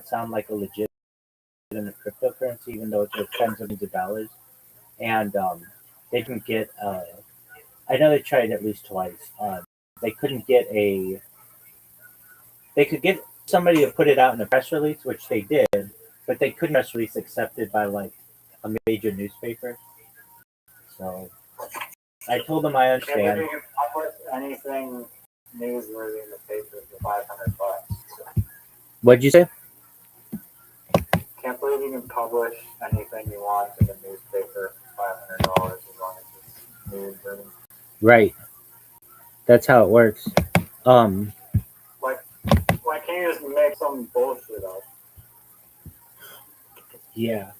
not sound like a legitimate cryptocurrency, even though it's worth tens of millions of dollars. And they didn't get. I know they tried at least twice. They couldn't get a. They could get somebody to put it out in a press release, which they did, but they couldn't press release accepted by like a major newspaper. So I told them I Can't believe understand. you can publish anything newsworthy in the paper for $500. What'd you say? Can't believe you can publish anything you want in the newspaper for $500 as long as it's newsworthy. Right. That's how it works. Like, why can't you just make some bullshit up? Yeah.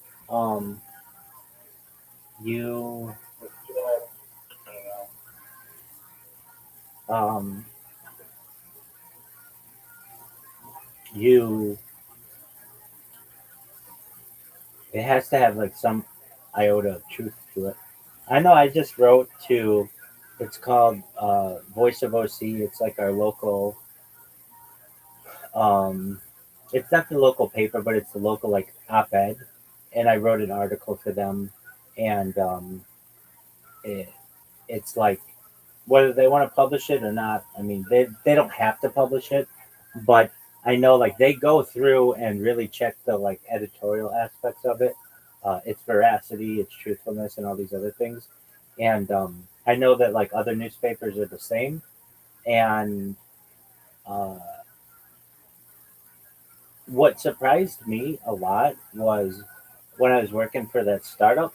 You. Just do it, you know. Um. You. It has to have like some iota of truth to it. I know. I just wrote to. It's called Voice of OC. It's like our local. Um. It's not the local paper, but it's the local like op-ed, and I wrote an article for them, and it, it's like whether they want to publish it or not. I mean, they don't have to publish it, but I know like they go through and really check the like editorial aspects of it, its veracity, its truthfulness, and all these other things. And I know that like other newspapers are the same. And uh, what surprised me a lot was when I was working for that startup,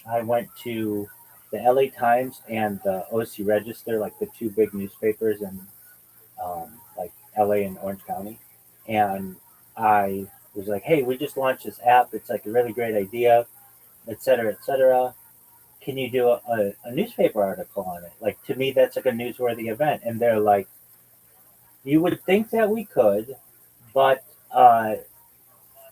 I went to the LA Times and the OC Register, like the two big newspapers in like LA and Orange County. And I was like, hey, we just launched this app. It's like a really great idea, et cetera, et cetera. Can you do a newspaper article on it? Like, to me, that's like a newsworthy event. And they're like, you would think that we could, but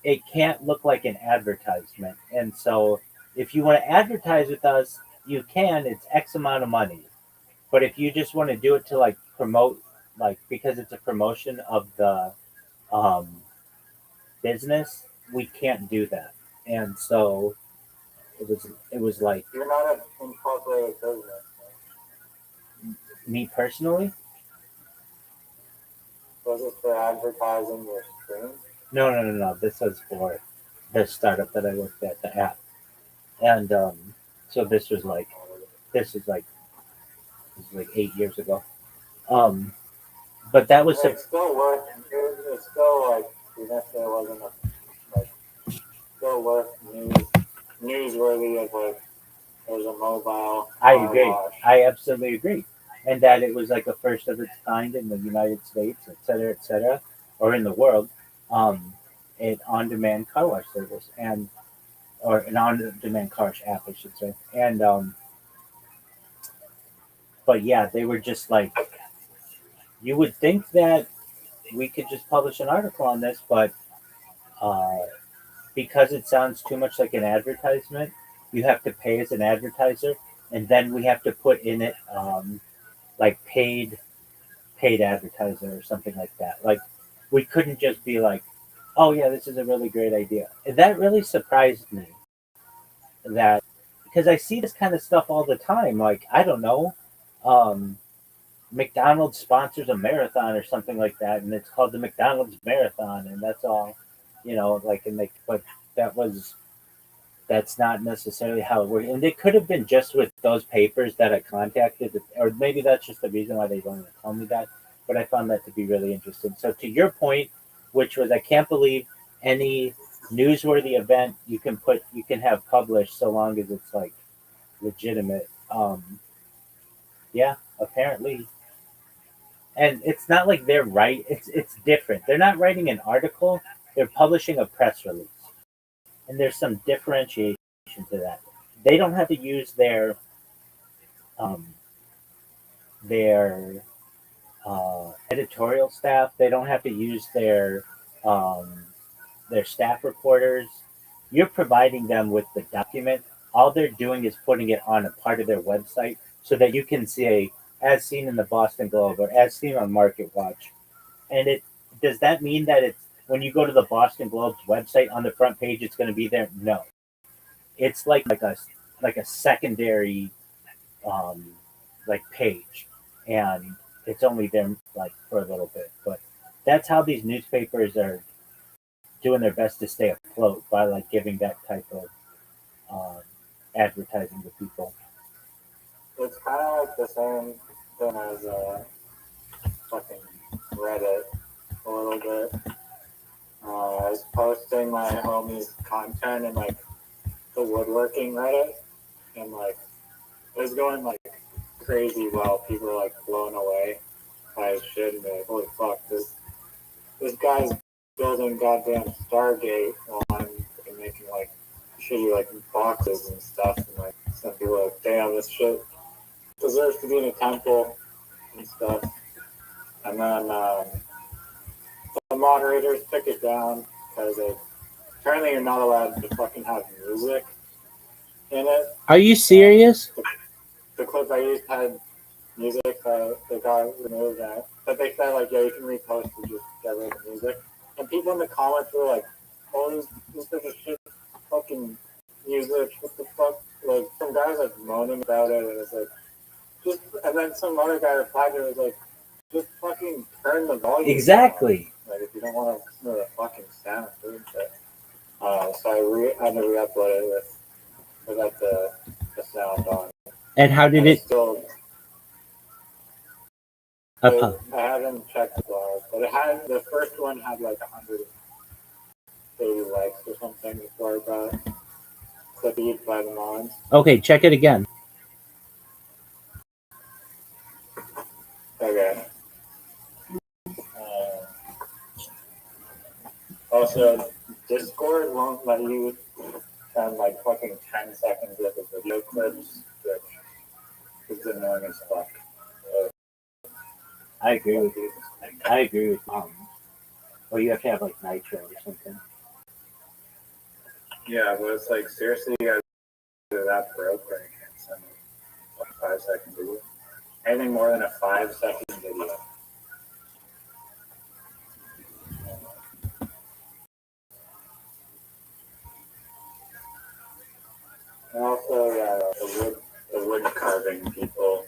it can't look like an advertisement. And so if you want to advertise with us, you can. It's X amount of money. But if you just want to do it to like promote, like because it's a promotion of the um, business, we can't do that. And so it was like You're not an incorporated business. me personally. Was it for advertising your stream? No. This was for the startup that I worked at, the app, and so this was like 8 years ago. Um, but that was It's still worth. It's still like even if there wasn't a like still worth newsworthy of like there's a mobile I car agree. wash. I absolutely agree. And that it was like a first of its kind in the United States, et cetera, or in the world, um, an on-demand car wash service and or an on-demand car wash app, I should say. And but yeah, they were just like you would think that we could just publish an article on this, but uh, because it sounds too much like an advertisement, you have to pay as an advertiser, and then we have to put in it like paid advertiser or something like that. Like we couldn't just be like, oh yeah, this is a really great idea. And that really surprised me that because I see this kind of stuff all the time. Like I don't know, um, McDonald's sponsors a marathon or something like that, and it's called the McDonald's Marathon, and that's all, like and they but that was that's not necessarily how it worked. And it could have been just with those papers that I contacted, or maybe that's just the reason why they don't want to tell me that. But I found that to be really interesting. So to your point, which was I can't believe any newsworthy event you can have published so long as it's like legitimate. Yeah, apparently. And it's not like they're right. It's different. They're not writing an article. They're publishing a press release. And there's some differentiation to that. They don't have to use um, their editorial staff. They don't have to use um, their staff reporters. You're providing them with the document. All they're doing is putting it on a part of their website so that you can see as seen in the Boston Globe or as seen on Market Watch. And it does that mean that it's when you go to the Boston Globe's website on the front page, it's going to be there. No, it's like a secondary um, like page, and it's only there like for a little bit. But that's how these newspapers are doing their best to stay afloat by like giving that type of um, advertising to people. It's kind of like the same thing as fucking Reddit a little bit. I was posting my homie's content in like the woodworking Reddit, and like it was going like crazy well. People were like blown away by his shit, and they're like, holy fuck, this guy's building goddamn Stargate while I'm making like shitty like boxes and stuff, and like some people are like, damn, this shit deserves to be in a temple and stuff. And then the moderators took it down because apparently you're not allowed to fucking have music in it. Are you serious? The clip I used had music that got removed, but they said like, yeah, you can repost and just get rid of the music. And people in the comments were like, oh, this is a shit fucking music. What the fuck? Like some guys like moaning about it, and it's like, just. And then some other guy replied to it was like, just fucking turn the volume Exactly. down. Like if you don't want to listen to the fucking sound or shit. So I had to re-upload it without the sound on. And how did it? Still, I haven't checked the blog, but the first one had like 180 likes or something before it got clipped by the mods. Okay, check it again. Okay. Also, Discord won't let you send like fucking 10 seconds worth of video clips, which is annoying as fuck. I agree with you. I agree with or you have to have like nitro or something. Yeah, but it's like seriously, you guys are that broke where you can't send a 5 second video. Anything more than a 5 second video. And also, yeah, the wood carving people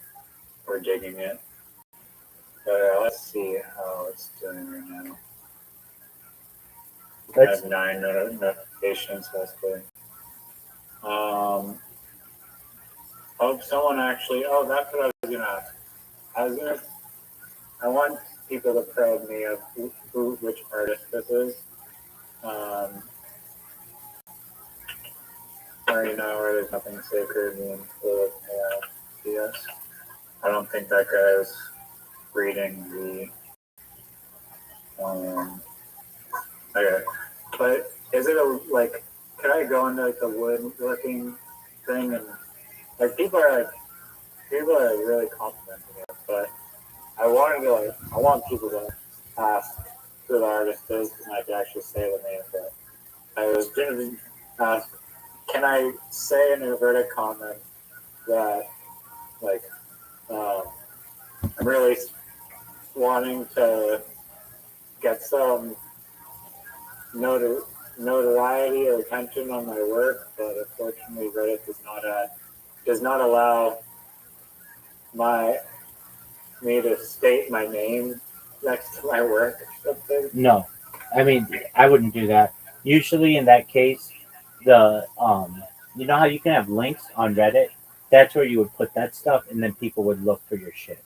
were digging it. But let's see how it's doing right now. I have 9 notifications, so that's good. Oh, someone actually. Oh, that's what I was gonna ask. I want people to probe me of which artist this is. I already know where there's nothing sacred and full of BS. I don't think that guy is reading the. Okay, but is it like? Can I go into like the woodworking thing and like people are really complimenting it, but I want people to ask who the artist is, and I can actually say the name of it. I was going to ask, can I say in an inverted comment that, like, I'm really wanting to get some notoriety or attention on my work, but unfortunately Reddit does not allow me to state my name next to my work or something. No, I mean I wouldn't do that. Usually in that case, the you know how you can have links on Reddit. That's where you would put that stuff, and then people would look for your shit.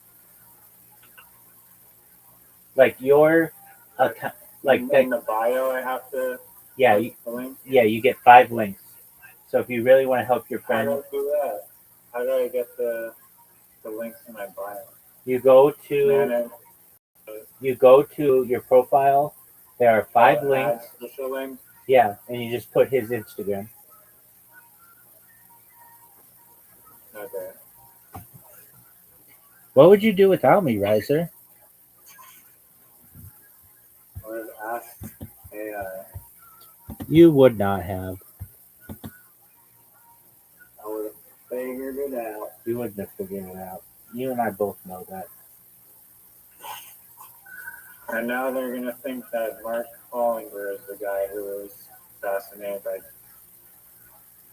Like your account, like in the bio, I have to. Yeah, you get 5 links. So if you really want to help your friend, how do I do that? How do I get the links in my bio? You go to your profile. There are 5 links. Yeah, and you just put his Instagram. Okay. What would you do without me, Riser? I would have asked AI. You would not have. I would have figured it out. You wouldn't have figured it out. You and I both know that. And now they're gonna think that Mark Hollinger is the guy who was assassinated by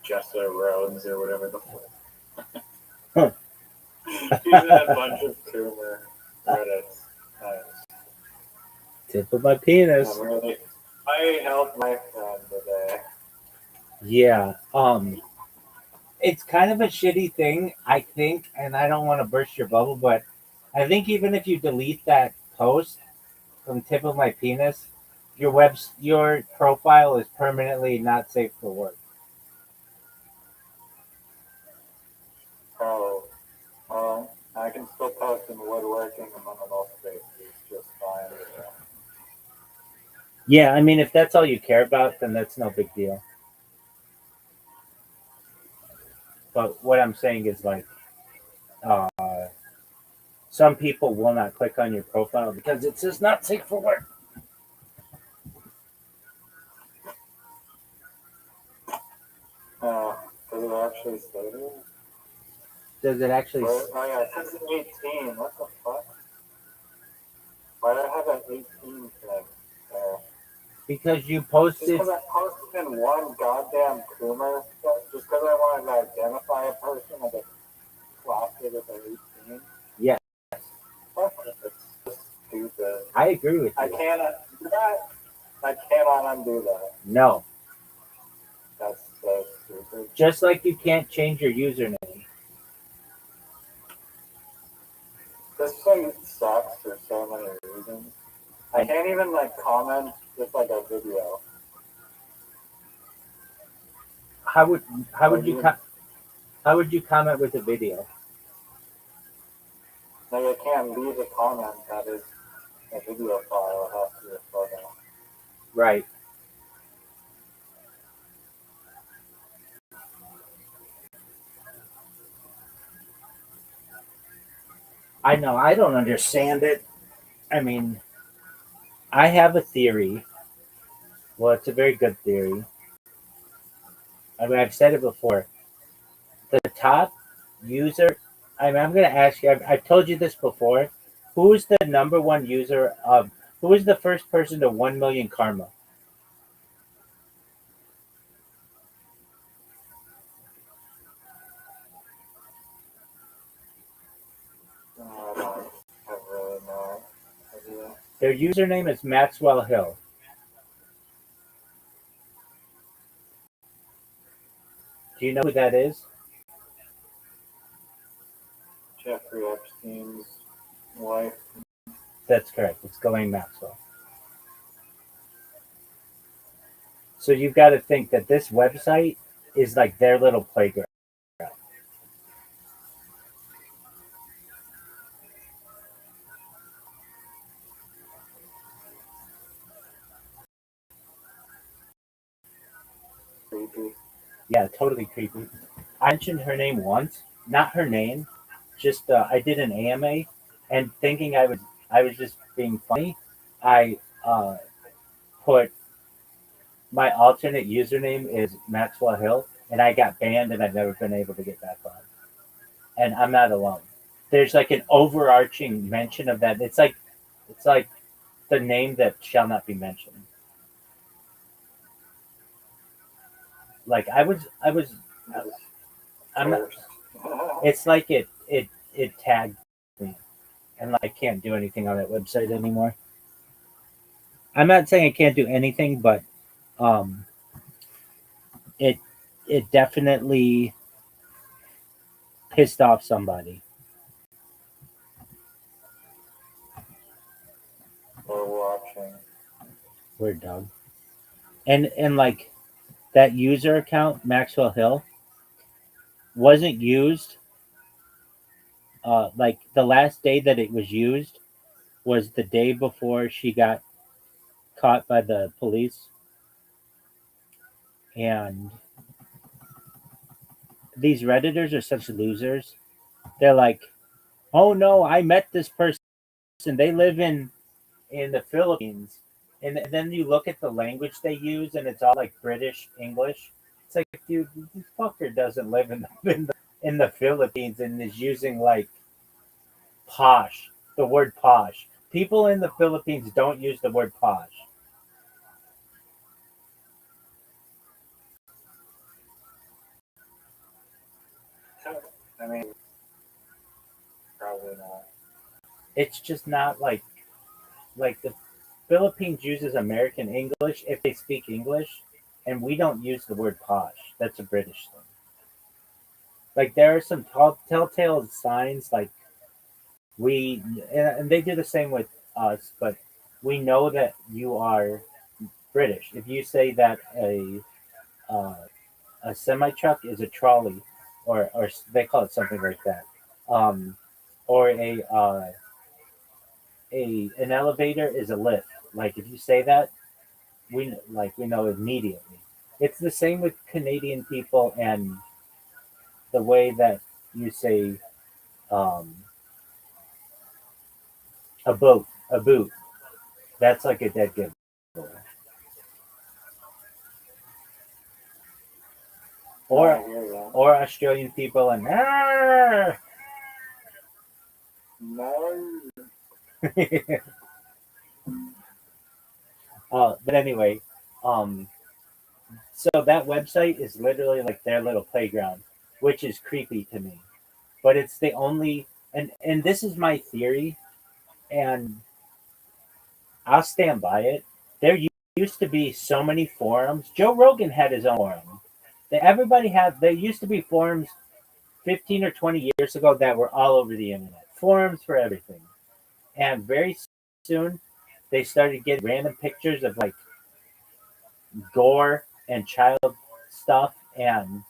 Jessa Rhodes or whatever the fuck. Huh. He's in a bunch of tumor Reddits. Tip of my penis. I helped my friend today. Yeah. It's kind of a shitty thing, I think, and I don't want to burst your bubble, but I think even if you delete that post from Tip of My Penis, your profile is permanently not safe for work. Oh, I can still post in woodworking and liminal spaces just fine. Yeah, I mean, if that's all you care about, then that's no big deal. But what I'm saying is, like, uh, some people will not click on your profile because it says not safe for work. Does it actually say it? Does it actually? Oh yeah, it says 18. What the fuck? Why do I have an 18 thing? Because you Just posted. because I posted in one goddamn Coomer, just because I wanted to identify a person, I get blasted with an 18. Yes, Fuck, it's just stupid. I agree with you. I cannot do that. I cannot undo that. No, That's so stupid. just like you can't change your username. This site sucks for so many reasons. I can't even comment with a video. How would how would you how would you comment with a video? I can't leave a comment that is a video file. It has to be a photo. Right. I know. I don't understand it. I mean, I have a theory. Well, it's a very good theory. I mean, I've said it before. The top user. I mean, I'm going to ask you. I've told you this before. Who's the number one user of? Who is the first person to 1 million karma? I don't have really no idea. Their username is Maxwell Hill. Do you know who that is? Jeffrey Epstein's wife. That's correct. It's Ghislaine Maxwell. So you've got to think that this website is like their little playground. Creepy. Yeah, totally creepy. I mentioned her name once, not her name, just I did an AMA, and thinking I was just being funny, I put my alternate username is Maxwell Hill, and I got banned, and I've never been able to get back on. And I'm not alone. There's like an overarching mention of that. It's like the name that shall not be mentioned. Like I'm not. It's like it tagged me, and like, I can't do anything on that website anymore. I'm not saying I can't do anything, but um, it it definitely pissed off somebody. We're watching. Weird dog. And like that user account, Maxwell Hill, wasn't used. Like the last day that it was used was the day before she got caught by the police, and these redditors are such losers. They're like, oh no, I met this person. They live in the Philippines. And then you look at the language they use, and it's all like British English. It's like, dude, this fucker doesn't live in the Philippines and is using like posh, the word posh. People in the Philippines don't use the word posh. I mean, probably not. It's just not like the Philippines uses American English if they speak English, and we don't use the word posh. That's a British thing. Like there are some telltale signs, like we and they do the same with us, but we know that you are British if you say that uh, a semi truck is a trolley, or they call it something like that, um, or a an elevator is a lift. Like if you say that, we know immediately. It's the same with Canadian people and the way that you say um, a boot. That's like a dead giveaway. No, I Or hear that. or Australian people and "Arr!" No. But anyway, um, so that website is literally like their little playground, which is creepy to me. But it's the only and this is my theory, and I'll stand by it. There used to be so many forums. Joe Rogan had his own forum. Everybody had. There used to be forums 15 or 20 years ago that were all over the internet. Forums for everything. And very soon, they started getting random pictures of like gore and child stuff, and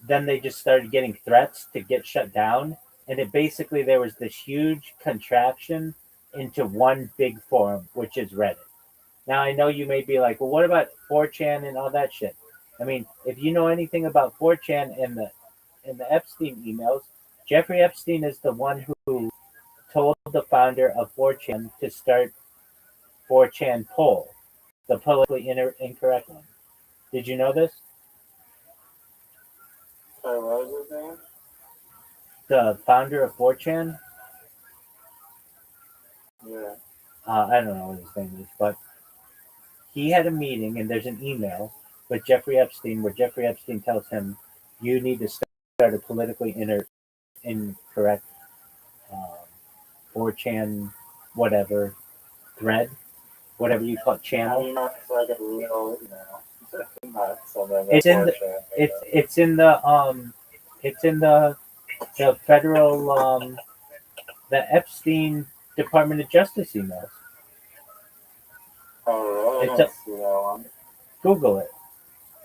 then they just started getting threats to get shut down. And it basically there was this huge contraction into one big forum, which is Reddit. Now I know you may be like, well, what about 4chan and all that shit? I mean, if you know anything about 4chan and the Epstein emails, Jeffrey Epstein is the one who told the founder of 4chan to start 4chan poll, the politically incorrect one. Did you know this? Sorry, what was his name? The founder of 4chan, Yeah. I don't know what his name is, but he had a meeting and there's an email with Jeffrey Epstein where Jeffrey Epstein tells him, you need to start a politically incorrect um, 4chan, whatever, thread, whatever you call it, How do channel. you know it's like a real, not something It's that in the, bullshit. it's in the federal, the Epstein Department of Justice emails. Oh, really? I It's didn't a, see that one. Google it,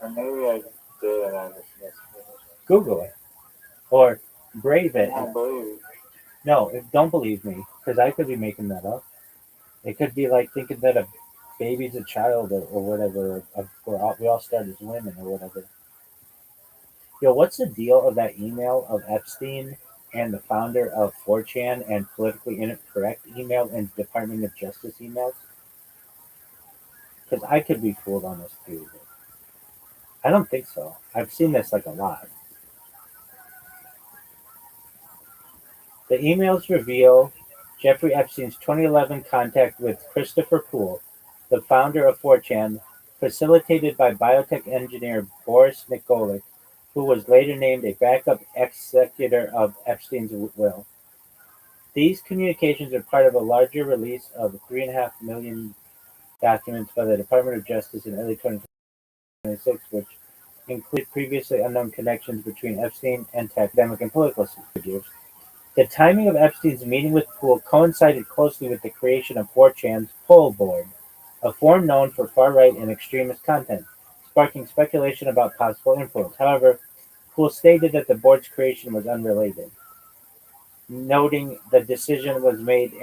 Or maybe I did and I just missed it. Google it, or Brave it. I believe. No, don't believe me, because I could be making that up. It could be like thinking that a baby's a child or whatever, or we all start as women or whatever. Yo, what's the deal of that email of Epstein and the founder of 4chan and politically incorrect email and Department of Justice emails? Because I could be fooled on this too. But I don't think so. I've seen this like a lot. The emails reveal Jeffrey Epstein's 2011 contact with Christopher Poole, the founder of 4chan, facilitated by biotech engineer Boris Nikolic, who was later named a backup executor of Epstein's will. These communications are part of a larger release of 3.5 million documents by the Department of Justice in early 2026, which include previously unknown connections between Epstein and academic and political figures. The timing of Epstein's meeting with Poole coincided closely with the creation of 4chan's Poll Board, a forum known for far-right and extremist content, sparking speculation about possible influence. However, Poole stated that the board's creation was unrelated, noting the decision was made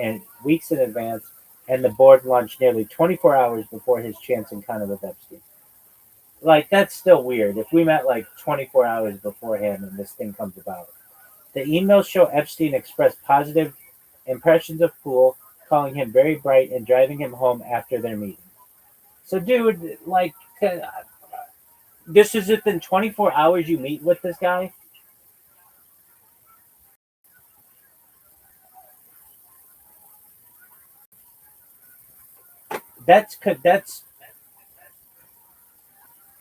weeks in advance and the board launched nearly 24 hours before his chance encounter with Epstein. Like, that's still weird. If we met like 24 hours beforehand and this thing comes about. The emails show Epstein expressed positive impressions of Poole, calling him very bright and driving him home after their meeting. So, dude, like, this is within 24 hours you meet with this guy? That's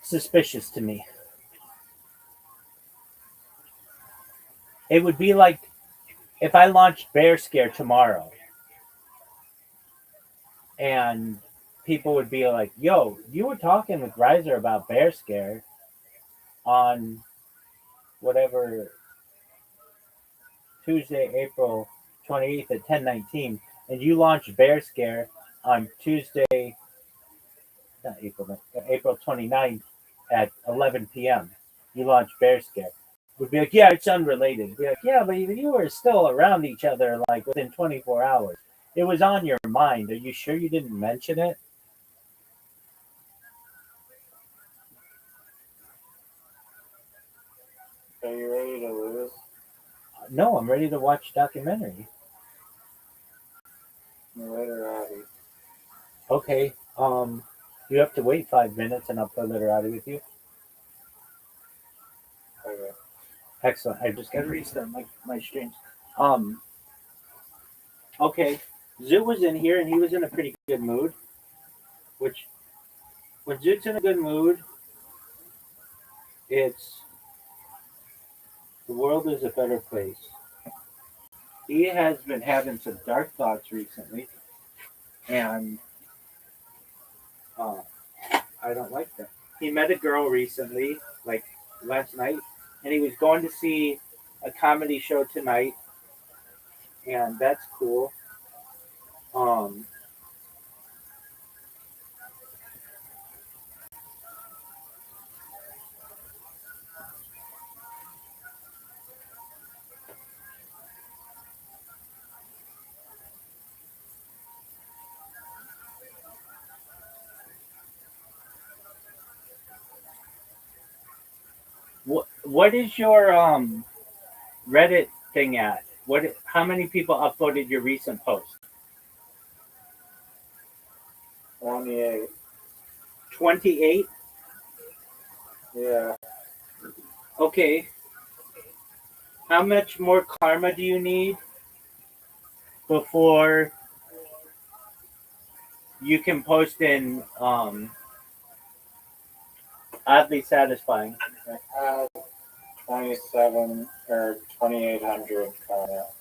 suspicious to me. It would be like if I launched Bear Scare tomorrow and people would be like, yo, you were talking with Riser about Bear Scare on whatever Tuesday, April 28th at 10:19, and you launched Bear Scare on Tuesday, not April 29th at 11 p.m. You launched Bear Scare. Would be like, yeah, it's unrelated. Be like, yeah, but you were still around each other like within 24 hours. It was on your mind. Are you sure you didn't mention it? Are you ready to lose? No, I'm ready to watch documentary. Literati. Okay. You have to wait 5 minutes, and I'll play Literati with you. Okay. Excellent. I just got to restart my streams. Um. Okay. Zoo was in here, and he was in a pretty good mood. Which, when Zoot's in a good mood, it's the world is a better place. He has been having some dark thoughts recently, and uh, I don't like them. He met a girl recently, like last night, and he was going to see a comedy show tonight, and that's cool. Um, what is your Reddit thing at? How many people upvoted your recent post? 28. 28. Yeah. Okay. How much more karma do you need before you can post in oddly satisfying? I had 27 or 2,800 comments.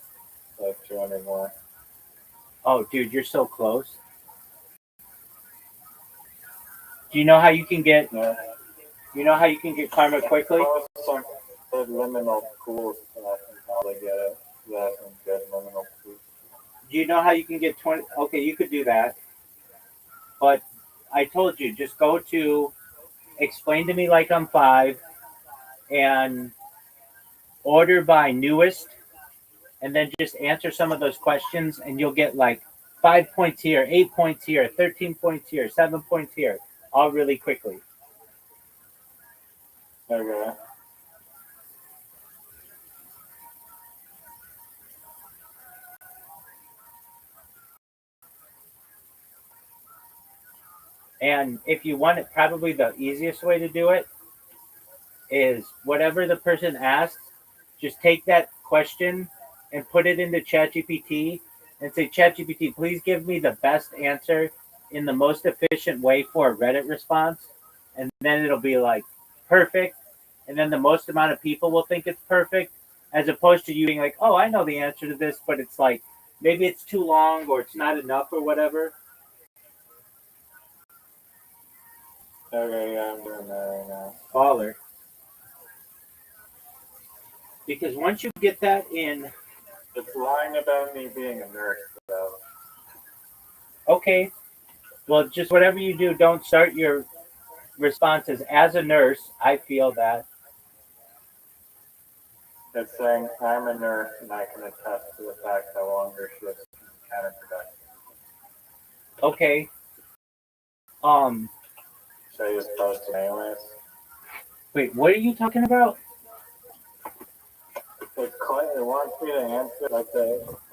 Like 200 more. Oh, dude, you're so close. Do you know how you can get? Yeah. You know how you can get karma quickly? Post some good liminal pools and I can probably get it. Yeah, some good liminal pools. Do you know how you can get 20? Okay, you could do that. But I told you, just go to explain to me like I'm five and order by newest, and then just answer some of those questions, and you'll get like 5 points here, 8 points here, 13 points here, 7 points here, all really quickly. Okay. And if you want it, probably the easiest way to do it is whatever the person asks, just take that question and put it into ChatGPT and say, ChatGPT, please give me the best answer in the most efficient way for a Reddit response. And then it'll be like perfect. And then the most amount of people will think it's perfect, as opposed to you being like, oh, I know the answer to this, but it's like maybe it's too long or it's not enough or whatever. Okay, yeah, I'm doing that right now. Baller. Because once you get that in, It's lying about me being a nurse, though. okay, well, just whatever you do, don't start your responses as a nurse. I feel that. It's saying I'm a nurse and I can attest to the fact that longer shifts can be counterproductive. Okay. Should I just post it anyways? Wait, what are you talking about? It wants me to answer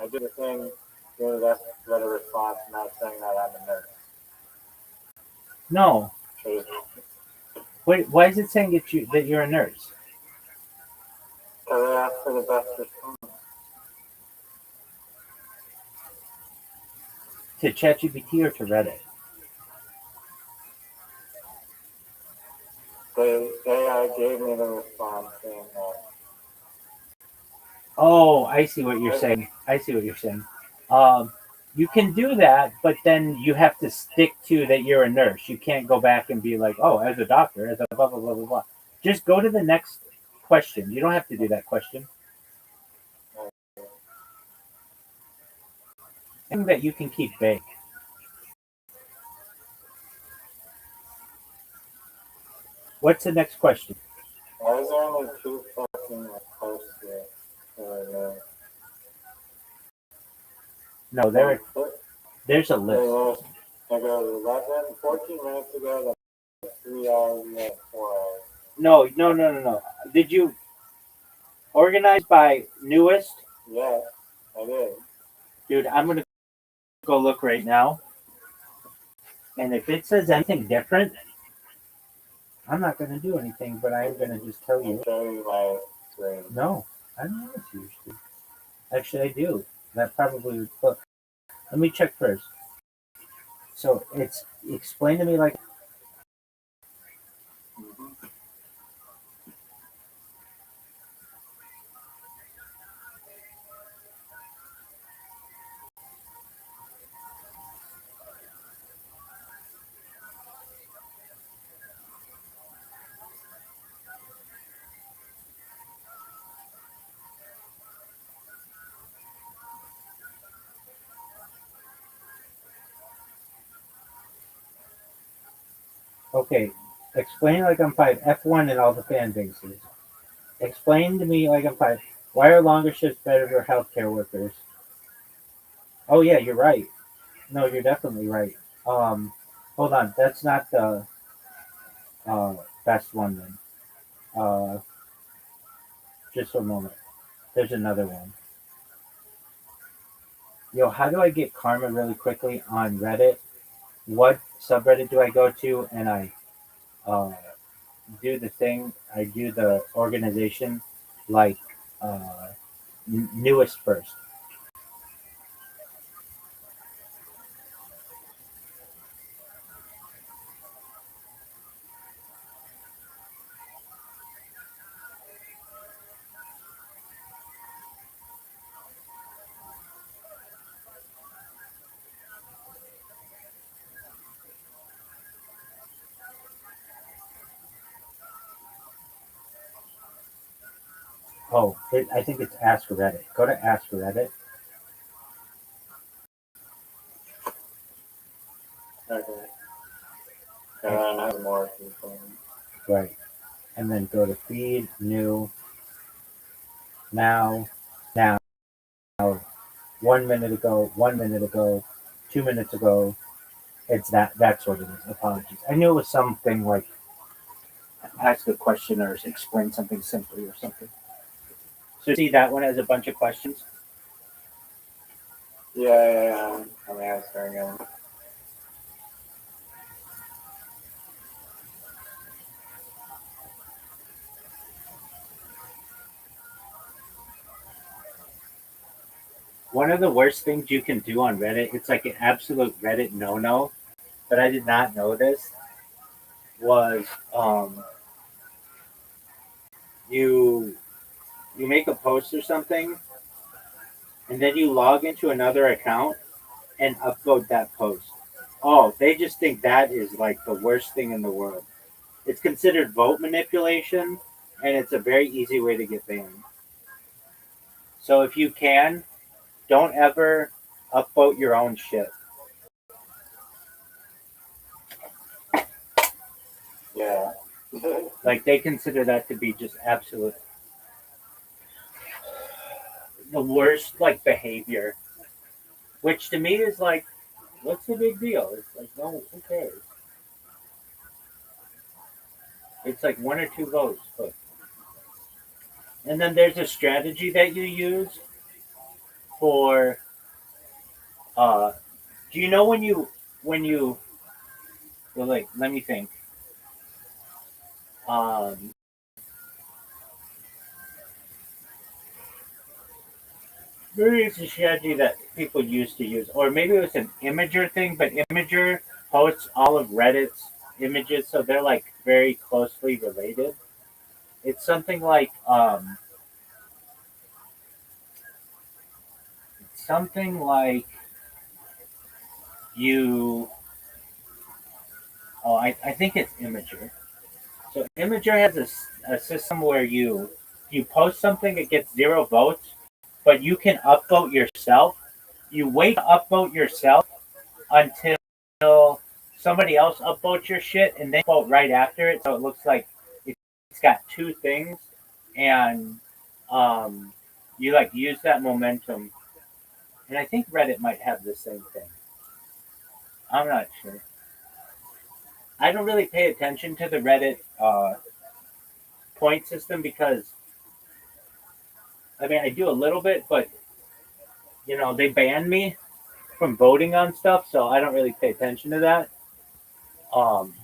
I did the thing, read a response, not saying that I'm a nurse. No. So Wait, why is it saying that you're a nurse? because I asked for the best response. To ChatGPT or to Reddit? The AI gave me the response saying that. Oh, I see what you're saying. I see what you're saying. Um, you can do that, but then you have to stick to that you're a nurse. You can't go back and be like, oh, as a doctor, as a blah, blah, blah, blah, blah. Just go to the next question. You don't have to do that question. Something that you can keep vague. What's the next question? Why is there only two fucking posts here? No, there's a list. I go 11, 14 minutes ago, then 3 hours ago, 4 hours. No, no, no, no, no. Did you organize by newest? Yes, I did. Dude, I'm going to go look right now. And if it says anything different, I'm not going to do anything, but I'm going to just tell I'll you. show you my screen. No, I don't know if you used to. Actually, I do. That probably would. But let me check first. So it's explain to me like. Mm-hmm. Okay, explain like I'm five. F1 and all the fan bases. Explain to me like I'm five. Why are longer shifts better for healthcare workers? Oh yeah, you're right. No, you're definitely right. Hold on. That's not the best one then. Uh, just a moment. There's another one. Yo, how do I get karma really quickly on Reddit? What subreddit do I go to? And I uh, do the thing. I do the organization like uh, newest first. Oh, I think it's Ask Reddit. Go to Ask Reddit. Okay. And then I have more people. Right. And then go to feed, new, now, now, 1 minute ago, 1 minute ago, 2 minutes ago. It's that's what it is. Apologies. I knew it was something like ask a question or explain something simply or something. So see that one has a bunch of questions. Yeah. I'm answering them. One of the worst things you can do on Reddit, it's like an absolute Reddit no-no, but I did not know this, was you you make a post or something and then you log into another account and upload that post. Oh, they just think that is like the worst thing in the world. It's considered vote manipulation and it's a very easy way to get banned. So if you can, don't ever upvote your own shit. Yeah. Like they consider that to be just absolute the worst like behavior. Which to me is like, what's the big deal? It's like, no, who cares? It's like one or two votes. But, and then there's a strategy that you use for do you know when you well like let me think. Um Maybe it's a strategy that people used to use, or maybe it was an Imager thing, but Imager hosts all of Reddit's images, so they're like very closely related. It's something like something like you. Oh, I think it's Imager. So Imager has a system where you post something, it gets 0 votes, but you can upvote yourself. You wait to upvote yourself until somebody else upvotes your shit, and then vote right after it, so it looks like it's got two things, and um, you like use that momentum. And I think Reddit might have the same thing. I'm not sure. I don't really pay attention to the Reddit point system because I mean I do a little bit, but they banned me from voting on stuff, so I don't really pay attention to that. Um,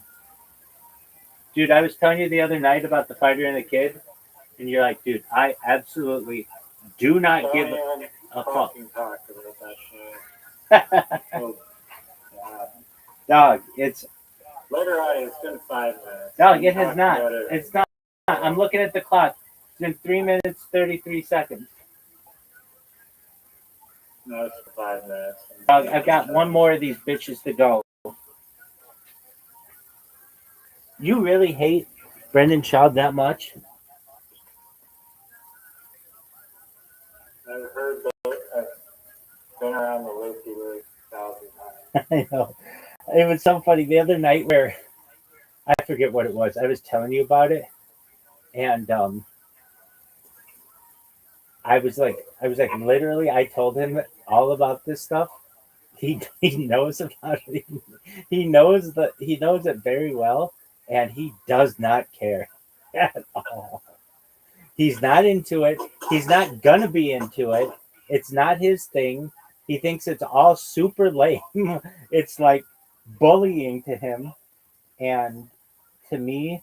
dude, I was telling you the other night about the fighter and the kid, and you're like, dude, I absolutely do not give a fuck. Talk about that shit. Oh, God. Dog, it's Later on, it's been 5 minutes. dog. It has not. It's not. I'm looking at the clock. It's been 3 minutes 33 seconds. No, it's 5 minutes. Dog, I've got one more of these bitches to go. You really hate Brendan Schaub that much? I've heard that. I've been around the loopy loop 1,000 times. I know. It was so funny the other night where I forget what it was. I was telling you about it, and I was like, literally, I told him all about this stuff. He knows about it. He knows it very well, and he does not care at all. He's not into it. He's not gonna be into it. It's not his thing. He thinks it's all super lame. It's like bullying to him, and to me,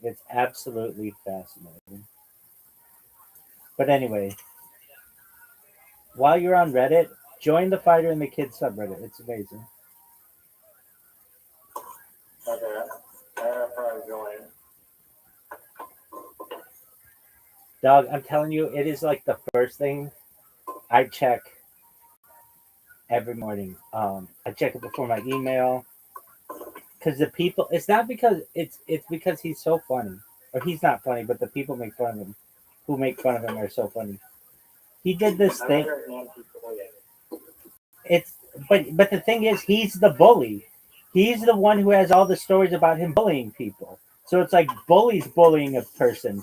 it's absolutely fascinating. But anyway, while you're on Reddit, join the Fighter and the Kid subreddit. It's amazing. Okay. I'll probably join. Dog, I'm telling you, it is like the first thing I check every morning. I check it before my email because the people. It's not because it's because he's so funny, or he's not funny, but the people make fun of him. Who make fun of him are so funny. He did this thing. It's but the thing is, he's the bully. He's the one who has all the stories about him bullying people. So it's like bullies bullying a person.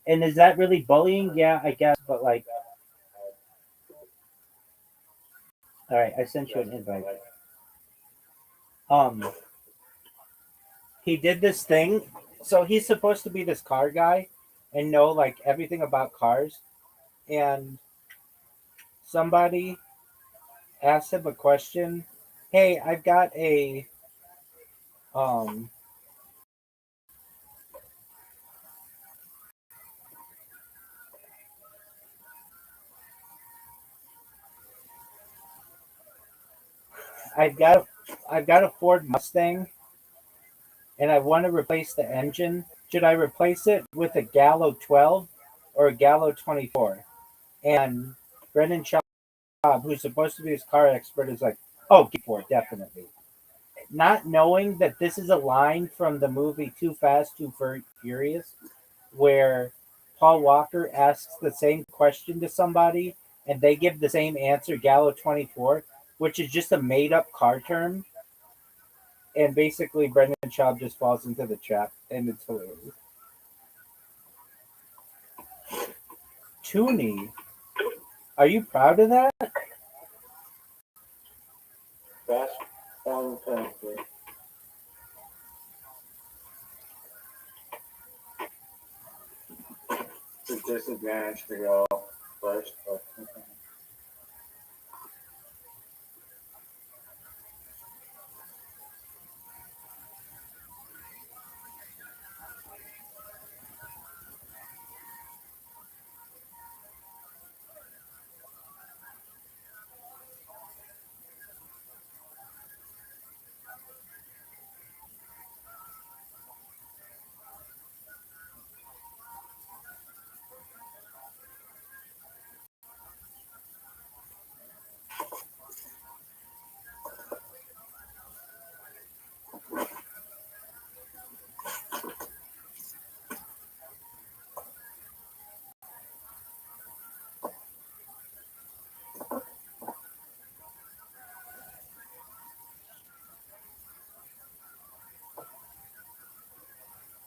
And is that really bullying? Yeah, I guess. But like, all right, I sent you an invite. Um, he did this thing. So he's supposed to be this car guy and know like everything about cars. And somebody asked him a question. Hey, um I've got a Ford Mustang and I want to replace the engine. Should I replace it with a Gallo 12 or a Gallo 24? And Brendan Schaub, who's supposed to be his car expert, is like, oh, get for it, definitely. Not knowing that this is a line from the movie Too Fast, Too Furious, where Paul Walker asks the same question to somebody and they give the same answer, Gallo 24, which is just a made up car term. And basically, Brendan Schaub just falls into the trap, and it's hilarious. Toonie, are you proud of that? Best one country. It's a disadvantage to go first, but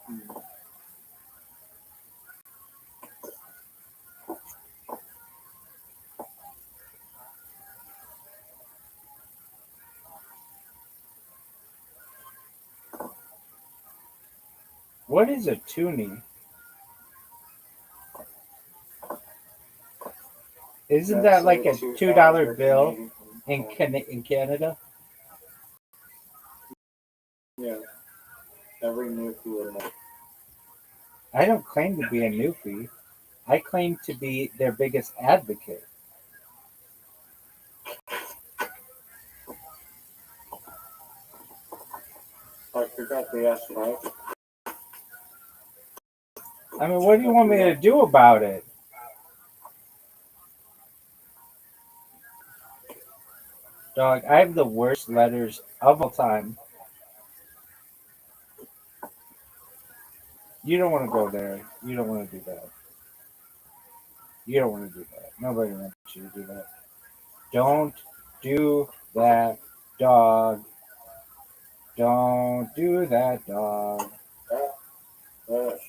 Hmm. What is a toonie? Isn't That's that like a $2 $2 bill Canadian. in Canada? Yeah, every newfie would know. I don't claim to be a newfie. I claim to be their biggest advocate. I forgot the S, right? I mean, what do you want me to do about it? Dog, I have the worst letters of all time. You don't want to go there. You don't want to do that. You don't want to do that. Nobody wants you to do that. Don't do that, dog. Don't do that, dog. Yes.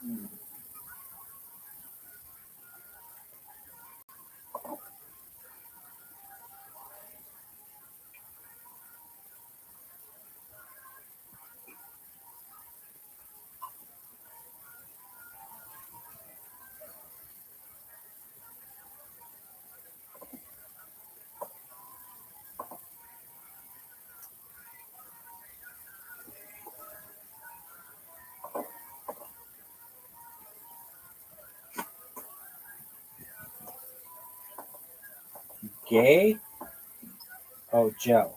Hmm. Gay? Oh, Joe.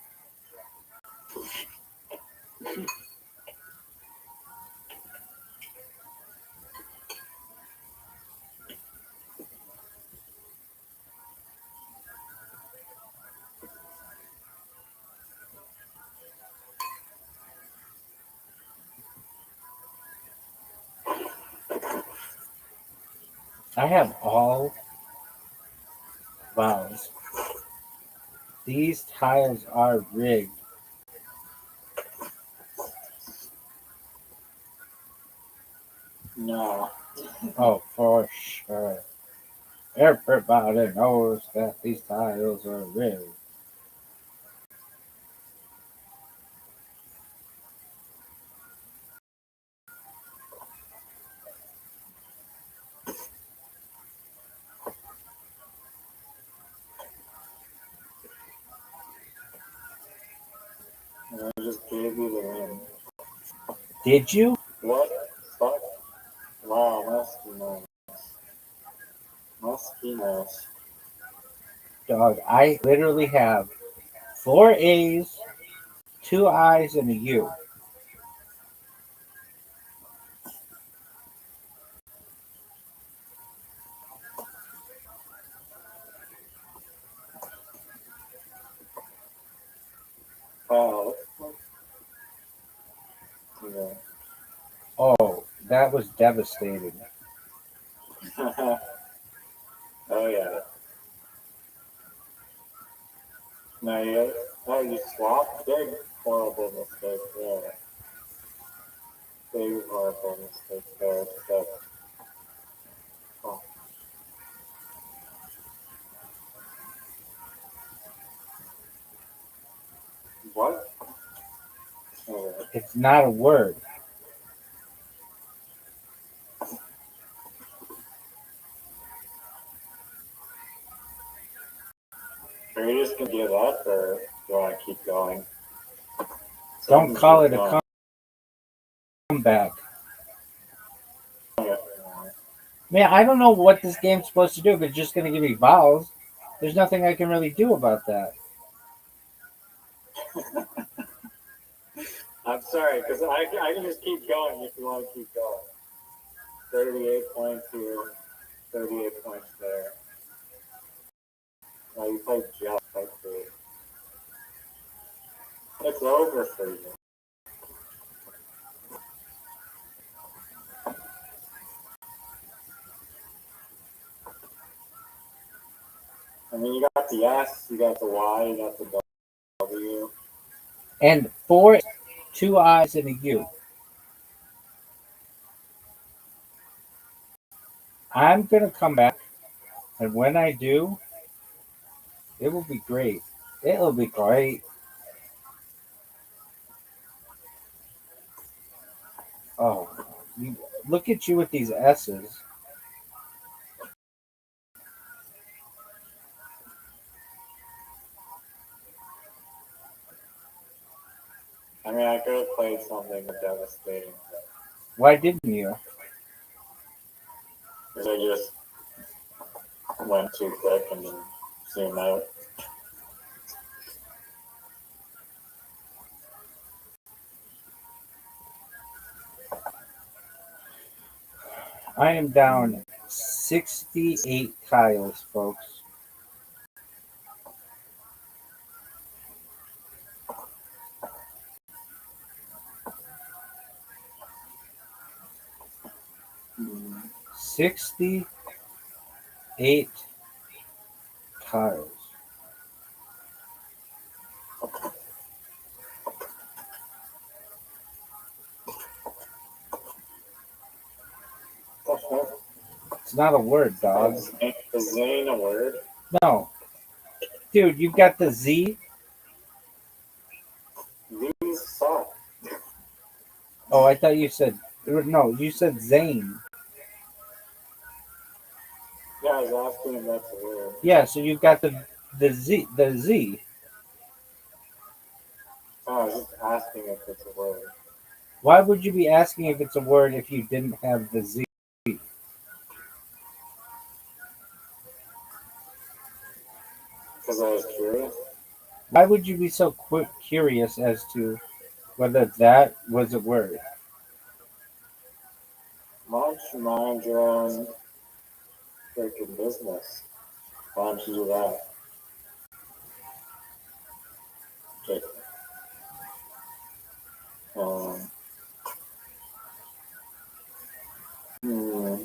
I have all vowels. These tiles are rigged. No. Oh, for sure. Everybody knows that these tiles are rigged. I just gave you the win. Did you? What the fuck? Wow, Mosquito. Mosquitoes. Dog, I literally have four A's, two I's, and a U. Wow. Yeah. Oh, that was devastating. Oh yeah. No, you swapped? Big horrible mistake there. Big horrible mistake there. But, oh, It's not a word. Are you just gonna give up, or do you want to keep going? Don't call it a comeback. Man, I don't know what this game's supposed to do. If it's just going to give me vowels, there's nothing I can really do about that. I'm sorry, because I can just keep going if you want to keep going. 38 points here, 38 points there. Now you played just like this. It's over for you. I mean, you got the S, you got the Y, you got the W. And 4, 2 I's and a U. I'm going to come back, and when I do, it will be great. It'll be great. Oh, look at you with these S's. I mean, I could have played something devastating. Why didn't you? Because I just went too quick and then zoomed out. I am down 68 tiles, folks. Mm. 68 tiles. It's not a word, dog. Is Zane a word? No. Dude, you got the Z. These suck. Oh, I thought you said no. You said Zane. Yeah, I was asking if that's a word. Yeah, so you've got the Z. The Z. Oh, I was just asking if it's a word. Why would you be asking if it's a word if you didn't have the Z? Because I was curious. Why would you be so curious as to whether that was a word? Why don't you mind your own freaking business? Why don't you do that? Okay. Um, hmm.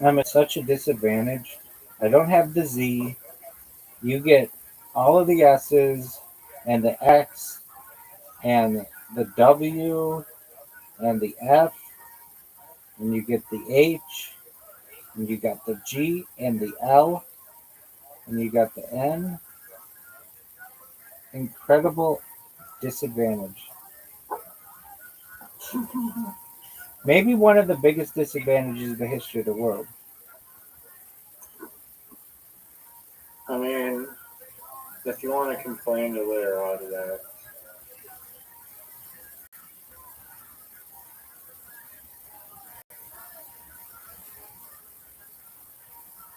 I'm at such a disadvantage. I don't have the Z. You get all of the S's and the X and the W and the F, and you get the H, and you got the G and the L, and you got the N. Incredible disadvantage. Maybe one of the biggest disadvantages in the history of the world. I mean, if you want to complain to later on to that.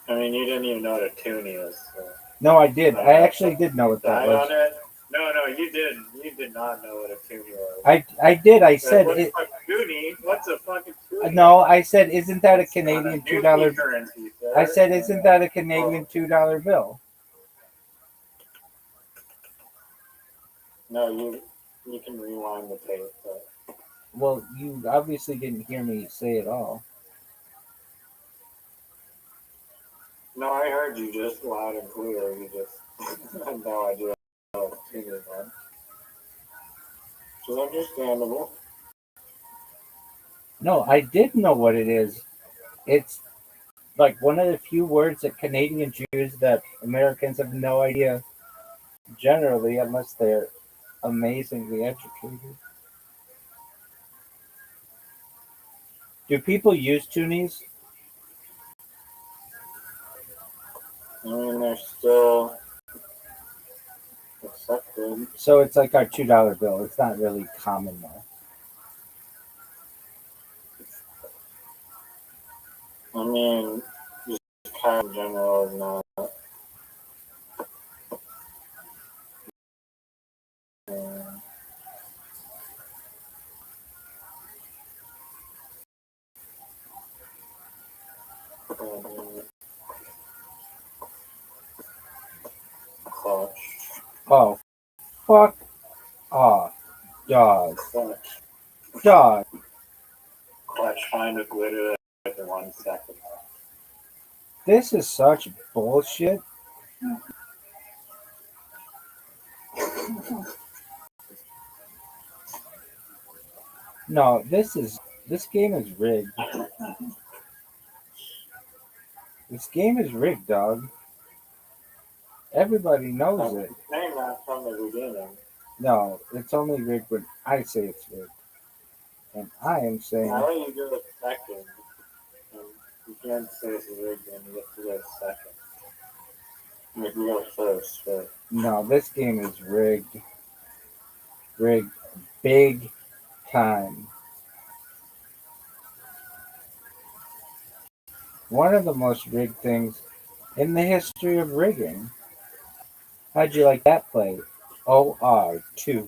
I mean, you didn't even know what a toonie is. So. No, I did. I actually did know what that was. No, you didn't. You did not know what a toonie was. I did. I said what's it. A toonie? What's a fucking toonie? No, I said, isn't that a Canadian $2? Currency, I said, isn't that a Canadian $2 bill? No, you can rewind the tape. But... Well, you obviously didn't hear me say it all. No, I heard you just loud and clear. You just had no idea what a toonie was. Which is understandable. No, I did know what it is. It's like one of the few words that Canadians use that Americans have no idea generally, unless they're amazingly educated. Do people use toonies? I mean, they're still accepted. So it's like our $2 bill. It's not really common though. I mean, just cash in general is not. Uh, clutch. Oh, fuck off, dog. Clutch. Dog. Clutch find with literally like 1 second. This is such bullshit. No, this game is rigged. This game is rigged, dog. Everybody knows it. Saying that from the beginning. No, it's only rigged when I say it's rigged. And I am saying How do you do a second? You can't say it's rigged and you have to go second. You have to go first, but no, this game is rigged. Rigged big time. One of the most rigged things in the history of rigging. How'd you like that play? OR2.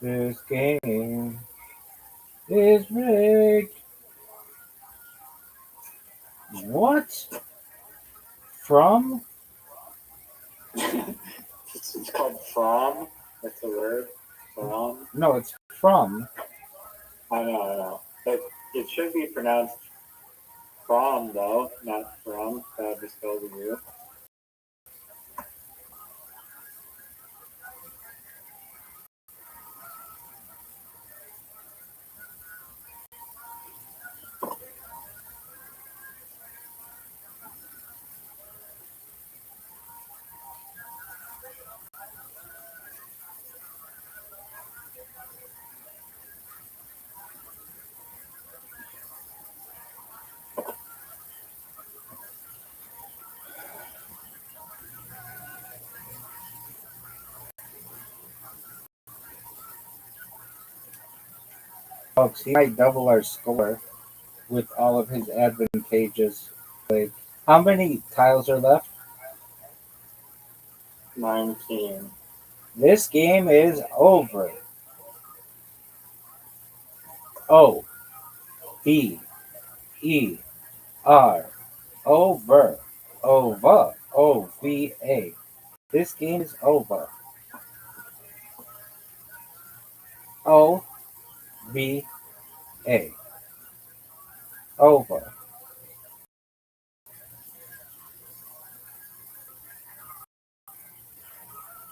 This game is rigged. What? From? it's called from. That's a word. From. No, it's from. I know. But it should be pronounced from though, not from. That would be spelled with you. Folks, he might double our score with all of his advantageous plays. How many tiles are left? 19. This game is over. O V E R. Over. Over. OVA. This game is over. OVA. Over.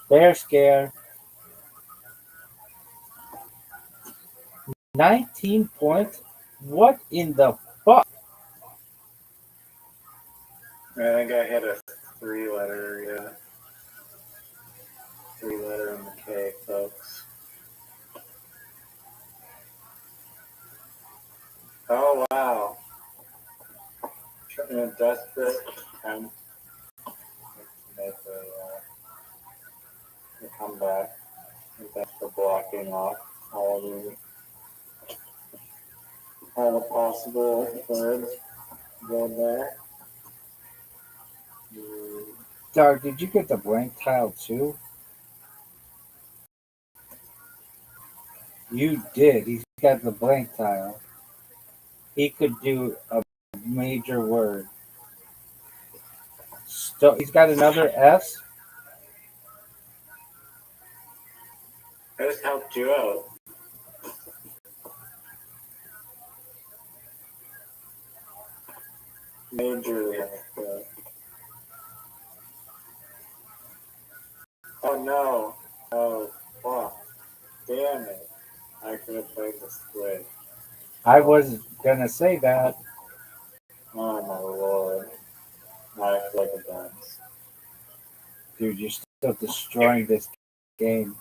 Bear scare. 19 points? What in the fuck? I think I hit a 3-letter, yeah. 3-letter on the K, folks. Oh, wow. In a desperate attempt to make a comeback. And thanks for blocking off all the possible words go there. Dog, did you get the blank tile too? You did. He's got the blank tile. He could do a major word. He's got another S. I just helped you out. Majorly helped you out. Oh no. Oh fuck. Damn it. I could have played the squid. I was gonna say that. Oh my lord. I feel like a dunce. Dude, you're still destroying this game.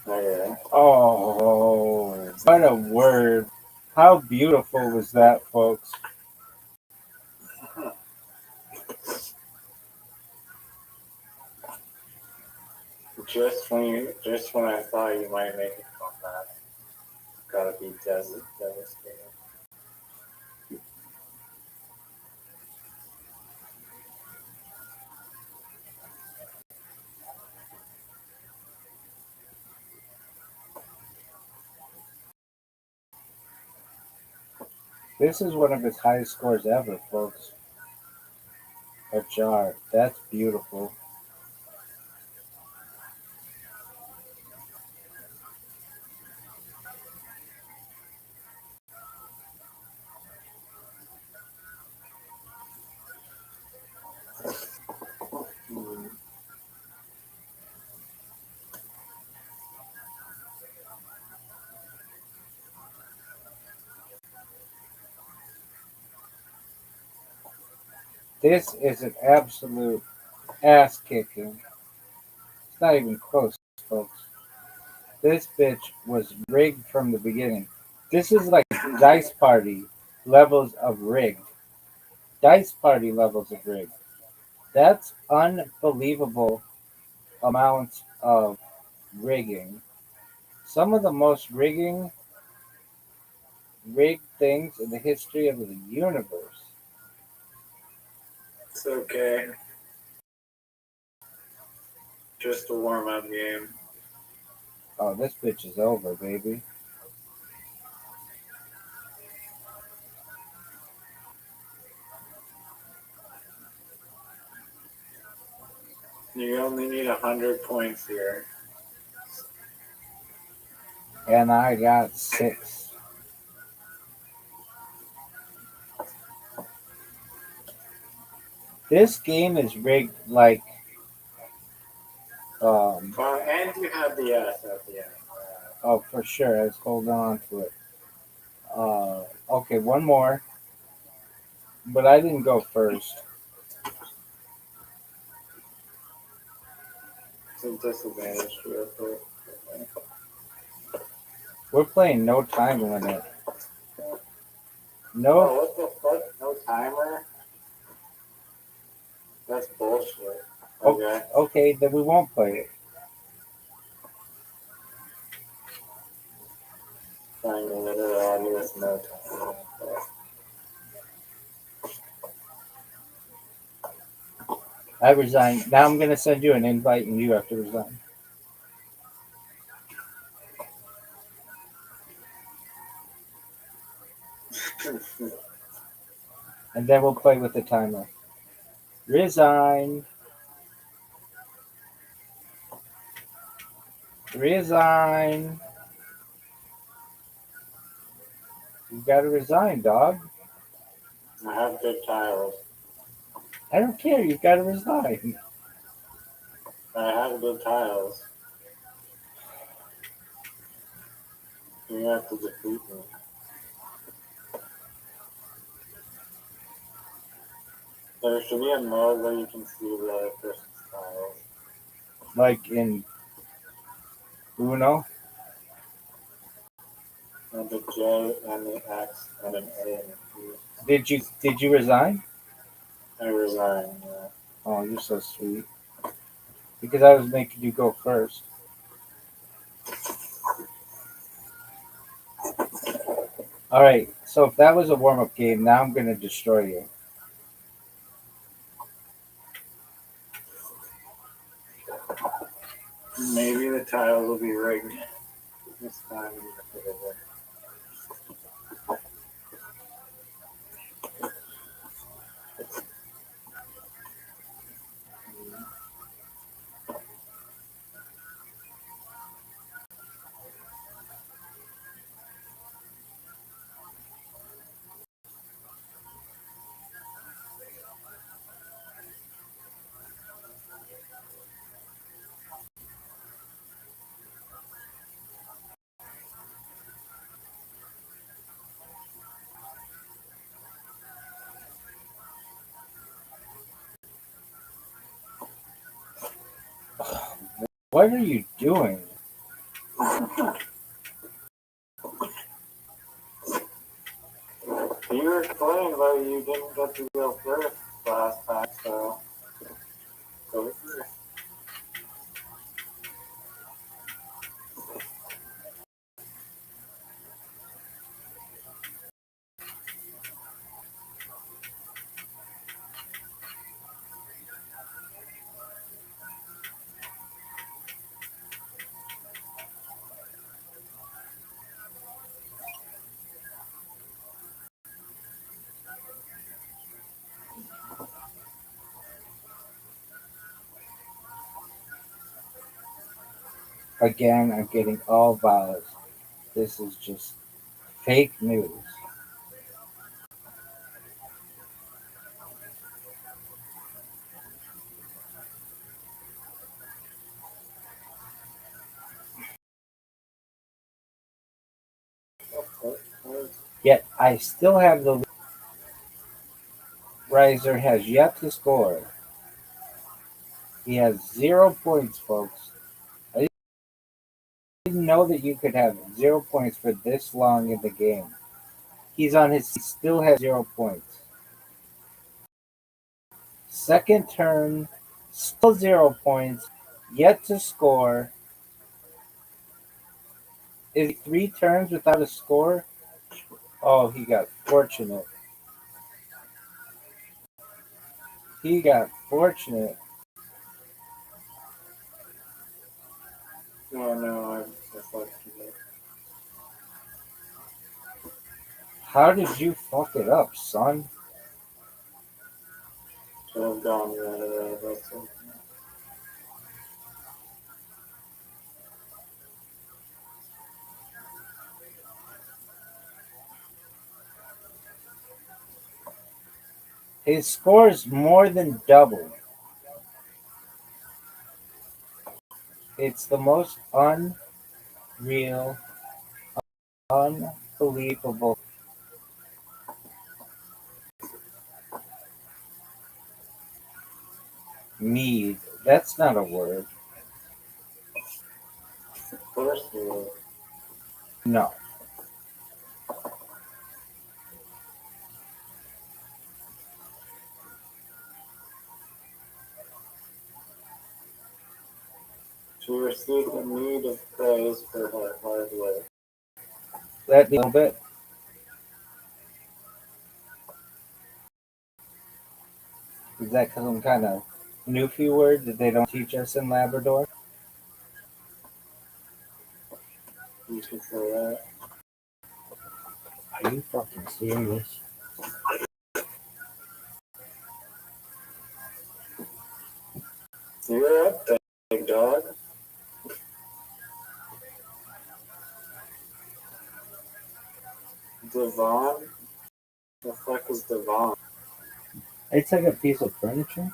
Okay. Oh, what a word. How beautiful was that, folks? Just when I thought you might make a comeback, gotta be devastated. This is one of his highest scores ever, folks. A jar. That's beautiful. Hmm. This is an absolute ass kicking. It's not even close, folks. This bitch was rigged from the beginning. This is like Dice Party levels of rigged. Dice Party levels of rigged. That's unbelievable amounts of rigging. Some of the most rigged things in the history of the universe. It's okay. Just a warm up game. Oh, this bitch is over, baby. You only need 100 points here. And I got 6. This game is rigged like And you have the S at the end. oh, for sure. I was holding on to it. Okay, one more. But I didn't go first. It's a disadvantage to it, but We're playing no time limit. No. oh, what the fuck? No timer? That's bullshit. Okay. Okay, then we won't play it. Trying to literally with no timer. I resign. Now I'm gonna send you an invite, and you have to resign. And then we'll play with the timer. Resign. Resign. You gotta resign, dog. I have good tiles. I don't care. You gotta resign. I have good tiles. You have to defeat me. There should be a mode where you can see the other person's tiles. Like in Uno. And the J and the X and an A and a P. Did you resign? I resign. Yeah. Oh, you're so sweet. Because I was making you go first. All right. So if that was a warm up game, now I'm gonna destroy you. Maybe the tiles will be rigged this time. What are you doing? You were playing, but you didn't get to go first last time, so go first. Again, I'm getting all vowels. This is just fake news. Yet I still have the Riser has yet to score. He has 0 points, folks. I didn't know that you could have 0 points for this long in the game. He still has 0 points. Second turn, still 0 points, yet to score. Is he 3 turns without a score? Oh, he got fortunate. He got fortunate. Oh no, I fucked it. How did you fuck it up, son? Should have gone red, that's it. His score's more than double. It's the most unreal, unbelievable. Mead. That's not a word. Of course you will. No. She received a meed of praise for her hard work. Let me a little bit. Is that some kind of Newfie word that they don't teach us in Labrador? You should say that. Are you fucking serious? You're up, big dog. Devon? The fuck is Devon? It's like a piece of furniture.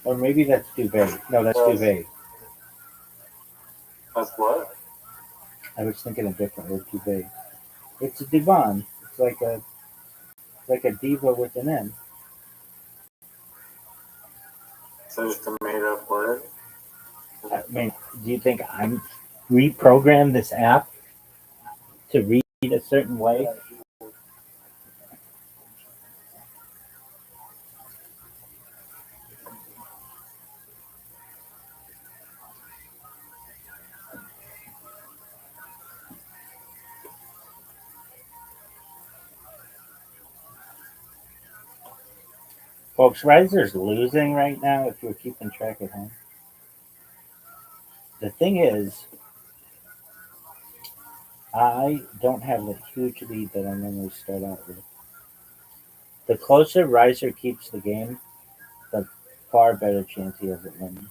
Or maybe that's duvet. No, that's Yes. duvet. That's what? I was thinking a different word, duvet. It's a divan. It's like a diva with an N. So just a made up word? I mean, do you think I'm reprogrammed this app to read a certain way? Folks, Riser's losing right now if you're keeping track at home. The thing is, I don't have the huge lead that I normally start out with. The closer Riser keeps the game, the far better chance he has at winning.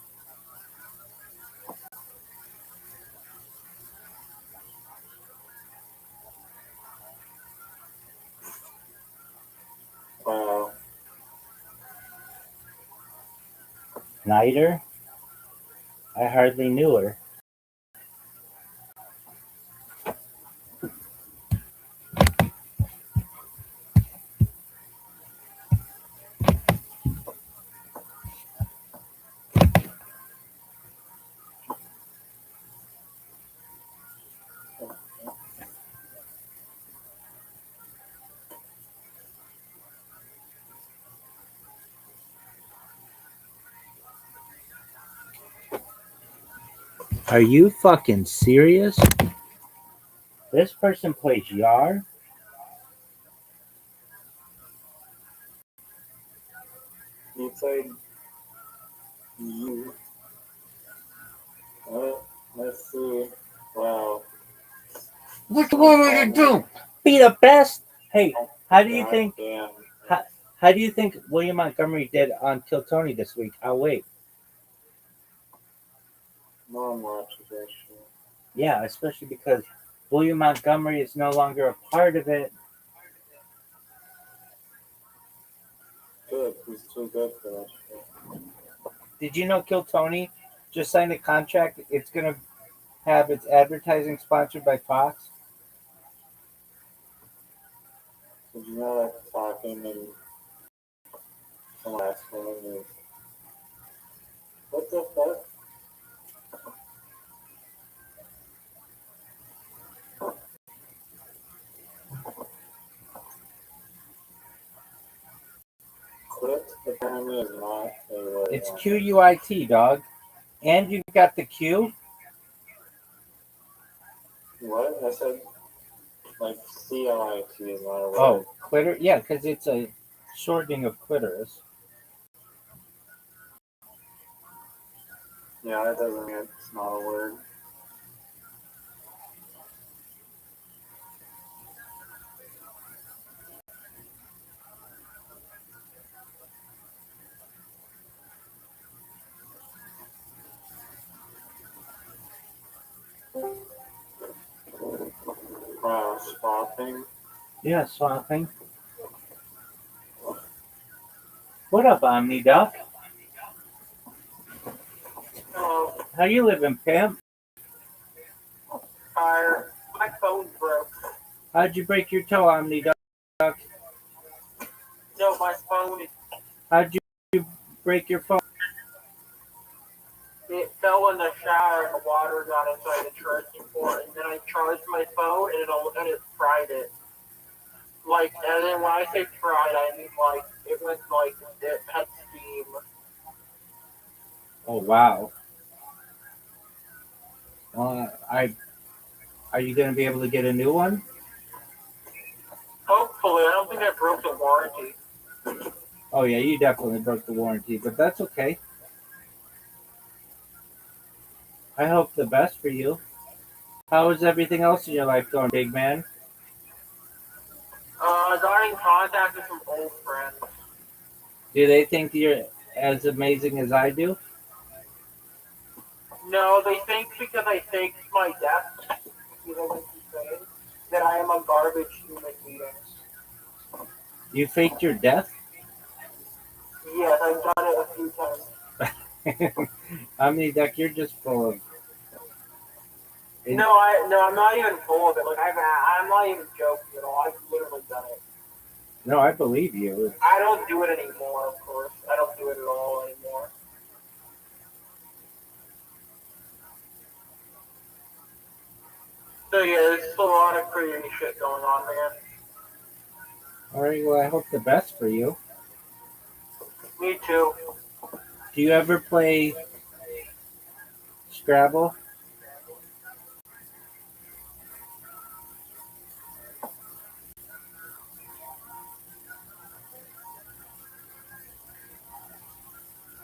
Wow. Snyder? I hardly knew her. Are you fucking serious? This person plays Yar? You played you. Let's see. Wow. What do you want me to do? Be the best? Hey, how do you think Damn. how do you think William Montgomery did on Kill Tony this week? I'll wait. No one watches that shit. Yeah, especially because William Montgomery is no longer a part of it. Good. He's too good for that shit. Did you know Kill Tony just signed a contract? It's gonna have its advertising sponsored by Fox. Did you know that talking and the last one is what the fuck? Quit apparently is not a word. It's QUIT, dog. And you've got the Q. What? I said like CLIT is not a word. Oh, clitor. Yeah, because it's a shortening of clitoris. Yeah, that doesn't mean it's not a word. Wow, swapping. Yeah, swapping. What up, Omni Duck? Oh, How you living, pimp? fire. My phone broke. How'd you break your toe, Omni Duck? No, my phone, How'd you break your phone? it fell in the shower and the water got inside the charging port, and then I charged my phone and it fried it. Like, and then when I say fried, I mean like it went like it had steam. Oh wow. I are you gonna be able to get a new one? Hopefully, I don't think I broke the warranty. Oh yeah, you definitely broke the warranty, but that's okay. I hope the best for you. How is everything else in your life going, big man? I got in contact with some old friends. Do they think you're as amazing as I do? No, they think because I faked my death, you know what he's saying, that I am a garbage human being. You faked your death? Yes, I've done it a few times. I mean, Duck, you're just full of. No, I'm not even full of it. Like I'm not even joking at all. I've literally done it. No, I believe you. I don't do it anymore, of course. I don't do it at all anymore. So yeah, there's a lot of crazy shit going on, man. All right, well, I hope the best for you. Me too. Do you ever play Scrabble?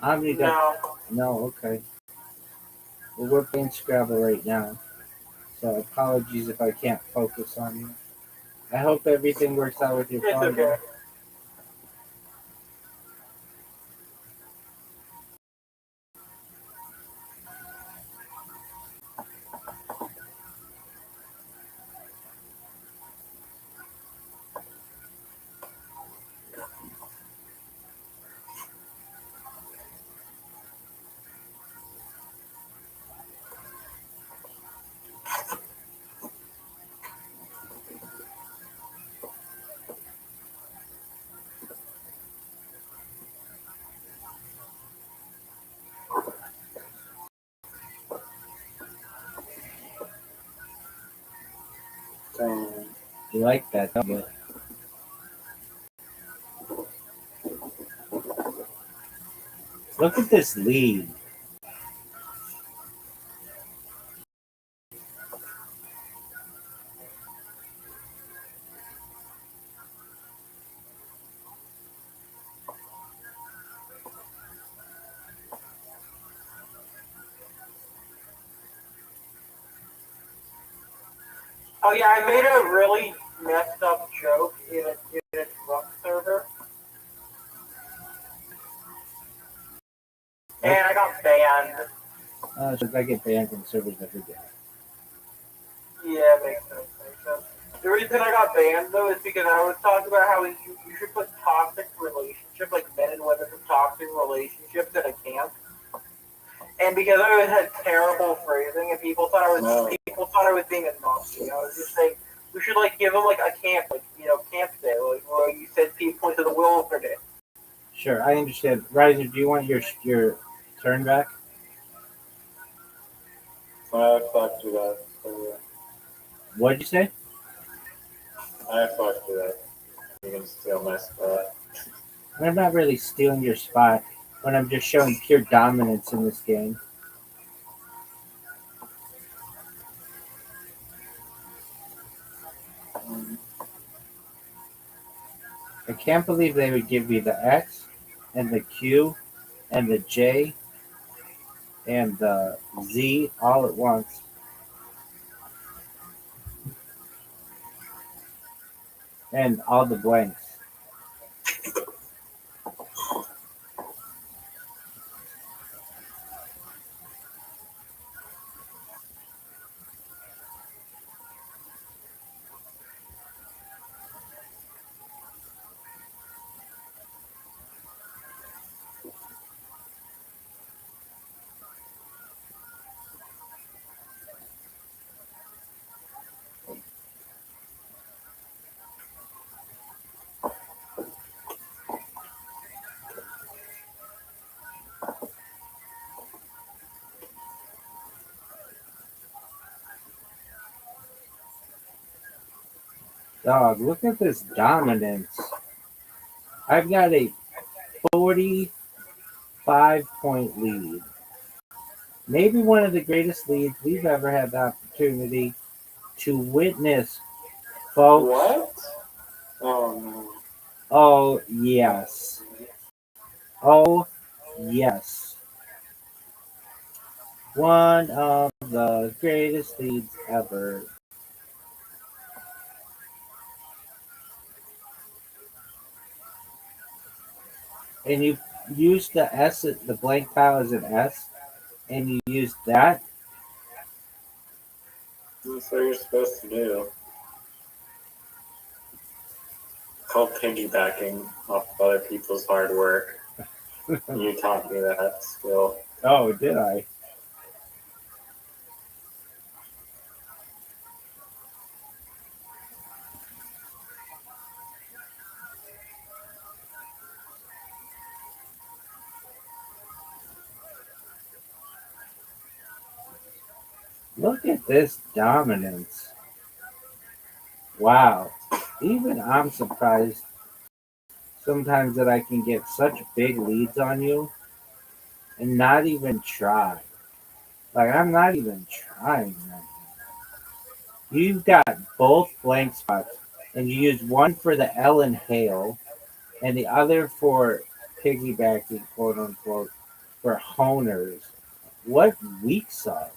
Omni Duck. No. No, okay. Well, we're playing Scrabble right now, so apologies if I can't focus on you. I hope everything works out with your It's phone. okay. You like that, don't you? Look at this lead. Oh yeah, I made a really messed up joke in a drunk server, and I got banned. So I get banned from servers every day. Yeah, makes sense. Makes sense. The reason I got banned though is because I was talking about how you should put toxic relationship, like men and women from toxic relationships, in a camp. And because I had terrible phrasing, and people thought I was being a Nazi. I was just saying we should like give them like a camp, like camp day, like where you send people into the wilderness. Sure, I understand. Riser, do you want your turn back? I fucked with that. What'd you say? I fucked with that. You can steal my spot. I'm not really stealing your spot when I'm just showing pure dominance in this game. I can't believe they would give me the X and the Q and the J and the Z all at once. And all the blanks. Dog, look at this dominance. I've got a 45-point lead. Maybe one of the greatest leads we've ever had the opportunity to witness, folks. What? Oh no. Oh, yes. Oh, yes. One of the greatest leads ever. And you use the S, the blank tile as an S, and you use that. That's what you're supposed to do. It's called piggybacking off of other people's hard work. You taught me that skill. Oh, did I? Look at this dominance. Wow. Even I'm surprised sometimes that I can get such big leads on you and not even try. Like, I'm not even trying right now. You've got both blank spots, and you use one for the L and hail, and the other for piggybacking, quote unquote, for honers. What weak sauce?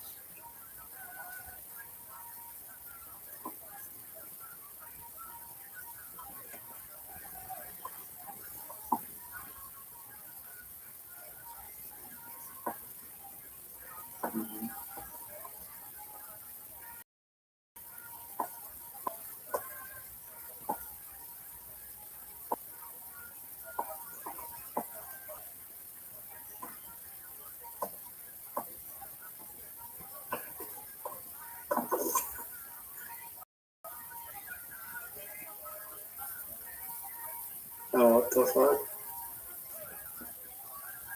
Oh, what the fuck?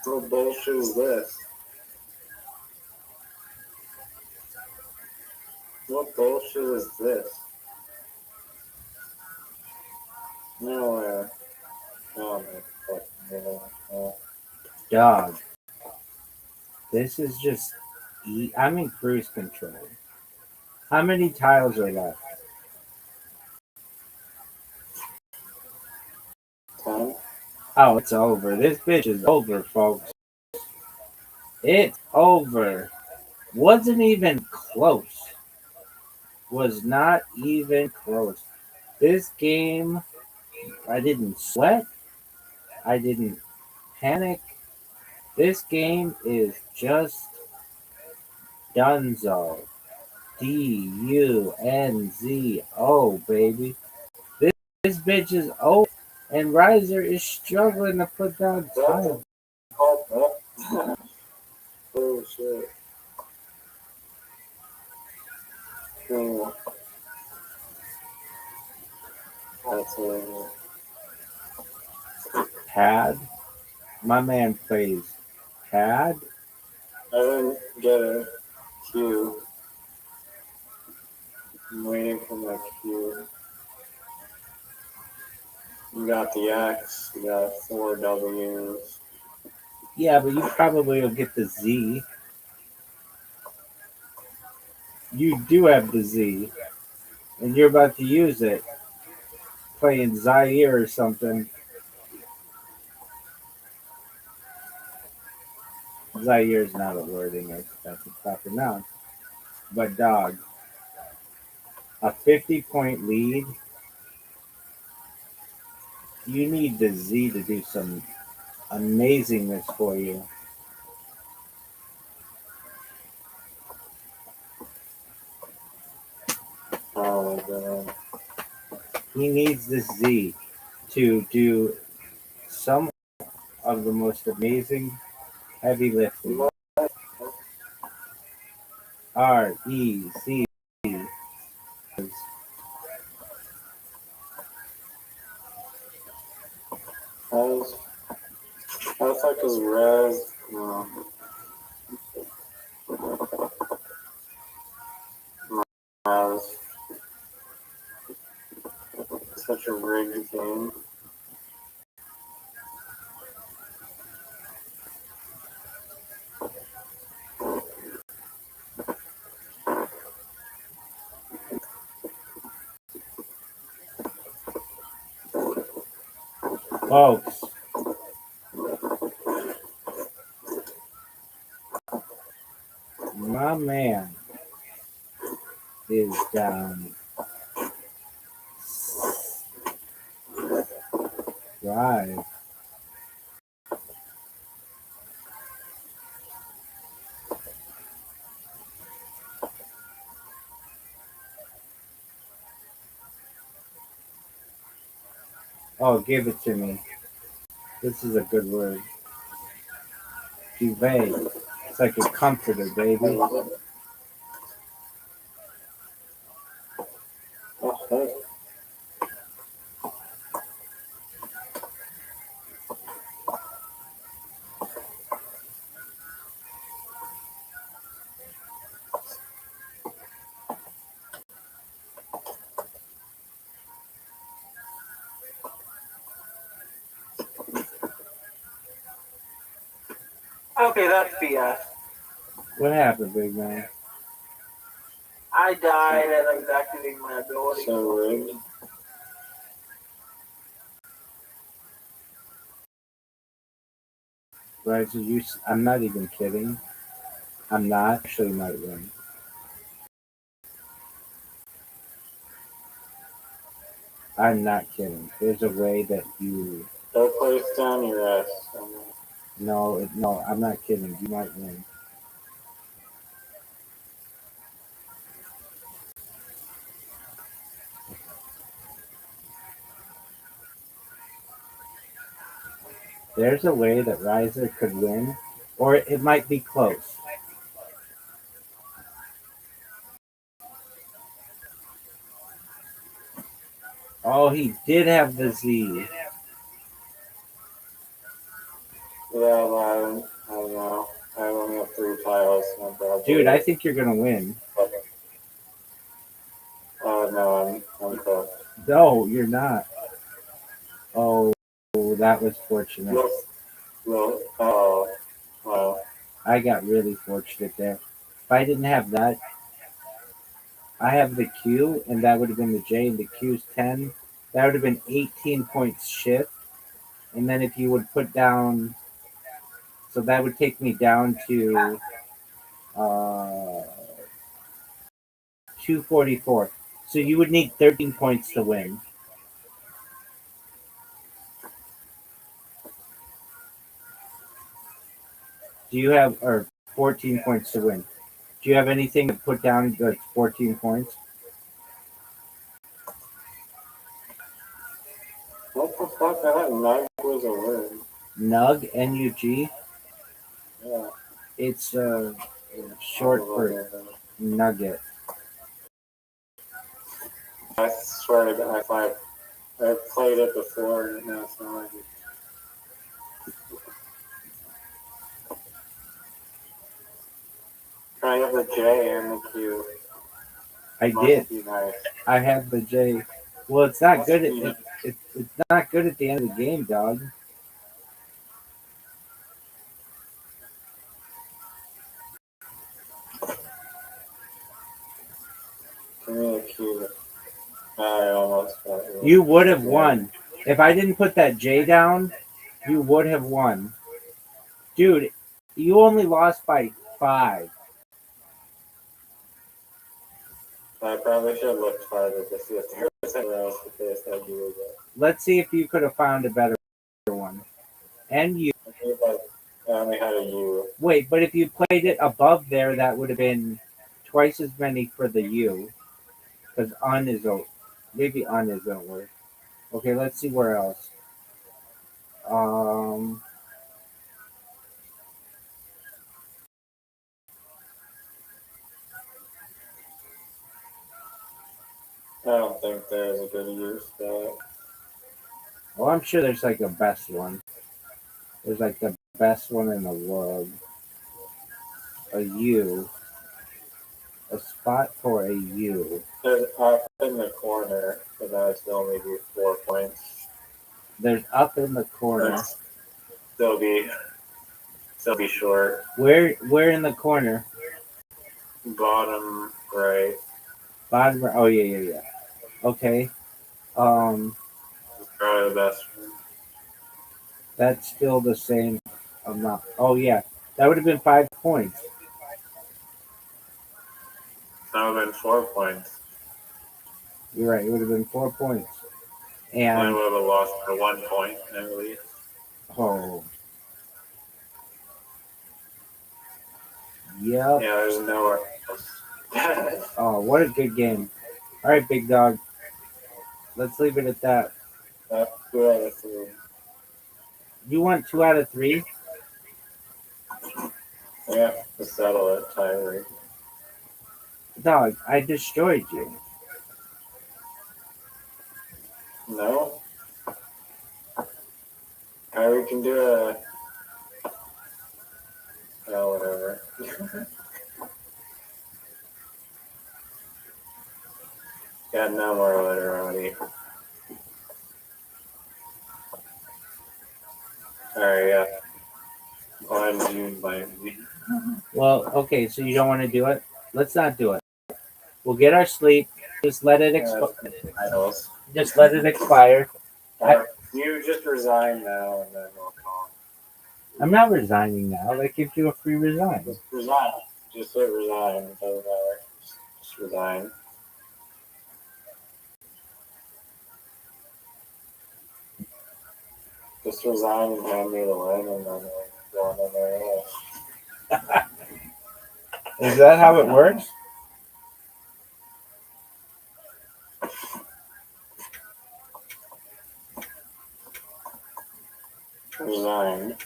What bullshit is this? What bullshit is this? Nowhere. Oh my fucking god. Dog. This is just. I'm in cruise control. How many tiles are left? 10? Oh, it's over. This bitch is over, folks. It's over. Wasn't even close. was not even close. This game, I didn't sweat. I didn't panic. This game is just Dunzo. Dunzo, baby. This bitch is over, and Riser is struggling to put down time. Oh shit. Hmm. That's it. Pad. My man plays Pad. I didn't get a cue. I'm waiting for my cue. You got the X, you got 4 Ws. Yeah, but you probably will get the Z. You do have the Z, and you're about to use it. Playing Zaire or something. Zaire is not a word in it. That's a proper noun. But dog, a 50-point lead, you need the Z to do some amazingness for you. Oh my god. He needs this Z to do some of the most amazing heavy lifting. REC. How's how the fuck is Res? No. Res. Such a rigged game. Folks, my man is down. Drive. Oh, give it to me. This is a good word. Duvet. It's like a comforter, baby. Oh, hey. Okay, that's BS. What happened, big man? I died at exacting my ability. So rigged. Right, so I'm not even kidding. I'm not. Actually might win. I'm not kidding. There's a way that you. Go place down your S. No, I'm not kidding. You might win. There's a way that Riser could win, or it might be close. Oh, he did have the Z. Yeah, but I don't know. I only have 3 tiles. Dude, I think you're gonna win. Oh no, I'm cooked. No, you're not. Oh, that was fortunate. Well, oh, well. I got really fortunate there. If I didn't have that, I have the Q, and that would have been the J, and the Q's 10. That would have been 18 points shift. And then if you would put down, so that would take me down to uh, 244. So you would need 13 points to win. Do you have, or 14 points to win? Do you have anything to put down that's 14 points? What the fuck? I thought nug was a word. Nug, N-U-G. Yeah. It's short for nugget. I swear to God, I've played it before and now it's not like it. I have the J and the Q. I Must did. be nice. I have the J. Well, it's not Must good. be It's not good at the end of the game, dog. Give me a Q. I almost got it. You would have won. If I didn't put that J down, you would have won. Dude, you only lost by 5. I probably should have looked farther to see if there was anywhere else to face that you were there. Let's see if you could have found a better one. And you. I think I only had a U. Wait, but if you played it above there, that would have been twice as many for the U. Because on is over. Maybe on is over. Okay, let's see where else. I don't think there's a good use for it. Well, I'm sure there's like a best one. There's like the best one in the world. A U. A spot for a U. There's up in the corner, but that'd still only be 4 points. There's up in the corner. That's still be short. Where in the corner? Bottom right. Bottom. Oh yeah. Okay. Probably the best one. That's still the same amount. Oh yeah, that would have been 5 points. That would have been 4 points. You're right. It would have been 4 points. I And would have lost by 1 point at least. oh, yep. Yeah, there's nowhere else. Oh, what a good game. All right, big dog. Let's leave it at that. That's good. You want 2 out of 3? Yeah, to settle it, Tyree. Dog, I destroyed you. No? Tyree can do a... Oh, whatever. Got no more literati. Alright, yeah. Why did you invite me? Well, okay, so you don't want to do it? Let's not do it. We'll get our sleep. Just let it expire. Titles. Just let it expire. You just resign now and then we'll call. I'm not resigning now. That gives you a free resign. Just resign. Just hit resign. It doesn't matter. Just resign. Just resign and hand me the win and then we'll go on in there. Is that how it works? Resign.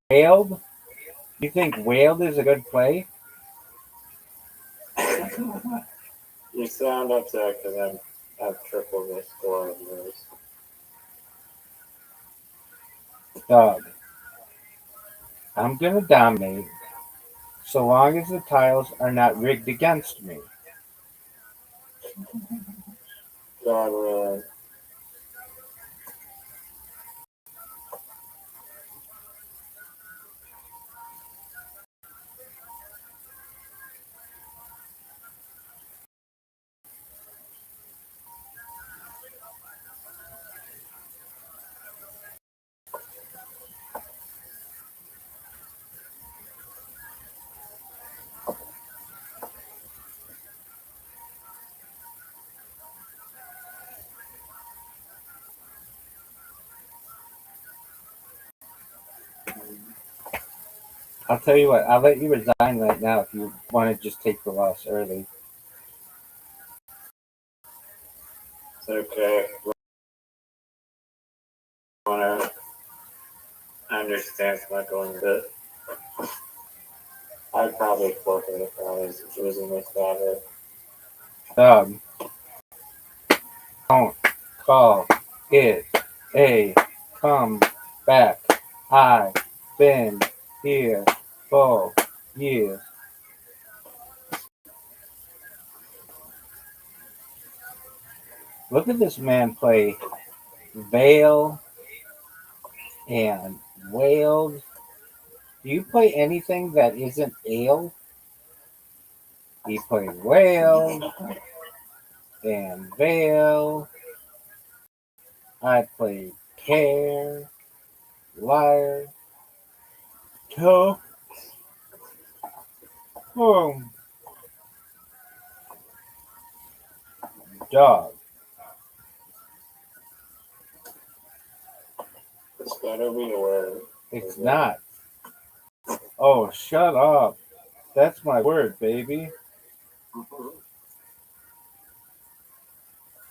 Wailed? You think Wailed is a good play? You sound upset because I've tripled the score of yours. Dog, I'm gonna dominate so long as the tiles are not rigged against me. God willing. I'll tell you what, I'll let you resign right now if you want to just take the loss early. It's okay. I understand it's not going good. I'd probably forfeit if I was losing this battle. Dog, don't call it a comeback. I've been here for years. Look at this man play Veil and Wailed. Do you play anything that isn't ale? He played Wailed and Veil. I played Care, Liar, Toe, Boom, Dog. This better be a word. It's not. Oh, shut up. That's my word, baby.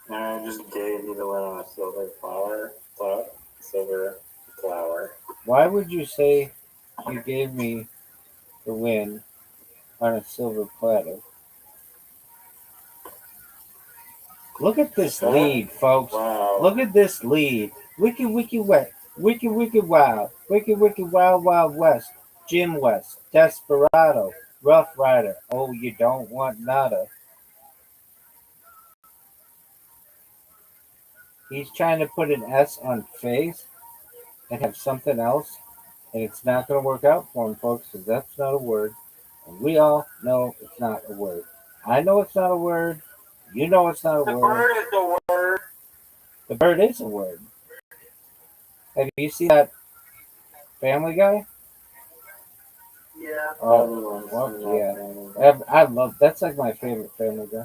And I just gave you the one on a silver flower. Why would you say you gave me the win on a silver platter? Look at this lead, folks. Wow. Look at this lead. Wicked, wicked, wet. Wicked, wicked, wild. Wicked, wicked, wild, wild west. Jim West. Desperado. Rough Rider. Oh, you don't want nada. He's trying to put an S on face and have something else, and it's not going to work out for him, folks, because that's not a word. And we all know it's not a word. I know it's not a word. You know it's not a The word. bird is the word. The bird is a word. Have you seen that Family Guy? Yeah. Oh, well, yeah. I love that's like my favorite Family Guy.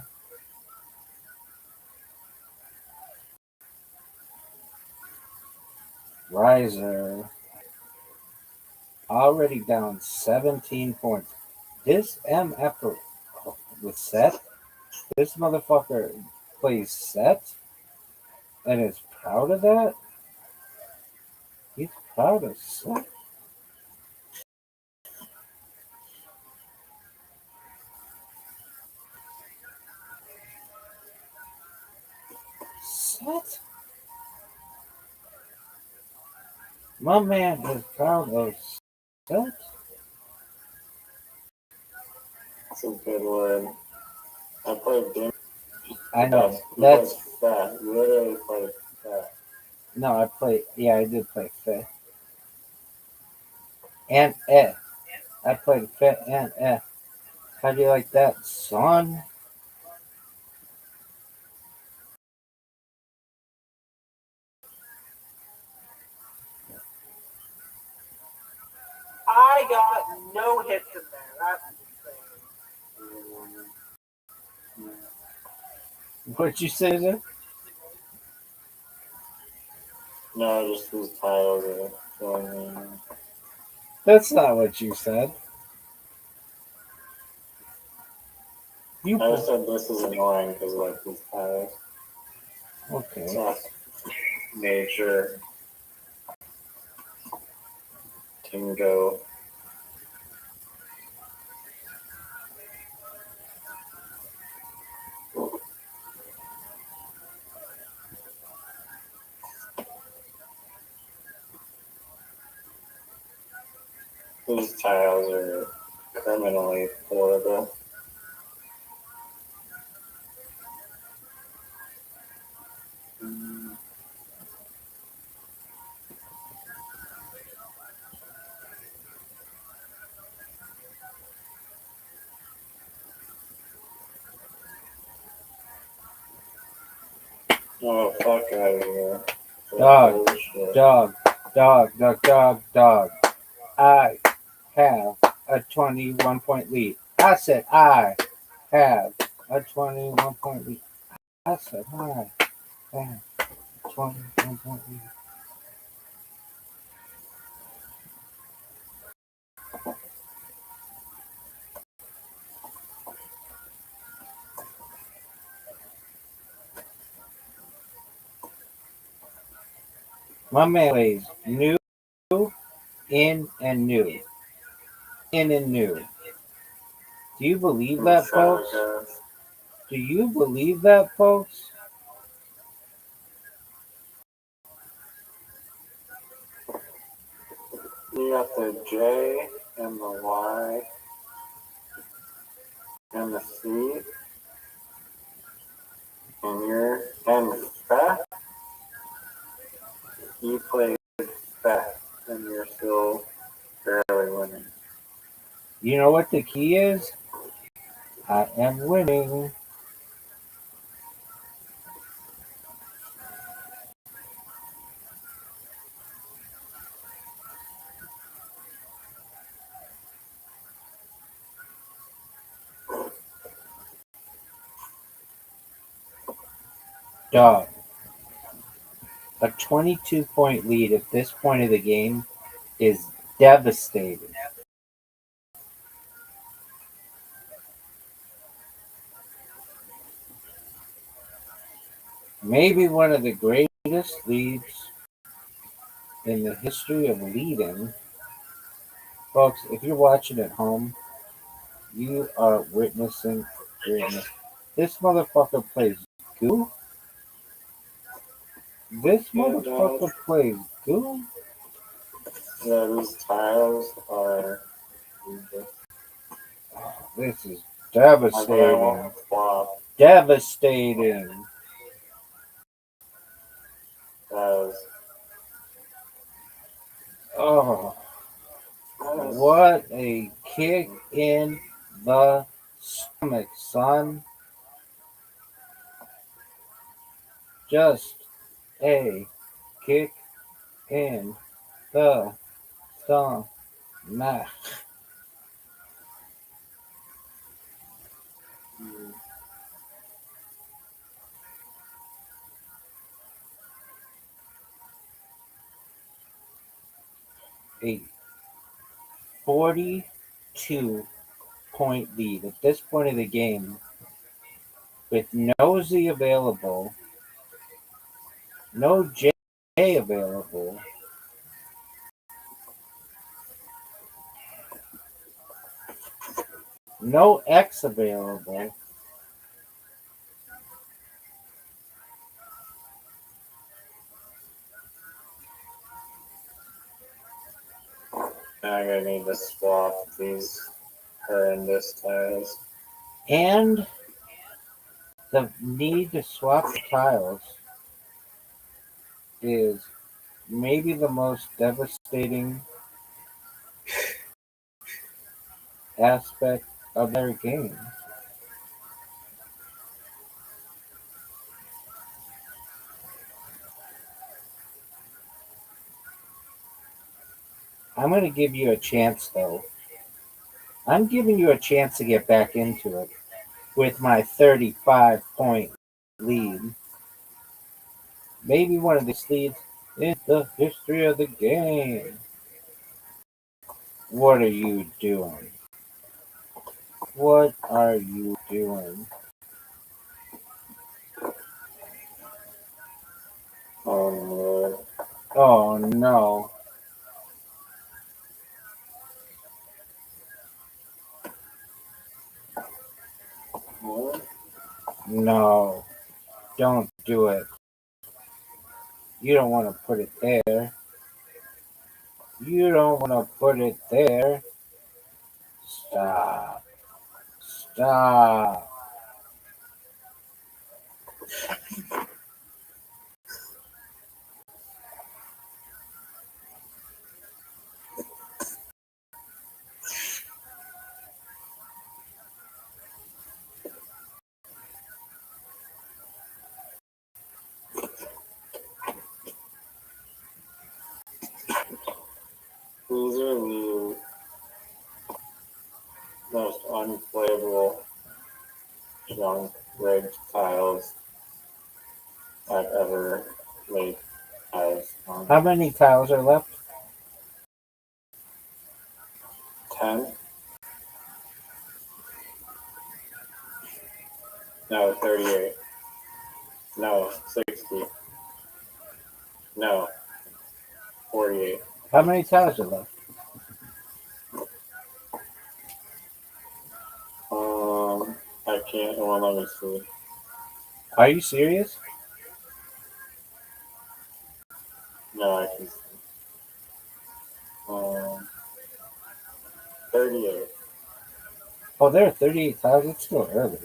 Riser already down 17 points. This MF with set. This motherfucker plays set and is proud of that. He's proud of set. Set. My man is proud of set. That's a good word. I played game. I know. You That's played fat. You literally played fat. no. I play. Yeah, I did play fit and eh. I played fit and eh. How do you like that, son? I got no hits in there. That's insane. What'd you say there? No, just these tiles are going in. That's not what you said. You I just said this is annoying because of like these tiles. okay? It's not nature. Tingo. These tiles are criminally horrible. Oh, fuck out of here. Dog, Bullshit. dog, dog, dog, dog, dog. I have a 21-point lead. I said I have a 21-point lead. I said I have a 21-point lead. My man plays new, in, and new. In and new. Do you believe that, folks? Do you believe that, folks? You got the J and the Y and the C and fat. You played fat and you're still barely winning. You know what the key is? I am winning. Dog. A 22-point lead at this point of the game is devastating. Maybe one of the greatest leads in the history of leading. Folks, if you're watching at home, you are witnessing greatness. This motherfucker plays goo. This motherfucker plays goo. Yeah, these tiles are. This is I devastating. won't flop. Devastating. As Oh, what a kick in the stomach, son. Just a kick in the stomach. 42-point lead at this point of the game with no Z available, no J available, no X available. I'm gonna need to swap these horrendous tiles. And the need to swap tiles is maybe the most devastating aspect of their game. I'm going to give you a chance, though. I'm giving you a chance to get back into it with my 35-point lead. Maybe one of these leads in the history of the game. What are you doing? What are you doing? Oh Lord. Oh no. What? No. Don't do it. You don't want to put it there. You don't want to put it there. Stop. Stop. These are the most unplayable junk rigged tiles I've ever laid eyes on. How many tiles are left? 10? No, 38. No, 60. No, 48. How many tiles are left? I can't, well, let me see. Are you serious? No, I can see. 38. Oh, there are 38 tiles. It's still early.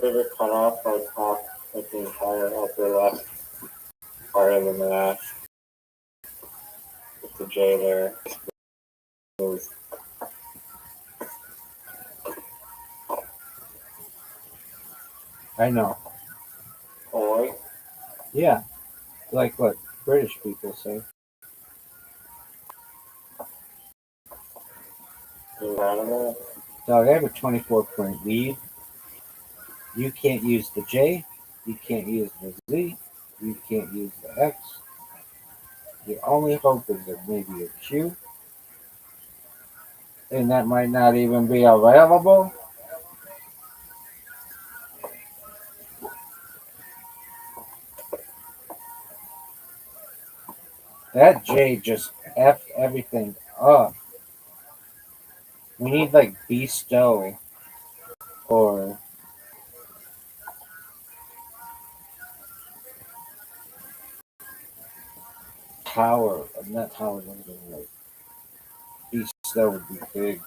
Could have cut off our top, like the entire upper left part of the match with the J there. I know. Oi, Yeah, like what British people say. you out of there? Dog, I have a 24-point lead. You can't use the J. You can't use the Z. You can't use the X. Your only hope is that maybe a Q. And that might not even be available. That J just F everything up. We need like bestow or tower. Not tower, like bestow would be big.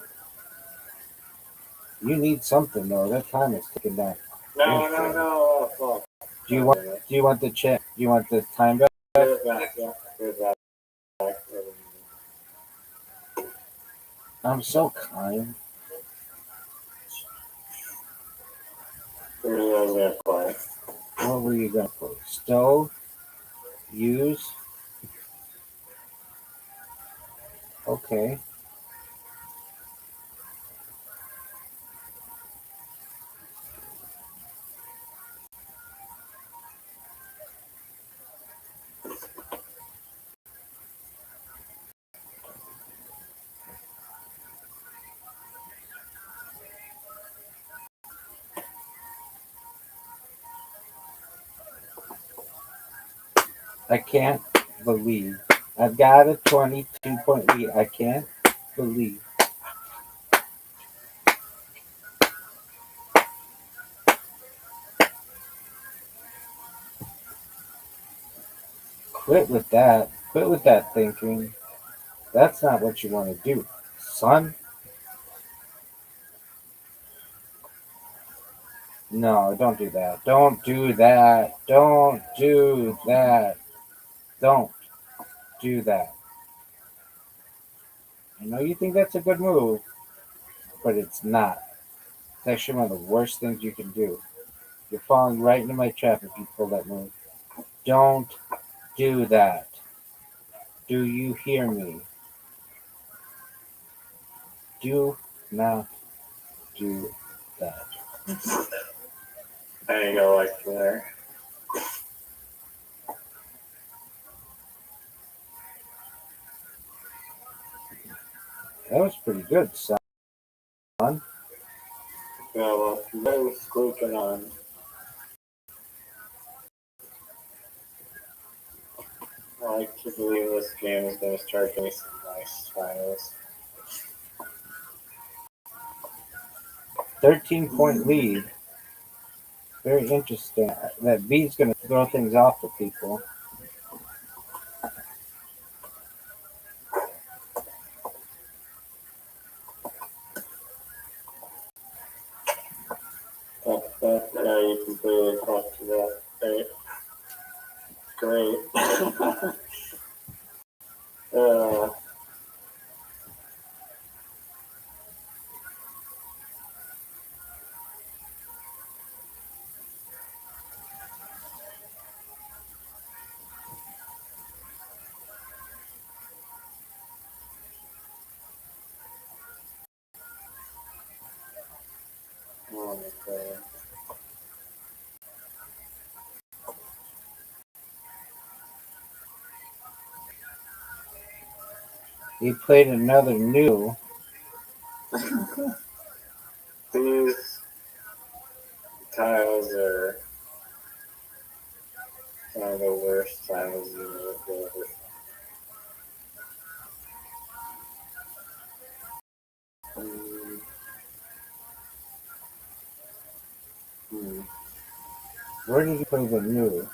You need something though. That time is ticking down. No, no, no, oh, fuck. Do you want? Do you want the check? Do you want the time back? Give it back, yeah. Give it back. I'm so kind. Who knows that play? What were you gonna put? Stow? Use? Okay. I can't believe I've got a 22-point lead. I can't believe. Quit with that. Quit with that thinking. That's not what you want to do, son. No, don't do that. Don't do that. Don't do that. Don't do that. I know you think that's a good move, but it's not. It's actually one of the worst things you can do. You're falling right into my trap if you pull that move. Don't do that. Do you hear me? Do not do that. There you go, like there. That was pretty good, son. Yeah, well, no squeaking on. I like to believe this game is going to start getting some nice finals. 13-point lead. Very interesting. That B's going to throw things off for people. Yeah, you completely talked to that. Great. uh, oh my god. He played another new. These tiles are one of the worst tiles you've ever. Hmm. Where did he play the new?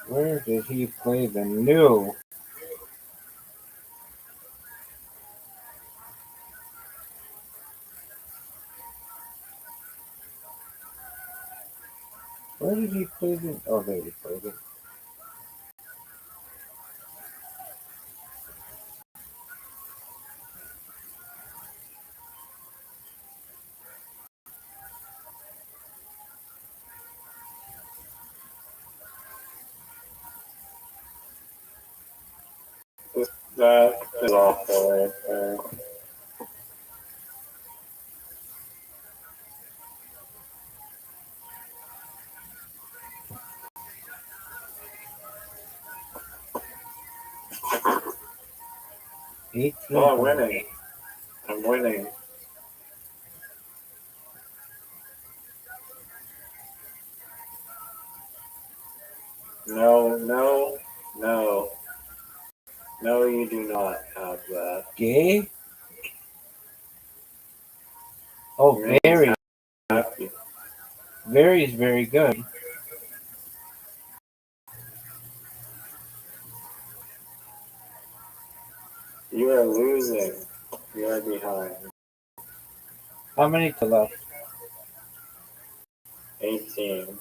Where did he play the new? Where did he play the? Oh, there he played it. That is awful right there. Oh, I'm winning. I'm winning. No, no, no. No, you do not have that. Gay? Oh, very. Happy. Very is very good. You are losing. You are behind. How many to left? 18.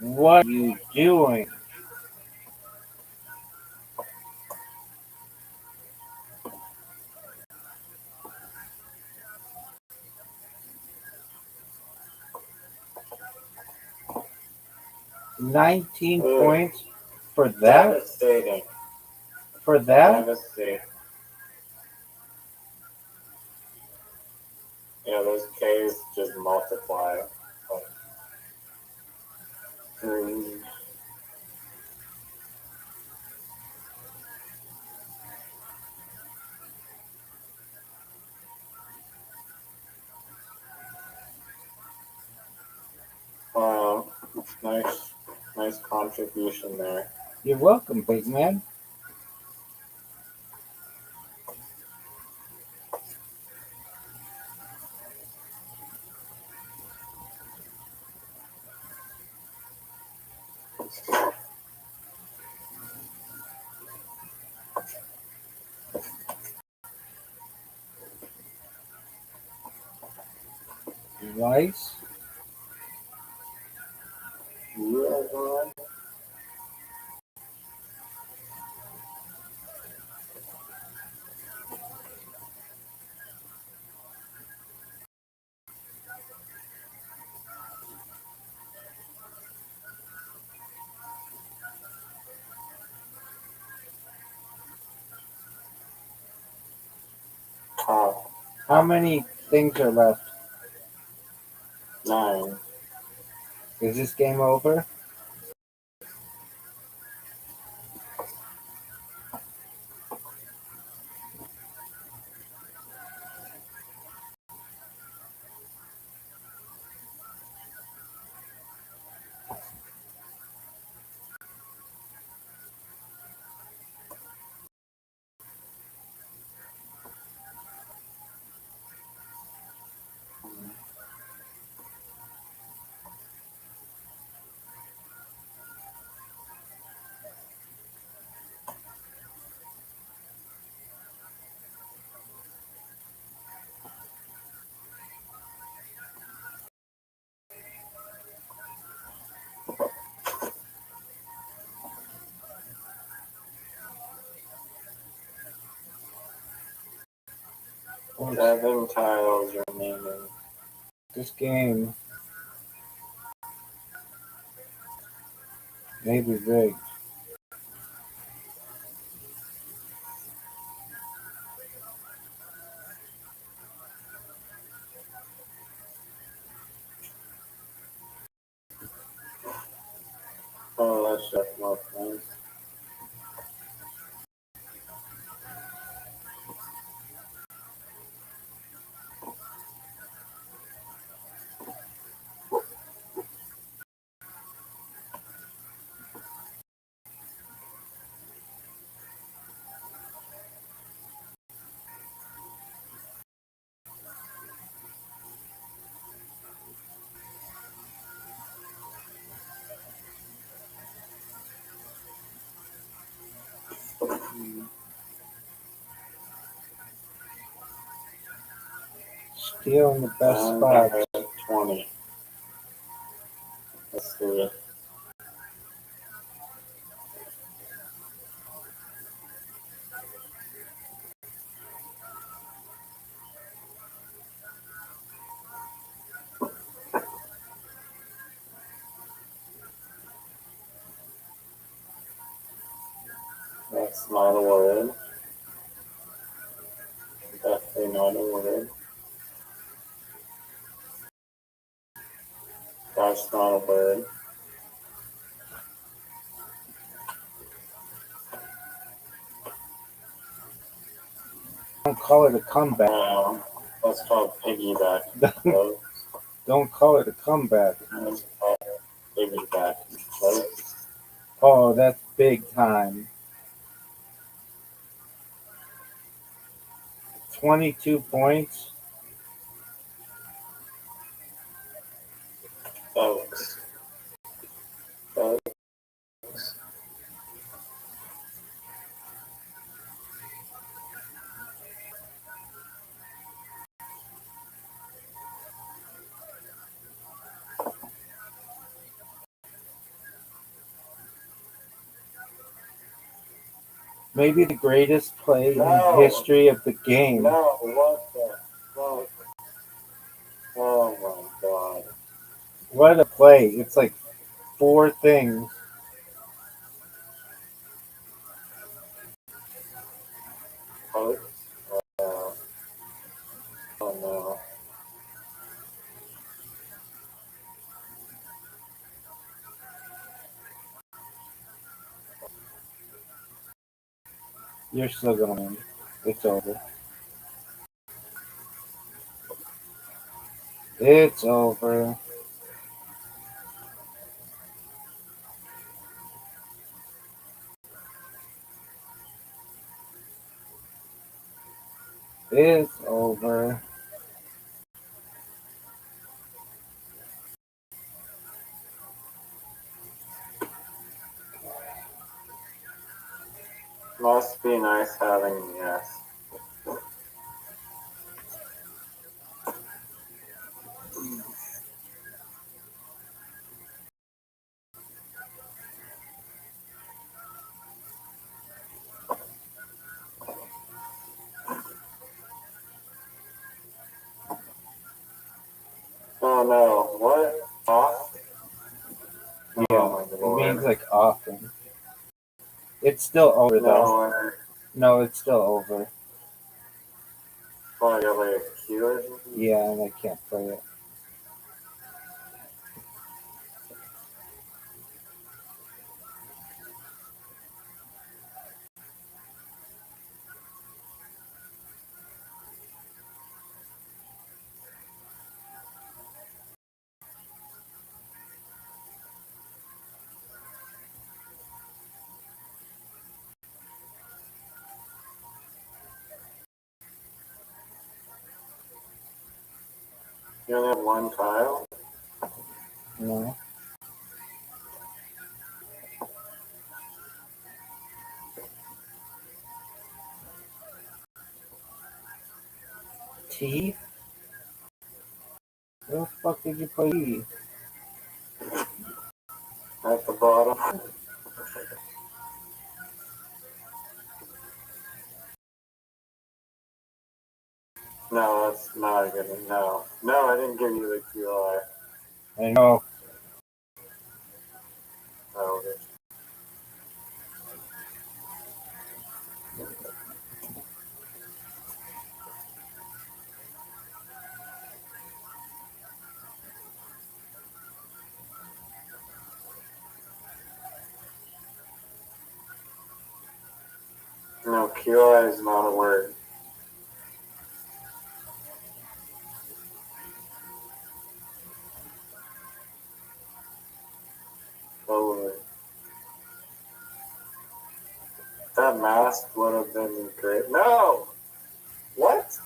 What are you doing? $19 for that? Devastating. For that? Devastating. Yeah, those K's just multiply. Mm. Wow. Nice Nice contribution there. You're welcome, big man. Rice. You guys want? Top How many things are left? 9. Is this game over? Well, 7 tiles remaining. this game may be rigged. Oh, let's check more things. Still in the best And spot. I have 20. Let's see. That's not a word. Definitely not a word. That's not a word. Don't call it a comeback. That's called piggyback. So, Don't call it a comeback. that's called piggyback. So, Oh, that's big time. 22 points. folks. Maybe the greatest play No. in history of the game. No, what the fuck? Oh my god. What a play. It's like 4 things. Oh, oh no. You're still going to win. It's over. It's over. It's over. Must be nice having yes. Oh no, what? Off? Yeah, Oh my it lord. means like often. It's still over though. No, No, it's still over. oh, you have like a queue or something? Yeah, and I can't play it. You only have one tile? No. T? Where the fuck did you put E? At the bottom? No, that's not a good one. No. No, I didn't give you the QI. I know. Oh, okay. No, QI is not a word. Totally. That mask would have been great. No! What?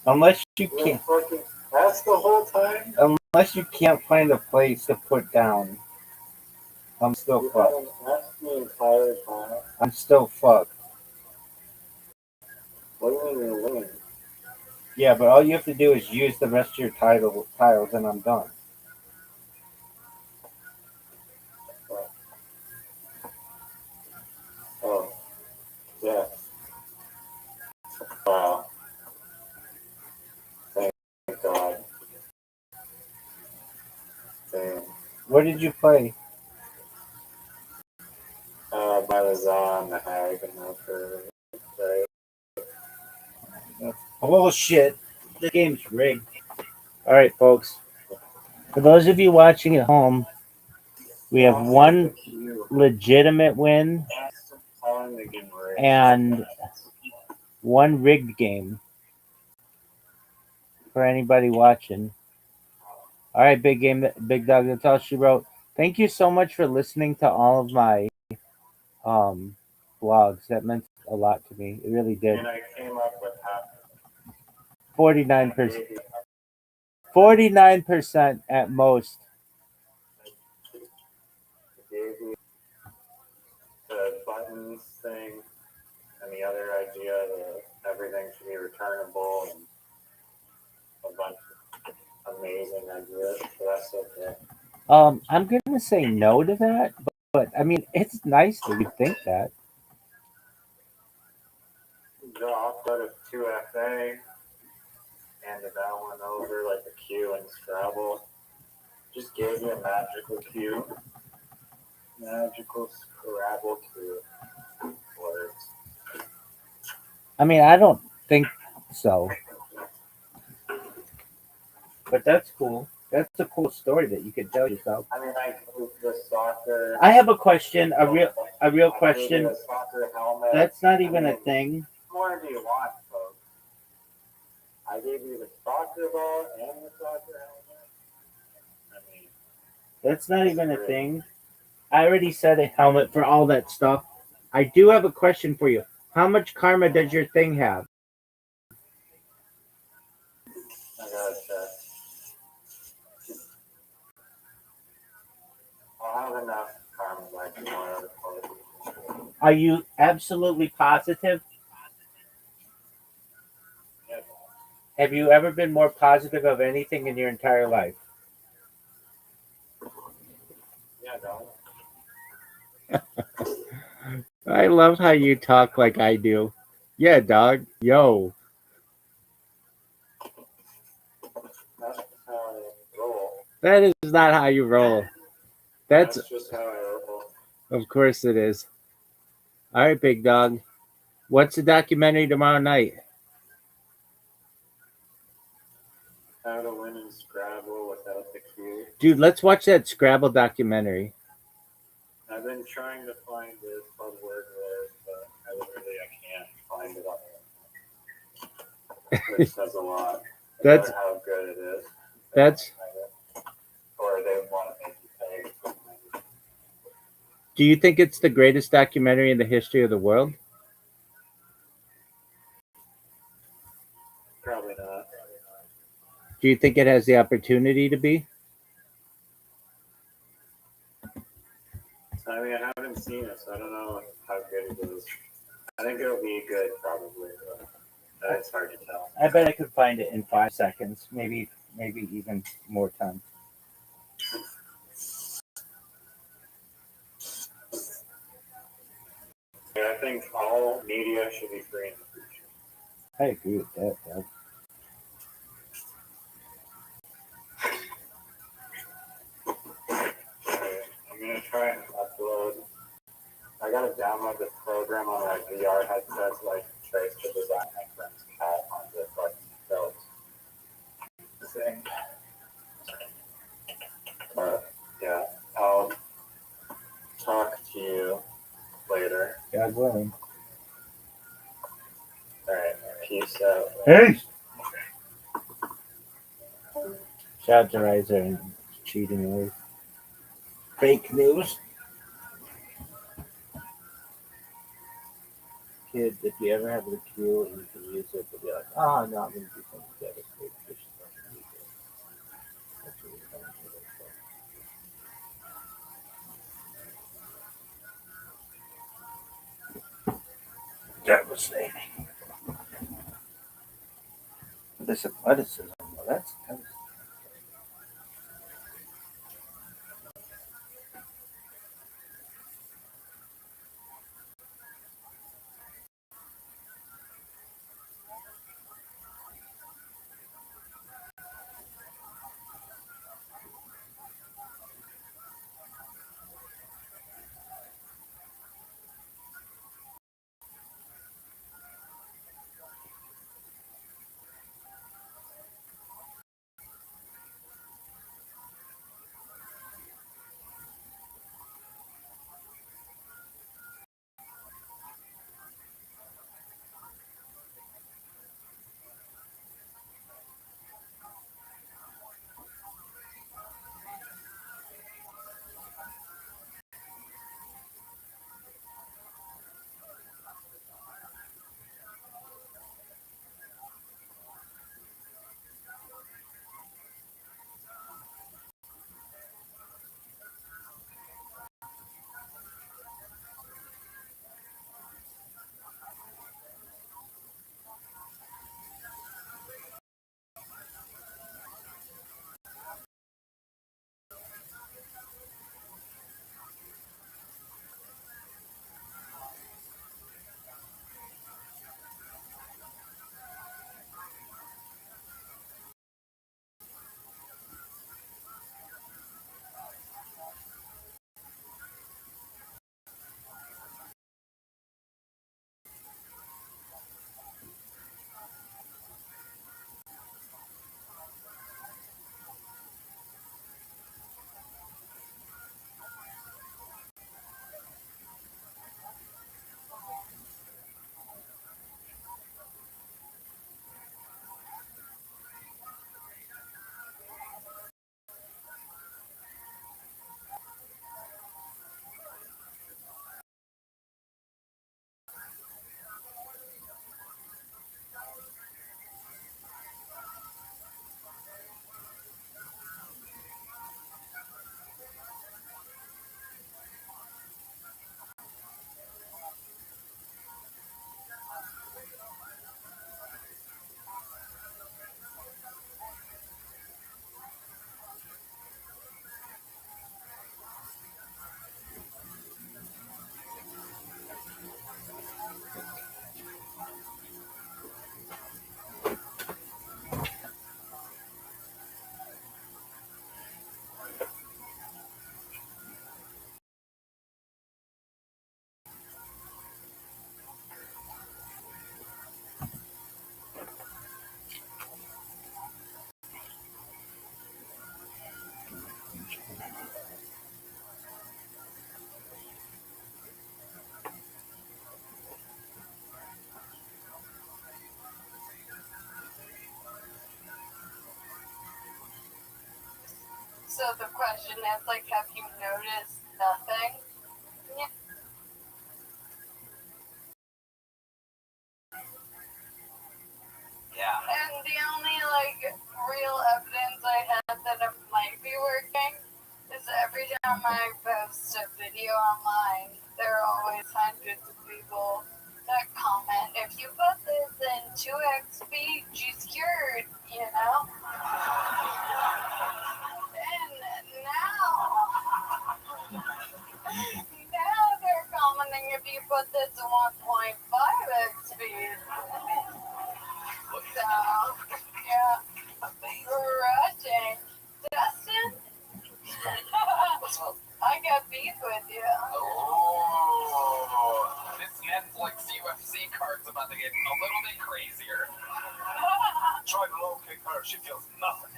Unless you You can't fucking. That's the whole time? unless you can't find a place to put down. I'm still You fucked. haven't asked the entire time. I'm still fucked. What do you mean you're winning? Yeah, but all you have to do is use the rest of your tiles and I'm done. Oh, yeah. Wow. Thank God. Damn. Where did you play? By the Zon, the Hag, and the right? Bullshit. The game's rigged. All right, folks. For those of you watching at home, we have one legitimate win and one rigged game for anybody watching. All right, big dog. That's all she wrote. Thank you so much for listening to all of my vlogs. That meant a lot to me. It really did. And I came up with half. 49%. 49% at most. Gave you the buttons thing and the other idea that everything should be returnable and a bunch of amazing ideas. So that's okay. I'm gonna say no to that, but I mean it's nice that you think that. Dropped out of 2FA, handed that one over like a Q in Scrabble. Just gave you a magical Q. Magical Scrabble Q. Words. I mean I don't think so, but that's cool. That's a cool story that you could tell yourself. I mean, I the soccer. I have a question, a real I gave you question. a soccer helmet. That's not even a thing. What more do you want, folks? I gave you the soccer ball and the soccer helmet. I mean, That's not even a thing. I already said a helmet for all that stuff. I do have a question for you. How much karma does your thing have? I have enough carbon black and oil to close. Are you absolutely positive? Yeah, Have you ever been more positive of anything in your entire life? yeah, dog. I love how you talk like I do. Yeah, dog. Yo. That's how I roll. That is not how you roll. That's, That's just how I roll. of course it is. All right, big dog. What's the documentary tomorrow night? How to win in Scrabble without the cue. Dude, let's watch that Scrabble documentary. I've been trying to find it called Word Wars, but I can't find it on it. Which says a lot That's about how good it is. that's Or they want to make you pay. do you think it's the greatest documentary in the history of the world? Probably not. Do you think it has the opportunity to be? I mean, I haven't seen it, so I don't know how good it is. I think it'll be good, probably, but it's hard to tell. I bet I could find it in 5 seconds, maybe even more time. Yeah, I think all media should be free in the future. I agree with that, dog. Okay, I'm gonna try and upload. I gotta download this program on my VR headset so I can trace the design of my friend's cat on this like belt thing. But yeah, I'll talk to you later. God willing. All right, peace out. Hey! Shout out to Riser and cheating with fake news. Kids, if you ever have a cue and you can use it, but be like, oh, no, I'm going to do something better. That's what we're trying to do. Devastating. This athleticism, well, that's So the question is, like, have you noticed nothing? Yeah. And the only, like, real evidence I have that it might be working is every time I post a video online, there are always hundreds of people that comment, if you put this in 2x speed, she's cured, you know? And now they're commenting if you put this in 1.5x speed. So, yeah. Rushing. Dustin? What's up? I got beef with you. Oh, this Netflix UFC card's about to get a little bit crazier. Try to low kick her, she feels nothing.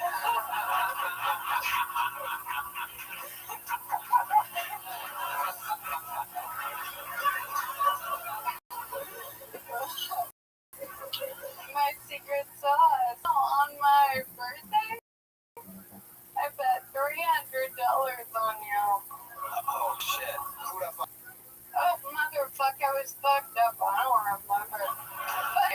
My secret sauce. On my birthday, I bet $300 on you. Oh shit. Who the fuck? Oh, motherfuck, I was fucked up. I don't remember.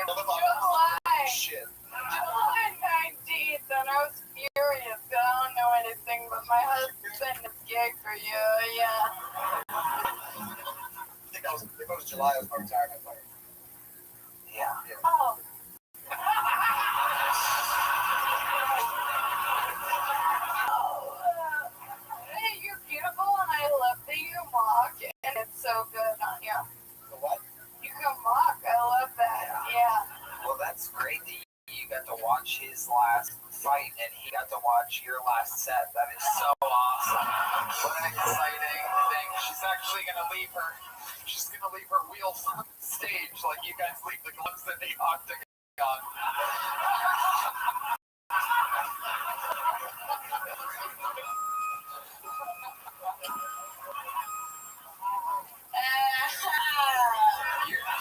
But July. Shit. July 19th, and I was furious. I don't know anything, but my husband is gay for you, yeah. I think it was July, it was my retirement party. Yeah. Oh. Hey, you're beautiful, and I love that you mock, and it's so good on you. The what? You can mock, I love that, yeah. Well, that's great that you got to watch his last fight and he got to watch your last set. That is so awesome. What an exciting thing. She's actually going to leave her. She's going to leave her wheels on stage like you guys leave the gloves in the octagon.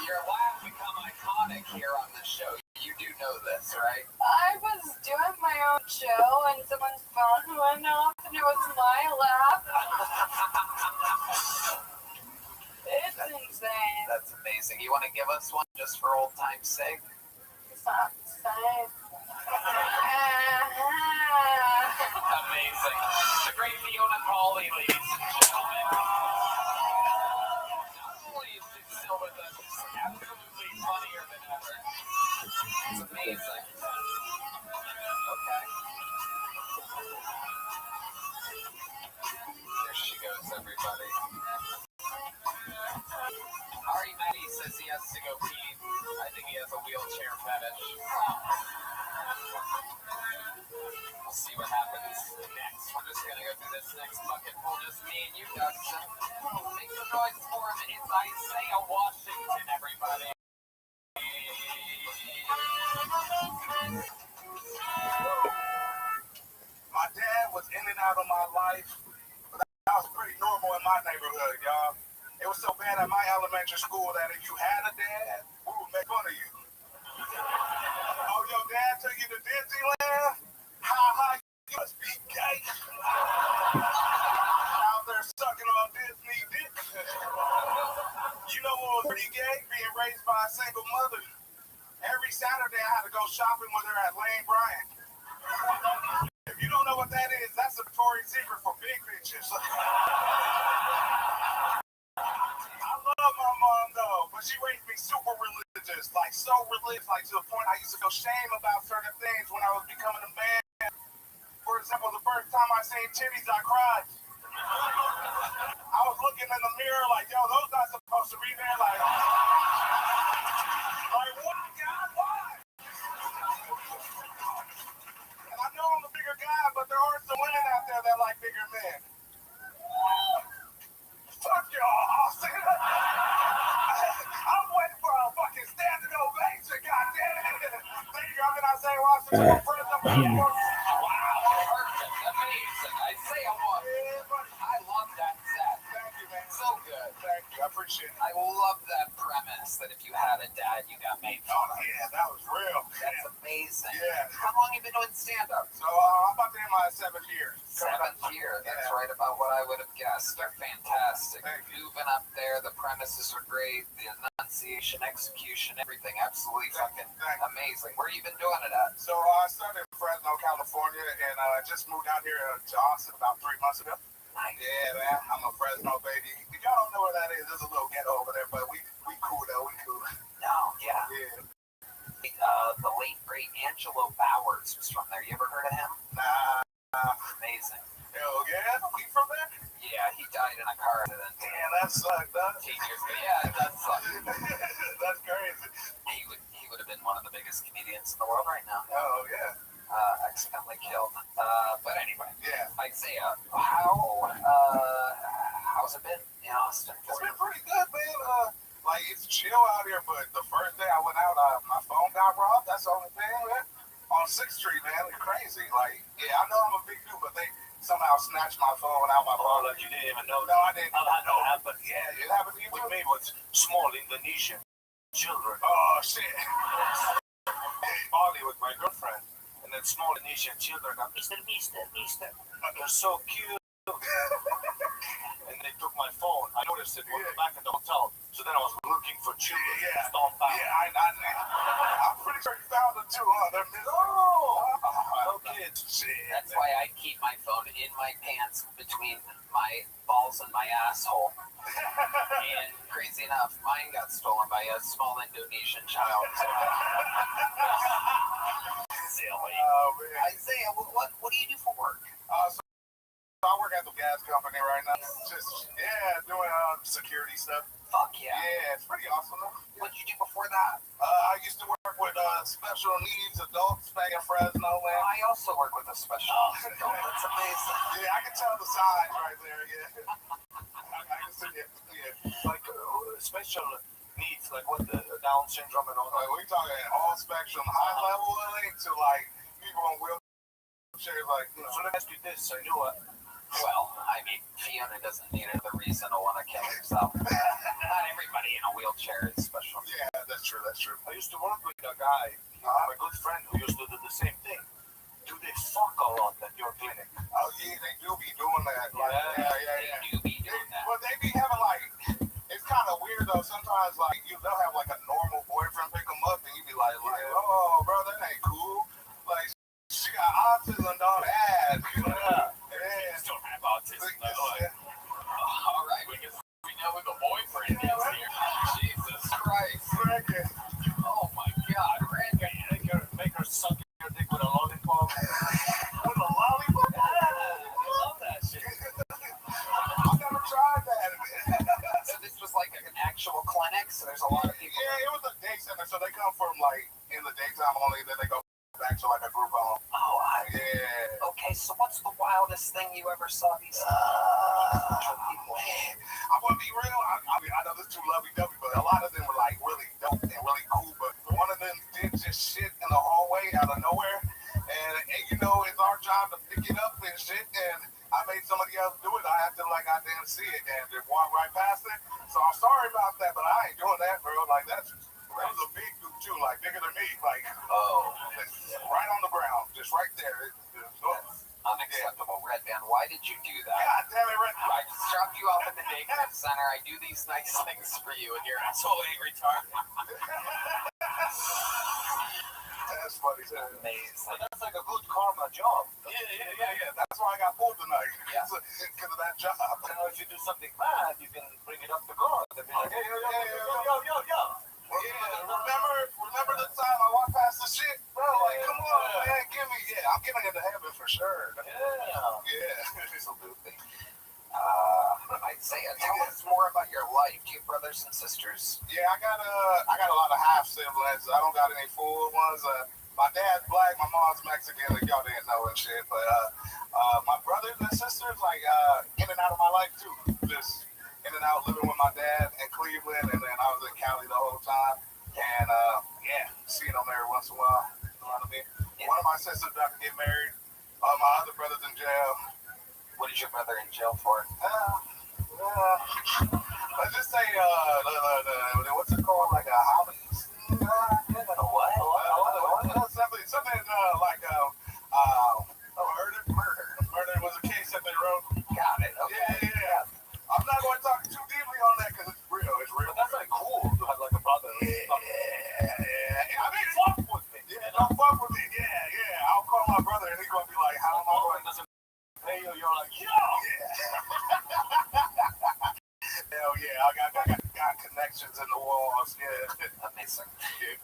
Your laugh become iconic here on the show. You do know this, right? I was doing my own show and someone's phone went off and it was my laugh. It's insane. That's amazing. You want to give us one just for old time's sake? It's not insane. Amazing. The great Fiona Pauly, ladies and gentlemen. Not only is she still with us, she's absolutely funnier than ever. It's amazing. Okay. There she goes, everybody. Ari Maddie says he has to go pee. I think he has a wheelchair fetish. We'll see what happens next. We're just going to go through this next bucket full, just me and you, Dustin. Make some noise for him. It's Isaiah Washington, everybody. My dad was in and out of my life, but that was pretty normal in my neighborhood, y'all. It was so bad at my elementary school that if you had a dad, we would make fun of you. Oh, your dad took you to Disneyland? Ha ha, you must be gay. Out there sucking on Disney dick. You know what was pretty gay? Being raised by a single mother. Every Saturday I had to go shopping with her at Lane Bryant. If you don't know what that is, that's a Victoria's Secret for big bitches. I love my mom though, but she raised me super religious, like so religious, like to the point I used to feel shame about certain things when I was becoming a man. For example, the first time I seen titties, I cried. I was looking in the mirror like, yo, those not supposed to be there. Like what, God, why? And I know I'm a bigger guy, but there are some women out there that like bigger men. Fuck y'all, Austin. I'm waiting for a fucking standing ovation, goddamn it. Thank you, I'm in Isaiah Washington. Wow, perfect, amazing. Isaiah Washington. I love that set. Thank you, man. So good. Thank you, I appreciate it. I love that premise that if you had a dad, that, you got made Oh, fun of. yeah, that was real. That's amazing. Yeah. How long you been doing stand-up? So I'm about to end my 7th year. Seventh year. That's Yeah. right about what I would have guessed. They're fantastic. Thank you. Moving up there, the premises are great. The enunciation, execution, everything absolutely fucking Thank you. amazing. Where you been doing it at? So I started in Fresno, California, and just moved out here to Austin about 3 months ago. Nice. Yeah, man, I'm a Fresno baby. If y'all don't know where that is, there's a little ghetto over there, but we cool though, we cool. No, yeah. Yeah. The late great Angelo Bowers was from there. You ever heard of him? Nah. Amazing. Hell yeah, we from there? Yeah, he died in a car accident Damn, that sucked, huh? 10 years ago. Yeah, that's That's crazy. he would have been one of the biggest comedians in the world right now. Oh yeah. Accidentally killed. But anyway, Yeah. Isaiah, how's it been in Austin? It's been pretty good, man. Like it's chill out here, but the first day I went out, my phone got robbed. That's the only thing, man. On 6th Street, man, it's crazy. Like, yeah, I know I'm a big dude, but they somehow snatched my phone out my phone. Like you didn't even know No, that. I didn't. I've had that happen. Yeah, it happened to you With too? me was small Indonesian children. Oh shit. Bali with my girlfriend, and then small Indonesian children got Mister. They're so cute. And they took my phone. I noticed it was back at the hotel. So then I was looking for children. Yeah. Stomped out. I'm pretty sure you found them too, huh? They're missing. No kids. Shit. That's why I keep my phone in my pants between my balls and my asshole. And crazy enough, mine got stolen by a small Indonesian child. Silly. Oh, man. Isaiah, what do you do for work? So I work at the gas company right now. Just, doing security stuff. Fuck yeah. Yeah, it's pretty awesome though. What did you do before that? I used to work with special needs adults back in Fresno, man. I also work with a special needs adult. That's amazing. Yeah, I can tell the signs right there, yeah. I can see it, yeah. Like special needs, like what the Down syndrome and all Like, that. we talking all spectrum, high level to like people in wheelchairs, like, you know. So let me ask you this. I knew it. Well, I mean, Fiona doesn't need another reason to want to kill herself. Not everybody in a wheelchair is special. Yeah, that's true, that's true. I used to work with a guy, my good friend, who used to do the same thing. Do they fuck a lot at your clinic? Oh, yeah, they do be doing that. Like, yeah. You be doing that. But they be having like, it's kind of weird though. Sometimes like they'll have like a normal boyfriend pick them up and you be like, oh, bro, that ain't cool. Like, she got autism, don't add. Kids don't have autism. All right, we know who the boyfriend is here. Jesus Christ. Oh my God, Randy. Make her suck your dick with a lollipop. With a lollipop? I love that shit. I never tried that. So this was like an actual clinic, so there's a lot of people. Yeah, it was a day center, so they come from like in the daytime only, then they go back to like a group home. Oh, Yeah. okay, so what's the wildest thing you ever saw these people? Man, I'm gonna be real. I mean, I know this is too lovey-dovey, but a lot of them were like really dope and really cool. But one of them did just shit in the hallway out of nowhere, and you know, it's our job to pick it up and shit. And I made somebody else do it. I had to like I didn't see it and just walk right past it. So I'm sorry about that, but I ain't doing that, bro. Like that was a big dude too, like bigger than me, like right on the ground, just right there. Unacceptable. Red Band, why did you do that? God damn it, Red. I just dropped you off at the daycare center. I do these nice things for you, and you're absolutely retarded. That's funny, too. Amazing. That's like a good karma job. Yeah. That's why I got pulled tonight. Yeah. Because of that job. You know, if you do something bad, you can bring it up to God. They'll be like, hey, yo. Yeah, remember the time I walked past the shit? Bro, like, come on, man, give me, I'm getting into heaven for sure. Yeah. Absolutely. Isaiah, tell us more about your life. Do you have brothers and sisters? Yeah, I got a lot of half siblings. I don't got any full ones. My dad's black, my mom's Mexican, if y'all didn't know and shit. But my brothers and sisters, like, in and out of my life too. Just in and out living with my dad in Cleveland, and then I was in Cali the whole time. And seeing them every once in a while. You know what I mean? Yeah. One of my sisters about to get married. My other brother's in jail. What is your brother in jail for? Let's just say, what's it called? Like a hobby Yeah. I mean, fuck with me. Yeah, don't fuck with me. Yeah. I'll call my brother and he's gonna be like, how am I going to pay you? You're like, yo. Hell yeah, I got connections in the walls. Yeah. Amazing.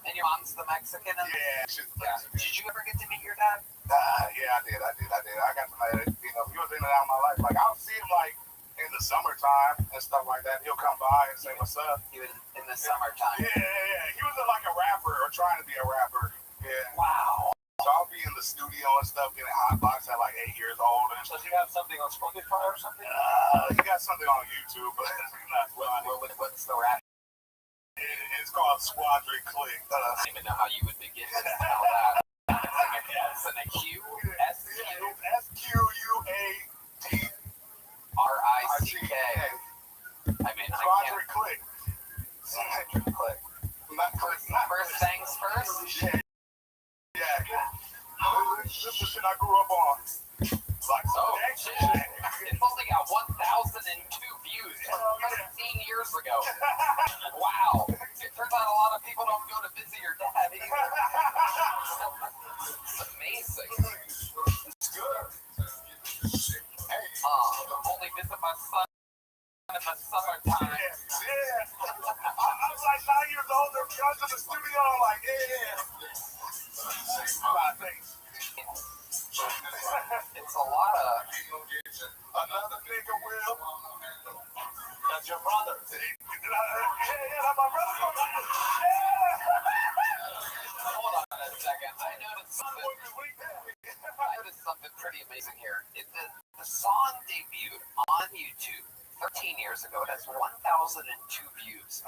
And your mom's the Mexican? Yeah, she's Mexican. Did you ever get to meet your dad? Yeah, I did. I got to know, he was in and out of my life. Like, I'll see him, like, in the summertime and stuff like that. He'll come by and say, what's up? Even in the summertime? Yeah. He was like a rapper or trying to be a rapper. Yeah. Wow. So I'll be in the studio and stuff, getting hot box at like 8 years old. And Does he have something on Spotify or something? he got something on YouTube, but it's not funny. What's the rap? It's called Squadron Click. I don't even know how you would begin to spell that. S and a Q? SQUADRICK. I mean, Squadron Click. Click. First things first? Yeah. This is the shit I grew up on. Like, Shit. It's only got 1,002 views from 15 years ago. Wow. It turns out a lot of people don't go to visit your dad either. It's amazing. It's good. Only visit my son in the summertime. Yeah. I was like 9 years old. They're guys in the studio. I'm like, It's a lot of... Another nigga will. That's your brother. Yeah, my brother. Hold on a second. I noticed something pretty amazing here. The song debuted on YouTube 13 years ago. It has 1,002 views.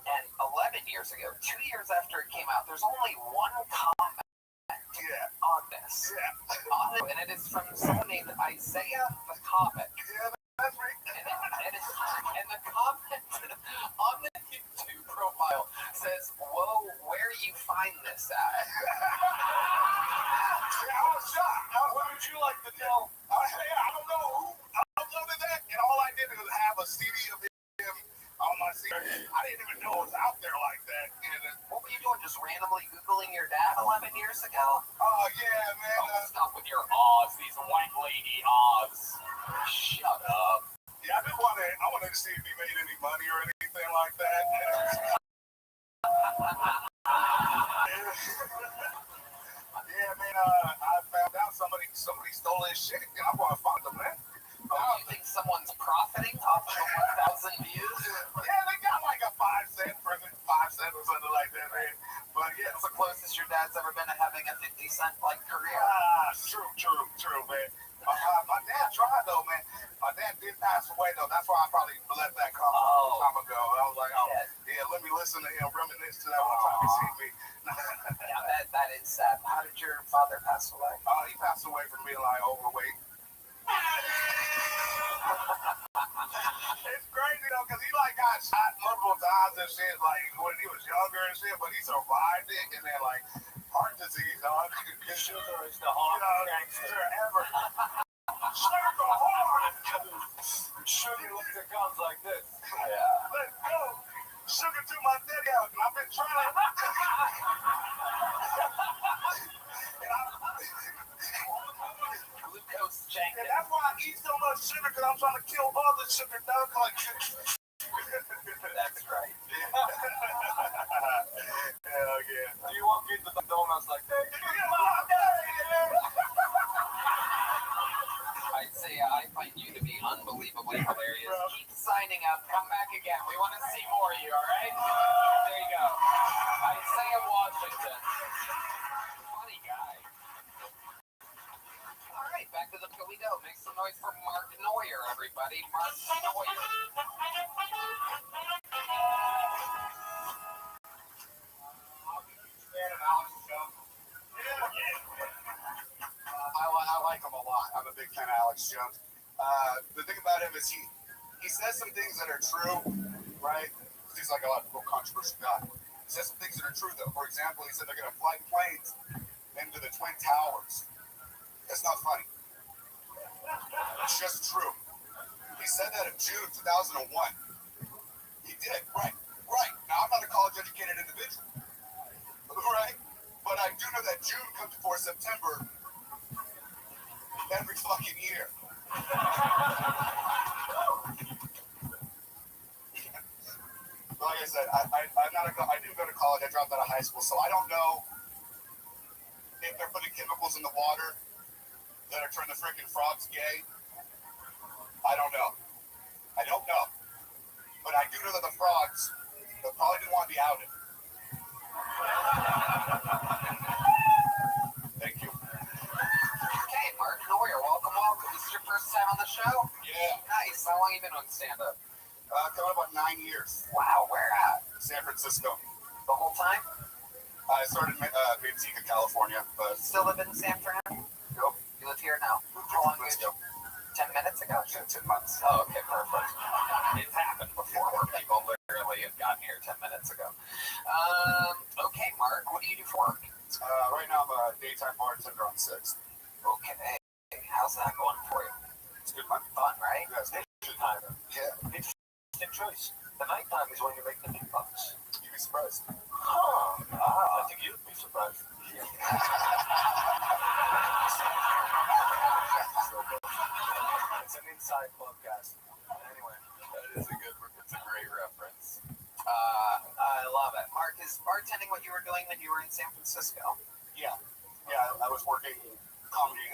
And 11 years ago, 2 years after it came out, there's only one comment on this. And it is from someone named Isaiah the Comic. That's right. And the comment on the YouTube profile says, "Whoa, where you find this at?" I was shocked. What would you like to know? I don't know who uploaded that, and all I did was have a CD of him on my CD. I didn't even know it was out there like that. What were you doing? Just randomly Googling your dad 11 years ago? Oh, yeah, man. Stop with your Oz, these white lady Oz. Shut up. Yeah, I wanted to see if he made any money or anything like that. Yeah, man, I found out somebody stole his shit, and I'm going to find them, man. You think someone's profiting off of 1,000 views? Yeah, they got like a 5 cent or something like that, man. But yeah, It's the closest your dad's ever been to having a 50-cent like career. True, man. My dad tried though, man. My dad did pass away though. That's why I probably let that come a long time ago. I was like, let me listen to him reminisce to that one time he seen me. Yeah, that is sad. How did your father pass away? He passed away from being like overweight. It's crazy though, cause he like got shot multiple times and shit, like when he was younger and shit, but he survived it, and then like heart disease, dog. Sugar is the hard gangster ever. Sugar the hard. Sugar looks at guns like this. Yeah. Let's go. Sugar to my daddy out, and I've been trying to. Glucose Jenkins. And that's why I eat so much sugar, because I'm trying to kill all the sugar, dog. Like, That's right. hell yeah. Do you want me to the donuts like that? I'd say I find you to be unbelievably hilarious. Keep signing up. Come back again. We want to see more of you, all right? There you go. Isaiah Washington. Funny guy. All right, back to the go we go. Make some noise for Mark Neuer, everybody. Mark Neuer. I like him a lot. I'm a big fan of Alex Jones. The thing about him is he says some things that are true, right? He's like a lot of controversial guy. He says some things that are true, though. For example, he said they're going to fly planes into the Twin Towers. That's not funny. It's just true. He said that in June of 2001. He did, right. Now, I'm not a college-educated individual. I dropped out of high school, so I don't know if they're putting chemicals in the water that are turning the freaking frogs gay. I don't know. But I do know that the frogs, they probably didn't want to be outed. Thank you. Okay, Mark, you're welcome. This is your first time on the show? Yeah. Nice. How long have you been on stand-up? Coming about 9 years. Wow, where at? San Francisco. The whole time? I started in Bentica, California, but Still live in San Fernando? nope. You live here now? How long ago? 10 minutes ago? 10 months. Oh, okay, perfect. It's happened before where people literally have gotten here 10 minutes ago. Okay, Mark, what do you do for work? Right now I'm a daytime bartender on 6th. Okay, how's that going for you? It's good money. Fun, right? Yeah, it's Time. yeah. Interesting choice. The nighttime is when you make the big bucks. You'd be surprised. I think you'd be surprised. It's an inside podcast. Anyway, It's a great reference. I love it. Mark, is bartending what you were doing when you were in San Francisco? Yeah, I was working comedy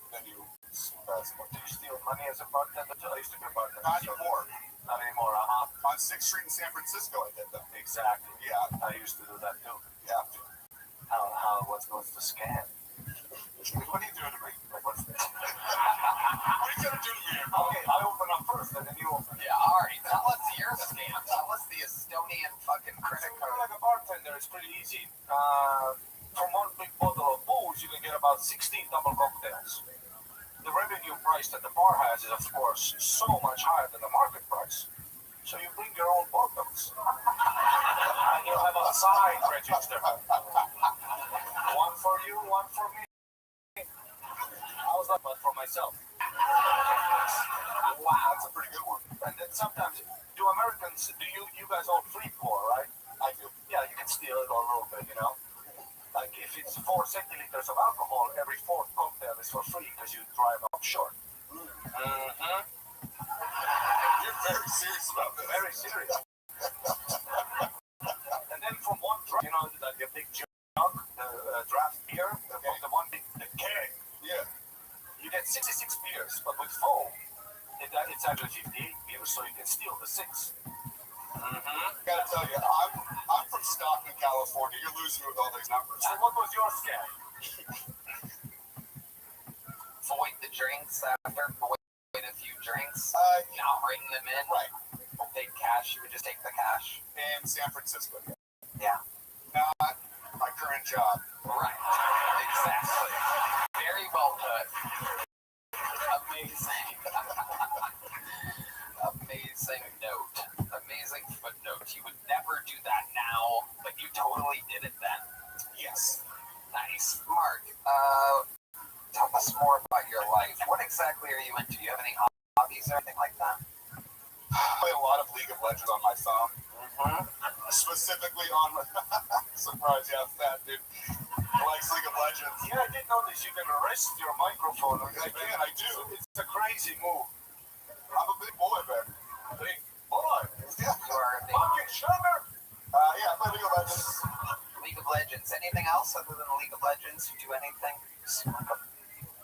venue. do you steal money as a bartender? I used to be a bartender. Not anymore. Not anymore, On 6th Street in San Francisco, I did that. Exactly. Yeah, I used to do that too. yeah. What's the scam? What are you doing to me? Like, what's the... What are you gonna do to me? Okay, I open up first and then you open. Yeah, alright. Tell us your scam. Tell us the Estonian fucking credit So, card. like a bartender, it's pretty easy. From one big bottle of booze, you can get about 16 double cocktails. The revenue price that the bar has is, of course, so much higher than the market price. So you bring your own bottles. And you have a side register. One for you, one for me. I was like, but for myself. Wow, that's a pretty good one. And then sometimes, do Americans, you guys all free pour, right? I do. Yeah, you can steal it a little bit, you know? Like if it's 4 centiliters of alcohol, every fourth cocktail is for free because you drive offshore. Mm-hmm. You're very serious about this. Very serious. And then from one drink, like a big jug, the draft beer, the one big the keg. Yeah. You get 66 beers, but with foam, it's actually 58 beers, so you can steal the 6. I gotta tell you, I'm from Stockton, California. You're losing with all these numbers. So what was your scam? Void the drinks after, void a few drinks, Yeah. not bring them in. Right. Take cash, you would just take the cash. In San Francisco. Yeah. Not my current job. Right. Exactly. Very well put. Amazing. Amazing note. Amazing footnote. You would never do that now, but you totally did it then. Yes. Nice. Mark, tell us more about your life. What exactly are you into? Do you have any hobbies or anything like that? I play a lot of League of Legends on my phone. Specifically on surprise, yeah, fat dude likes League of Legends. Yeah, I did notice you can rest your microphone. I do. It's a crazy move. I'm a big boy, baby. Big boy. Yeah. You are the Fucking sugar. Yeah, I play League of Legends. League of Legends. Anything else other than League of Legends? You do anything?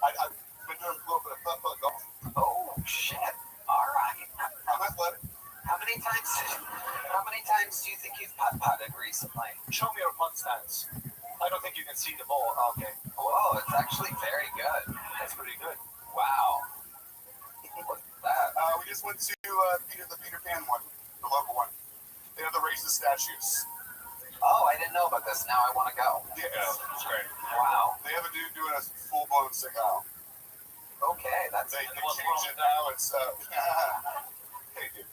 I've been doing a little bit of golf. Oh, shit. All right. I'm athletic. How many times do you think you've putt-putted recently? Show me your putt stance. I don't think you can see the ball. Okay. Whoa, it's actually very good. That's pretty good. Wow. Look at that. We just went to the Peter Pan one, the local one. They have the racist statues. Oh, I didn't know about this. Now I want to go. Yeah, it's great. Wow. They have a dude doing a full-blown cigar. Okay, that's They what's changed it now. It's hey, dude,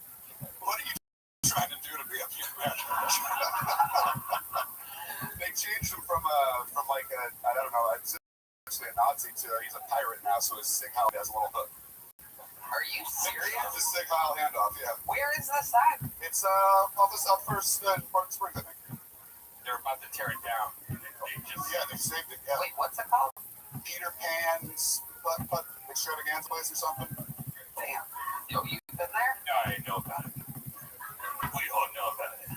what are you trying to do to me up here, man? They changed him from like I don't know, it's actually a Nazi to he's a pirate now, so his Sig Heil has a little hook. Are you serious? The Sig Heil handoff, yeah. Where is this at? It's off the South First Park Springs, I think. They're about to tear it down. They saved it. Yeah. Wait, what's it called? Peter Pan's putt extravaganza place or something. Damn. Yo, you've been there? I know about it. We all know about it.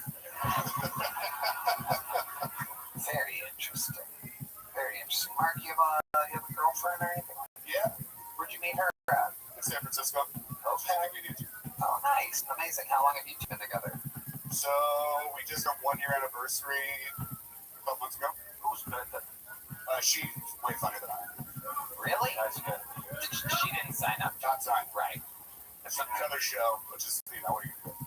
months ago. Who's better? She's way funnier than I am. Really? That's good. She didn't sign up. Not signed. Right. It's another show, which is, you know, what are you doing?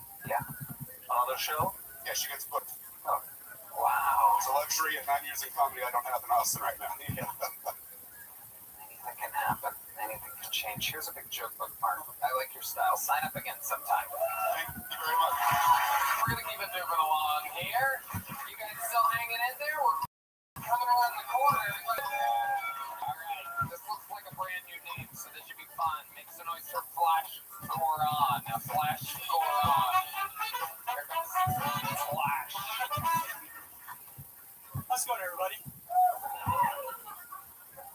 Another show? Yeah, she gets booked. Wow. It's a luxury, and 9 years in comedy, I don't have an Austin right now. Anything can happen. Anything can change. Here's a big joke bookmark. I like your style. Sign up again sometime. Thank you very much. We're gonna keep it moving along here. You guys still hanging in there? We're coming around the corner. Alright, this looks like a brand new name, so this should be fun. Make some noise for Flash Goron. Now Flash Goron. Here comes Flash. How's it going, everybody?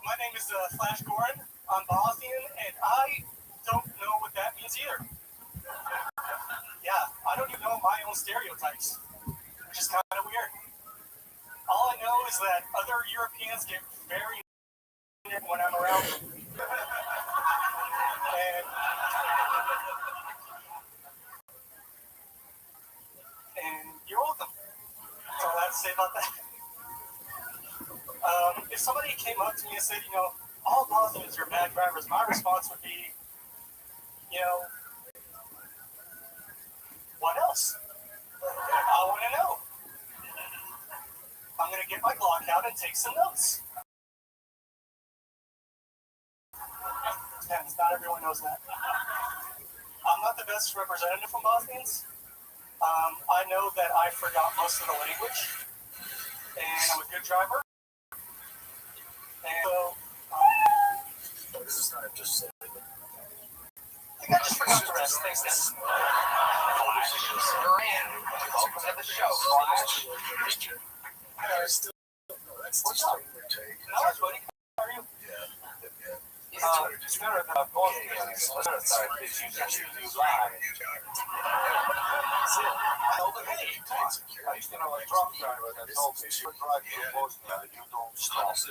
My name is Flash Goran. I'm Bosnian, and I don't know what that means either. Yeah, I don't even know my own stereotypes, which is kind of weird. All I know is that other Europeans get very when I'm around them. And you're welcome. That's all I have to say about that. If somebody came up to me and said, you know, all Bosnians are bad drivers, my response would be, you know, what else? I want to know. I'm going to get my Glock out and take some notes. Depends, not everyone knows that. I'm not the best representative from Bosnians. I know that I forgot most of the language, and I'm a good driver. And so, This is not just I think I just forgot the rest. Thanks, guys. Flash Goran. Welcome to the show, Flash. What's up? No, buddy. How are you? it's better than a Bosnians. It's usually live. Oh, but hey, I used to know a truck driver that told me you drive to Bosnia and you don't stop. that's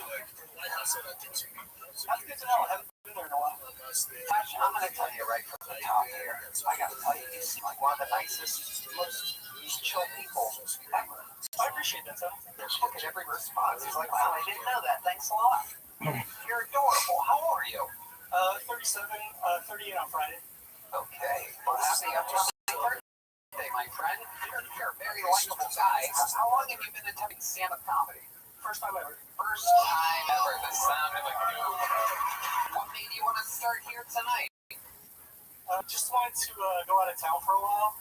good to know. I haven't been there in a while. Flash, I'm gonna tell you right from the top here. I gotta tell you, you seem like one of the nicest, most chill people ever. I appreciate that, son. Look at every response. He's like, wow, I didn't know that. Thanks a lot. You're adorable. How old are you? 37, 38 on Friday. Okay. Well, happy birthday, my friend. You're a very likable guy. How long have you been attempting stand-up comedy? First time ever. First time ever. The sound of a goof. What made you want to start here tonight? Just wanted to go out of town for a while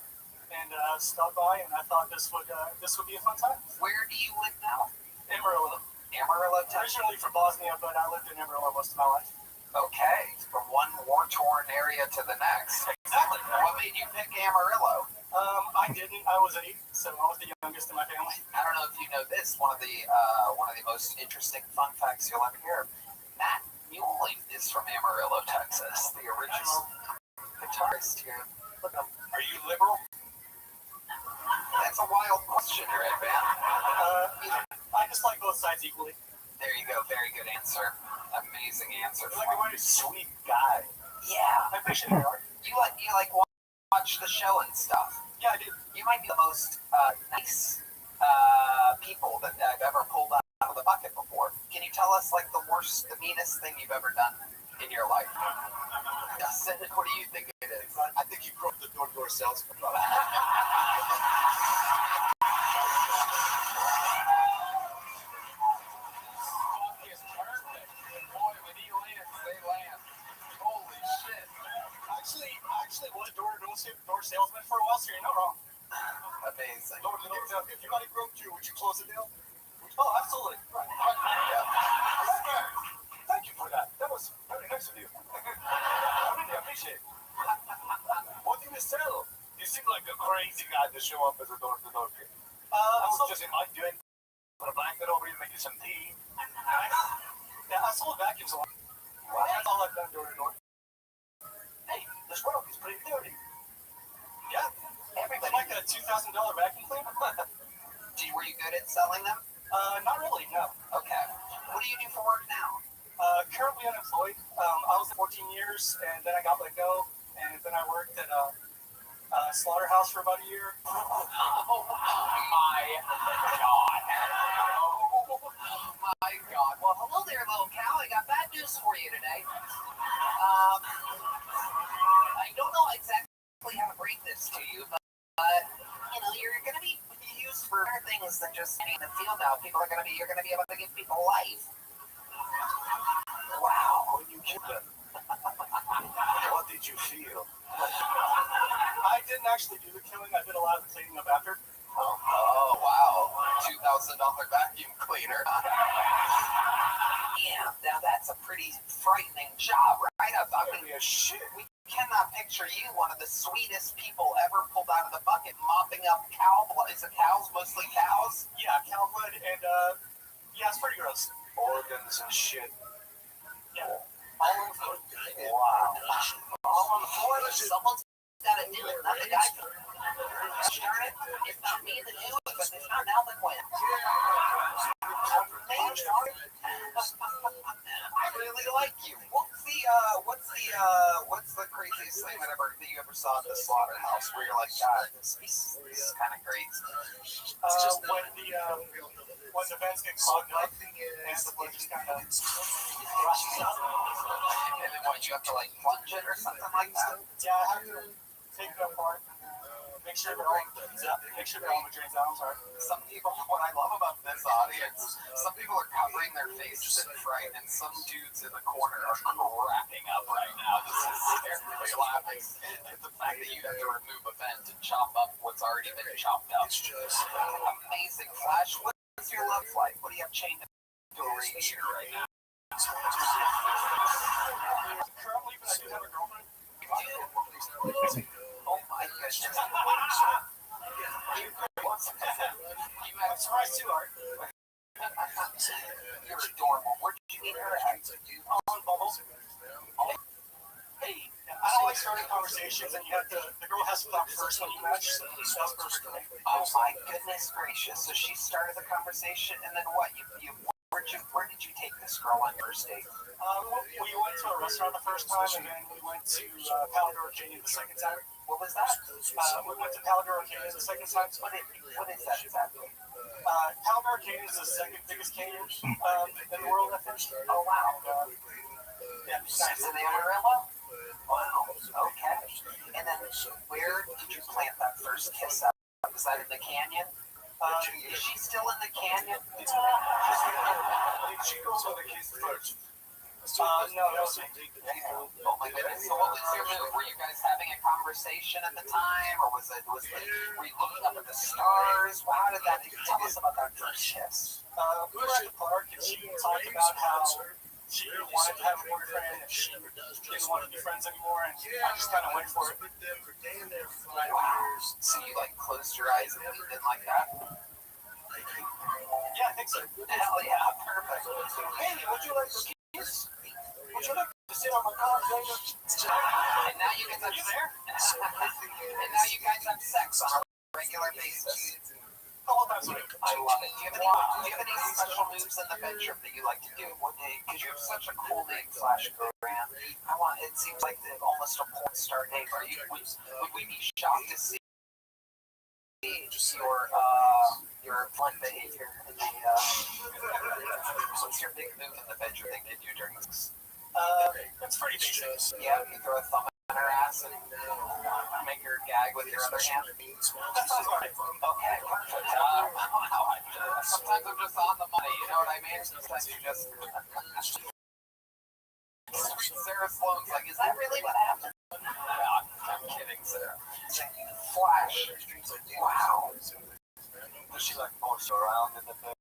and stop by, and I thought this would be a fun time. Where do you live now? Amarillo. Amarillo, Texas. Originally from Bosnia, but I lived in Amarillo most of my life. Okay. From one war-torn area to the next. Exactly. What made you pick Amarillo? I didn't. I was 8, so I was the youngest in my family. I don't know if you know this. One of the most interesting fun facts you'll ever hear. Matt Mueller is from Amarillo, Texas. The original guitarist here. Look up. Are you liberal? That's a wild question, right, man? I just like both sides equally. There you go. Very good answer. Amazing answer. You're like a very sweet guy. Yeah. I appreciate it. You like watch the show and stuff. Yeah, I do. You might be the most nice people that I've ever pulled out of the bucket before. Can you tell us like the worst, the meanest thing you've ever done in your life? Dustin, what do you think it is? I think you broke the door-to-door salesman. Actually was a door salesman for a while, so you're not wrong. Amazing. If your money broke you, would you close the deal? Oh, absolutely. Thank you for that. That was very nice of you. I really appreciate it. What do you sell? You seem like a crazy guy to show up as a door-to-door kid. I was just invite you in, put a blanket over you, make you some tea. Yeah, I sold vacuums a lot. That's all I've done door-to-door. Hey, this world is pretty dirty. Yeah. Everybody like a $2,000 vacuum cleaner? Were you good at selling them? Not really, no. Okay. What do you do for work now? Currently unemployed. I was 14 years, and then I got let go, and then I worked at a slaughterhouse for about a year. Oh my God. news for you today. I don't know exactly how to break this to you, but you know, you're going to be used for other things than just standing in the field now. You're going to be able to give people life. Wow. When you killed them, what did you feel? I didn't actually do the killing. I did a lot of the cleaning up after. Oh wow. $2,000 vacuum cleaner. Yeah, now that's a pretty frightening job, right? I mean, shit. We cannot picture you one of the sweetest people ever pulled out of the bucket mopping up cow blood. Is it cows? Mostly cows? Yeah, cow blood and yeah, it's pretty gross. Organs and shit. Yeah. All on the floor. Wow. All on the floor. Someone's got to do it. Not the guy. Darn it. It's not me to do it, but it's not now then when. I really like you. What's the craziest thing that you ever saw at the slaughterhouse where you're like, God, this is kind of crazy? When the vents get clogged up and the blood just kind of rushes up. And then what, you have to like plunge it or something like that? Yeah, I have to take it apart and make sure that all the drains out. I'm sorry. Some people, what I love about this audience, some people are covering their faces in fright, and some dudes in the corner are cracking up right now. This is seriously laughing at the fact that you have to remove a vent and chop up what's already been chopped up. It's just amazing. Flash, what's your love life? What do you have chained to a radiator right now? Currently, but I do have a girlfriend. Oh my goodness. I'm surprised too, Art. You're adorable. Where did you meet her at? On Bubble. Hey, I don't like starting conversations, and the girl has to talk first when you match. So that's perfect for me. Oh my goodness gracious. So she started the conversation, and then what? Where did you take this girl on first date? We went to a restaurant the first time, and then we went to Pallador Canyon the second time. What was that? We went to Pallador Canyon the second time. What is that exactly? Pallador Canyon is the second biggest canyon in the world, I think. Oh wow. Yeah, nice. It's in Amarillo? Wow. Okay. And then where did you plant that first kiss at? Was that in the canyon? Is she still in the canyon? Did she go for the kiss first? No. Oh my goodness. So what was your move? Were you guys having a conversation at the time? Or were you looking up at the stars? How did that, tell us about that first kiss. We were at the park, and she talked about how she wanted to have a boyfriend, and she didn't want to be friends anymore, and I just kind of went for it. Wow. So you like closed your eyes and leaned in like that? Yeah, I think so. Hell yeah, perfect. Hey, would you like to kiss? Would you like to sit on my car, baby? And now you guys have and now you guys have sex on a regular basis. How about that? I love it. Do you have any special moves in the bedroom that you like to do? Because you have such a cool name, Flash Graham. It seems like almost a porn star name. Would we be shocked to see your fun behavior in the what's your big move in the bedroom that you do during this? That's pretty basic. Yeah, you throw a thumb in her ass and make her gag with your other hand. That sounds right. Okay, perfect. Sometimes I'm just on the money, you know what I mean? Sometimes you just Sweet Sarah Sloan's like, is that really what happened? No, I'm kidding, Sarah. Flash. Wow. Does she like boss around in the bed?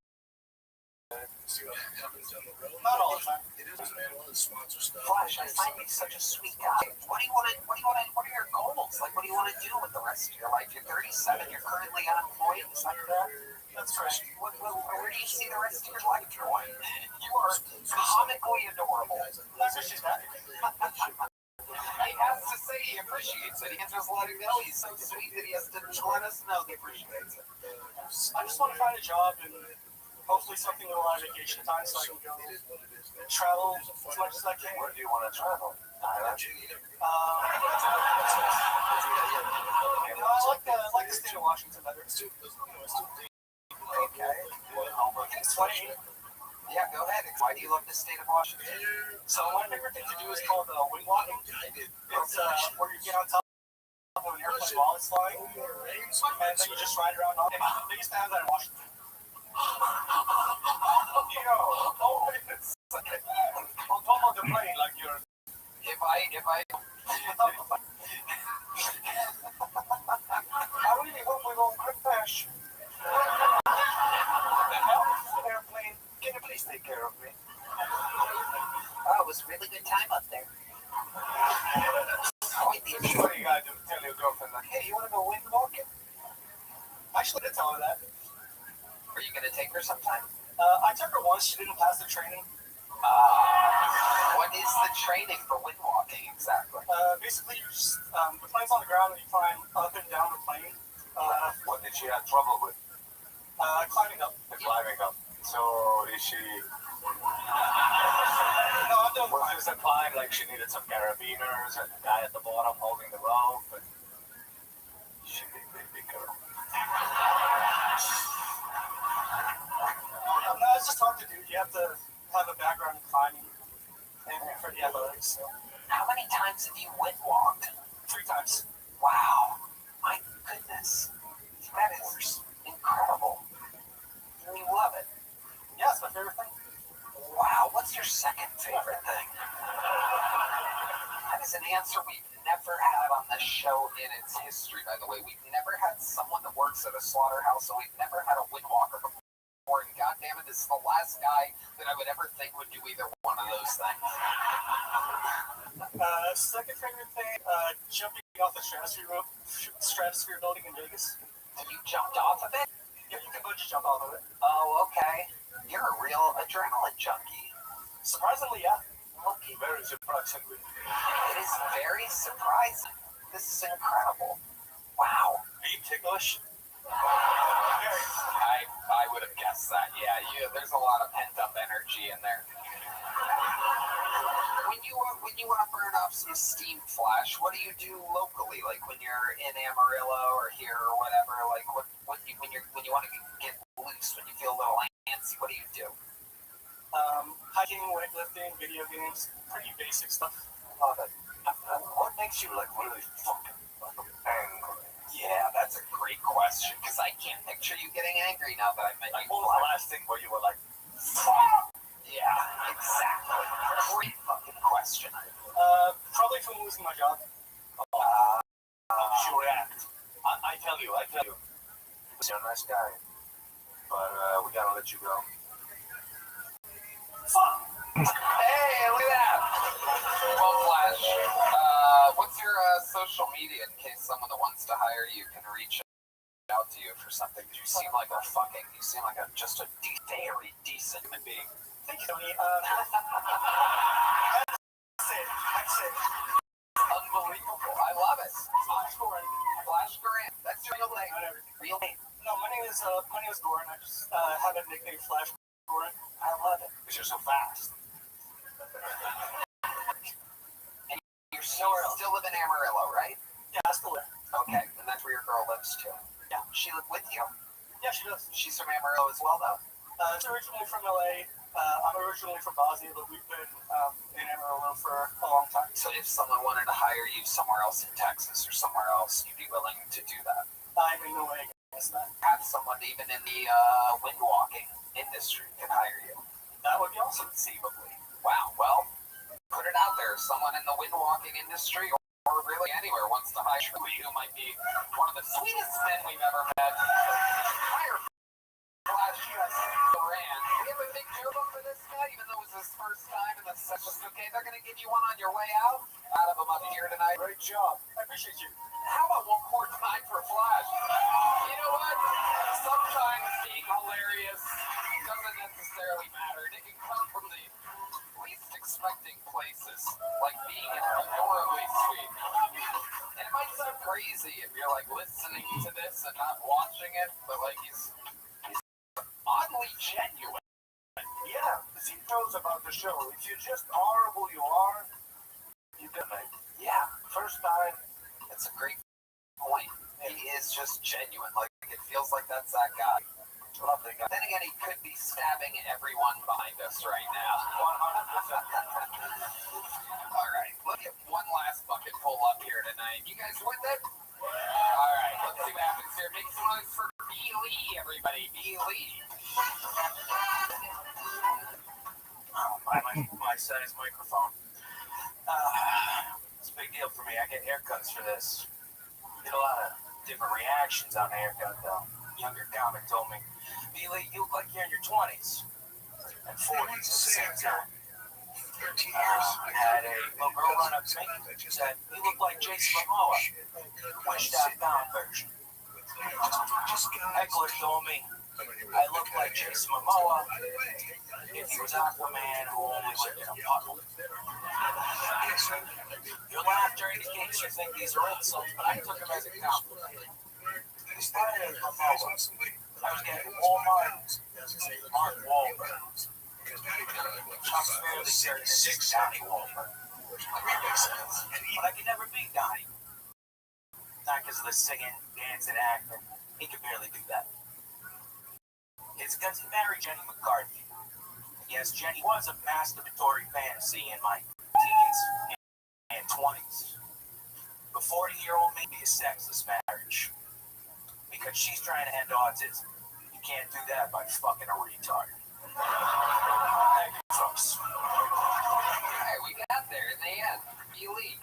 Not all the time. Flash, I find you such a sweet guy. What are your goals? Like, what do you want to do with the rest of your life? You're 37, you're currently unemployed, is that correct? That's correct. Where do you see the rest of your life going? You are comically adorable. That's what she's got. He has to say he appreciates it. He can't just let it go. He's so sweet that he has to let us know he appreciates it. I just want to find a job and hopefully something with a lot of vacation time so I can go travel as much as I can. Where do you want to travel? I like the state of Washington better. Okay. It's funny. Yeah, go ahead. Why do you love the state of Washington? So my favorite thing to do is called wind walking. It's where you get on top of an airplane while it's flying, and then you just ride around. They used to have that in Washington. On top of the plane, like you're. If I I really hope we won't crash. The hell? The airplane. Can you please take care of me? Oh, it was a really good time up there. What do you gotta do? Tell your girlfriend, like, hey, you wanna go wind walking? Actually, I did tell her that. Are you gonna take her sometime? I took her once. She didn't pass the training. What is the training for wind walking exactly? Basically, you just the plane's on the ground and you climb up and down the plane. What did she have trouble with? Climbing up. Climbing up. So is she? No, I'm done. Was this a climb like she needed some carabiners and a guy at the bottom holding the rope? And she big girl. No, it's just hard to do. You have to have a background in climbing and for the athletics. So. How many times have you wind walked? 3 times. Wow, my goodness, that is incredible. You love it. Yeah, it's my favorite thing. Wow, what's your second favorite thing? That is an answer we've never had on this show in its history, by the way. We've never had someone that works at a slaughterhouse, so we've never had a wind walker before. And goddammit, this is the last guy that I would ever think would do either one of those things. Second favorite thing, jumping off the stratosphere building in Vegas. Have you jumped off of it? Yeah, you can bungee jump off of it. Oh, okay. You're a real adrenaline junkie. Surprisingly, yeah. Lucky. Very surprisingly. It is very surprising. This is incredible. Wow. Are you ticklish? I would have guessed that. Yeah, there's a lot of pent up energy in there. When you want to burn off some steam, Flash, what do you do locally? Like when you're in Amarillo or here or whatever. Like when you want to get loose, when you feel a little antsy, what do you do? Hiking, weightlifting, video games, pretty basic stuff. Love it. What makes you like really fucking angry? Yeah, that's a great question because I can't picture you getting angry now that I met you. What was the last thing where you were like, fuck? Yeah, exactly. Great fucking question. Probably from losing my job. how did you react? I tell you, you're a nice guy, but we gotta let you go. Fuck! Hey, look at that! Well, Flash, what's your social media in case someone that wants to hire you can reach out to you for something? You seem like just a very decent human being. Thank you, Tony. That's it. Unbelievable. I love it. Flash Grant. That's your real name. Not everything. Real name. No, my name is Goran. I just have a nickname, Flash Goran. I love it. Because you're so fast. And you're still live in Amarillo, right? Yeah, I still there. Okay, and that's where your girl lives too. Yeah. She live with you. Yeah, she does. She's from Amarillo as well, though. She's originally from LA. I'm originally from Bosnia, but we've been in Amarillo for a long time. So if someone wanted to hire you somewhere else in Texas or somewhere else, you'd be willing to do that. I'm in no way against that. Have someone even in the wind walking industry could hire you. That would be awesome. Conceivably. Wow. Well, put it out there. Someone in the wind walking industry or really anywhere wants to hire you, who might be one of the sweetest men we've ever met. Hire Flash Duran. We have a big turbo for this guy, even though it was his first time, and that's such okay. They're going to give you one on your way out of him up here tonight. Great job. I appreciate you. How about one more time for Flash? You know what? Sometimes being hilarious doesn't necessarily matter. It can come from the least expecting places, like being adorably sweet. And it might sound crazy if you're like listening to this and not watching it, but like he's oddly genuine. Yeah, the secret knows about the show. If you just are who you are, you can make it. Yeah, First time, it's a great point. He is just genuine. Like it feels like that's that guy. Lovely guy. Then again, he could be stabbing everyone behind us right now. 100%. All right, let's get one last bucket full up here tonight. You guys with it? All right, let's see what happens here. Make some noise for B. Lee, everybody. B. Lee. Oh, my size microphone. It's a big deal for me. I get haircuts for this. Get a lot of different reactions on the haircut, though. Younger comic told me, Billy, you look like you're in your 20s and 40s at the same time. 13 years. I had a little girl run up to me and said, you look like Jason Momoa, wished out down version. Heckler told me I look like Jason Momoa if he was Aquaman who only lived in a puddle. Your laughter indicates you think these are insults, but I took them as a compliment. Inspired of Momoa, I was getting Walmart, Mark Wahlberg. I'm fairly certain it's Donnie Wahlberg. But I could never beat Donnie. Not because of the singing, dancing, acting. He could barely do that. It's because he married Jenny McCarthy. Yes, Jenny was a masturbatory fantasy in my teens and 20s. The 40-year-old made me a sexless marriage. Because she's trying to end autism. You can't do that by fucking a retard. Thank you, folks. Alright, we got there in the end. B. Lee.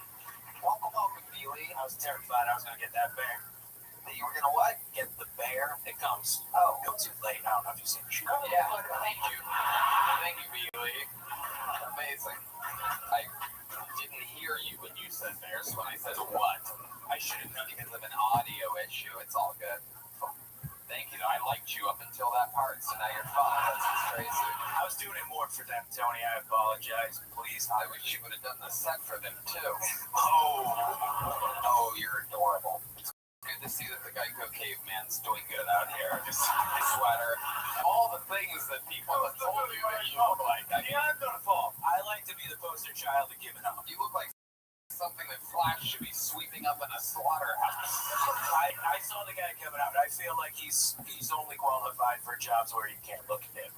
Welcome, B. Lee. I was terrified I was going to get that bear. That you were gonna what? Get the bear. It comes too late. I don't know if you've seen the show. Yeah, thank you. Thank you, B. Lee. Amazing. I didn't hear you when you said there, so when I said what, I should have known because of an audio issue. It's all good. Thank you. I liked you up until that part, so now you're fine. That's just crazy. I was doing it more for them, Tony. I apologize. Please. I wish you would have done the set for them, too. Oh, you're adorable. It's good to see that the Geico caveman's doing good out here. Just his sweater. All the things that people have told you that you look like. Yeah, I'm gonna fall. I like to be the poster child of giving up. You look like something that Flash should be sweeping up in a slaughterhouse. I saw the guy coming out. I feel like he's only qualified for jobs where you can't look at him.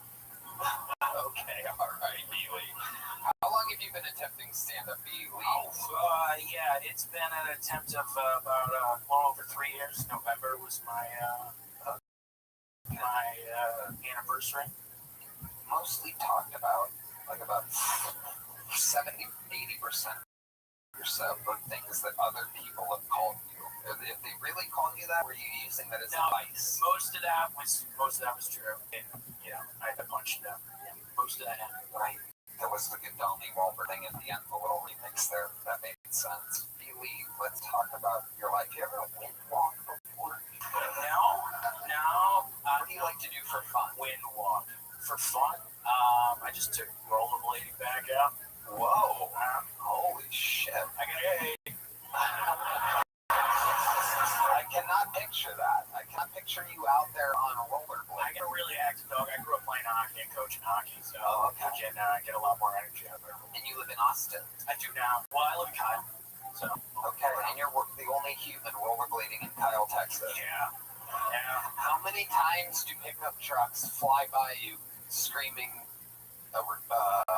Okay, all right, B. Lee. How long have you been attempting stand-up, B. Lee? Yeah, it's been an attempt of about well over 3 years. November was my anniversary. Mostly talked about, like about 70-80% yourself of things that other people have called you. If they really called you that, were you using that as advice? Most of that was true. And, I punched them. Yeah, most of that happened. Right. There was the good Donnie Wahlberg thing at the end, the little remix there. That made sense. B. Lee, let's talk about your life. You ever wind walk before? No. What do you like to do for fun? Wind walk. For fun? I just took rollerblading back out. Whoa. Holy shit. I got I cannot picture that. I cannot picture you out there on a rollerblade. I got a really active dog. I grew up playing hockey and coaching hockey, so okay. I get a lot more energy out there. And you live in Austin? I do now. Well, I live in Kyle. So. Okay, and you're the only human rollerblading in Kyle, Texas. Yeah. How many times do pickup trucks fly by you screaming a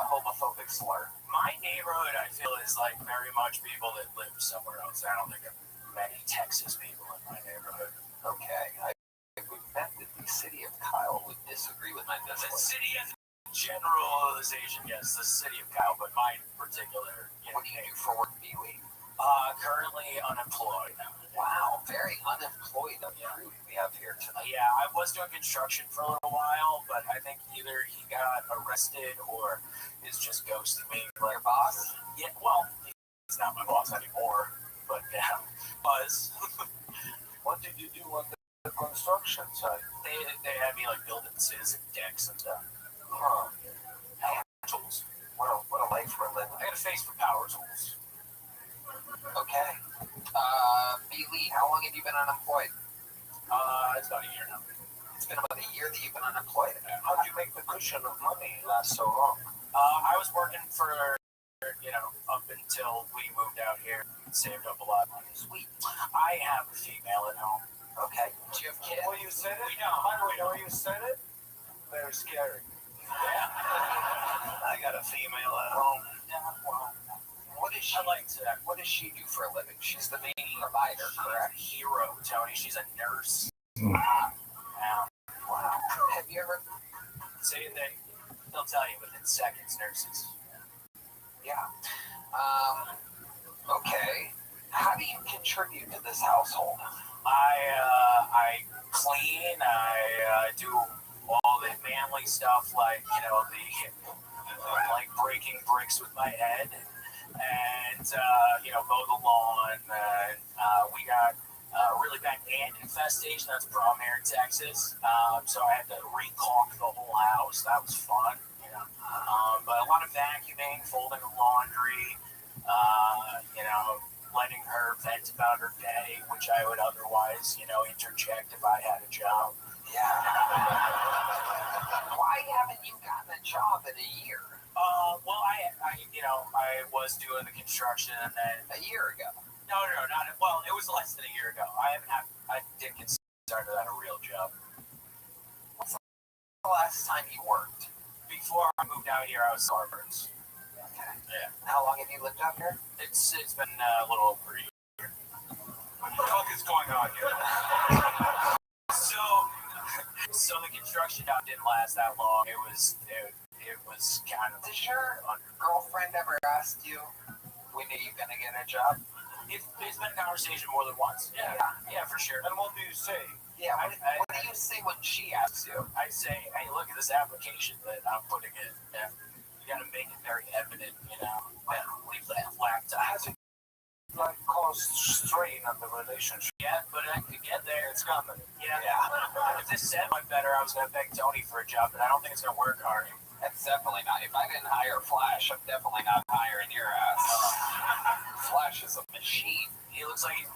homophobic slur? My neighborhood, I feel, is like very much people that live somewhere else. I don't think there are many Texas people in my neighborhood. Okay, I would bet that the city of Kyle would disagree with my The city as a generalization, yes, the city of Kyle, but my particular. What do you do for work, B. Lee? Currently unemployed. Wow, very unemployed crew we have here tonight. Yeah, I was doing construction for a little while, but I think either he got arrested or is just ghosting me. Your boss? Yeah, well, he's not my boss anymore, but yeah, was. What did you do on the construction site? They had me like building scissors and decks and stuff. Tools. What a life for a living. I got a face for power tools. Okay. B. Lee, how long have you been unemployed? It's about a year now. It's been about a year that you've been unemployed. How did you make the cushion of money last so long? I was working for, up until we moved out here and saved up a lot of money. Sweet. I have a female at home. Okay. Do you have kids? When you said it, We don't. by the way, the way you said it, very scary. Yeah. I got a female at home. Well, what does she like to? What does she do for a living? She's the main provider, correct? Hero, Tony. She's a nurse. Wow. Have you ever? Say that they'll tell you within seconds, nurses. Yeah. Okay. How do you contribute to this household? I clean. I do all the manly stuff, like like breaking bricks with my head, and mow the lawn. We got a really bad ant infestation. That's a problem here in Texas. So I had to re-caulk the whole house. That was fun. But a lot of vacuuming, folding of laundry. Letting her vent about her day, which I would otherwise, interject if I had a job. Yeah. Why haven't you gotten a job in a year? Well, I was doing the construction, and then A year ago. no, not well. It was less than a year ago. I didn't get started on a real job. What's the last time you worked? Before I moved out here, I was Starbucks. Okay. Yeah. How long have you lived out here? It's been a little over a year. What the fuck is going on here? So the construction job didn't last that long. It was kind of. Does your girlfriend ever ask you, when are you going to get a job? It's been a conversation more than once. Yeah, for sure. And what do you say? Yeah, what do you say when she asks you? I say, hey, look at this application that I'm putting in. Yeah. You got to make it very evident, leave that laptop. Has it caused strain on the relationship? Yeah, but I could get there. It's coming. Yeah. If this set went better, I was going to beg Tony for a job, but I don't think it's going to work hard. That's definitely not. If I didn't hire Flash, I'm definitely not hiring your ass. Flash is a machine. He looks like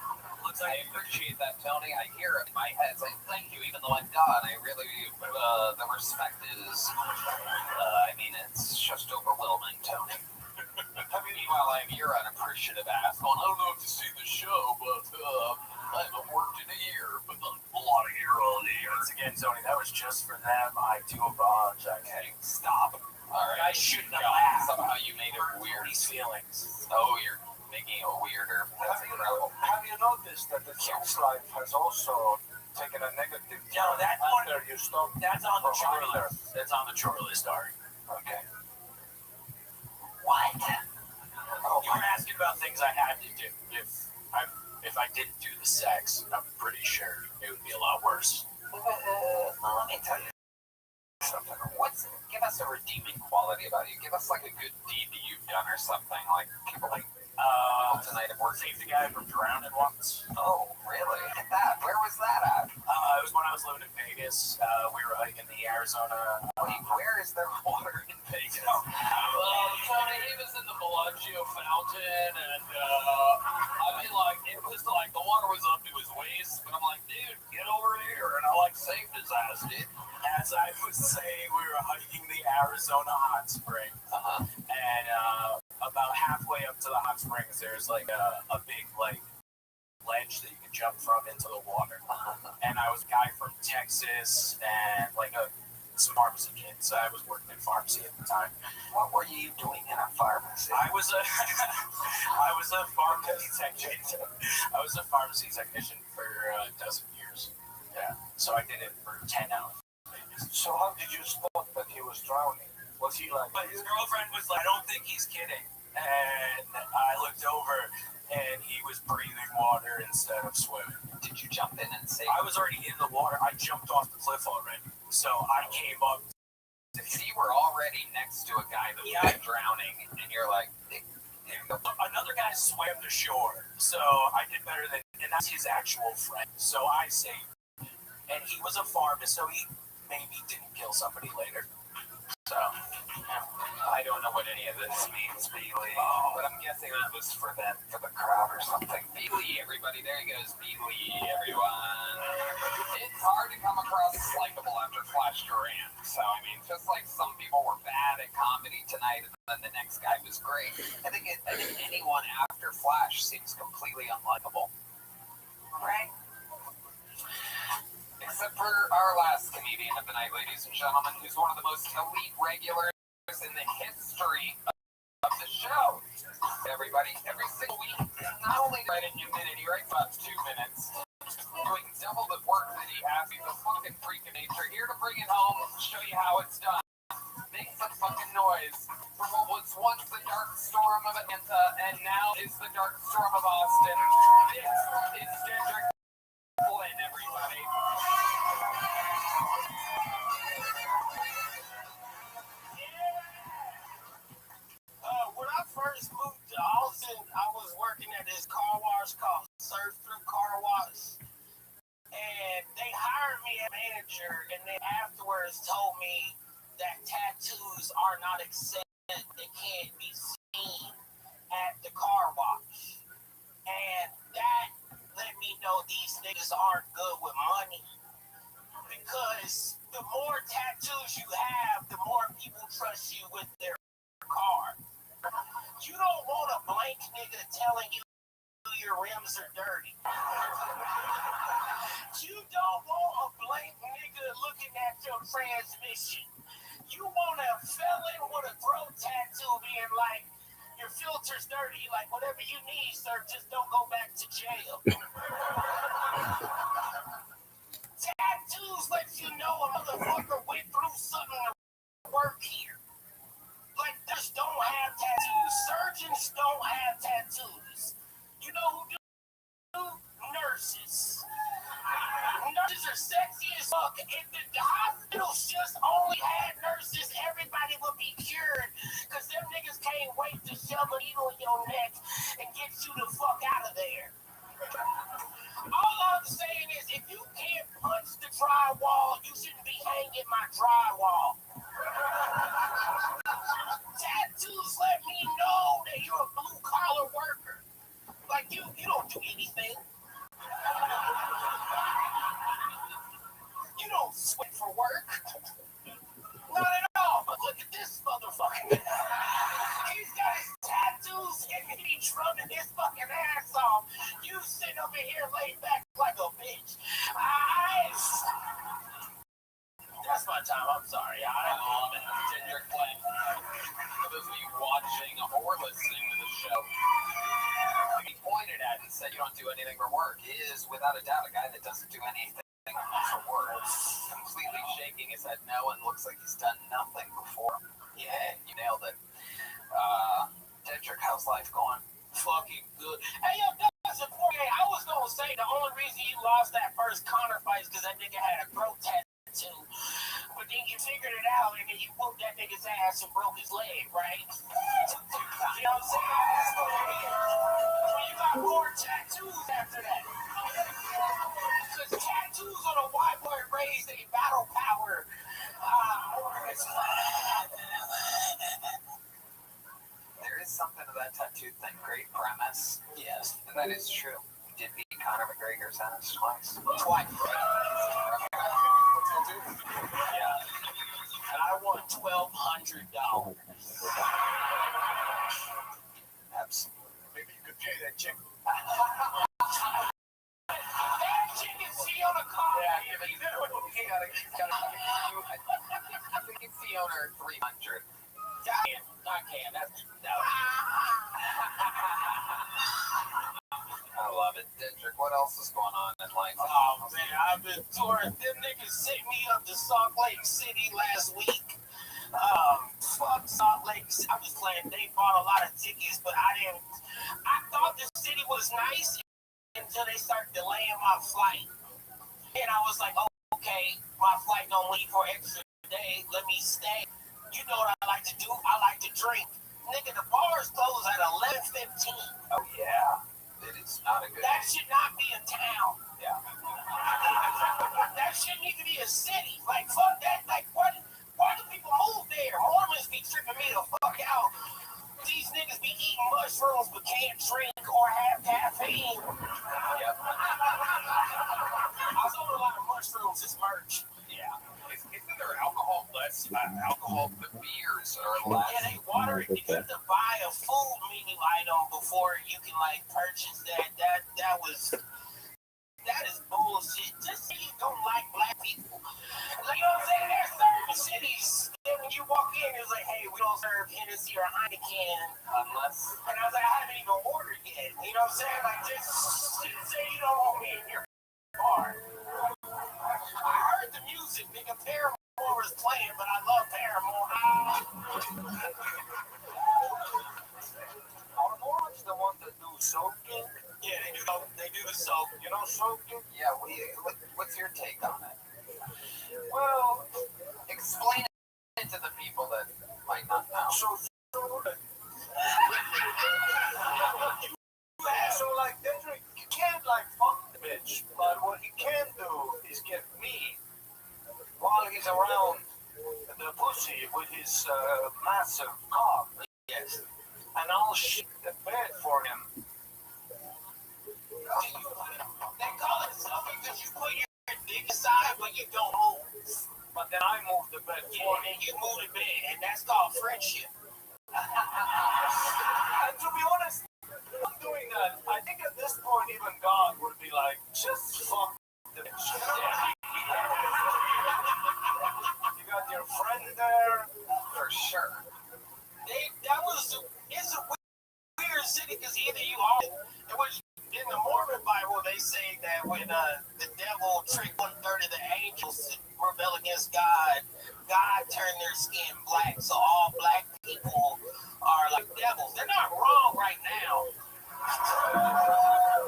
I appreciate that, Tony. I hear it in my head. Like, thank you. Even though I'm God, I really, the respect is, it's just overwhelming, Tony. Meanwhile, I'm your unappreciative ass going, I don't know if you see the show, but I haven't worked in a year, but a lot of year on here. once again, Tony, that was just for them. I do apologize. Okay, stop. All right. I shouldn't have laughed. Somehow you made it weird. These feelings. Oh, you're making it weirder. That's incredible. Have you noticed that the sex life has also taken a negative No, that one. after you stopped? That's on the chore providing her? list. That's on the chore list, Ari. Okay. What? You were asking about things I had to do. If I didn't do the sex, I'm pretty sure it would be a lot worse. Let me tell you something. Give us a redeeming quality about you. Give us like a good deed that you've done or something. Like people tonight at work. Saved the guy from drowning once. Oh, really? Look at that. Where was that at? It was when I was living in Vegas. We were hiking the Arizona. Wait, where is there water in Vegas? Tony, he was in the Bellagio fountain, and it was like the water was up to his waist. But I'm like, dude, get over here, and I saved his ass, dude. As I was saying, we were hiking the Arizona hot springs, and about halfway up to the hot springs, there's a big ledge that you can jump from into the water. And I was a guy from Texas and some pharmacy kids. I was working in pharmacy at the time. What were you doing in a pharmacy? I was a pharmacy technician. I was a pharmacy technician for a dozen years. Yeah. So I did it for 10 hours. So how did you spot that he was drowning? Was he like? But his girlfriend was like, I don't think he's kidding. And I looked over, and he was breathing water instead of swimming. Did you jump in and save I was already in the water. I jumped off the cliff already. So I came up. So you were already next to a guy that was drowning, and you're like, another guy swam to shore. So I did better than, and that's his actual friend. So I saved him. And he was a pharmacist, so he maybe didn't kill somebody later. So, I don't know what any of this means, Beely, but I'm guessing that was for the crowd or something. Beely, everybody, there he goes. Beely, everyone. It's hard to come across as likable after Flash Durant. So, just like some people were bad at comedy tonight, and then the next guy was great. I think anyone after Flash seems completely unlikable. Right? Except for our last comedian of the night, ladies and gentlemen, who's one of the most elite regulars in the history of the show. Everybody, every single week, not only right in your minute, he writes about 2 minutes, doing double the work that he has. He's a fucking freak of nature, here to bring it home, show you how it's done. Make some fucking noise for what was once the dark storm of Atlanta and now is the dark storm of Austin. This is Kendrick Flynn, everybody. When I first moved to Austin, I was working at this car wash called Surf Through Car Wash. And they hired me as manager, and then afterwards told me that tattoos are not accepted. They can't be seen at the car wash. And that let me know these niggas aren't good with money. Because the more tattoos you have, the more people trust you with their car. You don't want a blank nigga telling you your rims are dirty. You don't want a blank nigga looking at your transmission. You want a felon with a throat tattoo being like, your filter's dirty. Like, whatever you need, sir, just don't go back to jail. Tattoos let you know a motherfucker went through something to work here. Like, nurses don't have tattoos. Surgeons don't have tattoos. You know who do? Nurses. Nurses are sexy as fuck. If the hospitals just only had nurses, everybody would be cured. Because them niggas can't wait to shove a needle in your neck and get you the fuck out of there. All I'm saying is, if you can't punch the drywall, you shouldn't be hanging my drywall. Tattoos let me know that you're a blue-collar worker. Like, you don't do anything. You don't sweat for work. Not at all. But look at this motherfucker. He's got his tattoos and he drumming his fucking ass off. You sit over here laid back like a bitch. That's my time. I'm sorry. I love it. Kendrick Flynn. For those of you watching or listening to the show, he pointed at and said you don't do anything for work. He is, without a doubt, a guy that doesn't do anything for work. Completely shaking his head no and looks like he's done nothing before. Yeah, you nailed it. Kendrick, how's life going? Fucking good. Hey, yo, that's important. I was going to say the only reason you lost that first Connor fight is because that nigga had a throat tattoo. But then you figured it out and then you whooped that nigga's ass and broke his leg, right? You know what I'm saying? That's what it is. You got more tattoos after that. Because tattoos on a white boy raised a battle power. There is something to that tattoo thing. Great premise. Yes. And that is true. You did beat Conor McGregor's ass twice. Twice. Yeah. And I won $1,200. Absolutely. Maybe you could pay that chick. That chick is she on a car. Yeah, you gotta give the owner $300. I can. That's no. I love it, Kendrick. What else is going on in life? Oh man, I've been touring. Them niggas sent me up to Salt Lake City last week. Fuck Salt Lake. I was playing. They bought a lot of tickets, but I didn't. I thought the city was nice until they started delaying my flight, and I was like, oh, okay, my flight don't leave for an extra day. Let me stay. You know what I like to do? I like to drink. Nigga, the bars close at 11:15. Oh yeah. It is not a good. That should not be a town. Yeah. That shouldn't even be a city. Like, fuck that. Like, why do people move there? Mormons be tripping me the fuck out. These niggas be eating mushrooms but can't drink or have caffeine. Yep. I sold a lot of mushrooms as merch. Yeah. Isn't there alcohol less? Alcohol, the beers are less. Yeah, they water it. You have to buy a food menu item before you can like purchase that. That that is bullshit. Just say you don't like black people. Like, you know what I'm saying? There's certain cities that when you walk in, it's like, hey, we don't serve Hennessy or Heineken unless. And I was like, I haven't even ordered yet. You know what I'm saying? Like, just say you don't want me in your bar. I heard the music, nigga. Paramore was playing, but I love Paramore. Are Mormons the ones that do soaking? Yeah, they do the soap. You know soaking? Yeah, what's your take on it? Well, Explain it to the people that might not know. So like, Kendrick, you can't like fuck the bitch, but what he can do is get me while he's around the pussy with his massive cock. yes. And I'll shit the bed for him. They call it something because you put your dick aside, but you don't move. But then I move the bed for him. And you move the bed, and that's called friendship. And to be honest, I'm doing that. I think at this point, even God would be like, just fuck the bitch. You got your friend there. For sure. It's a weird city because either you are, which in the Mormon Bible they say that when the devil tricked 1/3 of the angels to rebel against God, God turned their skin black, so all black people are like devils. They're not wrong right now,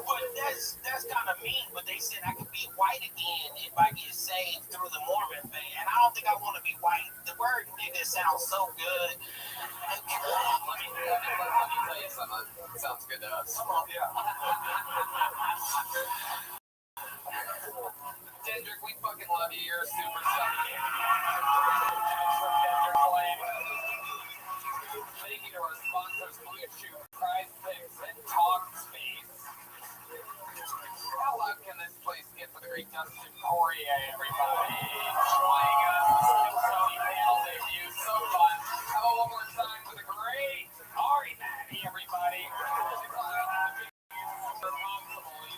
but that's kind of mean. But they said I could be white again if I get saved through the Mormon thing, and I don't think I want to be white. The word nigga sounds so good. Let me tell you something. It sounds good to us. Come on, yeah. Kendrick, we fucking love you. You're a superstar. Thank you to our sponsors, Blue Chew, Prize Picks, and Talk Space. How loud can this place get for the great Dustin Poirier, everybody? Joining us, Tony panel debut, so fun. How about one more time for the great Ari Maddie, everybody? He's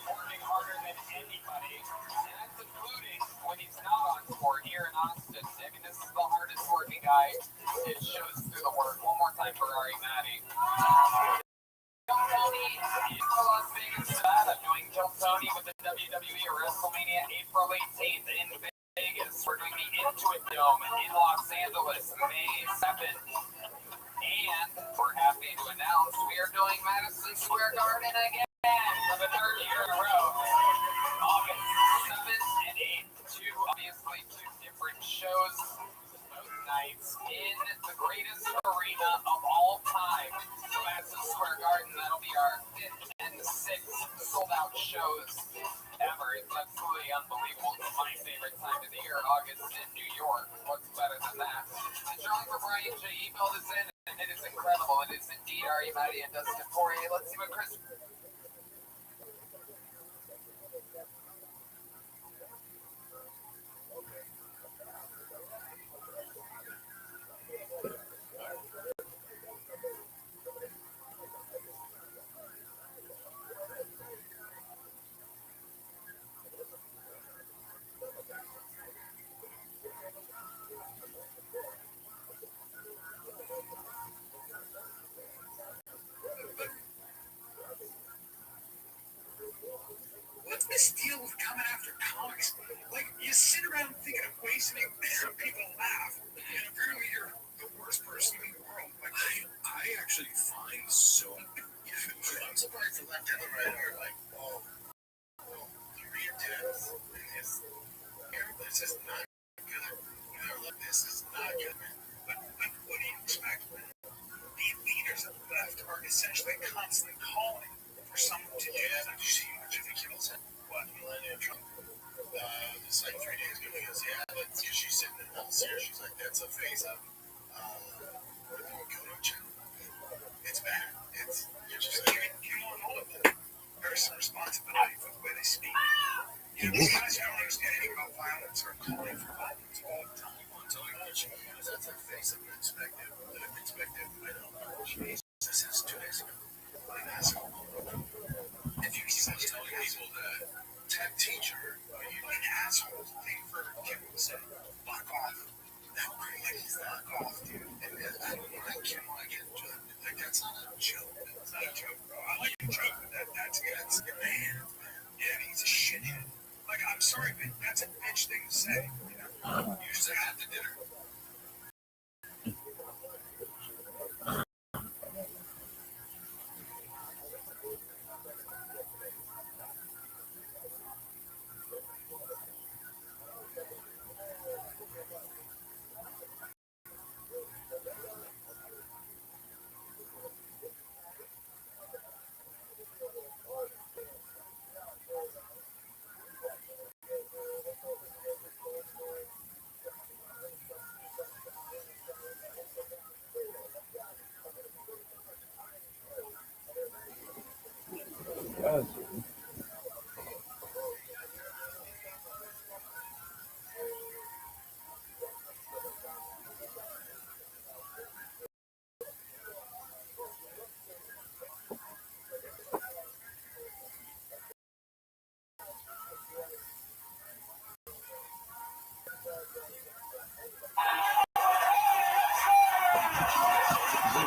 working harder than anybody, and that's including when he's not on tour here in Austin. I mean, this is the hardest working guy. It shows through the work. One more time for Ari Maddie. Tony in Las Vegas, Nevada, doing Kill Tony with the WWE WrestleMania April 18th in Vegas. We're doing the Intuit Dome in Los Angeles, May 7th. And we're happy to announce we are doing Madison Square Garden again for the 3rd year in a row. August 7th and 8th, two different shows, both nights in the greatest arena of all time, Madison Square Garden. That'll be our 5th and 6th sold-out shows ever. It's absolutely unbelievable. It's my favorite time of the year, August in New York. What's better than that? And John for Brian J. emailed us in, and it is incredible. It is indeed Ari Maddie and Dustin Poirier. Let's see what Chris... What's this deal with coming after comics? Like, you sit around thinking of ways to make people laugh, and apparently you're the worst person in the world. Like, I actually find so... I'm surprised the left and the right are like, oh, three attempts, and this is not good. This is not good. But what do you expect? The leaders of the left are essentially constantly calling for someone to do that. Did you see much of the kills? What, Melania Trump? It's like 3 days ago. He goes, yeah, but she's sitting in the house here. She's like, that's a face of it's bad. You're just like, you know, all of them. There's some responsibility for the way they speak. You know, these guys don't understand anything about violence or calling for violence all the time. I'm telling you, that's a face of perspective. I don't know. Jesus, this is 2 days ago. If you keep telling people that tech teacher. You an asshole thing for people to say, fuck off. That like, fuck off, dude. And I can't like that's not a joke. It's not a joke, bro. I like a joke, but that's your man. Yeah, he's a shithead. Like, I'm sorry, but that's a bitch thing to say. You know? You just have to dinner.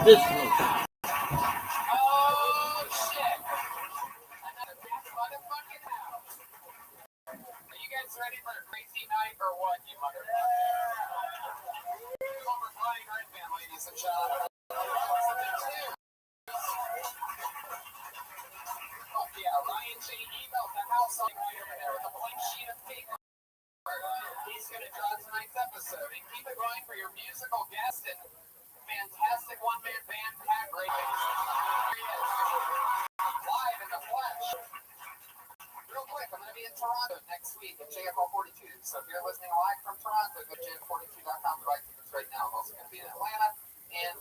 This Oh, shit. Another big motherfucking house. Are you guys ready for a crazy night or what, you motherfuckers? Former flying right man, ladies and gentlemen. Fuck yeah, Ryan J. emailed the house on right over there with a blank sheet of paper. He's gonna draw tonight's episode and keep it going for your musical guest and fantastic one-man band, Pat Ray. Live in the flesh. Real quick, I'm going to be in Toronto next week at JFL 42. So if you're listening live from Toronto, go to jf42.com to buy tickets right now. I'm also going to be in Atlanta and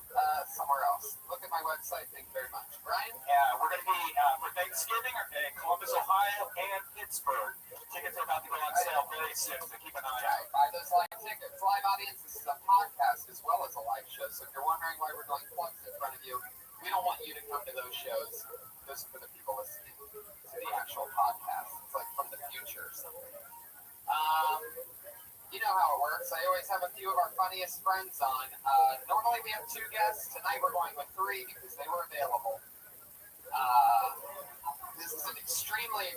somewhere else. Look at my website. Thank you very much. Brian? Yeah, we're going to be for Thanksgiving in Columbus, Ohio, and Pittsburgh. Tickets are about to go on sale very soon, so keep an eye out. Buy those live tickets. Live audience, this is a podcast as well as a live show. So if you're wondering why we're doing plugs in front of you, we don't want you to come to those shows. Those are for the people listening to the actual podcast. It's like from the future or something. You know how it works. I always have a few of our funniest friends on. Normally we have 2 guests. Tonight we're going with 3 because they were available. This is an extremely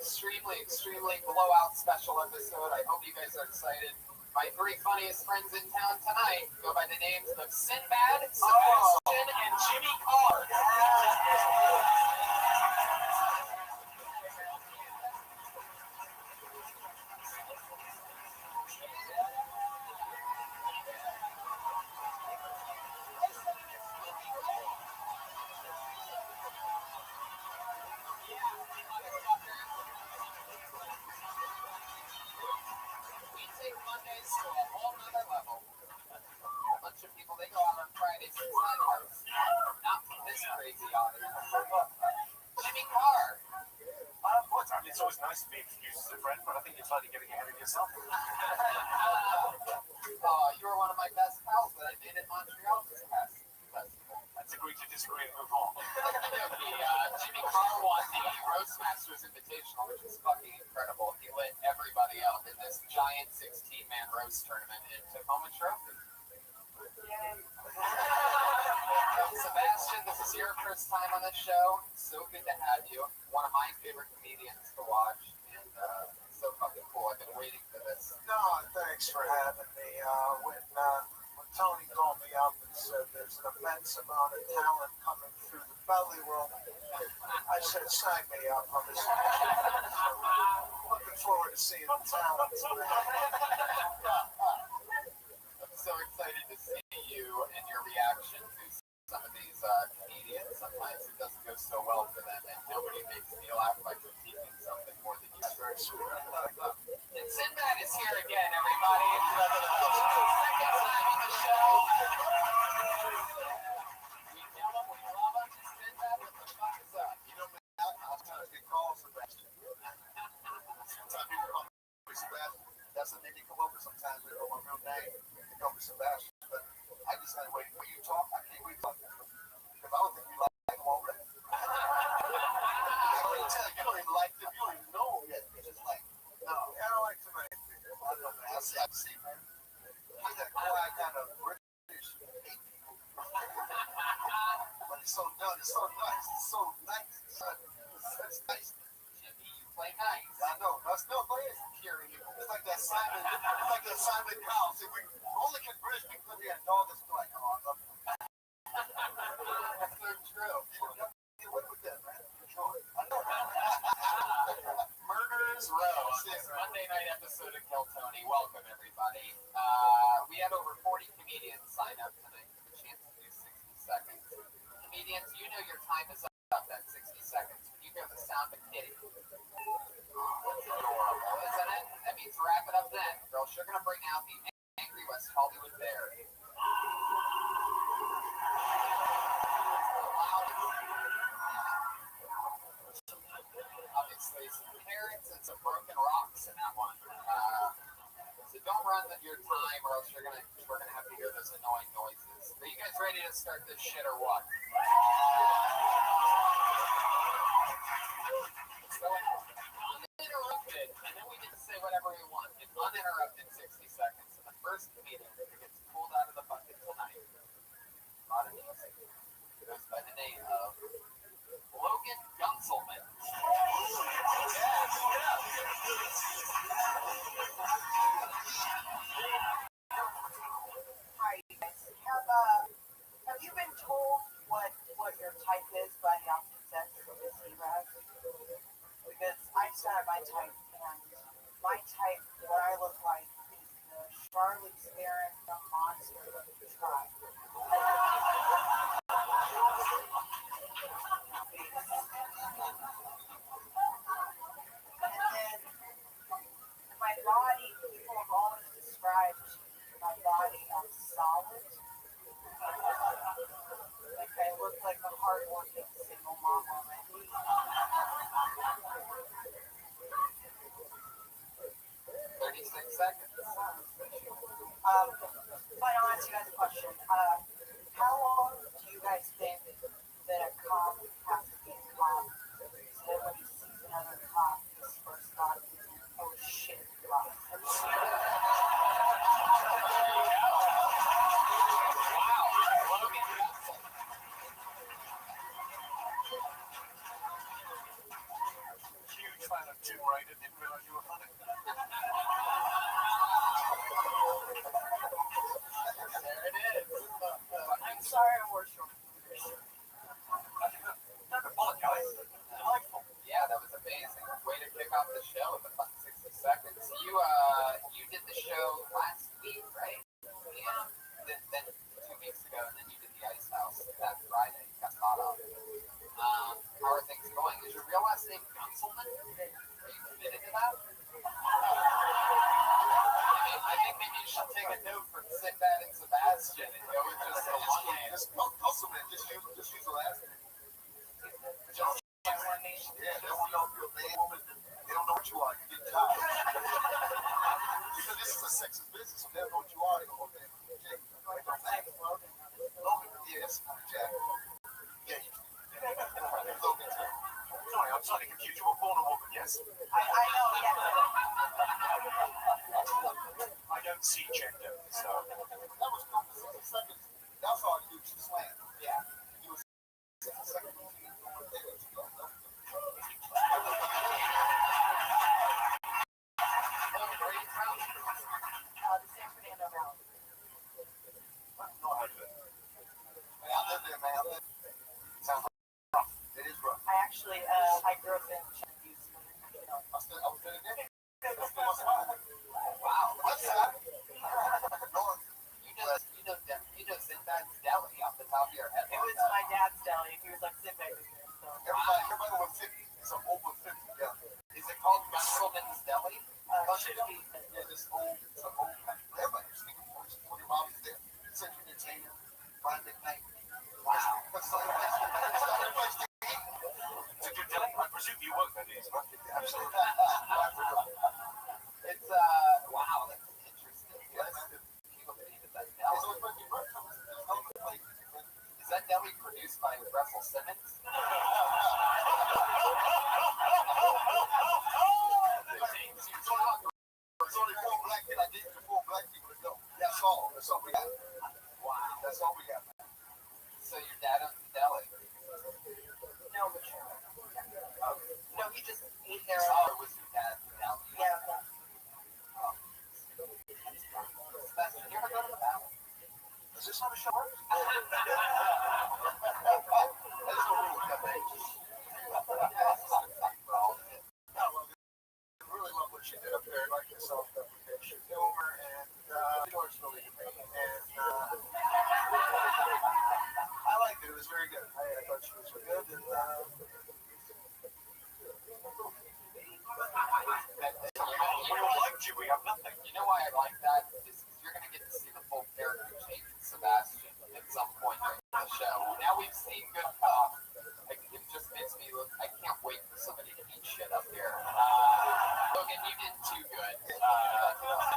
blowout special episode. I hope you guys are excited. My 3 funniest friends in town tonight go by the names of Sinbad, Sebastian, and Jimmy Carr. We take Mondays to a whole nother level. A bunch of people, they go out on Fridays and Sundays. Not this crazy audience. Jimmy Carr. Look, I mean, it's always nice to be introduced as a friend, but I think you're trying to get ahead of yourself. You were one of my best pals that I made in Montreal this past festival. Let's agree to disagree and move on. Jimmy Carr won the Roastmasters Invitational, which is fucking incredible. He lit everybody up in this giant 16-man roast tournament and took home a trophy. Sebastian, this is your first time on the show. So good to have you. One of my favorite comedians to watch, and so fucking cool. I've been waiting for this. No, thanks for having me. When Tony called me up and said there's an immense amount of talent coming through the belly room, I said, sign me up. I'm just looking forward to seeing the talent. I'm so excited to see you and your reaction to some of these comedians. Sometimes it doesn't go so well for them, and nobody makes me laugh by critiquing something more than you. Very sweet. And Sinbad is here again, everybody. Second time on the show. We kill him, we love him. Sinbad, what the fuck is up? You know, man, I was trying to get called Sebastian. Sometimes people call me Sebastian. That's when they come over. Sometimes they know my real name. They call me Sebastian. But I just had to wait. When you talk, I can't wait to talk to you. Because I don't think you like them already. I don't even tell you. You don't even like them. You don't even know them yet. You're just like, It's so nice. It's so nice. It's nice. Jimmy, you play nice. I know. I still play it. It's like that Simon. It's like that Simon Cowell. See, we only can British people be a dog that's like, oh, I love you. That's so true. Get away with that, man. Enjoy. I know. Murderers Row, this Monday night episode of Kill Tony. Welcome, everybody. We had over 40 comedians sign up tonight for the chance to do 60 seconds. Comedians, you know your time is up at 60 seconds. When you hear the sound of kitty, that's adorable, isn't it? That means wrap it up then. Girls, you're going to bring out the angry West Hollywood Bear. Obviously, some carrots and some broken rocks in that one. So don't run your time, or else we're gonna have to hear those annoying noises. Are you guys ready to start this shit or what? So uninterrupted, and then we get to say whatever we want in uninterrupted 60 seconds. And the first comedian that gets pulled out of the bucket tonight, not an easy, goes by the name of Logan Gunselman. Hi, guys. Have you been told what your type is by the opposite sex of this E-Rad? Because I just got my type, and my type, what I look like, is the Charlie Theron, the monster of the tribe. And then my body, people have always described my body as solid. Like I look like a hardworking single mom already. 36 seconds. But I'll ask you guys a question. How long do you guys think that a cop has to be a cop so that when he sees another cop, his first thought is, oh shit, wow. Huge fan of Tomb Raider, didn't realize you were funny. There it is. I'm sorry I wore short. Don't apologize. Delightful. Yeah, that was amazing. Way to kick off the show with a fun 60 seconds. You did the show last week, right? Yeah. Then 2 weeks ago, and then you did the Ice House that Friday. You got caught up. How are things going? Is your real last name Gunselman? Are you committed to that? I think maybe you should take a note from Sinbad and Sebastian and go with just the one name. Just use the last name. Just Yeah, they won't know if you're a man, woman. They don't know what you are. You get tired. Because this is a sexist business, so they don't know what you are. They go, okay, Jake. Logan, yes, Jack. Yeah, Logan, too. Sorry, I'm slightly confused. You were born a woman, yes? I know, yes. I don't see gender, so. That was cool for 60 seconds. That's all you do, slam. Yeah. You was 60 seconds. The San Fernando Valley. No, I live there, man. Sounds rough. It is rough. I actually, I grew up in Chattanooga. I was there today. Wow. What's that? North. You know Sinbad's Deli off the top of your head. It was my dad's deli, and he was like, sit back here. So. Everybody over 50 is over 50. Yeah. Is it called Gunselman's Deli? Should be. Yeah, this old, everybody was thinking 40 miles there. Central Entertainment, Friday night. Wow. That's like everybody's thinking. It's a good deli. I presume you work there, Dave. Absolutely. It's wow, that's interesting. Yes. People believe that that's deli. Is that deli produced by Russell Simmons? It's only 4 black people. I did it for 4 black people to go. That's all. That's all we got. Wow. That's all we got. So your dad owns the deli. was very good. I thought she was good, and we all liked you. We have nothing. You know why I like that? Is you're going to get to see the full character change in Sebastian at some point during the show. Now we've seen good cop. It just makes me look. I can't wait for somebody to eat shit up here. Logan, you did too good.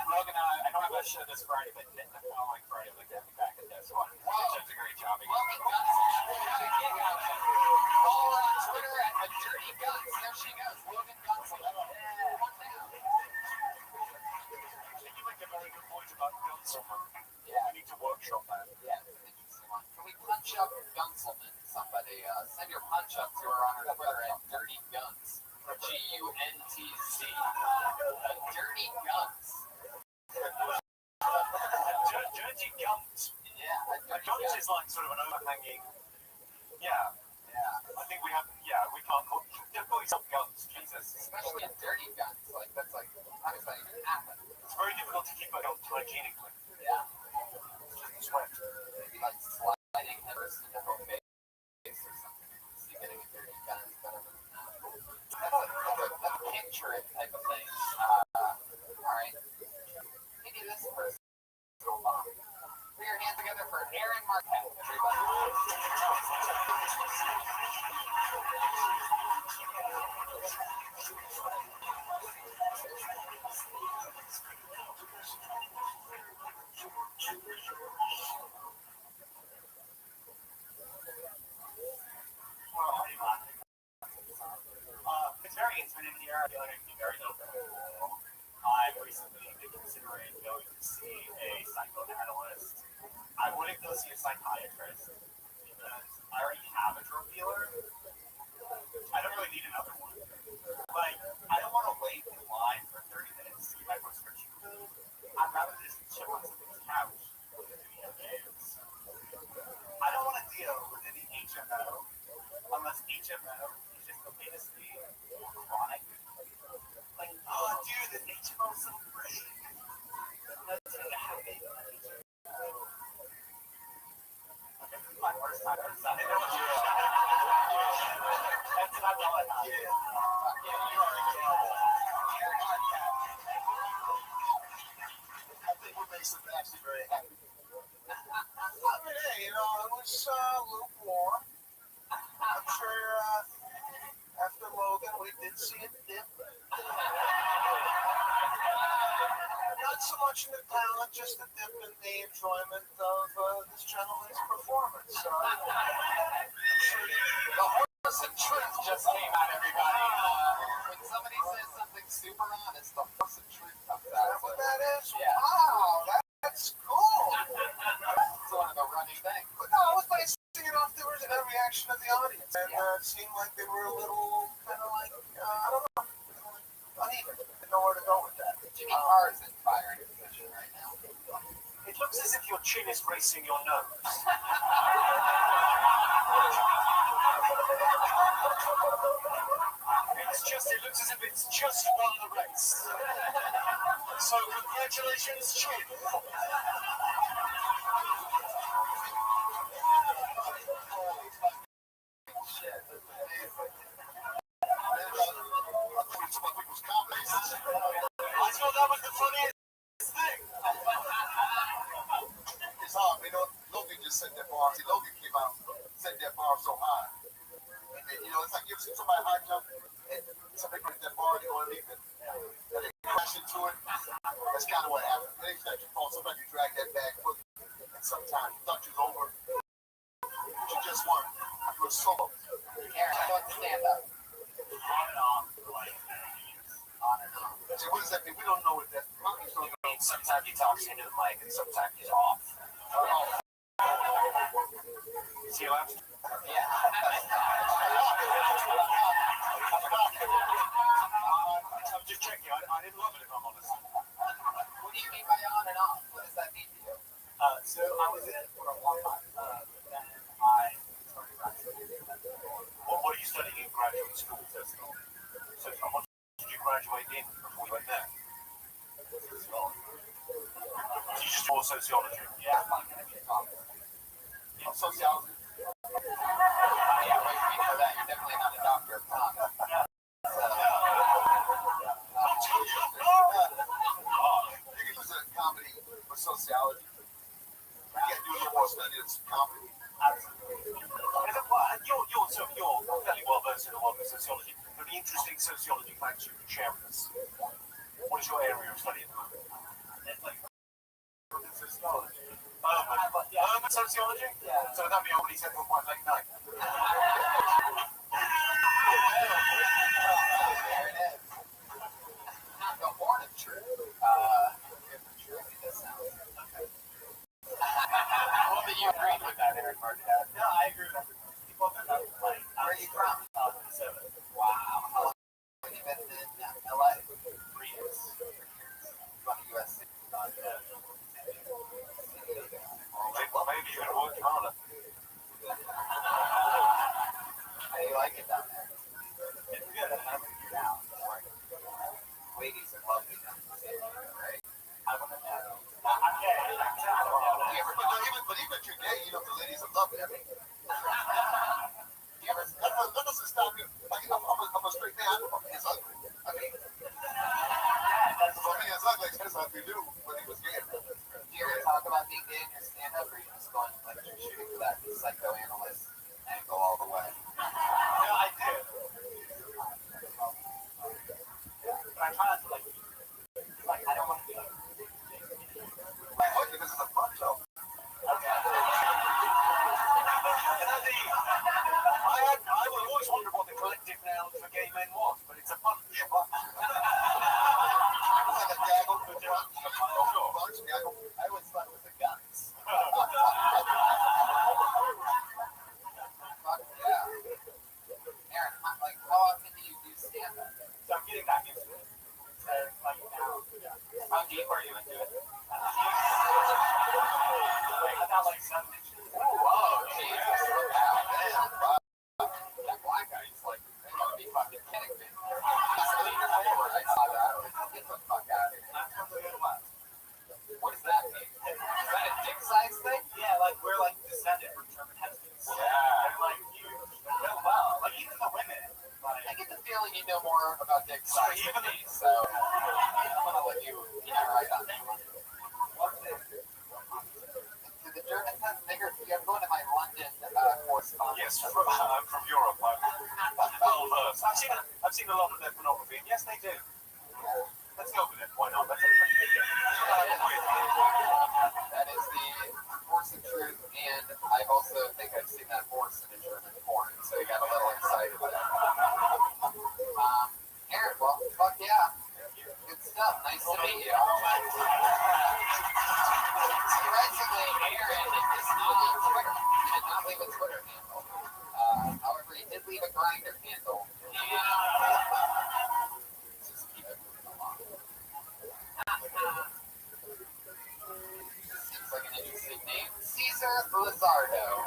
Logan, I don't have a show this Friday, but the following Friday, like I'll be back at this one. That's a great job. Logan Guns. Follow her on Twitter at A Dirty Guns. There she goes. Logan Guns. You make a very good point about Gunselman. Yeah. I need to workshop that. Yeah, it's an interesting one. Can we punch up Gunselman? Somebody send your punch up to her on her Twitter at Dirty Guns. GUNTZ. Dirty Guns. Dirty Guns. Yeah, Guns is like sort of an overhanging. Yeah. I think we have. Yeah, we can't call. They've got yourself Guns. Jesus. Especially in Dirty Guns. Like that's like how does that even happen? It's very difficult to keep a gun hygienically. Yeah. Sweat. Maybe like sliding headfirst into her face or something. See, getting a Dirty Gun is better than that. That's a picture it type of thing. Alright. Maybe this person. Put your hands together for Aaron Marquette, everybody. It's very intimate in here. I feel like I can be very open. I've recently been considering going to see a psychoanalyst. I wouldn't go see a psychiatrist because I already have a drug dealer. I don't really need another one. Like, I don't want to wait in line for 30 minutes to get my prescription filled. I'd rather just chill on somebody's couch with a video games. I don't want to deal with any HMO unless HMO is just okay to see chronic. Like, oh, dude, the HMO's so great. Let's get a happy my worst time. That's not all I have. Yeah, you are I think what makes them actually very happy. I mean, hey, it was lukewarm. I'm sure after Logan we did see a dip. Not so much in the talent, just a dip in the enjoyment of this gentleman's performance. I'm sure The horse and truth just came out, everybody. When somebody says something super honest, the horse and truth comes out. what that is. Yeah. Wow, that's cool. It's one of the running things. But no, I was basing it off the reaction of the audience, and it seemed like they were a little kind of like I don't know, uneven. Didn't know where to go with that. Jimmy Carr is in firing position right now. It looks as if your chin is racing your nose. It looks as if it's just won the race. So congratulations, Chin. I thought that was the funniest thing. It's hard. Logan just set that bar. See, Logan came out, set that bar so high. And then, it's like you ever see somebody high jump and somebody put that bar to go underneath it, and they crash into it. That's kind of what happened. They expect you to fall. Sometimes you drag that back foot, and sometimes you thought you was over, but you just won. You were solo. Aaron, I want to stand up. On and off for like 30 years. On and on. See, what does that mean? We don't know what that means. Sometimes he talks into the mic and sometimes he's off. See you after. Yeah. I'm just checking. I didn't love it, if I'm honest. What do you mean by on and off? What does that mean to you? So I was in it for a long time. Then I started graduating. What are you studying in graduate school? So what did you graduate in before you went there? Sociology. You just taught sociology? Yeah, I'm not going to get talking. Sociology. love the sociology. But the interesting sociology facts you can share with us. What is your area of study at the moment? Urban sociology. Urban sociology? Yeah. So that'd be already said for quite late night. There it is. Not the horn of truth. Truth in this sound. Okay. Well, that you agreed with that, Eric Martin. No, I agree with everything. People have been Where are you from? 7. Wow. How long have you been in LA? 3 years. From the USC. Well, maybe you're going to work harder. How do you like it down there? It's good. I haven't figured out. Ladies are lovely down there, right? I wouldn't know. I'm gay. You ever But even if you're gay, you know the ladies are lovely. I mean, you ever that doesn't stop you. Like, I'm a straight man. He's ugly. I mean, it's ugly. That's how we do when he was gay. do you ever talk about being gay in your stand-up, or you just going like you're shooting for that psychoanalyst angle all the way? No, I did. But I try not to, like, I don't want to be like, Look, this is a fun show. I will always wonder what the collective noun for gay men was, but it's a bunch. It's like a gaggle. Bunch, gaggle. I always thought it was a guns. Fuck yeah. Aaron, like, how often do you do stand-up? So I'm getting back into it. Like now, how deep are you into it? I got like 7 inches. Whoa, Jesus. Wow. That black guy is like, they must be fucking kidding me. He's leaning over. I saw that. Get the fuck out of here. What does that mean? Is that a dick size thing? Yeah, like we're like descended from German husbands. Yeah. And like you know well, like even the women. Like, I get the feeling you know more about dick size than me, so I'm gonna let you right on that one. Do the Germans have bigger? I'm going to my London correspondence. yes, I'm from Europe. I'm well versed. I've seen a lot of their pornography, and yes, they do. Let's go with it. Why not? That's a pretty big deal. That is the horse of truth, and I also think I've seen that horse in a German porn, so you got a little excited there. Aaron, well, fuck yeah. Good stuff. Nice to meet you. Surprisingly, Aaron is not on Twitter. He did not leave a Twitter handle. However, he did leave a Grindr handle. Just keep it moving along. Seems like an interesting name. Caesar Lizardo.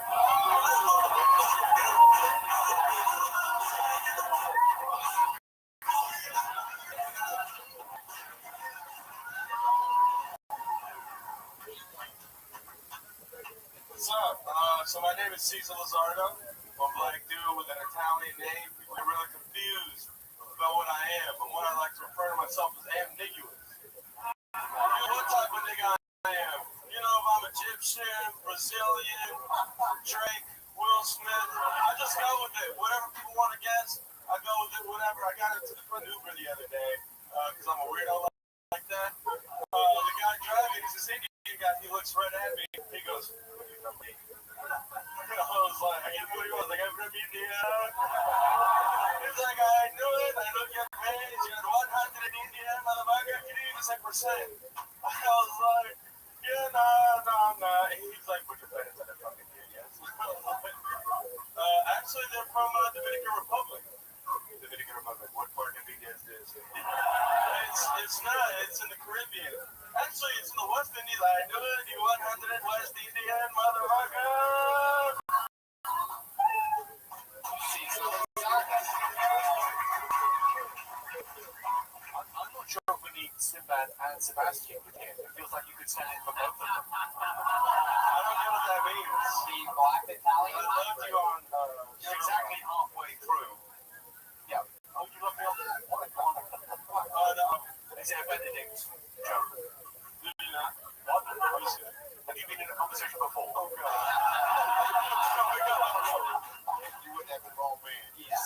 So my name is Cesar Lizardo. I'm a black dude with an Italian name. People are really confused about what I am, but what I like to refer to myself as ambiguous. What type of nigga I am? You know, if I'm Egyptian, Brazilian, Drake, Will Smith, I just go with it. Whatever people want to guess, I go with it, whatever. I got into the front Uber the other day, because I'm a weirdo like that. The guy driving, he's this Indian guy, he looks right at me, he goes, "What are you from me?" I was like, I get what he was, like, I'm from India. He's like, I knew it, I look at me, you got 100 in India, motherfucker, can you even say percent? I was like, yeah, no. He's like, put your parents in a fucking here, yes. Actually, they're from Dominican Republic. Dominican Republic, what part of India is this? It's not, it's in the Caribbean. Actually, it's in the West Indies. I knew it, you 100 West Indian, motherfucker. I'm not sure if we need Sinbad and Sebastian here. It feels like you could stand in for both of them. I don't know what that means. The black Italian. I left you on, you're exactly halfway through. Yeah. Oh, you left me on what? No. Is it a Benedict joke? Do you not? What? Have you been in a conversation before? Oh, God. You wouldn't have the wrong man. Yeah.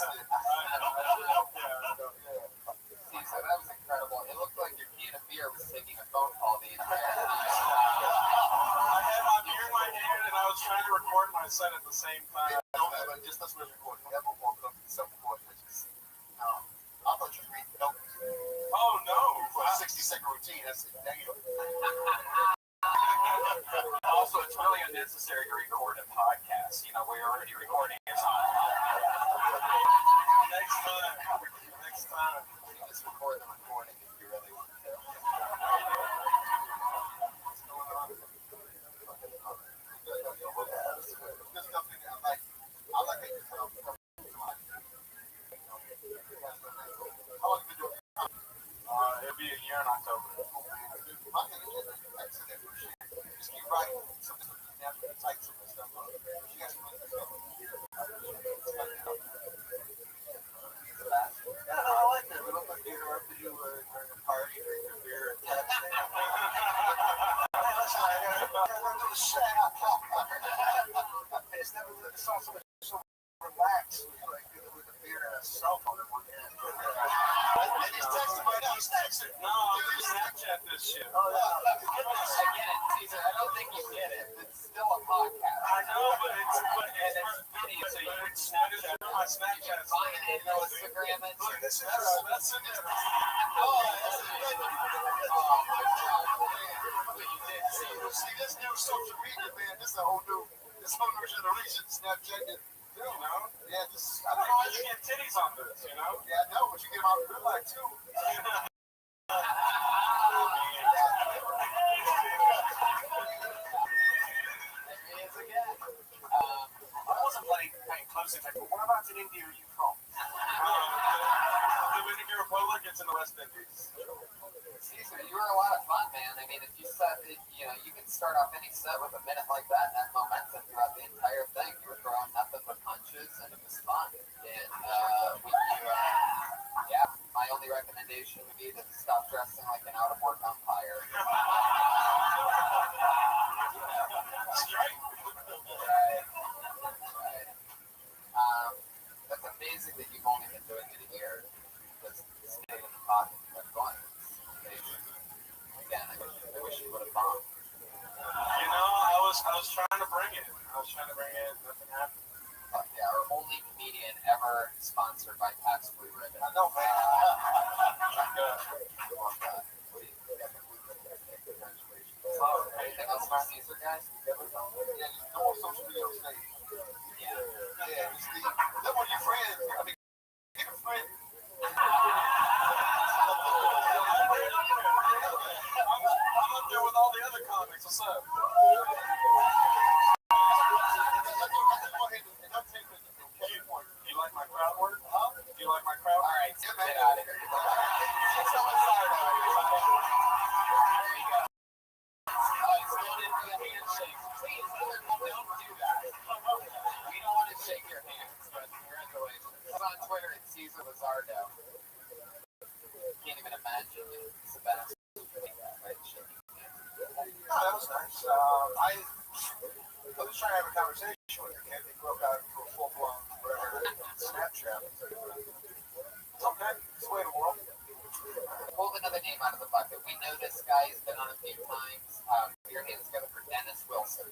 said at the same time. No, but just let's record. Never walk up to self-record pictures. I thought you were reading notes. Oh no! For a 60-second routine, that's it. There you go. Also, it's really unnecessary to record a podcast. You know, we're already recording. It's on. Next time. Next time. You can just record the recording if you really want to. What's going on? This stuff in there, I like it. How long have you been doing it? It'll be a year in October. My thing is, excellent. Just keep writing. Some of this natural type some of this stuff up. You guys can make this up. Yeah, no, I like that. We look like they interrupted you during a party, drinking beer, and texting. Hey, listen, I gotta go to the shack. It's never really saw somebody so relaxed with a beer and a cell phone in one hand. And he's texting right now. He's texting. No, I'm gonna Snapchat this shit. Oh, yeah. Again, Caesar, I don't think you get it. It's still a podcast. I know, but it's video, so you would Snapchat my Snapchat. Find it, Instagram it. Look, this is that's in there. Oh, that's it. Oh my God. But you did see it. See, this new social media, man, this is a whole new generation. Snapchat, You know, yeah, this, I I don't don't know. you get titties on this, you know. Yeah, I know, but you get them out in real life, too. There he is again. I wasn't playing close to but whereabouts in India are you from? Dominican Republic, it's in the West Indies. Caesar, you were a lot of fun, man. I mean, if you set, you can start off any set with a minute like that and have momentum throughout the entire thing. You were throwing nothing but punches, and it was fun. And my only recommendation would be to stop dressing like an out-of-work umpire. Right. That's amazing that you've only been doing it a year. Just staying in the pocket and kept going. Again, I wish you would have bombed. You know, I was trying to bring it. Nothing happened. Yeah, our only comedian ever sponsored by Pat's Blue Ribbon. I know, man. Anything else for Caesar, guys? Yeah, just no more social media on stage. Yeah. Yeah, just leave. Let one of your friends, I mean, pick a friend. I'm up there with all the other comics. What's up? You like my crowd work? Huh? Do you like my crowd All work? right, get out of here. There you go. He's going in for the handshake. Please, don't do that. We don't want to shake your hands, but congratulations. It's on Twitter at Caesar Lizardo. Can't even imagine Sebastian doing that, right? Shaking hands. No, that was nice. I was trying to have a conversation with her. Can't they broke out into a full-blown whatever Snapchat? Okay, it's the way of the world. Pull another name out of the bucket. We know this guy. He's been on a few times. Put your hands together for Dennis Wilson.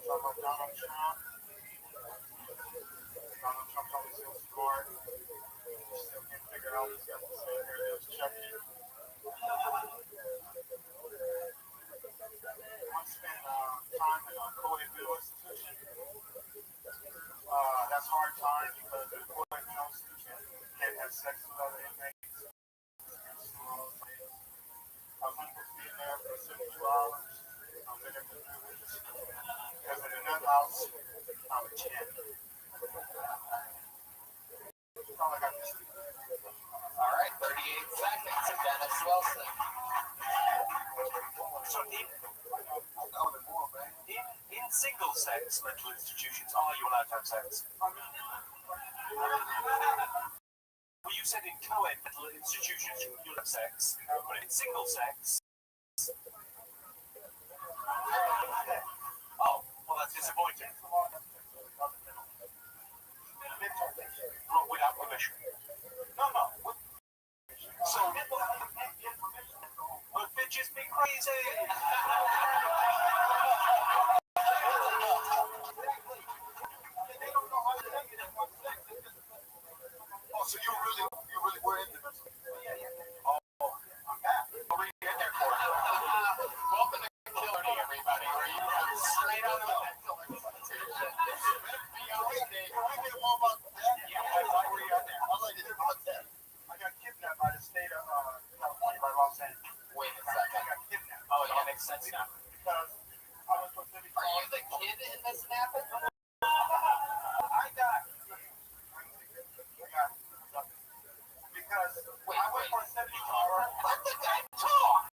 Donald Trump. Donald Trump always feels scored. Still can't figure out who's got to say here it is. Chucky. Once spent time in a co-ed institution. That's hard time because the co-ed institution can't have sex with other inmates. I was unable to be in there for 72 hours. I was in there for 3 weeks. Because in another house, I'm a 10. All I got to say. All right, 38 seconds. Dennis Wilson. So in single-sex mental institutions, are you allowed to have sex? Well, you said in co-ed mental institutions you'll have sex, but in single-sex... Oh, well, that's disappointing. Oh, so you really were into this? Oh, I'm back. What were you in there for? Welcome to Killarney, everybody. Where you come straight out of the mental institution. Can we get more about that? Yeah, why were you in there? I'd like to hear about that. I got kidnapped by the state of California, by Rothschild. Wait a I second. got kidnapped. Oh, yeah, makes sense now. Because I was supposed to be. Are you the kid in this napping? I got. Because I went for a 70-hour. Let the guy talk!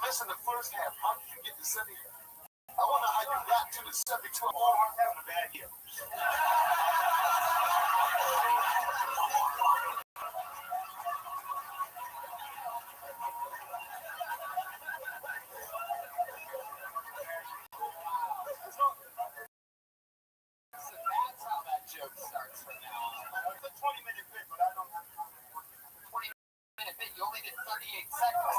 Listen, the first half, how did you get to 70? I wonder how you got to the 72. Oh, I was having a bad year. So that's how that joke starts from now on. It's a 20-minute bit, but I don't have time to work it. 20-minute bit, you only did 38 seconds.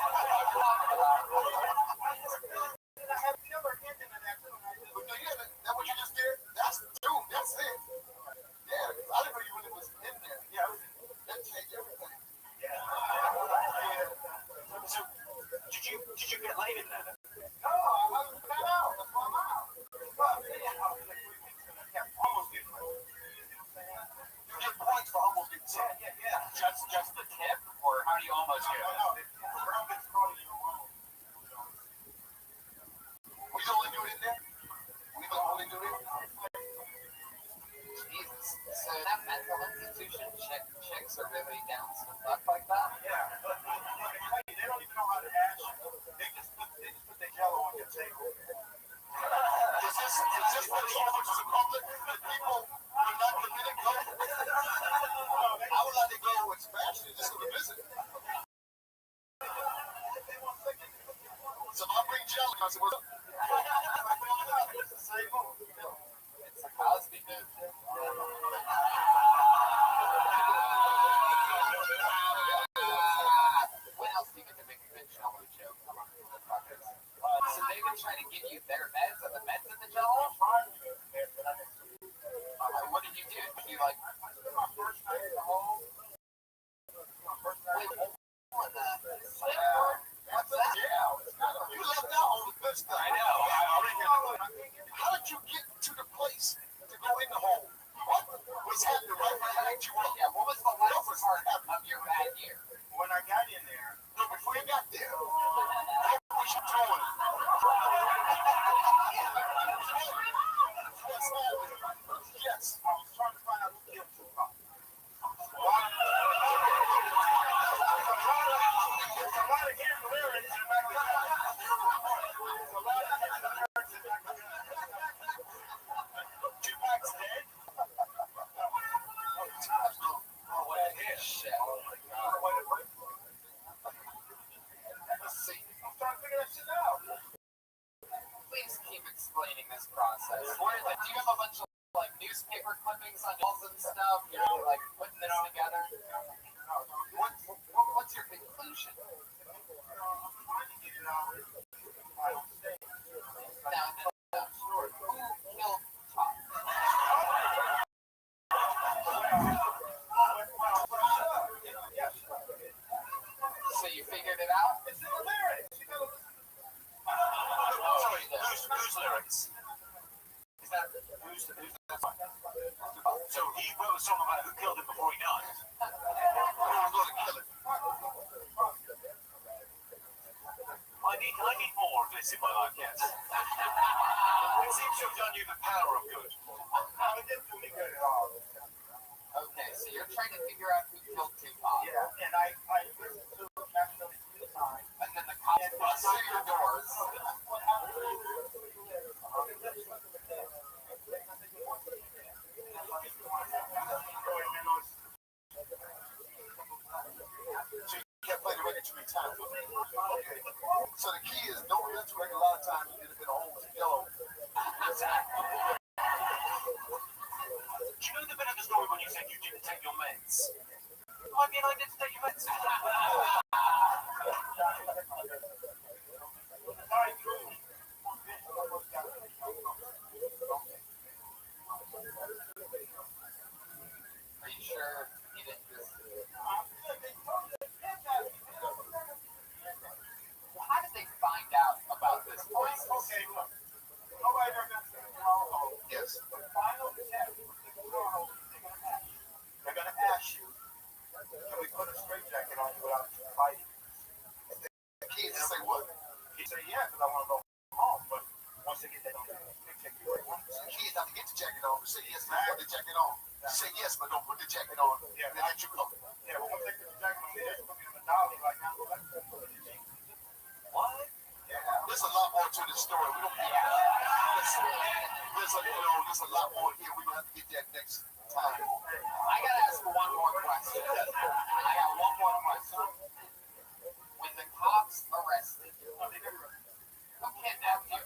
I have killer ending in that too. But no, yeah, that what you just did? That's Doom. That's it. Yeah, I didn't know you really was in there. Yeah, That changed everything. So, did you get laid in that? No, I wasn't cut out. That's why I'm out. Almost getting laid. You get points for almost getting sick. Yeah. Just the tip? Or how do you almost get it? No, the girl gets caught in your room. We the only dude in there? We the only dude in there? Jesus. So that mental institution chicks are really down some stuff like that? Yeah, but they don't even know how to ask you. They just put their jello on your table. Is this what the officers in public? The people who are not committed go? I would like to go with Sebastian just to visit. So if I bring jelly, I said, what's up? It's the same move. It's a Cosby move. When else do you get to make a good jello joke? Come on, motherfuckers. So they've been trying to give you their meds? Are the meds in the jello? What did you do? Did you like... My first night in the home. Wait, what the... What's that? Yeah, you left out all the good stuff. I know. How did you get to the place to go in the hole? What was happening right when I picked you up? Yeah, what was the last part of your bad year? When I got in there, No, before you got there, what was you doing? What's happening? Yes. I was trying to find out who killed Tupac. Why? There's a lot of hidden lyrics in that guy. There's a lot of hidden lyrics in that guy. Tupac's dead. Shit. Let's see. I'm trying to figure that shit out. Please keep explaining this process. Where, like, do you have a bunch of like newspaper clippings on walls and stuff? You're like putting this together. What's your conclusion? I'm trying to get it out. I don't say. Now, who killed Top? So you figured it out? It's in the lyrics. You gotta listen. Sorry, whose lyrics? Is that Who's that? So he wrote a song about who killed him before he died. Who was going to kill him? I need more of this in my life, yes. It seems to have done you the power of good. It didn't do me good at all. okay? So you're trying to figure out who killed Tupac, Yeah, and I listened to National Two times. and then the cops bust through your doors. What happened? So you can't play the record too many times. Okay. So the key is don't listen to the record a lot of times. You get a bit of hole with yellow. Exactly. Are you sure he didn't just? How did they find out about this voice? Okay, look. Nobody ever got to know. Yes. The final test they're gonna ask you, can we put a straitjacket on you without fighting? The kids say what? He said, yeah, because I want to go home. But once they get that on, they take you away. So the kids have to get the jacket on. Say yes, but put the jacket on. Say yes, but don't put the jacket on. Yeah, Then let you go. yeah, but once they put the jacket on, they're put me on the dolly like I'm like, What? There's a lot more to this story. We don't. There's a lot more here. We're gonna have to get that next time. I gotta ask one more question. I got one more question. When the cops arrested you, who kidnapped you?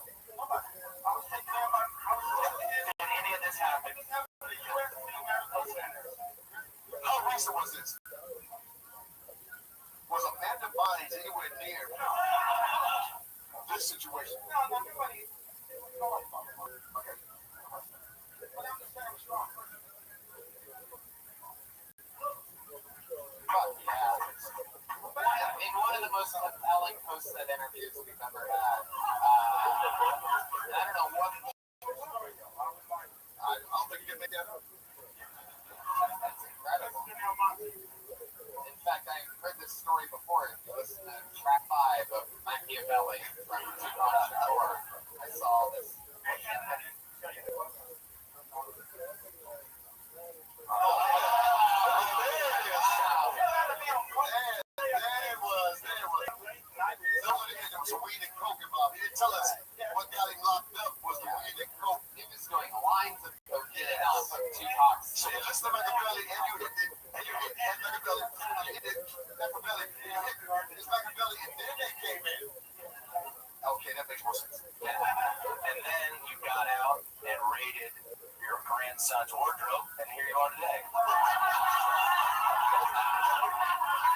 nobody. I was taking care of my. Did any of this happen? The U.S. Medical Center. How recent was this? Was Amanda Bynes anywhere near this situation? No, nobody. Okay. But I'm just saying I'm strong. In one of the most compelling post-set interviews we've ever had, I don't know what. I don't think you can make that up. That's incredible. In fact, I heard this story before. If you listen to track 5 of Machiavelli from Tupac Shakur, I saw this. There was a weed and coke involved. He didn't tell us what got him locked up was the weed and coke. He was doing lines of cocaine off of Tupac's. So you listen to Machiavelli and you hit it, and you hit Machiavelli, and you hit Machiavelli, and you hit this Machiavelli, and then they came in. Okay, that makes more sense. Yeah. And then you got out and raided your grandson's wardrobe, and here you are today.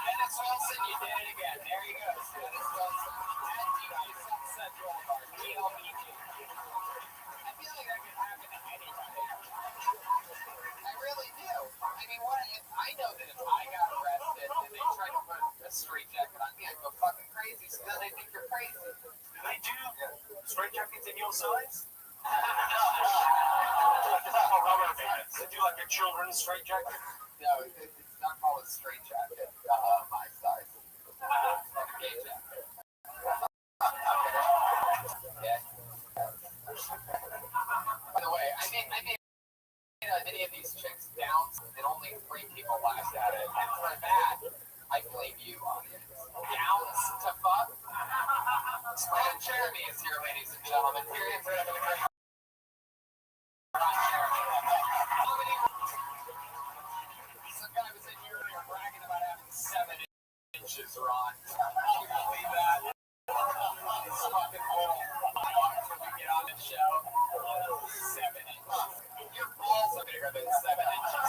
Dennis Wilson, you did it again. There he goes. Dennis Wilson. At DK Sunset Boulevard, DLBG. I feel like that could happen to anybody. I really do. I mean, what if I know that if I got arrested and they tried to put a straight jacket on me, I'd go fucking crazy, so then they think you're crazy. Do they do straight jackets in your size? Rubber bands. They do like a children's straight jacket? No, it's not called a straight jacket. My size. It's like a gay jacket. Yeah. By the way, I made any of these chicks down, and only 3 people laughed at it. And for that, I blame you, audience. Downs to fuck? Ron Jeremy is here, ladies and gentlemen. Period for having a great Ron Jeremy. Some guy was in here earlier bragging about having 7 inches, Ron. Can you believe that? It's fucking cool. When you get on the show, 7 inches. Your balls are bigger than 7 inches.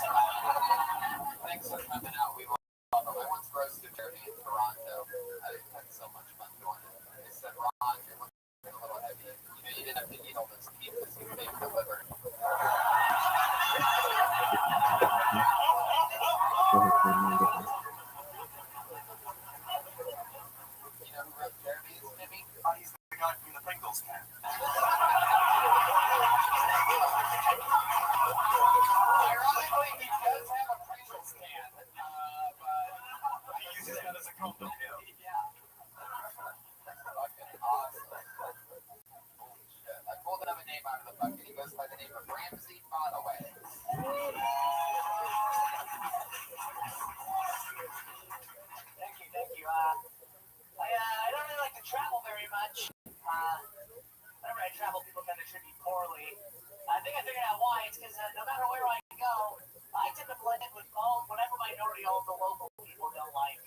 Thanks for coming out. We love them. I once roasted Jeremy in Toronto. I had so much fun doing it. They said, Ron, you're looking a little heavy. You didn't have to eat all this meat because you made the liver. You know who wrote Jeremy is, Jimmy? He's the guy from the Pringles can. Ironically, he does have a Pringles can, but He uses that as a condom. yeah. That's fucking awesome. Holy shit. I pulled another name out of the bucket. He goes by the name of Ramsey Bonaway. Thank you. I don't really like to travel very much. Whenever I travel, people tend to treat me poorly. I think I figured out why. It's because no matter where I go, I tend to blend in with whatever minority all the local people don't like.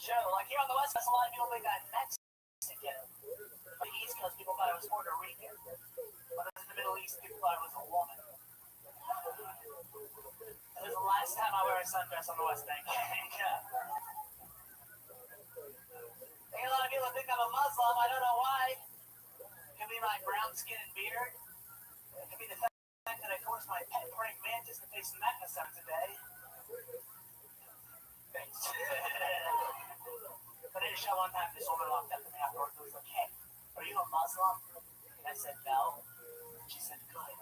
Sure, like here on the West Coast, a lot of people think I'm Mexican. On the East Coast, people thought I was Puerto Rican. But in the Middle East, people thought I was a woman. It was the last time I wear a sundress on the West Bank. A lot of people think I'm a Muslim. I don't know why. It could be my brown skin and beard. It could be the fact that I forced my pet praying mantis to face Mecca 7 today. Thanks. But in a show one time, this woman walked up to me afterwards and was like, "Hey, are you a Muslim?" And I said, "No." She said, "Good."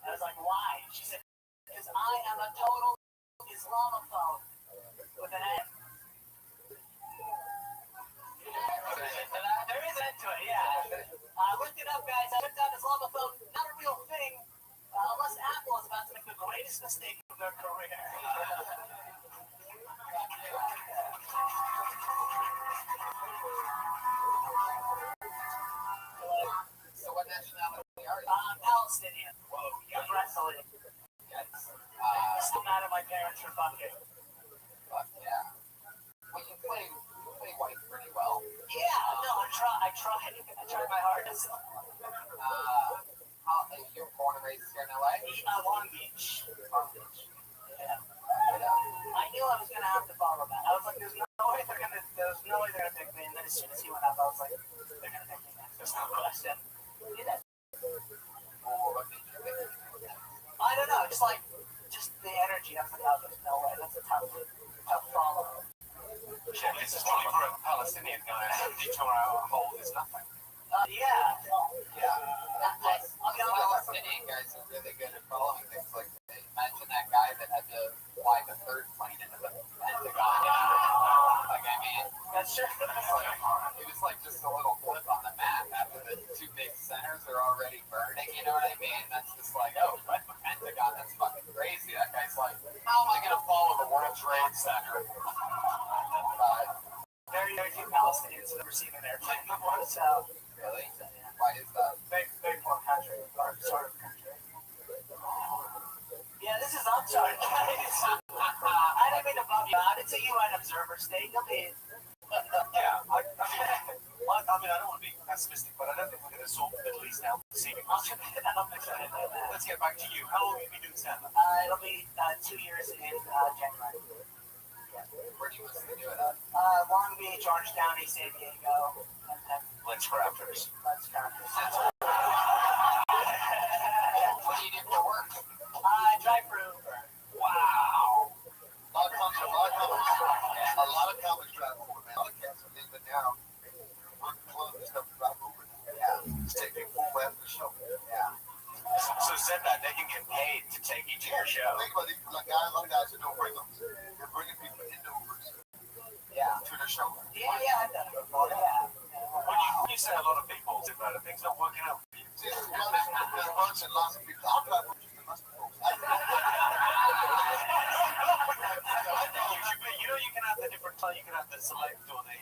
I was like, "Why?" She said, "Because I am a total Islamophobe with an N." There is an end to it, yeah. I looked it up, guys. I looked out Islamophobe, not a real thing, unless Apple is about to make the greatest mistake of their career. So what nationality are you? I'm Palestinian. Whoa, you're Brazilian. Yes. Still mad at my parents for fucking. Fuck yeah. Well, you play white pretty well. Yeah, no, I tried my hardest. You were born and raised here in LA? Long Beach. Long Beach. Yeah. I knew I was gonna have to follow that. I was like, there's no way they're gonna pick me. And then as soon as he went up, I was like, they're gonna pick me next. There's no question. Yeah. Or what did you think? I don't know, just the energy. I was like, oh, there's no way. That's a tough follow. Shit, this is funny for a Palestinian guy. Detour our hole is nothing. Yeah. I'll be honest, Palestinian guys are really good at following things like that. Imagine that guy that had to fly the third plane into the Pentagon. Like, I mean, That's true. it was like just a little blip on the map after the two big centers are already burning, you know what I mean? That's just like, oh, what the Pentagon? That's fucking crazy. That guy's like, how am I going to follow the World Trade Center? Very, very few Palestinians have ever seen an airplane before, so. Really? Why is that? Very poor country, or sort of country. Yeah, this is Upstart, guys. I didn't mean to bum you out. It's a UN observer state. You'll be. Yeah, I mean, I don't want to be pessimistic, but I don't think we're going to solve the Middle East now this evening. Let's get back to you. How long have you been doing stand-up? It'll be 2 years in January. Where do you listen to it at? Long Beach, Orange County, San Diego, and Let's crafters. Let's Crafters. What do you do for work? I drive for Uber. Wow. A lot of comics drive over, man. A lot of cats are leaving now. Working clubs and stuff drive over. Yeah. Just take people home after the show. Yeah. So said that they can get paid to take you to your show. Think about it. Like a lot of guys who don't bring them. They're bringing people into Ubers. Yeah. To their show. Yeah, I've done it before. Yeah. When you say a lot of people, about it, things not working out for you. See, there's a bunch of lots of people. I'll drive with you to lots of folks. You can have the different, you can have the select or the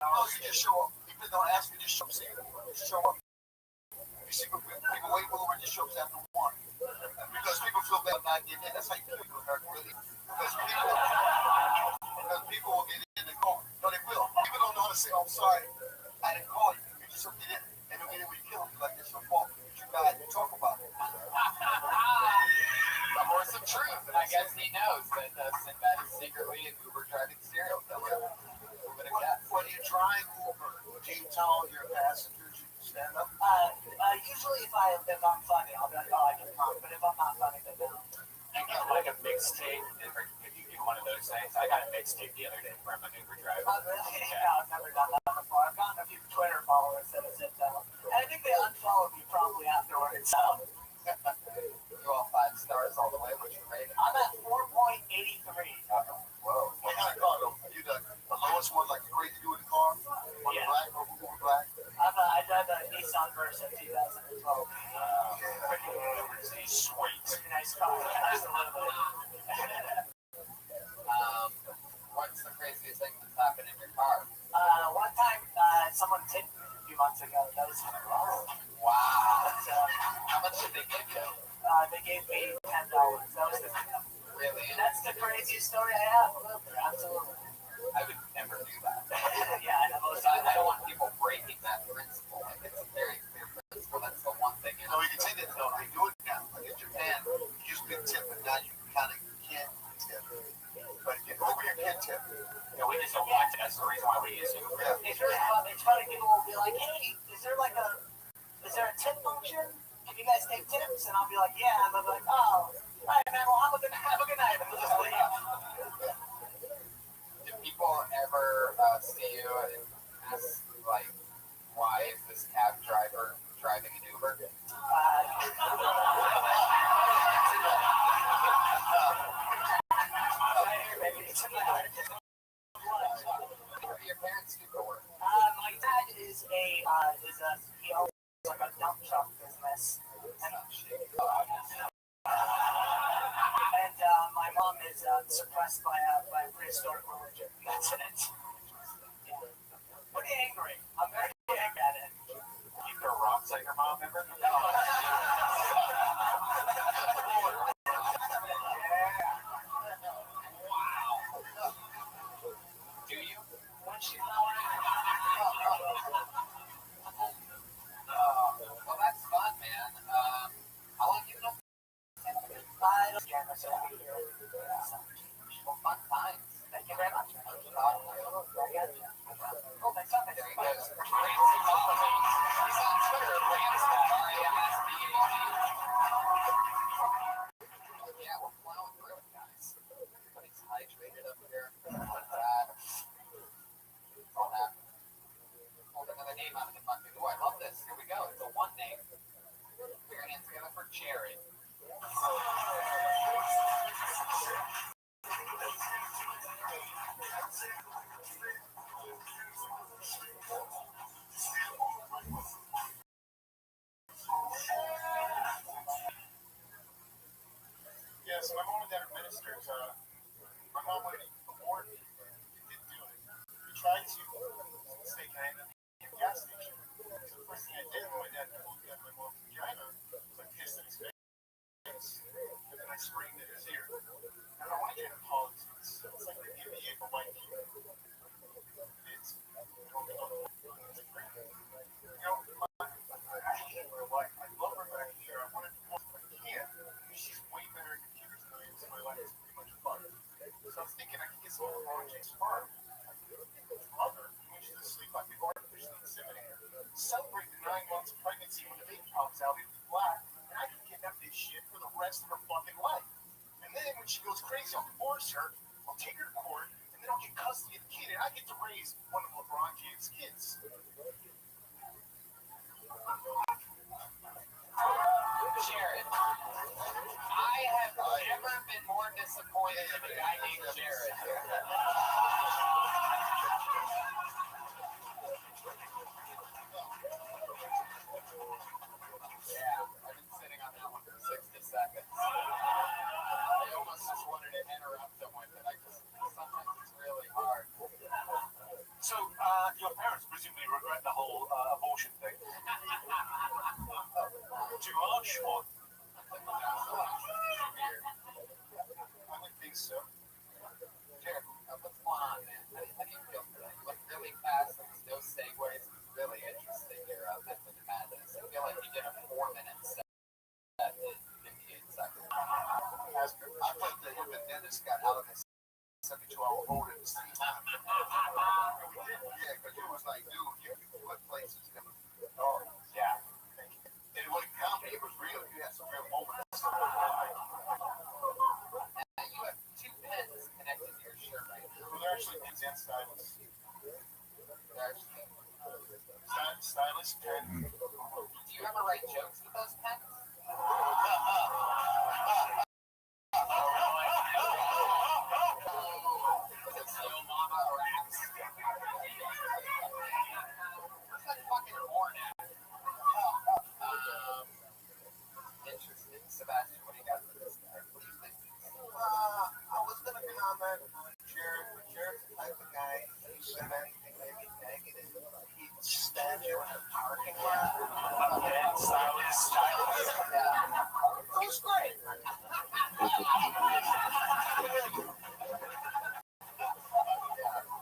No, you just show up. People don't ask you to show up. See, you just show up. You see, people wait over and just show up after one. Because people feel bad not getting in. That's how you feel really. Because people will get in and call. No, they will. People don't know how to say, "I'm sorry, I didn't call you." You just get in. And they'll get in when you kill them. Like, it's your fault. You guys, you talk about it. Or some truth. And I guess he knows that Sinbad is secretly an Uber driving serial killer. When you drive Uber, do you tell your passengers you can stand up? Usually if I'm funny, I'll be like, oh, I can come. But if I'm not funny, then no. You get like a mixtape, if you do one of those things. I got a mixtape the other day from an Uber driver. Oh, really? No, I've never done that before. I've gotten a few Twitter followers that have said that. And I think they unfollowed me probably afterwards. So. You all 5 stars all the way. What's your rating? I'm at 4.83. Whoa. What kind of car though? You the lowest one, like the crazy dude in the car? On Yeah. the black, over black? I drive a Nissan Versa 2012. Pretty sweet. Pretty nice car. Just a little bit. What's the craziest thing that's happened in your car? One time, someone tipped me a few months ago. That was Wow. but, How much did they give you? they gave me $10. That was the Really? That's the craziest story I have. Absolutely. I would never do that. Yeah, I know. I don't want people breaking that principle. Like, it's a very clear principle. That's the one thing. No, you can say that. No, they do it now. Like in Japan, it used to be tip. We just don't want to. That's the reason why we use it. Yeah. It's really fun. It's funny. People will be like, "Hey, is there a tip function? Can you guys take tips?" And I'll be like, "Yeah." And they'll be like, "Oh, all right, man. Well, have a good night." And we'll just leave. Do people ever see you and ask, like, why is this cab driver driving an Uber? What do your parents do for work? My dad is he owns like a dump truck business, and my mom is suppressed by a prehistoric religion. That's it. Yeah. Pretty angry. I'm very angry at it. You throw rocks at your mom, remember? Do you? When she's not around. Well, that's fun, man. How long you been up? I don't care myself here. Well, fun times. Thank you very much. Oh, Oh, thanks. there he goes. He's on Twitter, Ramsey, RAMSB. Yeah, we're plowing through it, guys. Everybody's hydrated up here. All that. Hold another name out of the bucket. Oh, I love this. Here we go. It's a one name. Put your hands together for Jared. Yeah, so my mom and dad are ministers. My mom went aborted. It didn't do it. We tried to stay kind of at the gas station. So the first thing I did when my dad pulled me out of my mom's vagina was I pissed in his face. And then I screamed in his ear. I don't want to get into politics. It's like the NBA for white people. It's I hate my wife. I love her back here. I want to divorce her, but I can't. She's way better at computers than I am, so my life is pretty much fun. So I was thinking I could get some of Jake's sperm. Mother, when she's asleep, I could artificially inseminate her. Celebrate the 9 months of pregnancy when the baby pops out into black, and I can kidnap this shit for the rest of her fucking life. And then when she goes crazy, I'll divorce her, I'll take her to court, and then I'll get custody of the kid, and I get to raise one of LeBron James' kids. Jared. I have never been more disappointed in a guy named Jared. Yeah, I've been sitting on that one for 60 seconds. I almost just wanted to interrupt him with it. Sometimes it's really hard. So, your parents presumably regret the whole abortion thing. Too harsh, or? I would think so. Jared, what's going on, man? How do you feel today? You look really fast. There's no segues. It's really interesting your method of madness. I feel like you did a 4-minute set in 58 seconds. I thought that him and Dennis got out of this 72-hour hold at the same time. Yeah, because it was like, dude, you put places in the dark. Yeah. And it wasn't comedy, it was real. You had some real moments. And you have 2 pins connected to your shirt right now. Well, they're actually pins and stylists. They're actually. Stylist pen. Do you ever write jokes with those pens? Was it Snow Mama or Axe? What's that fucking horn at? Interesting. Sebastian, what do you got for this guy? What do you think? I was going to comment on Jared, but Jared's the type of guy, he said anything maybe negative, he'd stab you in the parking lot. Okay, stylist. Yeah. He's great.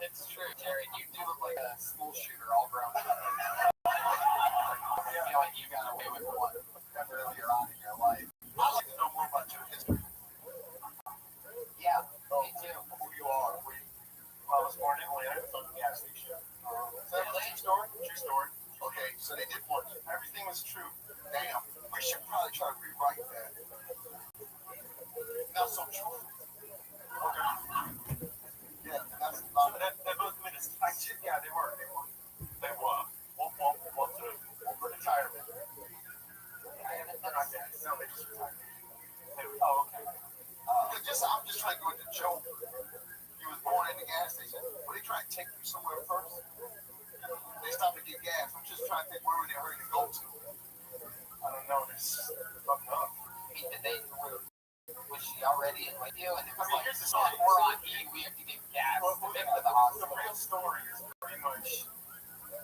It's true, Jared. You do look like a school shooter all grown up. I feel like you got away with one earlier on in your life. I'd like to know more about your history. Yeah, me too. Who you are, where you So they did work. Everything was true. Damn. We should probably try to rewrite that. Not so true. Okay. Yeah, that's a lot. They're both ministers. Yeah, they were. They were. One sort of retirement. They're not dead. No, they just retired. Oh, okay. I'm just trying to go with the joke. He was born in the gas station. Were they trying to take you somewhere first? They stopped to get gas. I'm just trying to think where they were ready to go to. I don't know. This fucked up. Was she already in with you? And it was like, here's the story. We're on E, we have to get gas to take her to the hospital. The real story is pretty much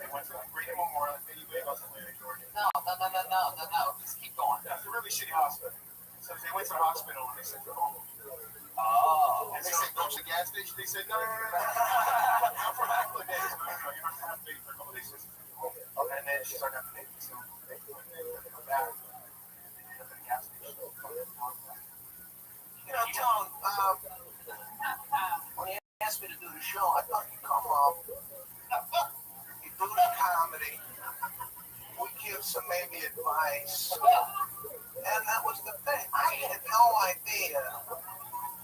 they went to Freedom Memorial in Atlanta, Georgia. No. Just keep going. That's a really shitty hospital. So they went to the hospital and they said, go home. Oh. And they said, go to the gas station. They said, no. For a couple of days, you don't have to pay for a couple of days. And then she started having babies. So they come back. John, when you asked me to do the show, I thought you'd come up. You do the comedy. We give some maybe advice. And that was the thing. I had no idea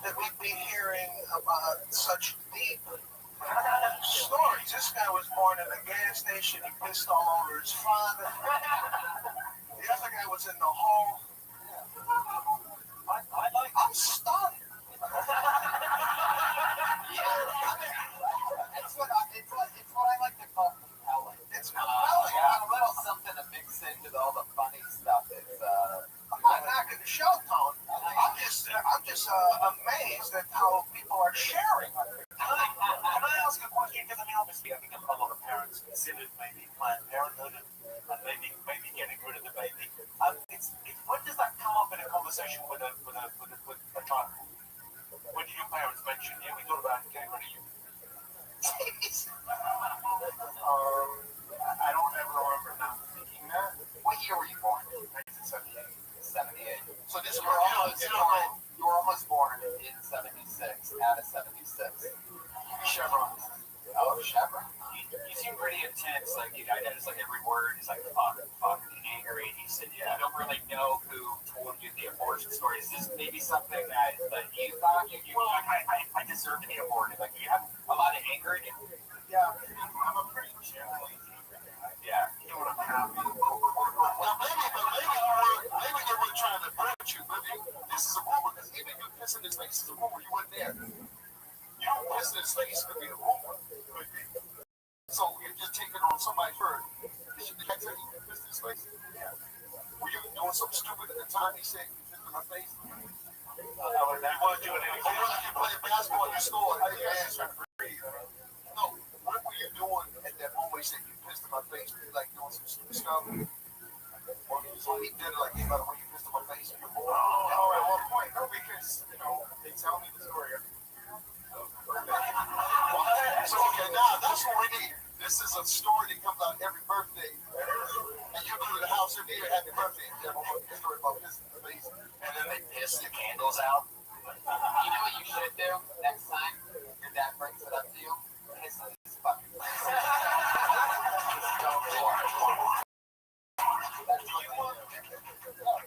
that we'd be hearing about such deep stories. This guy was born in a gas station. He pissed all over his father. The other guy was in the hole. I'm stunned. It's what I like to call compelling. It's compelling. A little something to mix into all the funny stuff. I'm not knocking the show, Tone. I'm just amazed at how people are sharing. Can I ask a question? Because obviously, I think a lot of parents considered maybe Planned Parenthood and maybe getting rid of the baby. When does that come up in a conversation with a child? When did your parents mention, yeah, we thought about getting rid of you? I don't ever remember not thinking that. What year were you born? 1978. 78. So this You were almost born in 76, out of 76. Chevron. Oh, Chevron. You seem pretty intense. Like, I noticed like every word is like fucking angry. He said, yeah, I don't really know who told you the abortion story. Is this maybe something that you thought you I deserve to be aborted? Like, you have a lot of anger in you? Yeah, I'm a pretty generally angry guy. Yeah, you know what I'm happy. Well, maybe they were trying to hurt you. Maybe this is a rumor because even you pissing his face is a rumor. You weren't there. You don't piss in his face could be a rumor. So you're just taking on somebody's word. Did you tell you pissed in his face? Yeah. Were you doing something stupid at the time he said you pissed in my face? You weren't doing anything. Or you playing basketball in your school and your ass trying to breathe. No, what were you doing at that moment he said you pissed in my face? Were you like doing some stupid stuff? Or so he did it like he thought when you pissed in my face. At one point, no, because, they tell me the story. So, okay, now that's what we need. This is a story that comes out every birthday. And you go to the house every year, happy birthday, and tell them a story about pissing in the face. And then they piss the candles out. You know what you should do next time your dad brings it up to you? Piss in his fucking face. Just don't do it.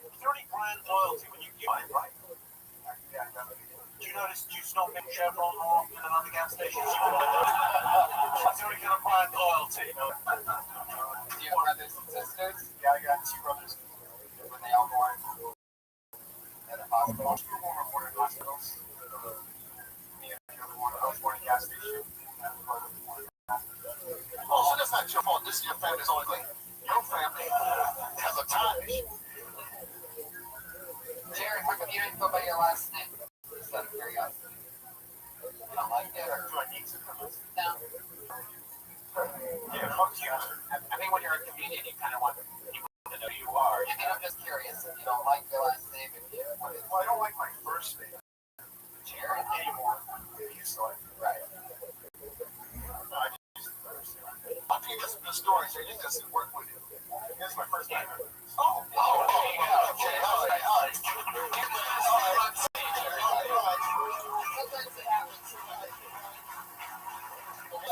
Is there any brand loyalty when you buy it, right? Yeah, do you notice you stop in Chevron or in another gas station? Is there any kind of brand loyalty? Do you have brothers and sisters? Yeah, I got two brothers. When they all born at a hospital? Most people were born in hospitals. Me and the other one, I was born in a gas station. Oh, so that's not your fault. This is your family's only thing. Your family has a time issue. Jerry, how come you didn't go by your last name? Just out of curiosity. You don't like it, or Do I need to? no? Yeah, fuck you. I think when you're a comedian, you kind of want people to know who you are. I mean, I'm just curious. If you don't like your last name, what is Well, I don't like my first name Jerry? anymore. I used to like it. Right. No, I just use the first name. I think that's a good story, so you just work with it. This is my first name. Oh, okay, all right. Sometimes it happens.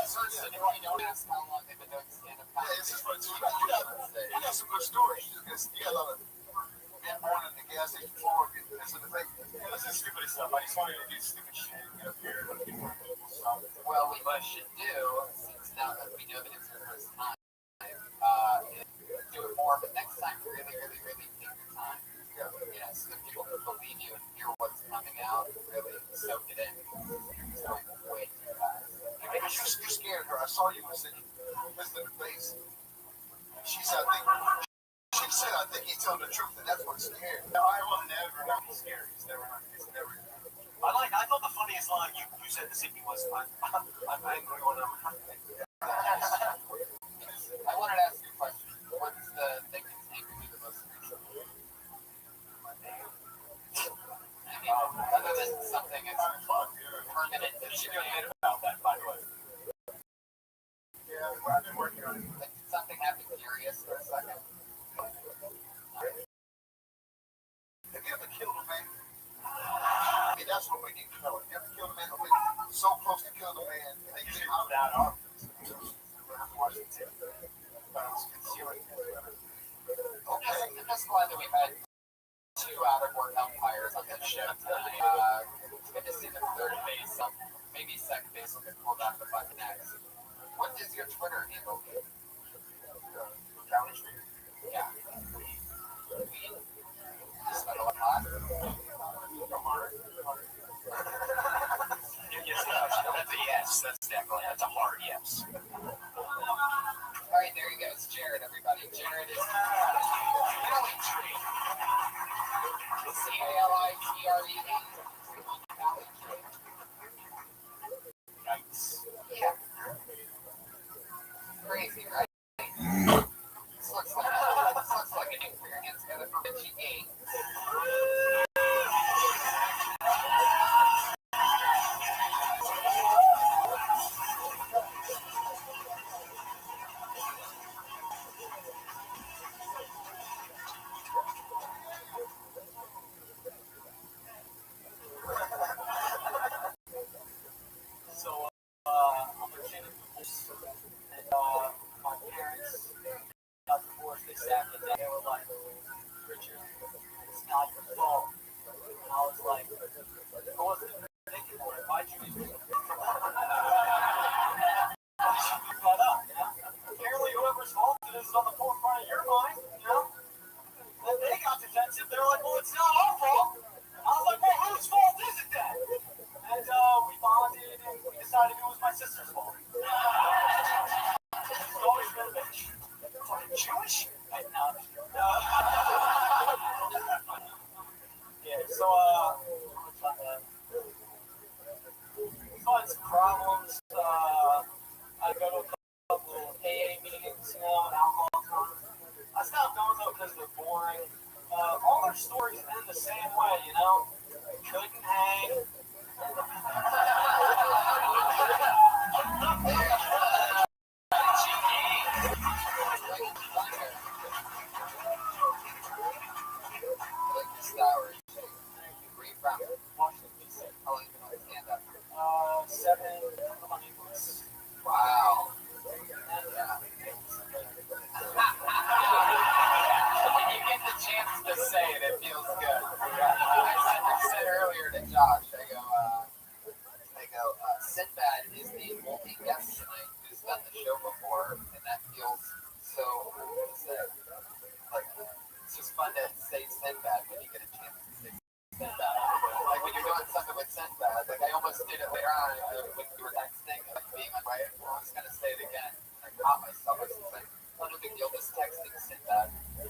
So person if you don't ask how long they've been doing stand-up comedy. Yeah, it's just funny. You got some good stories. You got a lot of men born in the gas station floor. This is stupid stuff. I just wanted to do stupid shit. Get up here. Well, what you should do, since now that we know that it's your first time, is do it more, but next time really, really, really take your time. So that people can believe you and hear what's coming out, really soak it in. It's going way too fast. You scared her. I saw you listen to the face. She said, I think he's telling the truth, and that's what's scared. No, I will never not be scared. It's never. I thought the funniest line you said to Sydney was, I'm angry when I'm happy. I wanted to ask you a question. What's the thing that's angry you the most recently? Other than something as permanent as You your should name. about that, by the way. Yeah, I've been working on it. Like, did something happen curious for a second? Have you ever killed a man? I mean, that's what we need to know. Have you ever killed a man? So close to killing a man, and they came out that office. Watch the tape. Okay, I'm just glad that we had 2 out-of-work umpires on this show tonight. It's good to see the third base, maybe second base will get pulled out the bucket next. What is your Twitter handle? Yeah. Just spent a lot of time. That's a yes. That's definitely a hard yes. All right, there you go. It's Jared, everybody. Jared is Calitree. Calitre. Yikes. Yeah. Crazy, right? This looks like a new career against together for Richie Gate. My parents got divorced exactly that. They were like, Richard, it's not your fault. And I was like, I wasn't thinking about it. Why'd you do it? Apparently, whoever's fault it is on the forefront of your mind, And they got defensive. They're like, well, it's not our fault. I was like, well, whose fault is it then? And we bonded and we decided it was my sister's fault. She's always been a bitch. Fucking Jewish? No. Yeah, so, caused problems. I go to a couple of AA meetings, alcohol conferences. I stopped going though because they're boring. All their stories end the same way, Couldn't hang. Washington, D.C. How long have you been on stand-up? 7 months. Wow. When you get the chance to say it, it feels good. I said earlier to Josh, I go, Sinbad is the only guest tonight who's done the show before, and that feels so sad. Like, it's just fun to say Sinbad when you get a chance to say Sinbad. Like when you're doing something with Sinbad, like I almost did it later on when we were texting, like being like, right, well, I was going to say it again. I caught myself. I was like, what a big deal, just texting Sinbad. It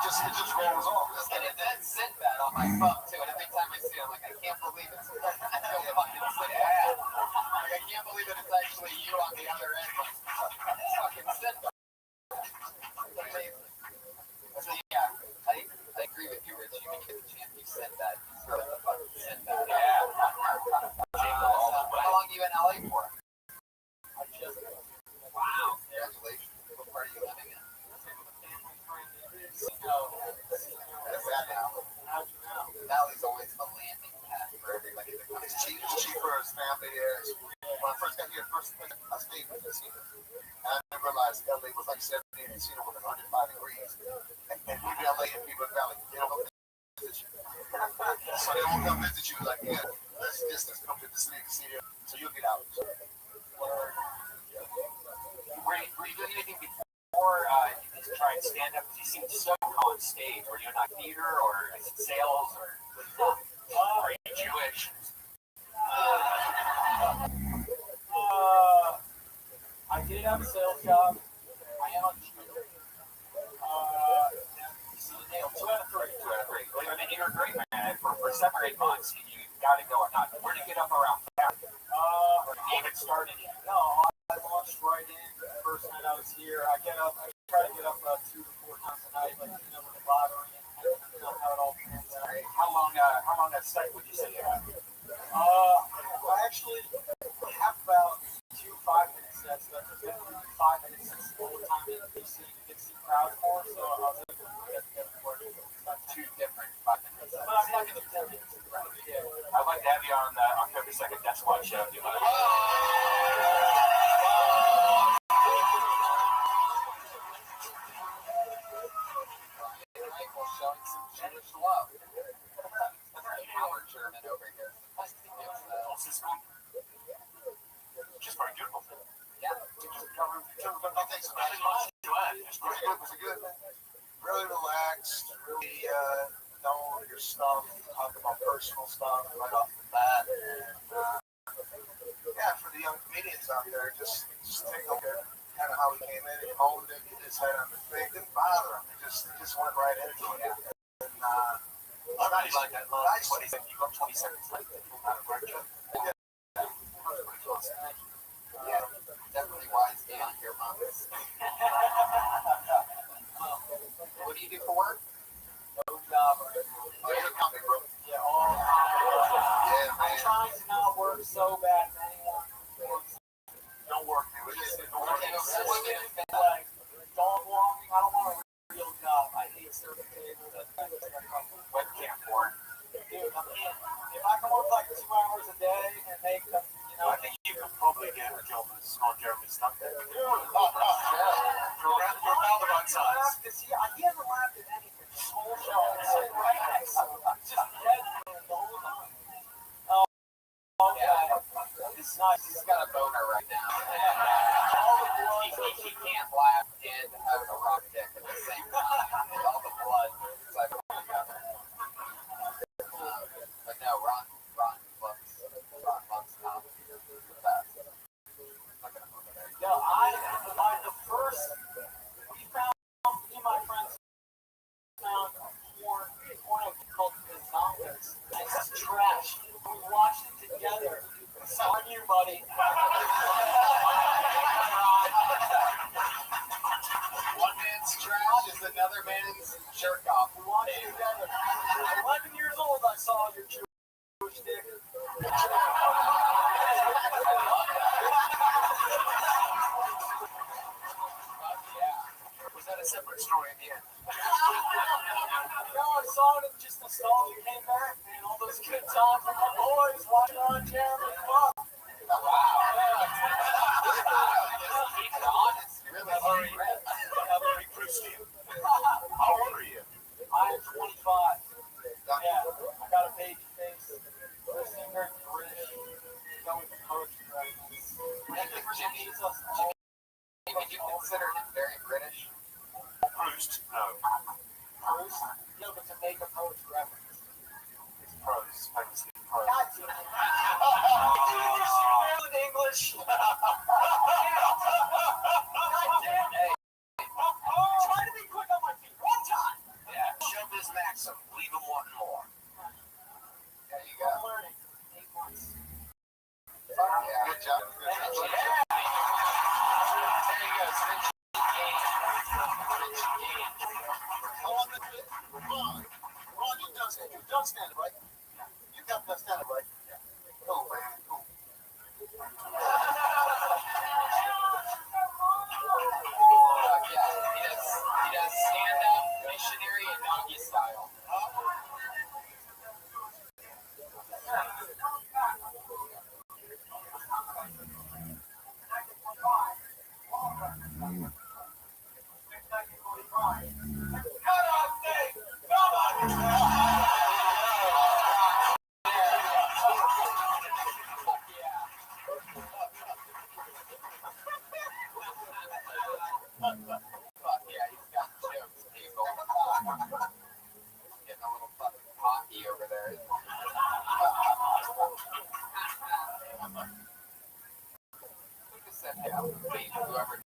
just rolls off. And then Sinbad on my phone too, and every time I see it, I'm like, I can't believe it's fucking Sinbad. Like, I can't believe that it's actually you on the other end. Like, it's fucking Sinbad. Amazing. So yeah, I agree with you, Rich. You can get the chance. You said that. You throw in the fucking Sinbad. Yeah. How long are you in LA for? Wow. Congratulations. What part are you living in? Valley's always a landing pad for everybody that comes. It's cheaper as family is. when I first got here, I stayed in Encino. And I didn't realize LA was like 70 and Encino was 105 degrees. And people in LA and people in Valley, they don't come visit you. So they won't come visit you like, yeah, let's distance, come to the city to see you. So you'll get out. Were you doing anything before you tried stand up? You seem so on stage. Were you not theater or is it sales or are you Jewish? I did have a sales job. I am on the street. You see the nail. 2 out of 3. 2 out of 3. Well, I mean, you're great, man. For 7 or 8 months, you got to go or not. Where did you get up around town? Even started yet? No, I launched right in. The first night I was here, I try to get up 2 to 4 times a night, like, with the lottery and how it all pans out. How long a set would you say you have? I actually have about 2 5-minute sets. That's just 5 minutes since the whole time in DC to get some crowds more, so I was able to get together for it. It's 2 different 5 minutes. But I'm not going to 10 minutes. I'd like to have you on the October 2nd Death Squad show. Do you mind? Showing some Jewish love. Our German over here. She's very beautiful. Yeah. Thanks. Nothing much to add. Was it good? Really relaxed, really know your stuff, talk about personal stuff right off the bat. And yeah, for the young comedians out there, just take a look at kind of how he came in. He owned it, hit his head on the thing, didn't bother him. He just went right into it. And I'm not like that. Nice. What he said, you go 20 seconds late. yeah, definitely wise beyond your months. What do you do for work? No job. Oh, you're a comic, bro. Yeah, all Yeah, I'm man. trying to not work so bad for anyone. Don't work, man. Like, dog walking, I don't want a real job. I hate serving tables. Webcam porn. Dude, I mean, if I can work like 2 hours a day and make them, I think you could probably get a job as on Jeremy's stuff there. Dude, You're about the right size. he hasn't laughed at anything. The whole show. It's like right next to him. Just dead the whole time. Oh, yeah. It's nice. He's got a boner right now. All the blood. He can't laugh and have a rock dick at the same time. And all the blood. It's like, but no, Ron loves comedy. The best. Yeah, the first, me and my friends found porn called The Zombies. It's trash. We watched it together. It's on you, buddy. One man's trash is another man's jerk off. We watched it together. 11 years old, I saw your Jewish dick. Was that a separate story in the end? No, I saw it and just nostalgia came back, man. All those good times with my boys watching on Jeremy. Fuck. Keep it honest. Really Very Christian. How old are you? I am 25. Yeah, I got a baby face. We're singer, British. Go with the poetry right now. Jimmy, would you consider him very British? Proust? No. Bruce? No, but to make a poetry reference. It's prose. Famously prose. God damn it. You in English. God damn it. Try to be quick on my feet. One time. Yeah. Shove this maxim. Leave him wanting more. There you go. I'm learning. 8 months. Yeah. Good job. Yeah. There he goes. Richie Gaines. Ron, you've done stand-up, right? You've got stand-up, right? Oh, man. Cool. Yeah, whoever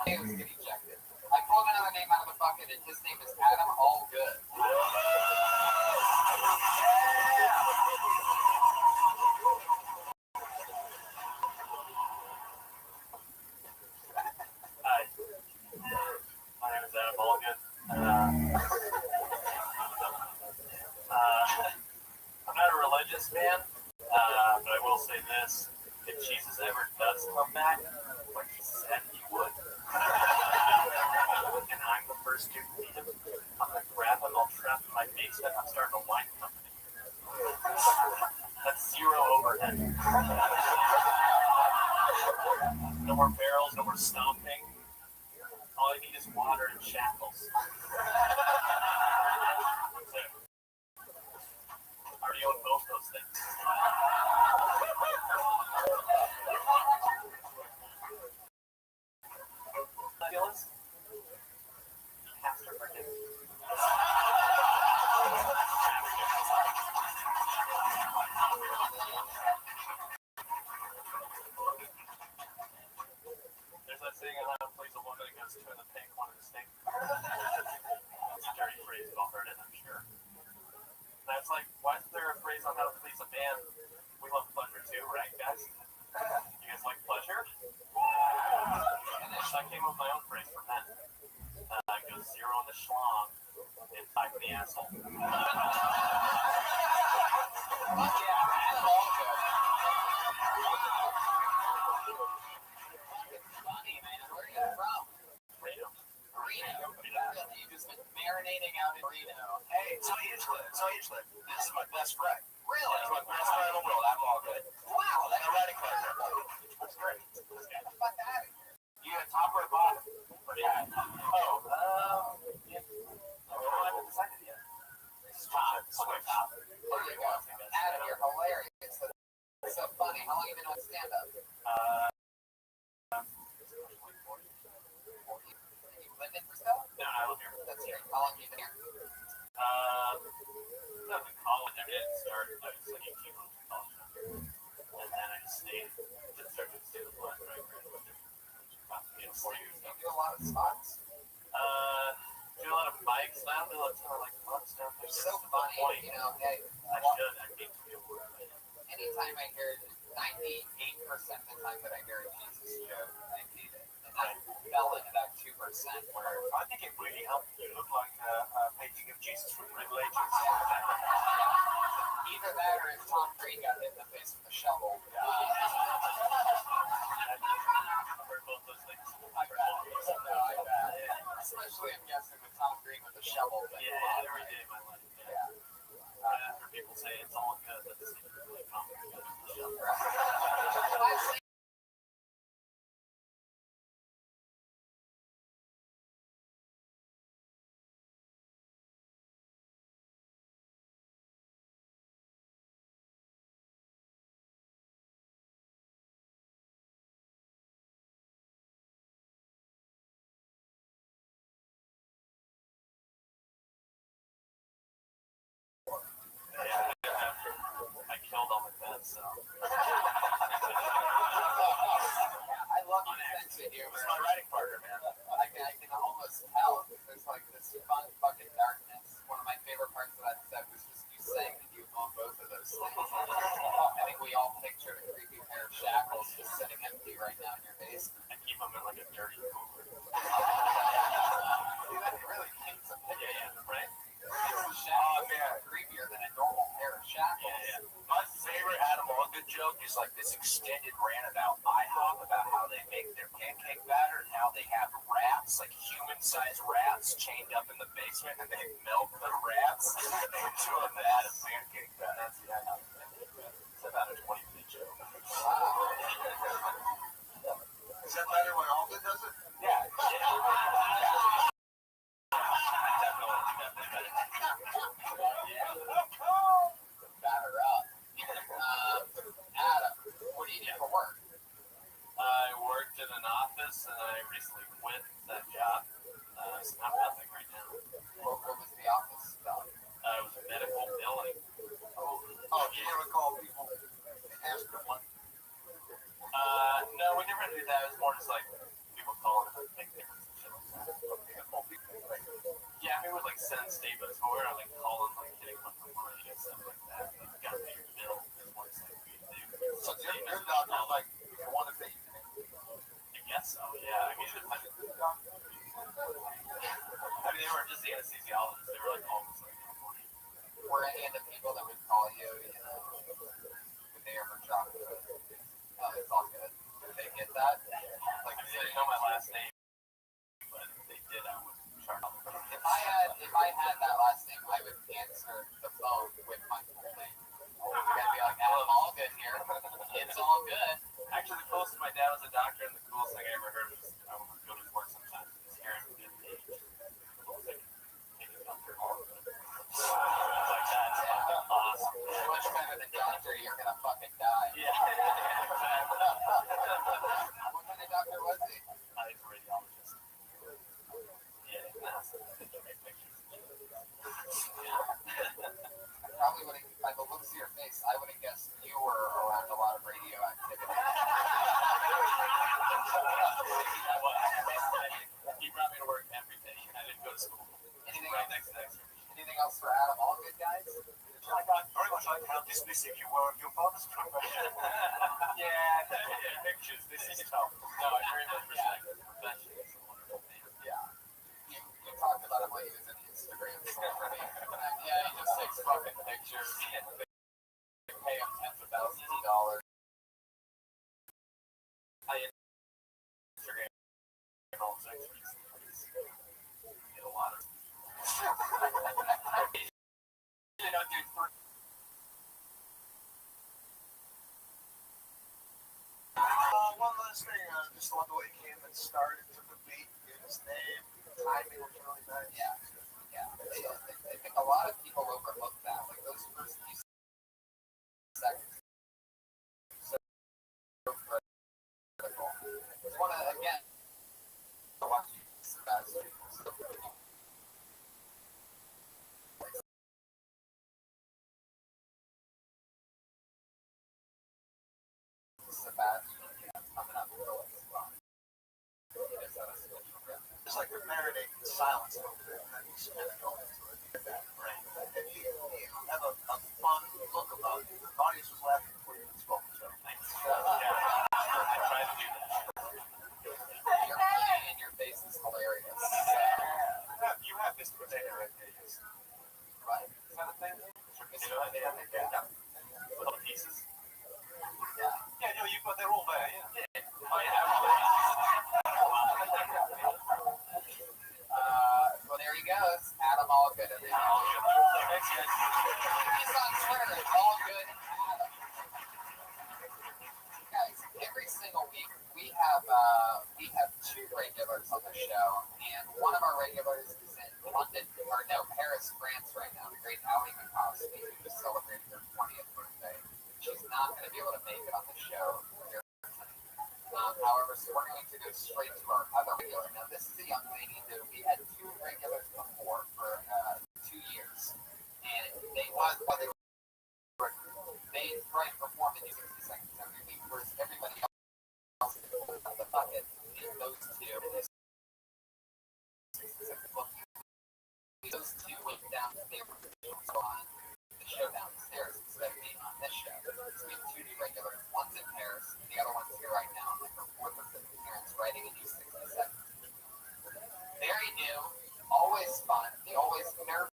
names get ejected. I pulled another name out of the bucket, and his name is Adam Allgood. Hi, my name is Adam Allgood. I'm not a religious man, but I will say this: if Jesus ever does come back, like he said he would, and I'm the first to meet him, I'm gonna grab him, I'll trap him in my basement, I'm starting a wine company. That's zero overhead. No more barrels, no more stomping. All I need is water and shackles. I already own both those things. Fabulous. You have to forgive me. There's that saying on how to please a woman that goes two in the pink, one in the stink. It's a dirty phrase, you've all heard it, I'm sure. That's like, why isn't there a phrase on how to please a man? We love pleasure too, right, guys? You guys like pleasure? And then I came up with my own phrase for men. It goes zero in the schlong and five in the asshole. Yeah, Adam Allgood. Funny, man. Where are you from? Reno. Reno. You just been marinating out in Reno. Hey, so you live. This is my best friend. Really? He's my best friend in the world. I'm all good. Wow, And a writing partner. that's great. Get the fuck out of here. You got top or bottom? Yeah. Oh, yeah. I haven't decided yet. Top. Switch. Top. There you go. Adam, you're hilarious. That's so funny. How long have you been on stand-up? You lived in Frisco? No, I live here. That's here. How long have you been here? I was in college. I didn't start. I was like 18 months in college. And then I just stayed. Didn't start to stay the blood, right? About 4 years You ago. do a lot of spots. Do a lot of bikes. I don't do a lot of like fun stuff. They're so funny. You know, hey, I should. I hate to do more of it. anytime I hear 98% of the time that I hear a Jesus joke, I hate it. And I fell into that 2% where I think it really helped you look like a painting of Jesus from the Middle Ages. either that or if Tom Green got hit in the face with a shovel. I've heard both those things. I bet. Especially, I'm guessing, with Tom Green with a shovel. Yeah, every day of my life. Yeah. I've heard people say it's all good, but this is really complicated. I killed all my pets, so. I love the sense of humor. He's my writing partner, man. I can almost tell there's like this fun fucking darkness. One of my favorite parts of that set was just you saying that you own both of those things. I think we all pictured a creepy pair of shackles just sitting empty right now in your basement. I keep them in like a dirty cooler. See, that really paints a picture. Yeah, right? Shackles are creepier than a normal pair of shackles. Yeah. My favorite Adam Allgood joke is like this extended rant about IHOP about how they make their pancake batter and how they have rats, like human-sized rats, chained up in the basement, and they milk the rats into a vat of pancake batter. It's about a 20-minute joke. Is that better when Allgood does it? Yeah. Batter up. Adam, what do you do for work? I worked in an office and I recently quit that job. So I'm nothing right now. What was the office about? It was medical billing. Oh, do you ever call people and ask them what? that. It was more just like people calling it like papers and shit like that. Yeah, I mean, with like send statements, but we're not like calling, like getting them for money and stuff like that. You gotta pay your bill. Is what it's like we do. So your doctor, like, if you want to pay, I guess so. Yeah, I mean, they weren't just the anesthesiologists. They were like almost like 40. Were any of the people that would call you, would they ever drop you? It's all good. Did they get that? Like, they didn't know my last name, but they did. I was charged. If I had that last name, I would answer the phone with my full name. I'd be like, I'm all good here. It's all good. Actually, the closest my dad was a doctor, and the coolest thing I ever heard was I would go to his work sometimes. His hair would get paid. Like that's fucking awesome. Much better than doctor, you're gonna fucking die. Yeah. What kind of doctor was he? He's a radiologist. Yeah, Probably would have, by the looks of your face, I would have guessed you were around a lot of radioactivity. He brought me to work every day. I didn't go to school. Anything Right else? next to next. Anything else for Adam? All good, guys? I very much like how dismissive you were of your father's profession. Yeah, pictures. This is tough. No, I very much respect his profession. It's a wonderful thing. Yeah. You talked about him while he was in Instagram celebrity. Yeah, he just takes fucking pictures. They pay him tens of thousands of dollars. I Instagram all sex get a lot of. Dude, one last thing, just love the way he came and started, took a beat, gave his name, timing was really nice. Yeah. I think a lot of people overlook that. Like those first few seconds. So critical. It's one of, again, watching Sebastian. Coming up with It's like the marinate in silence a little bit, and then you just kind of go into it. And you have a fun look about it. The audience was laughing before you even spoke, so thanks. I try to do that. your beauty in your face is hilarious. You have this particular ideas. Right? Is that a thing? Yeah. Little pieces. Yeah, no, you've got, they're all there, yeah. Oh, yeah. Well, there he goes. Adam Allgood. He's on Twitter. It's all good. Adam. Guys, every single week we have two regulars on the show, and one of our regulars is in London, or no, Paris, France right now. The great Audi McCoskey, who just celebrated her 20th birthday. She's not going to be able to make it on the show. However, so we're going to go straight to our other regular. Now, this is a young lady who we had two regulars before for 2 years, and they right perform in 60 seconds every week, whereas everybody else is the bucket. And those two, those two went down. They were on the show downstairs instead of being on this show. So we have two new regulars. One's in Paris, the other one's here right now. Like her fourth or fifth appearance, writing in these 60 seconds. Very new, always fun. They always nerve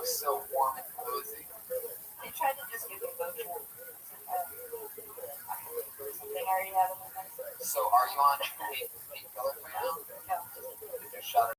was so warm and cozy. They tried to just give me motion. Something already happened with them. So are you on painkillers right now? No. Did you shot it?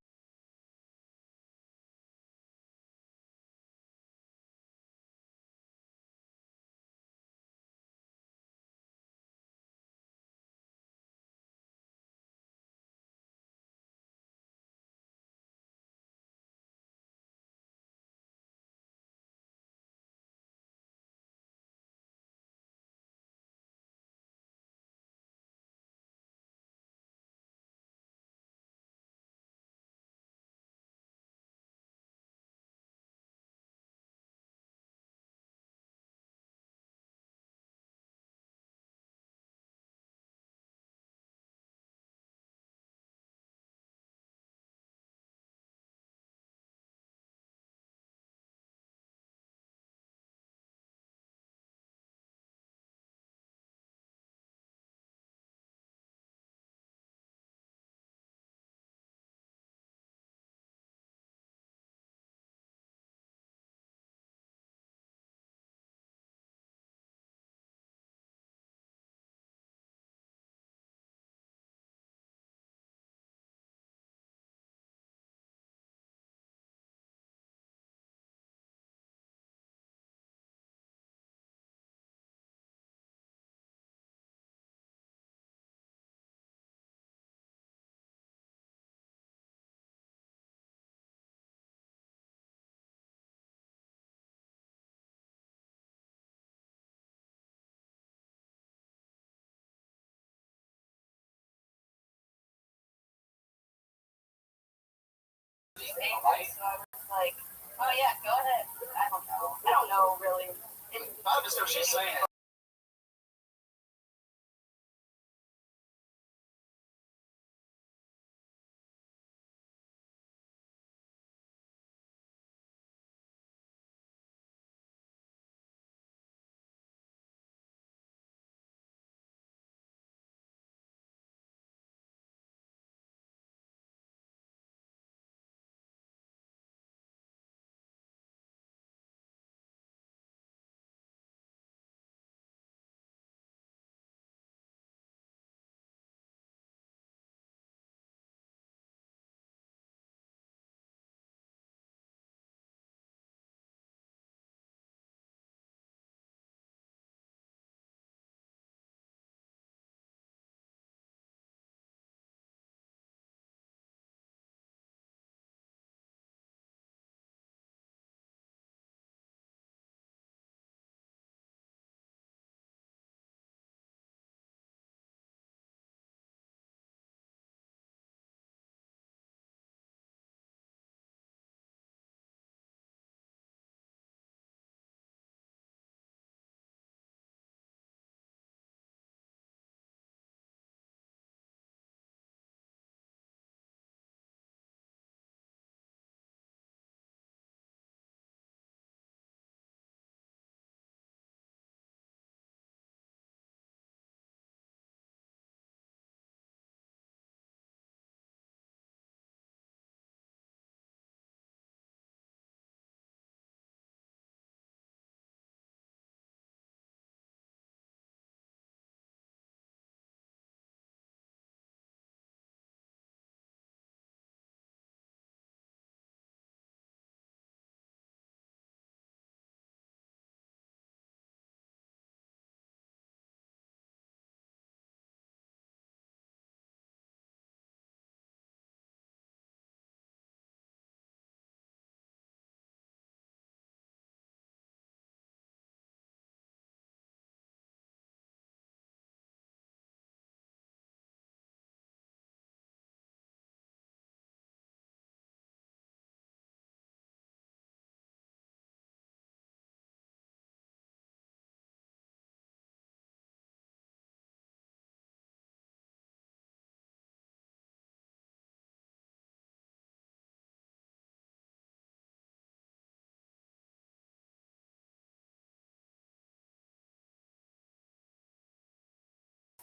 So I was like, oh yeah, go ahead. I don't know. I don't know really. I understand what she's saying.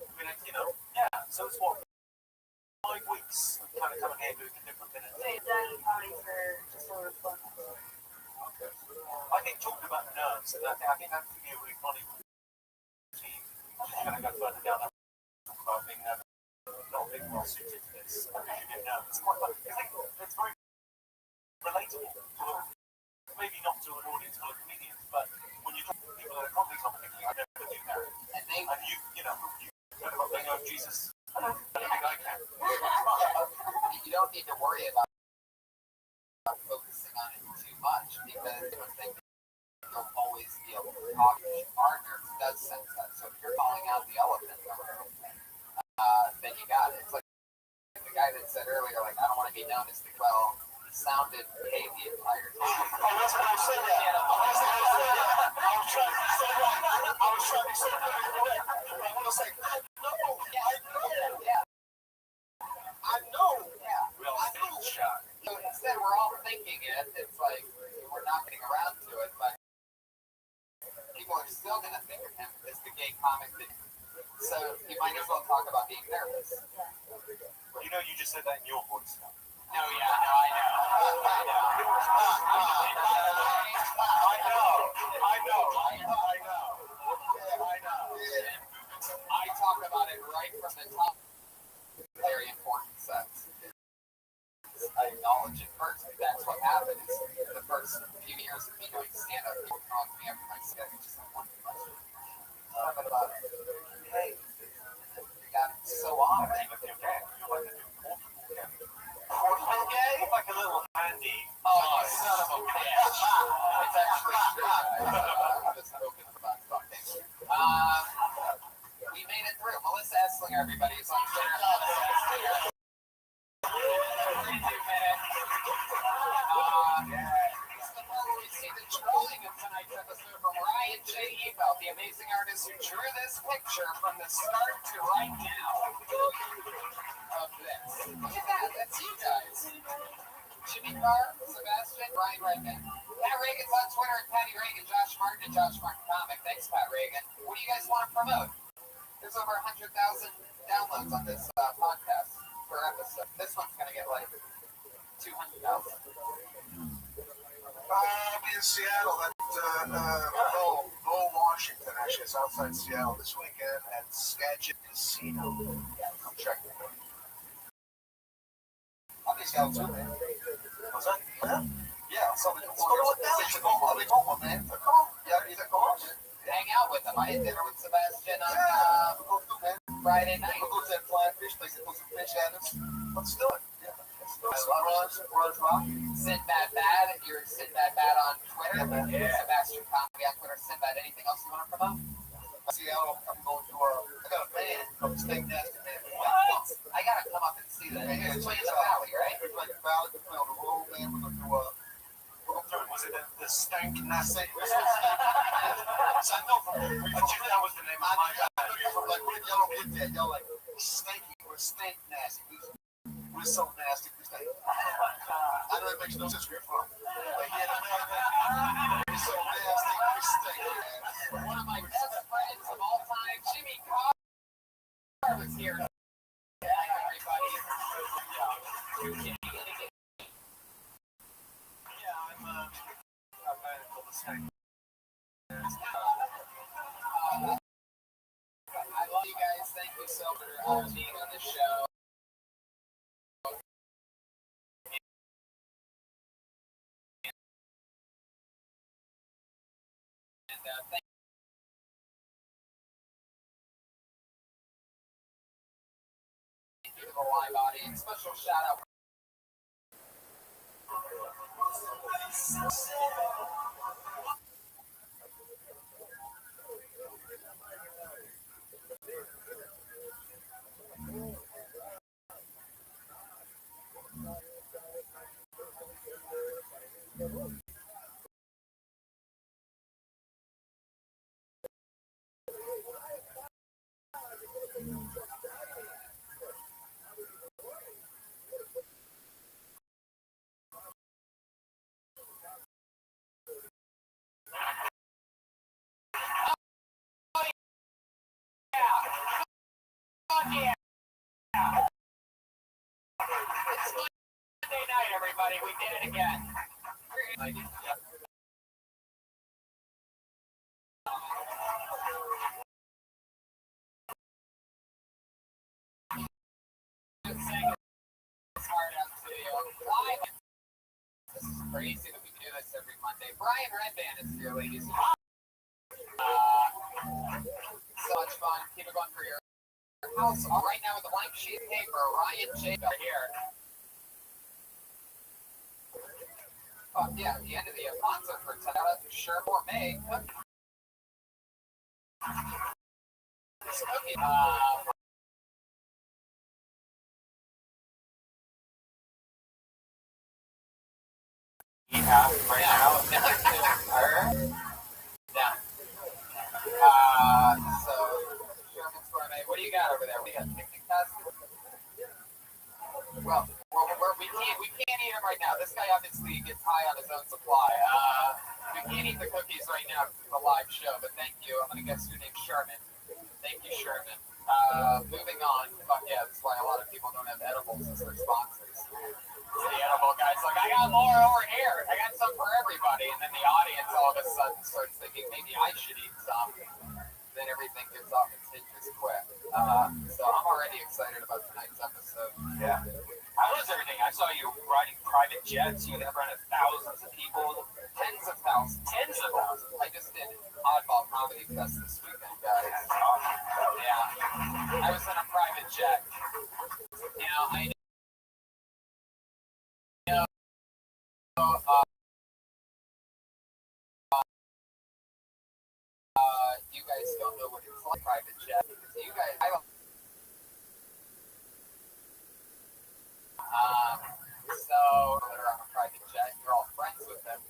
I mean, yeah, so it's what, 5 weeks kind of coming here doing a different bit of So you've done comedy for just over 4 months. I think talking about nerves, and I think that could be a really funny team. I'm going to go further down that about being not being well suited to this. I think you get nervous. It's quite funny. I think it's very relatable. Maybe not to an audience full of comedians, but when you talk to people that are comedy club, I never do that. And you know, you talk about being like Jesus. I don't think I can. You don't need to worry about focusing on it too much because I think you'll always be able to talk. Our nerves does sense that. So if you're calling out the elephant in the room, then you got it. It's like the guy that said earlier, like, I don't want to be known as the well. He sounded paid the entire time. Oh, that's what I said that. I was trying to say that. I was trying to say that. I want to say, I know. Yeah. I know. Yeah. We all stage shock. So instead, we're all thinking it. It's like we're not getting around to it, but people are still going to think of him as the gay comic. So you might as well talk about being nervous. You know, you just said that in your voice. No, yeah, no, I know. I talk about it right from the top. Very important sense. I acknowledge it first. That's what happened. Is the first few years of me doing stand-up, people calling me after my set, just like, what talking about? Hey, you got so on. Okay, like a little handy. Oh, you son of a bitch. It's actually true, guys. I'm just joking about fucking. We made it through. Melissa Esslinger, everybody, is on Twitter. Melissa Esslinger. 32 minutes. We see the trolling of tonight's episode from Ryan J. Ebel, the amazing artist who drew this picture from the start to right now of this. Look at that. That's you guys. Jimmy Carr, Sebastian, Ryan Reagan. Pat Reagan's on Twitter at Patty Reagan, Josh Martin at Josh Martin Comic. Thanks, Pat Reagan. What do you guys want to promote? There's over 100,000 downloads on this podcast per episode. This one's going to get like 200,000. I'll be in Seattle at Washington. Actually, it's outside Seattle this weekend at Skagit Casino. I'm checking it. I'll be Seattle too, man. What's that? Yeah, somebody let's go to Tacoma, man. Tacoma. Yeah, he's a coach. Hang out with him. I had dinner with Sebastian on Friday night. We'll go to that flying fish place and put some fish at us. Let's do it. Yeah. Let's do it. Rock. Sinbad Bad. You're Sinbad Bad on Twitter. Yeah. Sebastian Comedy on Twitter. Sinbad, anything else you want to promote? Seattle, I'm going to I got a band called Steak Nasty Man. What? I gotta come up and see that. It's playing in the Valley, right? We're playing the Valley. We're playing on the road, man. We're going to do Was it the Stank Nasty? I know from that was the name of my guy. Like, y'all don't get that. Y'all like stinky. We're stink nasty. We're so nasty. We stink. I know it makes no sense where you're from. But yeah, we're so nasty. We stink. One of my best friends of all time, Jimmy Carr, was here. Everybody. Yeah, I'm called the Stank. I love you guys. Thank you so much for being on the show. And thank you to the live audience. Special shout out. Yeah. It's Monday night, everybody. We did it again. crazy that we do this every Monday. Brian Redband is here, ladies. So much fun. Keep it going for your house right now with a blank sheet of paper. Ryan Jacob here. Oh, yeah, the end of the concert for tonight. Sure, for May. Yeah, right now. Yeah. So, Sherman's Gourmet. What do you got over there? We got picnic baskets. Well, we can't eat them right now. This guy obviously gets high on his own supply. We can't eat the cookies right now because it's a live show. But thank you. I'm gonna guess your name's Sherman. Thank you, Sherman. Moving on. Fuck yeah, that's why a lot of people don't have edibles as their sponsors. The edible guy's like, I got more over here. I got some for everybody. And then the audience all of a sudden starts thinking maybe I should eat some. Then everything gets off its hinges quick. So I'm already excited about tonight's episode. Yeah. How was everything? I saw you riding private jets. You have run thousands of people. Tens of thousands. I just did Oddball Comedy Fest this weekend, guys. Yeah. I was in a private jet. You know, you guys don't know what it's like private jet. You guys, so they're on a private jet. You're all friends with them,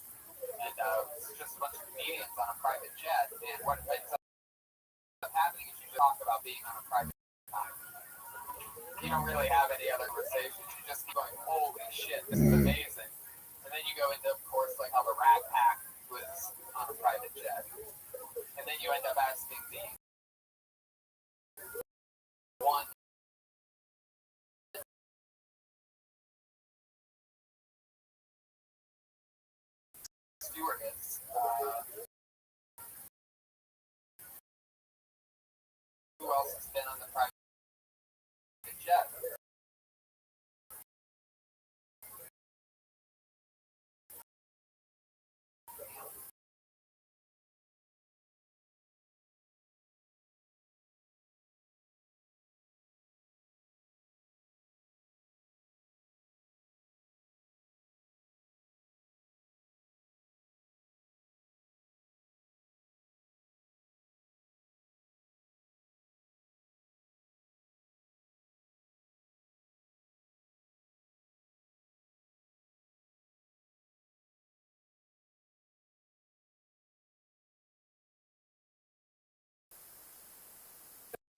and it's just a bunch of comedians on a private jet. And what ends up happening is you just talk about being on a private jet. You don't really have any other conversations. You just keep going, holy shit, this is amazing. And then you go into, of course, like how the Rat Pack was on a private jet. And then you end up asking the one stewardess, who else has been on the private jet?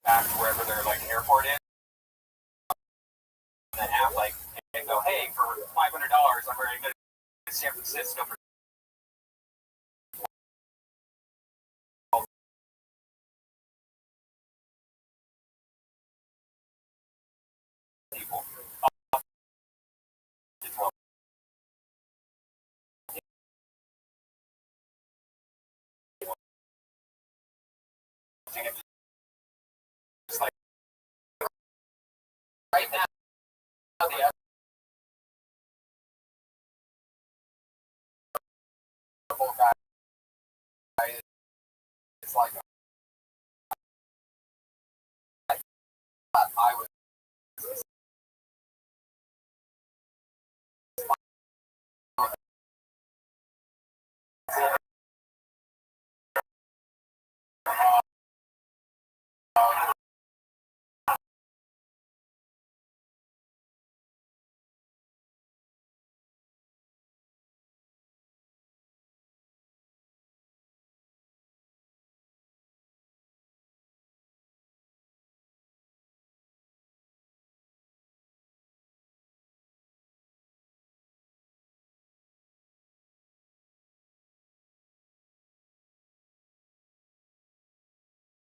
Back wherever their like airport is, and then have like and go, hey, for $500, I'm ready to go to San Francisco for people. It's like right now, the edible guy is like I was.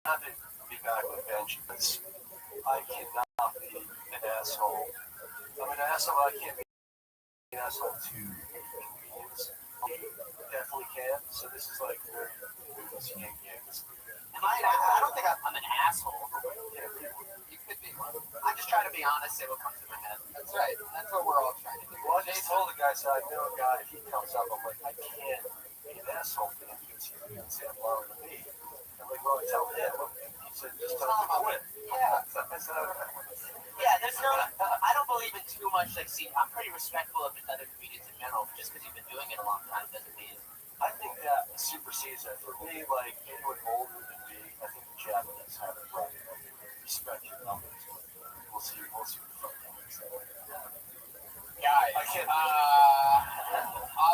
Not to be back with Benji, but I cannot be an asshole. I'm an asshole, I can't be an asshole to comedians. Definitely can, so this is like very I don't think I'm an asshole. You could be. I'm just try to be honest, say what comes to my head. That's right. That's what we're all trying to do. Well, I just told the guy, so I know a guy, if he comes up, I'm like, I can't be an asshole to him because he's him lower than me. I'm like, well, I tell him. He said, just tell him to quit. Yeah. I said, okay. Yeah, there's no. I don't believe in too much. Like, see, I'm pretty respectful of other comedians in general. Just because you've been doing it a long time doesn't mean. I think that supersedes that. For me, like anyone older than me, I think the Japanese have it right. Respect your numbers. We'll see what the fuck happens. Guys, I can't.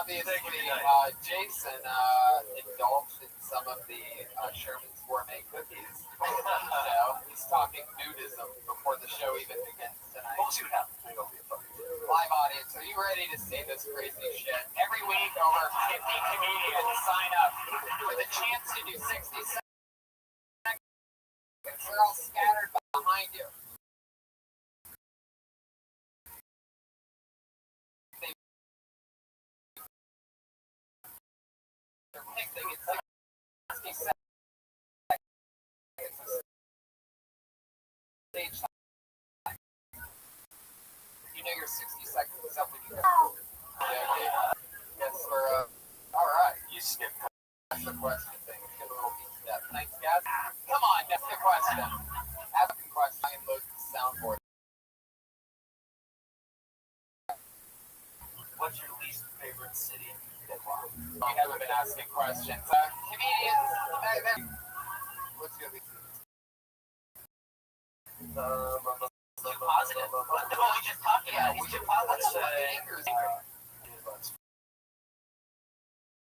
obviously, Jason indulged in some of the Sherman's gourmet cookies. He's talking nudism before the show even begins tonight. We'll see what happens. Maybe I'll be a fucking Live audience, are you ready to see this crazy shit? Every week, over 50 comedians sign up with a chance to do 60 seconds. They're all scattered behind you. They're picked, they get 60 seconds. Stage time. You know your 60 seconds is up when you go. Yes, sir. All right. You skip. That's the question thing. Get a little deep step. Thanks, guys. Come on, that's the question. Ask the question. I can load the soundboard. What's your least favorite city? We haven't been asking questions. Comedians, what's your least Look positive. What the hell we just talking about? We should Let's positive. say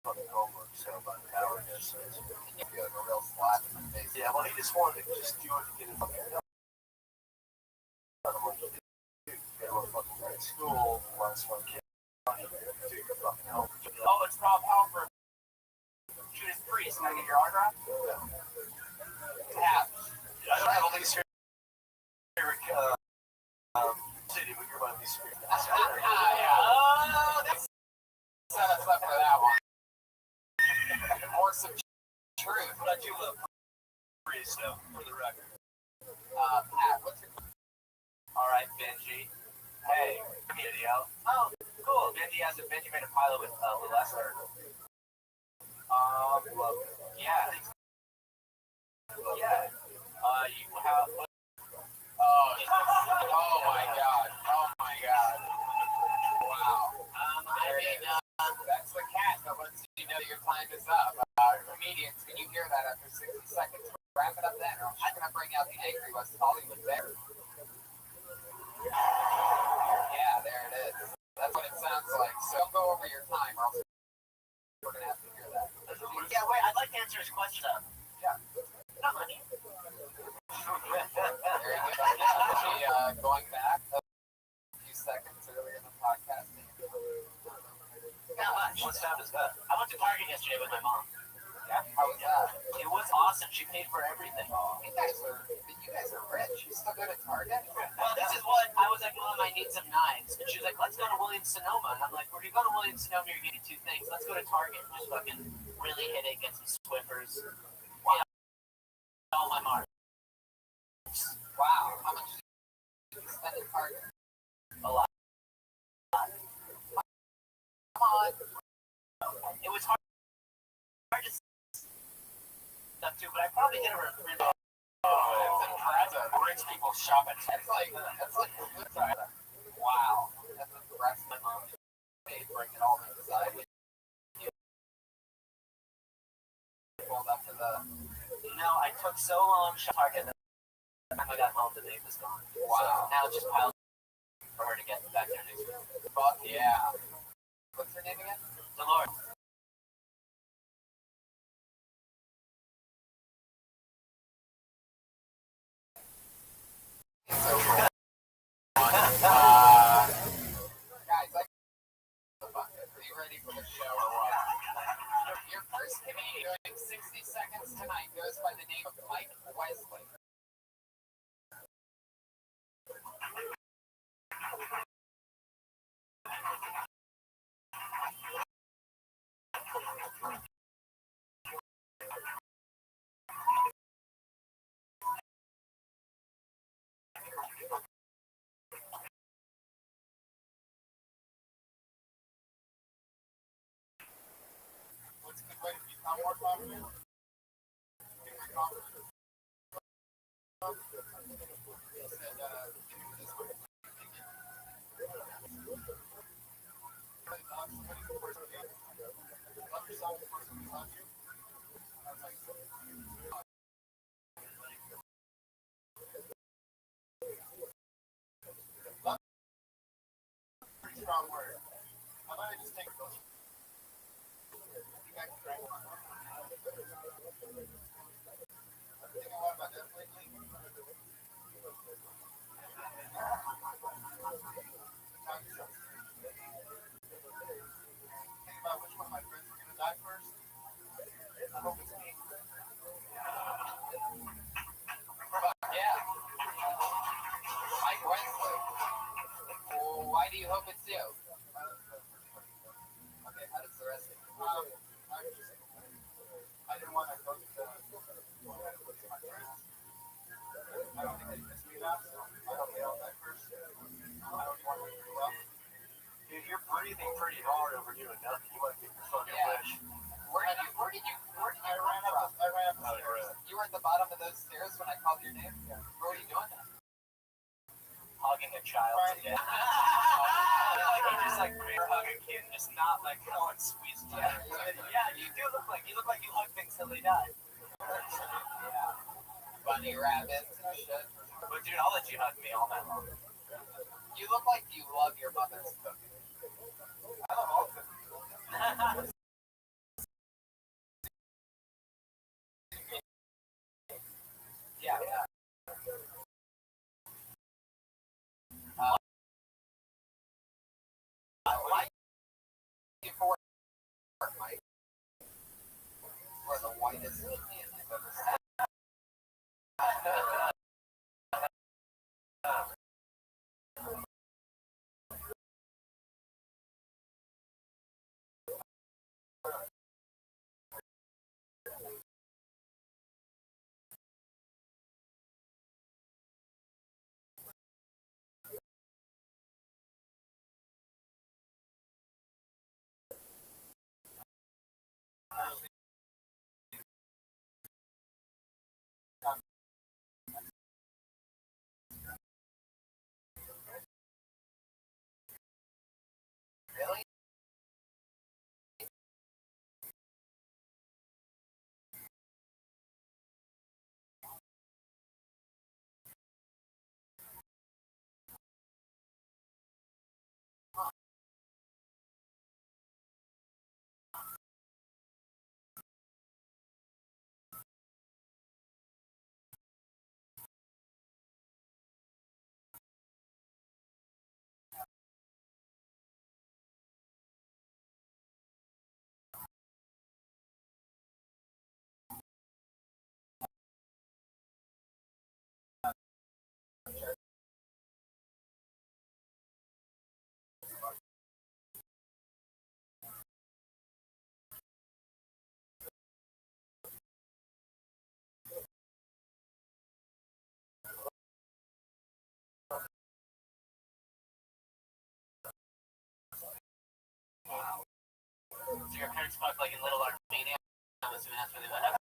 fucking homework, so about an hour ago. So it's a real slap in the face? yeah, well, he just wanted to just do it to get it fucking done. I don't know what to do. Go to a fucking grade school, once one kid, do your fucking homework. Oh, it's Rob Halford. Judas Priest. Can I get your autograph? Tap. I don't have a least favorite city, but you're my least favorite. Oh, that's set us up for that one. Or some truth. But I do love Priest, though, for the record. Pat, what's your... All right, Benji. Hey, video. Oh, cool. Benji made a pilot with Lester. Love it. Yeah. Yeah. You have. Oh my god. Oh my god. Wow. That's the cat that lets you know your time is up. Comedians, can you hear that after 60 seconds? Wrap it up then, or I'm going to bring out the angry West Hollywood bear. Yeah, there it is. That's what it sounds like. So don't go over your time, or else we're going to have to hear that. Yeah, wait, I'd like to answer his question. Yeah. Not money. Very good. Going back a few seconds earlier in the podcast. Not much. What sound is that? I went to Target yesterday with my mom. Yeah, how was that? It was awesome. She paid for everything. You guys are rich. You still go to Target? Well, this is what I was like, Mom, I need some knives. And she was like, let's go to Williams-Sonoma. And I'm like, where do you go to Williams-Sonoma? You're getting two things. Let's go to Target and just fucking really hit it, get some Swiffers. Wow. All my marks. Wow. How much did you spend at Target? A lot. Come on. It was hard to stuff too, but I probably did a really It's impressive. Rich people shop at Target. Wow. That's impressive. My mom made bring it all inside. Pulled up to the... No, I took so long to Target that by the time I got home, the day was gone. Wow. So now it's just piled for her to get back there next week. Fuck yeah. What's her name again? Dolores. Guys, are you ready for the show or what? Your first comedian doing 60 seconds tonight goes by the name of Mike Wesley. more confident? More confident? Pretty strong word. How about I just take those? You guys can try one. I'm thinking a lot about that lately. Think about which one of my friends were gonna die first. I hope it's me. Yeah. Mike Wesley. Well, why do you hope it's you? Okay, how does the rest of you? I didn't want to go to my friends. I don't think they miss me enough, so I hope they all die first. I don't want to pretty well. Dude, you're breathing pretty hard over you and nothing. You might get your fucking wish. Where did you I ran up the stairs. You were at the bottom of those stairs when I called your name? Yeah. Where were you doing that? Hugging a child to death. Like you just like bear hug a kid and just not like go and squeeze it. Yeah, you do look like you hug things till they die. Yeah. Bunny rabbits and shit. But dude, I'll let you hug me all night long. You look like you love your mother's cooking. I love all cookies. Yeah. Mike, before Mike, we're the whitest Indians I've ever seen. Really? So your parents fucked like in Little Armenia. I'm assuming that's where they met.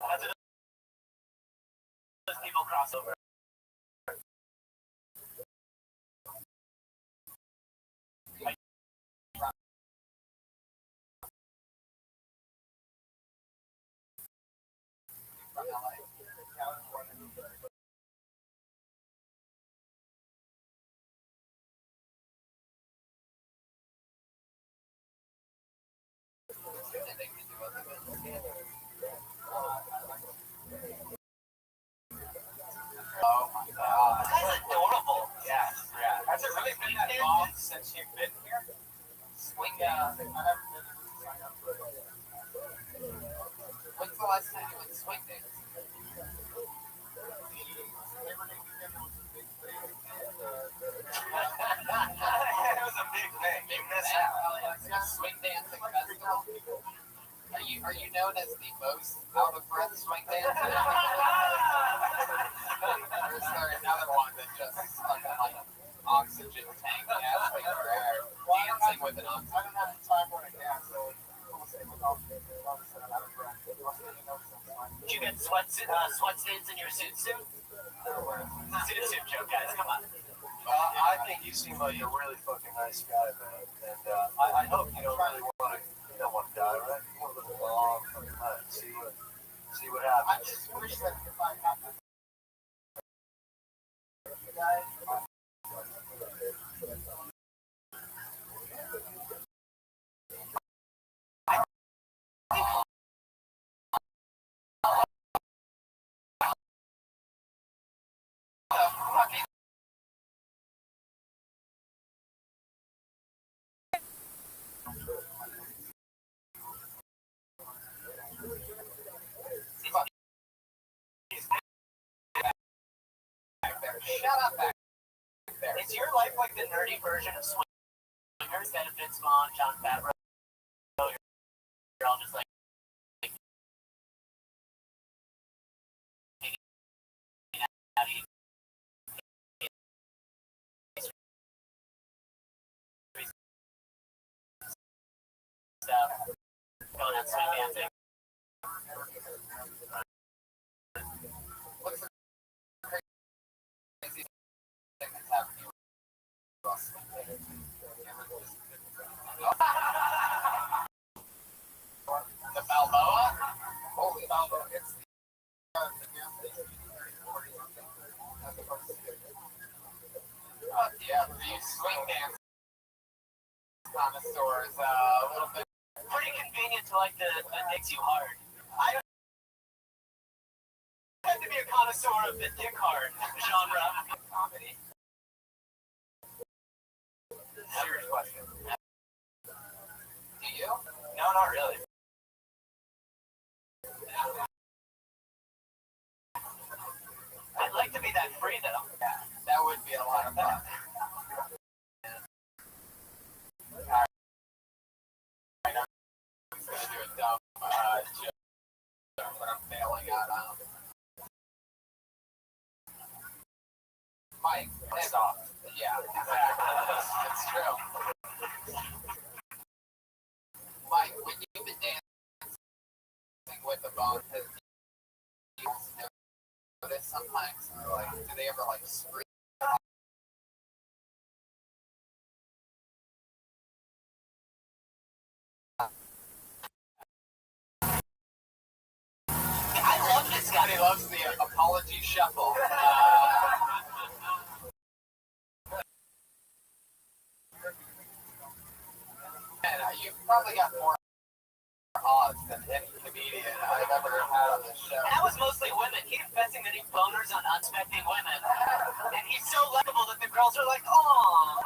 How do those people cross over? From LA. Anything to do other than oh my god. That's adorable. Yeah. Yeah. Has it really been that long since you've been here? Swing down. When's the last time you went swing dance? It was a big thing. You missed out. Swing dancing festival. Are you known as the most out of breath oxygen tank. Yeah, it's like we're dancing with an oxygen. I don't have the time for it now, so Did you get sweat stains in your suit? Suit joke, guys. Come on. I think you seem like a really fucking nice guy, man. And I hope you don't really want to die, right? You want to live a long fucking life. See what happens. I just wish that if I had to die, Shut up back there. Is your life like the nerdy version of Swingers? Instead of Vince Vaughn, John Favreau, you're all just like stuff, going out swing dancing. What's the crazy thing that's happened to you? The Balboa? Holy Balboa. It's yeah, these swing dance connoisseurs, a little bit. Pretty convenient to like the Dicks You Hard. I don't tend to be a connoisseur of the dick hard genre. Comedy. Serious question. Do you? No, not really. I'd like to be that free though. Yeah, that would be a lot of fun. I'm gonna do a dumb joke, but I'm failing at Mike, piss off. Yeah, exactly. It's true. Mike, when you've been dancing with the bone, have you notice sometimes, like, do they ever like scream? I love this guy. He loves the apology shuffle. And you've probably got more odds than any comedian I've ever had on this show. And that was mostly women. He's confessing that he boners on unsuspecting women. And he's so likable that the girls are like, oh.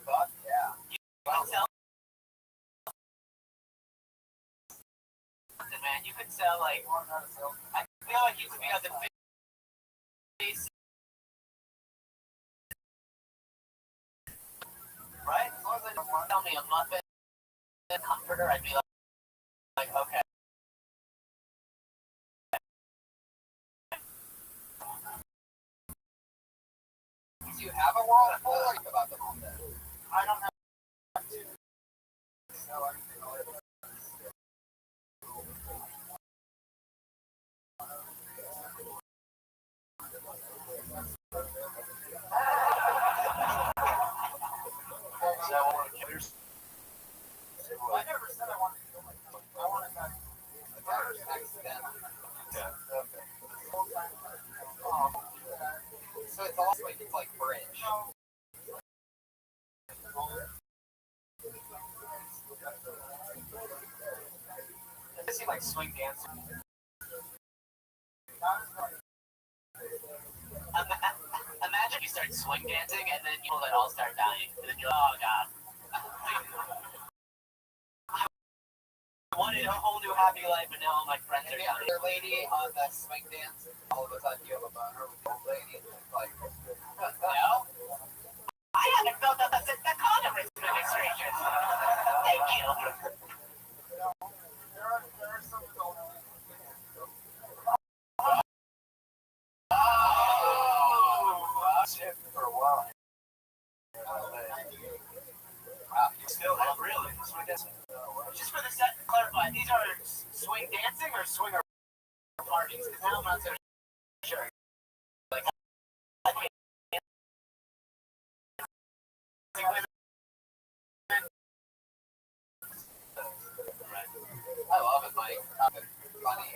Fuck yeah. You can tell. Man, you could tell, like, I feel like you could be on the face. Right? As long as they don't tell me a muffin comforter, I'd be like, okay. Do you have a whirlpool or you about the moment? I don't have to. Is that one of the killers? I never said I wanted to kill myself. I wanted to Accidentally. Yeah. So it's also like bridge. I see, like, swing dancing. Imagine you start swing dancing and then people that all start dying. And then you're like, oh, God. I wanted a whole new happy life, but now all my friends are And the dying. other lady on that swing dance, all of a sudden you have a boner with the old lady. It's like, No? I haven't felt that since the condom administration. Thank you. there are some adults. oh, Shit, for a while. swing dancing or swinger parties? Because now I'm not so sure. Like, I love it, Mike. Funny.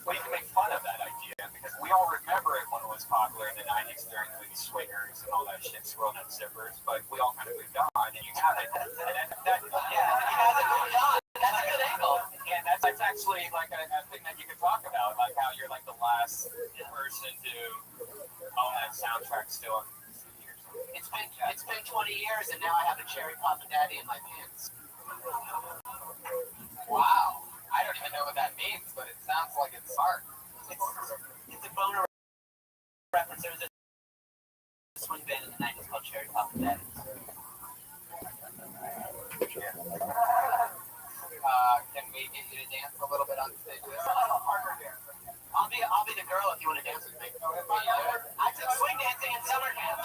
We can make fun of that idea because we all remember it when it was popular in the 90s during the movie Swingers and all that shit, Swirl Nut Zippers, but we all kind of moved on, and you have it. That's a good angle. And that's actually like a thing that you could talk about, like how you're like the last person to own that soundtrack still. It's been 20 years, and now I have a cherry Papa Daddy in my pants. Wow. I don't even know what that means, but it sounds like it's art. It's a boner reference. There was a swing band in the 90s called Cherry Papa Daddy. Can we get you to dance a little bit on stage? I'll be the girl if you want to dance with me. I took swing dancing in summer camp.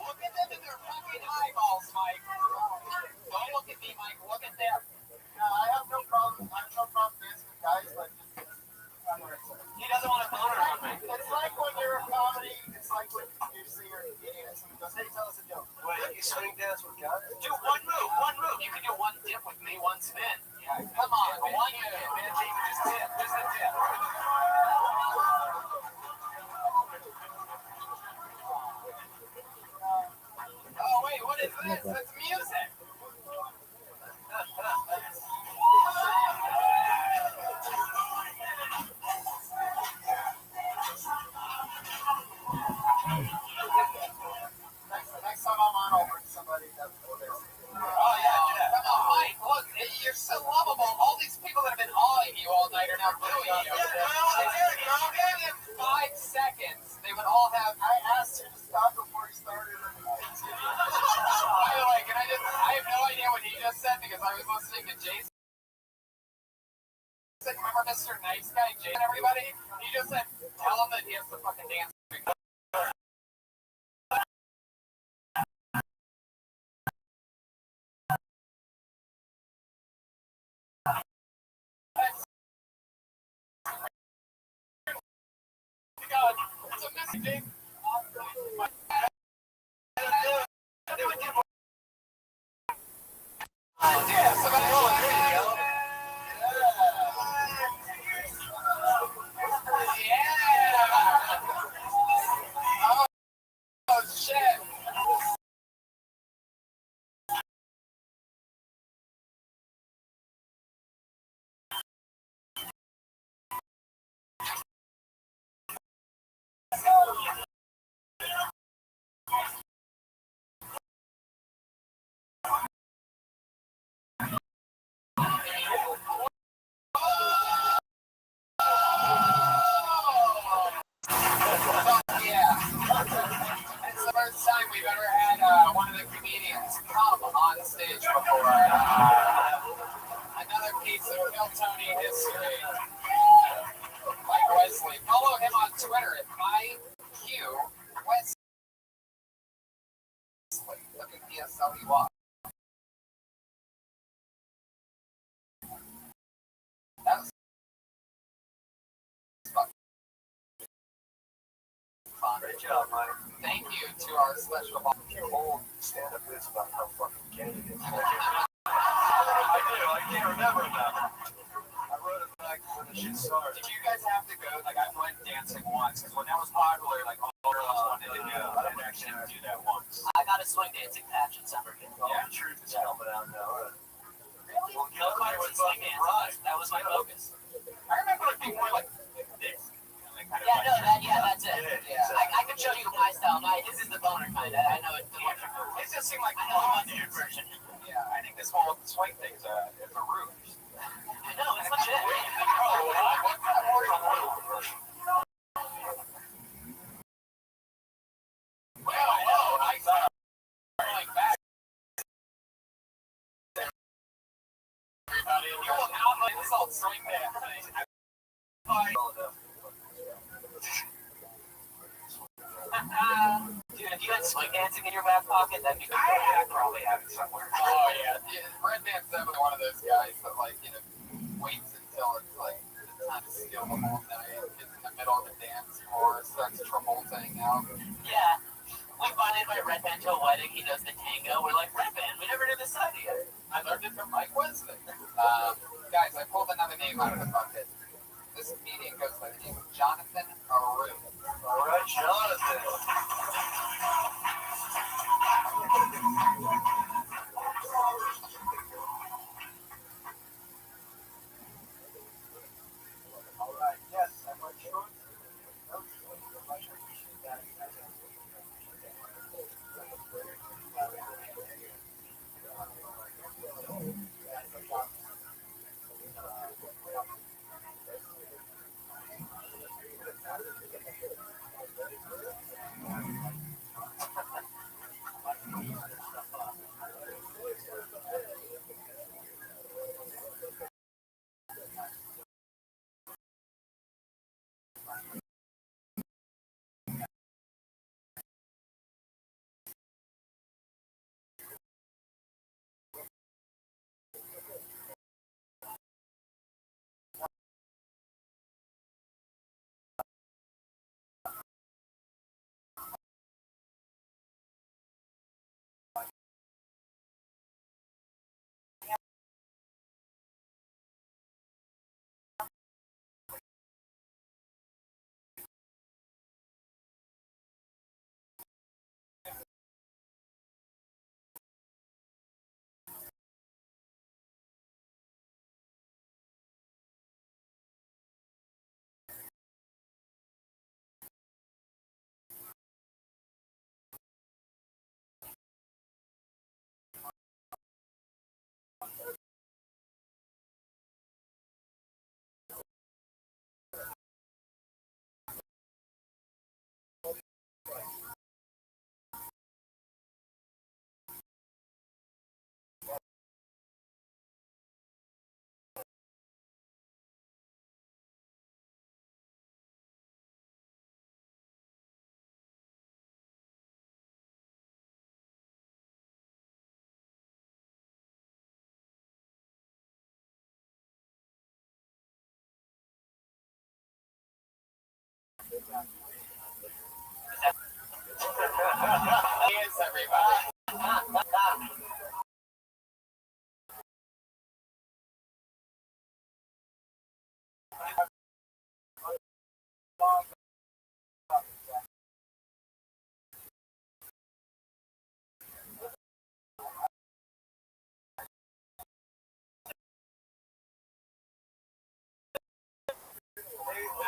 Look at them in their fucking eyeballs, Mike. Don't look at me, Mike. Look at them. No, I have no problem. I have no problem dancing with guys, but He doesn't want to boner on me. it's like when you're a comedy. It's like when you see your comedian and someone goes, "Hey, tell us a joke." Wait, you swing dance with guys? Do one move. You can do one dip with me, one spin. Yeah, come on, one dip, man. Just dip, just a dip. Oh wait, what is this? It's music. Next time I'm on, I'll bring somebody that's Oh yeah, do that. Come on, Mike. Look, you're so lovable. All these people that have been awing you all night are now booing you. If you gave them 5 seconds, they would all have. I asked him to stop before he started. By the way, I have no idea what he just said because I was listening to Jason. Remember Mr. Nice Guy, Jason, everybody? He just said, tell him that he has to fucking dance. God, it's a messaging. Yeah, so that's all I'm doing, yo. Oh, shit. It's the first time we've ever had one of the comedians come on stage before. Another piece of Phil Tony history. Mike Wesley. Follow him on Twitter at MyQWesley. Look at PSLEY. That was fun. Great job, Mike. Thank you to our special Your whole stand-up is about how fucking gay it is. I can't remember that. I wrote it back when the shit started. Did you guys have to go? Like, I went dancing once, because when that was popular, like, all girls wanted to go. I didn't actually do that once. I got a swing dancing patch in summer camp. Yeah, the truth is coming out now. Really? Well, swing dance. That was my focus. I remember it being more like this. That's it. Yeah. I can show you my style. This is the boner kind. I know it's the one. It just seemed like the dude version. Yeah, I think this whole swing thing is a ruse. No, it's legit. Whoa, nice. Like back. You will not like this called Swingman. Dude, if you had swing dancing in your back pocket, that'd be cool. I probably have it somewhere. Oh yeah, Red Man's definitely one of those guys that like waits until it's like the time to steal the whole night, gets in the middle of the dance floor, starts Travoltaing out. Yeah. We finally invite Red Man to a wedding. He does the tango. We're like, Red Man, we never did this side yet. I learned it from Mike Wesley. Guys, I pulled another name out of the bucket. This comedian goes by the name of Jonathan Aru. All right, Jonathan. All right, yes, I'm not sure. Much appreciate that. Yes, everybody.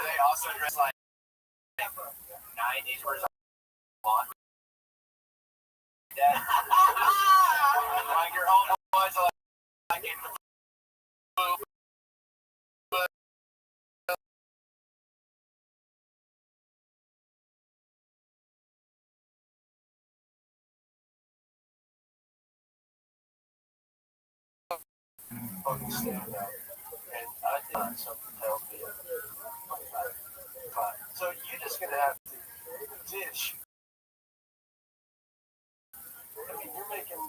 They also dress like 90s version of laundry. Like your homeboys are like in fucking stand up. And I think something tells me fine. So you're just gonna have to ditch. I mean, you're making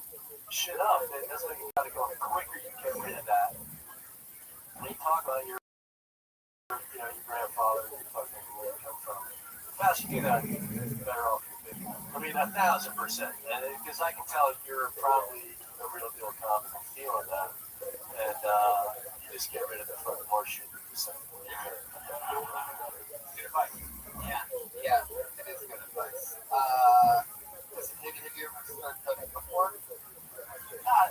shit up. It doesn't mean you gotta go. The quicker you get rid of that, when you talk about your grandfather, your fucking where you come from. The faster you do that, the better off you'll be. I mean, 1,000%. Because I can tell you're probably a real deal comic and feeling that. And you just get rid of the fucking horseshit. Good advice. Yeah, it is good advice. Listen, have you ever started cooking before?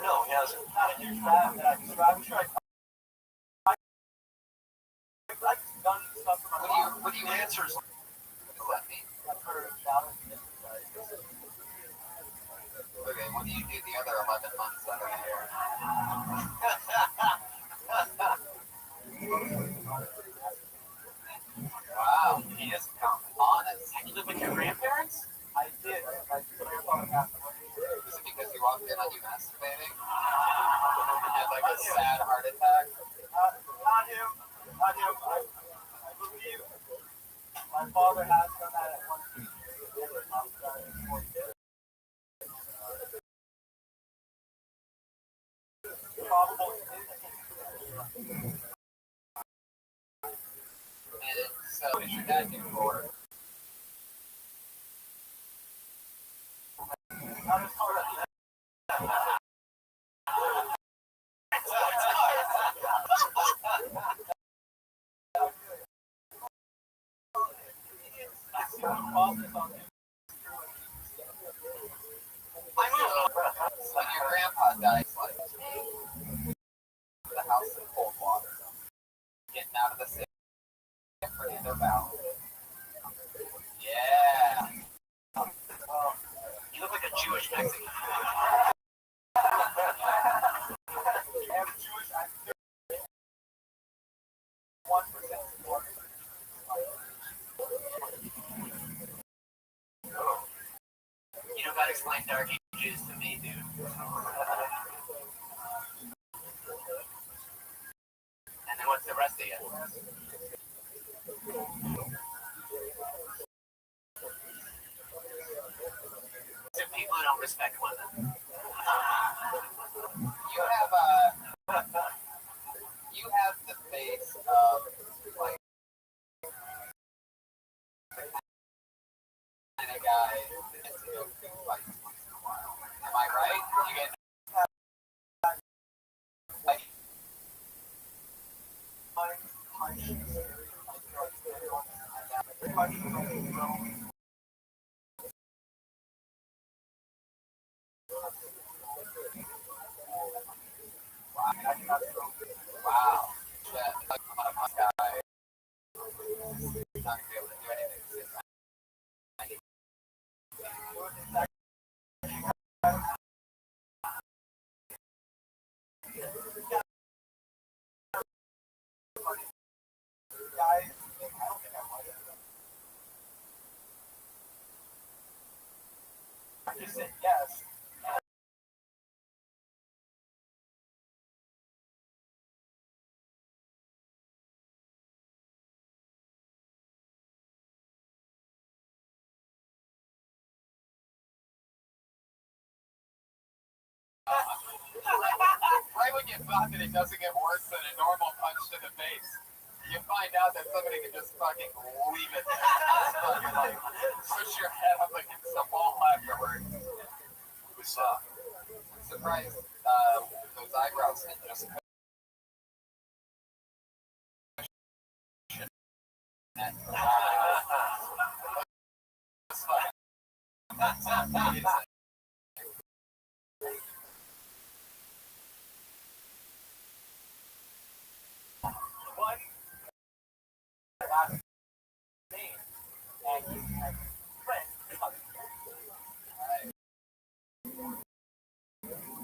No, he hasn't. Not a huge fan. I'm sure I've done stuff for my mom. What do you answer? What does that mean? I've heard of talent. Okay, what do you do the other 11 months out of the year? Wow, he is honest. You live with your grandparents? I did. My grandfather passed away. Is it because you walked in on you masturbating? You had like a sad heart attack? Not your dad do for work? When your grandpa dies, like the house in cold water, getting out of the San Fernando Valley. Yeah. You look like a Jewish Mexican. You don't gotta explain Dark Ages to me, dude. And then what's the rest of you? To people who don't respect women. You have the face of like the kind of guy that gets to go through fights once in a while. Am I right? You get like wow. Yeah, like I'm not a punk guy. Not gonna be able to do anything. I just said yes. Right when you thought that it doesn't get worse than a normal punch to the face, you find out that somebody can just fucking leave it there. Just fucking like push your head up against the wall afterwards. I'm surprised those eyebrows didn't just that's amazing.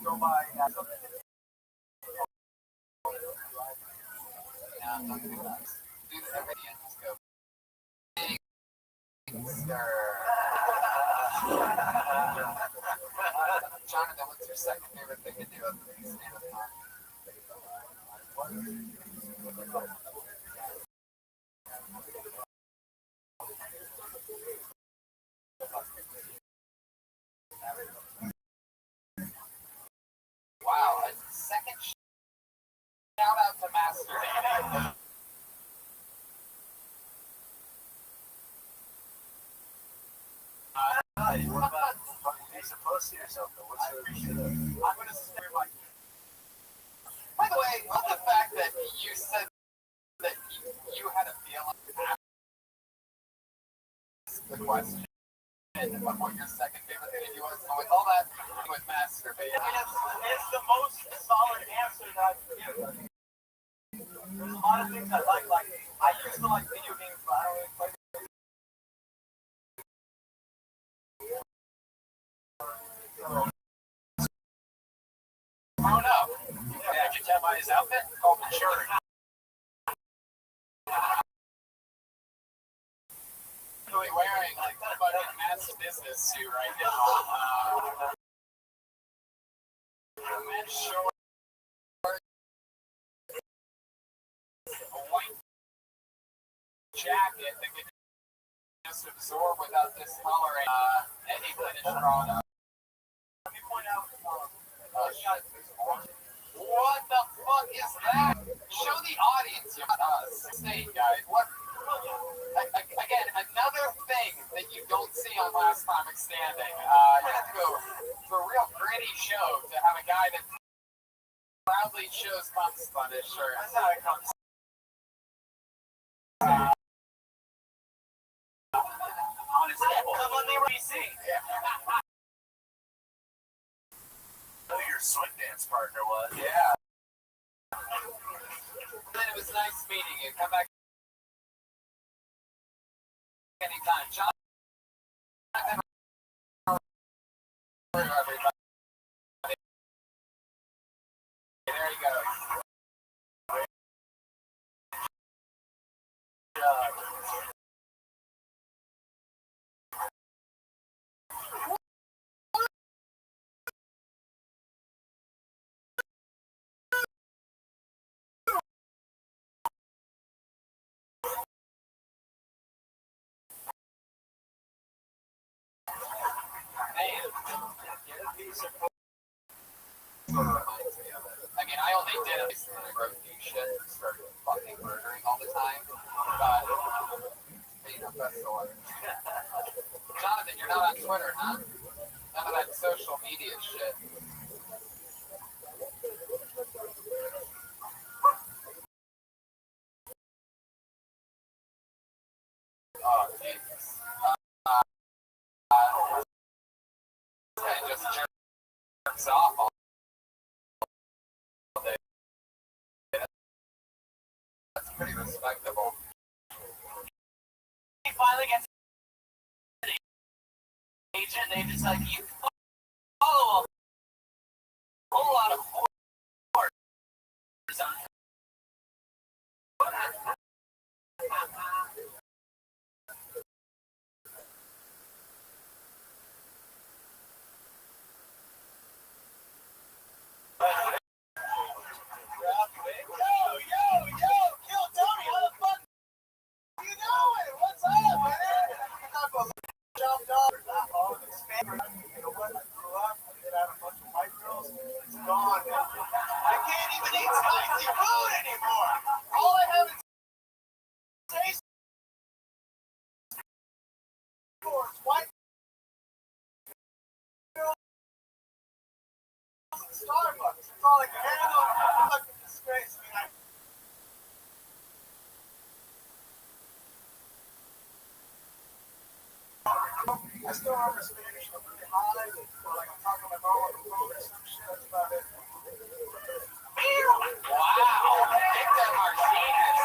Go by do everything and just go Jonathan, what's your second favorite thing to do at the stand-up comedy? Wow, a second shout out to Master. You're supposed to yourself, though. What's your I'm gonna stay like. By the way, what the fact that you said that you had a feeling the question and what your second favorite thing to do was with all that with masturbate. I mean, it's the most solid answer that I can give. There's a lot of things I like. Like I used to like video games, but I don't really play. I don't know. Yeah, did you tell by his outfit? It's called maturity. Really wearing like a fucking massive business suit right now. Short, a white jacket that can just absorb without discoloring any finished product. Let me point out. What the fuck is that? Show the audience, not us. Stay, guys. What? other thing that you don't see on Last Comic Standing. You have to go to a real gritty show to have a guy that proudly shows pumps on his shirt. That's how it comes. On his table. Come on the RC. Who your swing dance partner was? Yeah. Then it was nice meeting you. Come back anytime. John, everybody. There you go. I mean, I only did it when I wrote new shit and started fucking murdering all the time. But, you know, that's the one. Jonathan, you're not on Twitter, huh? None of that social media shit. Oh, Jesus. This guy just jerks off all day. That's pretty respectable. He finally gets an agent, and they just like, you follow a whole lot of whores on. I can't even eat spicy food anymore. All I have is taste for white Starbucks. It's all I can handle. It's like a disgrace. I still remember Spanish. I'm really high. Or like I'm talking to my mom on the phone or some shit. That's about it. Wow, Victor Martinez.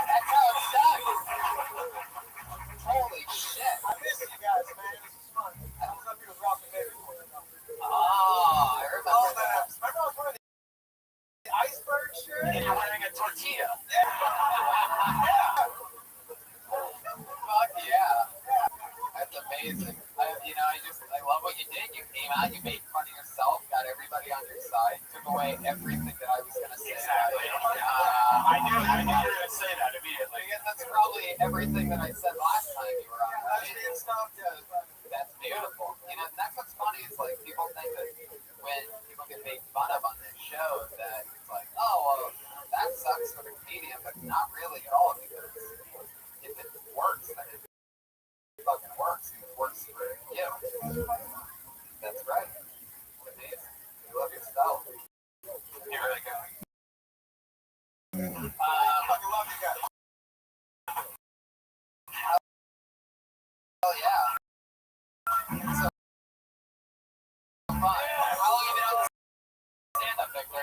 That's how it starts. Holy shit. I miss you guys, man. This is fun. I was up here with Rob and David. Oh, I remember All that. that. Remember I was wearing the iceberg shirt? And you're wearing a tortilla. Fuck yeah. That's amazing. I love what you did. You came out, you made fun of yourself, got everybody on your side, took away everything that I was going to say. Exactly. I knew you were going to say that immediately. I guess that's probably everything that I said last time you were on. Right? That's beautiful. You know, and that's what's funny is like people think that when people get made fun of on this show that it's like, oh, well, that sucks for the comedian, but not really at all because if it works, then it fucking works. It works for you. That's right. Amazing. You love yourself. You really go. Fucking love you guys. Hell yeah. So fun. How long have you been on stand-up, Victor?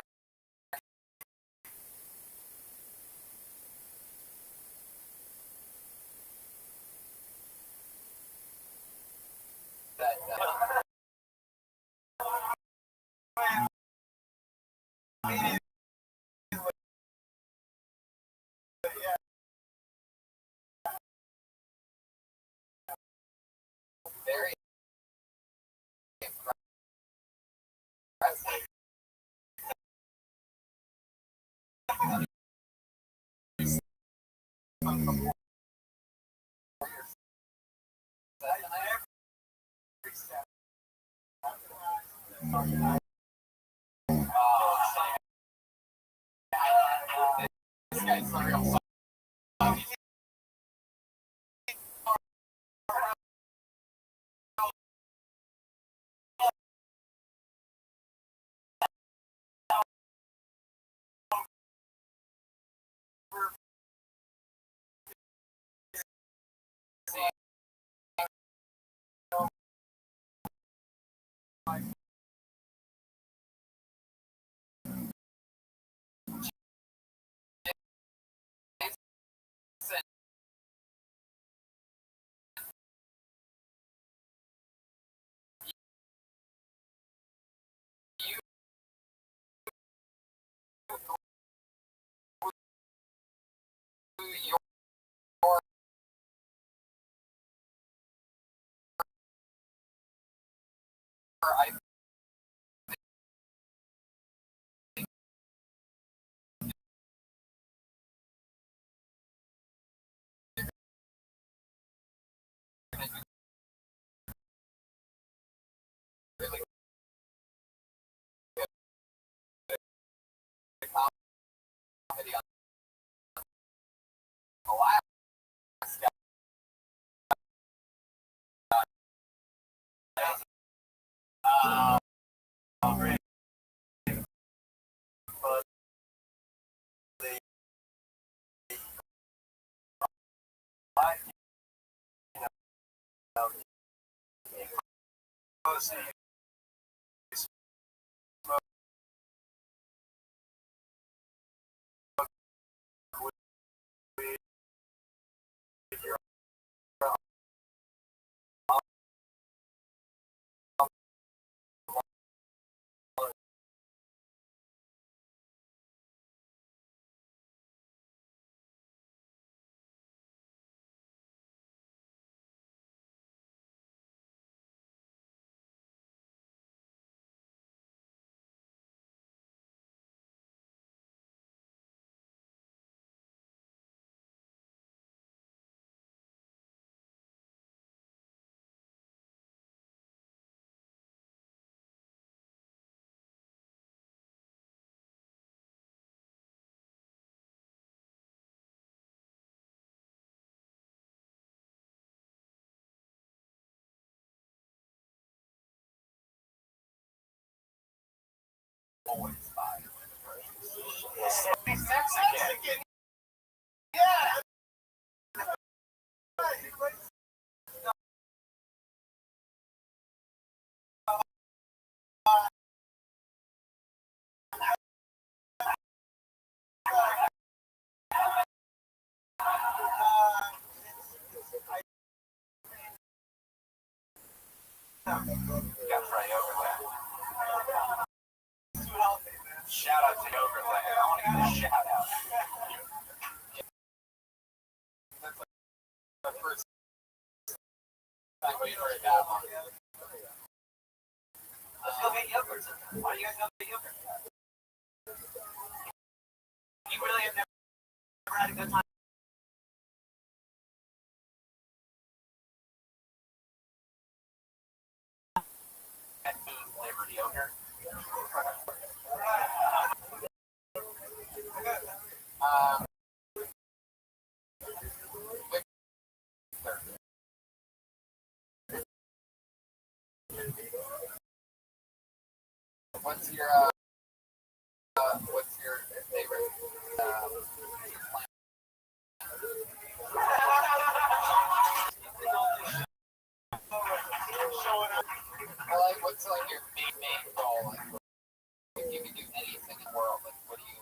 Very impressive. This guy's the real I really comedy on Alaska. Really, but they always buy. He's Mexican. Yeah. Got Trey Overland. Shout out to Overland. I want to give a shout out. That's like the first time we heard that one. Let's go get yogurt. Why do you guys go get yogurt? You really have never had a good time. At flavored yogurt. Um, what's your favorite plant? Like, what's like your main goal? Like, if you could do anything in the world, like, what do you?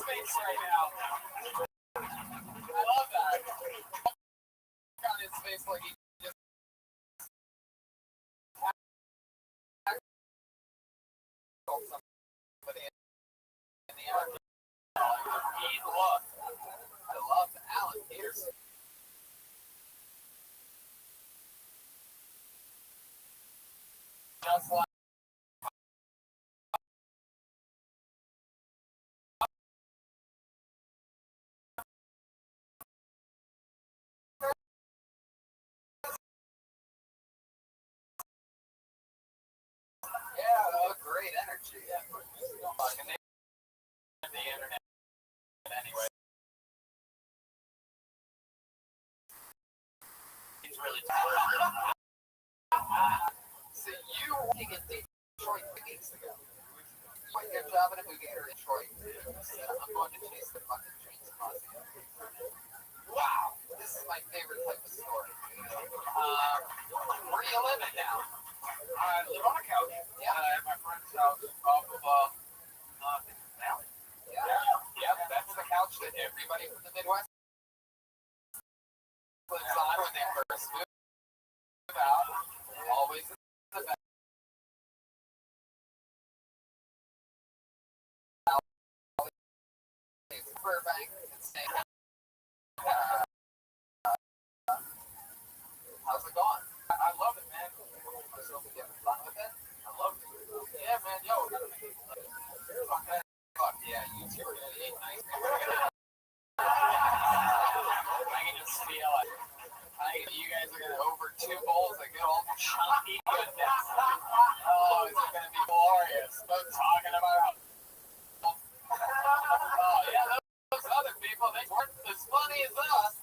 face right now. I love that. On his face like he just somebody in the air. Mean look. I love Alan Peterson. Just like great energy. Yeah, fucking the internet anyway. He's really tired. So you were working in Detroit 2 weeks ago. You quit your job at a movie theater in Detroit. Said, I'm going to chase the fucking dreams across the Wow, this is my favorite type of story. Where do you live now? I live on a couch. Yeah. At my friend's house off of now. Yeah, that's the couch that everybody from the Midwest lives on when they first move out. Always in the back. Burbank and staying. How's it going? I love it, man. Myself to get fun with it. I love it. Yeah, man. Yo, yeah, you two are gonna eat nice. I can just feel it. You guys are gonna over 2 bowls of good old chunky goodness. Oh, it's gonna be glorious. But talking about how. Oh yeah, those other people, they weren't as funny as us.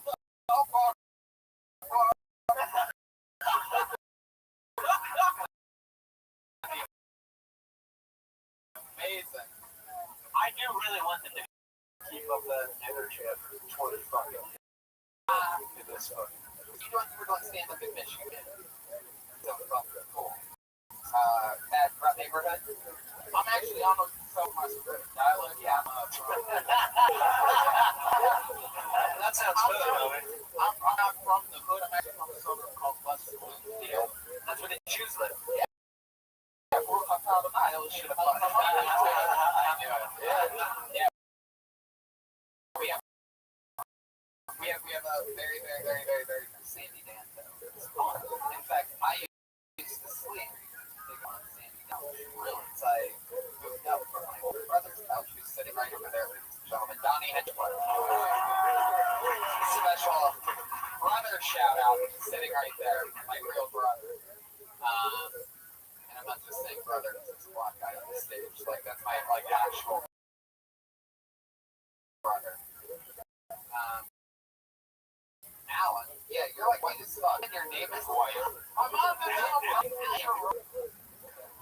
So far. Amazing. I do really want them to keep up that energy after 20 fucking in this fucking. We're doing stand up in Michigan. So fucking cool. At Front Neighborhood. I'm actually almost so much dialect. Yeah, that sounds good, though. I'm not from the hood. I'm actually from a suburb called West Deal. That's where the Jews live. Yeah. Yeah, we're on top of my hill. Shit, yeah. We have a very, very, very, very, very sandy dance. In fact, I used to sleep on sandy dance. Really, it's like moved up from my older brother's couch, who's sitting right over there, ladies and gentlemen. Donnie Hedgewood. Special brother shout out, sitting right there, my real brother. And I'm not just saying brother because it's a black guy on the stage. Like that's my actual brother. Alan, yeah, you're like white as fuck. And your name is white. My mom is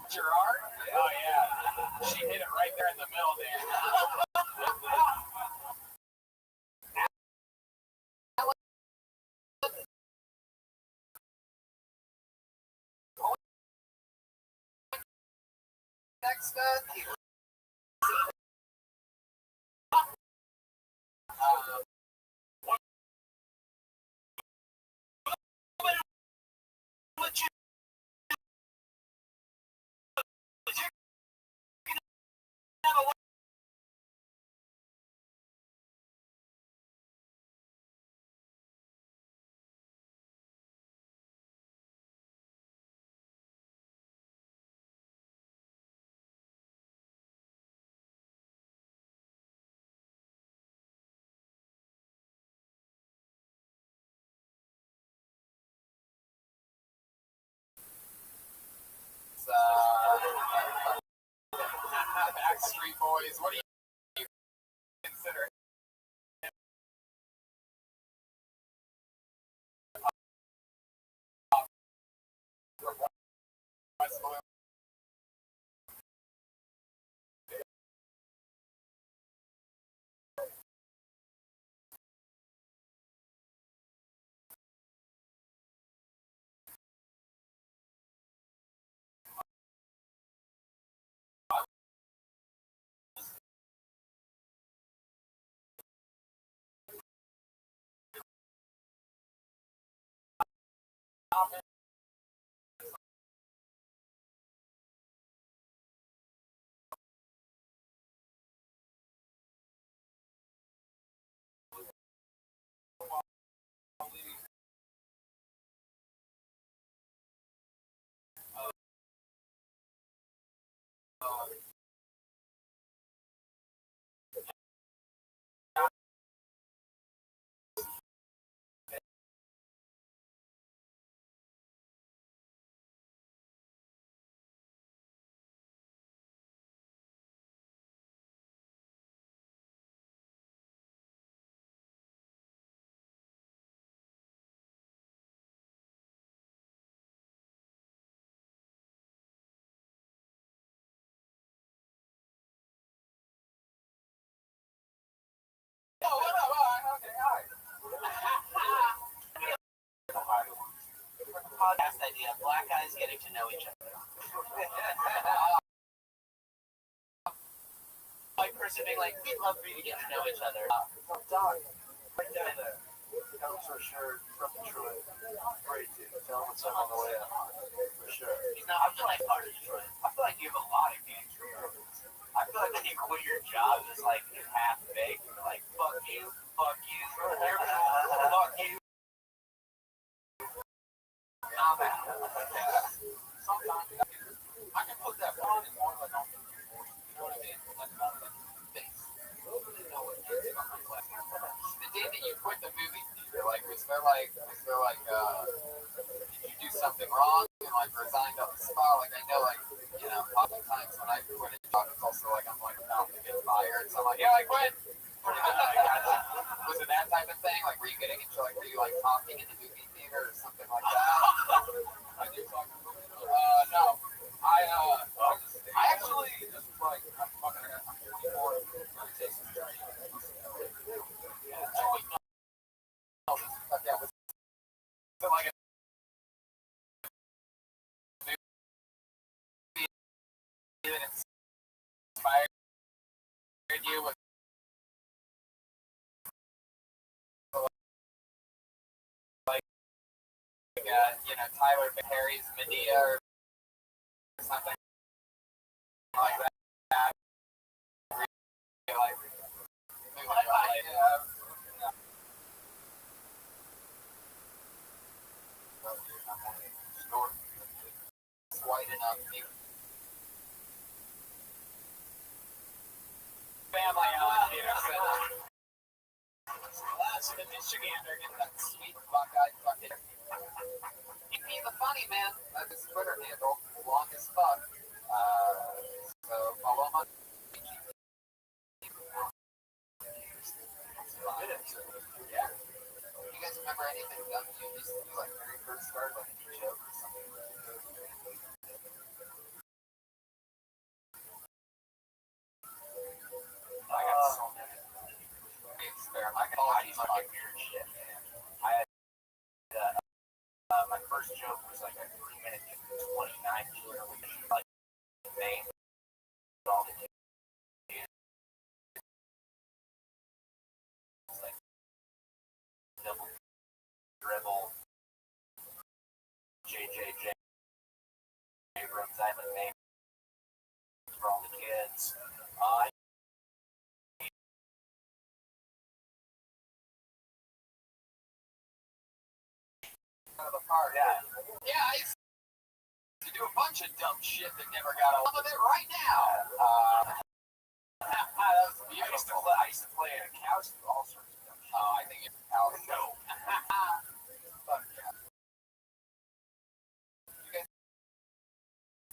Gerard? Oh yeah. She hit it right there in the middle there. Next Backstreet Boys. What do you consider? Podcast idea: black guys getting to know each other. White person being like, we'd love for you to get to know each other. Doc, right down there. Comes for sure from Detroit. Great dude. Tell him what's up on the way up. For sure. He's not. I feel like part of Detroit. I feel like you have a lot of games for you. I feel like when you quit your job, it's like you're half baked. You're like, fuck you, fuck you, fuck you. I'm out. Sometimes I can put that on and more like on. You know what I mean? Like on the face. You know what it is. The day that you quit the movie theater, like was there did you do something wrong and like resigned on the spot? Like I know oftentimes when I quit a job it's also like I'm like about to get fired. So I'm like, yeah, I quit. Was it that type of thing? Like were you getting into like talking in the movie theater or something like that? I do talk no. I actually just like I'm fucking I'm 44. Like that inspired you with like Tyler Perry's Medea or something like that. Like, white enough. Family on Last in Michigan, they're getting that sweet Buckeye fucking. He's a funny man. That's his Twitter handle. Long as fuck. So follow him on. Yeah. You guys remember anything dumb you used to do like when you first started, like a joke or something? I got so many. I can all these fucking weird shit, man. I had my first joke was like a 3-minute 29 shooter, which is like name all the dudes. It's like double dribble, JJJ, Abrams Island name for all the kids. Yeah, I used to do a bunch of dumb shit that never got a lot of it right now. That was beautiful. I used to play at a couch with all sorts of dumb shit. Oh, I think it's a couch. No. Fuck yeah. You guys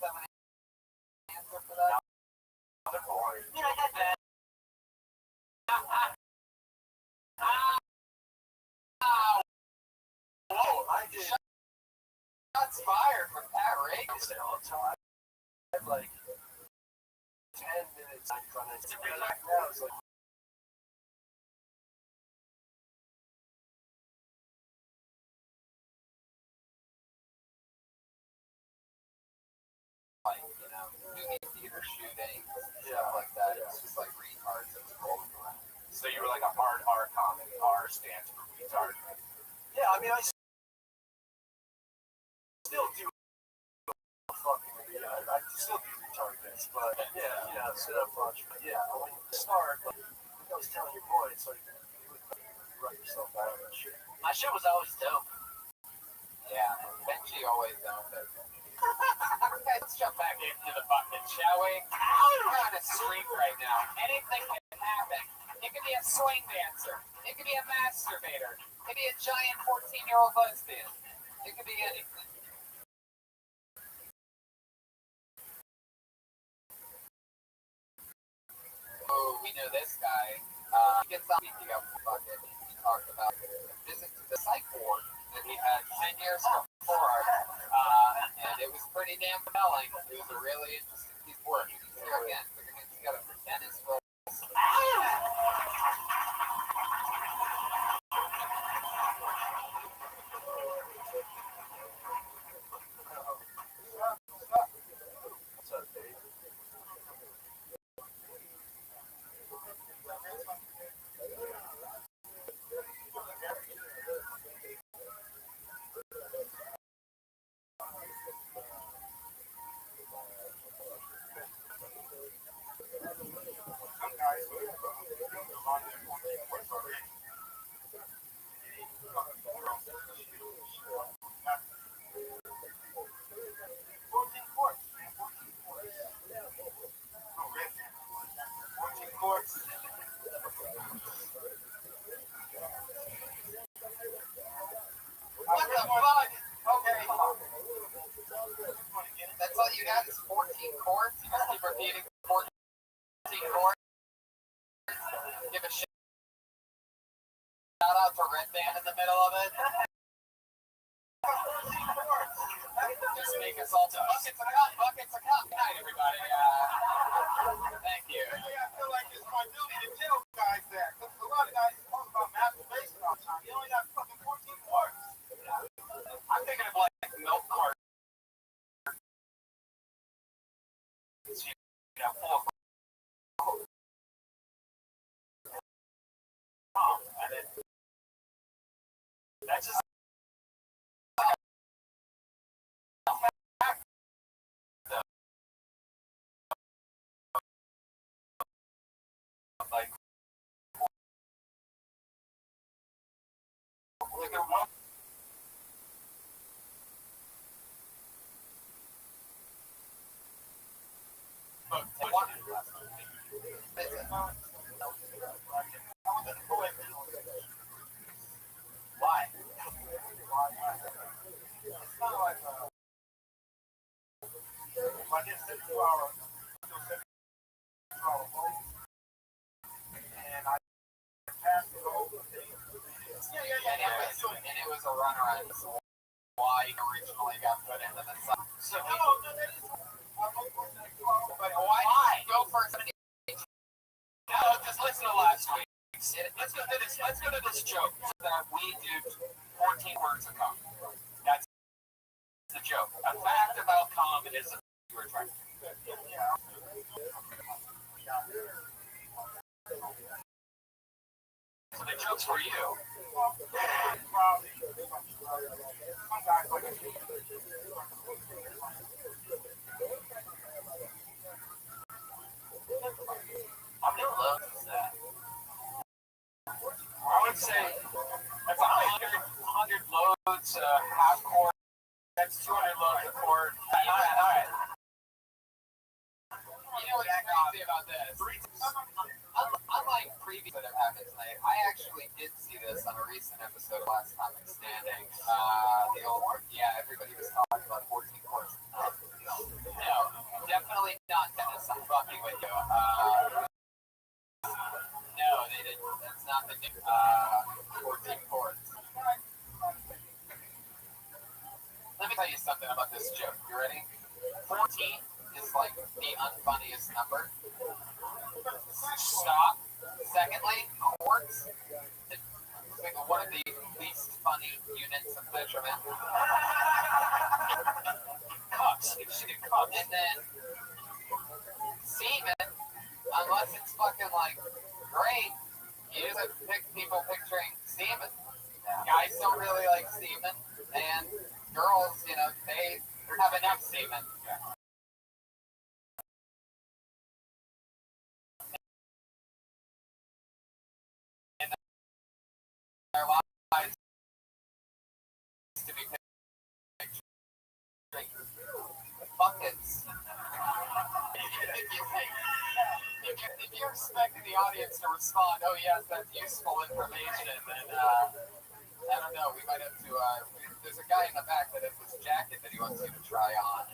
have an answer for that? Motherboard. Whoa, I did. Shots fired from Pat Reagan. I had like 10 minutes in front of it. Now it's like, movie theater shooting, stuff like that. It's just like retards that's rolling around. So you were like a hard R comic. R stands for retard. Yeah, I mean, I still do fucking I still do retard bits, but yeah, sit up bunch. But yeah, when you start, like, I was telling your boy, it's like you would run yourself out of that shit. My shit was always dope. Yeah, Benji always dope it. Okay, let's jump back into the bucket, shall we? We're on a streak right now. Anything can happen. It could be a swing dancer. It could be a masturbator. It could be a giant 14-year-old lesbian. It could be anything. Oh, we know this guy. He gets on the bucket. He talked about a visit to the psych ward that he had 10 years before. And it was pretty damn compelling. It was a really interesting piece of work. He's here again. We're going to together for Dennis Wilson. What the fuck? Okay. That's all you got is 14 chords? You just keep repeating 14 chords? Give a shout out to Red Band in the middle of it? Just make us all buckets of cup, buckets of cup. Good night, everybody. Thank you. I feel like it's my duty to tell guys that. Because a lot of guys talk about masturbation all the time. You only got fucking 14 parts. I'm thinking of like milk cartons. You know, full of and then that's just like look at one. Why? It's not like if I did 72-hour, and I passed the whole thing. And it was a runaround. Why he originally got put into the site. So but why go for 70? No, just listen to last week. Let's go to this. Let's go to this joke that we do 14 words of cum. That's the joke. A fact about cum is a you were trying to. So the joke's for you. I'm gonna love that. I would say that's 100 loads, half quart. That's 200 loads a quart. All right. You know what's crazy about this? Unlike previous that have happened tonight, I actually did see this on a recent episode of Last Comic Standing. The old, everybody was talking about 14 quarts. No, definitely not Dennis. I'm fucking with you. No, they didn't. That's not the new 14 quarts. Let me tell you something about this joke. You ready? 14 is like the unfunniest number. Stop. Secondly, quarts. One of the least funny units of measurement. Cups. You should do cups. And then semen, unless it's fucking like great, you just have to pick people picturing semen. Guys don't really like semen, and girls, they have an F statement. In their lives to be pictured with buckets. If you're expecting the audience to respond, oh yes, that's useful information, then I don't know. We might have to. There's a guy in the back that has this jacket that he wants you to try on.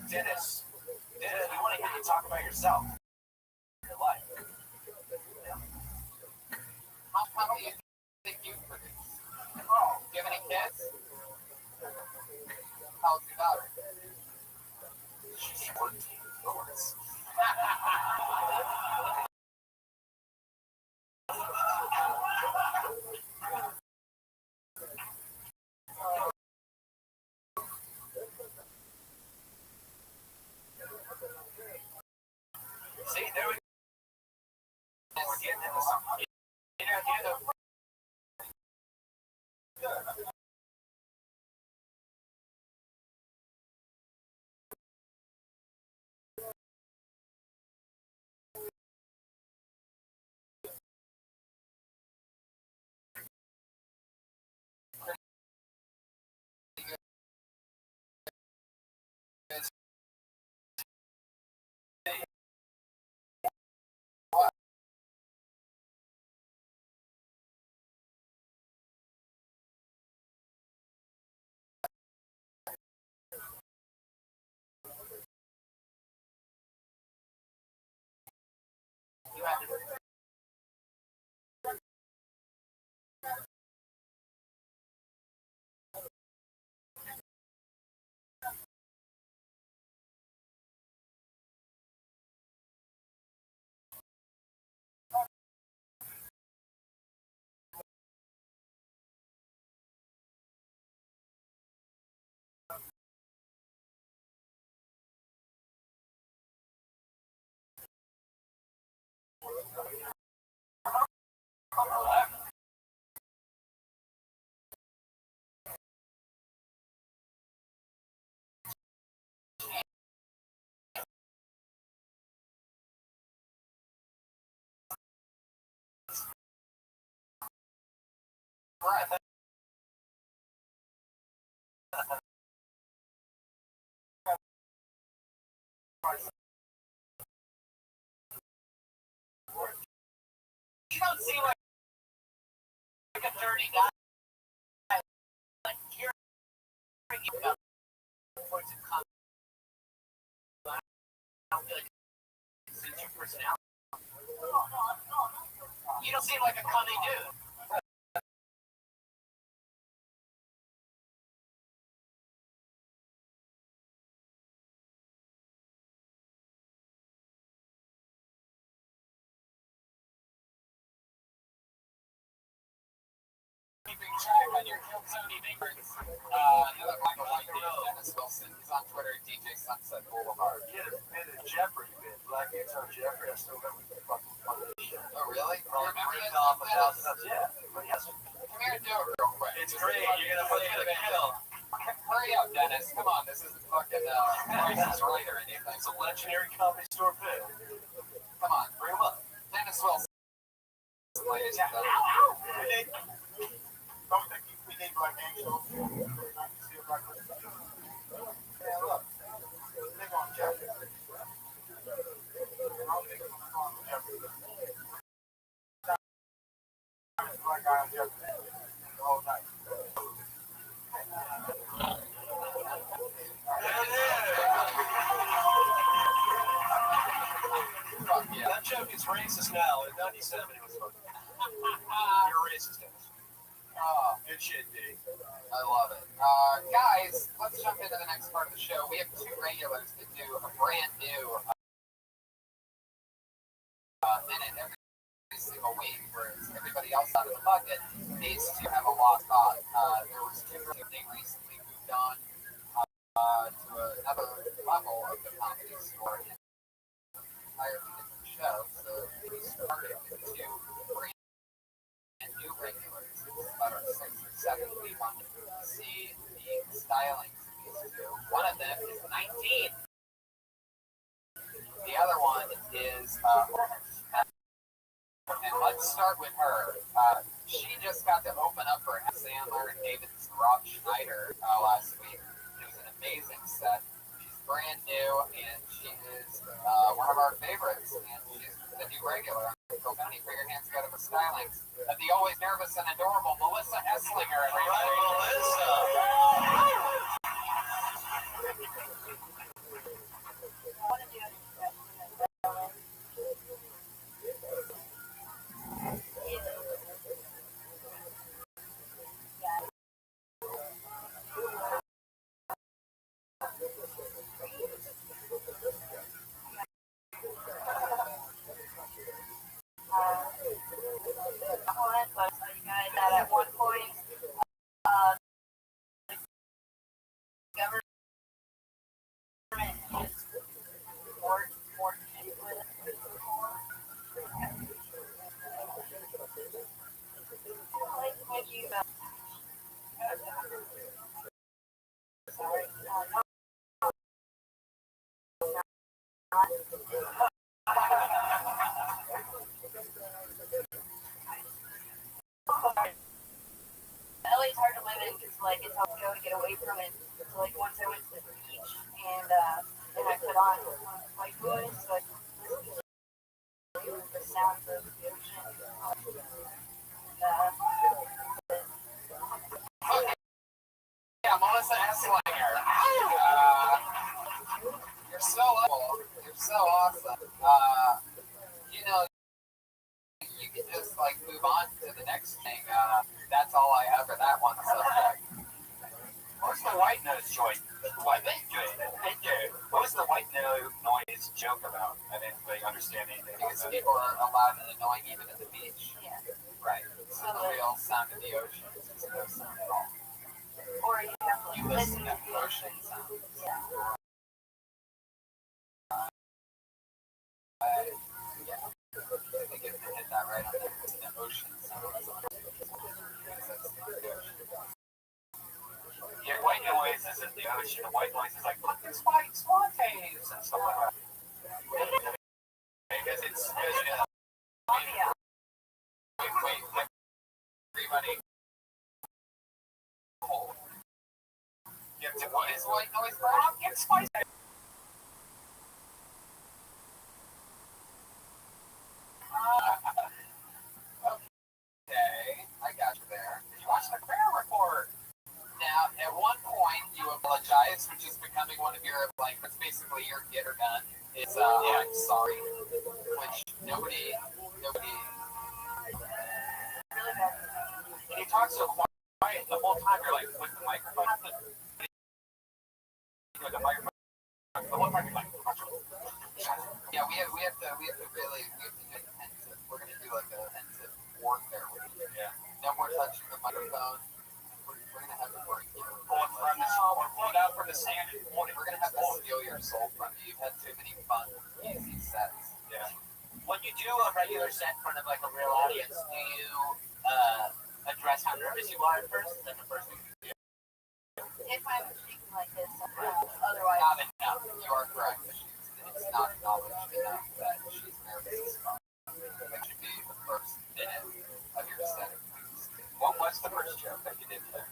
Dennis, we want to hear you talk about yourself, your life. How many do you think you produce? Do you have any kids? How old's your daughter? She's 14, of course. See, there we go. We're getting into something. You don't seem like a dirty guy. Like hearing you about points of contact. I don't feel like it's your personality. You don't seem like a cunning dude. Keeping track on your Kill Tony favorites. Another black and white dude, Dennis Wilson. He's on Twitter at DJ Sunset Boulevard. He had a bit of Jeopardy bit. Black Anton Jeffrey. I still remember the fucking funny shit. Oh, really? Probably Remember ripped that? off 1,000 times. Yeah. But yes. Come here and do it real quick. It's great. You're going to put it in the kill. Hurry up, Dennis. Come on. This isn't fucking Price is Right or anything. It's a legendary comedy store bit. Come on. Bring him up. Dennis Wilson. Ladies and gentlemen. Don't think we need black angels. See a black person. Yeah, look. Nigga on Jeffrey. I don't think it's on Jeffrey. Black guy on Jeffrey. The whole night. Fuck yeah. That joke is racist now. In 97, it was fucking. You're racist, Dennis. Oh, Good shit, D. I love it. Guys, let's jump into the next part of the show. We have two regulars that do a brand new minute every single week, whereas everybody else out of the bucket, these two have a lost cause. There was two they recently moved on to another level of the comedy store and entirely different show. So we started with two brand new regulars. It's about our 6th or 7th week on stylings of these two. One of them is 19. The other one is, and let's start with her. She just got to open up for Sandler and David's Rothschild last week. It was an amazing set. She's brand new, and she is one of our favorites. And she's the new regular. So, Tony, put your hands together for stylings of the always nervous and adorable Melissa Esslinger, everybody. Melissa! That at one point, the government is more with like when you sorry, LA's hard to live in because like it's hard to go to get away from it. So like once I went to the beach and I put on white noise, so I could listen to the sounds of the ocean. Yeah, Melissa Esslinger. You're so cool. You're so awesome. You know, you can just like move on to the next thing. That's all I have for that one subject. What's the white noise joint? Why, thank you. What was the white noise joke about? I didn't really understand anything. Because people are loud and annoying even at the beach. Yeah. Right. So the real sound of the ocean is no sound at all. Or you have to You listen to the ocean sounds. Yeah. Yeah. I think if they hit that right on the ocean sounds. Yeah, white noise isn't the ocean. White noise is like, look, it's white swanties and stuff like that. Because it's, Wait, everybody. Oh. What is white noise, bro? It's spicy. Okay, I got you there. Did you watch the Prayer Report? Now, at one point, you apologize for just becoming one of your, like, it's basically your get or done. It's, I'm sorry, which nobody, And he talks so quiet the whole time. You're like, with the microphone. The microphone. The whole time you're like, yeah, we have to really, we have to do intensive. We're going to do, like, an intensive warfare with you. yeah. No more touching the microphone. We're going to have to work you. Pull it out from the sand and pull it. We're going to have to steal your soul from you. You've had too many fun, easy sets. Yeah. When you do a regular set in front of like a real audience, do you address how nervous you are at first? Is that the first thing you do? If I'm speaking like this, otherwise. Not enough. You are correct. It's not knowledge enough that she's nervous as fuck. That should be the first minute of your set. What was the first joke that you did there?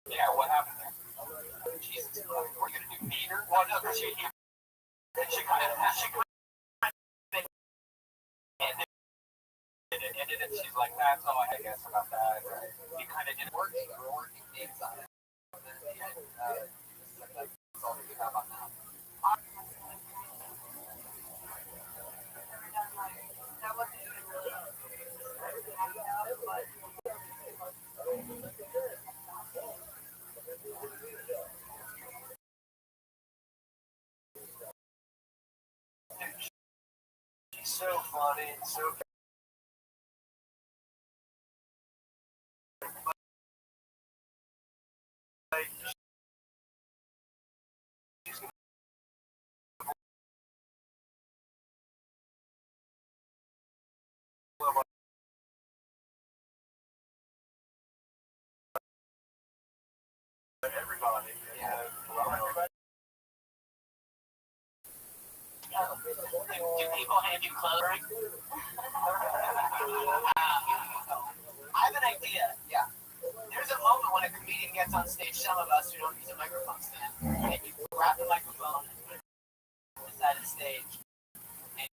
Yeah, what happened there? Jesus Christ. We're going to do meter? Well, no, because she kind of ended it. She's like, that's all I guess about that. You kind of didn't work. We're working things on it. And then at the end, you just said that's all you have on that. That wasn't even really but She's so funny, so like, give you clothing? I have an idea. Yeah. There's a moment when a comedian gets on stage, some of us who don't use a microphone stand, and you grab the microphone and put it on the side of the stage. And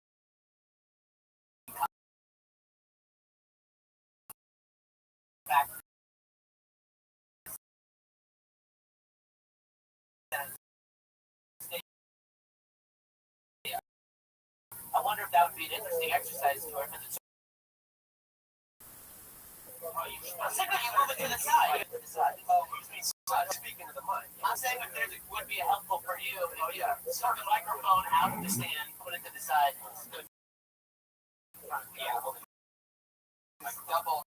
back I wonder if that would be an interesting exercise to her. I'm saying that you move it to the side. Speaking to the mic. I'm saying that it would be helpful for you if you start the microphone out of the stand, put it to the side. Yeah. Like double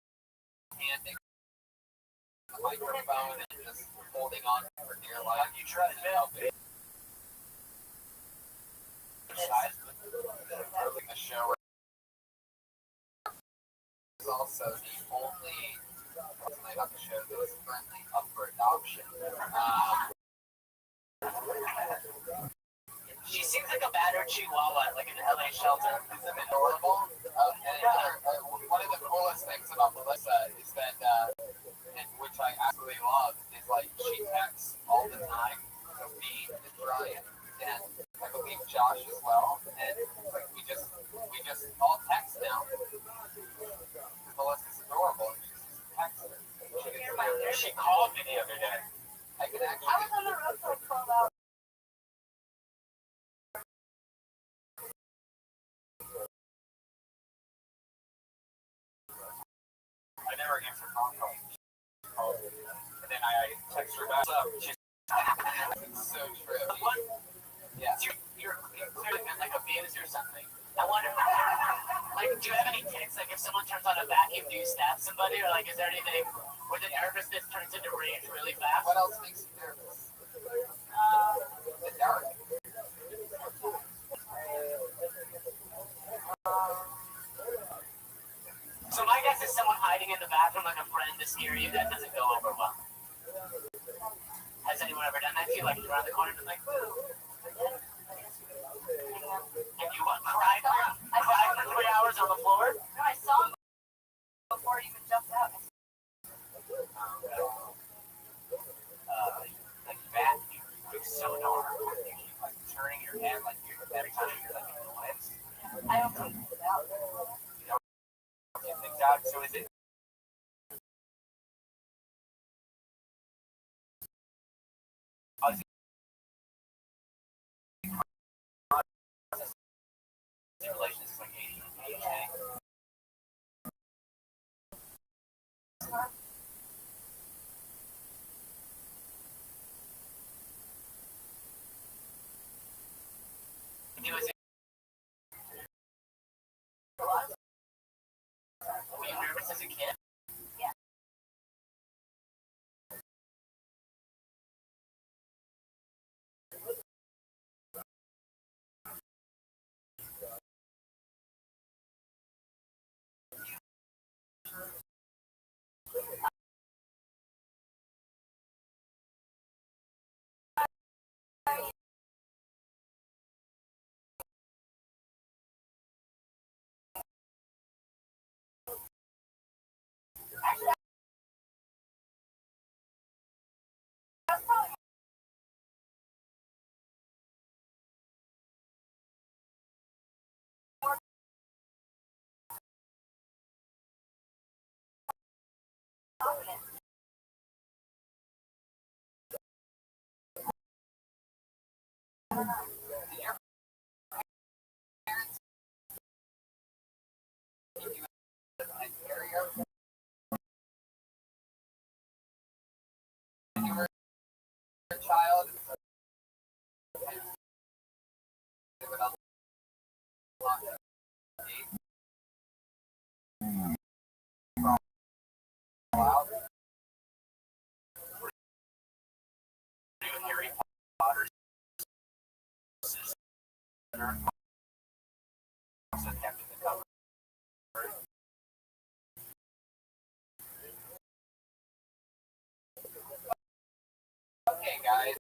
handing the microphone and just holding on for dear life. You try to help it. The show is also the only person on the show that is currently up for adoption. She seems like a battered chihuahua, like in an LA shelter. Isn't it adorable? One of the coolest things about Melissa is that, and which I absolutely love, is like she texts all the time to me and Brian, and I believe Josh as well. And like we just all text now. Melissa's adorable. She called me the other day. I was on the road for 12 hours. I never answered phone calls. And then I text her back. She's so true. Yeah. You're clearly been like abused or something. I wonder, like, do you have any tips? Like, if someone turns on a vacuum, do you stab somebody? Or, like, is there anything where the nervousness turns into rage really fast? What else makes you nervous? The dark. So my guess is someone hiding in the bathroom like a friend to scare you. That doesn't go over well. Has anyone ever done that to you? Like, you're around the corner and like, boo. And you cried for 3 hours on the floor? No, I saw him before he even jumped out. Like that, you're so dark. You keep like turning your head like you're every time you're like in the lights. I don't take things out. You don't take things out, so is it? Simulations is like 80. Were you nervous as a kid? Yeah. Child. Harry Potter sister. Captain the Cover. Okay, guys.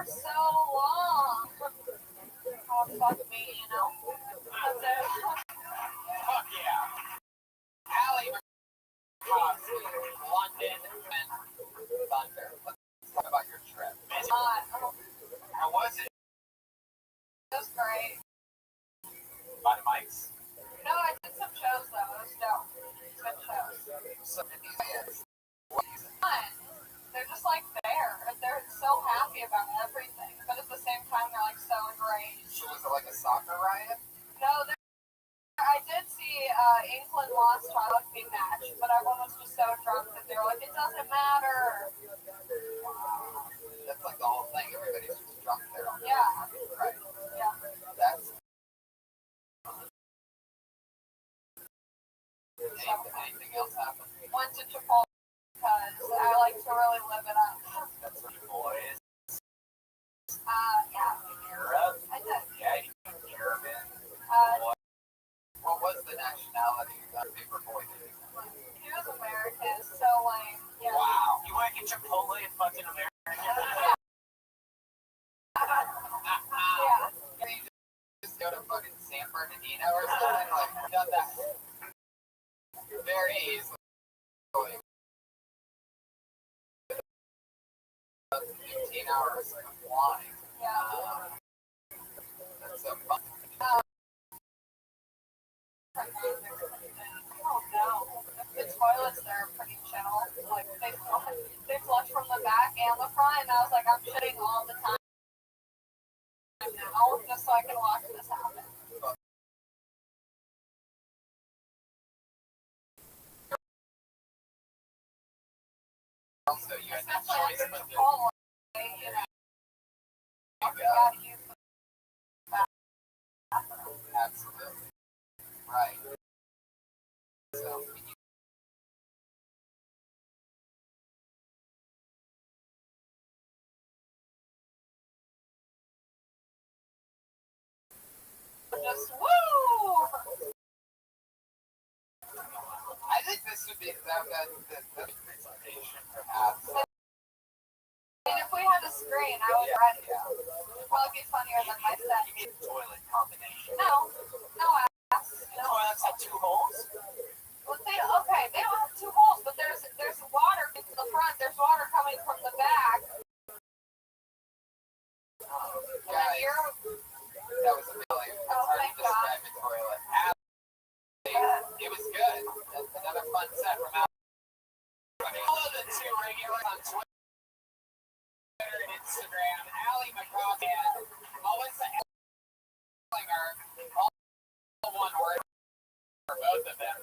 so long. Oh, fuck me, you know. That's it. Fuck yeah. Allie McCoskey, London, and Thunder. Let's talk about your trip. How was it? It was great. By the mics? No, I did some shows though. It was dope. Good shows. Some of these fans. Fun. They're just like there. They're so happy about everything, but at the same time they're like so enraged. So was it like a soccer riot? No, I did see England lost our rugby match, but everyone was just so drunk that they were like, it doesn't matter. That's like the whole thing. Everybody's just drunk there. Yeah. Right. Yeah. That's anything else happen? Went to Chipotle because I like to really live it up. That's what boys. Yeah. Europe? I did. Yeah, you European. What was the nationality of that paper boy? He was American, so like, yeah. Wow. You work at Chipotle in fucking America? Yeah. Can you just go to fucking San Bernardino or something? Like, done that very easily. 15 hours of flying. Yeah. That's so fun. Oh no. The toilets there are pretty chill. Like they flush from the back and the front, and I was like, I'm shitting all the time now, just so I can watch this happen. Also, you had no Especially choice after but to Chipotle, you know, you gotta use the bathroom. absolutely right. So, Just woo! I think this would be the presentation, perhaps. And if we had a screen, I would write it. It'd probably be funnier than my set. You mean toilet combination? No ass. No. Toilets have 2 holes? Well, they don't have 2 holes, but there's water in the front. There's water coming from the back. And then Guys, that was amazing. It's hard thank to describe the toilet. It was good. That's another fun set from Al. Follow the 2 regulars on Twitter and Instagram. Allie McCoskey and Melissa Ellinger. All one word for both of them.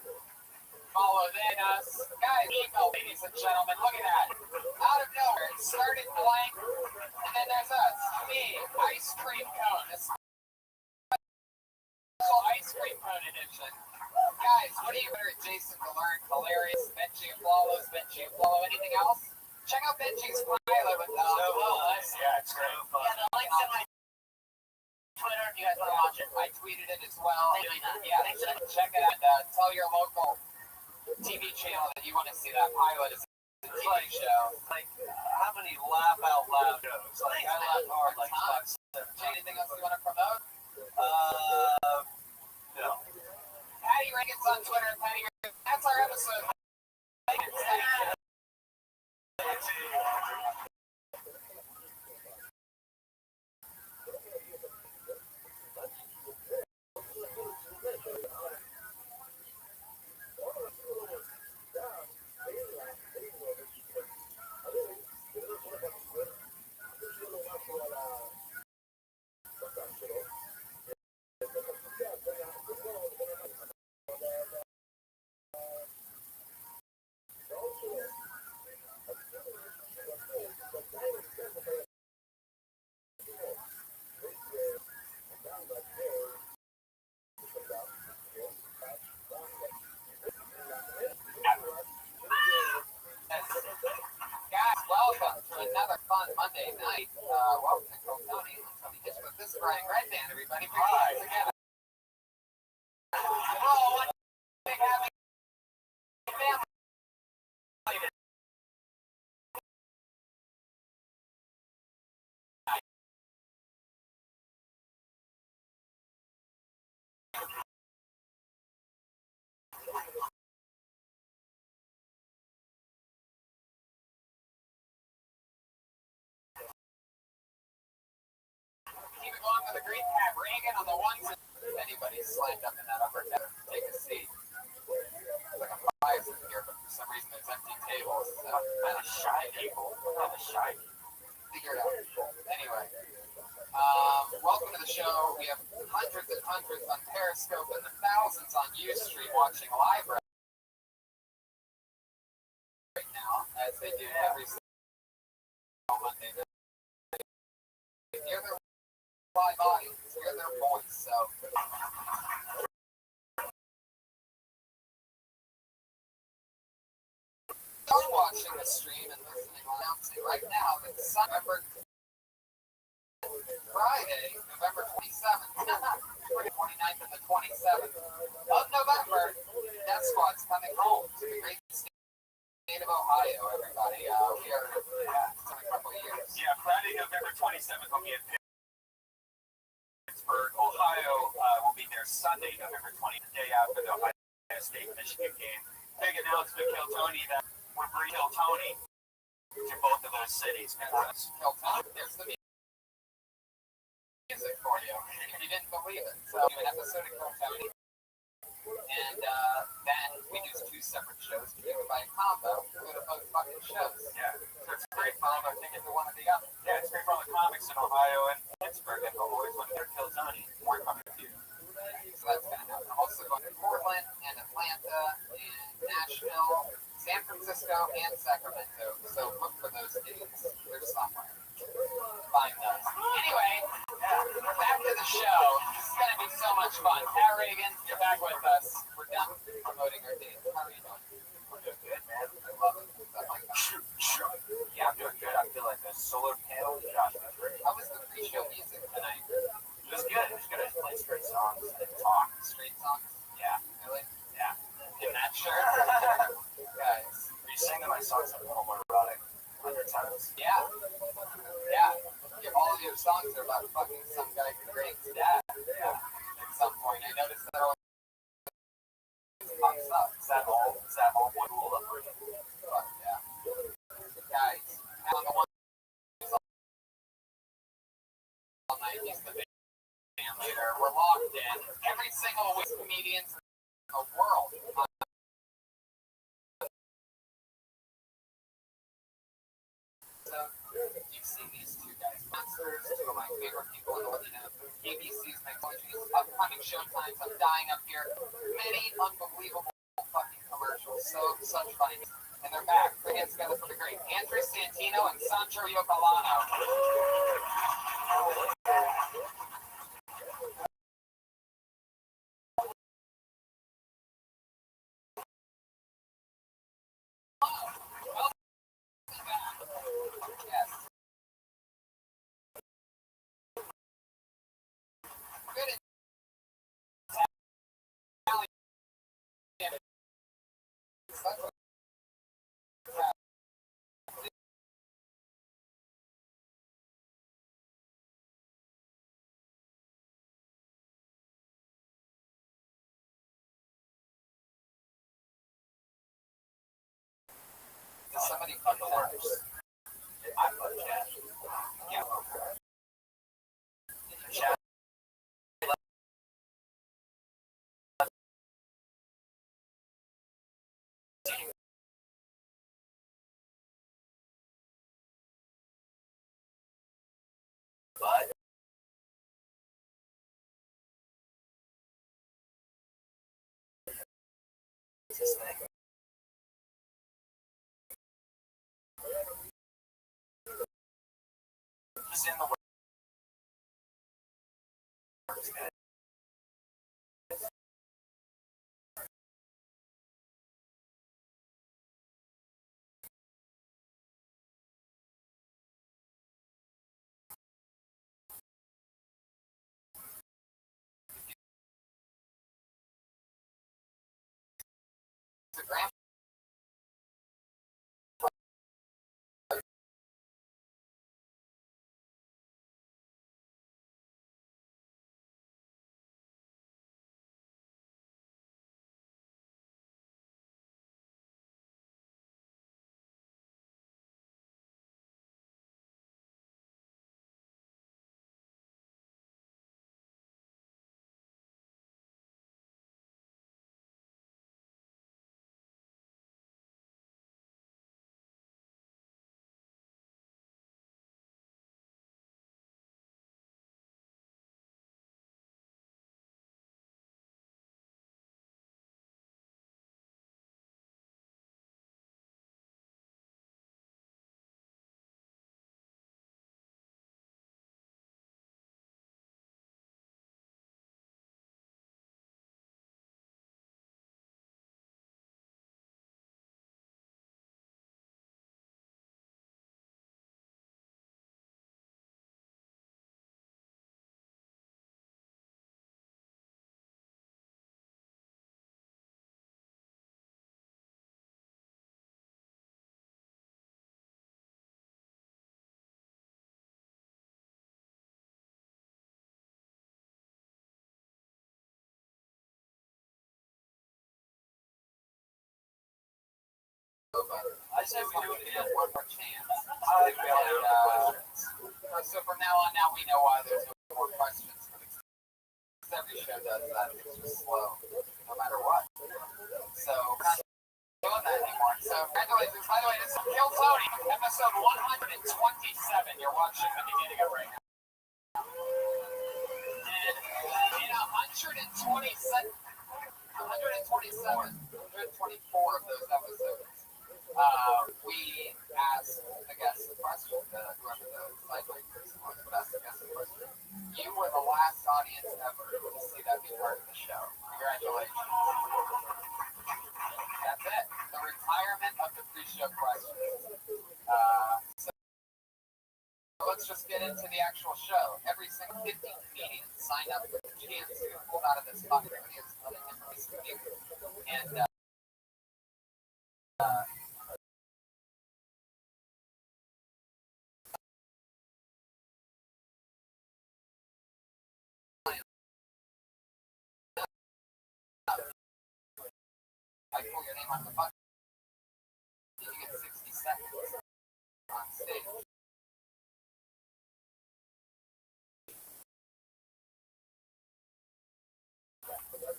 Follow then us. Guys, email, ladies and gentlemen. Look at that. Out of nowhere, it started blank, and then there's us. Me, ice cream cone. A special ice cream cone edition. Guys, what do you hear? Jason to learn? Hilarious. Benji and Flawless. Benji and Flawless. Anything else? Check out Benji's pilot with Yeah, it's great. Yeah, the link's in my Twitter if you guys want to watch it. I tweeted it as well. Yeah, check it out. Tell your local TV channel that you want to see that pilot. It's a TV show. Like, how many laugh out loud shows? Like, I laugh hard like fuck. Anything else you want to promote? No. Patty Reagan's on Twitter. Patty Reagan. That's our episode. Guys, welcome to another fun Monday night. Welcome to Tony. Tony Hitch with this Brian Red Band, everybody. Hi. Together. Oh, one big happy family. along with the green hat Reagan on the ones. If anybody's slammed up in that upper deck, take a seat. There's like a bias in here, but for some reason there's empty tables. So kind of shy people. Kind of shy. Figure it out. Anyway, welcome to the show. We have hundreds and hundreds on Periscope and the thousands on Ustream watching live right now, as they do every single Monday. Hear their live audience, hear their voice. So. Watching the stream and listening announcing right now that November Friday, November 27th, 29th and the 27th of November, Death Squad's coming home to the great state of Ohio, everybody. We are it's in a couple of years. Yeah, Friday, November 27th will be in Pittsburgh. Ohio will be there Sunday, November 20th, the day after the Ohio State-Michigan game. Big announcement, Kill Tony, that we're bringing Kill Tony to both of those cities. Kill Tony, there's the music for you, if you didn't believe it. So, we do an episode of Kill Tony, and then we do two separate shows. We do it by combo. We go to both fucking shows. Yeah, so it's a great combo. Ticket to one or the other. Yeah, it's great for all the comics in Ohio and Pittsburgh, and the boys when they're Kill Tony. We're coming to you. So that's going to happen. I'm also going to Portland and Atlanta and Nashville, San Francisco, and Sacramento. So look for those cities. They're somewhere. Find those. Anyway, back to the show. This is going to be so much fun. Pat Reagan, you're back with us. We're done promoting our dates. How are you doing? I'm doing good, man. I love it. Yeah, I'm doing good. I feel like the solar panel is Josh. How was the pre-show music tonight? It was good. It was good. I played straight songs and talk. Straight songs? Yeah. Really? Yeah. In that shirt? Guys. You sing my songs like homoerotic 100 times. Yeah. Yeah. All of your songs are about fucking some guy who raped dad. Yeah. At some point. I noticed that always pops up. Is that all one rule of it? Fuck yeah. Guys, on the one all night, he's the big band leader. We're locked in. Every single week, comedians in the world. You've seen these two guys, monsters, two of my favorite people in the world. ABC's Mythologies, upcoming showtimes. I'm dying up here. Many unbelievable fucking commercials. Such fun. And they're back. Bring it together for the great Andrew Santino and Sancho Yocolano. Somebody cut the works. I put that. Yeah. Chat. But this thing. He's in the works. but I say we do it again. One more chance. So from now on, now we know why there's no more questions. Every show does that. It's just slow, no matter what. So we're not doing that anymore. So congratulations. By the way, this is Kill Tony, episode 127. You're watching the beginning of right now. And in 127, 124 of those episodes, we asked a guest a question. Whoever the sideline person was would ask the guest a question. You were the last audience ever to see that be part of the show. Congratulations. That's it. The retirement of the pre-show questions. So let's just get into the actual show. Every single 15 comedians signed up for the chance to get pulled out of this popular audience of the and I pull your name on the bucket. You get 60 seconds on stage.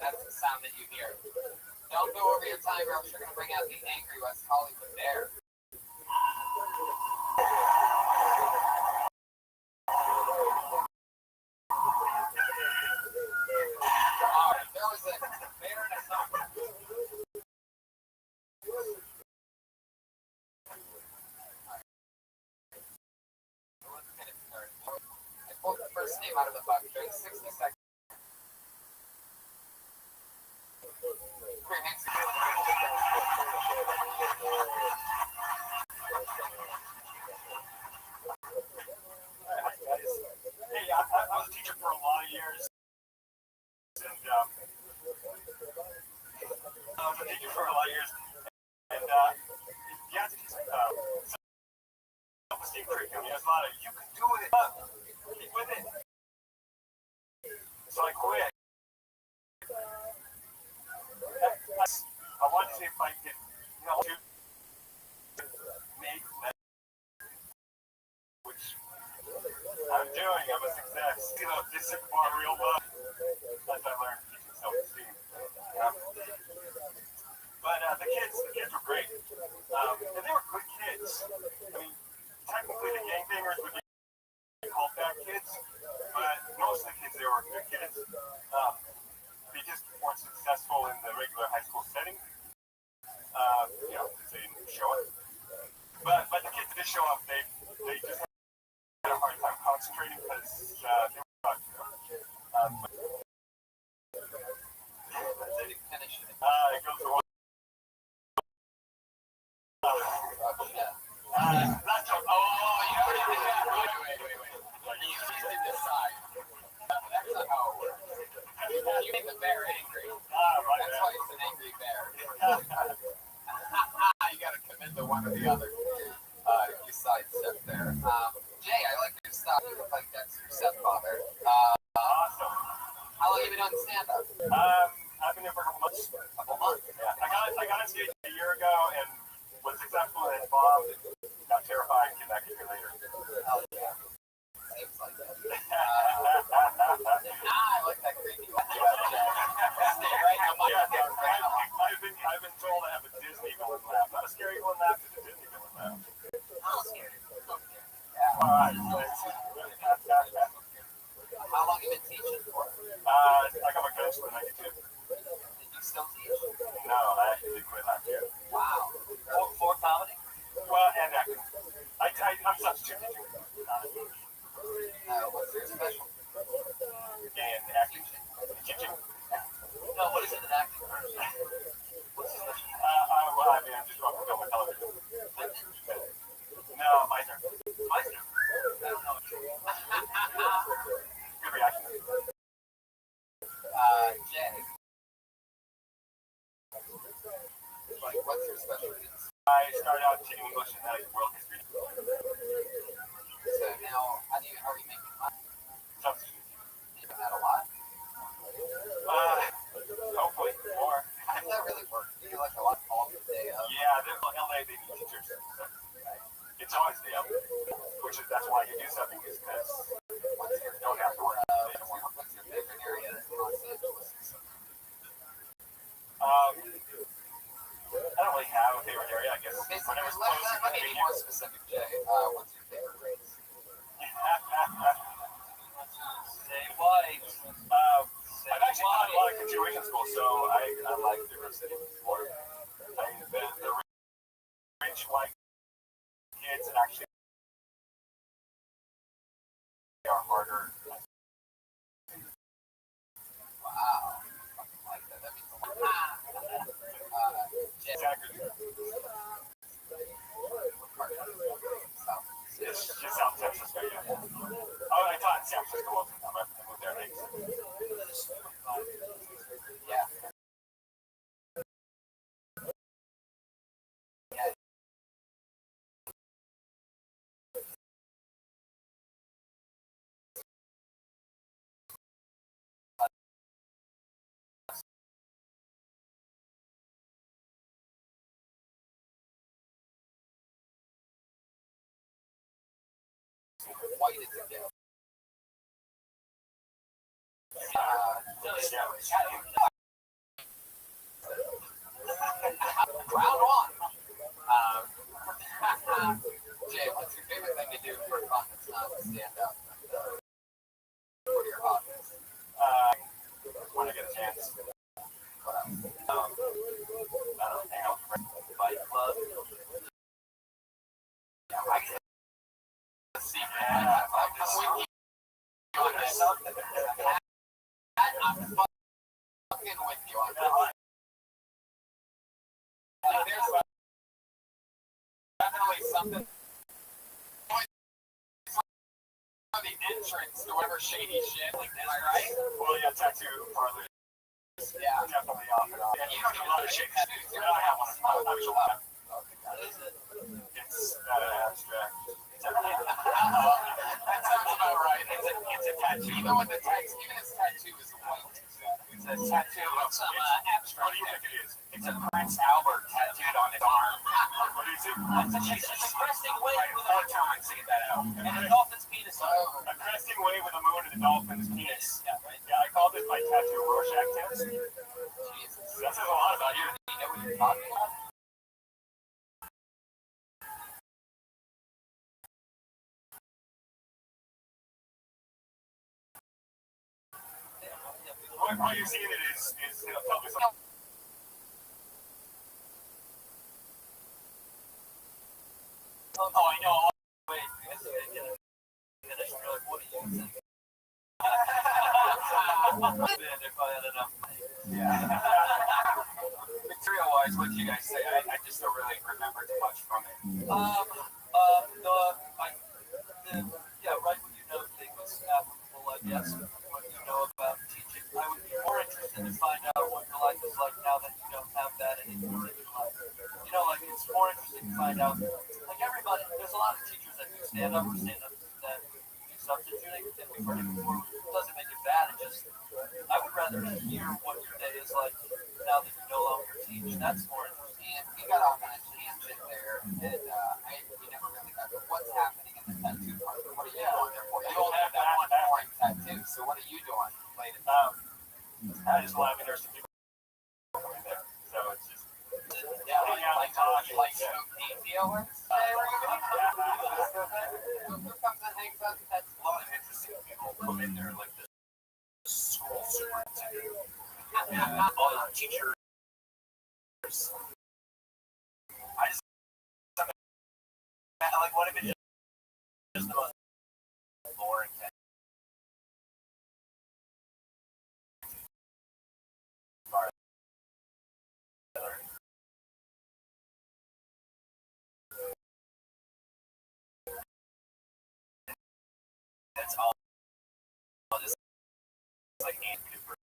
That's the sound that you hear. Don't go over your time, or else you're going to bring out the angry West Hollywood bear. Alright, there was a bear and a song. Let's get it started. I pulled the first name out of the bucket. During 60 seconds. Hey, I was a teacher for a lot of years, and you have to do self-esteem curriculum. There's a lot of, you can do it, keep with it. So I quit. I wanted to see if I could, make that, which I'm doing. I'm a success. This is bar real well. As I learned teaching self-esteem. But the kids were great. And they were good kids. I mean, technically the gangbangers would be called bad kids, but most of the kids, they were good kids. They just weren't successful in the regular high school setting. Because they didn't show up. But the kids did show up. They just had a hard time concentrating because they were not. They didn't finish it. It goes to one. That's a, You already did that. Wait. You did decide. That's not how it works. You made the bear angry. That's why it's an angry bear. You gotta commit to one or the other. You sidestep there. Jay, I like your style. You look like that's your stepfather. awesome. How long have you done stand-up? I've been here for a couple months. Yeah. I got on stage a year ago and was successful and bombed and got terrified and came back a year later. Hell yeah. Seems like that. I like that creepy one. Stay right now. I've been told I have a Disney villain laugh. Not a scary villain laugh, just a Disney villain laugh. Oh, scary. All right. How long have you been teaching for? I got my credential in 92. Did you still teach? No, I actually did quit last year. Wow. For comedy? Well, and acting. I'm substitute teaching. What's your specialty? And acting. Teaching. No, what is it in acting? What's your specialty? I'm just on film and television. No, Meisner. Meisner? I don't know. Good reaction. Jay. What's your specialty? I started out teaching English and then world history. So now, how are you making money? Substitute. You doing that a lot? Hopefully more. How does that really work? Do you like a lot of calls a day? Yeah, LA, they specific, Jay. What's your favorite race? Say white. I've actually done a lot of continuation school, so I like diversity more. The rich white kids that actually are harder. Wow. Fucking like that. That means a lot. Jay, Exactly. what part of South? It's just South Texas, yeah. Oh, I taught in San Francisco most of the time. I moved there, thanks. Yeah. White is a gift. Round one. Jay, what's your favorite thing to do for fun that's not to stand up? What are your hobbies? When I get a chance. What else? Hang out with Fight club. Yeah, I can see that. I'm just with you on this. I'm fucking with you on this. There's definitely something. The entrance to whatever shady shit, like, am I right? Well, yeah, tattoo parlor. Yeah. Definitely off and on. And you don't even know the shit tattoos. You I don't have have one. one. I'm sure. It's abstract. That sounds about right. It's a tattoo. Even with the text, even his tattoo is white. It's a tattoo of some abstract. What do you think it is? It's a Prince Albert tattooed on his arm. What is it? It's a cresting wave with Hard time figuring that out. and a dolphin's penis on it. A cresting wave with a moon and a dolphin's penis. Yeah, right. Yeah, I call this my tattoo Rorschach test. Jesus. That says a lot about you. You know what you're talking about? What you're seeing it is probably something. Oh, I know. Wait, this is ridiculous. And then you're like, what are you using? If I had enough money. Yeah. Material-wise, what do you guys say? I just don't really remember too much from it. Yeah, right when you know thing was applicable, I guess. What you know about teaching. I would be more interested to find out what your life is like now that you don't have that anymore in your life. You know, like, it's more interesting to find out. Like, everybody, there's a lot of teachers that do stand up or stand up that do substituting, and we've heard it before. It doesn't make it bad, it just, I would rather hear what your day is like now that you no longer teach. That's more interesting. And we got off on a tangent there, and we never really got to what's happening in the tattoo part. What are you doing there for? You only have that one boring tattoo, so what are you doing later? I just love it. There's some people coming there. So it's just. Yeah, like smoke dealers. Who comes and hangs out? That's A lot of interesting people come in there, like the school superintendent, all the teachers. I just, like, what if it just the most boring thing? That's all. Just like Andy Cooper.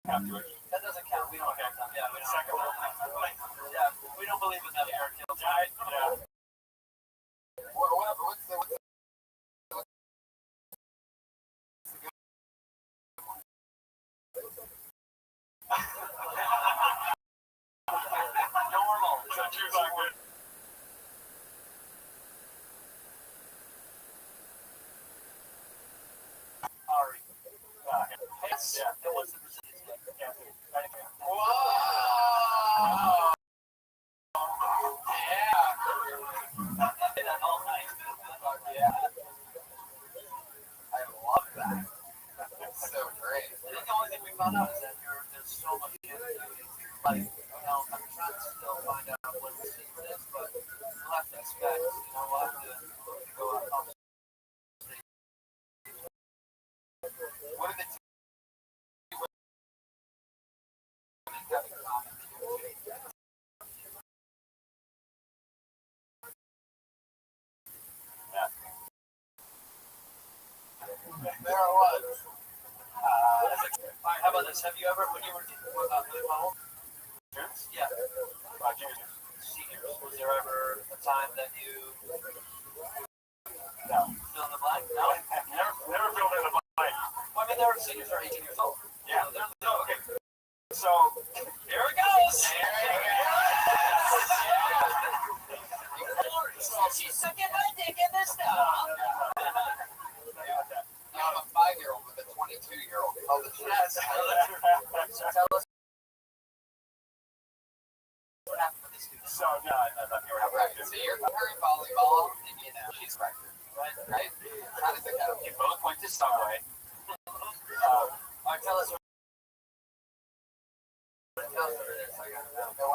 After it. That doesn't count. We don't count that. Yeah, we don't. Second one. Yeah, we don't believe in that air kills. Yeah. What's the Normal. Ari. Yes. Yeah. And what's the percentage? Yeah. Whoa! Yeah. That all night. Yeah. I love that. It's so great. I think the only thing we found out is that there's so much shit. Like, I'm trying to still find out what the secret is, but we'll have to expect, we'll have to go out. What are the two women have in common? There I was. Alright, how about this? Have you ever, when you were home? Yeah. Seniors. Was there ever a time that you fill in the blank? No. Never filled in the blank. Well, I mean, there were seniors who are 18 years old. Yeah. Okay. So here it goes. She's sucking my dick in this stuff. I'm a 5-year-old with a 22-year-old. Oh, the truth. So tell us what happened with this dude. So, no, I'm not here. Right. So you're comparing volleyball and she's pregnant, right? How does it go? You both went to Subway. All right, tell us what.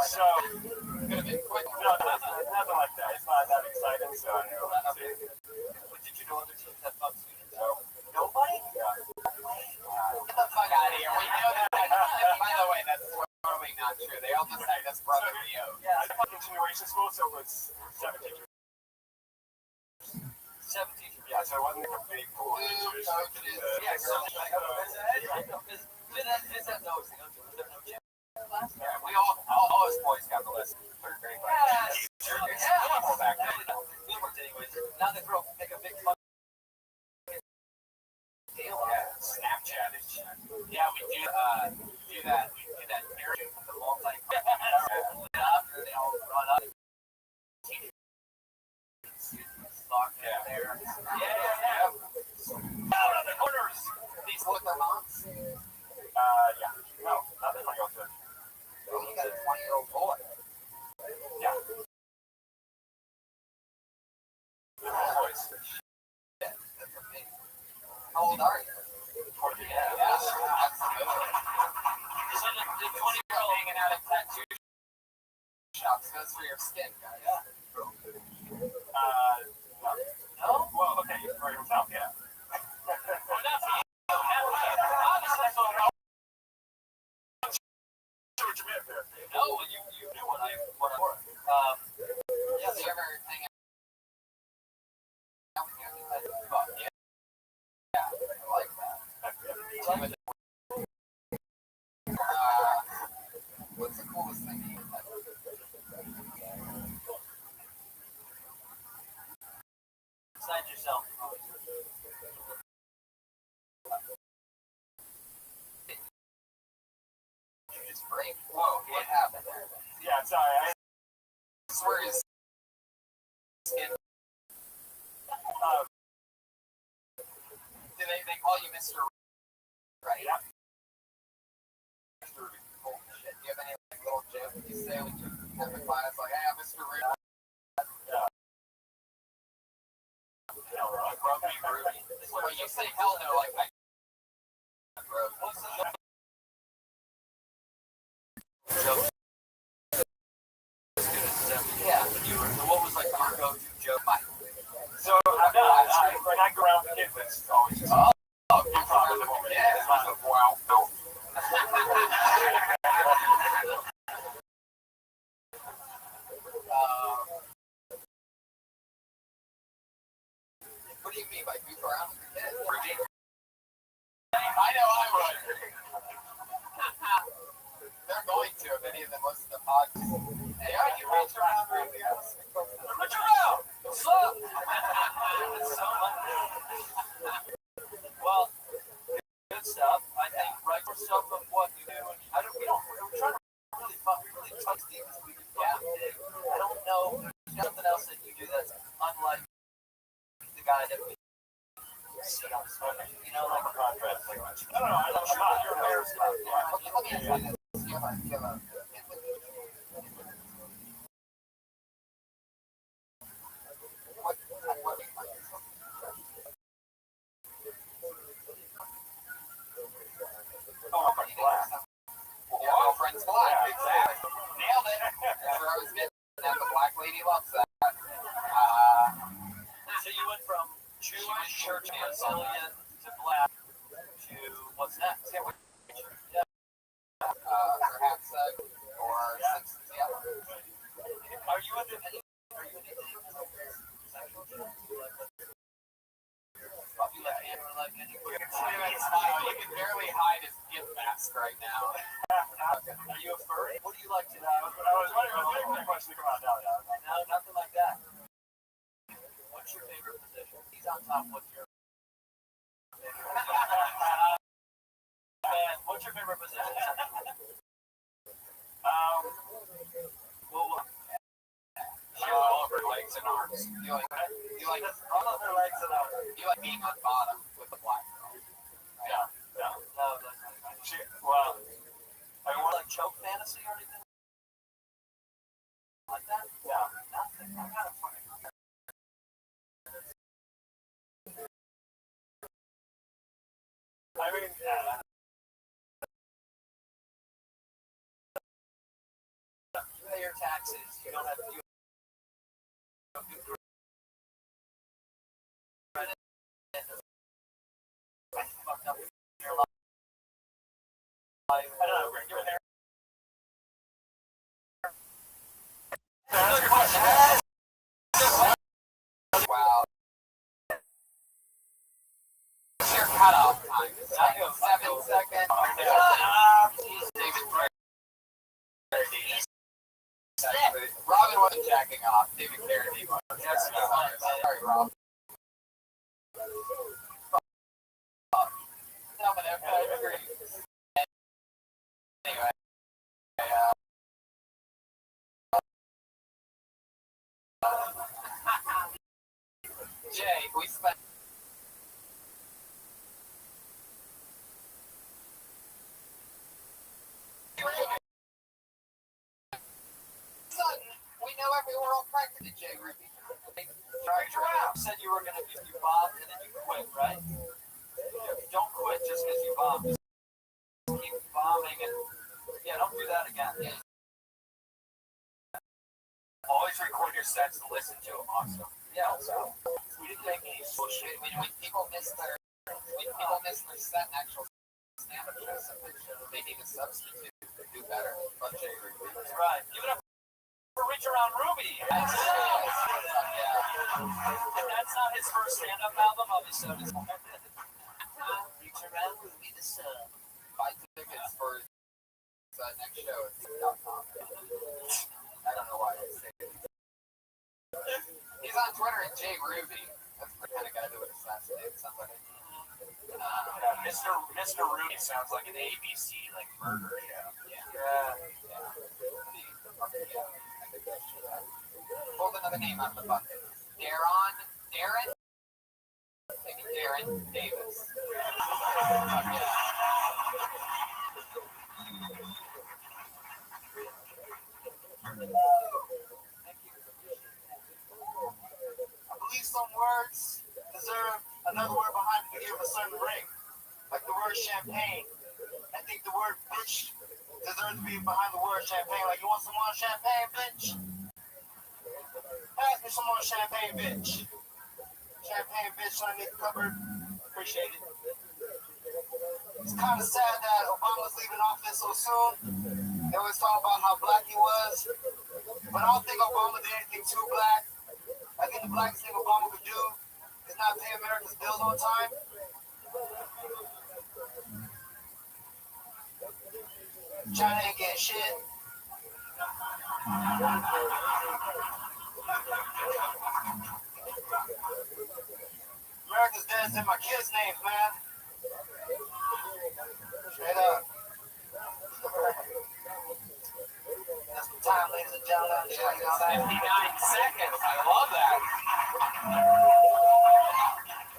So, Could have been quick. no, nothing like that. It's not that exciting. So, but did you know other teams that fuck students? No. Nobody? Yeah. Get the fuck out of here. We know that. By the way, that's totally not true. They all just say that's brother Leo. Yeah, it's a continuation school, so it was 7 teachers. 7 teachers. Yeah, so it wasn't a big pool. Yeah, so Is that no? Was there no gym? yeah, we all us boys got the list. Third grade. Yes. People back then. We worked anyways. Now they make a big fucking deal. Yeah, Snapchat is shit. Yeah, we do that. We do that narrative with the multi. They all run up. Locked in there. Yeah. Out of the corners. These look their moms. Yeah. No, nothing like that. Oh, you got a 20-year-old boy. Yeah. Boys. Yeah, that's amazing. How old are you? Yeah. Absolutely. So the 20-year-old Hanging out at tattoo shops goes for your skin, guys. No? Well, okay, for yourself, yeah. Well, not for you. Obviously, so no. See what you meant there. No, you knew what I wore. Yeah, so you ever hang out with you? Yeah, I like that. What's the coolest thing you've done? Inside yourself. You just break. Whoa, what happened there? Yeah, sorry. I Where is skin? Do they call you Mr. Right? Yeah. Mr. Holy shit. Do you have any little joke you say when you have a class like, hey, I'm Mr. Rude? When you say hell no, like I yeah. What was like your go-to joke? So When I go around with kids, it's always just. Wow. What do you mean by goof around with your kids? I know I would. Yeah, you reach around Ruby. Reach around! What's up? So well, good stuff. I think right for some of what you do. We're trying to really touch things we can I don't know. There's something else that you do that's unlike the guy that we see on Sunday. You know, like a contrast. Like, no, I'm not your hair stuff. Yeah. Okay, let me ask you this. Girlfriend's black. Exactly. Nailed it. That's where I was getting at. The black lady loves that. So you went from Jewish church Brazilian to black to what's next? Yeah. Perhaps or Simpsons. Yeah. Are you into any? Are you into sexual? You like hammer like any? You can see that smile. You can barely hide his gift mask right now. Are you a furry? What do you like to do? I was waiting for the question to come out. No, nothing like that. What's your favorite position? He's on top. What's your man? What's your favorite position? Well, All of her legs and arms. You like all of their legs and arms. you like being on bottom with the black girl. Yeah. No, that's not fine. Well, are you more like choke fantasy or anything like that? Yeah. Nothing. I'm kind of funny. I mean, you pay your taxes. You don't have to do credit. Fucked up in your life. I don't know. You're there. Wow. What's your cutoff time? It's like 7 seconds. David Robin wasn't jacking off. David Carradine was. Sorry, Rob. No, but I agree. Anyway. Jay, we spent we know every oral practice at Jay Ruby. Sorry, you said you were going to you bombed and then you quit, right? Don't quit just because you bombed. Just keep bombing and don't do that again. Yeah. Always record your sets and listen to them. Awesome. Yeah. So we didn't make any bullshit. When people miss their set and actual stand-up shows, they need a substitute to do better. But Jay Ruby. That's right. Give it up for Reach Around Ruby. Yeah. And that's not his first stand-up album. I'll be so disappointed. Reach Around Ruby the sub. Buy tickets for his next show at .com. I don't know why I say it. He's on Twitter at Jay Ruby. That's the kind of guy that would assassinate somebody. Mr. Ruby sounds like an ABC like murder. Yeah. Hold another name out of the bucket. Darren? Maybe Darren Davis. I believe some words deserve another word behind it to give a certain ring. Like the word champagne. I think the word bitch deserves to be behind the word champagne. Like, you want some more champagne, bitch? Pass me some more champagne, bitch. Champagne, bitch, underneath the cupboard. Appreciate it. It's kind of sad that Obama's leaving office so soon. They always talk about how black he was. But I don't think Obama did anything too black. I think the blackest thing Obama could do is not pay Americans' bills on time. China ain't getting shit. America's dads and my kids' names, man. Straight up. That's the time, ladies and gentlemen. Yeah, you know that. 59 seconds. I love that.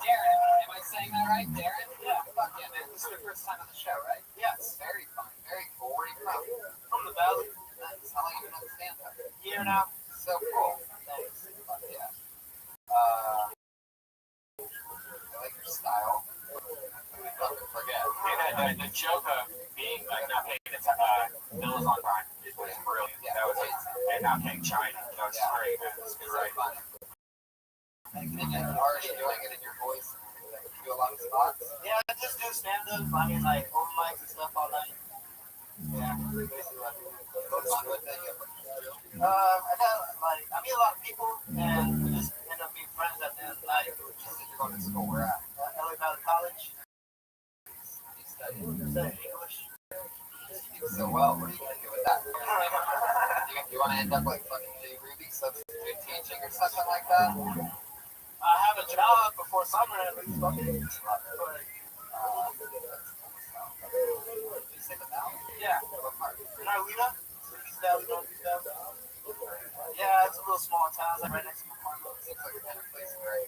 Darren, am I saying that right? Darren? Yeah. Fuck yeah, man. This is your first time on the show, right? Yes. Very fun. Very cool. Where are you from? From the Valley. Nice. How long have you been on stand-up? Year now. So cool. Thanks. Fuck yeah. I like your style. We fucking forget. And the joke of being like not paying the bills on time was brilliant. Yeah, that was and not paying China. That was great. It was great. Funny. And you're already doing it in your voice. You do a lot of spots. Yeah, I just do stand-up. I mean, like open mics and stuff all night. Yeah, basically like goes on with it. I got like I meet a lot of people, and we just end up being friends at the end of the night. Just you're going to school where at? LA Valley College. You study English. You do so well. What are you going to do with that? You want to end up like fucking J. Ruby, substitute teaching or something like that? I have a job before summer at least. Fucking. Yeah. In Arleta? East Valley, Northeast Valley. Yeah, it's a little small town. It's like right next to Marco. Seems like a kind of place where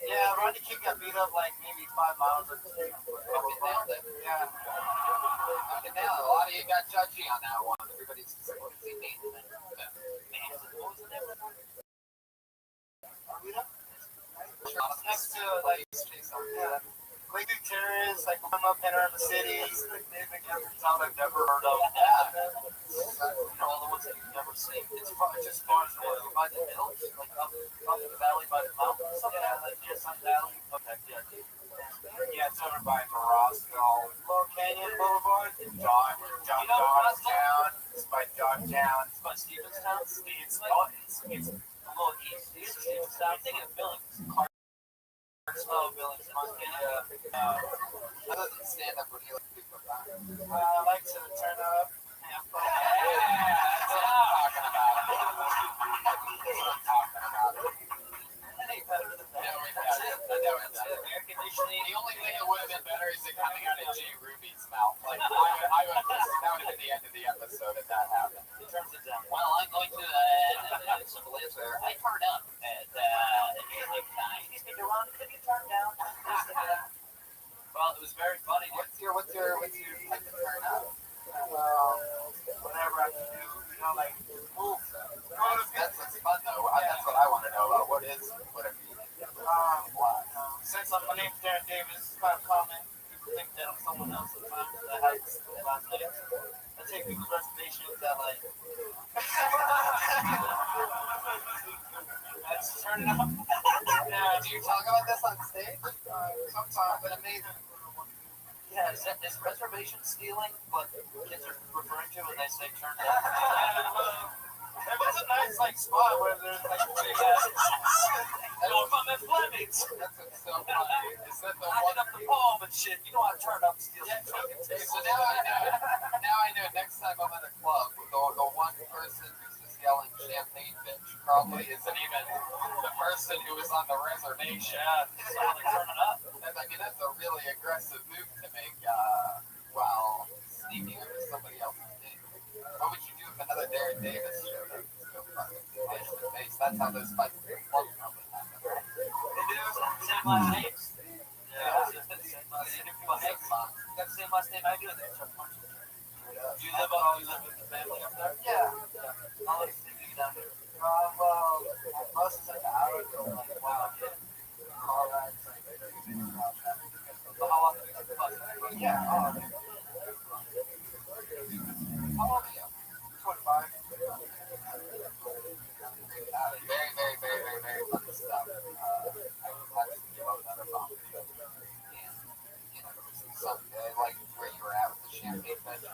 yeah, Rodney King got beat up like maybe 5 miles or something. Fucking nailed it. Yeah. Fucking nailed it. A lot of you got judgy on that one. Everybody's just like, what does he mean? What was the name of that? Arleta? Next to like yeah. Lakeview Terrace, like I'm up in the city. They've been towns I've never heard of. Yeah. All the ones that you've never seen. It's just far by the hills, like up in the valley by the mountains. Yeah, like near Sun Valley. Okay, yeah. Yeah, it's over by Morosco. Lower Canyon Boulevard. Dogtown. It's by Dogtown. It's by Stevenstown. It's a little east. It's Stevenstown. I'm thinking of Billings. Oh, Billings, Montana. Other than stand-up, what do you like to do for fun? I like to turn up, have fun. Yeah, that's what I'm talking about. That's what I'm talking about. That ain't better than that. No, it's air conditioning. The only thing that would have been better is it coming out of J. Ruby's mouth. Like, that would have been the end of the episode if that happened. In terms of them. Well, I'm going to simple answer. I turn up at like 9. Could you turn down? Well, it was very funny. What's your type of turn up? Whatever I can do, you know, like move. That's what's fun though. That's what I want to know about. What is whatever you do? Since my name's Darren Davis, it's kind of common. People think that I'm someone else sometimes that has the last name. I take people's reservations that like. That's turning up. Yeah. Do you talk about this on stage? Sometimes, but amazing. Yeah, is reservation stealing what kids are referring to when they say turn up? If it's a nice like spot where there's like big I know if I'm at Fleming's. That's what's so funny. Is that the one up the palm and shit? You know how to turn up and steal some fucking tables. So now I know. Now I know. Next time I'm at a club, the one person who's just yelling champagne bitch probably isn't even the person who was on the reservation. Yeah, someone like turning up. I mean, that's a really aggressive move to make while sneaking under somebody else's name. What would you do if another Darren Davis showed up? Face to face. That's how those fights probably happen. They do. Same last names. Yeah. Same last name. Got the same last name I do. They start punching. Do you live with the family up there? Yeah. How long do you live down there? Well, my bus is like an hour ago. Like, wow. All right. How often do you take the bus? Yeah. How old are you? 25. Very, very, very, very, very fun stuff. I would like to give up another bomb. And, you know, someday, like where you were at with the champagne fest,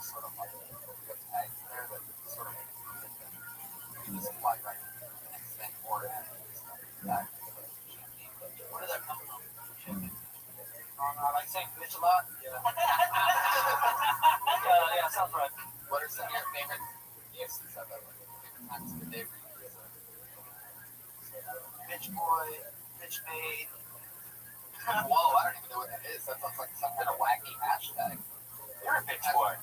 sort of like good tags there that sort of you just apply right to the next thing or that champagne fest. Where did that come from? Champagne. Like saying bitch a lot? Yeah. Yeah, Yeah, sounds right. What are some of your favorite uses of it? Favorite times of the day for you? Bitch boy, bitch maid. Whoa, I don't even know what that is. That sounds like some kind of wacky hashtag. You're a bitch boy.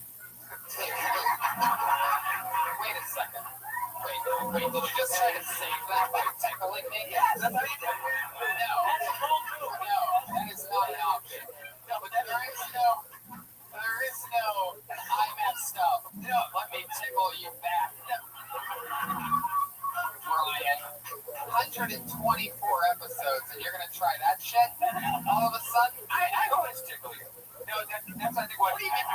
Wait a second. Wait, did you just try to save that by tickling me? Yes, that's how you do it. No, that is not an option. No, but there is no, I messed up. No, let me tickle you back. Brian, 124 episodes, and you're gonna try that shit? All of a sudden? I always tickle you. No, that's I think what do you mean?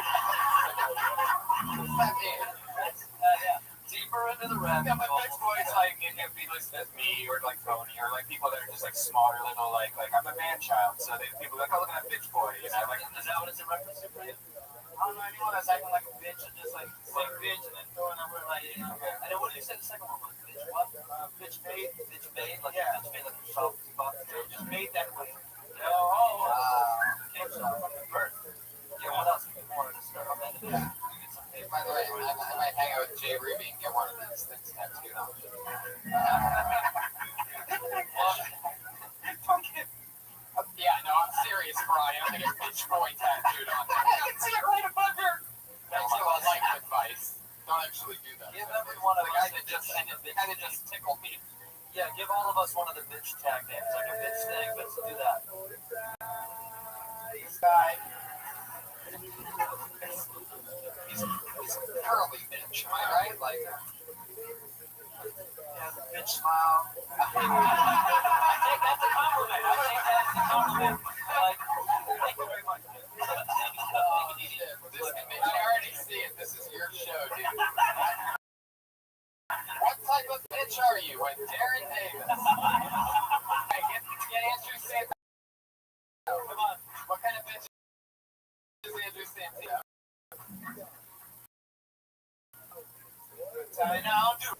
What's that mean? That's, yeah. Deeper into the rabbit. Yeah, but bitch boys like it can be listed as me or like Tony or like people that are just like smarter little like I'm a man child, so they people like, oh, look at that bitch boy. You know, like is that what it's a reference to for you? I don't know anyone that's acting like a bitch and just like saying bitch and then throwing over like and then what did you say the second one was? Bitch what? Bitch made, like yeah. Bitch made like yourself just made that way. Came from the birth. Yeah, what else? You wanted to start on that? By the way, I might hang out with Jay Ruby and get one of those things tattooed on me. Yeah, no, I'm serious, Brian. I'm gonna get bitch boy tattooed on me. I can see it right above your. Thanks for the life advice. Don't actually do that. Give every one of the guy that just tickled me. Yeah, give all of us one of the bitch tag names, like a bitch thing. Let's do that. This guy. He's thoroughly bitch, am I right? Like, yeah, the bitch smile. I take that's a compliment. I take that as a compliment. Like, thank you very much. oh shit, I already see it. This is your show, dude. What type of bitch are you? With Darren Davis. Hey, get Andrew Santino. Come on. What kind of bitch is Andrew Santino? I know, dude.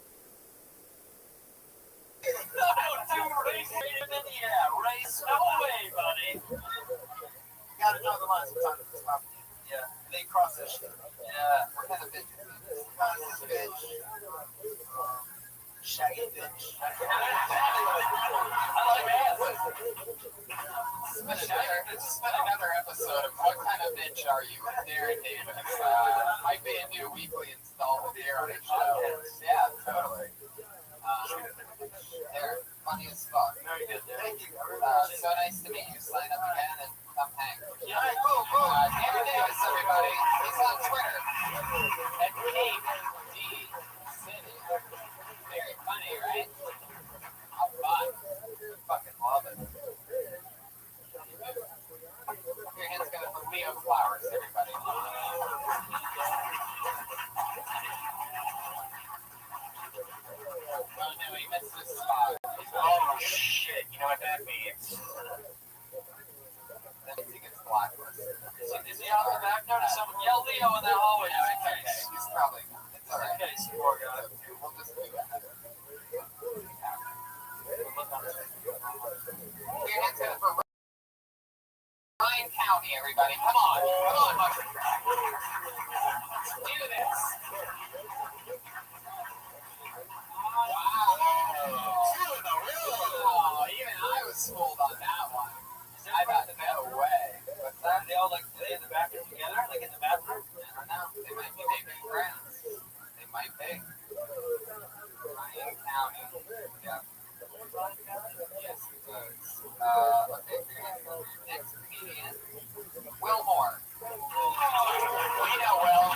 Race no way, buddy. You gotta draw the line sometimes. Yeah, they cross that shit. Yeah, what kind of bitch is this? Bitch. Shaggy bitch. I like that. Spend another episode of What Kind of Bitch Are You with Darren Davis. Might be a new weekly installment here on the show. Yeah, totally. They're funny as fuck. Very good. Thank you. So nice to meet you. Sign up again and come hang. Yeah, cool. Darren Davis, everybody. He's on Twitter at KD City. Very funny, right? How fun. Fucking love it. Your hand's gonna put Leo flowers, everybody. Oh no, he missed his spot. Oh shit, you know what that means? That means he gets blacklisted. Is he out the back there? Someone yell Leo in the hallway. No, it's okay. He's probably not. It's alright. Okay, so poor guy. We'll just do that. Your hand's gonna for Ryan County, everybody. Come on. Let's do this. Wow. Oh, even I was fooled on that one. I got no way. What's that? They all like they in the bathroom together, like in the bathroom. I don't know. They might be making friends. They might be. Ryan County. Yeah. Yes, it does. Okay, next comedian. Will Moore. We know Will.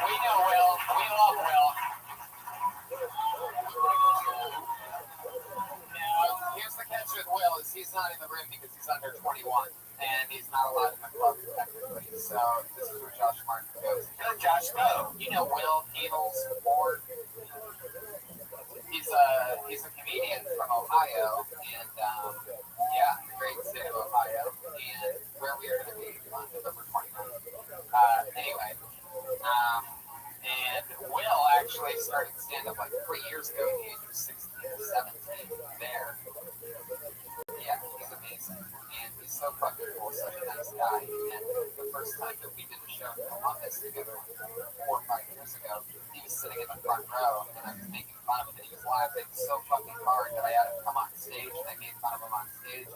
We love Will. Now, here's the catch with Will is he's not in the room because he's under 21 and he's not allowed in the club technically. So this is where Josh Martin goes. Go, Josh, go. You know Will Needles Moore. He's a comedian from Ohio, and yeah, the great state of Ohio, and where we are going to be on November 29th. Anyway, and Will actually started stand-up like 3 years ago at the age of 16 or 17 there. Yeah, he's amazing, and he's so fucking cool, such a nice guy, and the first time that we did a show in Columbus together, sitting in the front row, and I was making fun of him, and he was laughing so fucking hard that I had him come on stage, and I made fun of him on stage,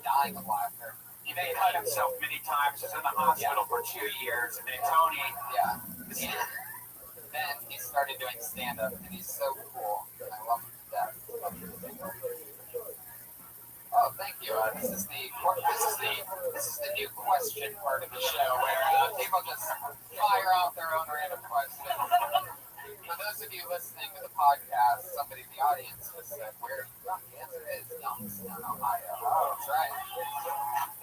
dying of laughter. He made fun of himself many times. He was in the hospital for 2 years, and then Tony. Yeah. Then he started doing stand-up, and he's so cool. I love him to death. Oh, thank you. This is the new question part of the show where people just fire off their own random questions. For those of you listening to the podcast, somebody in the audience just said, "Where are you from?" The answer is Youngstown, Ohio. Oh, that's right.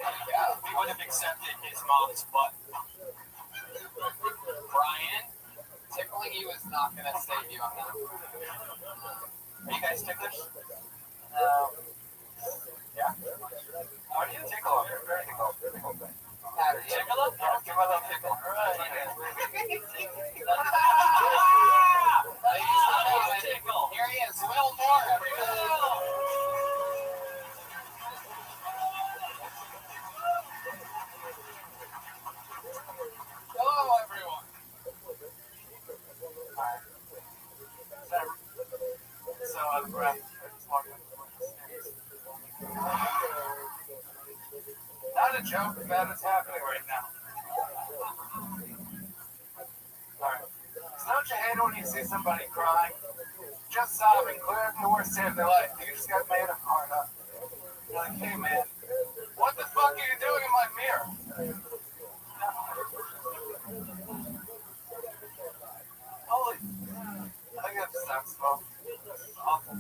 There you go. He would have accepted his mom's butt. Brian, tickling you is not going to save you on that. Are you guys ticklish? Yeah. How do you tickle? You're very tickle. Tickle? Tickle up? Yeah, give a little tickle. All right. Here he is, Will Moore, everybody. Hello, everyone. So out of breath. Not a joke about what's happening right now. Alright. So don't you hate it when you see somebody crying? Just sobbing, clear the worst day of their life. You just got made a heart up. You're like, hey man, what the fuck are you doing in my mirror? Holy, I think that sucks, bro. Awful.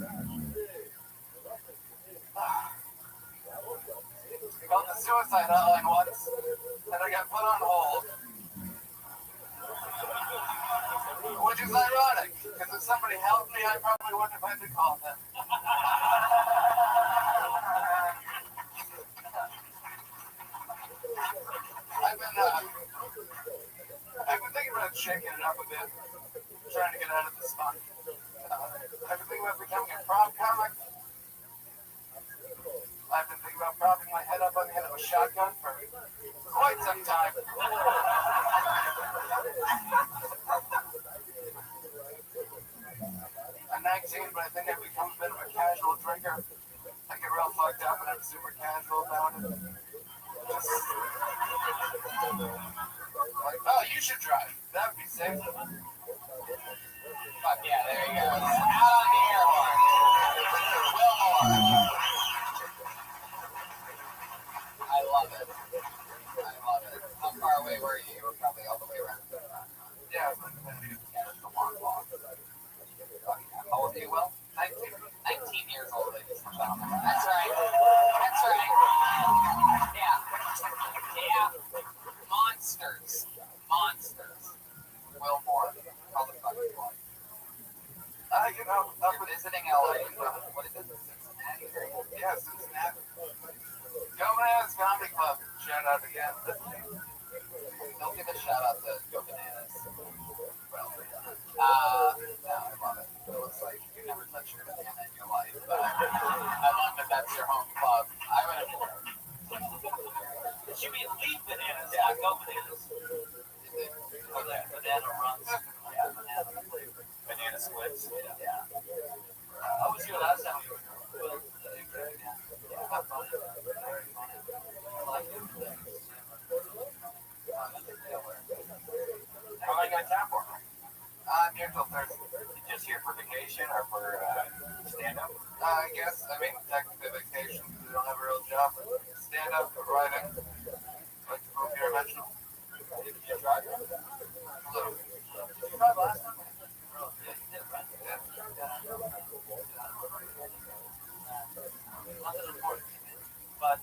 Called the suicide hotline once, and I got put on hold. Which is ironic, because if somebody helped me, I probably wouldn't have had to call them. I've been thinking about shaking it up a bit, trying to get out of this funk. I've been thinking about becoming a prop comic. I've been thinking about propping my head up on the end of a shotgun for quite some time. I'm 19, but I think I've become a bit of a casual drinker. I get real fucked up and I'm super casual about it. Just like, oh, you should drive. That would be safe. Fuck yeah, there he goes. Out on the air horn. Will Moore. I love it. How far away were you? You were probably all the way around. Yeah, it's a long walk. How old are you, Will? 19 years old, ladies and gentlemen. That's right. Yeah. Monsters. Will Moore. How the fuck are you going? You're visiting LA. What is it? Cincinnati? Yeah, Cincinnati. Go Bananas Comedy Club. Shout out again. Don't give a shout out to Go Bananas. Well, no, I love it. It looks like you never touched your banana in your life, but I love that that's your home club. I would have. It should be Leaf Bananas. Yeah, Go Bananas. Oh, yeah, banana runs. Yeah, banana flavor. Banana splits. Yeah. How was your last time you were here? How long you got time for? I'm here till Thursday. Just here for vacation or for stand-up? I guess. I mean, technically vacation because we don't have a real job. Stand-up, writing. Like to move here eventually. Did you drive? A little. Did you drive last time? Yeah, you did, right? Yeah. Nothing important. But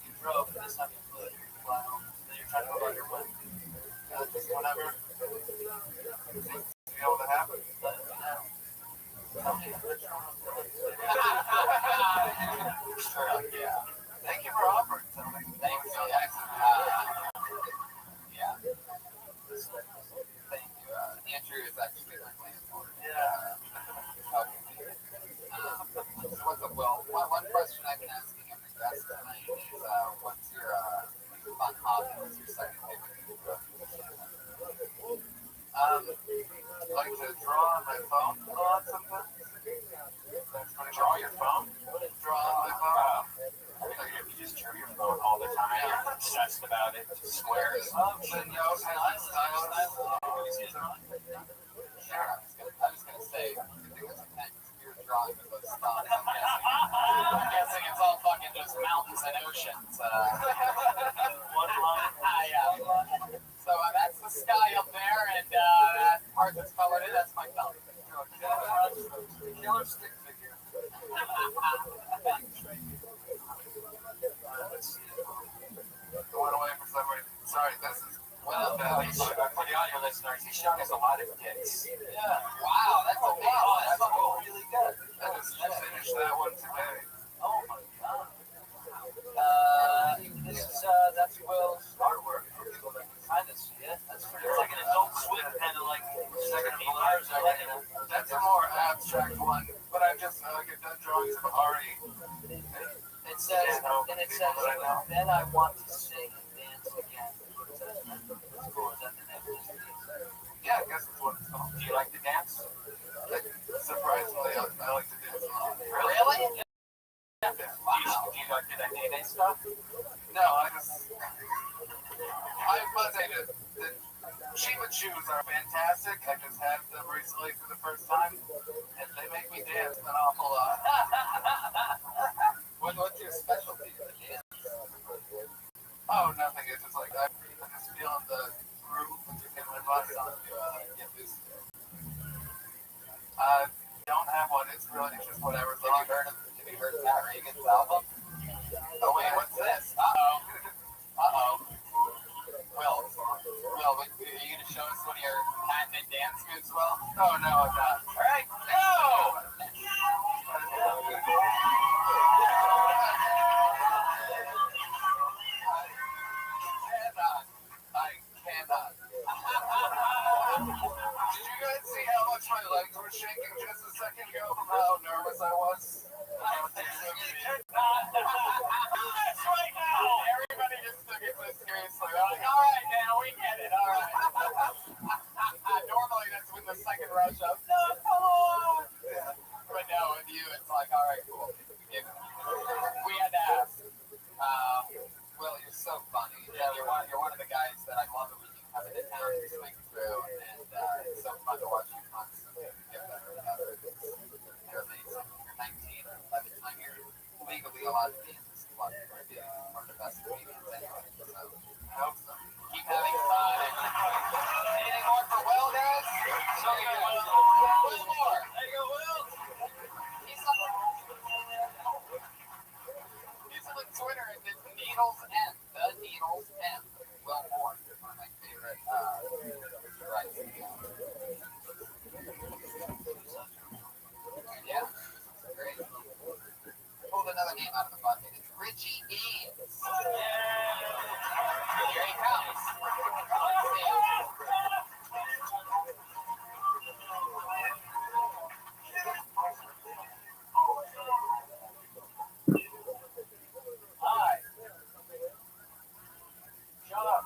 you drove this time you flew. Fly home. Then you're trying to go about your way. Just whenever seems to be able to happen. Let me know. Sure, yeah. Thank you for offering something. Thank you. Yeah. Thank you. Andrew is actually my landlord. Yeah. Okay. What's up, Will? One question I've been asking every guest tonight is, what's your fun hobby? What's your second favorite? like to draw on my phone a lot sometimes. Draw your phone? Draw on my phone. You just drew your phone all the time. You're obsessed about it. Squares. But you also have the stylus. Sure, I was gonna say, you're drawing the most fun. I'm guessing it's all fucking just mountains and oceans. One line. Yeah. So that's the sky up there, and that part that's colored in, that's my thumb. Killer stick figure. Going away for some reason. Sorry, this is Well, bad. For the audio listeners, he's showing us a lot of dicks. yeah. Wow, that's a lot. That's really good. I just finished that one today. Oh my god. That's Will's artwork for people that can kind of see it. That's pretty It's like an adult swim kind of like second blurs. That's a more abstract one, but I just get done drawings of Ari. It says, then I want to sing and dance again. That's cool. Is that the name? Yeah, I guess that's what it's called. Do you like to dance? Surprisingly, I like to dance a lot. Really? Do you like to do that day stuff? No, I must say that the Shima shoes are fantastic. I just had them recently for the first time, and they make me dance an awful lot. What's your specialty? The dance? Oh, nothing. It's just like I'm just feeling the groove and just getting my body on to get this. I don't have one. It's really just whatever. Have you heard of Matt Reagan's album? Oh wait, what's this? Uh-oh. Will, are you going to show us one of your patented dance moves, Will? Oh no, I'm not. All right, go! I cannot. Did you guys see how much my legs were shaking just a second ago from how nervous I was? That's right now! Everybody just took it so seriously. They're like, all right, now we get it, all right. Normally that's when the second rush up, no, come on! But no, with you, it's like, all right, cool. We had to ask. Will, you're so funny. Yeah, you're one of the guys that I love that we can come into town and swing through, and it's so fun to watch you constantly get better and better. You're amazing. You're 19, by the time you're legally allowed to be in this club, you're going to be one of the best comedians anyway. So, I hope so. Keep having fun. Anything more for Will, guys? Show me Will more. There you go, Will. He's on Twitter and it's Needles M. The Needles M. Will Moore. One of my favorite writes. Yeah, great. Pulled another name out of the bucket. It's Richie Eames. Here he comes. Let's see him. Hi. Shut up.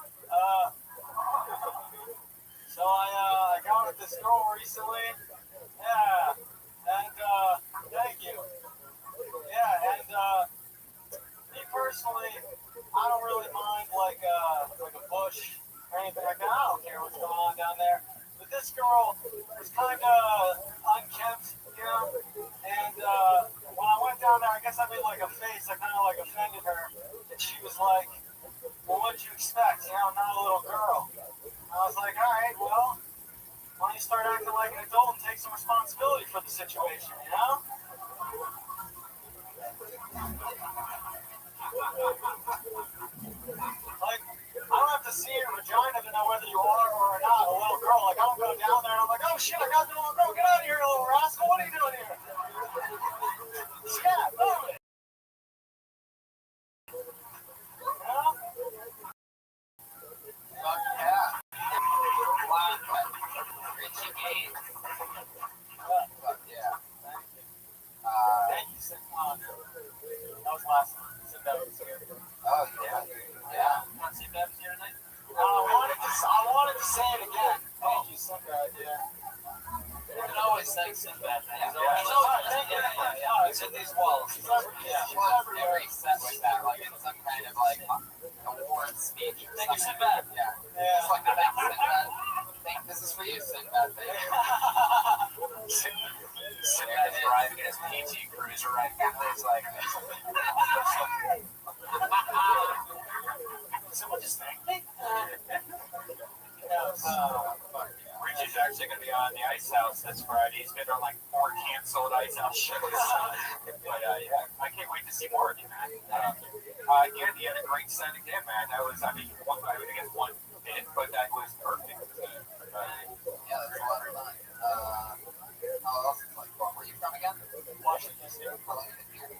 So I got with this girl recently. Yeah. And thank you. Yeah, and me personally, I don't really mind like a bush or anything like that. I don't care what's going on down there. But this girl was kind of unkempt, you know. And when I went down there, I guess I made like a face. I kind of like offended her, and she was like, "Well, what'd you expect? You know, I'm not a little girl." I was like, "All right, well, why don't you start acting like an adult and take some responsibility for the situation, you know?" Like, I don't have to see your vagina to know whether you are or not a little girl. Like, I don't go down there and I'm like, "Oh shit, I got the little girl. Get out of here, you little rascal. What are you doing here?" Scat, move it. You know? Fuck yeah. Wow. Richie Gaines. Fuck yeah. Thank you, Sid. That was last time. Sid was here. Oh, yeah. Yeah. You want to see Bev's here tonight? I wanted to say it again. Thank you, Sid. Yeah. can always say Sinbad things. Yeah. He's always it's in these walls. Every set with that, like in some kind of like award speech or Thank you, something. Sinbad. Yeah. It's like the thanks Sinbad. This is for you, Sinbad. Sinbad is driving his PT Cruiser right now. It's like, someone just thanked me? Richie's actually going to be on the Ice House this Friday. He's been on like 4 canceled Ice House shows. But yeah, I can't wait to see more of you, man. Again, you had a great set again, man. That was, I mean, I would guess one bit, but that was perfect. Yeah, that's a lot of fun. How else is like fun? Where are you from again? Washington D.C. How long have you been here?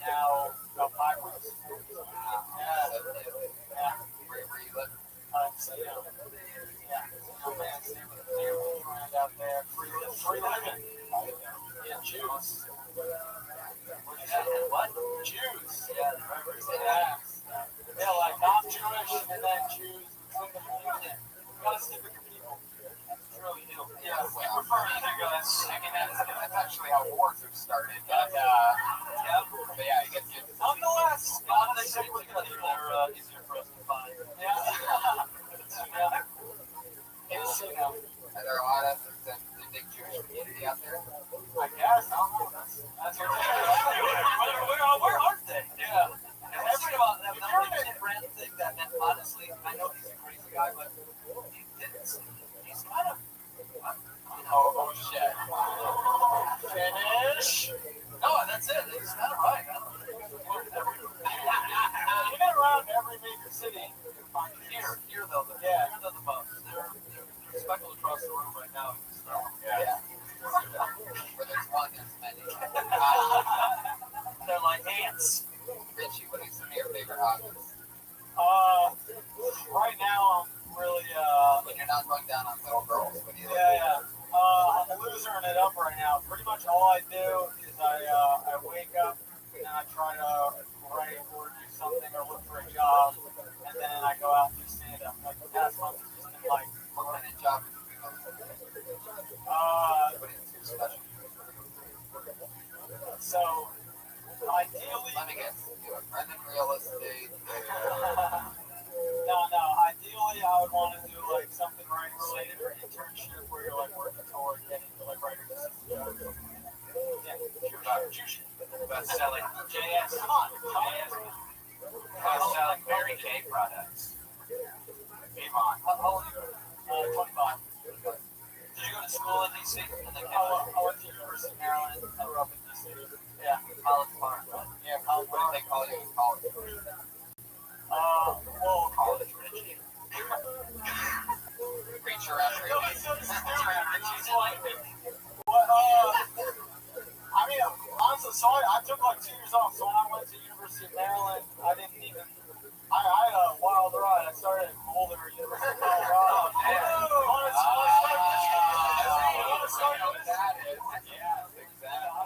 Now about 5 weeks. Yeah. Where you live? So, yeah, man, stay with the family, around out there, free living. Yeah, Jews. What? Jews. Yeah, like not Jewish and then Jews. It's like a communion. You gotta stick with your people. It's really new. Yeah, we prefer either of us. I mean, that's actually how wars have started. But, yeah, it gets you. Nonetheless, they say with the people are easier for us to find. Yeah. Are there a lot of the big Jewish community out there? I guess. I don't know. That's where aren't they? Yeah. Every about that random thing that meant honestly, I know he's a crazy guy, but he didn't. He's kind of. Oh shit. Finish. No, that's it. He's kind of right. You've been around every major city. Here though, here they're the most. They're speckled across the room right now. So, Yeah. Where there's one, there's many. they're like ants. Richie, what are some of your favorite hobbies? Right now I'm really When you're not going down on little girls, what do you I'm losing it up right now. Pretty much all I do is I wake up and I try to write or do something or look for a job, and then I go out and do stand up. Like the past month has just been like, what kind of job is it? What is your specialty? So ideally, Let me guess. Do a friend in real estate. no. Ideally, I would want to do like something writing related or internship where you're like working toward getting to like writer's assistant. Best-selling JS. Come on, best-selling Mary Kay products. Avon. How old are you? 25. Did you go to school in DC? I went to University of Maryland. I grew up in DC. Yeah, College Park. Yeah, College Park. What do they call you in college? Well, college Richie. Preacher after you. I mean, honestly, so I took like 2 years off. So when I went to University of Maryland, I didn't even. I had a wild ride. I started at Boulder, University of Colorado. I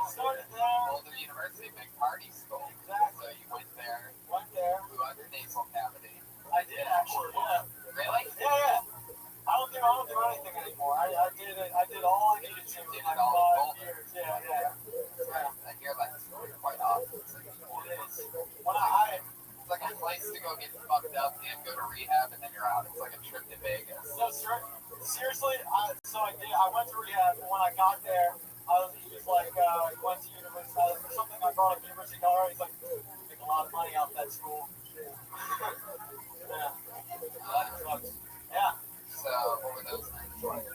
started there. Boulder University, big party school. Exactly. So you went there. Blew out your nasal cavity. I did actually. Yeah. Really? Yeah. I don't do anything anymore. I did it. I did all I needed to in Did like it all 5 years. Yeah. I hear that story quite often. It's like, It is. When I it's like a place to go get fucked up and go to rehab and then you're out. It's like a trip to Vegas. no, seriously, I went to rehab, and when I got there, he was like, went to university, something I brought up University of Colorado. He's like, you make a lot of money out of that school. Yeah. So what were those nights like?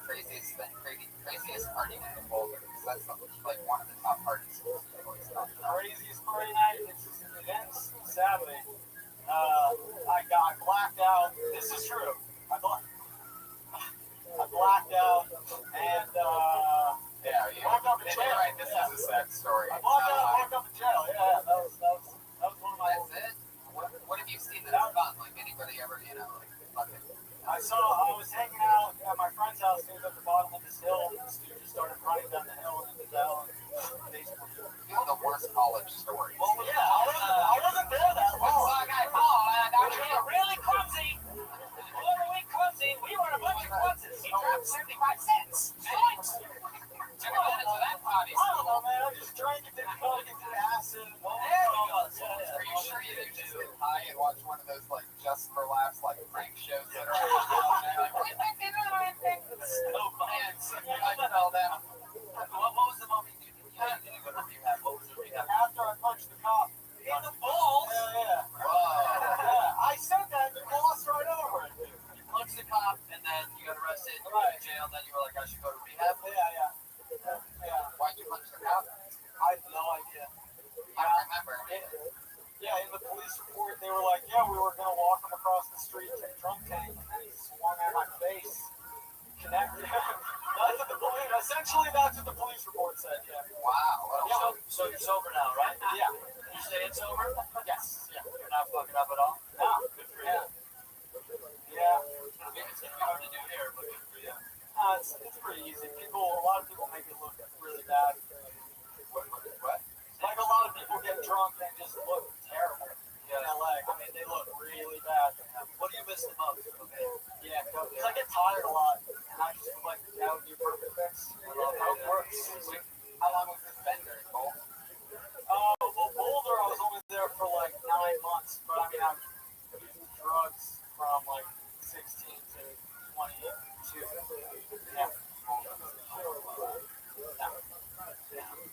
Craziest party night in Boulder. That's like one of the top parties. Craziest party night. It ends sadly. I blacked out. This is true. I blacked out and woke up in jail. Right, this is a sad story. I woke up in jail. Yeah, that was one of my. That's it. What have you seen that's fun? Like anybody ever, like fucking. I was hanging out at my friend's house. He was at the bottom of this hill. This dude just started running down the hill into the hell. You have the worst college story. Well, yeah, I wasn't there that long. I got called. We were really clumsy. We were a bunch of klunzes. He dropped 75 cents. police report. They were like, yeah, we were going to walk him across the street to the drunk tank, and then he swung at my face. Connected. That's what the police, essentially, that's what the police report said, yeah. Wow. Yeah. So you're sober now, right? Yeah. You staying sober? Yes. Yeah. You're not fucking up at all? No. Good for you. Yeah. It's gonna be hard to do here, but good for you. It's pretty easy. A lot of people make it look really bad. What? Like a lot of people get drunk and just look terrible in LA. I mean, they look really bad. What do you miss the most? Okay. Yeah, because I get tired a lot, and I just feel like that would be a perfect fix. I hope it works. How long was this bender, Cole? Well, Boulder, I was only there for like 9 months, but I mean, I've used drugs from like 16 to 22. Yeah.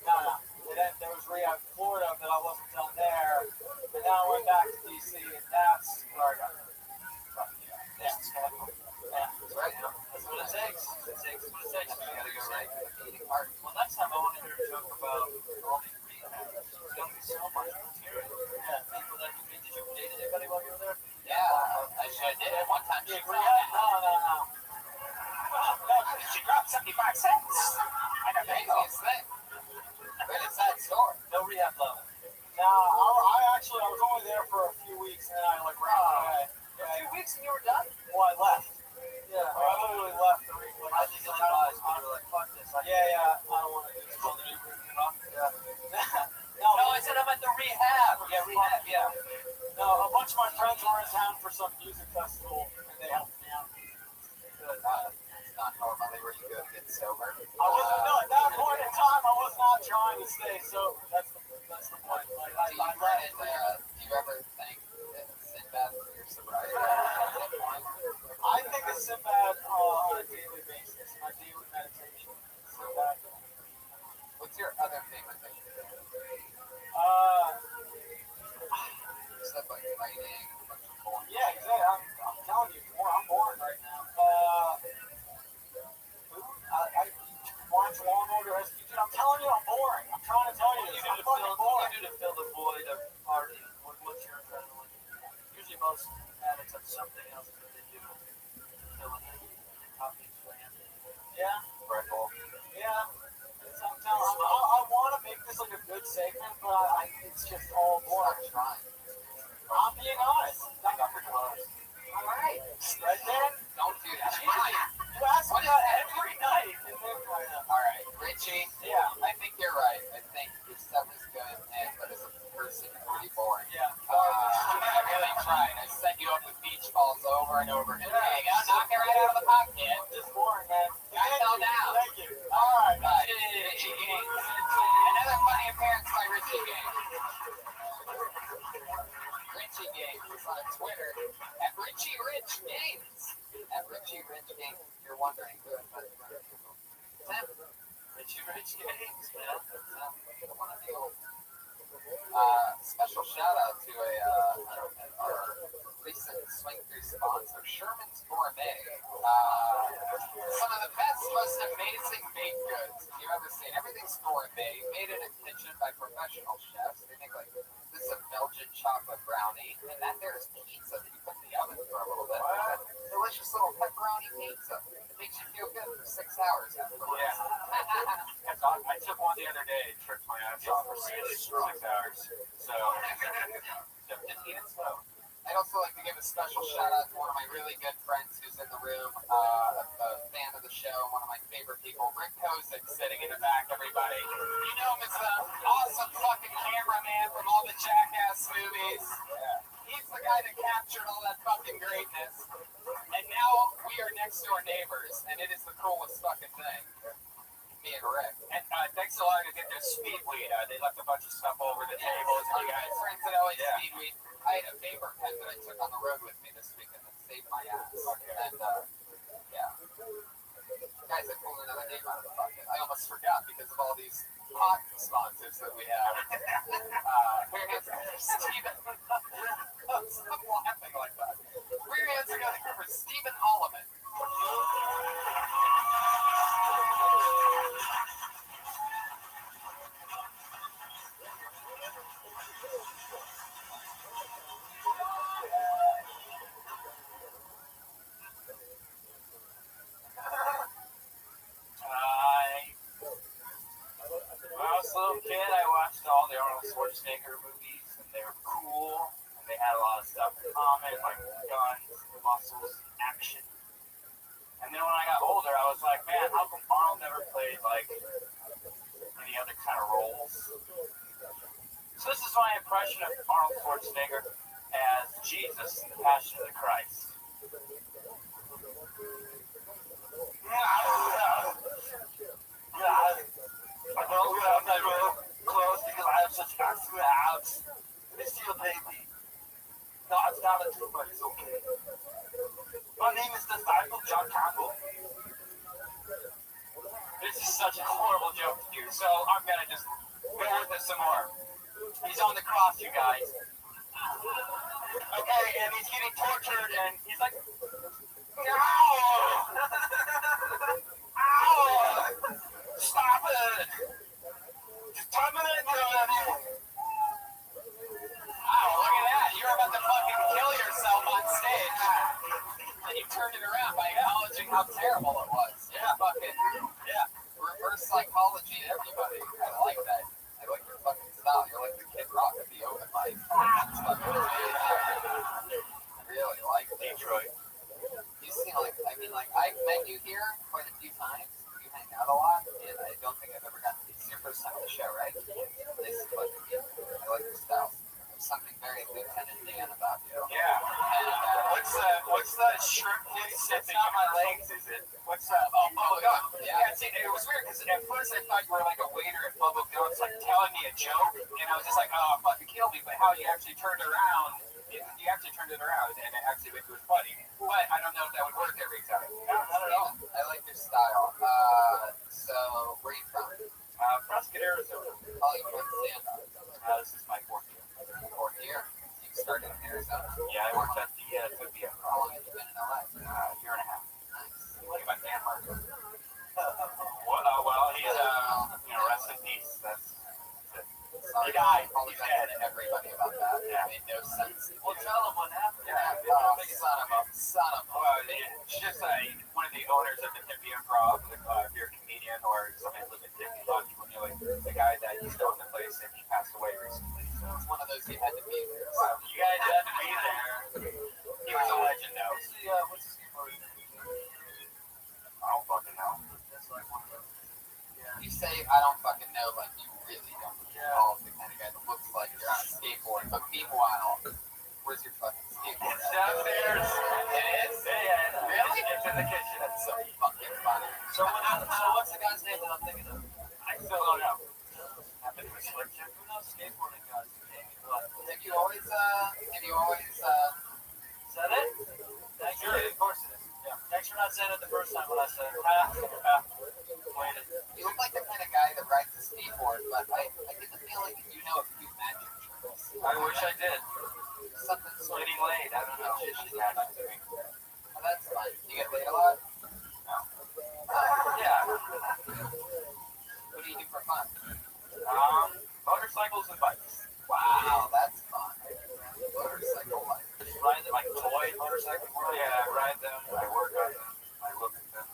No. There was rehab in Florida, but I wasn't done there. And now I went back to DC, and that's where I got hurt. Yeah. That's right. That's what it takes. It takes what it takes. You gotta go right. Eating hard. Well, next time I want to hear a joke about all these rehabs. There's going to be so much material. Yeah. People that did you date anybody while you were there? Yeah, I did it one time. Yeah, rehab? No. She dropped 75 cents. I got the craziest thing. But it's that store. No rehab level. No, I was only there for a few weeks, and then I like ran away. A few weeks and you were done? Well, I left. Yeah, I literally left the week. I think it's advised me to like, fuck this. Yeah, I don't want to do this. Well, then you bring it up. No, No, I said I'm at the rehab. Yeah, rehab, yeah. No, a bunch of my friends were in town for some music festival, and they helped me out. Good. It's not normally where you go to get sober. At that point in time, I was not trying to stay sober. That's the point. Like, Do you ever think that Sinbad for your sobriety? I think of Sinbad on a daily basis, my daily meditation. Sinbad. What's your other favorite thing to do? Stuff like writing, a bunch of poems. Yeah, exactly. I'm telling you, I'm bored right now. I watch Law and Order SVG. I'm telling you, I'm boring. I'm trying to tell you, What do you I'm do fucking bored. to fill the void of partying? What's your adrenaline? Usually most addicts have something else that they do. Filling it. Coffee, slam. Yeah, Red Bull. yeah. I want to make this like a good segment, but it's just all boring. Stop trying. I'm being honest. All right. Right then, Don't do that. you ask me that every night. And then, All right, Richie. yeah, I think you're right. I think your stuff is good, but as a person, you're pretty boring. yeah. I really tried. I set you up with beach balls over and over again. There you go. Knock it right out of the park, kid. Just boring, man. I fell down. Thank you. All right. Richie Gaines. Another funny appearance by Richie Gaines. Richie Gaines is on Twitter at Richie Rich Gaines. At Richie Rich Gaines. You're wondering who I'm talking about. Richie Rich Games, man. One of the old. Special shout out to our recent swing through sponsor, Sherman's Gourmet. Some of the best, most amazing baked goods you've ever seen. Everything's gourmet, made in a kitchen by professional chefs. They make like this is a Belgian chocolate brownie, and that there is pizza that you put in the oven for a little bit. Delicious little pepperoni pizza. It makes you feel good for 6 hours afterwards. Yeah. I took one the other day, tripped my ass off for 6 hours. So, just eat it slow. I'd also like to give a special shout out to one of my really good friends who's in the room, a fan of the show, one of my favorite people, Rick Kozik, sitting in the back, everybody. You know him as the awesome fucking cameraman from all the Jackass movies. He's the guy that captured all that fucking greatness. And now we are next door neighbors, and it is the coolest fucking thing. Me and Rick. And thanks a lot to get this speed weed. They left a bunch of stuff over the tables. Our good friends at always speed weed. I had a paper pen that I took on the road with me this weekend that saved my ass. And, yeah. Guys, I pulled another name out of the bucket. I almost forgot because of all these hot sponsors that we have. We're Stephen. Stop laughing like that. We're hands together for Stephen Holloman. Schwarzenegger movies, and they were cool, and they had a lot of stuff in common, like guns, muscles, action. And then when I got older, I was like, man, how come Arnold never played like any other kind of roles? So this is my impression of Arnold Schwarzenegger as Jesus in the Passion of the Christ. I don't wear my real clothes because I have such massive abs. Let me see your baby. No, it's not a tube, but it's okay. My name is Disciple John Campbell. This is such a horrible joke to do, so I'm gonna just go with it some more. He's on the cross, you guys. Okay, and he's getting tortured, and he's like, ow! Ow! Stop it! Just terminate me already! Wow, look at that. You're about to fucking kill yourself on stage. And you turned it around by acknowledging how terrible it was. Yeah, fucking, yeah. Reverse psychology to everybody. I like that. I like your fucking style. You're like the Kid Rock of the open mic. That's fucking amazing. I really like Detroit. You seem like, I mean, like, I've met you here quite a few times. You hang out a lot, and I don't think I've ever gotten to see your first time on the show, right? Nice to fucking meet you. I like your style. Something very Lieutenant Dan about you. Yeah. And, what's the shirt? It's not my legs, is it? What's that? Oh, Bubba Gump. Yeah. See, it was weird because at first I thought you were like a waiter at Bubba Gump's, like telling me a joke, and I was just like, oh, fucking kill me. But how you actually turned around, you actually turned it around, and it actually was funny. But I don't know if that would work every time. No, not at all. I like your style. So where are you from? Prescott, Arizona. Oh, you went to stand-up. This is my fourth year. Fourth year? You started in Arizona? Yeah, I worked at the Topia. How long have you been in LA? Year and a half. Nice. What about Dan Marco? Well, he's, rest in peace. That's it. Sorry, he died. He's dead. Everybody about that. Yeah. It made no sense. Well, tell him what happened. Yeah. Son of a. Well, it's just one of the owners of the Tempe Improv, if you're a comedian or somebody who lives in Tempe, a lot of people knew it. The guy that used to own the place, and he passed away recently. So it's one of those you had to be there. So you guys had to be there. He was a legend, though. What's his skateboard name? I don't fucking know. That's like one of those. Yeah. You say I don't fucking know, like you really don't. Yeah. The kind of guy that looks like you're on a skateboard, but meanwhile, where's your fucking skateboard? It's downstairs. It is? Yeah. Really? It's in the kitchen. That's so fucking funny. So what's the guy's name that I'm thinking of? I still don't know. Happened to a slick chick. Who knows skateboarding guys? Have you always said it? Thanks. Sure, of course it is. Yeah. Thanks for not saying it the first time when I said it. Waited. You look like the kind of guy that rides a skateboard, but I get the feeling that you know a few magic tricks. I wish I did. Something sort of getting laid. I don't know. She's magic to me. Oh, that's fun. You get laid a lot? No. Yeah. What do you do for fun? Motorcycles and bikes. Wow, that's fun. Motorcycle life. Ride them like toy motorcycles? Yeah, I ride them. I work on them. I look at them.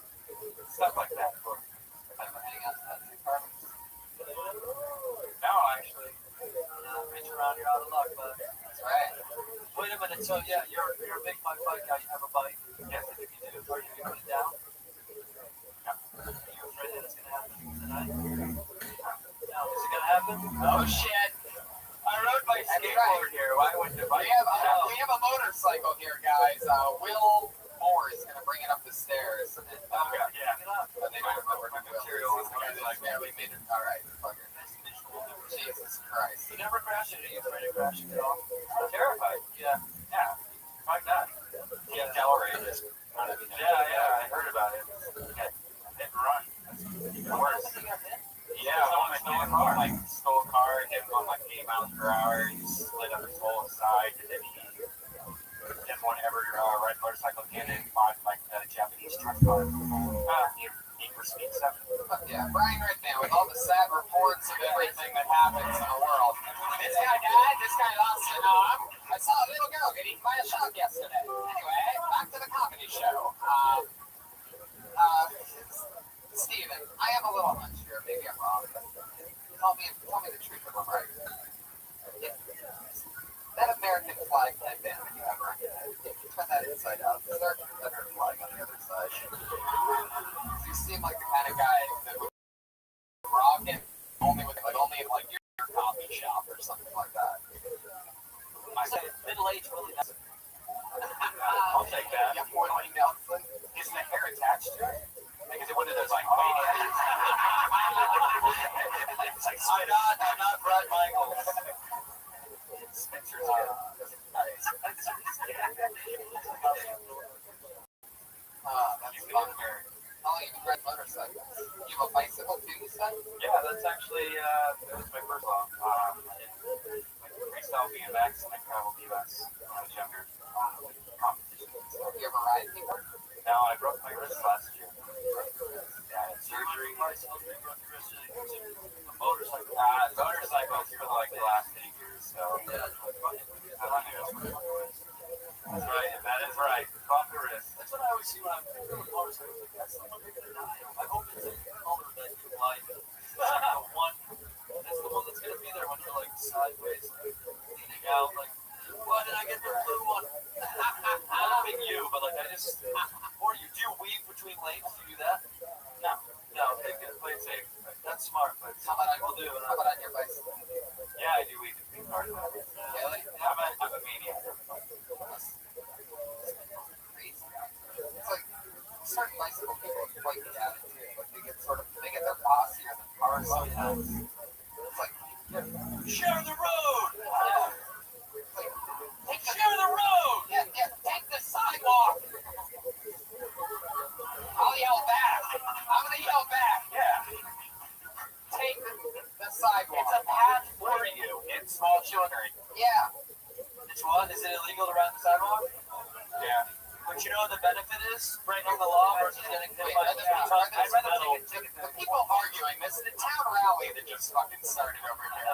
Stuff like that. I'm hanging out to that new carbons. No, actually. Reach around, you're out of luck, bud. That's right. Wait a minute, so yeah, you're a big bike guy. You have a bike? Yes, I think you do. Are you going to put it down? No. Are you afraid that it's going to happen tonight? No. Is it going to happen? Oh, shit. I rode my skateboard here. Why wouldn't you? We have a motorcycle here, guys. Will Moore is going to bring it up the stairs. And, yeah. But they don't remember the material. Like, yeah, we made it. All right. Fucker. Jesus Christ. You never crashed it. Are you afraid of crashing at all? I'm terrified. Yeah. Yeah. Why not? Yeah, accelerated. Yeah. I heard about it. Hit and run. That's even worse. Yeah, I stole a car, hit him on like 8 miles per hour. He slid up his whole side, and then he didn't want to ever ride a motorcycle again and bought like a Japanese truck car. Need for speed 7. Yeah, Brian Redman with all the sad reports of everything that happens in the world. This guy died, this guy lost it. I saw a little girl get eaten by a shark yesterday. Anyway, back to the comedy show. Steven, I have a little hunch here. Maybe I'm wrong. Tell me the truth if I'm right. Middle Age Willie Nelson. I'll take that. Yeah, Willie Nelson. Is the hair attached to it? Because it wouldn't have like I'm not Brett Michaels. Spencer's hair. That's fun. How long have you ride motorcycles? You have a bicycle too, you said? Yeah, that's actually that was my first love. I freestyle BMX and I traveled the US when I was younger. Competitions. You ever ride people? Now I broke my wrist last year. Yeah, I had surgery. Motorcycles for like the last 8 years. So that's right. That is right. Caught the wrist. That's what I always see when I'm doing motorcycles. Like that's the one you're gonna die on. I hope it's a color that you like. It's like the one. That's the one that's gonna be there when you're like sideways, like leaning out. Like, why did I get the blue one? I don't think you, but like I just. Or you do weave between lanes. Do you do that? No. They can play it safe. That's smart, but How about how on your bicycle? Yeah, I do weave between cars. Really? I'm a maniac. Crazy. It's like certain bicycle people quite the attitude. Like they get their boss here in the car sometimes. It's like Share the road! share the road! Yeah, take the sidewalk! I'll yell back. I'm gonna yell back. Yeah. Take the sidewalk. It's a path for you in small children. Yeah. Which one? Is it illegal to ride the sidewalk? Yeah. But you know what the benefit is? Breaking the law versus getting hit by a truck. I'd rather take a ticket. The people arguing this is a town rally that just fucking started over here.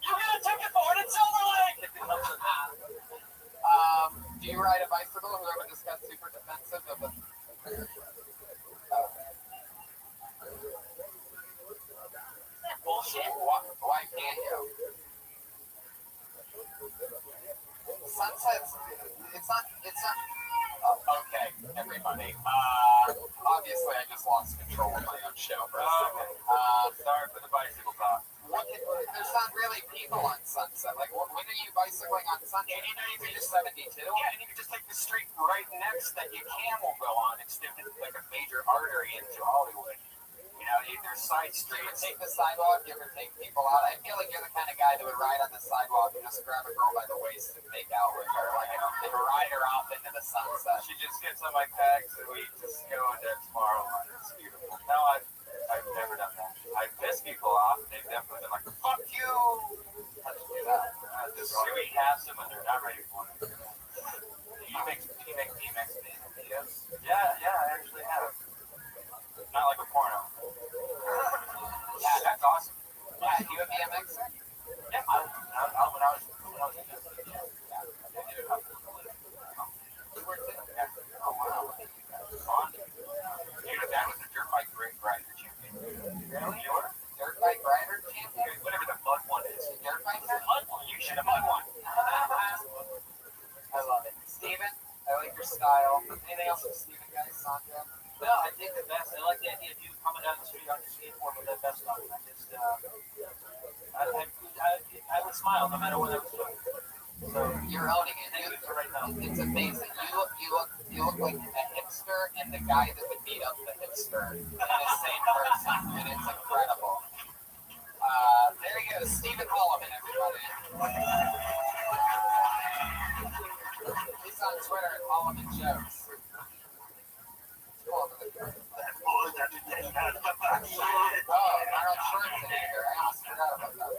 You get a ticket for it in Silver Lake! Do you ride a bicycle? Whoever just got super defensive of the. Bullshit. Why can't you? Sunsets. It's not. Okay, everybody. Obviously, I just lost control of my own show for a second. Sorry for the bicycle talk. There's not really people on Sunset. Like, when are you bicycling on Sunset? 89 to 72? Yeah, and you can just take the street right next that you will go on. It's like a major artery into Hollywood. You know, there's side Do you streets. take the sidewalk? You ever take people out? I feel like you're the kind of guy that would ride on the sidewalk and just grab a girl by the waist and make out with her. Like, and ride her off into the sunset. She just gets on my pegs and we just go into tomorrow. It's beautiful. No, I've never done that. I piss people off. They've definitely been like, fuck you. How did you do that? Just Suey has them and they're not ready for it. You make videos? Yeah, I actually have. Not like a porno. Yeah, that's awesome. Yeah, do you have BMX? Yeah, when I was a kid. You were too. Oh, wow. Fun. Dude, that was the dirt bike rider champion. Really? You were? Dirt bike rider champion? Whatever the mud one is. Dirt bike The mud one. You should have mud one. I love it. Steven, I like your style. Anything else from Steven, guys? Sandra? No, I think the best. I like the idea of you coming down the street on your skateboard with that vest on. I just, I would smile no matter what I was doing. So You're owning it. thank you for right now. It's amazing. You look like a hipster and the guy that would beat up the hipster in the same person, and it's incredible. There you go, Stephen Holloman, everybody. He's on Twitter at Holloman Jokes. Arnold Schwarzenegger. I almost forgot about that.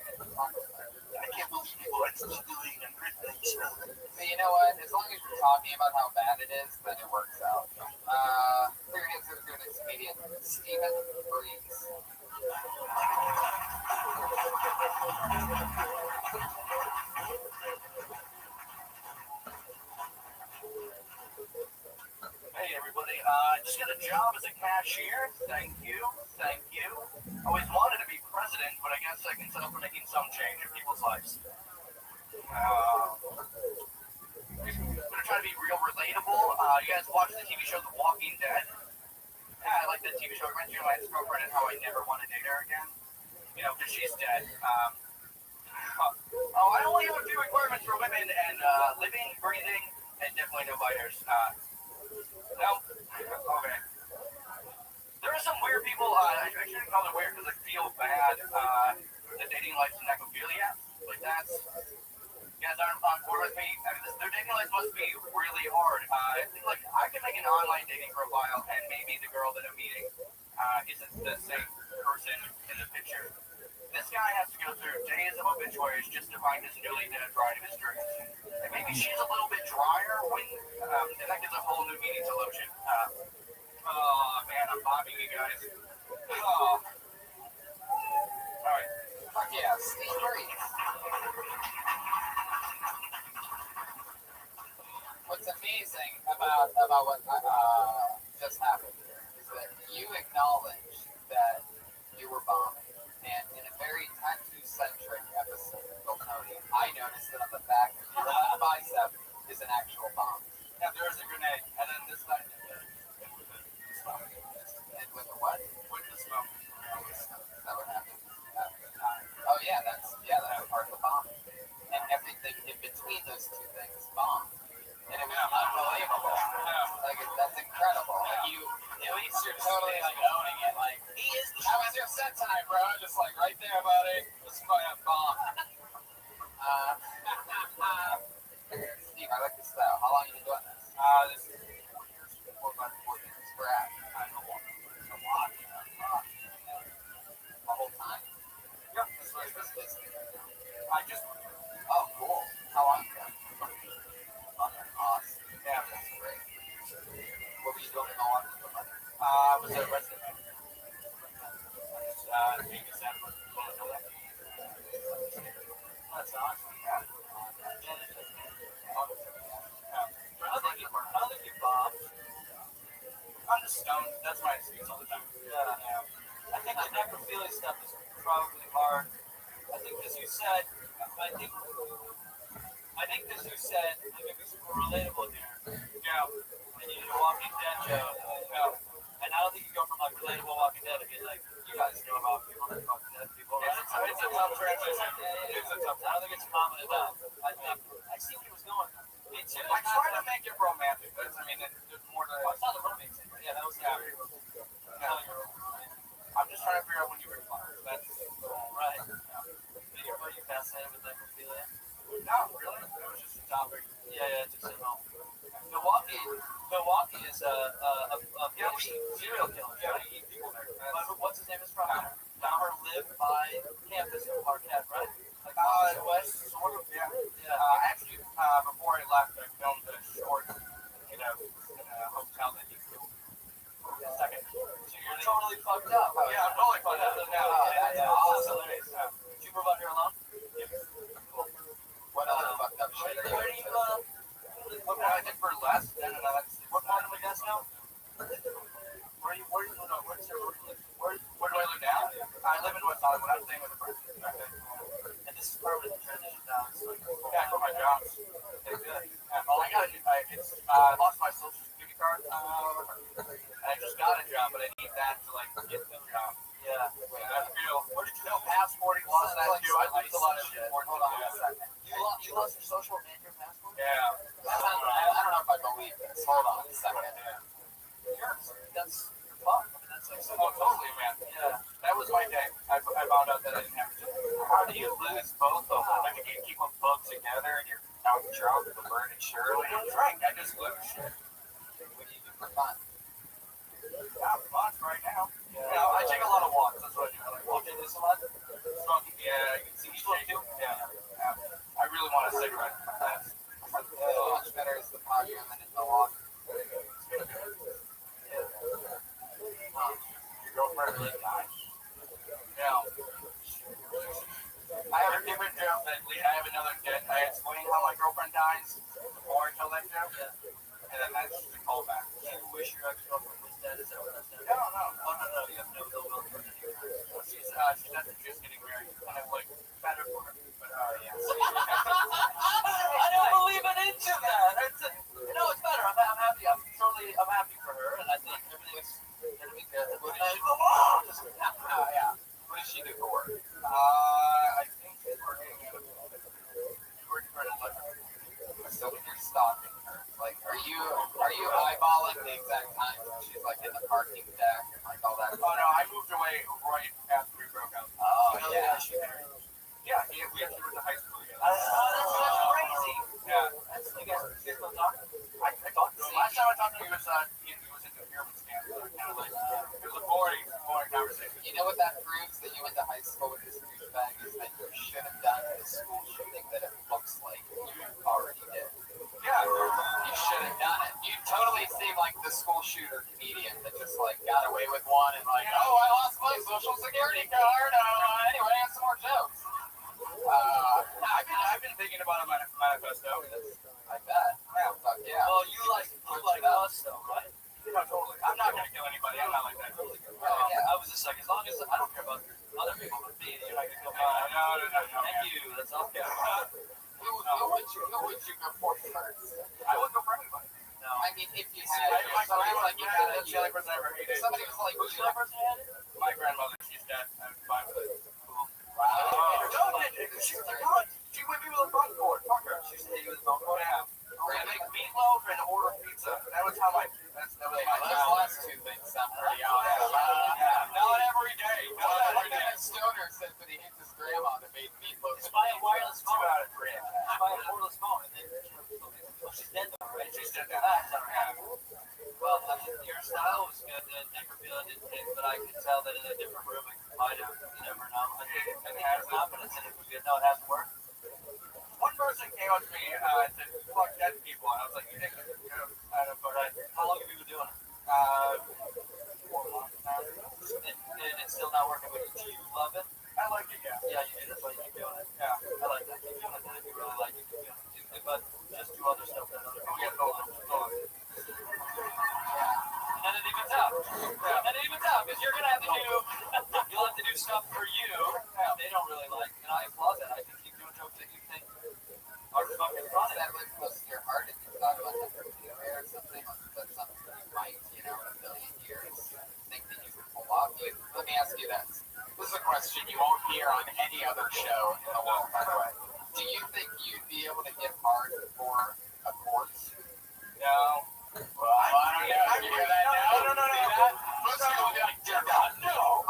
I can't believe people are still doing a birthday show. So you know what? As long as you're talking about how bad it is, then it works out. Clear hands to the next comedian, Stephen Breeze. Hey everybody, just got a job as a cashier. Thank you. Always wanted to be president, but I guess I can settle for making some change in people's lives. I'm gonna try to be real relatable. You guys watch the TV show The Walking Dead? Yeah, I like that TV show. It reminds me of my ex-girlfriend and how I never want to date her again. You know, because she's dead. I only have a few requirements for women, and Living, breathing, and definitely no biters. No. Okay. There are some weird people. I shouldn't call it weird because I feel bad. The dating life and necrophilia. Like that's. You guys aren't on board with me. I mean, their dating life must be really hard. Like I can make an online dating profile, and maybe the girl that I'm meeting isn't the same person in the picture. This guy has to go through days of obituaries just to find his newly dead bride of his dreams. And maybe she's a little bit drier when, and that gives a whole new meaning to lotion. Oh man, I'm bombing you guys. Oh. All right. Fuck yeah, Steve Breeze. What's amazing about what just happened is that you acknowledge that you were bombed, and in a very tattoo-centric episode of Tony, I noticed that on the back of your left bicep is an actual bomb. Yeah, there is a grenade, and then this side and with the smoke. And with the what? With the smoke. Is that what happened? Oh yeah, that's part of the bomb, and everything in between those two things bombed. And it was unbelievable. Like that's incredible. Like you, at least you're totally like owning it. Like he is. How was your set tonight, bro? Just like right there, buddy. Let's go have bomb. Steve, I like this style. How long have you been doing this? This is 4 years. 4 years. Brad. I know one. A lot. The whole time. Yep. This was this business. I just. Oh, cool. How long ago? Awesome. Yeah, that's great. What were you doing in Milwaukee? I was a resident. Being a settler. That's awesome. Yeah. I don't think you bombed. I'm just stoned. That's my excuse all the time. Yeah. I think the necrophilia stuff is probably hard. I think as you said, as you said, I think it's super relatable here. Yeah. And you do Walking Dead show. Yeah. And I don't think you go from like relatable Walking Dead to be like, you guys know about people that fuck dead people. Right? It's a tough transition. It is a tough. I don't think it's common enough. I see where he was going. Me too. I tried to make it romantic, but I mean, there's more to it. I saw the romance. Yeah, that was I'm just trying to figure out when you were flying. That's all right. Are you fascinated with necrophilia? No, really. It was just a topic. Yeah, just at home. Milwaukee is a serial killer. Yeah, he eat people there. What's his name is from? Dahmer lived by campus in Marquette, right? It was sort of, yeah. Actually, before I left, I filmed a short, in a hotel that he killed. Second. So you're totally fucked up. Yeah, I'm totally fucked up. That's awesome. Did you move out here alone? Yeah. Cool. What other fucked up shit? Where do you what I did for less? What part of Modesto now? Where do I live now? I live in West Hollywood. I'm staying with a friend. And this is permanent transition now. Yeah, for my job. Okay, good. I lost my social security card. I just got a job, but I need that to like get the job. Yeah. That's real. Where did you know passporting? Lost that too. I lose a lot of shit. Hold on a second. You lost your social and your passport? Yeah. I don't know if I believe this. Hold on a second. That's fun. That's like totally, man. Yeah. That was my day. I found out that I didn't have to. How do you lose both of them? Like, you keep them both together and you're out drunk with a burning shirt. I don't drink. I just lose shit. What do you do for fun? Fun right now. Yeah. I take a lot of walks. That's what I do. I like walking this a lot. Smoking. Yeah, you can see me too. Yeah. I really want a cigarette. How much better is the podcast than in Milwaukee? Your girlfriend really died. Yeah. I have a different joke that I have another joke. I explain how my girlfriend dies before I tell that joke. And then that's just a callback. You wish your ex-girlfriend was dead? Is that what that's saying? No. Oh, no. You have no ill will for her. She's actually just getting married. Kind of like better for her. But, yeah. I don't believe an inch of that. It's better. I'm happy. I'm happy for her. And I think everything's going to be good. What did she do? Yeah. What did she do for work? I think she's working for an electric. I still Are you eyeballing the exact time she's like in the parking deck and like all that? Oh no, I moved away right after we broke up. Oh yeah. Yeah, we actually went to high school together. That's crazy. Yeah, You guys still talking? I talked to him. Last time I talked to him, he was into pyramid scams. So kind of like, it was a boring conversation. You know what that proves that you went to high school with this douchebag is that you should have done the school shooting that it looks like you already did. Yeah. You should have done it. You totally seem like the school shooter comedian that just like got away with one and like, oh, I lost my social security card. Anyway, I have some more jokes. I've been thinking about a manifesto. I bet. Yeah, fuck yeah. Well, you like us though, right? No, totally. I'm not gonna kill anybody. I'm not like that. I was just like, as long as I don't care about other people, but me, you're not gonna kill me. No. Thank you. That's all. Who would you go for first? I would go for anybody. No. I mean, if you had, somebody was like, you had it. That's the only person I ever hated. Somebody was like, Who's the other person you had? My grandmother. She's dead. I'm fine with it. She was like, oh, she went me with a phone cord. Fuck her. She said you with a phone cord. Yeah. We're gonna make meatloaf and order pizza. That was how my. That was my those last two things sound pretty odd. Not every day. Not every day. That stoner said that he hates his grandma that made meatloaf. Just buy a wireless phone. 2 out of 3. Just buy a cordless phone, and then she's dead though, right? She's dead now. Well, your style was good. The necrophilia didn't hit, but I could tell that in a different room it might have. You never know. I think I had confidence in it because no, it hasn't worked. One person came up to me and said, fuck dead people. And I was like, you think I don't know, right? How long have you been doing it? 4 months now. And it's still not working, but do you love it? I like it, yeah. Yeah, you do. That's why you keep doing it. Yeah. I like that. Keep doing it. If you really like it, keep doing it. But just do other stuff that other people We get do. told. And then it evens out. And then it evens out because you're gonna have to do. You'll have to do stuff for you that they don't really like, and I applaud that. I can keep doing jokes that you think are fucking funny. That lives close to your heart if you thought about necrophilia or something. That's something you might, in a million years, think that you could pull off. Let me ask you this. This is a question you won't hear on any other show in the world, by the way. Do you think you'd be able to get hard for a corpse? No. Well, I don't know. You hear that now? No. Most people will be like, dear God, no.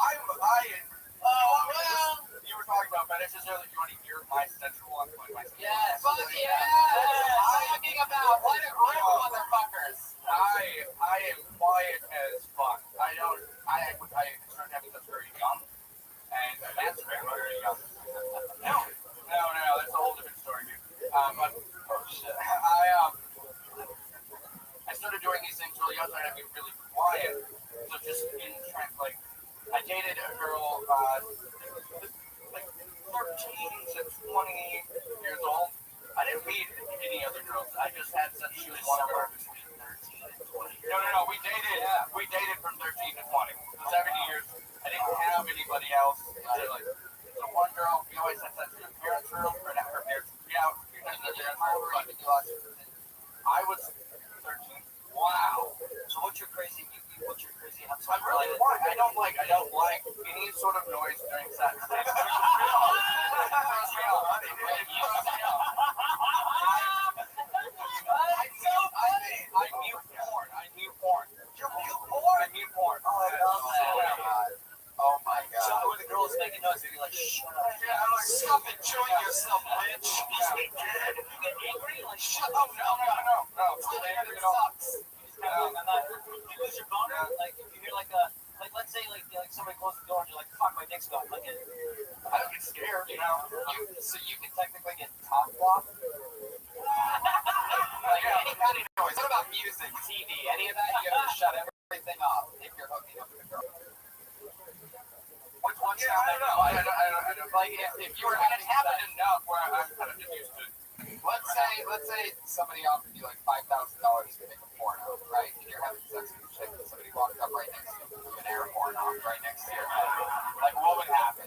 You were talking about fetishes earlier. You want to hear my sensual on my Yes, fuck yes. Talking about what motherfuckers. I am quiet as fuck. I started having sex very young, and that's very young. No, that's a whole different story, dude. But oh shit, I started doing these things really young, so I had to be really quiet. So just in like, I dated a girl, like 13 to 20 years old. I didn't meet any other girls. I just had sex with one girl. Between 13 and 20 years. No. We dated from 13 to 20. So 7 years. I didn't have anybody else. So one girl, we always had sex in her parents' room, or not her parents. Yeah, we had sex in her parents' room. I was 13. Wow. So what's your crazy? I'm really quiet. I don't like any sort of noise during sex. I mute porn. You mute porn? I mute porn. Oh, I love that. Oh my God. So when the girl is making noise, you're like, shut up. Yeah, I'm like, Stop enjoying yourself, bitch. You get angry? Like, shut oh, up. no. It sucks. You lose your boner? Like, if you hear like let's say like somebody close the door and you're like, fuck, my dick's gone. Like, I don't get scared, you know. So you can technically get top block? Like any kind of noise. What about music, TV, any of that? You have to shut everything off if you're hooking up with a girl. Which one sound I know. I don't. Like if you were having happened enough where I'm kind of just used to it. Let's say somebody offered you like $5,000 to make a porno, right? And you're having sex with a chick and somebody walked up right next to you, an air porno right next to your head. Like what would happen?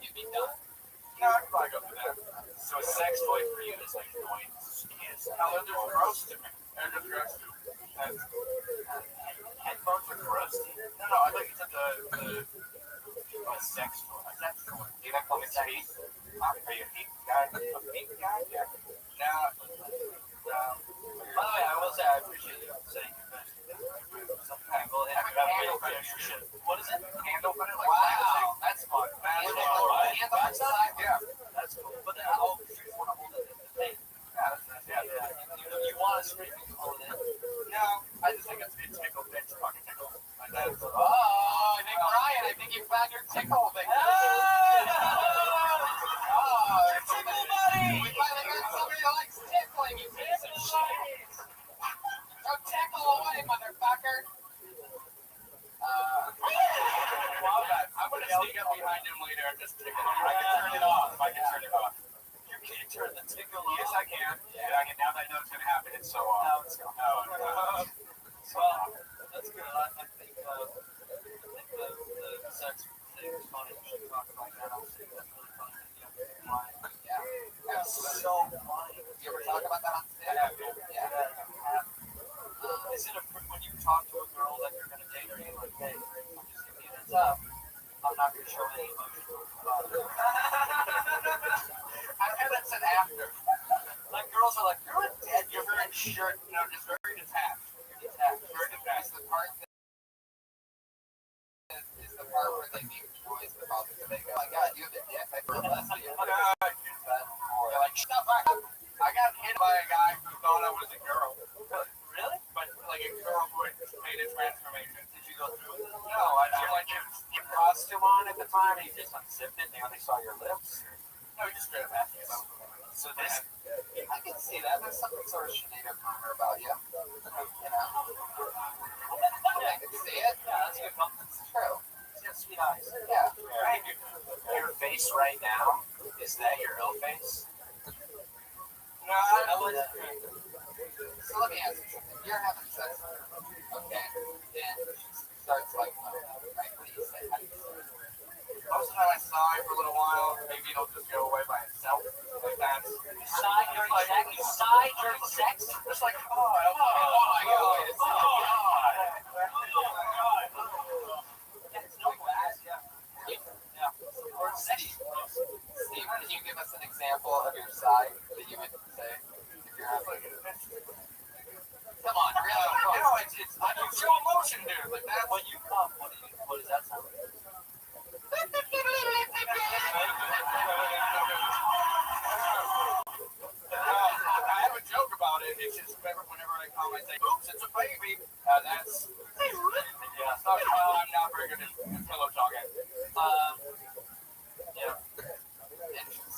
You'd be done. No, I could probably go through that. so a sex toy for you is like annoying kids. No, they're just gross to me. They're just gross to me. Headphones are gross to you. No, I thought you said A sex toy. A sex toy. you have to say, are you a pink guy? A pink guy? Yeah. No. By the way, I will say I've not a screaming calling in. No, I just think it's tickle. It's fucking tickle. Like that. I think Ryan, I think you found your tickle thing. Tickle buddy! We finally got somebody who likes tickling, you piece of shit. Don't tickle away, motherfucker. I'm gonna sneak up behind him later and just tickle him. I can turn it off. You can't turn the tickle off. Yes, I can. Yeah, I can. Now that I know it's gonna happen, it's so off. Now it's gone. Well, that's good. I think the sex thing is funny. We should talk about that. Obviously, that's really funny. Why? Yeah. That's so funny. You ever talk about that on stage? Yeah. Is it when you talk to a girl that you're gonna date, are you like, hey, just give me a heads up? I'm not gonna show any emotion about it. I heard that's an after. Like girls are like, you're a dead. You're very sure, just very detached. You're detached. Very detached. The part that is the part where they make noise about it. They go, oh my god, you have a dick. I feel less of you. You're like, shut up. I got hit by a guy who thought I was a girl. Really? But like a girl who had made a transformation. Did you go through with it? No, I did like your costume on at the time, and he just unzipped it, and they saw your lips. No, he just straight up asked me about it. So this, I can see that. There's something sort of Sinead O'Connor about you. You know? I can see it. Yeah, that's a good compliment. It's true. He's got sweet eyes. Yeah. Right. Your face right now, is that your ill face? No, I like that. So let me ask you something. You're having sex with her. Okay. Then she starts like, right? What do you say? How do you say? Most of the time I sigh for a little while. Maybe it'll just go away by itself. Like that. You sigh during sex? You sigh during sex? Just like, oh my God. It's oh my God. It's no glass, yeah. Or Steve, can you give us an example of your sigh that you would say if you're having Come on, really? You know, it's I don't show emotion, dude. Like that. When you come, what does that sound like? I have a joke about it. It's just whenever I come, I say, "Oops, it's a baby." That's yeah. So, I'm not very good at pillow talking. Yeah. Interesting.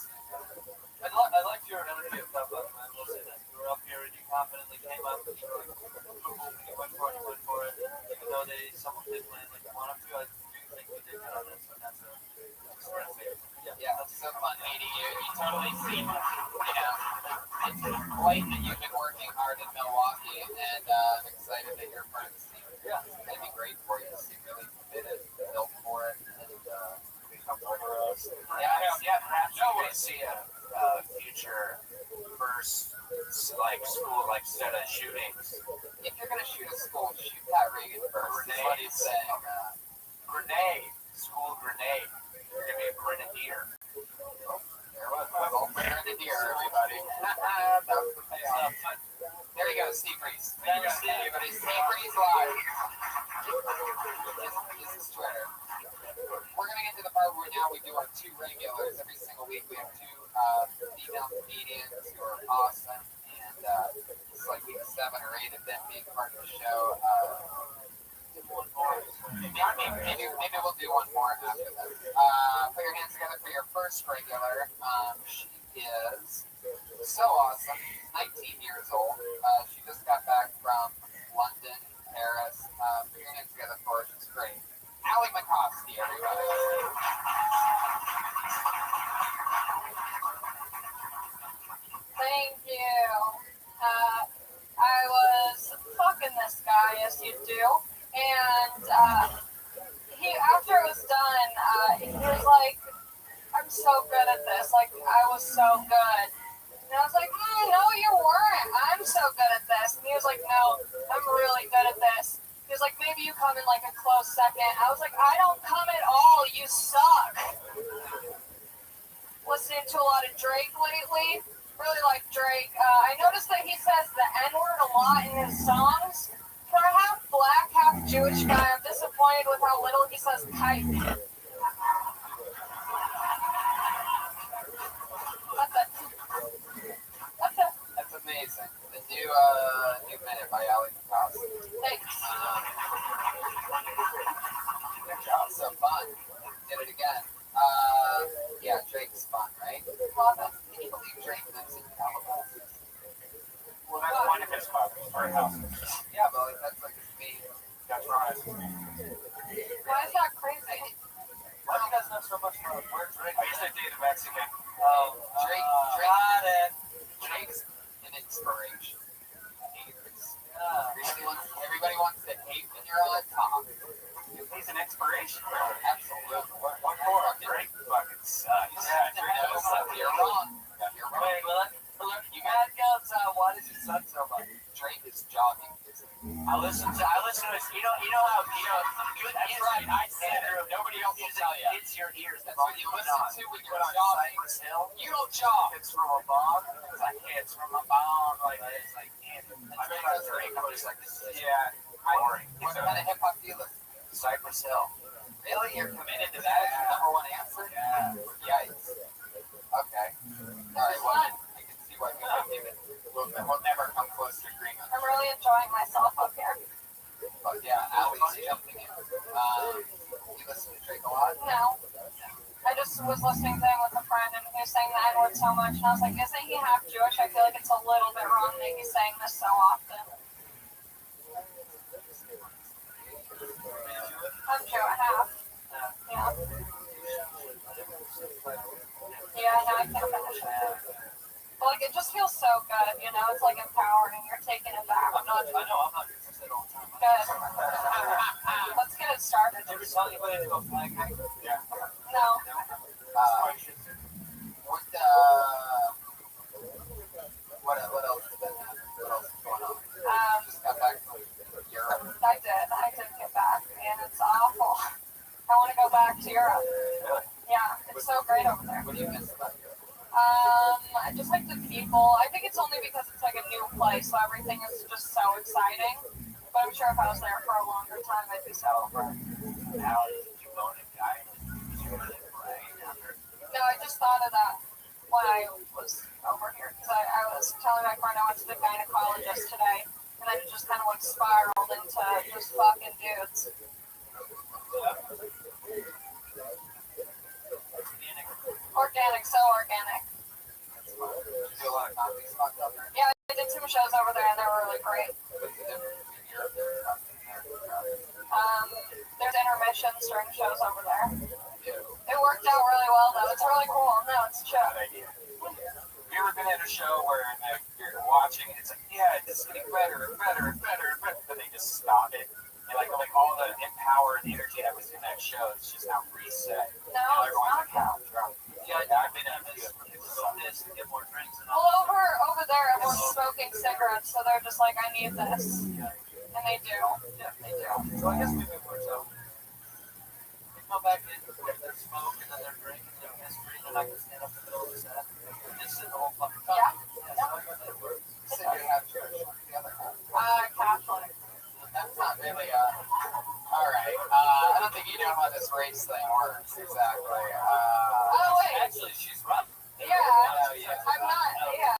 I liked your energy of that, but I will say that you were up here and you confidently came up and you were like, boom, and you went for it. Even though someone did land like you wanted to, I do think you did good on this, and that's a Yeah, it's so fun meeting you. You totally seem, it's quite that you've been working hard in Milwaukee, and I'm excited that you're part of the team. Yeah, it's going to be great for you. You seem really committed, built for it, and become one of us. Yeah, perhaps you could see a future first, like, school, like, set of shootings. If you're going to shoot a school, shoot Pat Reagan first. Is what he's saying. Grenade. School grenade. You're going to be a grenadier. Grenadier, everybody. That was the payoff. There you go, Steve Reese. Thank you, Steve. Everybody, Steve Reese live. This is Twitter. We're going to get to the part where now we do our two regulars. Every single week we have two female comedians who are awesome. And it's like week 7 or 8 of them being part of the show. Maybe we'll do one more after this. Put your hands together for your first regular. She is so awesome. She's 19 years old. She just got back from London, Paris. Put your hands together for her. She's great. Allie McCoskey, everybody. Thank you. I was fucking this guy, as you do, and he, after it was done, he was like, "I'm so good at this. Like, I was so good." And I was like, "No, you weren't. I'm so good at this." And he was like, "No, I'm really good at this." He was like, "Maybe you come in like a close second." I was like, "I don't come at all. You suck." Listening to a lot of Drake lately. Really like Drake. I noticed that he says the N-word a lot in his songs. For a half black, half Jewish guy, I'm disappointed with how little he says type. That's amazing. The new Minute by Ali Picasso. Thanks. Good job. So fun. Did it again. Yeah, Drake's fun, right? Love it. Can you believe Drake lives in Calabasas? Well, that's one of his covers for a house. Yeah, but like, that's like his main. That's right. Why is that crazy? Why do you guys know so much about where Drake? I used to date a Mexican. Drake. Got it. Drake's an inspiration. Everybody wants to hate when you're on top. He's an inspiration. Absolutely. What for? Drake fucking sucks. Yeah, Drake sucks. You're wrong. You're wrong. Wait, look. You gotta go. Why does he suck so much? Drake is jogging. I listen to his. You know how good. That's right. I said nobody else will tell you. It's your ears. That's what You listen to when you're on jogging. Cypress Hill. You don't jog. It's from a bomb. It's like it's from a bomb. Like it's like candy. Drake, I'm just like, this is Yeah. Boring. what kind of hip hop do you listen to? Cypress Hill. Really? You're committed to that as your number one answer? Yeah. Yikes. Okay. All right, well, I can see why we might give it. We'll never come close to agreeing on I'm really enjoying myself up here. But yeah, Ali's jumping in. You listen to Drake a lot? No. I just was listening to him with a friend and he was saying the N-word so much and I was like, isn't he half Jewish? I feel like it's a little bit wrong that he's saying this so often. I'm Jewish, half. Yeah. Yeah, no, I can't finish it. But like, it just feels so good, you know? It's like empowering. You're taking it back. I know. I'm not interested all the time. Good. Let's get it started. Did you tell anybody to go flag hang? Yeah. No. What else has been happening? What else is going on? Just got back from Europe. I did get back, and it's awful. I want to go back to Europe. Yeah, it's so great over there. What do you miss about Europe? I just like the people. I think it's only because it's like a new place, so everything is just so exciting. But I'm sure if I was there for a longer time, I'd be so over. Now, did you go to guy? Did you really pray? No, I just thought of that when I was over here, because I was telling my friend I went to the gynecologist today, and then it just kind of like spiraled into just fucking dudes. Organic, so organic. You do a lot of comedy spots out there. Yeah, I did some shows over there, and they were really great. What's the difference between Europe There's intermissions during shows over there. and It worked out really well, though. It's really cool. No, it's chill. Bad idea. Have you ever been at a show where you're watching and it's like, yeah, it's getting better and better and better and better, but they just stop it? And like all the power and the energy that was in that show, it's just now reset. No, it's not though. Yeah, I've been at this to get more drinks. And Well, over there, everyone's smoking cigarettes, so they're just like, I need this. And they do. Yeah, they do. So I guess maybe more so. They come back in with their smoke and then their drink and their history, and then I can stand up in the middle of the set and just sit the whole fucking time. Yeah. So I guess it works. you said you have Jewish. The other half. Catholic. That's not really all right. I don't think you know how this race thing works exactly. Oh, wait. Actually, she's right. Yeah. I'm not, yeah.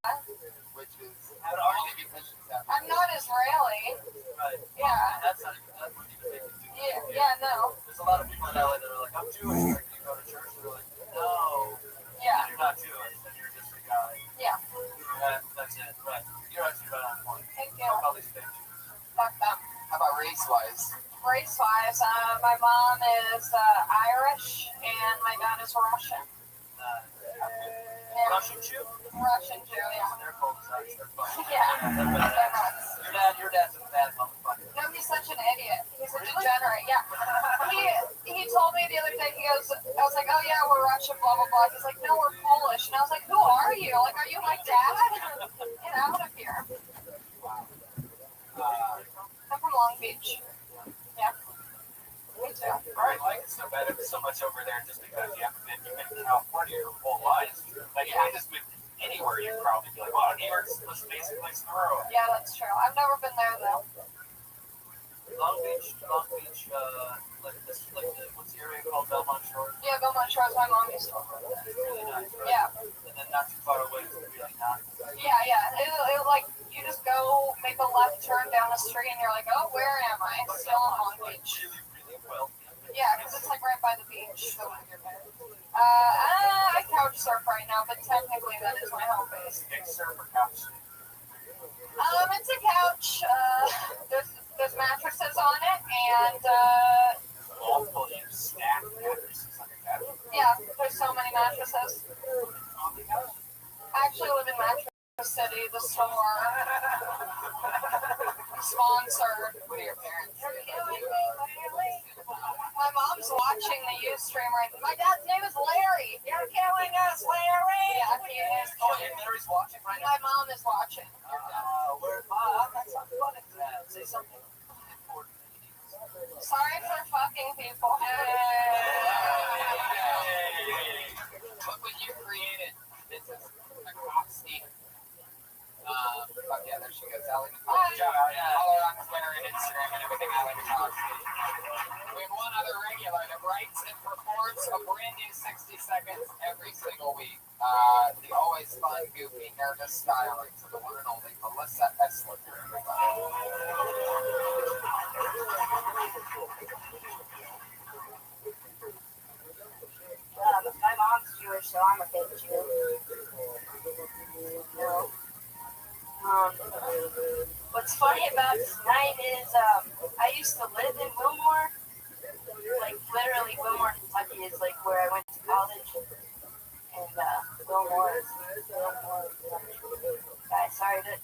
Which is only because she's I'm not Israeli. Right. Yeah. That's not even, that wouldn't even make it too Yeah, no. There's a lot of people in LA that are like, I'm Jewish. Like, you go to church, they're like, no, Yeah. you're not Jewish, and you're just a guy. Yeah. That's it, right. You're actually right on point. Thank you. Fuck all these fake Jews. Fuck them. How about race-wise? Race-wise, my mom is Irish and my dad is Russian. Yeah. Russian Jew? Russian Jew, yeah. They're cold as ice. They're fun. Yeah. They're nuts. Your dad's a bad motherfucker. No, he's such an idiot. He's a degenerate. Yeah. He told me the other day. He goes, I was like, oh yeah, we're Russian, blah blah blah. He's like, no, we're Polish. And I was like, who are you? Like, are you my dad? Get out of here. I'm from Long Beach. Yeah. Me too. All right, like it's so bad. It's so much over there just because you've been in California your whole life. Like, if you just moved anywhere, you'd probably be like, well, New York's the most basic place in the world. Yeah, that's true. I've never been there though. Long Beach, like this, like what's the area called? Belmont Shores. Yeah, Belmont Shores. My mom used to live there. It's really nice, right? Yeah. And then not too far away, it's really not. Yeah. It like you just go make a left turn down the street and you're like, oh, where am I? Still in Long Beach. Yeah, because it's like right by the beach. So I couch surf right now, but technically that is my home base. It's a couch. It's a couch. There's mattresses on it, and Multiple you stack mattresses on your couch. yeah, there's so many mattresses. I actually live in Mattress City, the store. Sponsored. What are your parents? You're killing me, Larry. My mom's watching the Ustream right now. My dad's name is Larry. You're killing us, Larry. Yeah, he is. Oh, and Larry's watching right now. My mom is watching. Where's Mom? That's not funny. Say something important. Sorry for fucking people. Look what you created. This is a Coxie. Fuck yeah, there she goes. Allie McCoskey. Follow her on Twitter and Instagram and everything. Allie McCoskey. We have one other regular that writes and performs a brand new 60 seconds every single week. The always fun, goofy, nervous stylings of the one and only Melissa Esler. My mom's Jewish, so I'm a fake Jew. No. What's funny about tonight is I used to live in Wilmore. Like literally Wilmore, Kentucky is like where I went to college. And Wilmore is guys, sorry that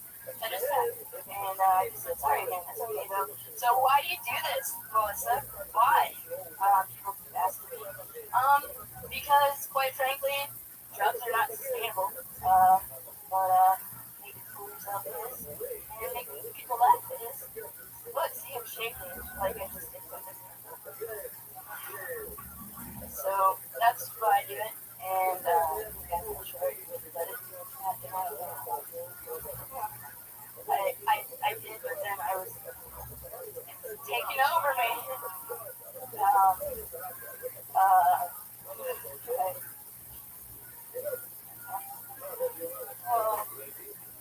just happened. And I just said sorry again, that's okay though. So why do you do this, Melissa? Why? People keep asking me. Because quite frankly, drugs are not sustainable. But making fool yourself is, and making people laugh is. Look, see him shaking like I just did something. So that's why I do it, and I did, but then I was taking over me.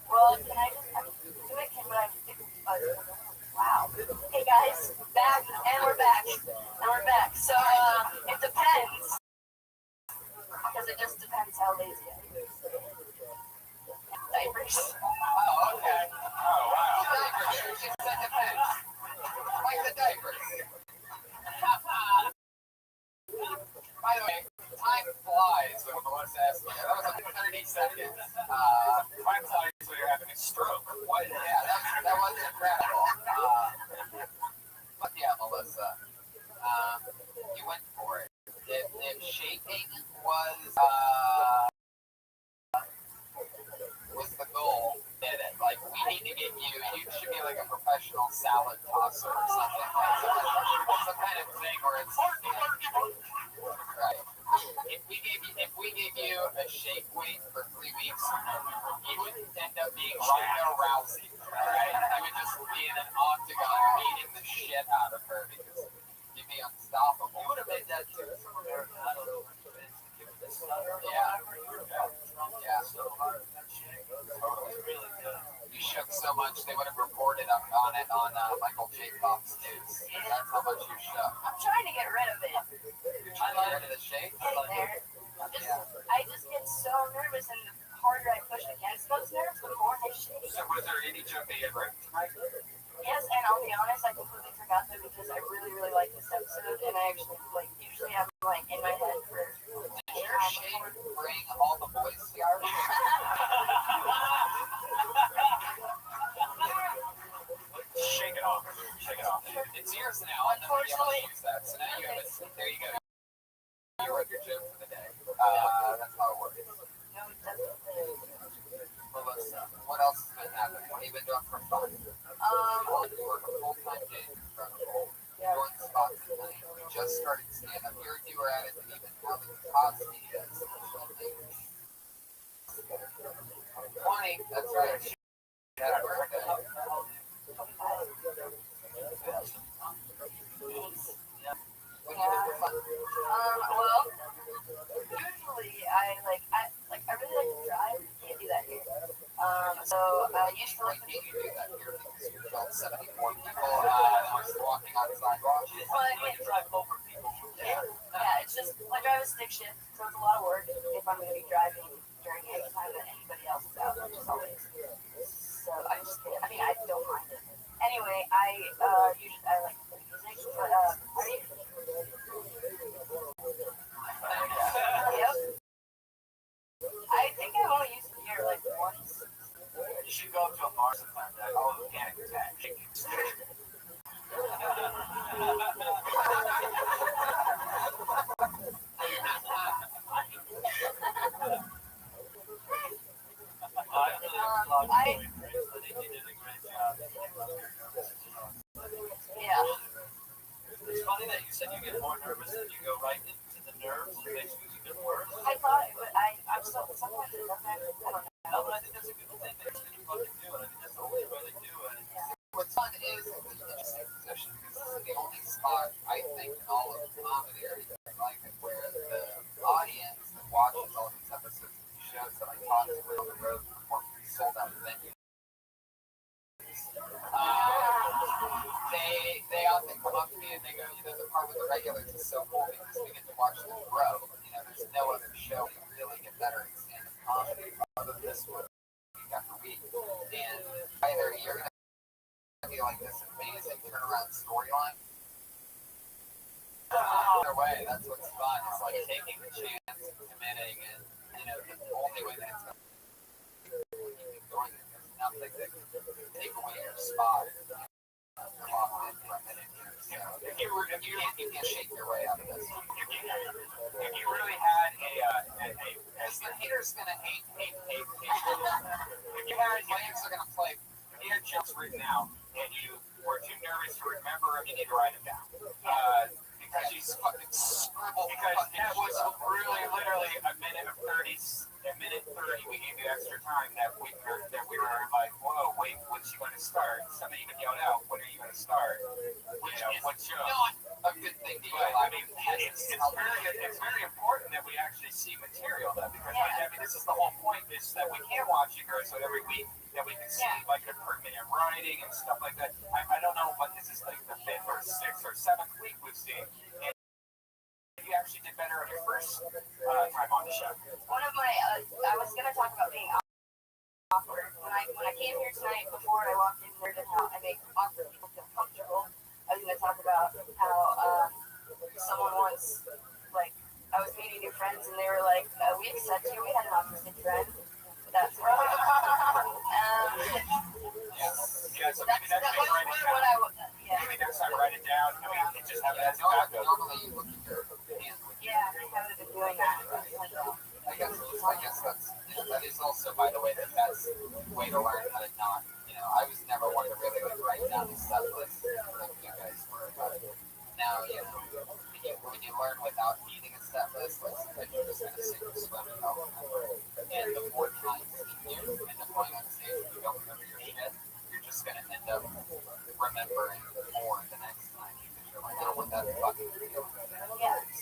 Well, can I just do it? Can I wow. Hey guys, back, and we're back. So, it depends. Because it just depends how lazy I am. Diapers. Oh, okay. Oh, wow. Diapers. She said depends. Like the diapers. By the way, time flies when Melissa Esler. That was like 30 seconds. Time flies when you're having a stroke. What? Yeah, that was incredible. But yeah, Melissa, you went for it. If shaping was the goal, did it. Like, we need to get you should be like a professional salad tosser or something. Like some kind of thing where it's right. If we gave you a shake weight for 3 weeks, you would end up being Ronda Rousey. Right? You would just be in an octagon beating the shit out of her because you'd be unstoppable. You would have made that too. Yeah. You shook so much they would have reported on it on Michael J. Fox News. That's how much you shook. I'm trying to get rid of it. You're trying to get rid of the shake? I just get so nervous, and the harder I push against those nerves, the more they shake. So was there any joke that you had written tonight? Yes, and I'll be honest, I completely forgot them because I really, really like this episode, and I actually, usually I'm, in my head for... Did your shake bring all the boys to your Shake it off. It's yours now. Unfortunately, use that. So now you have it. There you go. You wrote your joke for the day. That's how it works. Melissa, what else has been happening? What have you been doing for fun? You work a full-time gig. Incredible. Doing spots tonight. You just started stand-up. You were at it, and even Allie McCoskey is. 20. That's right. She had a birthday. Well, usually I really like to drive. Can't do that here. So usually you do that here because you killed 74 people and I was walking on the sidewalk. Well, drive over people. yeah, it's just I drive a stick shift, so it's a lot of work if I'm going to be driving during any time that anybody else is out, which is always. So I just, I mean, I don't mind it. Anyway, usually I like the music, but yep. I think I've only used it here like once. You should go up to a bar sometime. All the panic attack. Yeah. It's funny that you said you get more nervous and you go right into the nerves. It makes you even worse. I thought it would. I'm so sometimes it doesn't. I don't know. No, but I think that's a good thing that you fucking do it. I think that's the only way to do it. What's fun is it's an interesting position because this is the only spot I think in all of comedy or anything like it where the audience that watches all these episodes of these shows that I talk to on the road before we sold out venues. They often come up to me and they go, the part with the regulars is so cool because we get to watch them grow. There's no other show you really get better at stand-up comedy other than this one week after week. And either you're going to be like this amazing turnaround storyline. Either way, that's what's fun. It's like taking the chance and committing, and the only way that it's going to keep going is there's nothing that can take away your spot. You're locked in for a minute here. So you can't shake your way out of this. If you really had Because the hater's going to hate. if you had jokes written out and you were too nervous to remember them, you need to write them down. Because you fucking scribbled. Because that was really literally a minute 30. We gave you extra time that we were like, whoa, wait, what's she going to start? Somebody even yelled out, when are you going to start? What's your not a good thing to yell. I mean, it's very important that we actually see material though, because I mean, this is the whole point is that we can watch you grow, so every week that we can see like an improvement in writing and stuff like that. I don't know, but this is like the 5th or 6th or 7th week we've seen. And you actually did better on your first time on the show. One of my, I was gonna talk about being awkward. When I came here tonight, before I walked in here, and how I make awkward people feel comfortable, I was gonna talk about how someone once, like, I was meeting new friends, and they were like, we accept you. We had an autistic friend. That's right. Yeah, so maybe that's what I would. Maybe next time write it down. I mean, just have it as backup. Normally you look at your hands. Yeah, I haven't been doing that. I guess that is also, by the way, the best way to learn how to not. I was never one to really write down the set list like you guys were. But now, when you learn without needing a set list, like sometimes you're just gonna sing or swim and help remember. And the more times you end up going on stage and you don't remember your shit, you're just gonna end up remembering more the next time because you're like, I don't want that fucking feeling.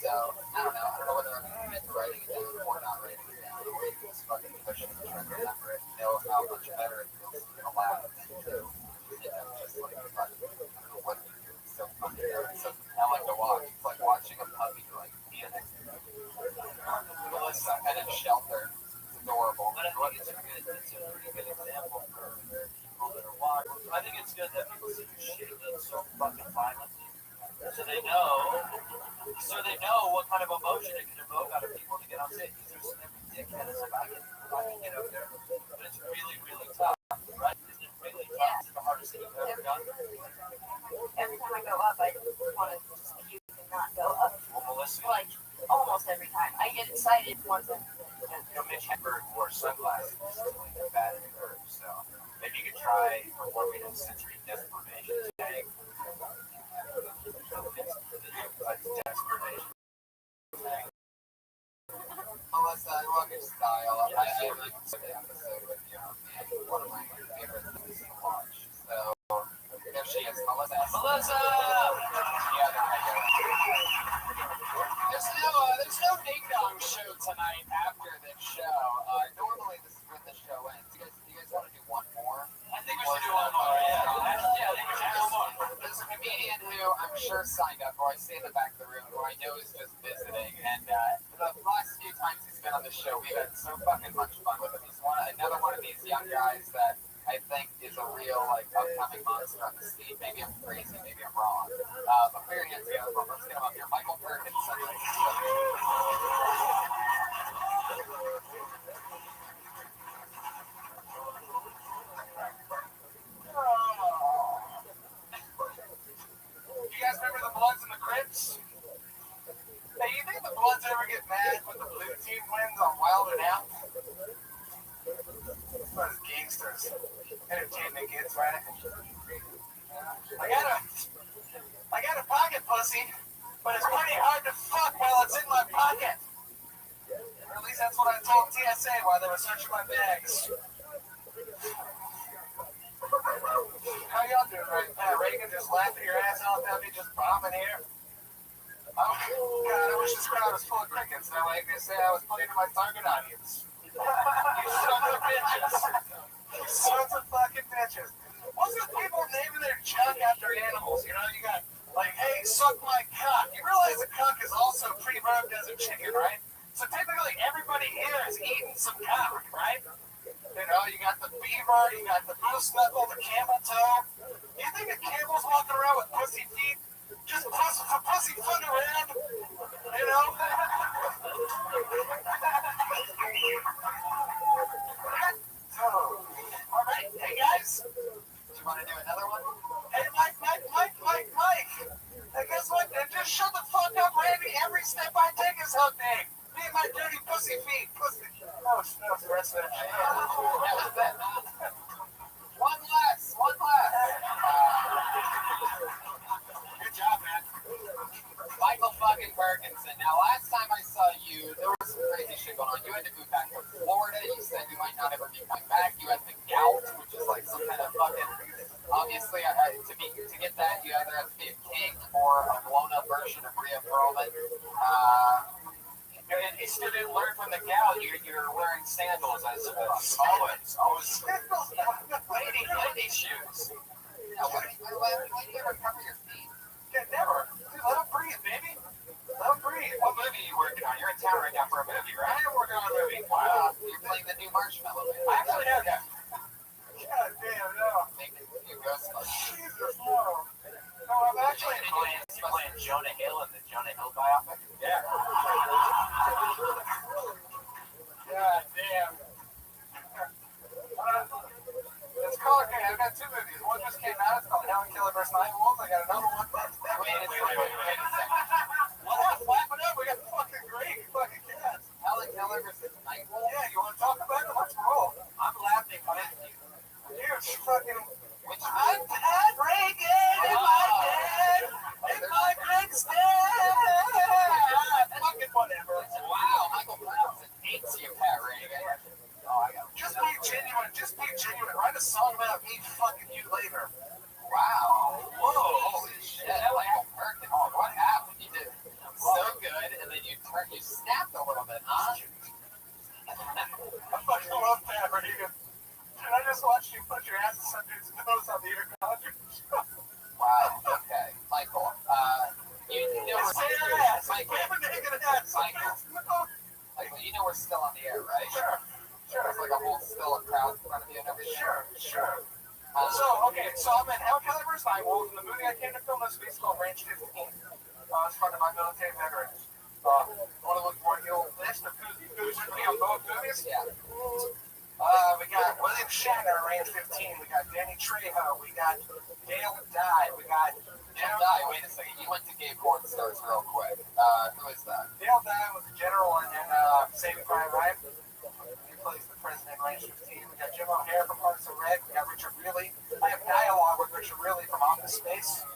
So I don't know whether I'm gonna commit to writing it down or not writing it down, or just fucking push it and try to remember it. How much better it feels to get a laugh than to just like fucking, I don't know what to do. It's so fucking I like to watch. It's like watching a puppy like panic. Melissa at a shelter. It's adorable. But I think it's a pretty good example for people that are watching. I think it's good that people see you shaking so fucking violently, so they know what kind of emotion it can evoke out of people to get on stage. Because there's some dickhead as I can get up there, but it's really, really tough, right? Isn't it really tough? It's the hardest thing you've ever done. Every time I go up, I want to just puke and not go up. Well, Melissa, Like almost every time, I get excited once. Mitch Hedberg wore sunglasses like a bad curve, so maybe you could try performing a sensory deprivation tag. Melissa, I love your style. I like the episode with you, and one of my favorite things to watch. So, there she is, Melissa. Melissa! Yeah, there I go. There's no ding dong show tonight After this show, normally this is when the show ends. Do you guys want to do one for sure signed up for. I stay in the back of the room, who I know is just visiting. And the last few times he's been on the show, we've had so fucking much fun with him. He's another one of these young guys that I think is a real like upcoming monster on the scene. Maybe I'm crazy, maybe I'm wrong. But put your hands together for him. Let's get him up here. Michael Perkins. You guys remember the Bloods and the Crips? Hey, you think the Bloods ever get mad when the blue team wins on Wild and Out? Those gangsters. Entertainment kids, right? I got a pocket pussy, but it's pretty hard to fuck while it's in my pocket. Or at least that's what I told TSA while they were searching my bags. How y'all doing, right? Pat Reagan just laughing your ass off at me, just bombing here. Oh, God, I wish this crowd was full of crickets. That way I could say I was playing to my target audience. You sons of bitches. You sons of fucking bitches. What's with people naming their junk after animals? You know, you got, like, hey, suck my cock. You realize a cock is also pre-verbed as a chicken, right? So technically everybody here is eating some cock, right? You know, you got the beaver, you got the moose knuckle, the camel toe. You think a camel's walking around with pussy feet? Just pussy foot around, you know? All right, hey guys. Do you want to do another one? Hey, Mike. Hey, guess what? Just shut the fuck up, Randy. Every step I take is hooked. Me and my dirty pussy feet. Pussy. Oh, smells the rest of that shit. One last. Good job, man. Michael fucking Perkinson. Now, last time I saw you, there was some crazy shit going on. You had to move back to Florida. You said you might not ever be coming back. You had the gout, which is like some kind of fucking. Obviously, to get that, you either have to be a king or a blown-up version of Rhea Perlman. And you still didn't learn from the gal. You're wearing sandals, I suppose. Always. Lady shoes. Now, when do you ever cover your feet? Yeah, never. Dude, let them breathe, baby. Let them breathe. What movie are you working on? You're in town right now for a movie, right? I am working on a movie. Wow. You're playing the new Marshmallow Man. I actually have that. God damn, no. Making you Ghostbusters. Jesus, no. No, I'm actually playing Jonah Hill in the Jonah Hill biopic. Yeah. God damn. It's called, okay, I've got two movies. One just came out. It's called Helen Keller vs. Night Wolves. I got another one. Wait a second. Laugh it up. We got fucking great fucking cats. Helen Keller versus Night Wolves? Yeah, you want to talk about it? Let's roll. I'm laughing with you. You're fucking... I'm Pat Reagan in my bed. In my big stand. Fucking whatever. Wow, Michael Perkinson hates you, Pat Reagan. Oh, I got Just be genuine. Just be genuine. Write a song about me fucking you later. Wow. Whoa. Holy shit. Michael Perkins. Oh, what happened? You did so good, and then you snapped a little bit, huh? I fucking love Pat Reagan. Dude, I just watched you put your ass in some dude's nose on the intercom. Wow. Okay. Michael, you know Say your ass. Michael, you know we're still on the air, right? Sure. There's like still a crowd in front of you and everything. Sure. So I'm in Helen Keller vs. Night Wolves, and the movie I came to film this week is called Range 15. It's funded by military veterans. Want to look for the old list of who's with me on both movies? Yeah. We got William Shatner in Range 15. We got Danny Trejo. We got Dale Dye. We got Dale Dye. Wait a second. You went to Game Porn Stars real quick. Who is that? Dale Dye was a general in Saving Private Ryan. He plays the president in Range 15. We got Jim O'Hare from Parks and Rec. We got Richard Riley. I have dialogue with Richard Riley from Office Space.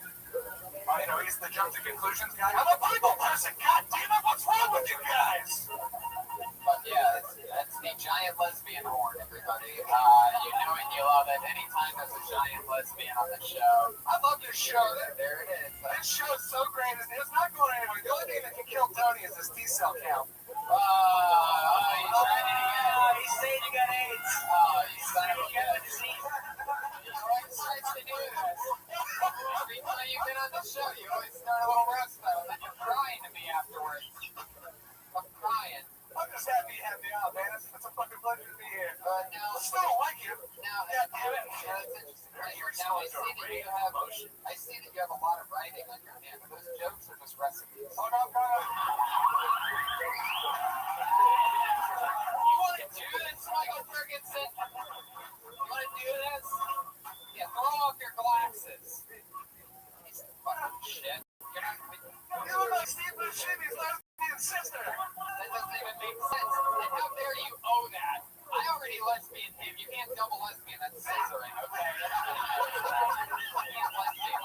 He's the jump to conclusions guy. I'm a Bible person. God damn it, what's wrong with you guys? But yeah, that's the giant lesbian horn, everybody. You know it, you love it. Anytime there's a giant lesbian on the show. I love this show. There it is. This show is so great. It's not going anywhere. The only thing that can kill Tony is his T-cell count. He's saying you got AIDS. Oh, you son of a bitch. You always tries to do this. Every time you've been on the show, you always Now I see that you have I see that you have a lot of writing on your hand. Those jokes are just recipes. Oh no, no, no. You want to do this, Michael Ferguson? You want to do this? Yeah, throw off your glasses. Piece of fucking shit. You're not. You look like Steve Buscemi's lesbian sister. That doesn't even make sense. And how dare you owe that? I already lesbian him. You can't double lesbian. That's scissoring, okay? You can't lesbian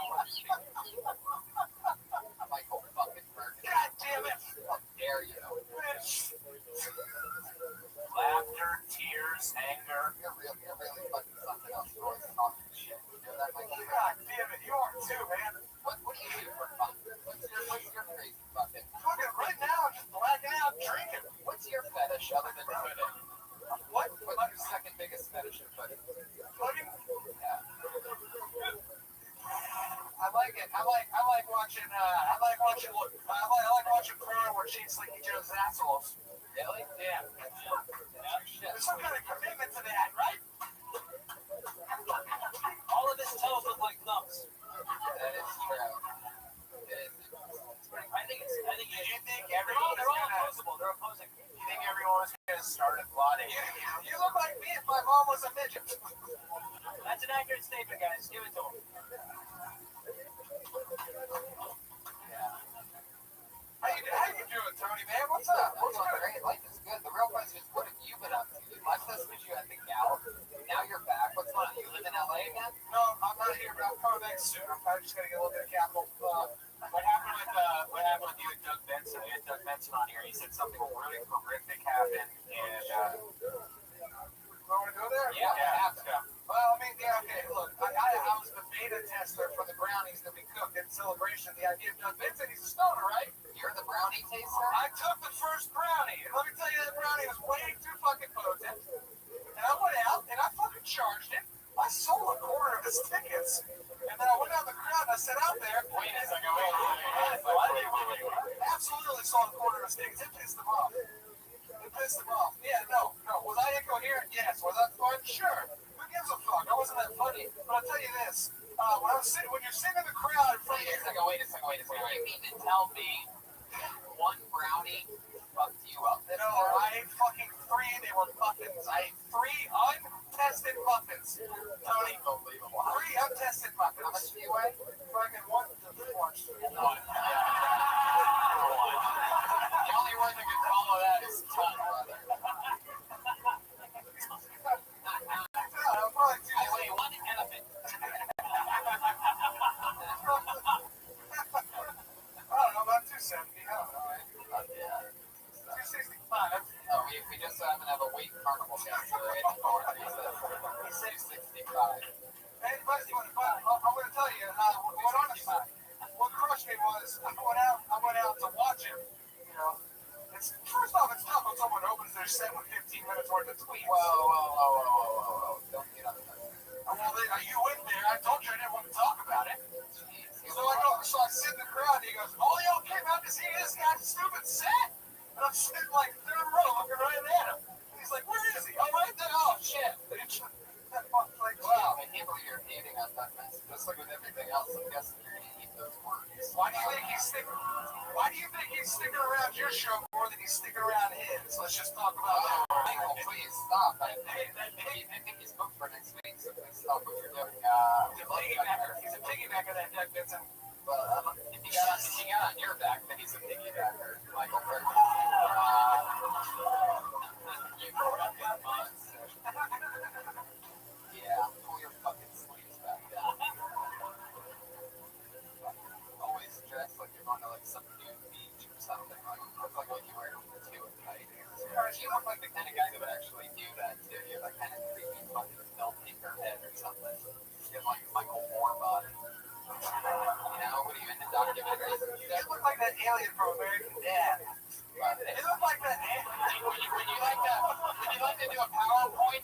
Michael fucking Ferguson. God damn it! How dare you? Laughter, tears, anger. You're really fucking something else. You're always talking shit. You know that, Michael? God damn it, you are too, man. What do you do for fun? What's your crazy fucking? Fucking right now, I'm just blacking out, drinking. What's your fetish other than pudding? What's your second biggest fetish in pudding? Pudding? Yeah. I like it. I like watching. I like watching porn where chicks like each other's assholes. Really? Yeah. Shit. There's some kind of commitment to that, right? All of his toes look like thumbs. That is true. It is. I think Did you think they're all everyone was gonna? opposable. They're opposing. You think everyone was gonna start applauding? You look like me if my mom was a midget. That's an accurate statement, guys. Give it to him. How you doing, Tony, man? What's up? What's up? Great. Life is good. The real question is, what have you been up to? You left us because you had the gout. Now you're back. What's going on? You live in LA again? No, I'm not here, but I'm coming back soon. I'm just gonna get a little bit of capital. What happened with you and Doug Benson? We had Doug Benson on here. He said something really horrific happened, and Want to go there? Yeah, I have to. Well, I mean, yeah, okay. Look, I was the beta tester for the brownies that we cooked in celebration of the idea of Doug Benson. He's a stoner, right? You're the brownie taster? I took the first brownie, and let me tell you, that brownie was way too fucking potent. And I went out, and I fucking charged it. I sold a quarter of his tickets. And then I went out in the crowd, and I sat out there. Wait a second. Absolutely sold a quarter of his tickets. It pissed them off. Yeah, no. Was I incoherent? Yes. Was that fun? Sure. Who gives a fuck? I wasn't that funny. But I'll tell you this. When you're sitting in the crowd in front of Wait a second. You mean to tell me one brownie fucked you up? No, I ate fucking 3. They were muffins. I ate 3 untested muffins. Tony, Unbelievable. 3 untested muffins. How much do you weigh? Fucking 1 to 1. The only word that can follow that is ton, brother. I'm probably too I weigh 1 elephant. I don't know, about 270. I don't know, man. 265. Oh, we just so happen to have a weight carnival dancer in the corner. He's 665. Hey, but I'm going to tell you, what crushed me was I went out to watch him. You know, first off, it's tough when someone opens their set with 15 minutes worth of tweets. Whoa. Don't get on that. Well, you went there. I told you I didn't want to talk about it. So I sit in the crowd, and he goes, "All y'all came out to see this guy's stupid set?" And I'm sitting like 3rd row, looking right at him. And he's like, "Where is he?" I'm right there. Oh shit! Wow, I can't believe you're hating on that mess. Just like with everything else, I'm guessing you're going to eat those words. Why do you think he's sticking around your show more than he's sticking around his? Let's just talk about that. Michael, please stop. I think he's booked for next week, so please stop what you're doing. He's a piggybacker, that Doug Benson. Well, if he got on your back, then he's a piggybacker. Michael Ferguson. You fucking monster. Yeah, pull your fucking sleeves back down. Always dressed like you're going to like some nude beach or something. Like you wear too tight. You look like the kind of guy that would actually do that too. You're like kind of creepy fucking filmmaker head or something. You have like Michael Moore body. You know, what are you into documentaries? You look like that alien from American Dad. You look like that alien. Would you like to do a PowerPoint?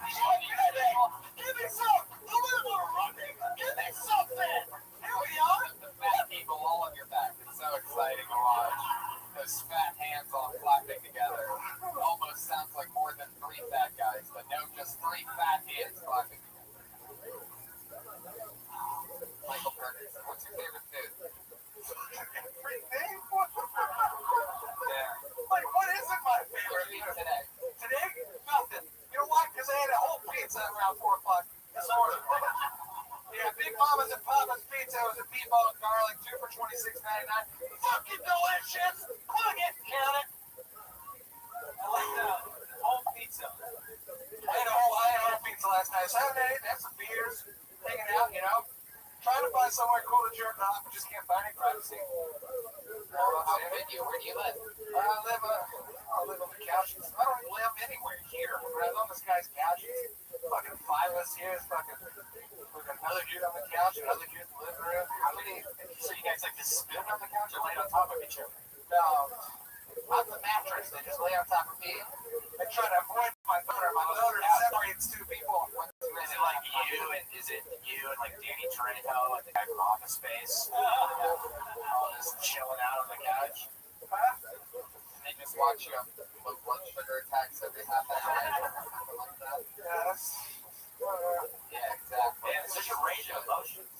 Give me some! A little more running! Give me something! Here we are! The fat people all on your back. It's so exciting to watch. Those fat hands all clapping together. Almost sounds like more than 3 fat guys, but no, just 3 fat hands clapping together. was at Papa's Pizza. It was a meatball and garlic, 2 for $26.99. Fucking delicious. Plug it, count it. I like the whole pizza. I had a whole pizza last night. Saturday, had some beers, hanging out, you know. Trying to find somewhere cool to jerk off, but just can't find any privacy. How did you? Where do you live? I live on the couches. I don't live anywhere here. I live on this guy's couches. Fucking 5 of us here. It's fucking another dude on the couch, another dude in the living room. So you guys like just spin on the couch or lay on top of each other? No. On the mattress, they just lay on top of me. I try to avoid my daughter. My daughter separates 2 people. Is it like you and like Danny Trejo and the guy from Office Space? All just chilling out on the couch. And they just watch you have low blood sugar attacks every half hour. Something like that. Yeah, exactly. And it's such a range of emotions.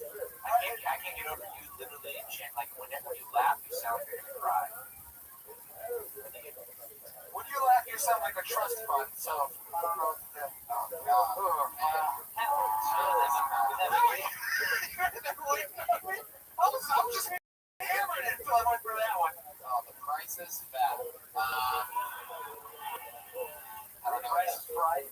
I can't get over you literally like whenever you laugh, you sound like you're gonna cry. When you laugh, you sound like a trust fund, so I don't know if that. I was just hammering it until I went for that one. Oh, the price is fat. I don't know. Price is right.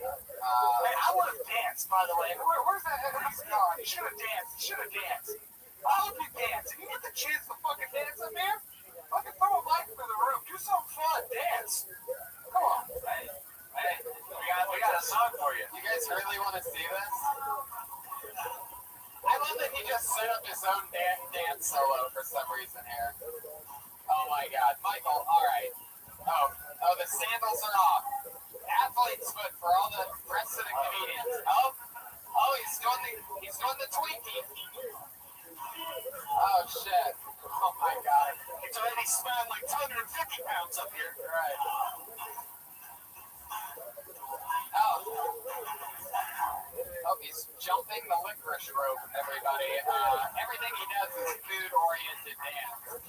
Hey, I want to dance, by the way. Where's that? He's gone. He should have danced. I hope you dance. If you get the chance to fucking dance up there, fucking throw a mic through the room. Do something fun. Dance. Come on. Hey, we got a song for you. You guys really want to see this? I love that he just set up his own dance solo for some reason here. Oh my god. Michael, alright. Oh, the sandals are off. Athlete's foot for all the rest of the comedians. Oh, he's doing the Twinkie. Oh shit. Oh my god. It's already smelling like 250 pounds up here. Right. Oh, he's jumping the licorice rope, everybody. Everything he does is food-oriented dance.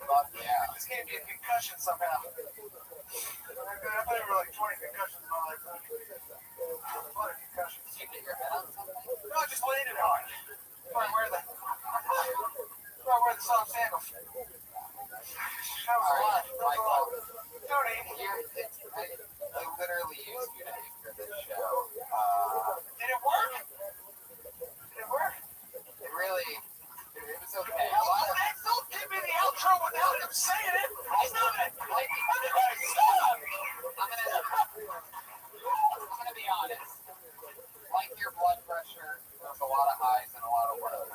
But yeah, this gave me a concussion somehow. I've had like 20 concussions in my life. A lot of concussions. Did you hit your head on something? No, I just laid it on. Before I wear the soft sandals. That was a lot. Tony, I literally used you to anchor this show. Did it work? It really, it was okay. Don't give me the outro without him saying it. Stop it. Stop. I'm gonna be honest. Like your blood pressure, there's a lot of highs and a lot of lows.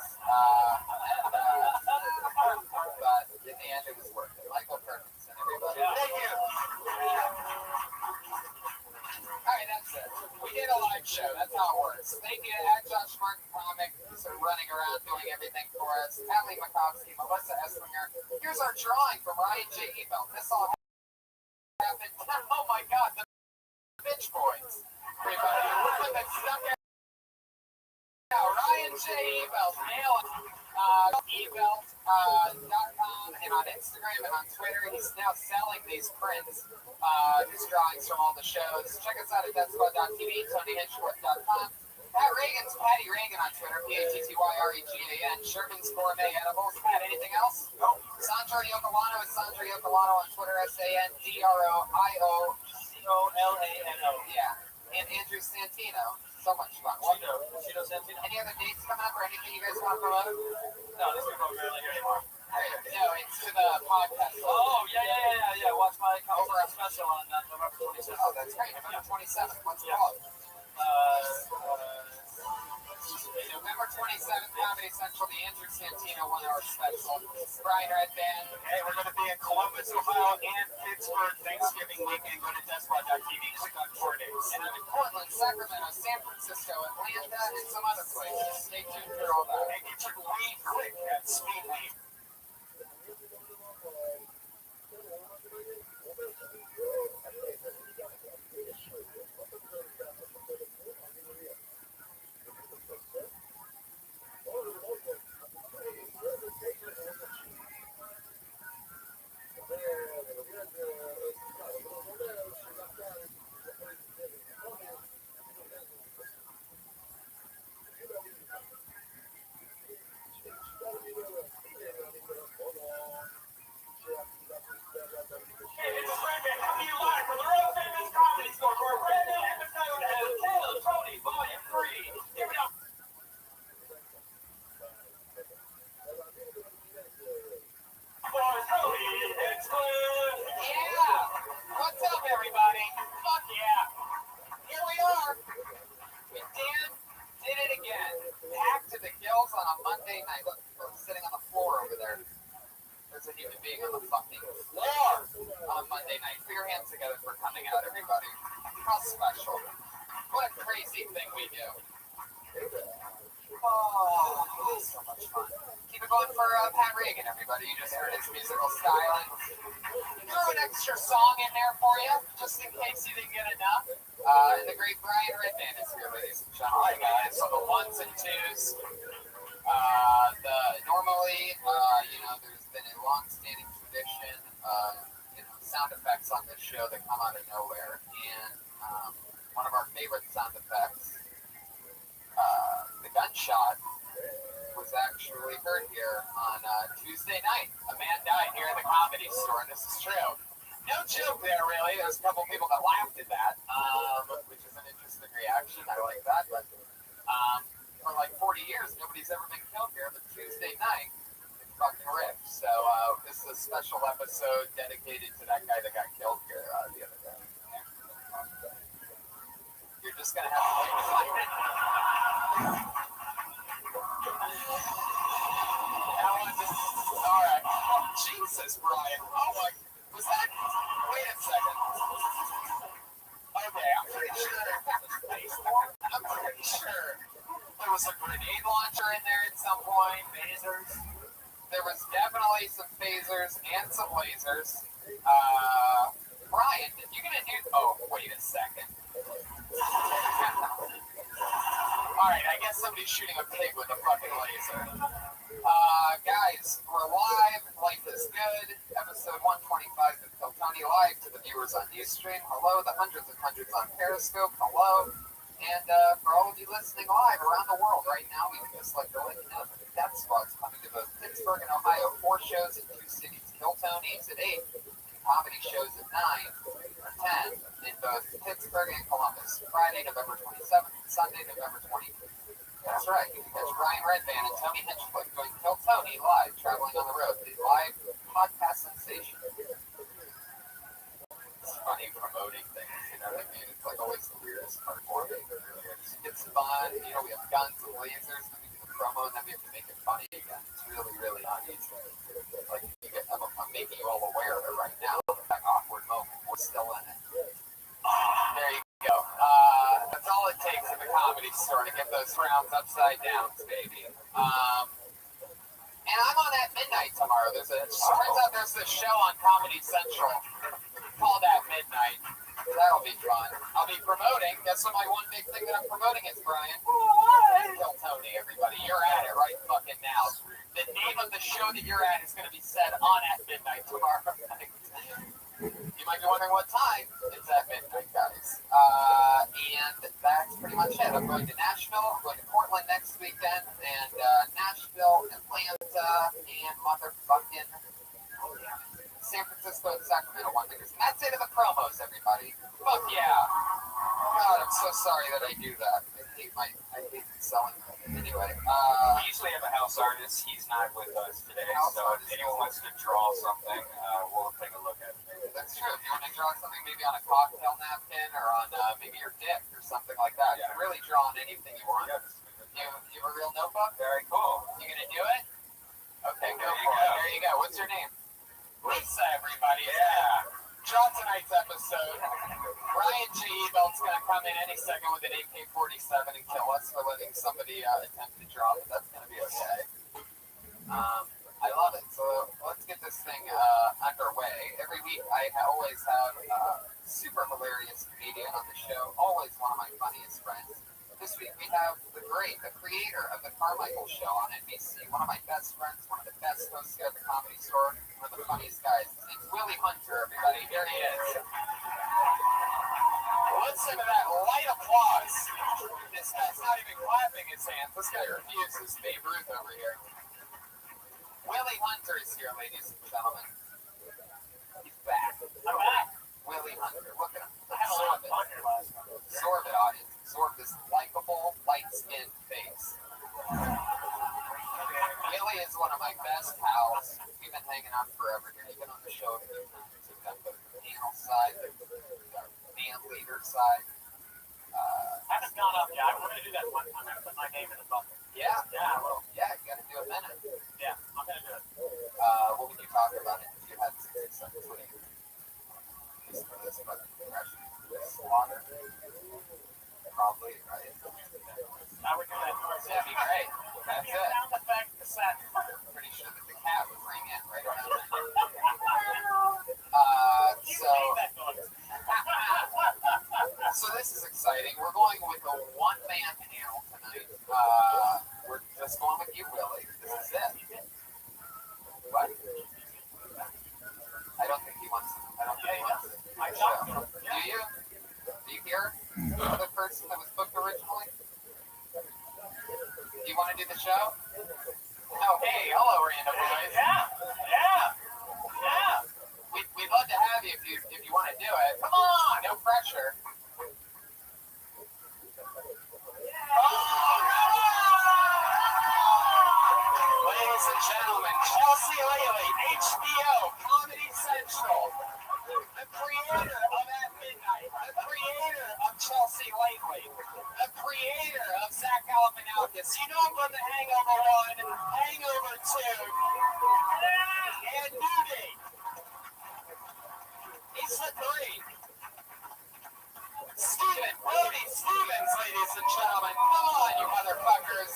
But in the end, it was worth it. Michael Perkins and everybody. Thank you. Alright, that's it. We did a live show. That's how it works. Thank you at Josh Martin Comic for running around doing everything for us. Allie Makovsky, Melissa Esslinger. Here's our drawing from Ryan J. Ebel. This all happened. Oh my god, the bitch boys. Everybody, look at stuck out. Ryan J. Ebel, mail ebelt.com and on Instagram and on Twitter. He's now selling these prints, his drawings from all the shows. Check us out at deathsquad.tv, TonyHinchworth.com. Pat Reagan's Patty Reagan on Twitter, PattyRegan. Sherman's Gourmet Edibles. Pat, anything else? Nope. Sandro Yocolano is Sandro Yocolano on Twitter, SandroIocolano. Yeah. And Andrew Santino. So much fun. Chino Santino. Any other dates coming up or anything you guys want to promote? No, this is going really here anymore. No, it's to the podcast. Oh, yeah. Watch my cover special on November 27th. Oh, that's great. November 27th. What's it called? November 27th, Comedy Central, the Andrew Santino 1 hour special. Brian Redband. Hey, we're going to be in Columbus, Ohio, and Pittsburgh Thanksgiving weekend. Go to deathsquad.tv. Click on 4 days. And I'm in Portland, Sacramento, San Francisco, Atlanta, and some other places. Stay tuned for all that. And get your lead click at Speed Lead. special. What a crazy thing we do. Oh, so much fun. Keep it going for Pat Reagan, everybody. You just heard his musical stylings. Throw an extra song in there for you, just in case you didn't get enough. And the great Brian Redman is here, ladies and gentlemen. Hi, guys. So the ones and twos. Normally, there's been a long-standing tradition of, sound effects on this show that come out of nowhere. And one of our favorite sound effects, the gunshot, was actually heard here on Tuesday night. A man died here at the Comedy Store, and this is true. No joke there, really. There's a couple people that laughed at that, which is an interesting reaction. I like that. But for like 40 years, nobody's ever been killed here. But Tuesday night, it fucking ripped. So this is a special episode dedicated to that guy that got killed here the other day. You're just going to have to wait for it. All right. Oh, Jesus, Brian. Oh, my. Was that? Wait a second. Okay, I'm pretty sure there was a grenade launcher in there at some point. Phasers. There was definitely some phasers and some lasers. Brian, you gonna do? Oh, wait a second. All right, I guess somebody's shooting a pig with a fucking laser. Guys, we're live. Life is good. Episode 125 of Kill Tony live to the viewers on Ustream. Hello, the hundreds and hundreds on Periscope. Hello. And for all of you listening live around the world right now, we would just like to let you know that the Death Squad's coming to both Pittsburgh and Ohio. 4 shows in 2 cities. Kill Tony's at 8. And comedy shows at 9 or 10 in both Pittsburgh and Columbus. Friday, November 27th. Sunday, November 25th. That's right. You can catch Brian Redman and Tony Hinchcliffe doing Kill Tony live, traveling on the road. The live podcast sensation. It's funny promoting things, you know what I mean? It's like always the weirdest part for me. It's fun, we have guns and lasers, and we do the promo, and then we have to make it funny again. It's really, really not easy. Like, I'm making you all aware of it right now. That awkward moment. We're still in it. There you go. That's all it takes at the Comedy Store to get those rounds upside down, baby. And I'm on at midnight tomorrow. Turns out there's this show on Comedy Central called At Midnight. That'll be fun. I'll be promoting. Guess what my one big thing that I'm promoting is, Brian? Kill Tony, everybody. You're at it right fucking now. The name of the show that you're at is going to be said on At Midnight tomorrow night. You might be wondering what time. It's at midnight, guys. And that's pretty much it. I'm going to Nashville. I'm going to Portland next weekend. And Nashville, Atlanta, and motherfucking San Francisco and Sacramento one weekers. And that's it of the promos, everybody. Fuck yeah. God, I'm so sorry that I do that. I hate selling them. Anyway, we usually have a house artist. He's not with us today, so if anyone wants to draw something, we'll take a look at it. That's true. If you want to draw something maybe on a cocktail napkin or on maybe your dick or something like that, you can really draw on anything you want. You have a real notebook? Very cool. You gonna do it? Okay, go for it. There you go. What's your name? Lisa, everybody. Yeah. Draw tonight's episode. Brian G. Belt's gonna come in any second with an AK-47 and kill us for letting somebody attempt to draw, but that's gonna be okay. I love it. So let's get this thing underway. Every week I always have a super hilarious comedian on the show. Always one of my funniest friends. This week we have the creator of the Carmichael Show on NBC. One of my best friends, one of the best hosts here at the Comedy Store, one of the funniest guys. His name's Willie Hunter, everybody. Here he is. Listen to that light applause. This guy's not even clapping his hands. This guy refuses. Babe Ruth over here. Willie Hunter is here, ladies and gentlemen. He's back. I'm back. Willie Hunter. Look at him. Absorb it. Absorb it, audience. Absorb this likable, light-skinned face. Willie is one of my best pals. We've been hanging out forever here. He's been on the show a few times. We've got the panel side, the band leader side. I haven't gone up yet. We're going to do that one time. I'm going to put my name in the bucket. Yeah? Yeah, well, yeah, you got to do a minute. Yeah, I'm going to do it. What would you talk about if you had 60 seconds? What do you use for this fucking impression? this water. Probably, right? I would do that first. That'd be great. That's it. Down the back of the set. Pretty sure that the cat would bring in right around there. You So, hate that noise. so this is exciting. We're going with a one-man panel tonight. We're just going with you, Willie. This is it. What? I don't think he wants to. I don't think he wants to. I talked to him. Do you? Do you hear the other person that was booked originally? Do you want to do the show? Oh, hey, hello, random boys. Yeah. We'd love to have you if you want to do it. Come on, no pressure. Ladies and gentlemen, Chelsea Lately, HBO, Comedy Central, the creator of At Midnight, the creator of Chelsea Lately, the creator of Zach Galifianakis. You know him from The Hangover 1, Hangover 2, and Movie. He's the 3. Steven, Brody Stevens, ladies and gentlemen. Come on, you motherfuckers.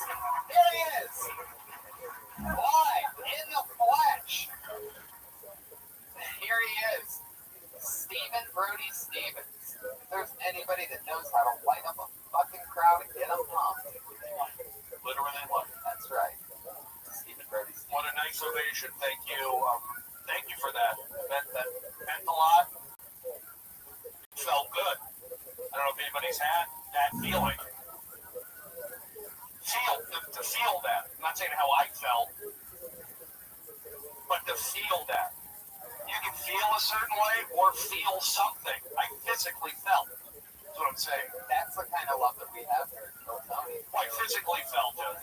Here he is. Live in the flesh. Here he is. Stephen Brody Stevens. If there's anybody that knows how to light up a fucking crowd and get them pumped. Literally love it. That's right. Stephen Brody Stevens. What a nice ovation. Thank you. Thank you for that. That meant a lot. It felt good. I don't know if anybody's had that feeling. To feel that. I'm not saying how I felt, but to feel that. You can feel a certain way or feel something. I physically felt. That's what I'm saying. That's the kind of love that we have here at Tony. I physically felt it.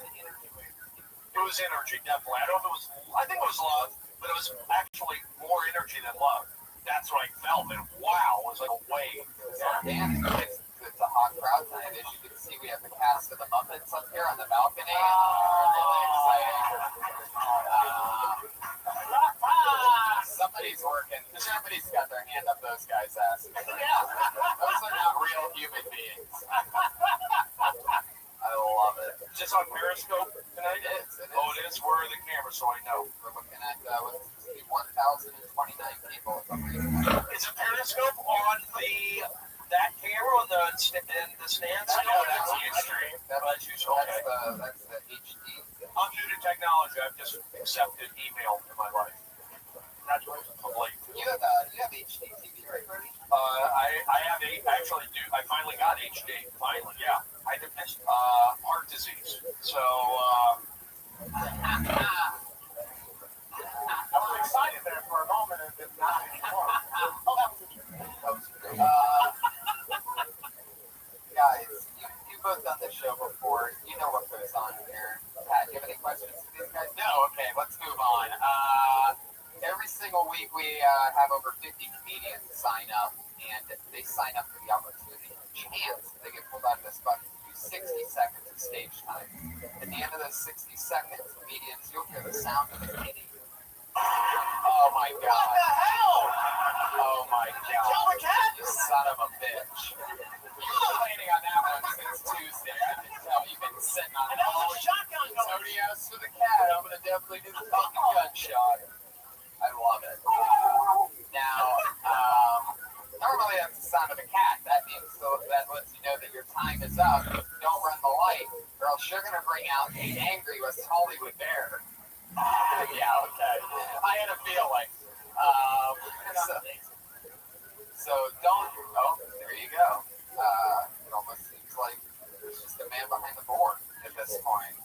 It was energy, definitely. I think it was love, but it was actually more energy than love. That's what I felt. And wow, it was like a wave. And it's a hot crowd tonight. As you can see, we have the cast of the Muppets up here on the balcony. Really exciting. Somebody's working. Somebody's got their hand up those guys' asses. Those are not real human beings. I love it. Is this on Periscope tonight? It is. Oh, it is. Where are the cameras so I know? We're looking at 1,029 people. Is it Periscope on that camera on the stands? No, That's the extreme. That's the HD. I'm new to technology. I've just accepted email in my life. Congratulations. I'm late. You have HD TV, right, Brody? I have actually do. I finally got HD. Finally, yeah. I had heart disease. So, I was excited there for a moment and then not anymore. Oh, that was interesting. Guys, you've both done this show before. You know what goes on here. Pat, do you have any questions for these guys? No? Okay, let's move on. Every single week we have over 50 comedians sign up, and they sign up for the opportunity, chance. They get pulled out of this bucket to do 60 seconds of stage time. At the end of those 60 seconds, comedians, you'll hear the sound of a kitty. Oh my God. What the hell? Oh my God. Kill the cat? You son of a bitch. You've been waiting on that one since Tuesday. I can tell you've been sitting on it. And that was a shotgun going. Somebody asked for the cat. I'm going to definitely do the fucking gunshot. I love it. Now, normally that's the sound of a cat. That means that lets you know that your time is up. Don't run the light, or else you're going to bring out the angry West Hollywood bear. Yeah, okay. I had a feeling. So don't. Oh, there you go. It almost seems like there's just a man behind the board at this point.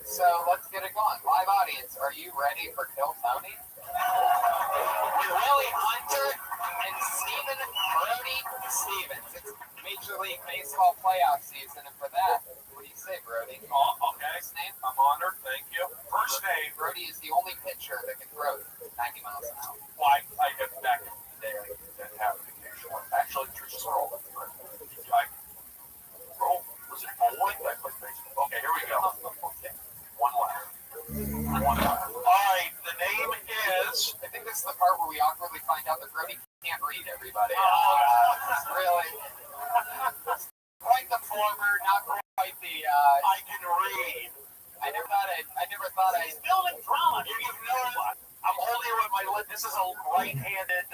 So let's get it going. Live audience, are you ready for Kill Tony? With Willie Hunter and Stephen Brody Stevens. It's Major League Baseball playoff season, and for that, what do you say, Brody? Oh, okay. First name? I'm honored. Thank you. First name. Brody is the only pitcher that can throw 90 miles an hour. Well, I got back in the day. I didn't have an occasional. Actually, true story. Was it bowling? I played baseball. Okay, here we go. Okay. One left. All right, the name is. I think this is the part where we awkwardly find out that Brody can't read everybody. Oh, Really? performer, not quite the. I can read. I never thought I. He's building drama. You know what? I'm holding it with my lip. This is a right-handed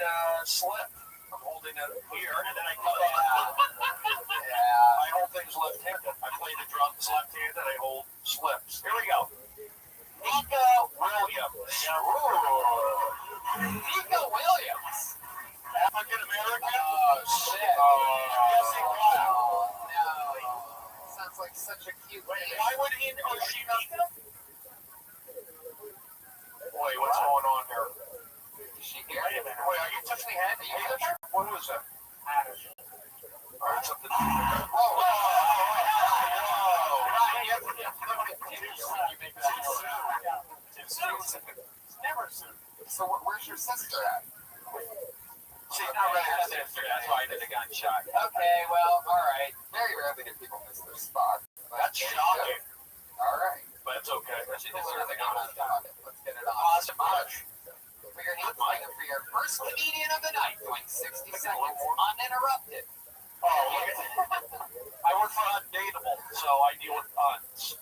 slip. I'm holding it here, and then I go. I hold things left-handed. I play the drums left-handed. I hold slips. Here we go. Nico Williams. Nico Williams. African American. Oh shit. Guessing why? No. Sounds like such a cute name. Why would he or she not? Wait, what's going on here? Is she here? Wait, are you touching the head? Are you here? What was that? Alright, something. Whoa. Never soon. So where's your sister at? She's not ready to sister. That's why I did the gunshot. Okay, well, alright. Very rarely do people miss their spot. That's shocking. Alright. But it's okay. She deserves a comment on it. Let's get it on. Awesome. For your hands singer for your first comedian of the night, going 60 seconds uninterrupted. Oh, look at that. I work for Undateable, so I deal with puns.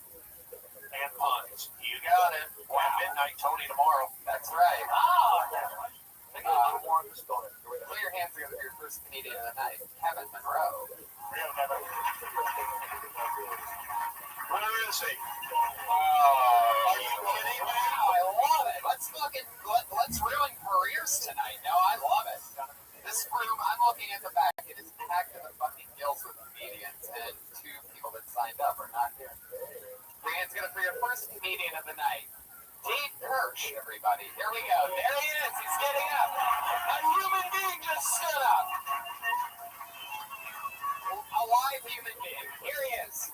And puns. You got it. Wow. Midnight Tony tomorrow. That's right. I got a little more on this story. Put your hands together for your first comedian of the night, Kevin Monroe. Where is he? Are you kidding me? I love it. Let's ruin careers tonight. No, I love it. This room, I'm looking at the back. It is packed to the fucking gills with comedians, and 2 people that signed up are not here. Your hands together for your first comedian of the night, Dave Kirsch. Everybody, here we go. There he is. He's getting up. A human being just stood up. A live human being. Here he is.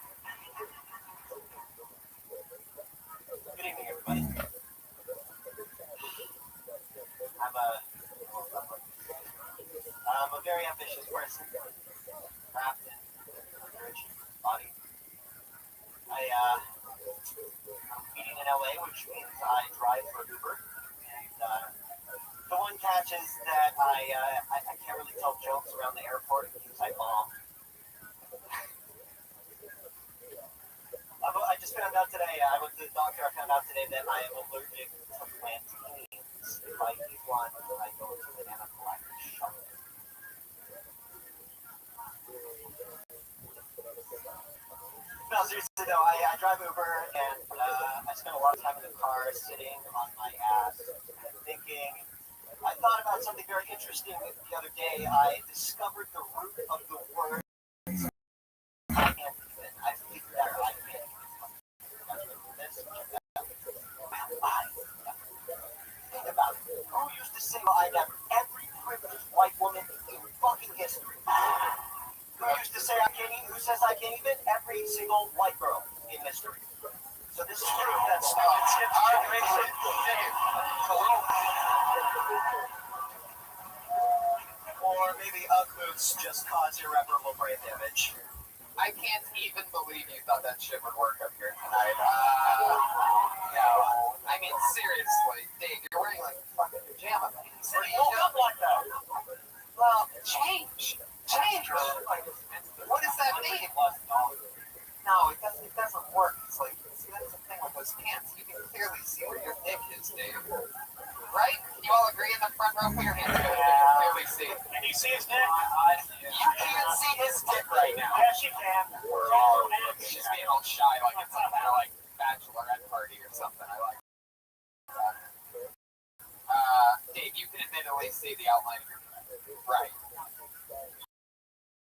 Good evening, everybody. I'm a very ambitious person, trapped in a rich body. I'm meeting in LA, which means I drive for Uber, and the one catch is that I can't really tell jokes around the airport because I bomb. I just found out today, I went to the doctor, I found out today that I am allergic to plantains. If I eat one, I go into an anaphylactic shock. No, seriously though, I drive Uber and I spend a lot of time in the car sitting on my ass thinking. I thought about something very interesting the other day. I discovered the root of the word antigen. I figured out I can. Think about it. Who used to say I'd have every privileged white woman in fucking history? Who used to say I can't eat? Who says I can't even? Every single white girl in history. So this is proof that's or maybe Ugg boots just cause irreparable brain damage. I can't even believe you thought that shit would work up here tonight. No. I mean, seriously, Dave, you're wearing like fucking pajama pants. What do you look like that? Well, change. What does that mean? No, it doesn't work. It's like, see, that's the thing with those pants. You can clearly see where your dick is, Dave. Right? You all agree in the front row? Put your hands together. You can clearly see. Can you see his dick? You can't see his dick right now. Yes, you can. She's being all shy, like it's some kind of like bachelorette party or something. I like that. Dave, you can admittedly see the outline of your dick. Right.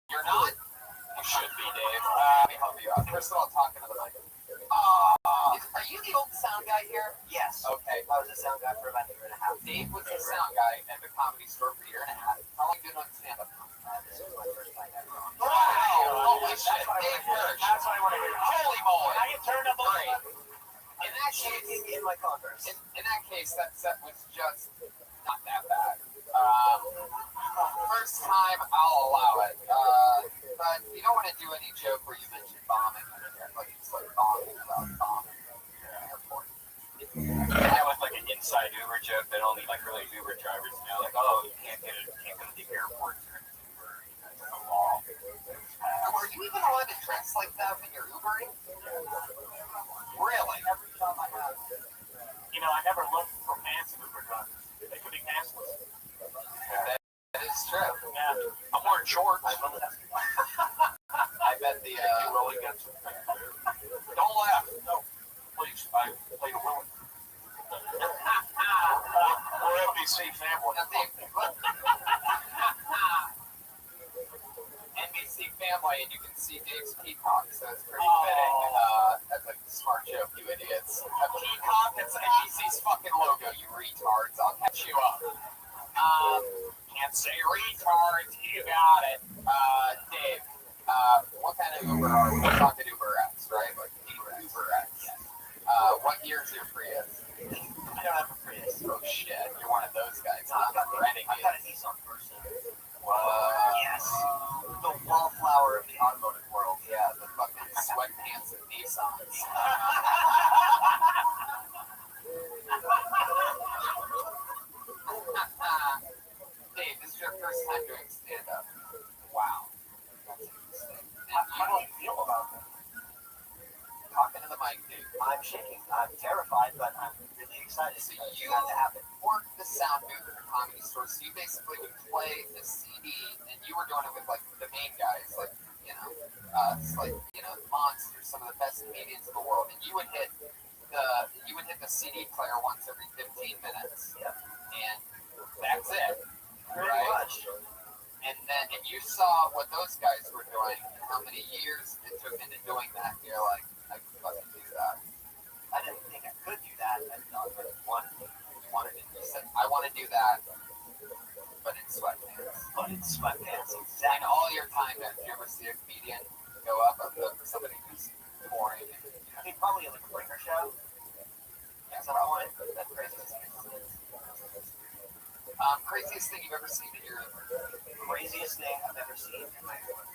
You're not? You should be, Dave. Let me help you out. First of all, talking to the mic. Are you the old sound guy here? Yes. Okay. I was a sound guy for about a year and a half. Dave was a sound guy at the Comedy Store for a year and a half. How long have you been on stand-up? This is my first time ever. Wow! Holy shit. Dave Hirsch. That's what I want to hear. Holy moly. Now you turned up on in that case, in my Converse. In that case, that set was just not that bad. First time, I'll allow it. But you don't want to do any joke where you mention bombing. Like it's like bombing about bombing in an airport. That was like an inside Uber joke that only like really Uber drivers know. Like, oh, you can't go to the airport during Uber. It's a law. Were you even allowed allowed to dress like that when you're Ubering? Really? Every job I have. You know, I never looked for pants in Uber drivers. They could be pantsless. That is true. Yeah. I'm wearing shorts. I bet the You will again. Don't laugh. No. Please. I played a willing. We're NBC family. NBC family, and you can see Dave's peacock, so it's pretty fitting. That's a smart joke, you idiots. A peacock, it's NBC's fucking logo, you retards. I'll catch you up. Can't say retards, you got it. Dave, what kind of Uber are we? We're talking Uber X, right? Like Uber X. What year is your Prius? I don't have a Prius. Oh shit, you're one of those guys. Huh? Renegade. I got a Nissan Versa. Yes. The wallflower of the automotive world. Yeah, the fucking sweatpants and Nissans. Dave, this is your first time doing stand-up. Wow. That's interesting. How do I feel about that? Talking to the mic, dude. I'm shaking. I'm terrified, but I'm really excited. So you got to have it work the sound booth at the Comedy Store. So you basically would play the CD, and you were doing it with like the main guys, like it's like monsters, some of the best comedians in the world, and you would hit the CD player once every 15 minutes. Yeah. And that's it. Pretty right? much. And you saw what those guys were doing and how many years it took into doing that. You're like, I could fucking do that. I didn't think I could do that. I thought I wanted it. You said, I want to do that, but in sweatpants. But in sweatpants, And exactly. all your time, if you ever see a comedian go up for somebody who's touring, I mean, probably like a breaker show. that's what I want. That's crazy. Craziest thing you've ever seen in your Craziest thing I've ever seen in my life.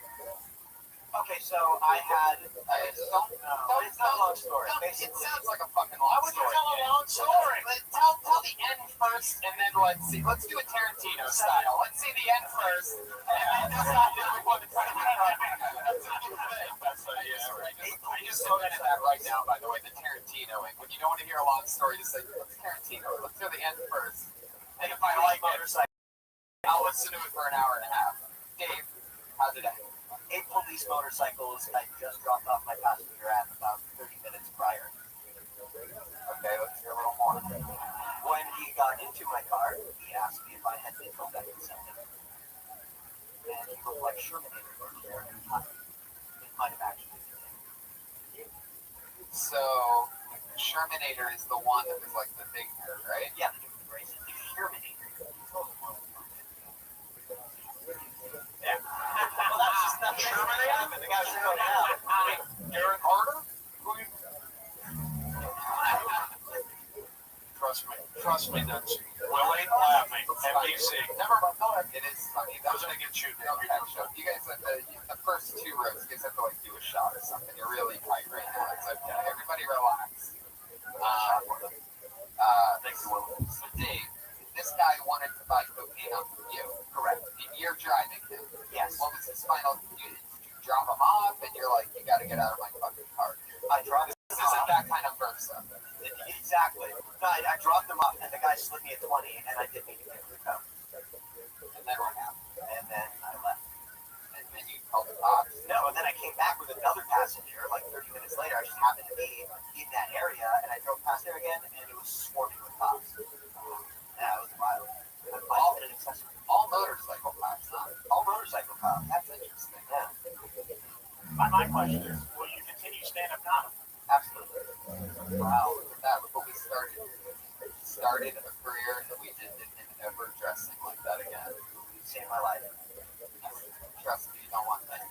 Okay, so I had. It's not a long story. It Basically, sounds like a fucking long why would you story. tell a long story? But tell the end first, and then let's see. Let's do a Tarantino style. Let's see the end first, and then decide if we want to try to That's a new thing. That's right. I just invented that right now, by the way, the Tarantinoing. When you don't want to hear a long story, just say, let's Tarantino. Let's do the end first. And if I like motorcycle, I'll listen to it for an hour and a half. Dave, how's it end? 8 police motorcycles I just dropped off my passenger at about 30 minutes prior. Okay, let's hear a little more. When he got into my car, he asked me if I had been told that consented. And he looked like Shermanator or there. It might have actually been him. So, Shermanator is the one that was like the big nerd, right? Yeah, the dude races the Shermanator. Yeah. Well, that's just not Shermanator. The guy was going out. Aaron Carter? Trust me, that's Willie laughing. NBC. Never mind. Go ahead. It is funny. I was gonna get you. Okay, so you guys have the first 2 rows, you guys have to like do a shot or something. You're really tight right now. It's okay. Everybody relax. Thank you, Willie. So Dave, this guy wanted to buy cocaine off of you. Correct. And you're driving him. Yes. What was his final? Did you drop him off and you're like, you got to get out of my fucking car? I dropped This him isn't off. that kind of Versa. Exactly. No, I dropped him off, and the guy slipped me a 20, and I didn't even get the cup. And then what happened? And then I left. And then you called the cops. No, and then I came back with another passenger, like 30 minutes later. I just happened to be in that area, and I drove past there again, and it was swarming with cops. Yeah, it was wild. All motorcycle cops, huh? All motorcycle cops. That's interesting. Yeah, My question is, will you continue stand-up comedy? absolutely. Wow, that was what we started. Started a career that we ended in ever dressing like that again. Saved my life. Trust me, you don't want that.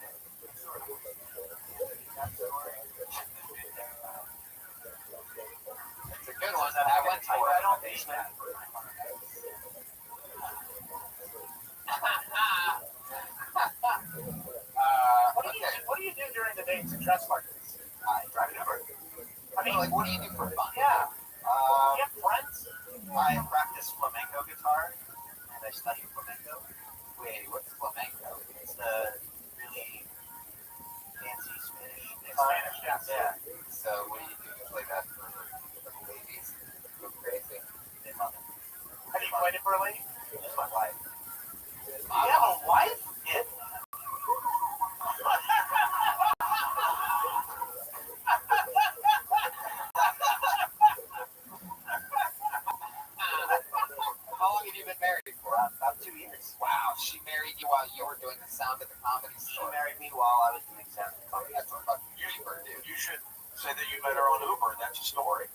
It's a good one. I went for it. I don't think that. What do you do during the day to dress like this? Drive it over. I mean, Like, what do you do for fun? yeah. You have friends? I practice flamenco guitar, and I study flamenco. Wait, what's flamenco? It's the really fancy Yes. Yeah. So what do? You play that for ladies? Go crazy. They love it. Have you played it for a lady? Just my wife. You have a wife? Yeah. How long have you been married for? About 2 years. Wow, she married you while you were doing the Sound of the Comedy She Store. married me while I was doing Sound of the Comedy That's a fucking creeper, dude. You should say that you met her on Uber, and that's a story.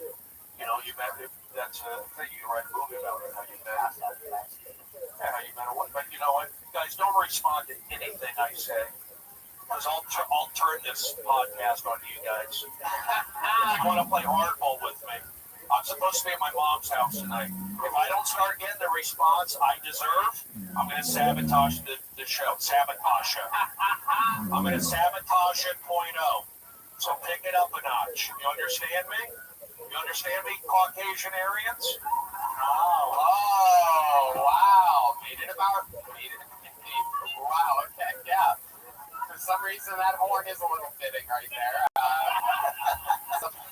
You know, you met. That's a thing. You write a movie about it, how you met. Yeah, how you met her. But you know what, guys, don't respond to anything I say, because I'll turn this podcast on you guys. If you want to play hardball with me, I'm supposed to be at my mom's house tonight. If I don't start getting the response I deserve, I'm going to sabotage the show. Sabotage it. I'm going to sabotage it .0. So pick it up a notch. You understand me? You understand me, Caucasian Aryans? Oh, wow. Made it. Wow, okay, yeah. For some reason, that horn is a little fitting right there.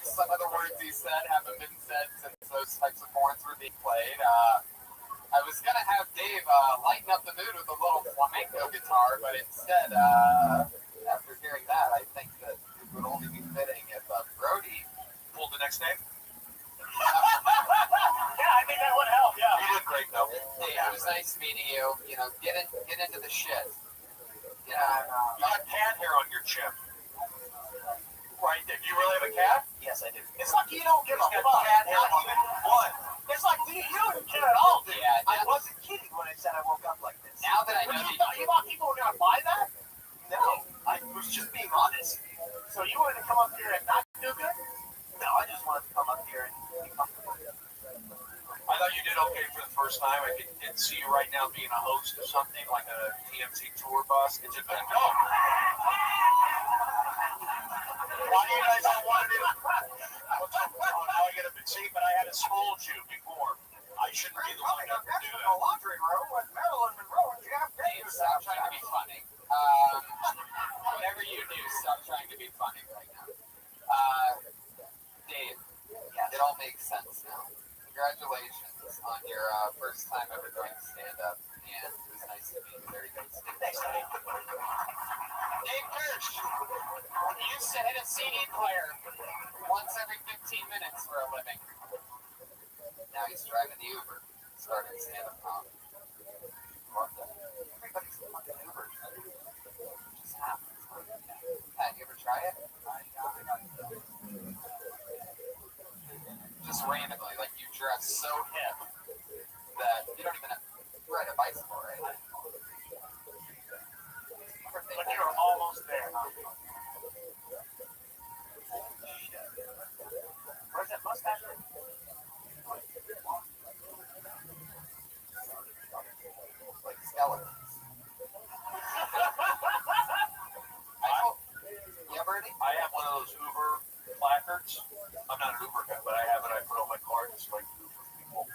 Some of the words he said haven't been said since those types of horns were being played. I was going to have Dave lighten up the mood with a little flamenco guitar, but instead, after hearing that, I think that it would only be fitting if Brody Pulled the next name? Yeah, I think that would help, yeah. You did great, though. Hey, it was nice meeting you. You know, get into the shit. You know, You got cat hair on your chin. Right there. Do you really have a cat? Yes, I do. It's like you don't give a He's got fuck. cat hair Not on even one. It's like you don't care at all, dude. Yeah, I wasn't kidding when I said I woke up like this. now that I know You that thought people were gonna buy that? No, I was just being honest. So you wanted to come up here and not do good? No, I just wanted to come up here and be comfortable. I thought you did okay for the first time. I can see you right now being a host of something like a TMZ tour bus. It's a good go. Why do you guys all want to do it? I get a see, but I had to scold you before. I shouldn't be the one to do that. laundry room with Marilyn Monroe and Jeff Dave, stop trying to be funny. Whatever you do, stop trying to be funny right now. Dave, it all makes sense now. Congratulations on your first time ever doing stand-up, and it was nice to meet you. Very good. Thanks, Dave. Dave Kirsch used to hit a CD player once every 15 minutes for a living. Now he's driving the Uber, starting stand-up comedy. Everybody's fucking Uber. It just happens. Pat, you ever try it? Just randomly, like you dress so hip that you don't even have to ride a bicycle, right? But you're almost there, huh? Where's that mustache? Like skeletons. Yeah, Bernie? I have one of those Uber placards. I'm not an Uber guy, but I have it. I put on my car just like Uber people.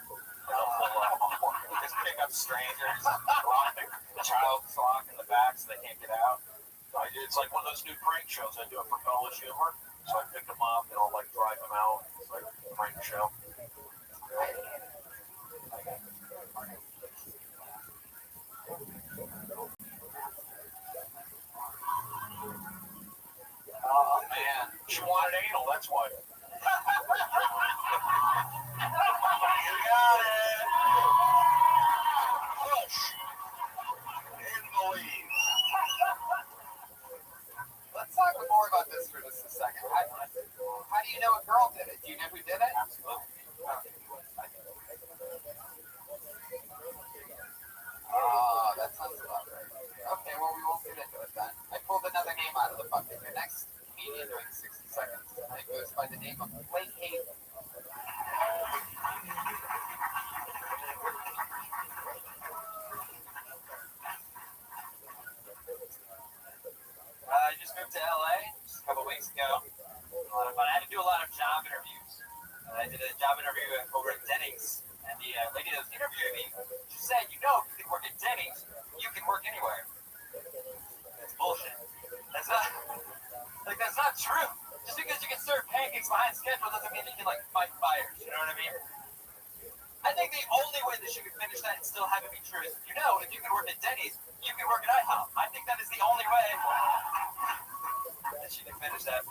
Just pick up strangers, lock the child's lock in the back so they can't get out. It's like one of those new prank shows I do it for college humor. So I pick them up and I'll like drive them out. It's like a prank show. Oh man, she wanted anal. That's why. You got it. Push and believe. Let's talk more about this for just a second. How do you know a girl did it? Do you know who did it? Oh, that sounds about right. Okay, well, we won't get into it then. I pulled another name out of the bucket. Your next comedian doing 60 seconds tonight goes by the name of Blake Hayden. I just moved to LA just a couple weeks ago. But I had to do a lot of job interviews. I did a job interview over at Denny's, and the lady that was interviewing me, she said, "You know, if you can work at Denny's, you can work anywhere." That's bullshit. That's not true. Just doesn't mean you can like fight fires. You know what I mean? I think the only way that she could finish that and still have it be true is, if you can work at Denny's, you can work at IHOP. I think that is the only way that she can finish that.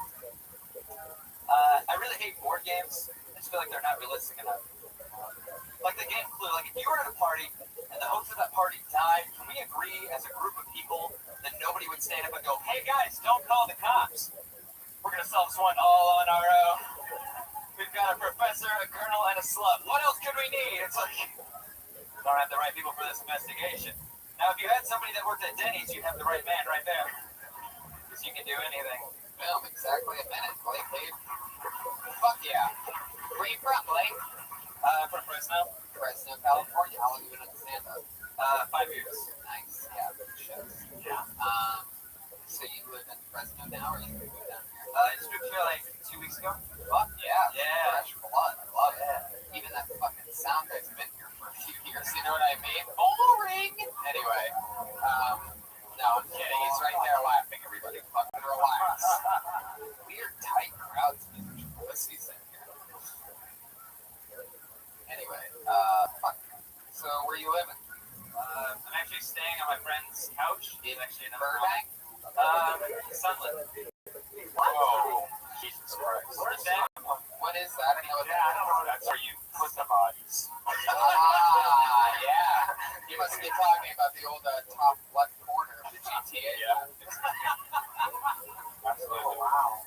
I really hate board games. I just feel like they're not realistic enough. Like the game Clue. Like if you were at a party and the host of that party died, can we agree as a group of people that nobody would stand up and go, "Hey guys, don't call the cops. We're gonna solve this one all on our own. We've got a professor, a colonel, and a slut. What else could we need?" It's like, we don't have the right people for this investigation. Now, if you had somebody that worked at Denny's, you'd have the right man right there. Because you can do anything. Well, exactly a minute, Blake, babe. Fuck yeah. Where you from, Blake? From Fresno. Fresno, California. How long have you been in stand-up? 5 years. Nice. Yeah, good shows. Yeah. So you live in Fresno now, or you moved down here? I just moved here like 2 weeks ago. Fuck yeah. Yeah. Fresh blood. I love it. Even that fucking sound guy's been here for a few years. You know what I mean? Boring. Anyway, no, I'm kidding. He's right there laughing. Everybody fucking relax. Weird tight crowds. There's pussies in here. Anyway, fuck. So where you living? I'm actually staying on my friend's couch. He's actually in Burbank? Sunlit. Whoa. Jesus Christ. What is that? What is that? I know what Yeah, I don't know. That's where you put the bodies. Yeah. You must be talking about the old top left corner of the GTA. Yeah. Absolutely. Wow.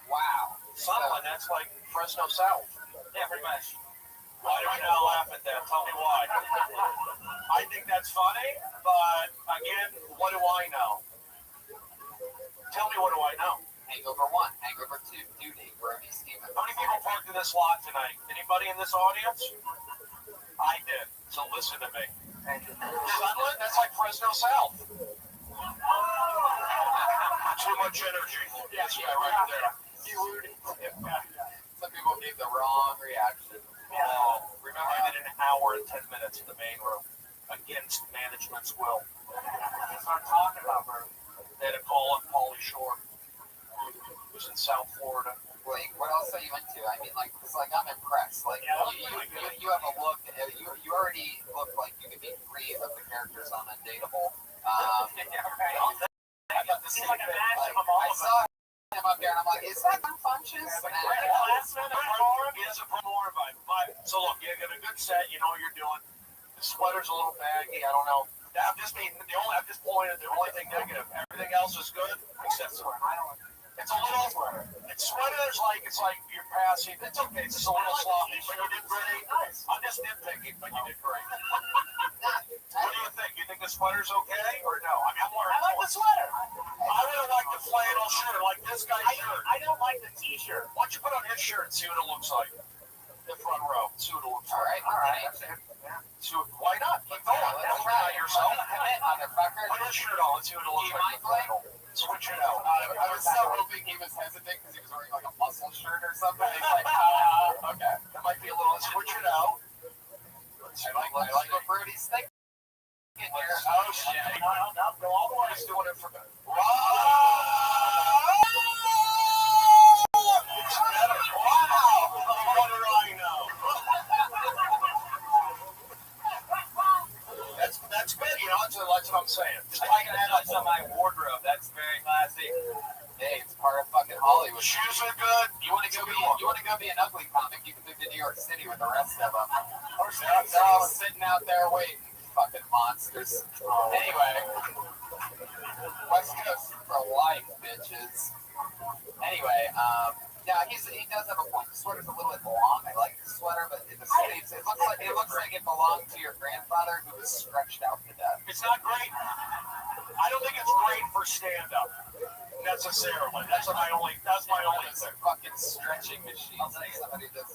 Wow. Sunland, that's like Fresno South. Yeah, pretty much. Why do we not laugh at that? Tell me why. I think that's funny, but again, what do I know? Tell me, what do I know? Hangover 1, Hangover 2, Duty, Rabbbi Stevens. How many people parked in this lot tonight? Anybody in this audience? I did, so listen to me. Sunland, that's like Fresno South. Too much energy. Yes, yeah, right there. Some people gave the wrong reaction. Remember, I did an hour and 10 minutes in the main room against management's will. That's what I'm talking about, bro. They had a call on Pauly Shore. It was in South Florida. Like, what else are you into? I mean, like, cause, like, I'm impressed. Like, you have a look. You already look like you could be 3 of the characters on Undateable. I got the same thing. I saw him up there, and I'm like, is that Funches? He has a promo vibe. So look, you got a good set. You know what you're doing. The sweater's a little baggy. I don't know. I'm just pointing. The only thing negative. Everything else is good except sweater. It's a little. Sweater's like you're passing. It's okay. It's just a little sloppy, but you did great. I'm just nitpicking, but you did great. What do you think? You think the sweater's okay or no? I like the sweater. I really like the flannel shirt, like this guy's shirt. I don't like the t-shirt. Why don't you put on his shirt and see what it looks like? The front row. See what it looks like. All right. Why not? Keep going. Don't lie yourself. Motherfucker. Put his shirt on. Let's see what it looks like. Switch it out. I was so hoping he was hesitant because he was wearing like a muscle shirt or something. He's like, okay. That might be a little. Switch it out. I like what Brody's thinking here. Oh shit! No, go all the way. He's doing it for good. Wow! What do I know? That's good. You know, that's what I'm saying. Just tighten that up on my wardrobe. That's very classy. Hey, it's part of fucking Hollywood. Shoes are good. You want to go be an ugly comic? You can move to New York City with the rest of them. They're all sitting out there waiting. Fucking monsters. Anyway, West Coast for life, bitches. Anyway, yeah, he does have a point. The sweater's a little bit long. I like the sweater, but in the States, it looks like it belonged to your grandfather who was stretched out to death. It's not great. I don't think it's great for stand-up necessarily. That's my only It's a fucking stretching machine. Somebody does.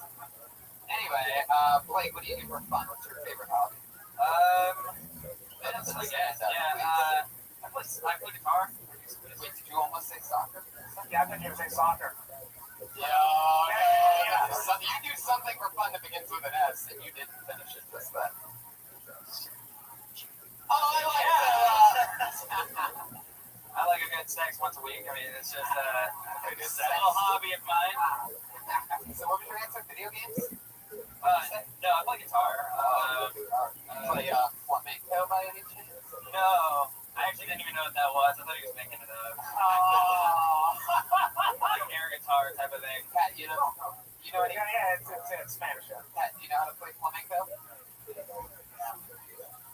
Anyway, Blake, what do you do for fun? What's your favorite hobby? I play guitar. Wait, did you almost say soccer? Yeah, I think you say soccer. Yeah. So you do something for fun that begins with an S, and you didn't finish it just then. Oh, I like that. I like a good sex once a week. I mean, it's just a little hobby of mine. So what was your answer? Video games? No, I play guitar. Play flamenco by any chance? No, I actually didn't even know what that was. I thought he was making it up. Like air guitar type of thing. Pat, you know any? Yeah, it's Spanish. Pat, do you know how to play flamenco?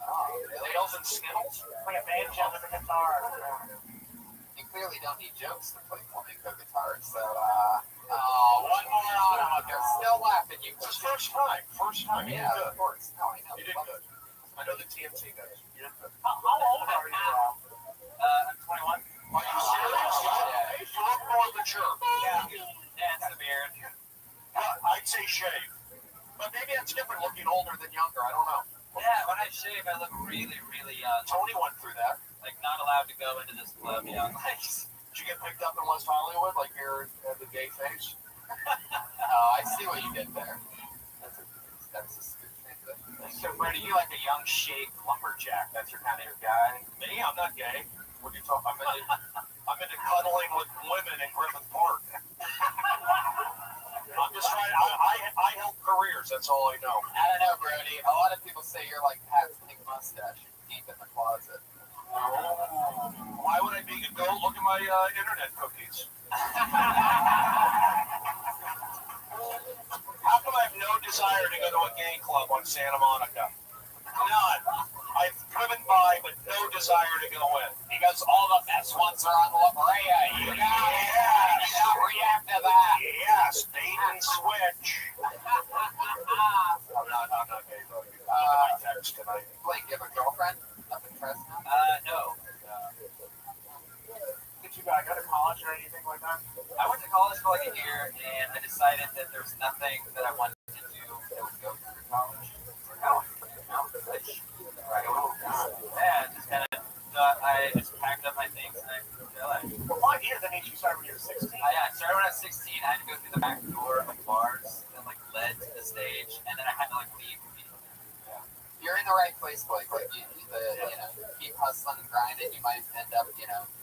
Oh, really? Wheels and Skittles? Play a banjo with a guitar. You clearly don't need jokes to play flamenco guitar, so, one more on them. They're still laughing. You It's his first time. You yeah, did of good. course. No, I know. You did good. I know the TMC guys. You did good. How old are you? I'm 21. Are you serious? Yeah. You look more mature. Yeah. Yeah, it's the beard. I'd say shave. But maybe that's different looking older than younger. I don't know. Yeah, when I shave, I look really, really young. Tony went through that. Like, not allowed to go into this club, you know. Like, Did you get picked up in West Hollywood like you're the gay face? I see what you did there. That's a good thing. so, Brady, you like a young, shaved lumberjack. That's your kind of your guy. Me? I'm not gay. What are you talking about? I'm into cuddling with women in Griffith Park. I'm just trying. I help careers. That's all I know. I don't know, Brody. A lot of people say you're like Pat's pink mustache deep in the closet. Oh, why would I be? Go look at my internet cookies. How come I have no desire to go to a gay club on Santa Monica? None. I've driven by, but no desire to go in. Because all the best ones are on La Brea. You got it. Yeah, react to that. Yes, bait and switch. I'm not gay, though. My text tonight. Blake, you have a girlfriend up in Fresno? No. Did you go to college or anything like that? I went to college for like a year, and I decided that there was nothing that I wanted to do that would go through college. Yeah, just kind of thought I just packed up my things and I moved to LA. Well, 5 years, that means you started when you were 16. I started when I was 16. I had to go through the back door of like bars that like led to the stage, and then I had to like leave immediately. You're in the right place, Blake. Like keep hustling and grinding. You might end up,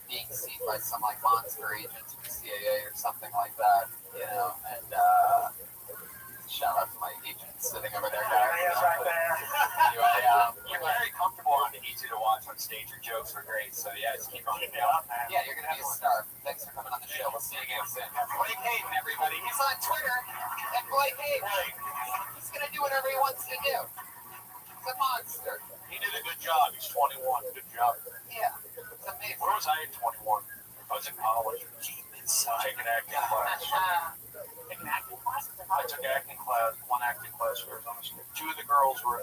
being seen by some like monster agents from CAA or something like that. And shout out to my agent sitting over there. There he is right there. Anyway, You're very comfortable and easy to watch on stage. Your jokes are great, so yeah, just keep on it down. yeah, you're gonna be a star. Thanks for coming on the show. We'll see you again soon. Blake Hayden, everybody. He's on Twitter at Blake Hayden. He's gonna do whatever he wants to do. He's a monster. He did a good job. He's 21. Good job. Yeah, it's amazing. Where was I at 21? I was in college. Taking acting class. Taking acting classes? I took acting class, one acting class for Arizona State. Two of the girls were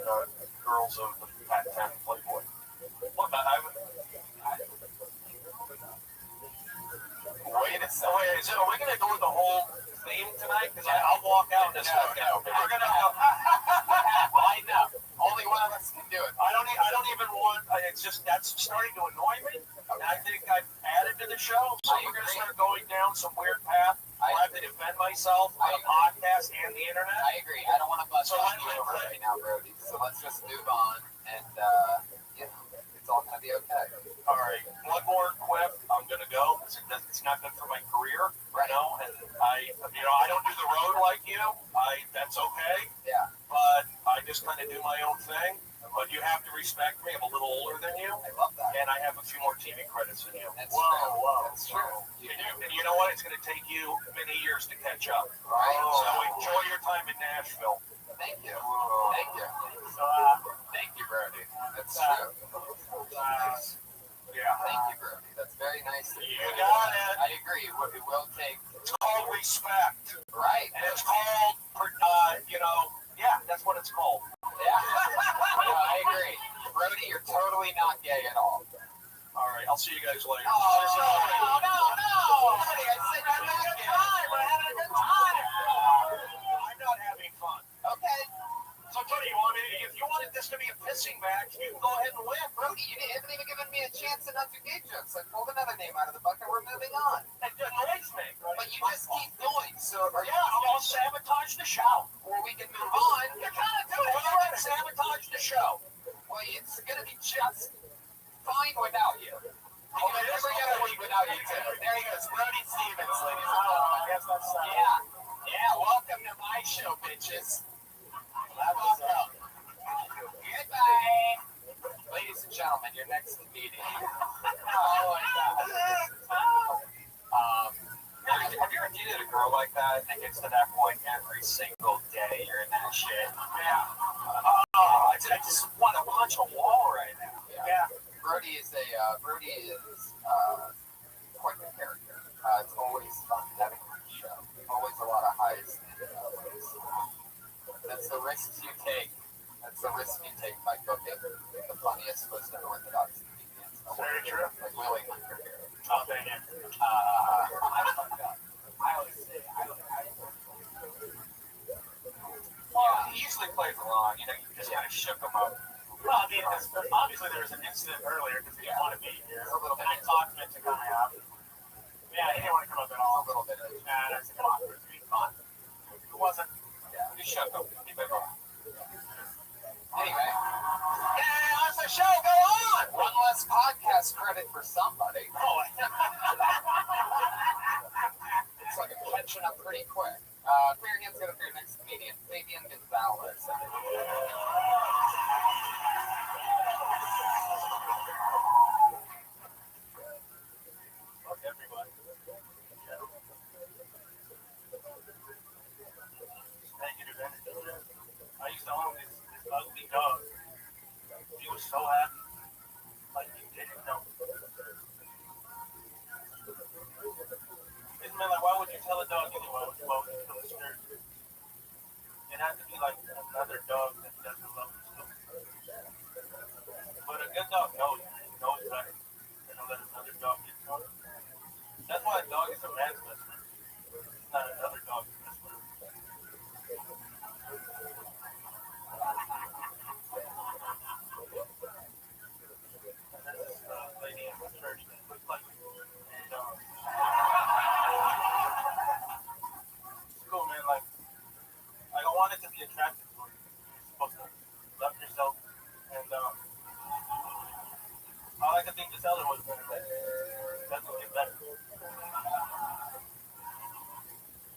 girls of the Pat 10 Playboy. Look, Wait, are we going to go with the whole theme tonight? Because I'll walk out and we're going to go. I know. Only one of us can do it. I don't even want. It's just that's starting to annoy me. And I think I've added to the show, so we're going to start going down some weird path. I have to defend myself on a podcast and the internet. I agree. I don't want to bust So on you right now, Brody. So let's just move on, and it's all going to be okay. All right, one more quip. I'm going to go. It's not good for my career, and I don't do the road like you. That's okay. Yeah. But I just kind of do my own thing. But you have to respect me. I'm a little older than you. I love that. And I have a few more TV credits than you. That's Whoa. That's true. And you know what? It's going to take you many years to catch up. Right. So enjoy your time in Nashville. Thank you. Whoa. Thank you. So, Thank you, Brody. That's true. Yeah. Thank you, Brody. That's very nice of you. You got it. I agree. It will take. It's called respect. Right. And it's called, that's what it's called. Yeah. No, I agree. Brody, you're totally not gay at all. All right. I'll see you guys later. No. Brody, I said you're not gay. we're having a good time. I'm not having fun. Okay. So, Tony, if you wanted this to be a pissing match, you can go ahead and win. Brody, you haven't even given me a chance to not do gay jokes. I pulled another name out of the bucket. We're moving on. That annoys me. But you just keep going. So are you I'll sabotage the show. or we can move on? You're kind of doing it. You're going to sabotage the show. Well, it's going to be just fine without you. Because we're going to know you too. There he goes, Brody Stevens, ladies and gentlemen. I guess that's yeah. Welcome to my show, bitches. Welcome. Goodbye. Ladies and gentlemen, your next comedian. Oh my God. Have you ever dated a girl like that and it gets to that point every single day you're in that shit? Yeah. I just want to punch a wall right now. Yeah. Brody is quite a character. It's always fun having him on the show. Always a lot of highs and lows. That's the risks you take. That's the risk you take by booking the funniest, most unorthodox comedians. Very true. Like Willie Hunter here. Oh, thank you. I fucked up. I always say, well, he usually plays along. You know, you just kind of shook him up. Well, I mean, obviously there was an incident earlier because he didn't want to be here. A little bit. And I talked him into coming out. Yeah, he didn't want to come up at all. A little bit. And I said, come on, it's being fun. It wasn't. Yeah, he shook him. He bit off. Anyway. Yeah, let's the show go on. One less podcast credit for somebody. Oh, it's like a catching up pretty quick. Clear your hands, get up for your next comedian, Fabian Gonzalez. Fuck everybody. Negative energy. I used to own this ugly dog. He was so happy. Like you didn't know. It's been like, why would you tell a dog anyway? Why would you tell a spirit? It has to be like another dog that doesn't love himself. But a good dog knows better than to let another dog get caught. That's why a dog is a man's best friend. It's not another dog's best friend. And there's this lady in the church that looks like me. And it's cool, man. Like I want it to be attractive for you. You're supposed to love yourself. And all I could think to tell her was that that's what get better.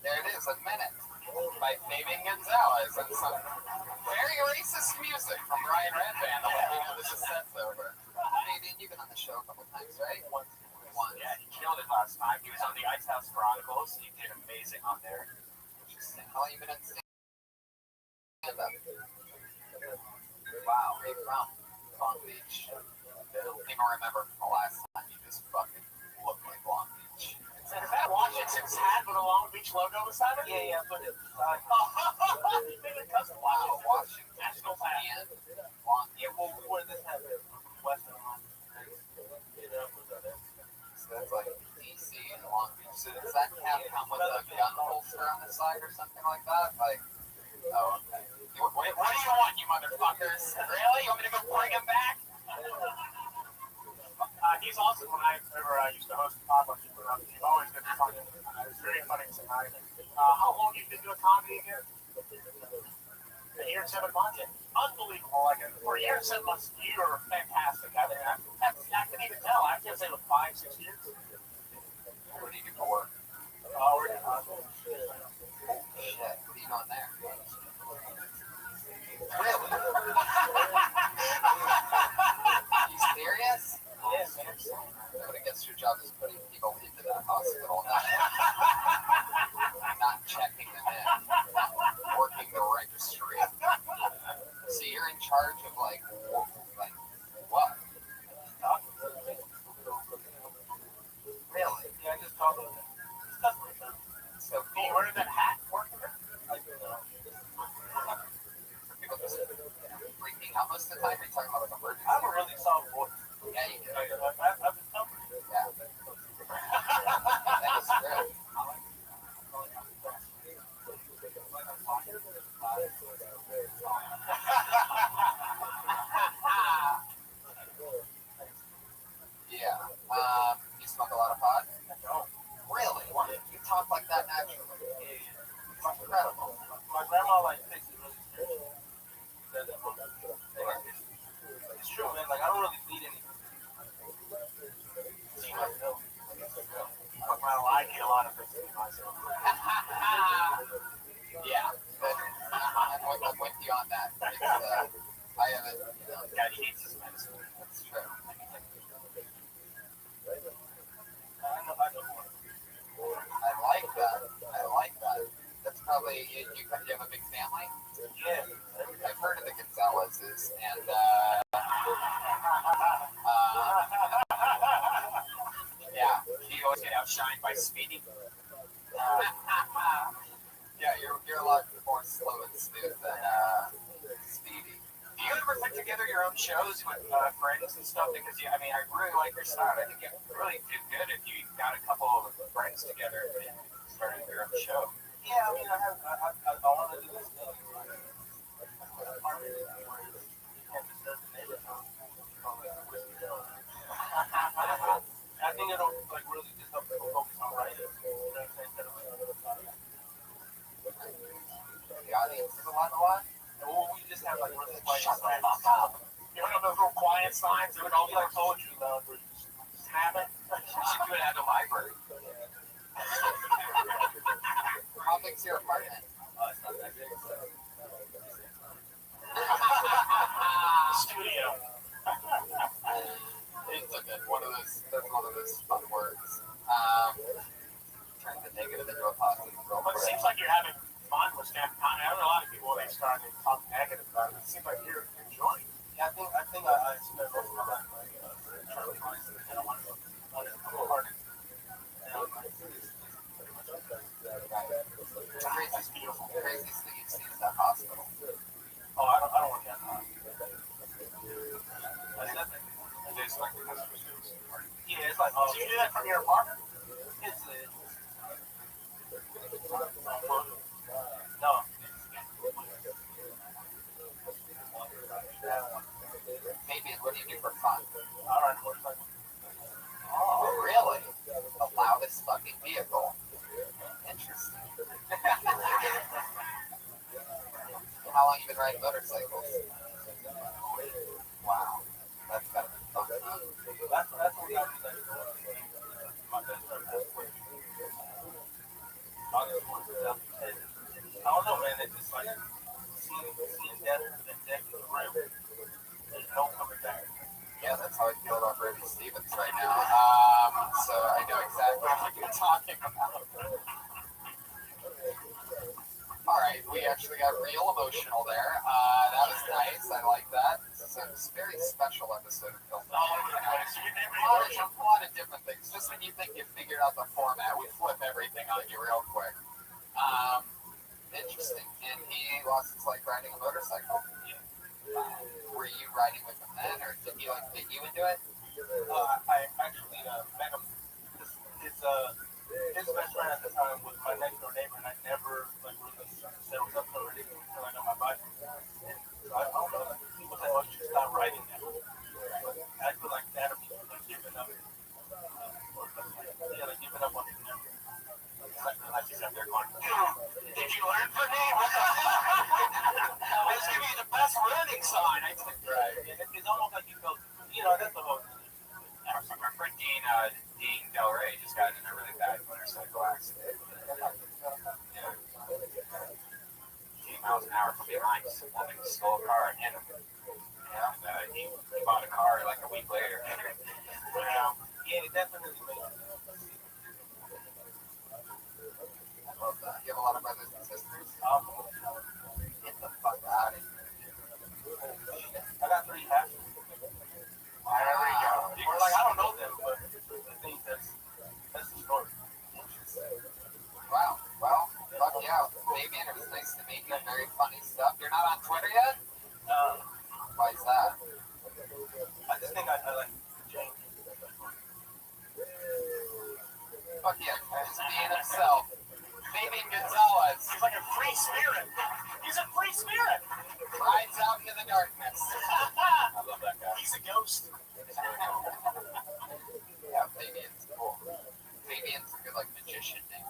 There it is, a minute by Fabian Gonzalez and some very racist music from Ryan Redband. I'll let you know this is set's over. Fabian, you've been on the show a couple times, right? Once. Yeah, he killed it last time. He was on the Ice House Chronicles. He did amazing on there. Interesting. How long have you been in stand-up? Wow, where are you from? Long Beach. I don't even remember from the last time you just fucking looked like Long Beach. Is that Washington's hat with a Long Beach logo beside it? Yeah, put it. You made it custom. Wow, Washington. National hat. Long. Yeah, well, where this hat is. Western Long Beach. So that's like DC and Long Beach. So does that cap come with a gun holster on the side or something like that? Like, oh, okay. What do you want, you motherfuckers? Really? You want me to go bring him back? He's awesome. Whenever I used to host podcasts, he's always been funny. It's very funny to say hi. How long have you been doing comedy again? A year and 7 months. Unbelievable. Like for a year and 7 months, you are fantastic. I can even tell. I can't say it was 5-6 years. What do you do for work? We're in hospital. Shit. What are you doing there? Really? You serious? Yes, man. I would guess your job is putting people into that hospital, not checking them in, not working the registry. So you're in charge of like what? Really? Yeah, I just talked to them. So cool. You ordered that hat working there? People just freaking out most of the time. Are you talking about like emergency? I have a really soft voice. Yeah, you do. I've been telling you. Yeah. That is true. Yeah. You smoke a lot of pot? No. Really? You talk like that naturally. It's incredible. My grandma takes it really seriously. It's true, man. Like I don't really need anything. See my bill. get a lot of things myself. Yeah, but I'm with you on that. It's, I haven't, you know, God hates his medicine. that's true. I like that. I like that. That's probably, you have a big family? Yeah. I've heard of the Gonzaleses, and yeah, You always get outshined by Speedy. yeah, you're a lot more slow and smooth than Speedy. Do you ever put together your own shows with friends and stuff? Because I mean, I really like your style. I think you really do good if you got a couple of friends together and started your own show. Yeah, I mean, I want to do this thing. I think it'll like really just help people focus on writing. You know what I'm saying? Instead of The audience is a lot. well, we just have like really quiet Shut the signs. fuck up. You don't have those little quiet signs. It would all be like poetry. Just have it. You should do it at the library. How big's your apartment? It's not that big. Studio. It's a good one of those. That's one of those fun words. Turn the negative into a positive real But it quick. seems like you're having fun with stand-up comedy. I know a lot of people when they start they talk negative about it. It seems like you're enjoying it. Yeah, I think I spent most of my life like Charlie Weiss, and I want to go hard. Crazy, crazy sleeves seems that hospital. Oh, I don't want that. That's nothing. It's like customer service. Yeah, it's like, oh, so you do that from your apartment? It's no. Maybe what do you do for fun? All right, motorcycle. Oh, really? The loudest fucking vehicle. Interesting. How long you been riding motorcycles? Wow, that's gotta be fun. That's what got me like my best friend passed away. August 1, 2010. I don't know, man. It's just like seeing death and death is real. There's no coming back. Yeah, that's how I feel about Rabbbi Stevens right now. So I know exactly what you're talking about. All right, we actually got real emotional there. That was nice. I like that. This is a very special episode of Film. A lot of different things. Just when you think you figured out the format, we flip everything on you real quick. Interesting. And he lost his life riding a motorcycle. Were you riding with him then, or did he like get you into it? I actually met him. His best friend at the time was my next door neighbor, and I never like really settled up or anything until I got my bike. And so I don't know. Like, people say, "Oh, you should stop riding now." But I feel like that would be like giving up. Like giving up on it. I just up there going, Did you learn from me? What the fuck? I was giving you the best running sign. I took it's almost like you go, you know, that's the whole. my friend Dean Del Rey just got in a really bad motorcycle accident. 80 miles an hour from behind, some woman stole a car and hit him. And he bought a car like a week later. Yeah, it definitely makes I love that. You have a lot of brothers and sisters. Get the fuck out of here. I got 3 half. There we go. Or like I don't know them, but I think that's the story. Wow. Well, fuck yeah. Fabian, it was nice to meet you. Very funny stuff. You're not on Twitter yet? Why is that? I just think I like James. Fuck yeah. He's being himself. Fabian Gonzalez. He's like a free spirit. He's a free spirit. Rides out into the darkness. I love that guy. He's a ghost. Yeah, Fabian's cool. Fabian's a good, like, magician name.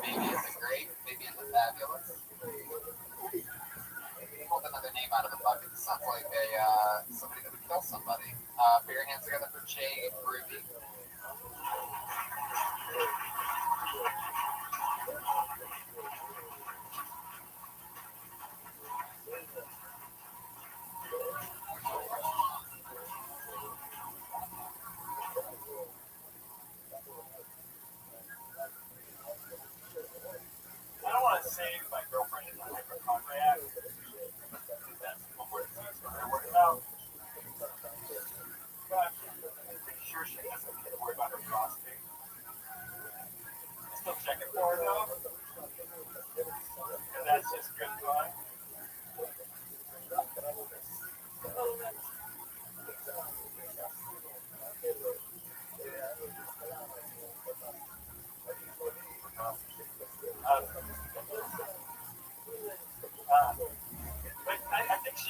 Fabian the Great, Fabian the Fabulous. Pulled another name out of the bucket. This sounds like somebody that would kill somebody. Put your hands together for Jade Ruby.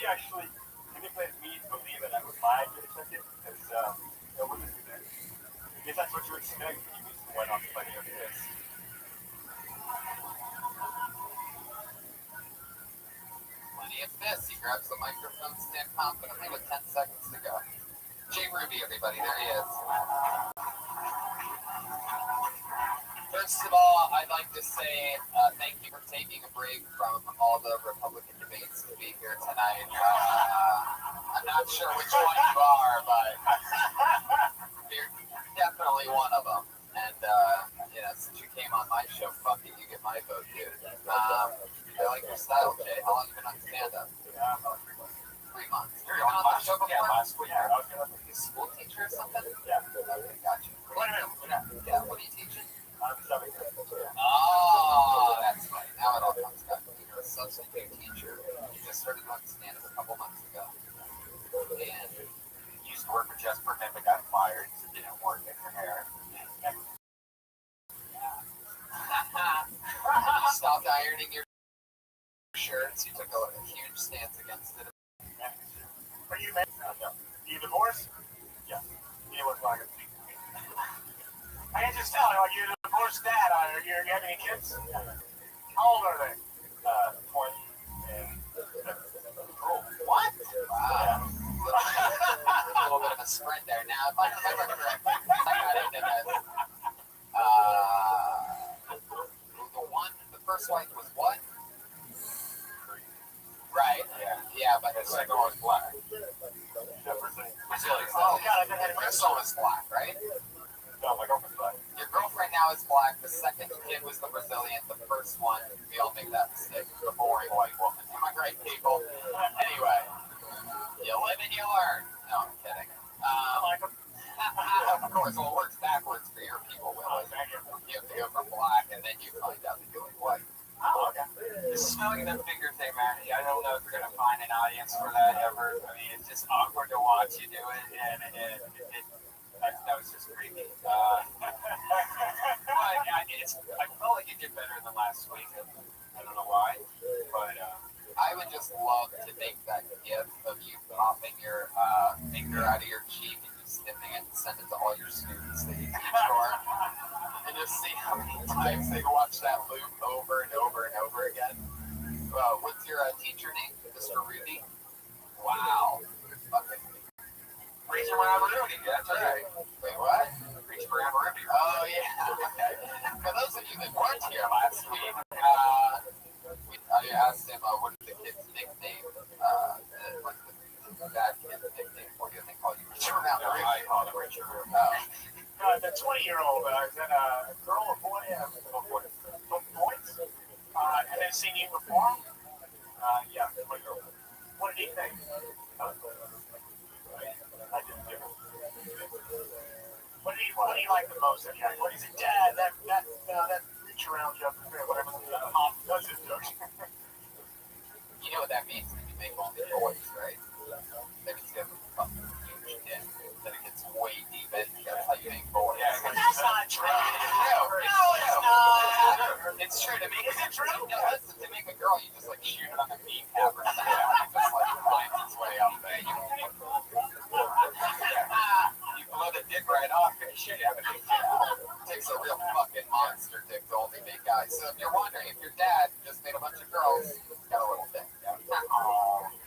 she actually manipulated me to believe that I was lying for a second because it wasn't there. I guess that's what you expect when you meet someone on plenty of this. Plenty of this. He grabs the microphone stand confidently with 10 seconds to go. Jay Ruby, everybody, there he is. First of all, I'd like to say thank you for taking a break from all the Republican debates to be here tonight. I'm not sure which one you are, but you're definitely one of them. And, since you came on my show, fuck it, you get my vote, dude. I like your style, Jay. How long have you been on stand-up? 3 months. You've been on the show before? Yeah, last week. Yeah, I was going to You a school teacher or something? Yeah. Okay, gotcha. Wait a minute. Yeah, what are you teaching? I'm subject. Oh, that's right. Now it all comes back. You're a substitute teacher. You just started on stand-up a couple months ago. And Used to work for Jesper, then got fired. So didn't work in her hair. you stopped ironing your shirts. You took a huge stance against it. Are you married? No. You divorced? Yeah. He was like a big man. I can just tell, like, you're a divorced dad. You have any kids? How old are they? 20 and 17. Cool. What? Wow. A little bit of a spread there. Now, if I remember correctly, I got into that. The first wife was what? Right. Yeah, but The second one was black. Brazilian. Oh, God, I had a First one was black, right? No, my girlfriend's black. Your girlfriend now is black. The second kid was the Brazilian. The first one, we all make that mistake. The boring white woman. Am I right, people? Anyway, you live and you learn. No, I'm kidding. Of course, well, it works backwards for your people, Will. You have to go from black, and then you find out that you're white. Oh, okay. This smelling that finger thing, man. I don't know if you're gonna find an audience for that ever. I mean, it's just awkward to watch you do it, and that was just creepy. But I felt like it did better than last week. I don't know why, but I would just love to make that gif of you popping your finger out of your cheek and just sniffing it and send it to all your students that you teach for, and just see how many times they watch that loop over and over and over again. What's your teacher name? Mr. Ruby? Wow. Fucking Preacher Rabbbi, that's right. wait, what? Preacher Rabbbi. Oh, yeah. Okay. For those of you that weren't here last week, I asked him what is the kid's nickname, like the bad kid's nickname for you, and they call you Richard. I call him Richard. The 20-year-old, is that a girl or boy? Both boys? And then seen you perform? Yeah, 20-year-old. What did he think? I didn't do it. What do you like the most? Okay. What is it, Dad? That reach around jump, whatever the mom does it. You know what that means when you make only boys, right? That means you have a fucking huge dick. That it gets way deep in. That's how you make boys. Yeah, that's not true. No, it's not. It's true to make. Is it true? No, listen, to make a girl, you just like shoot it on a kneecap or something. It just like climbs its way up there. You blow the dick right off and shoot it. It takes a real fucking monster dick to only make guys. So if you're wondering if your dad just made a bunch of girls, he's got a little dick.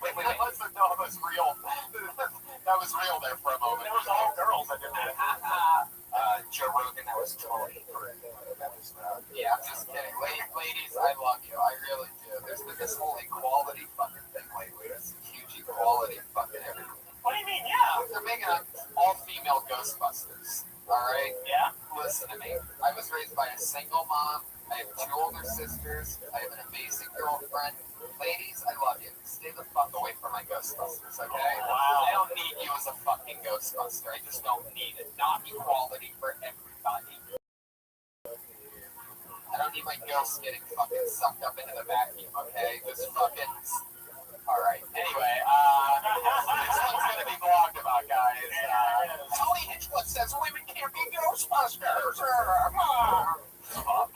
Wait. That was real. That was real there for a moment. It was all girls that did that. Joe Rogan, that was totally correct. Yeah, I'm just kidding. Ladies, I love you. I really do. There's been this whole equality fucking thing lately. There's huge equality fucking everywhere. What do you mean? Yeah. They're making up all-female Ghostbusters. All right? Yeah. Listen to me. I was raised by a single mom. I have 2 older sisters. I have an amazing girlfriend. Ladies, I love you. Stay the fuck away from my Ghostbusters, okay? Oh, wow. I don't need you as a fucking Ghostbuster. I just don't need it. Not equality for everybody. I don't need my ghost getting fucking sucked up into the vacuum, okay? Just fucking... Alright, anyway, this one's gonna be blogged about, guys. Tony Hinchcliffe says women can't be Ghostbusters. Fuck.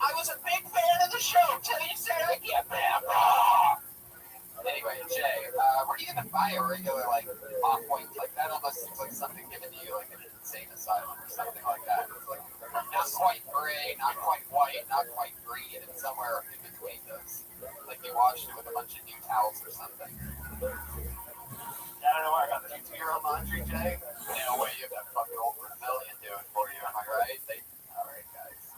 I was a big fan of the show till you said I can't be. Anyway, gonna buy a regular like off-white like that unless it's like something given to you like an insane asylum or something like that. It's like not quite gray, not quite white, not quite green, and somewhere in between those. Like you washed it with a bunch of new towels or something. Yeah, I don't know where I got the 2-year-old laundry, Jay. No way, you have that fucking old Brazilian doing for you, am I right? All right, guys.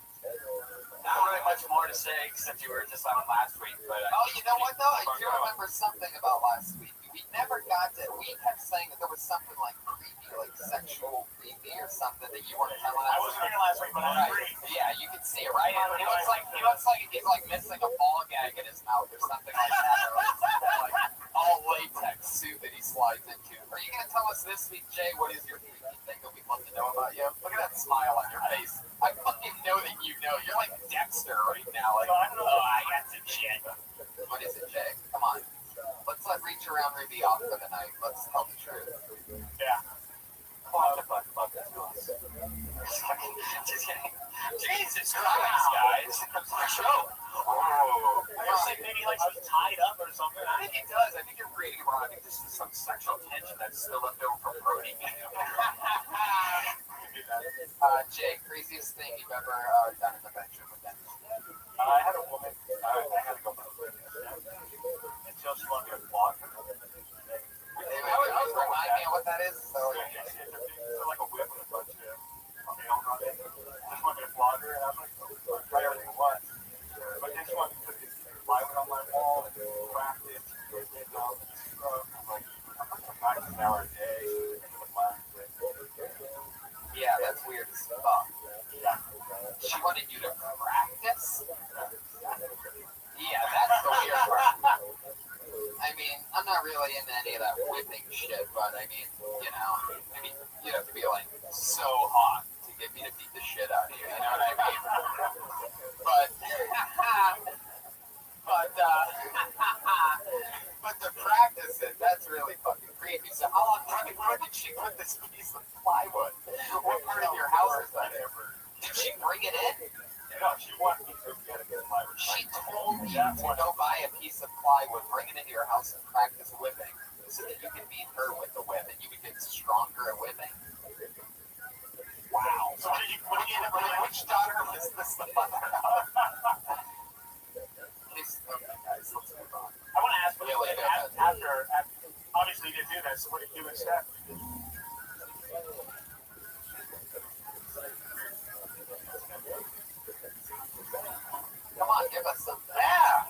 Not really much more to say except you were just on last week, but Oh, you know what though? I do remember something about last week. We never got to. We kept saying that there was something like creepy, like sexual creepy or something that you weren't telling us. I wasn't here last week, but I agree. Yeah, you can see it, right? He looks like he's like missing a ball gag in his mouth or something like that, or like all latex suit that he slides into. Are you gonna tell us this week, Jay? What is your creepy thing that we'd love to know about you? Look at that smile on your face. I fucking know that you know. You're like Dexter right now. Like, oh, I got some shit. What is it, Jay? Come on. Let's not reach around Ruby off for the night. Let's tell the truth. Yeah. Fuck that noise. Just kidding. Jesus Christ, guys. It's my show. Oh. I was like, maybe like he's tied up or something. I think it does. I think you're reading wrong. I think this is some sexual tension that's still left over from Brody. Jay, craziest thing you've ever done in the bedroom with them? I had a woman. I had to go until she wanted me to vlog. Remind me of what that is. So, like a whip with a bunch of nails on it. Just wanted me to vlog her, and I was like, try everything at once. But then she wanted me to put this plywood on my wall and craft it, and all this stuff. I'm like, practice an hour a day. Yeah, that's weird as fuck. She wanted you to practice? Yeah, that's the weird part. I mean, I'm not really into any of that whipping shit, but I mean, you'd have to be like so hot to get me to beat the shit out of you, you know what I mean? But to practice it, that's really fucking creepy. So how long did she put this piece of plywood? What part of your house is that in? Did she bring it in? No, she wanted me to get a piece of plywood. She told you to go buy a piece of plywood, bring it into your house, and practice whipping, so that you can beat her with the whip, and you can get stronger at whipping. Wow. So which daughter was this the mother of? Okay, guys, let's move on. I want to ask, what after obviously you didn't do that, so what did you do instead? Come on, give us something. Yeah!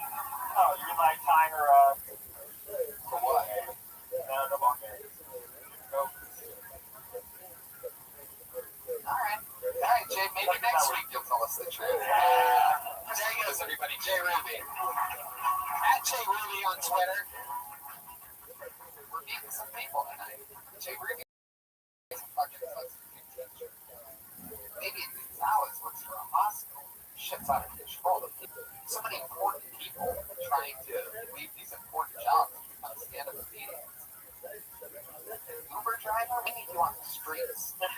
Oh, you mean like tying her up? For what? No, come on, man. Go. Alright, Jay, maybe next week you'll tell us the truth. There he goes, everybody. Jay Ruby. At Jay Ruby on Twitter. We're meeting some people tonight. Jay Ruby is a fucking substitute teacher. Maybe Gonzalez works for a hospital. Shit's out of control. So many important people trying to leave these important jobs to become stand-up comedians. Uber driver, we need you on the streets. Put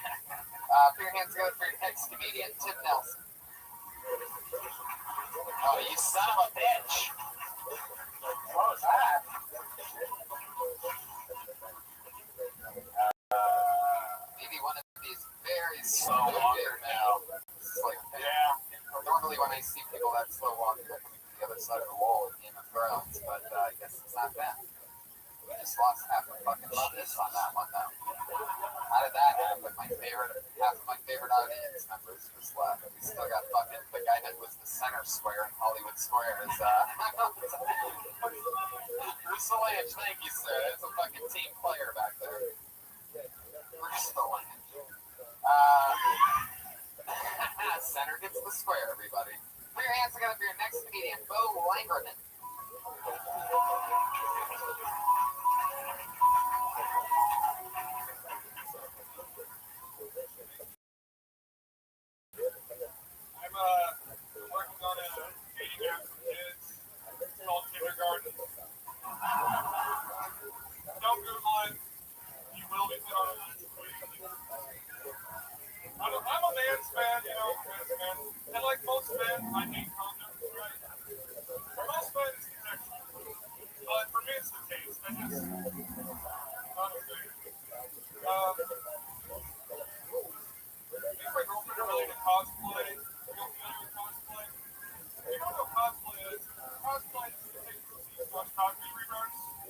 your hands together for your next comedian, Tim Nelson. Oh, you son of a bitch. What was that? Maybe one of these very slow walkers now. It's like, normally when I see people that slow walk, they're coming to the other side of the wall in Game of Thrones, but I guess it's not them. We just lost half the fucking shit on that one, though. How did that happen? Half of my favorite audience members just left. We still got fucking the guy that was the center square in Hollywood Square is Bruce Solange, thank you, sir. That's a fucking team player back there. Bruce Solange. Center gets the square, everybody. Put your hands together for your next comedian, Bo Langerman. I'm working on a dating app for kids. It's called Kindergarten. Don't Google it. You will be put on a list. I'm a man's man, man's man. And like most men, I hate condoms, right? For most men, it's sexual. for me, it's the taste. I just, honestly, my girlfriend are really into cosplay. You know, familiar with cosplay? If you don't know what cosplay is you take watch Cosby reruns. A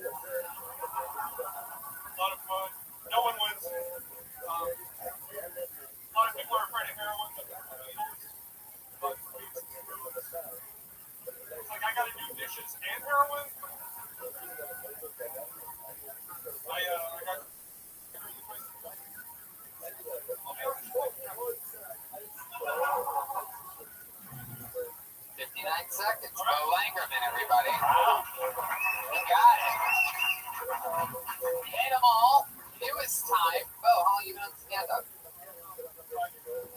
lot of fun. No one wins. A lot of people are afraid of heroin, but needles. But for me, it's spoons. It's like I gotta do dishes and heroin. I got. 59 seconds. Bo Langerman, everybody. You got it. Hit them all. It was time. Bo, how long you been on stand up?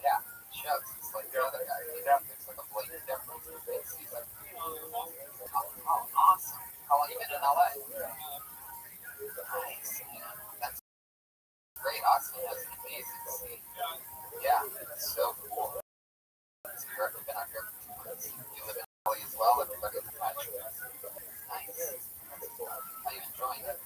Yeah, shows. It's like the other guy. It's like a blatant difference between season. Oh, awesome. How long you been in LA? Nice. Yeah, that's great. Austin has an amazing scene. Yeah, it's so cool. So you've already been out here for 2 months. You live in LA as well. Everybody's attached to it. Nice. How you enjoying it?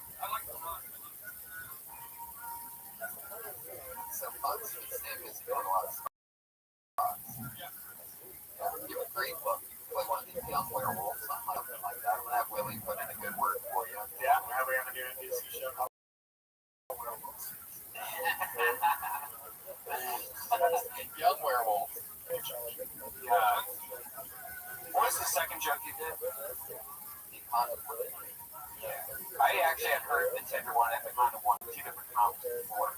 So fun. So you stay busy doing a lot of spots. Yeah, you have a great look. You could play one of these young werewolves, something like that. I'm gonna have Willie put in a good word for you. Yeah, whenever you're gonna do a DC show. Young werewolf. What was the second joke you did? The condom one. Yeah. I actually had heard the Tinder one and the condom one, 2 different comps before.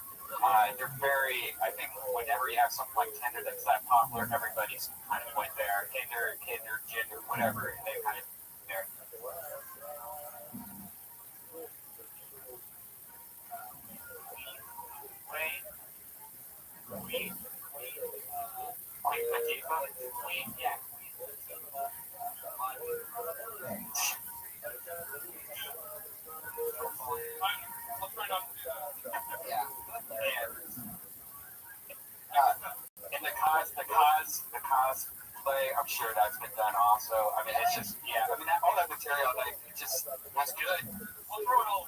They're very, I think whenever you have something like Tinder that's that popular, everybody's kind of went there. Tinder, Ginger, whatever, and they kind of there. Weed. Queen Latifah. Weed, yeah. I'll try not to do that. Yeah. And the cosplay, I'm sure that's been done also. I mean, it's just, yeah, I mean, all that material, like, it just was good. I'll throw it all.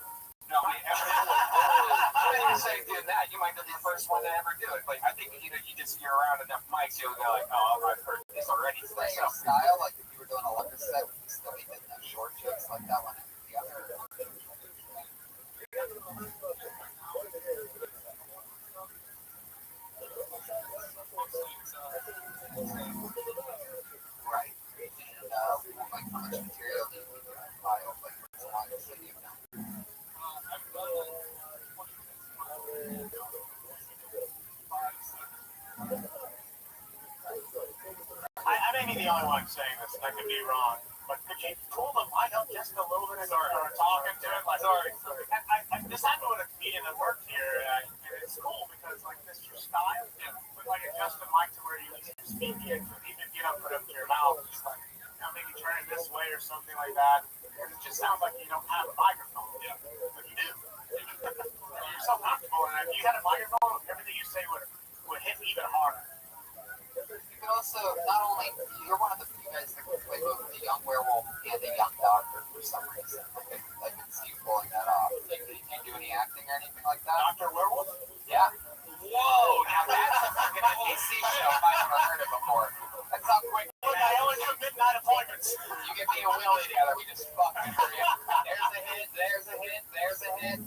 No, I mean, I'm not even saying doing that. You might be the first one to ever do it. But I think, you just, you're around enough mics, you'll go like, oh, I've heard this already. Is that your style? Like if you were doing a lecture set, would you still be hitting those short jokes like that one after the other? Right. And like how much material do you need to compile? Like what's the longest that you've done? I may be the only one saying this, and I could be wrong, but could you pull the mic up just a little bit and start talking to it? Like, sorry. I just happened with a comedian that worked here, and it's cool because, like, this is your style. But, like, adjust the mic to where you speak it, even get up, put it up to your mouth, just like, maybe turn it this way or something like that. Because it just sounds like you don't have a microphone. Yeah. But you do. You're so comfortable, and if you had a microphone, everything you say would hit even harder. You can also, not only, you're one of the few guys that can play both the young werewolf and the young doctor for some reason. I can see you pulling that off. Do you do any acting or anything like that? Dr. Werewolf? Yeah. Whoa, now that's a fucking NBC show if I've never heard it before. That's how quick. Look, I always do midnight appointments. You get me and Willie together, we just fucking agree. There's a hit, there's a hit, there's a hit.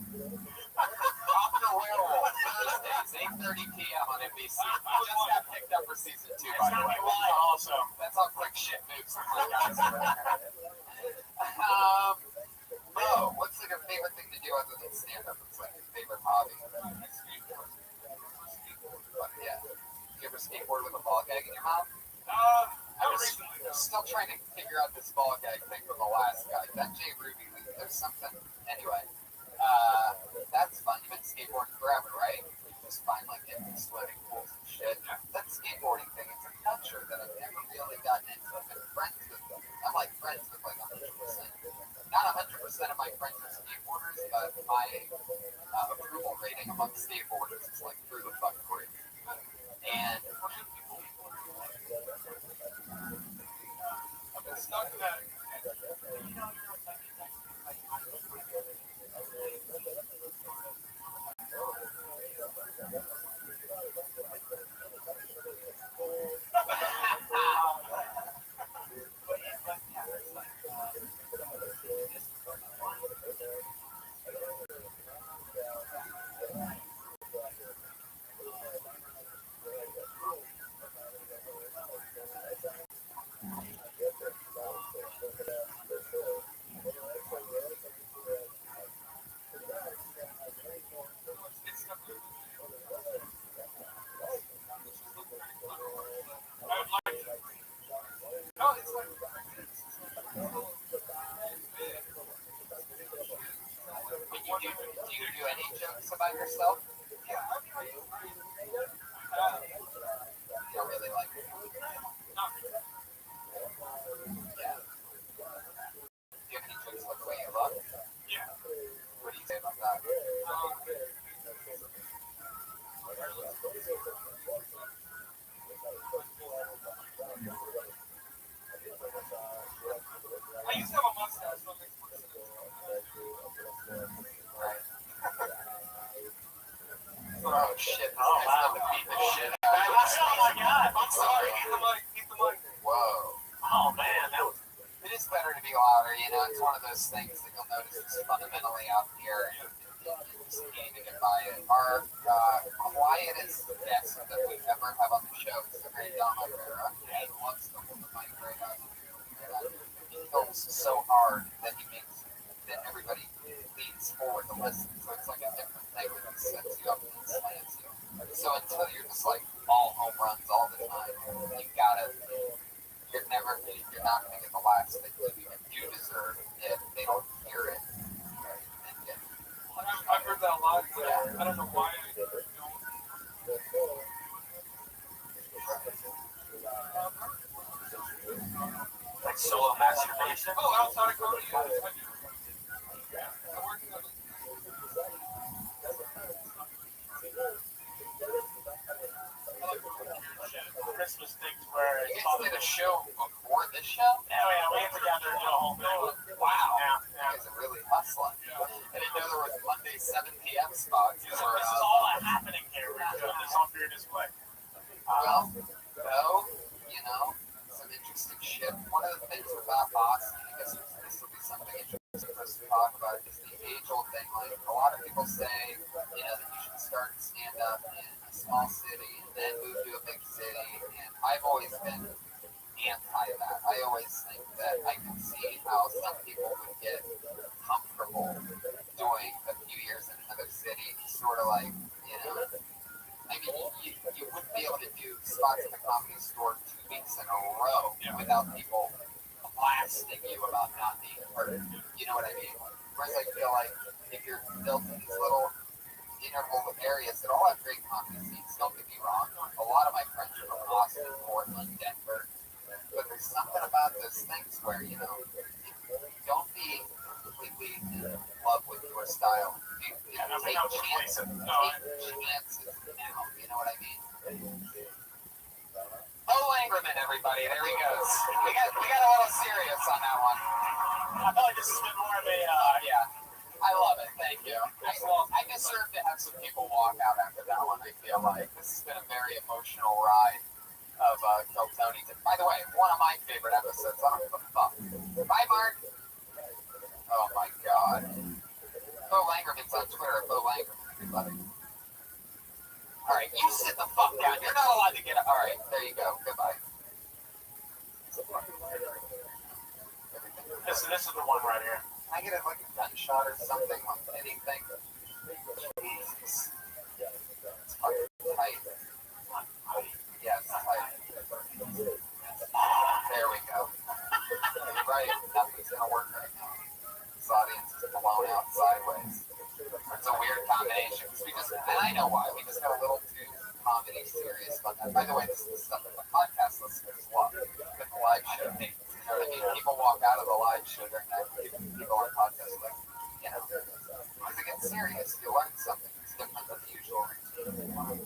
Dr. Werewolf, Thursdays, 8:30 p.m. on NBC. Just got picked up for season 2, by the way. Also, that's how quick shit moves. Bo, what's like a favorite thing to do other than stand up? It's like your favorite hobby. But yeah. You ever skateboard with a ball gag in your mouth? I'm still trying to figure out this ball gag thing from the last guy. That Jay Ruby, there's something. Anyway, that's fun. You've been skateboarding forever, right? You just find like empty swimming pools and shit. That skateboarding thing, it's a culture that I've never really gotten into. I've been friends with them. I'm like friends with like 100%. Not 100% of my friends are skateboarders, but my approval rating among skateboarders is like through the fucking roof. And I've been stuck in that. Oh my god! I'm sorry. Keep the mic. Keep the mic. Whoa. Oh man, that was. It is better to be louder, you know. It's one of those things that you'll notice is fundamentally out here, and you just can't even get by it. Our quietest guest that we ever have on the show is the great Don Rivera. He loves to hold the mic right up. He goes so hard that he makes that everybody leans forward to listen. So it's like a different thing that sets you up and slants you. So until you're just like all home runs all the time, you gotta. You're not going to get the last that you deserve if they don't hear it. I've heard that a lot. I don't know why I don't. Like solo masturbation? Oh, outside of comedy, I do. Christmas things where You guys did a show before this show? Oh yeah, we get together and do a whole thing. Wow. Yeah. You guys are really hustling. I didn't know there was Monday 7 p.m. spots. This is all happening here. We're doing this on your display. Well, no, you know, some interesting shit. One of the things about Boston, I guess this will be something interesting for us to talk about, is the age-old thing. Like, a lot of people say, you know, that you should start stand-up in a small city and then move to a big city. And I've always been anti that. I always think that I can see how some people would get comfortable doing a few years in another city, sort of like, you know, I mean, you wouldn't be able to do spots at the Comedy Store 2 weeks in a row without people blasting you about not being heard. You know what I mean? Whereas I feel like if you're built in these little interval areas that all have great comedy scenes, don't get me wrong. A lot of my friends are from Austin, Portland, Denver. But there's something about those things where, you know, don't be completely in love with your style. Take chances now, you know what I mean? Oh, Langerman, everybody, there he goes. We got a little serious on that one. I feel like this has been more of a yeah. I love it, thank you. I deserve to have some people walk out after that one, I feel like. This has been a very emotional ride of Kill Tony. By the way, one of my favorite episodes. I don't give a fuck. Bye, Mark. Oh my god. Bo Langerman's on Twitter at Bo Langerman, everybody. Alright, you sit the fuck down. You're not allowed to get up. Alright, there you go. Goodbye. This is the one right here. Can I get like a gunshot or something? Anything? Jesus. It's fucking tight. Yes, tight. There we go. You're right. Nothing's gonna work right now. This audience is blown out sideways. It's a weird combination. And I know why. We just got a little too comedy serious about that. By the way, this is stuff that the podcast listeners love. With the live show. You know what I mean? People walk out of the live show during that. People on podcasts like, you know, because it gets serious. You learn something. It's different than the usual routine.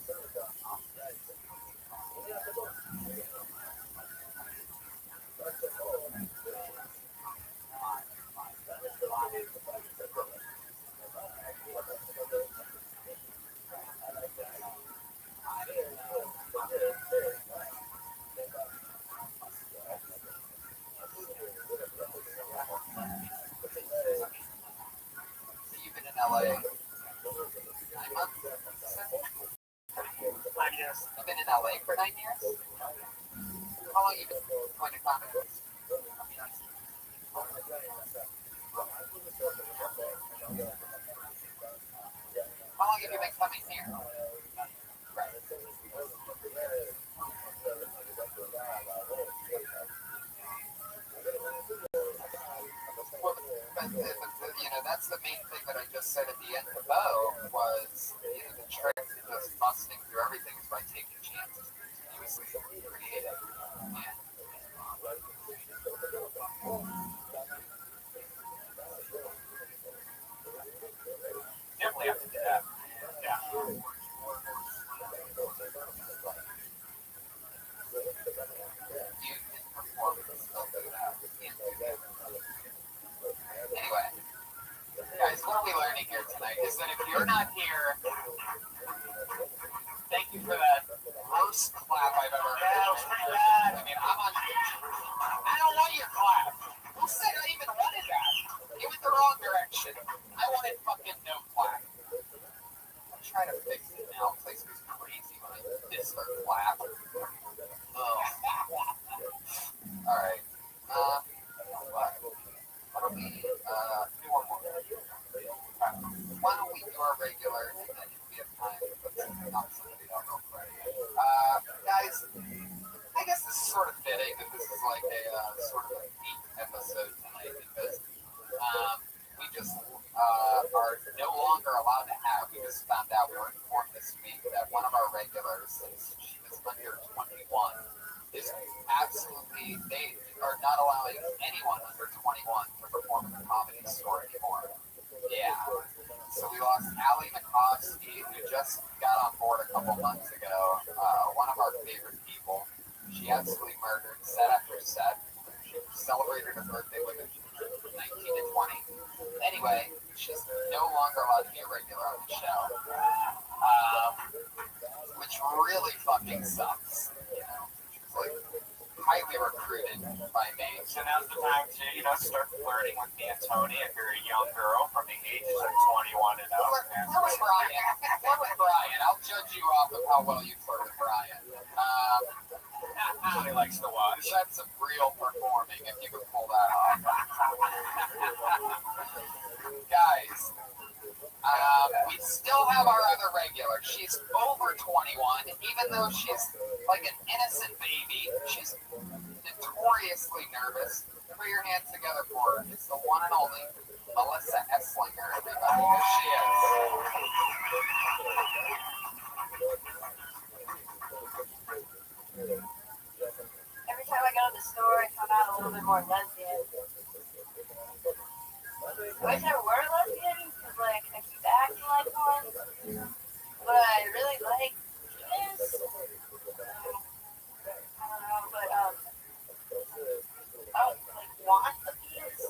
LA. 9 months? 9 years. You've been in LA for 9 years? How long have you been going to comedy? How long have you been coming here? Right. Well, but, you know, that's the main thing that I just said at the end of Bo was, you know, the trick to just busting through everything is by taking chances. Continuously creative. Definitely have to do that. Yeah. Anyway, guys, what are we learning here tonight is that if you're not here, thank you for that gross worst clap I've ever heard. Yeah, it was pretty bad. I mean, I don't want your clap. Who said I even wanted that? You went the wrong direction. I wanted fucking no clap. I'm trying to fix it now. The place was crazy when I missed their clap. Oh. Alright. Why don't we do one more? Why don't we do our regular, and then if we have time, let's knock somebody out real quick. Guys, I guess this is sort of fitting that this is like a sort of a deep episode tonight because we just are no longer allowed to have. We just found out, we were informed this week that one of our regulars, since she was under 21, is absolutely, they are not allowing anyone under 21 to perform in the Comedy Store anymore. Yeah. So we lost Allie McCoskey, who just got on board a couple months ago. One of our favorite people. She absolutely murdered set after set. She celebrated her birthday with 19 to 20. Anyway, she's no longer allowed to be a regular on the show. Which really fucking sucks. You know, she's like highly recruited by me. So now's the time to, start flirting with me and Tony if you're a young girl from the ages of 21 and up. Where was Brian? Where was Brian? I'll judge you off of how well you flirt with Brian. Tony likes to watch. That's some real performing if you can pull that off. Guys, we still have our other regular. She's over 21, even though she's like an innocent baby. She's notoriously nervous. Put your hands together for her. It's the one and only Melissa Esslinger, everybody. Here she is. Every time I go to the store, I come out a little bit more lesbian. I wish I were a lesbian, because, like, I keep acting like one, but I really like penis. I don't know, but, I don't, like, want a penis.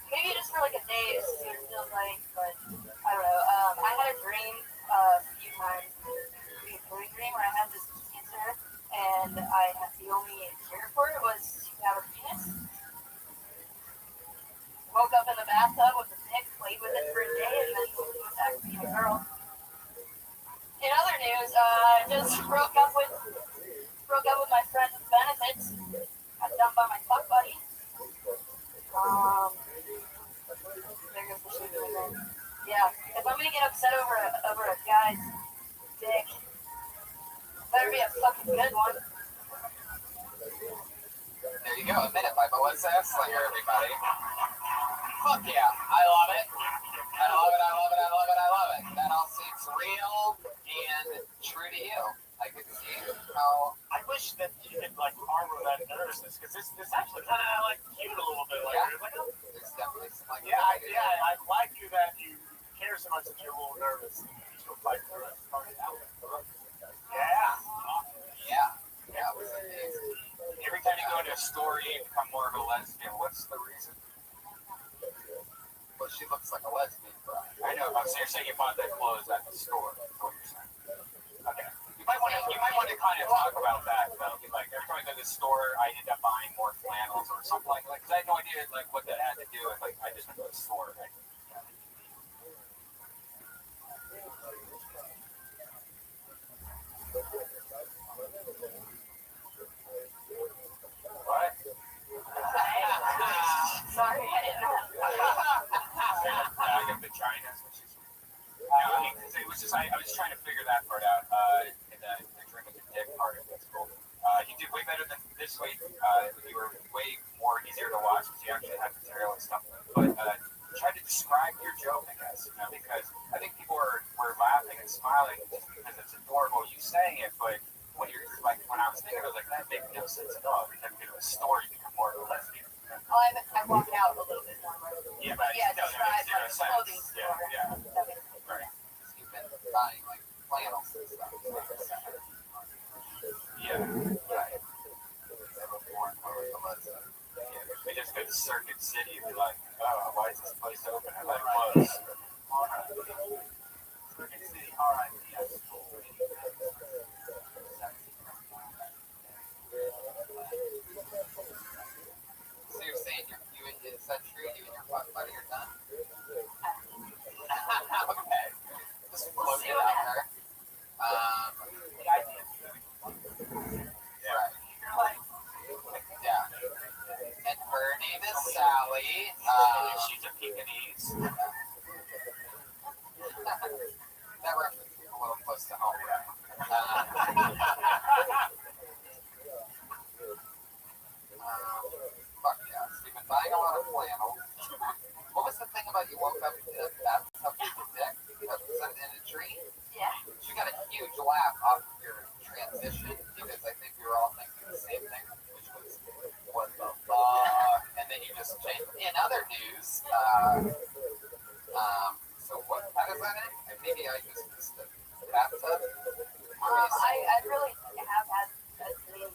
Maybe just for, like, a day to see what it feels like, but I don't know. I had a dream a few times, a dream where I had this cancer, and the only cure for it was to have a penis. Woke up in the bathtub with a dick, played with it for a day, and then went back to being a girl. In other news, I just broke up with my friend with benefits. Got dumped by my fuck buddy. There goes the shit again. Yeah, if I'm gonna get upset over a guy's dick, better be a fucking good one. There you go, A Minute by Melissa Esslinger, everybody. Fuck yeah, I love it. I love it, I love it, I love it, I love it. That all seems real and true to you. I could see how... I wish that you could, harbor that nervousness, because it's actually kind of, cute a little bit. Yeah. Like, There's definitely some like... I like you that you care so much that you're a little nervous. You'll fight for it. Yeah. Yeah, it was amazing. Every time you go into a store, you become more of a lesbian. What's the reason? Well, she looks like a lesbian, Brian. I know. So you're saying you bought that clothes at the store. That's what you're saying. Okay. You might want to kind of talk about that, though. Like, every time I go to the store, I end up buying more flannels or something like that. Because I had no idea, what that had to do with, I just went to the store. Right? What? Sorry, I didn't know. I got vaginas, which is... it was just, I was trying to figure that part out, in the drink with the dick part of it. Cool. You did way better than this week. You were way more easier to watch because you actually had material and stuff. But try to describe your joke, I guess, because I think people were laughing and smiling because it's adorable you saying it, but when you're when I was thinking, I was like, that makes no sense at all. Every time you go to a store, you become more of a lesbian. I walk out a little bit more. Yeah, but describe that makes zero clothing sense. store. Yeah. Right. You've been buying, flannels and stuff. Yeah. Right. We just go to Circuit City and be like, oh, why is this place open? I like clothes. Circuit City, alright, yes. knees. That reference is a little close to home. Fuck yeah. So you've been buying a lot of flannel. What was the thing about you woke up in a bathtub with your dick? Was that in a dream? Yeah. You got a huge laugh off of your transition because I think we were all thinking the same thing, which was, what the fuck? And then you just changed. In other news, so what? How does that end? And maybe I just missed the bathtub. I really have had a dream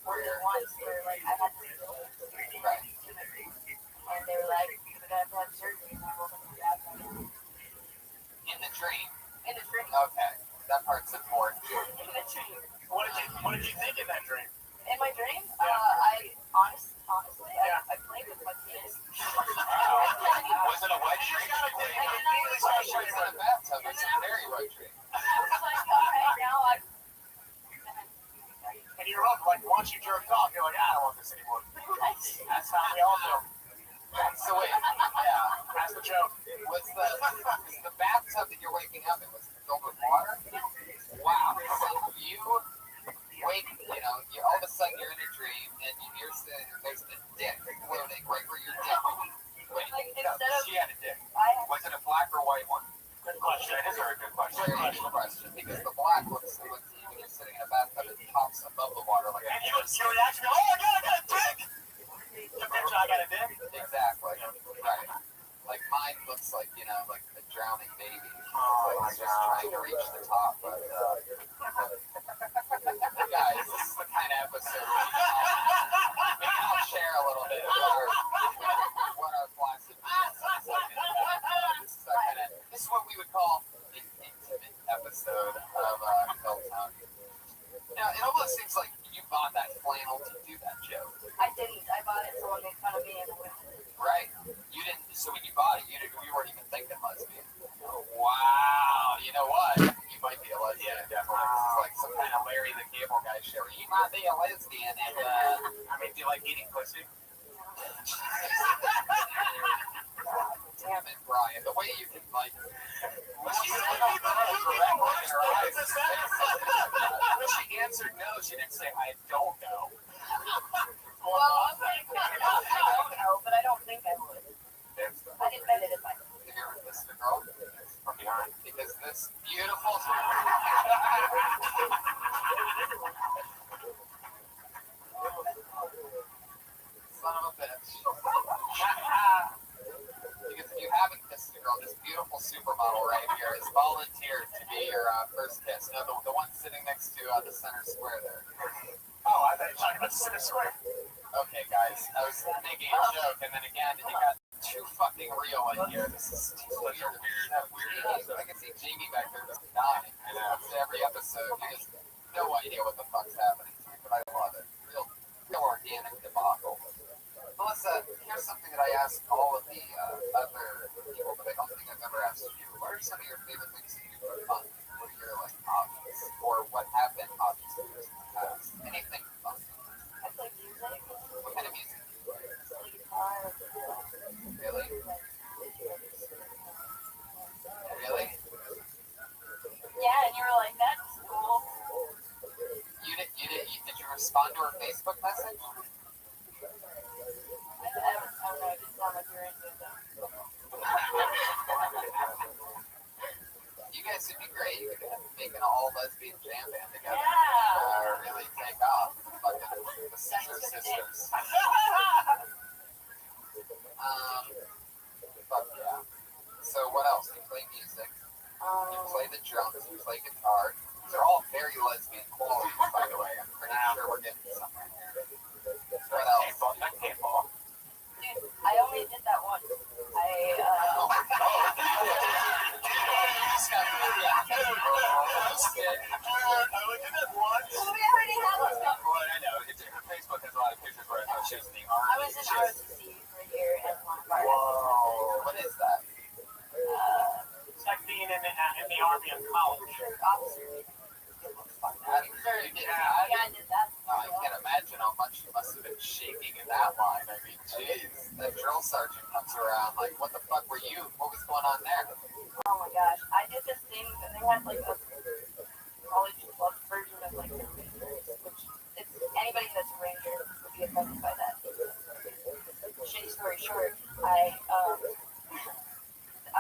more than once where like I had this Right. and they were like, "You're gonna have to have surgery," and I woke up in the bathtub. In the dream. In a dream. Okay, that part's important. In a dream. What did you think in that dream? In my dream, I honestly, I played with my penis. Was it a wet dream? It was in a bathtub. It's a very wet dream. I was like, okay, now I. And you're up, like, once you jerk off, you're like, I don't want this anymore. That's how we all do. So wait, yeah. That's the joke. Was the bathtub that you're waking up in was filled with water? Wow. So you wake, all of a sudden you're in a dream and there's the dick floating right where your dick. Wait, she had a dick. Was it a black or white one? Good question. It is a very good question. Very good question. Because the black looks when you're sitting in a bathtub, it pops above the water like. And your reaction, oh my god, I got a dick! The picture, I got a dick? Exactly. Right. Like mine looks like, like a drowning baby. Oh my It's just trying to reach the top, but guys, this is the kind of episode maybe I'll share a little bit of what our philosophy is. This is what we would call an intimate episode of Hilltown. Now, it almost seems like you bought that flannel to do that joke. I didn't. I bought it so I made fun of me and the women. Right. You didn't. So when you bought it, you weren't even thinking lesbian. Wow. You know what? You might be a lesbian. Yeah, definitely. This is like some kind of Larry the Cable Guy show. You might be a lesbian, and do you like eating pussy? Damn it, Brian. The way you can when she answered no, she didn't say I don't know. Well, okay, I don't know, but I don't think I would. I invented it myself. Have you ever kissed a girl from behind? Because this beautiful. Son of a bitch. Because if you haven't kissed a girl, this beautiful supermodel right here has volunteered to be your first kiss. No, the one sitting next to the center square there. Oh, I thought you were talking about the center square. Okay, guys, I was making a joke, and then again, you got too fucking real in here. This is too weird. I can see Jamie back there just dying. I know. After every episode, you just no idea what the fuck's happening. But I love it. Real organic debacle. Melissa, here's something that I asked all of the other people, but I don't think I've ever asked you. What are some of your favorite things to do for fun? What are your hobbies, or what have been hobbies of yours in the past? Anything fun? I play music. What kind of music do you play? Play guitar. Really? Really? Yeah, and you were like, that's cool. Did you respond to her Facebook message? I don't know, I just sound like you're into them. You guys would be great. You could make an all lesbian jam band together. Yeah. Really take off. Fucking the Scissor Sisters. Fuck yeah. So what else? You play music. You play the drums. You play guitar. These are all very lesbian qualities, by the way. I'm pretty sure we're getting somewhere here. What else? Dude, I only did that once. I was in ROTC for a year as one of our Whoa. What is that? It's like being in the army in college. officer. Yeah, I did that. Yeah, I did that. I can't imagine how much you must have been shaking in that line. I mean, jeez, that drill sergeant comes around like, what the fuck were you? What was going on there? Oh my gosh, I did this thing, and they had like a college club version of like the Rangers, which it's anybody that's a Ranger would be affected by that. Shitty story short, I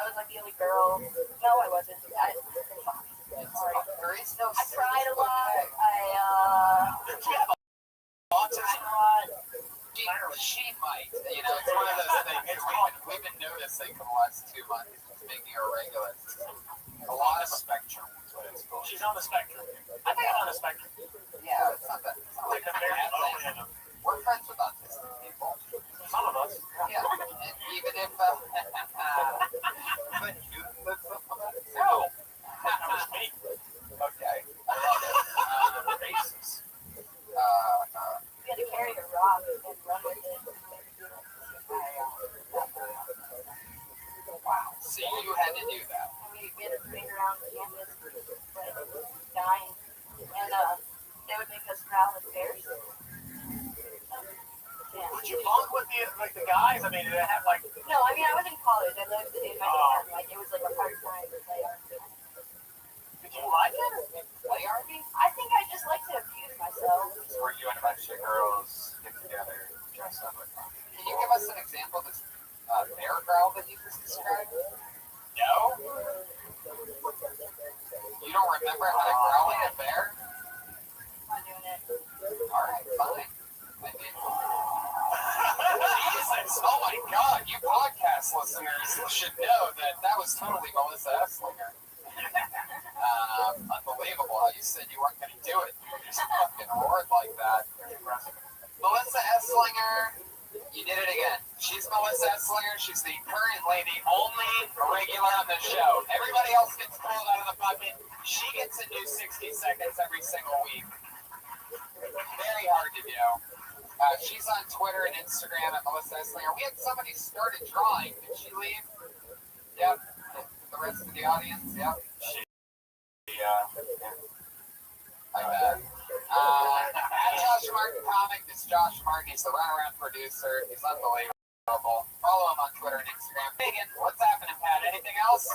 was like the only girl. No, I wasn't. Sorry. There is no. I cried a lot. She might. You know, it's one of those things we've been noticing for the last 2 months. It's making her regular. A lot of spectrum. Is what it's called. She's on the spectrum. I think I'm on the spectrum. Yeah, it's not that. It's not like a very low end of. We're friends with autistic people. Some of us. Yeah, and even if. But you live some of us. No. That was me. Okay. Basis. We had to carry a rock and run with it. Wow. So you had to do that. We had to bring around campus, like dying, and they would make us prowl with bears. Yeah. Would you bunk with the guys? I mean, did it have like? No, I mean I was in college. I lived in my dorm. Like it was like a part-time play. Did you like it? Play Army? I think I just like to abuse myself. Where you and a bunch of girls get together, dress up like that. Can you give us an example of this bear growl that you just described? No? You don't remember how to growl like a bear? I'm doing it. Alright, fine. I mean, Jesus, oh my god, you podcast listeners should know that was totally Melissa Esslinger. Unbelievable how you said you weren't going to do it. You just fucking roared like that. Melissa Esslinger, you did it again. She's Melissa Esslinger. She's the currently the only regular on the show. Everybody else gets pulled out of the bucket. She gets a new 60 seconds every single week. Very hard to do. She's on Twitter and Instagram at Melissa Esslinger. We had somebody started drawing. Did she leave? Yep. The rest of the audience? Yep. I bet. At Josh Martin Comic, it's Josh Martin. He's the runaround producer. He's unbelievable. Follow him on Twitter and Instagram. Megan, what's happening, Pat? Anything else?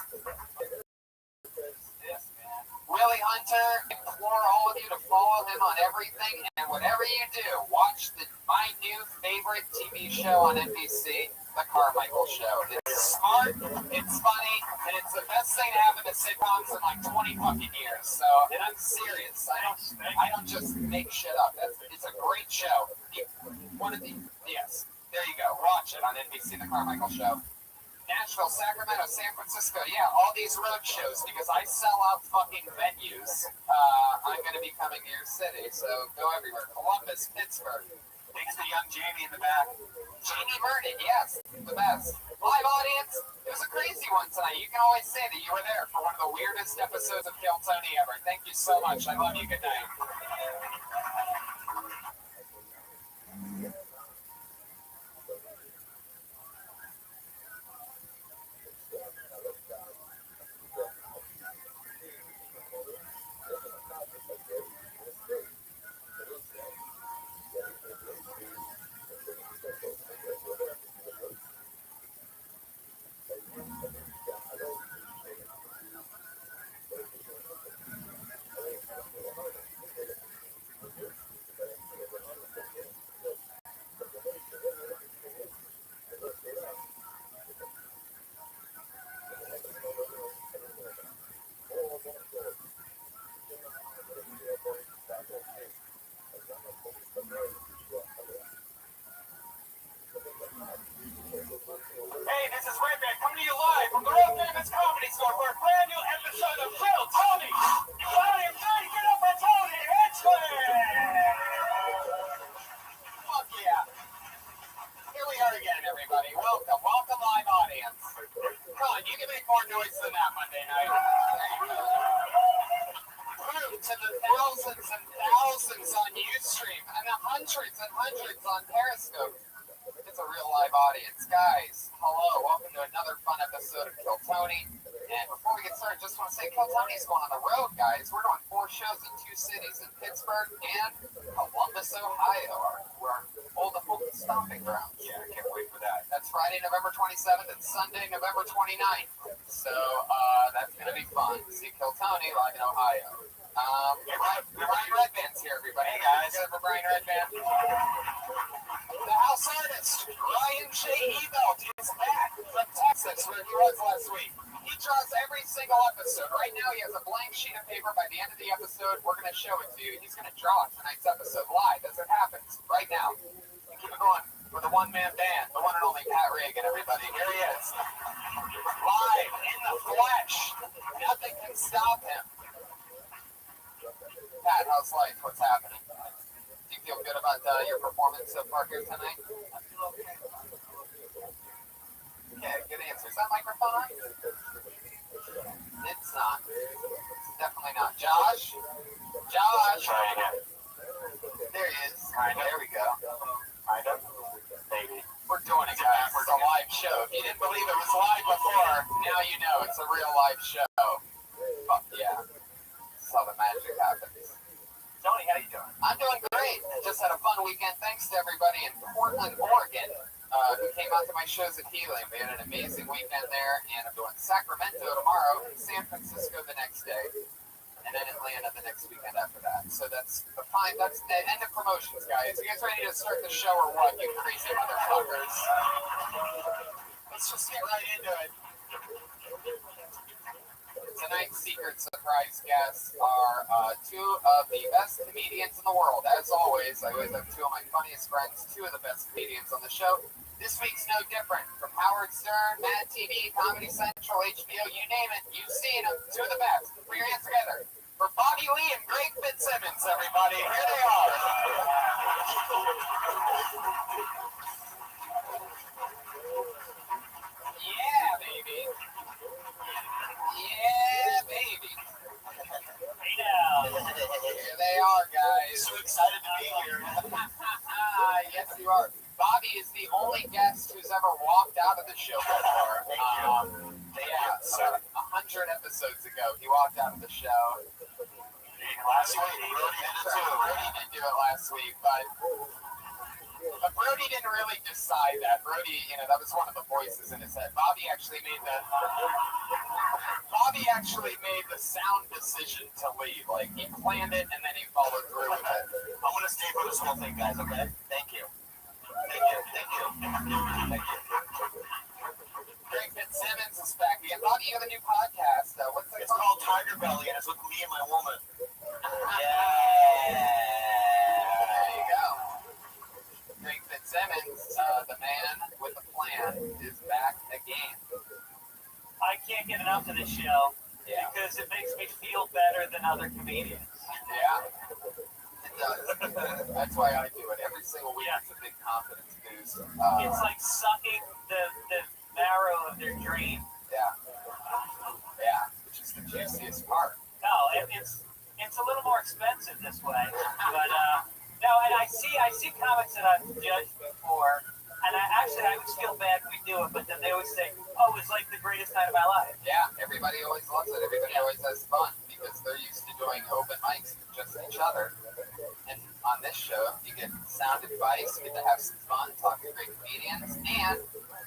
Yes, man. Willie Hunter, implore all of you to follow him on everything, and whatever you do, watch my new favorite TV show on NBC, The Carmichael Show. It's smart, it's funny, and it's the best thing to happen to sitcoms in like 20 fucking years. So, and I'm serious. I don't just make shit up. It's a great show. Yes, there you go. Watch it on NBC, The Carmichael Show. Nashville, Sacramento, San Francisco, yeah, all these road shows, because I sell out fucking venues. I'm going to be coming to your city, so go everywhere. Columbus, Pittsburgh. Thanks to young Jamie in the back. Jamie Vernon, yes, the best. Live audience, it was a crazy one tonight. You can always say that you were there for one of the weirdest episodes of Kill Tony ever. Thank you so much. I love you. Good night. Hey, this is Rabbbi coming to you live from the World Famous Comedy Store for a brand new episode of Kill Tony. Audience, ready to get up for Tony Hinchcliffe! Fuck yeah. Here we are again, everybody. Welcome live audience. Come on, you can make more noise than that Monday night. Prove to the thousands and thousands on Ustream and the hundreds and hundreds on Periscope. It's a real live audience. Guys, hello. Welcome to another fun episode of Kill Tony. And before we get started, just want to say Kill Tony's going on the road, guys. We're doing 4 shows in 2 cities, in Pittsburgh and Columbus, Ohio, our old stomping grounds. Yeah, I can't wait for that. That's Friday, November 27th, and Sunday, November 29th. So that's going to be fun. See Kill Tony live in Ohio. Brian Redband's here, everybody. Hey, guys. Good for Brian Redband. The house artist, Ryan J. Ebelt, is back from Texas, where he was last week. He draws every single episode. Right now, he has a blank sheet of paper. By the end of the episode, we're going to show it to you. He's going to draw tonight's episode live as it happens, right now. And keep it going with a one-man band, the one and only Pat Reagan, everybody. Here he is. Live, in the flesh. Nothing can stop him. Pat, how's life? What's happening? Do you feel good about your performance so far here tonight? I feel okay. Okay, good answer. Is that microphone on? It's not. It's definitely not. Josh? Josh? Try again. There he is. There we go. Kind of. Maybe. We're doing it, guys. It's a live show. If you didn't believe it was live before, now you know it's a real live show. Fuck yeah. That's how the magic happens. Tony, how you doing? I'm doing great. I just had a fun weekend. Thanks to everybody in Portland, Oregon, who came out to my shows at Helium. We had an amazing weekend there, and I'm doing Sacramento tomorrow and San Francisco the next day, and then Atlanta the next weekend after that. So that's the end of promotions, guys. You guys ready to start the show or what, you crazy motherfuckers? Let's just get right into it. Tonight's secret surprise guests are 2 of the best comedians in the world. As always, I always have 2 of my funniest friends, 2 of the best comedians on the show. This week's no different. From Howard Stern, Mad TV, Comedy Central, HBO, you name it, you've seen them. 2 of the best. Put your hands together. For Bobby Lee and Greg Fitzsimmons, everybody. Here they are. Yeah, baby. Yeah, baby. Hey now. Here they are, guys. So excited to be here. Yes, you are. Bobby is the only guest who's ever walked out of the show before. Yeah, so 100 episodes ago, he walked out of the show. Last week, Brody did it too. Brody did do it last week, but Brody didn't really decide that. Brody, that was one of the voices in his head. Bobby actually made the sound decision to leave. Like, he planned it and then he followed through with it. I'm gonna stay for this whole thing, guys. Okay? Thank you. Greg Fitzsimmons is back again. Bobby, you have a new podcast. What's that It's called Tiger Belly, and it's with me and my woman. Yeah. There you go. Greg Fitzsimmons, the man with the plan, is back again. I can't get enough of this show because it makes me feel better than other comedians. Yeah. It does. That's why I do it. Every single week it's a big confidence boost. It's like sucking the marrow of their dream. Yeah. Yeah. Which is the juiciest part. No, it's a little more expensive this way. But no, and I see comics that I've judged before, and I always feel bad when we do it, but then they always say, "Oh, it's like the greatest night of my life." Yeah, everybody always loves it. Everybody always has fun because they're used to doing open mics with just each other. And on this show, you get sound advice, you get to have some fun, talk to great comedians, and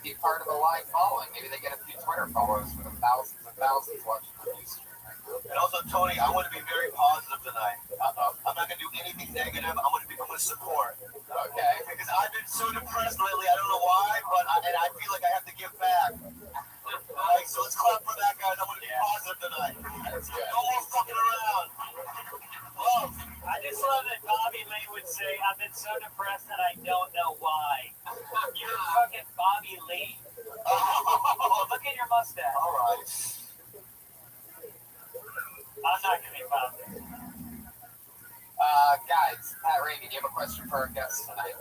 be part of a live following. Maybe they get a few Twitter followers for the thousands and thousands watching the news stream right now. And also, Tony, I want to be very positive tonight. I'm not going to do anything negative. I'm going to support. Okay. Because I've been so depressed lately. I don't know why, but I feel like I have to give back. Alright, so let's clap for that, guys. I'm going to be positive tonight. That's good. No more fucking around. Love. I just love that Bobby Lee would say, "I've been so depressed that I don't know why." You're fucking Bobby Lee. Look at your mustache. All right. I'm not gonna be Bobby. Guys, Pat Reagan, you have a question for our guests tonight?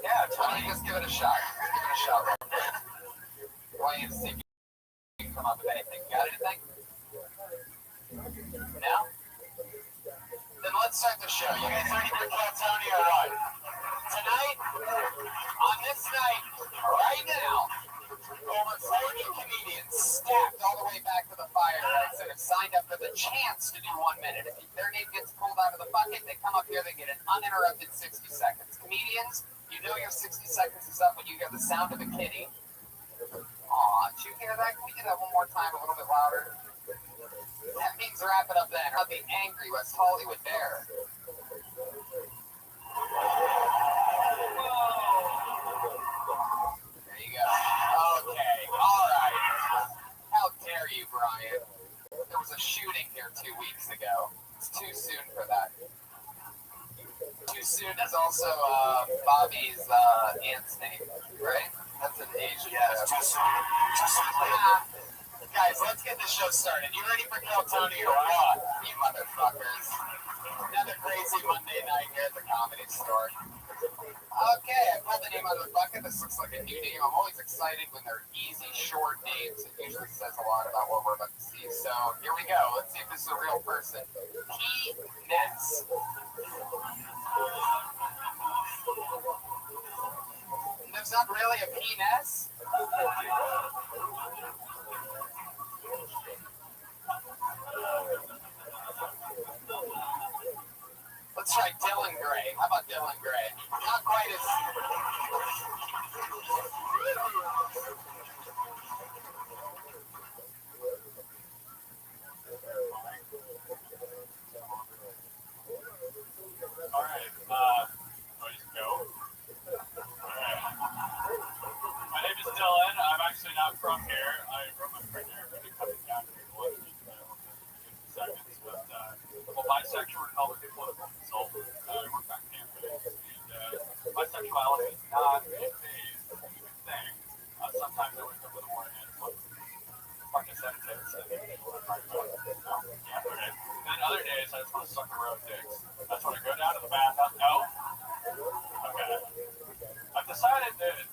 Yeah, Tony, just give it a shot. Give it a shot. I want you to see if you can come up with anything. Got anything? No? Then let's start the show. You guys ready for Kill Tony or what? Tonight, on this night, right now, Over 40 comedians stacked all the way back to the fire exit have signed up for the chance to do 1 minute. If their name gets pulled out of the bucket, they come up here, they get an uninterrupted 60 seconds. Comedians, you know your 60 seconds is up when you hear the sound of a kitty. Aw, did you hear that? Can we do that one more time, a little bit louder? That means wrap it up then. How the angry West Hollywood Bear. There you go. Okay, all right. How dare you, Brian? There was a shooting here 2 weeks ago. It's too soon for that. Too soon is also Bobby's aunt's name, right? That's an Asian. Yeah, it's too soon. Too soon. Guys, let's get this show started. You ready for Kill Tony or what? You motherfuckers. Another crazy Monday night here at the Comedy Store. Okay, I pulled the name out of the bucket. This looks like a new name. I'm always excited when they're easy, short names. It usually says a lot about what we're about to see. So here we go. Let's see if this is a real person. P. Ness. There's not really a P. Ness? Let's try Dylan Gray. How about Dylan Gray? Not quite as... Alright, ready to go? Alright. My name is Dylan. I'm actually not from here. I wrote my friend here. I'm going to be coming down here to watch these seconds. But I'm a bisexual Republican political consultant. I work on campaigns. And bisexuality is not a thing. Sometimes I wake up in the morning and it's like, fuck is that? And then other days I just want to suck a row of dicks. That's when I go down to the bathhouse. No. Okay. I've decided that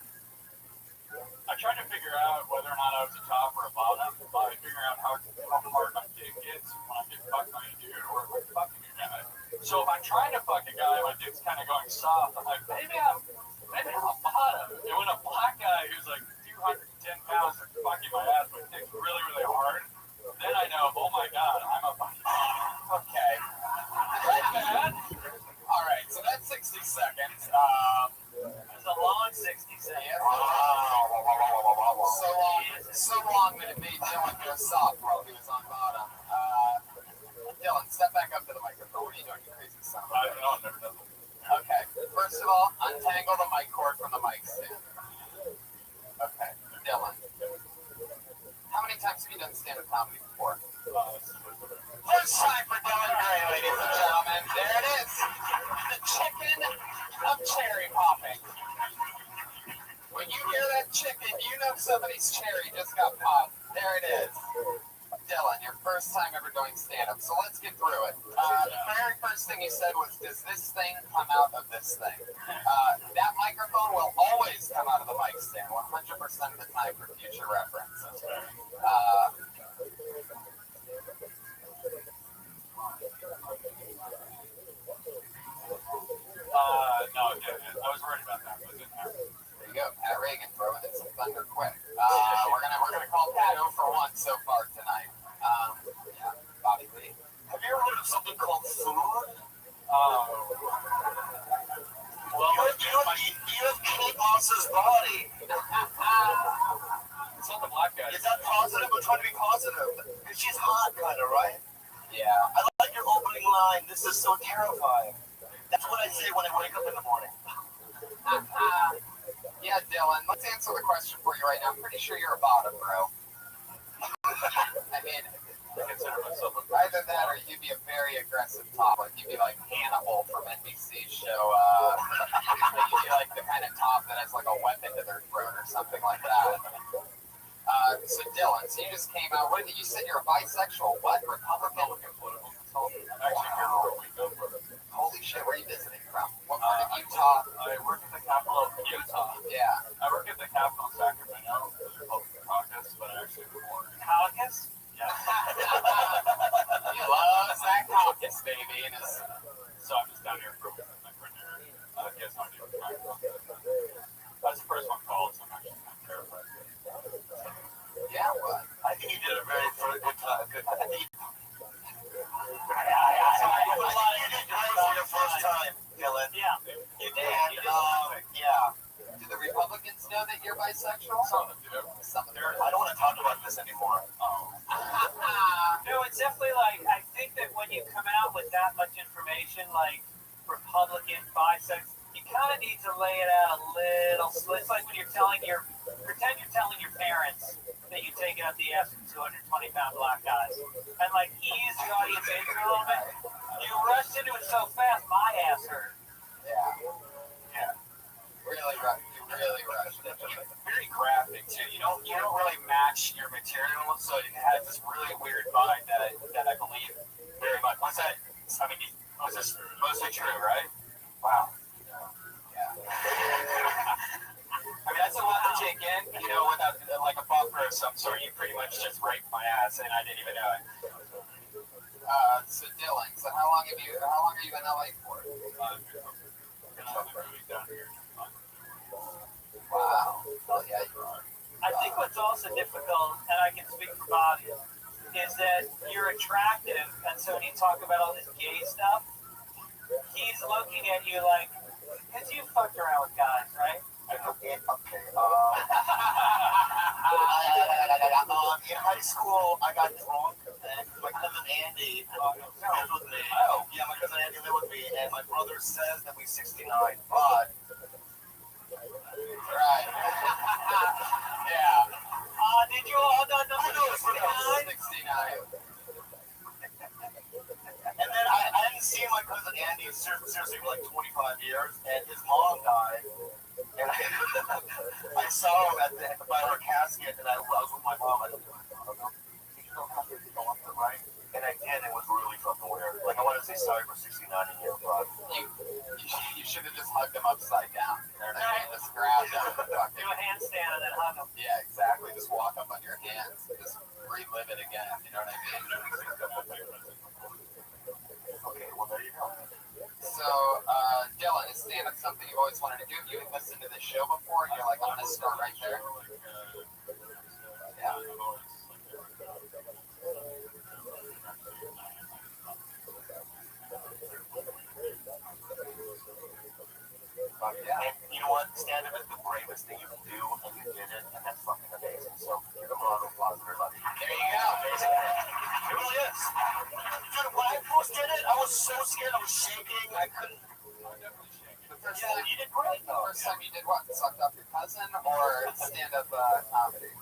I tried to figure out whether or not I was a top or a bottom by figuring out how hard my dick gets when I get fucked by a dude or if I'm fucking a guy. So if I'm trying to fuck a guy, my dick's kind of going soft. I'm like, maybe I'm a bottom. And when a black guy who's like 210 pounds is fucking my ass, my dick's really, really hard, then I know, oh my god, I'm a fucking bottom. Okay. Not bad. All right, so that's 60 seconds. It's a long 60 seconds. So long that it made Dylan go soft while he was on bottom. Dylan, step back up to the microphone. What are you doing, you crazy son of a bitch? I've never done that. Okay, first of all, untangle the mic cord from the mic stand. Okay, Dylan. How many times have you done stand-up comedy before? First time for Dylan Gray, ladies and gentlemen. There it is. The chicken of cherry popping. When you hear that chicken, you know somebody's cherry just got popped. There it is. Dylan, your first time ever doing stand-up, so let's get through it. The very first thing you said was, does this thing come out of this thing? That microphone will always come out of the mic stand, 100% of the time for future reference. No, it didn't. I was worried about that, but it didn't happen. There you go, Pat Reagan throwing in some thunder quick. We're gonna call Pat 0 for 1 so far tonight. Yeah, Bobby Lee. Have you ever heard of something called food? Well, You have Kate Moss's body. it's not the black guy. Is that positive? I'm trying to be positive. And she's hot, kind of, right? Yeah. I like your opening line. This is so terrifying. That's what I say when I wake up in the morning. Yeah, Dylan, let's answer the question for you right now. I'm pretty sure you're a bottom, bro. I mean, I consider myself a either that or you'd be a very aggressive top. Like, you'd be like Hannibal from NBC's show. You'd be like the kind of top that has like a weapon to their throat or something like that. So Dylan, so you just came out. What did you said? You're a bisexual? What? Republican political consultant? Actually, Holy shit! Where are you visiting from? What part of Utah? I work at the capital of Utah. Yeah. I work at the capital of Sacramento, the Republican caucus, but I actually work more. Caucus? Yeah. He loves that caucus, baby. And his... So I'm just down here for my friend here. He has no idea what the microphone is. That's the first one called, so I'm actually kind of terrified. time, Dylan. Yeah, you did. And, yeah. Do the Republicans know that you're bisexual? Some of them do. Some of them. I don't want to talk about this anymore. No, it's definitely like, I think that when you come out with that much information, like Republican, bisexual, you kind of need to lay it out a little. So it's like when pretend you're telling your parents that you take it up the ass from 220-pound black guys, and like ease the audience into a little bit. You rushed into it so fast, my ass hurt. Yeah. Really rushed. You really rushed into it. Very graphic too. You don't really match your material, so it has this really weird vibe that I believe very much. Was this mostly true, right? Wow. Yeah. I mean, that's a lot to take in, without like a buffer of some sort. You pretty much just raped my ass, and I didn't even know it. So Dylan, how long are you in LA for? Wow. Oh yeah, you are. I think what's also difficult, and I can speak for Bobby, is that you're attractive, and so when you talk about all this gay stuff, he's looking at you like, because you fucked around with guys, right? Okay. In high school, I got drunk, and my cousin Andy lived with me. Oh, yeah, my cousin Andy lived with me, and my brother says that we're 69, but Right. Yeah. Did you all know I know it's 69? 69. And then I hadn't seen my cousin Andy seriously for like 25 years, and his mom died. And I saw him by her casket, and I was with my mom. I don't know. You don't have to go up the right. And I did. It was really fucking weird. Like, I want to say sorry for 69 in here, but You should have just hugged him upside down. You know what I mean? Just grabbed him. Do a handstand and then hug him. Yeah, exactly. Just walk up on your hands. Just relive it again. You know what I mean? okay, well, there you go. So, Dylan, is stand-up something you've always wanted to do? Have you listened to this show before? And you're like, I'm going to start right there. Yeah. Yeah. And you know what? Stand-up is the bravest thing you can do, and you did it, and that's fucking amazing. So, give a round of applause, everybody. There you go. It really is. Dude, when I first did it, I was so scared. I was shaking. I couldn't. Yeah, you did great. The first time you did what? Sucked up your cousin or stand-up comedy?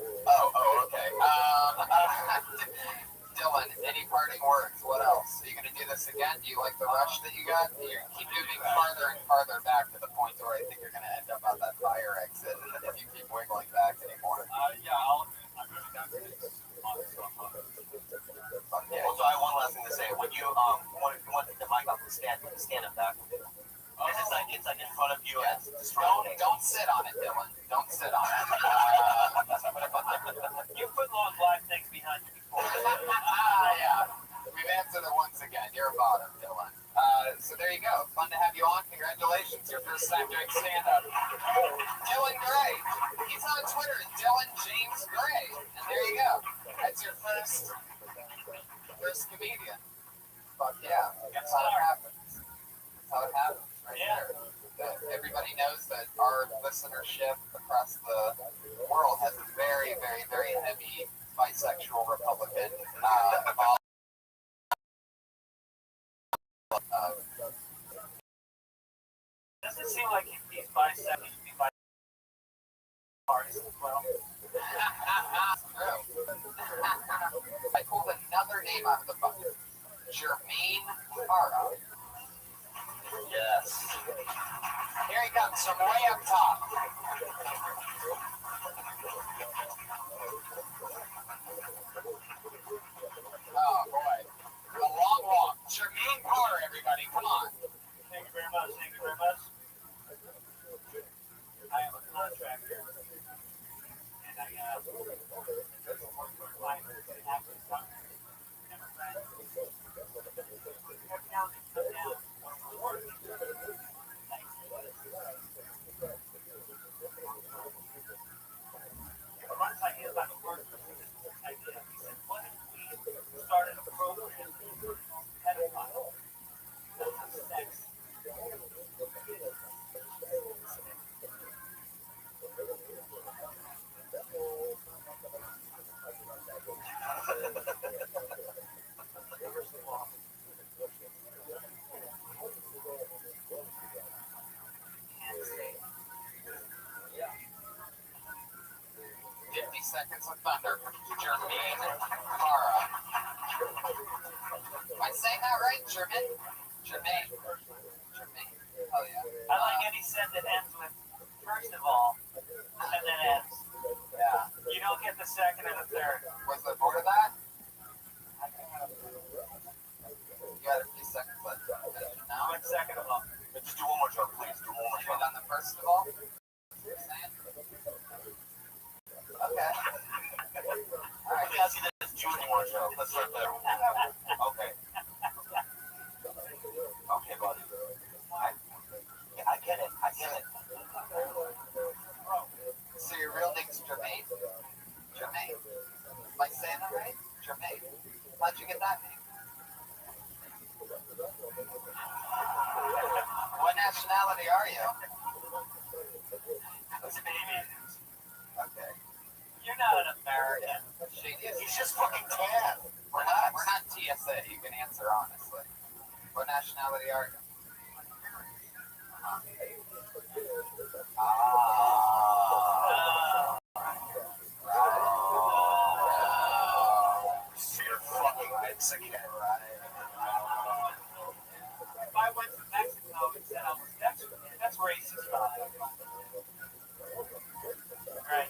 Oh, okay. Dylan, any parting words? What else? Are you going to do this again? Do you like the rush that you got? You keep moving farther and farther back to the point where I think you're going to end up at that fire exit if you keep wiggling back anymore. Yeah, I'm really down for this. Also, I have one last thing to say. When you want to pick the mic up and stand up back with it. It's like in front of you. Yeah. Don't sit on it, Dylan. Don't sit on it. You put long black things behind you before. Yeah. We've answered it once again. You're a bottom, Dylan. So there you go. Fun to have you on. Congratulations. Your first time doing stand-up. Dylan Gray. He's on Twitter. Dylan James Gray. And there you go. That's your first comedian. Fuck yeah. That's how it happens. That's how it happens. Right there. Everybody knows that our listenership across the world has a very, very, very heavy bisexual Republican Doesn't seem like he's bisexual. He'd be bisexual parties as well. I pulled another name out of the bucket. Jermaine Farah. Yes. Here he comes from way up top. Oh boy. A long walk. Jermaine Farah, everybody. Come on. Thank you very much. Thank you very much. I am a contractor. And I Seconds of Thunder from Jermaine Clara. Am I saying that right? Jermaine? Jermaine. Jermaine. Oh, yeah. I like any set that ends with first of all, and then ends. Yeah. You don't get the second and the third. Was there more to that? You had a few seconds left to finish it now. One second of all. Just do one more joke, please. Do one more You're joke. done the first of all? You're saying? Okay. All right. Let me ask you this. Do one more joke. Let's start there. Okay. Okay, buddy. I get it. I get it. So your real name's Jermaine? Jermaine. Am I saying that right? Jermaine. How'd you get that name? What nationality are you? Canadian. Okay. You're not an American. He's just fucking tan. We're not TSA. You can answer honestly. What nationality are you? You're fucking Mexican. If I went to Mexico and said I was Mexican, that's racist. Right.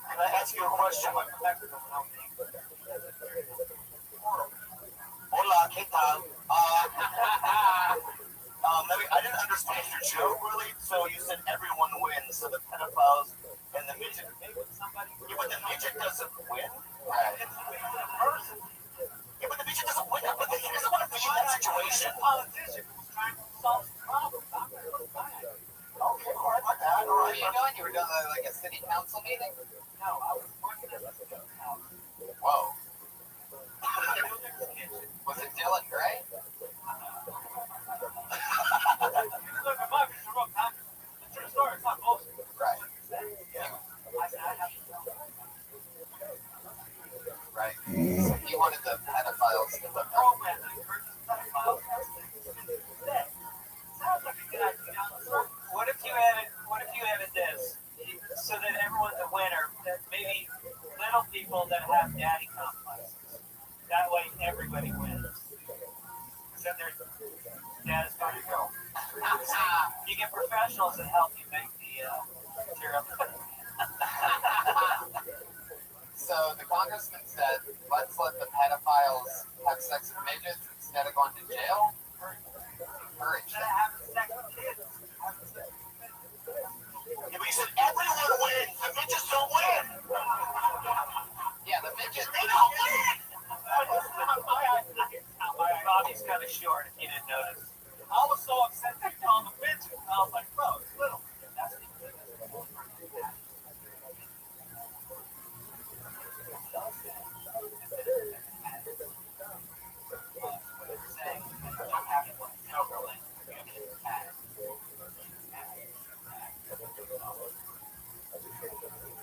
Can I ask you a question? Hola, ¿qué tal? I didn't understand your joke really. So you said everyone wins, so the pedophiles and the midget. Yeah, but the midget doesn't win. Right. Yeah, but the midget doesn't win. But he doesn't want to be in that situation. Politician who's trying to solve the problem. Okay, all right, my bad. All What right. are you doing? You were doing like a city council meeting? No, I was working at the house. Whoa. Was it Dylan Gray? Look, I'm not sure about that. It's a true story. It's not bullshit. Right. Yeah. I have to tell you. Right. So he wanted the pedophiles to look up. Program that encourages pedophiles today. Sounds like a good idea. What if you added this? So that everyone's a winner, that maybe little people that have daddy complexes. That way everybody wins. Because then there's dad is going to go. You get professionals that help you make the material. So the congressman said, let's let the pedophiles have sex with midgets instead of going to jail. Encourage them. Yeah, but you said everyone wins. The midgets don't win. Yeah, the midgets, They don't win. My body's kind of short, if you didn't notice. I was so upset they called the bitch. I was like, bro, it's little. That's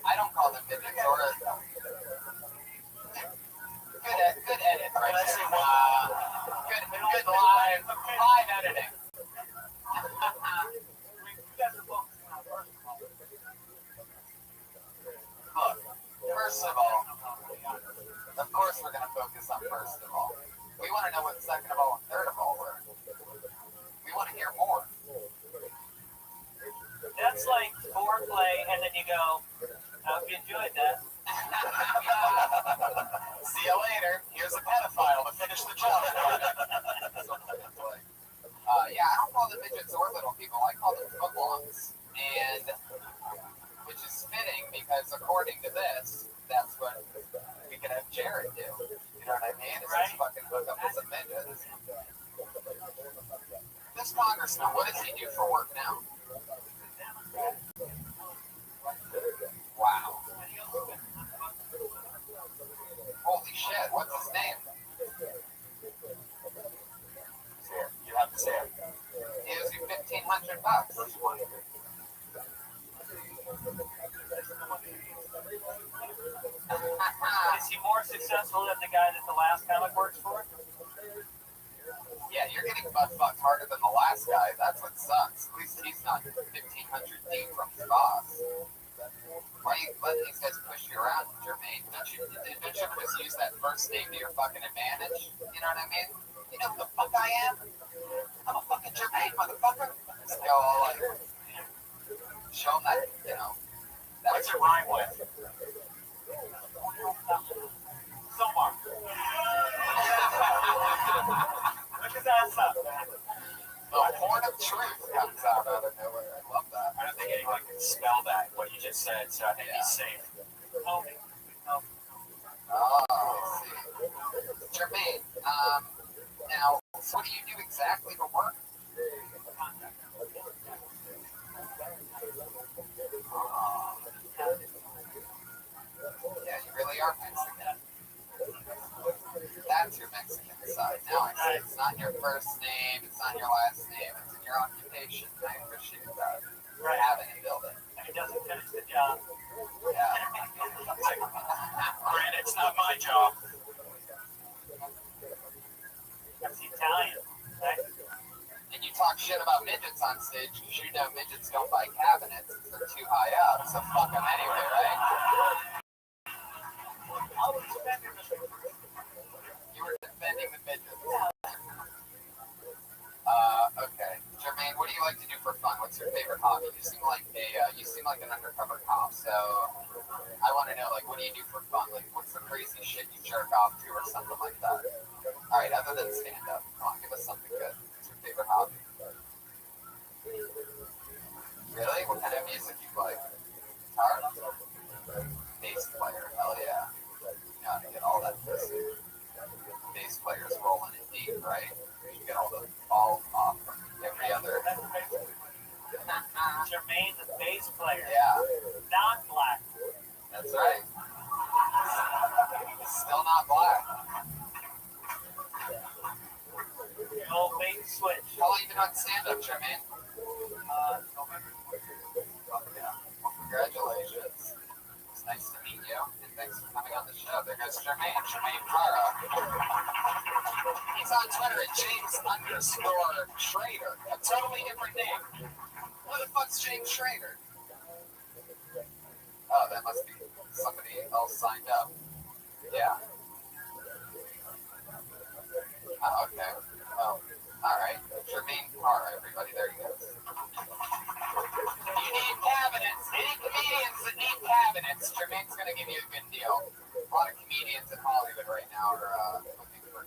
I don't call them midgets or good edit right there. Good live editing. Look, first of all, of course we're going to focus on first of all. We want to know what second of all and third of all were. We want to hear more. That's like foreplay, and then you go, I hope you enjoyed that. See you later. Here's a pedophile to finish the job. Yeah, I don't call them midgets or little people. I call them footlongs. And which is fitting because according to this, that's what we could have Jared do. You know what I mean? It's just fucking hook up with some midgets. This congressman, what does he do for work now? Wow. Holy shit, what's his name? You have to say it. He owes you $1,500. Is he more successful than the guy that the last comic works for? Yeah, you're getting got fucked harder than the last guy. That's what sucks. At least he's not 1,500 deep from his boss. Why are you letting these guys push you around, Jermaine? Don't you ever just use that first name to your fucking advantage? You know what I mean? You know who the fuck I am? I'm a fucking Jermaine, motherfucker. Just go all like, show them that, you know. What's your rhyme with? Somar. Look his ass up, man. The horn of truth comes out of nowhere. I love that. I don't think anyone can spell that, what you just said, so I think he's safe. Oh, I see. Jermaine, now, so what do you do exactly for work? Oh. Yeah, you really are Mexican. That's your Mexican side. Now I see. It's not your first name, it's not your last name, it's in your occupation. I appreciate that. Having it, build it. If he doesn't finish the job. Yeah. Granted, it's not my job. That's Italian, right? And you talk shit about midgets on stage because you know midgets don't buy cabinets because they're too high up, so fuck them anyway, right? You were defending the midgets. Okay. Jermaine, what do you like to do for fun? What's your favorite hobby? You seem like an undercover cop, so I want to know, like, what do you do for fun? Like, what's the crazy shit you jerk off to or something like that? All right, other than stand-up, come on, give us something good. What's your favorite hobby? Really? What kind of music you like? Guitar? Bass player. Hell yeah. You know how to get all that pussy. Bass players rolling in deep, right? You get all the balls off from every other. Jermaine, the bass player. Yeah. Not black. That's right. Still not black. Old bait and switch. How long you been on stand-up, Jermaine? November. Yeah. Well, congratulations. It's nice to meet you, and thanks for coming on the show. There goes Jermaine Cara. He's on Twitter at James_Schrader. A totally different name. Who the fuck's James Schrader? Oh, that must be somebody else signed up. Yeah. Oh, okay. Oh, all right. Jermaine Cara, everybody. There he goes. You need cabinets. Any comedians that need cabinets, Jermaine's going to give you a good deal. A lot of comedians in Hollywood right now are looking for.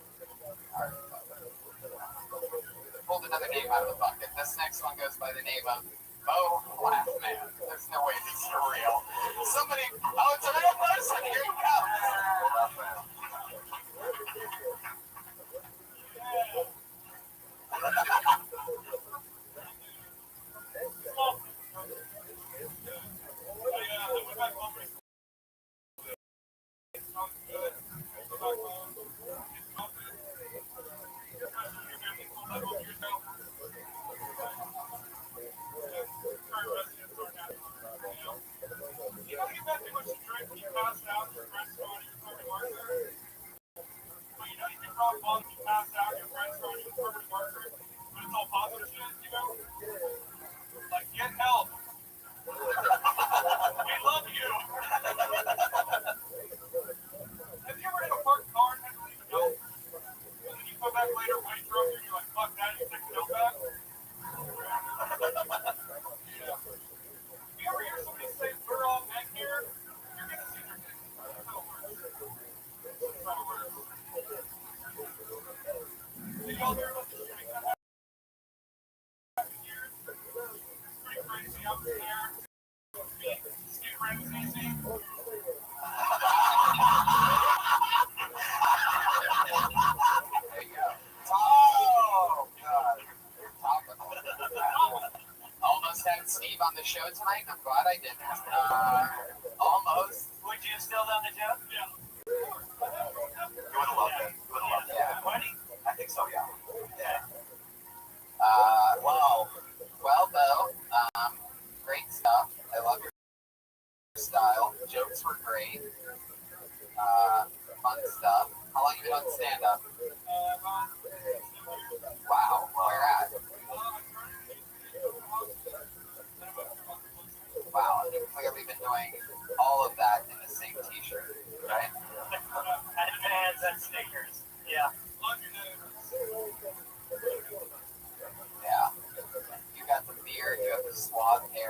Pulled another name out of the bucket. This next one goes by the name of Bo Laughman. There's no way these are real. Somebody. Oh, it's a real person. Here he comes. Like, get help. We love you. Have you ever had a parked car and had to leave a note? And then you come back later, wait drunk, and you're like, fuck that, you take the note back? Yeah. If you ever hear somebody say, we're all men here, you're going to see their dick. That's how it works. That's how it works. Did y'all hear about the shooting that happened here? It's pretty crazy out there. Steve Ramsey. Oh, God. Almost had Steve on the show tonight, and I'm glad I didn't. Almost. Would you have still done the joke? Yeah. You would have loved it. You would have loved it. Yeah. 20? I think so, yeah. Yeah. Well, Bo, great stuff. I love your style. Jokes were great. Fun stuff. How long have you been on stand-up? Wow. Well,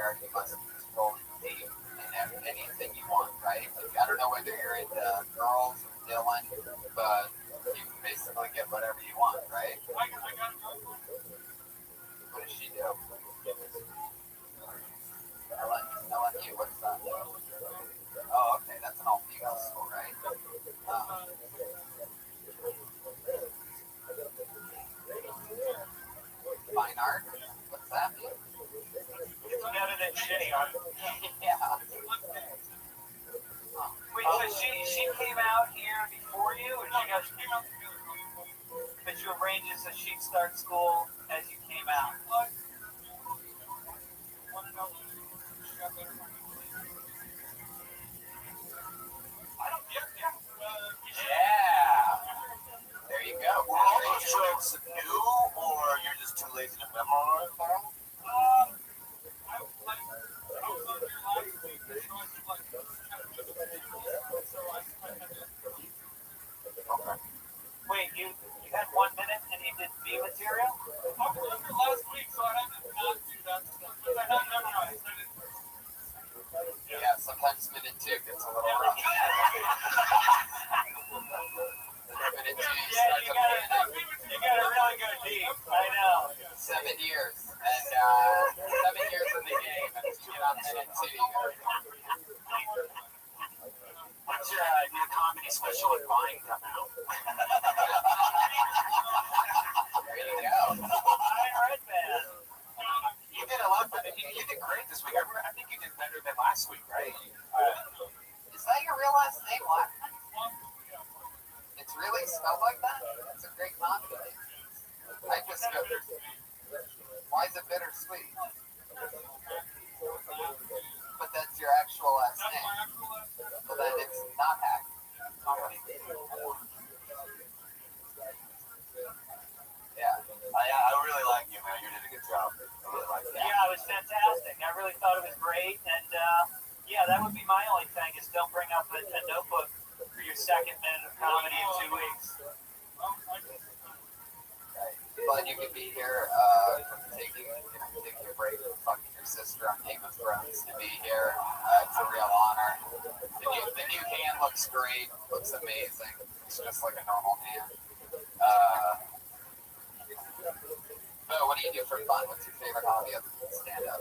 where he must control you in anything you want, right? Like, I don't know whether you're into girls or Dylan, but you can basically get whatever you want, right? What does she do? LMU, what's that? Oh, okay, that's an all-female school, right? Fine art? What's that mean? It's better than shitty art. Yeah. Wait, so she came out here before you, or she got? But you arranged it so she'd start school as you came out. Yeah. There you go. Were all those jokes new, or you're just too lazy to memorize them? Wait, you had 1 minute and you did B material? I was here last week, so I had to not do that stuff. Because I hadn't memorized. Yeah, sometimes minute 2 gets a little rough. Minute 2, You gotta really go deep. I know. 7 years. And 7 years in the game. And you get on minute 2, you gotta... When's your new comedy special at Vine come out? There you go. Red man. You did a lot better. You did great this week. I think you did better than last week, right? Is that your real last name, Blackman? It's really spelled like that? That's a great comedy name. I just go... Why is it bittersweet? But that's your actual last name. So then it's not hack. Yeah. I really like you, man. You did a good job. I really like that. Yeah, it was fantastic. I really thought it was great. And yeah, that would be my only thing is don't bring up a notebook for your second minute of comedy in 2 weeks. But you could be here taking your break and fucking your sister on Game of Thrones to be here. It's a real honor. The new hand looks great, looks amazing. It's just like a normal hand. But what do you do for fun? What's your favorite hobby other than stand up?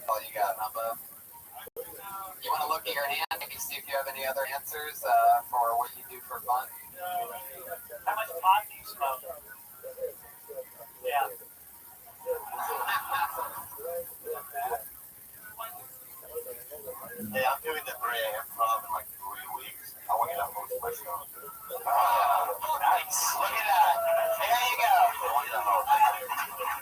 All you got, huh, Bo? You want to look at your hand, maybe see if you have any other answers for what you do for fun? How much pot do you smoke? Yeah. Hey, I'm doing the Brea Improv in like 3 weeks. I want you to host my show. Nice. Look at that. There you go.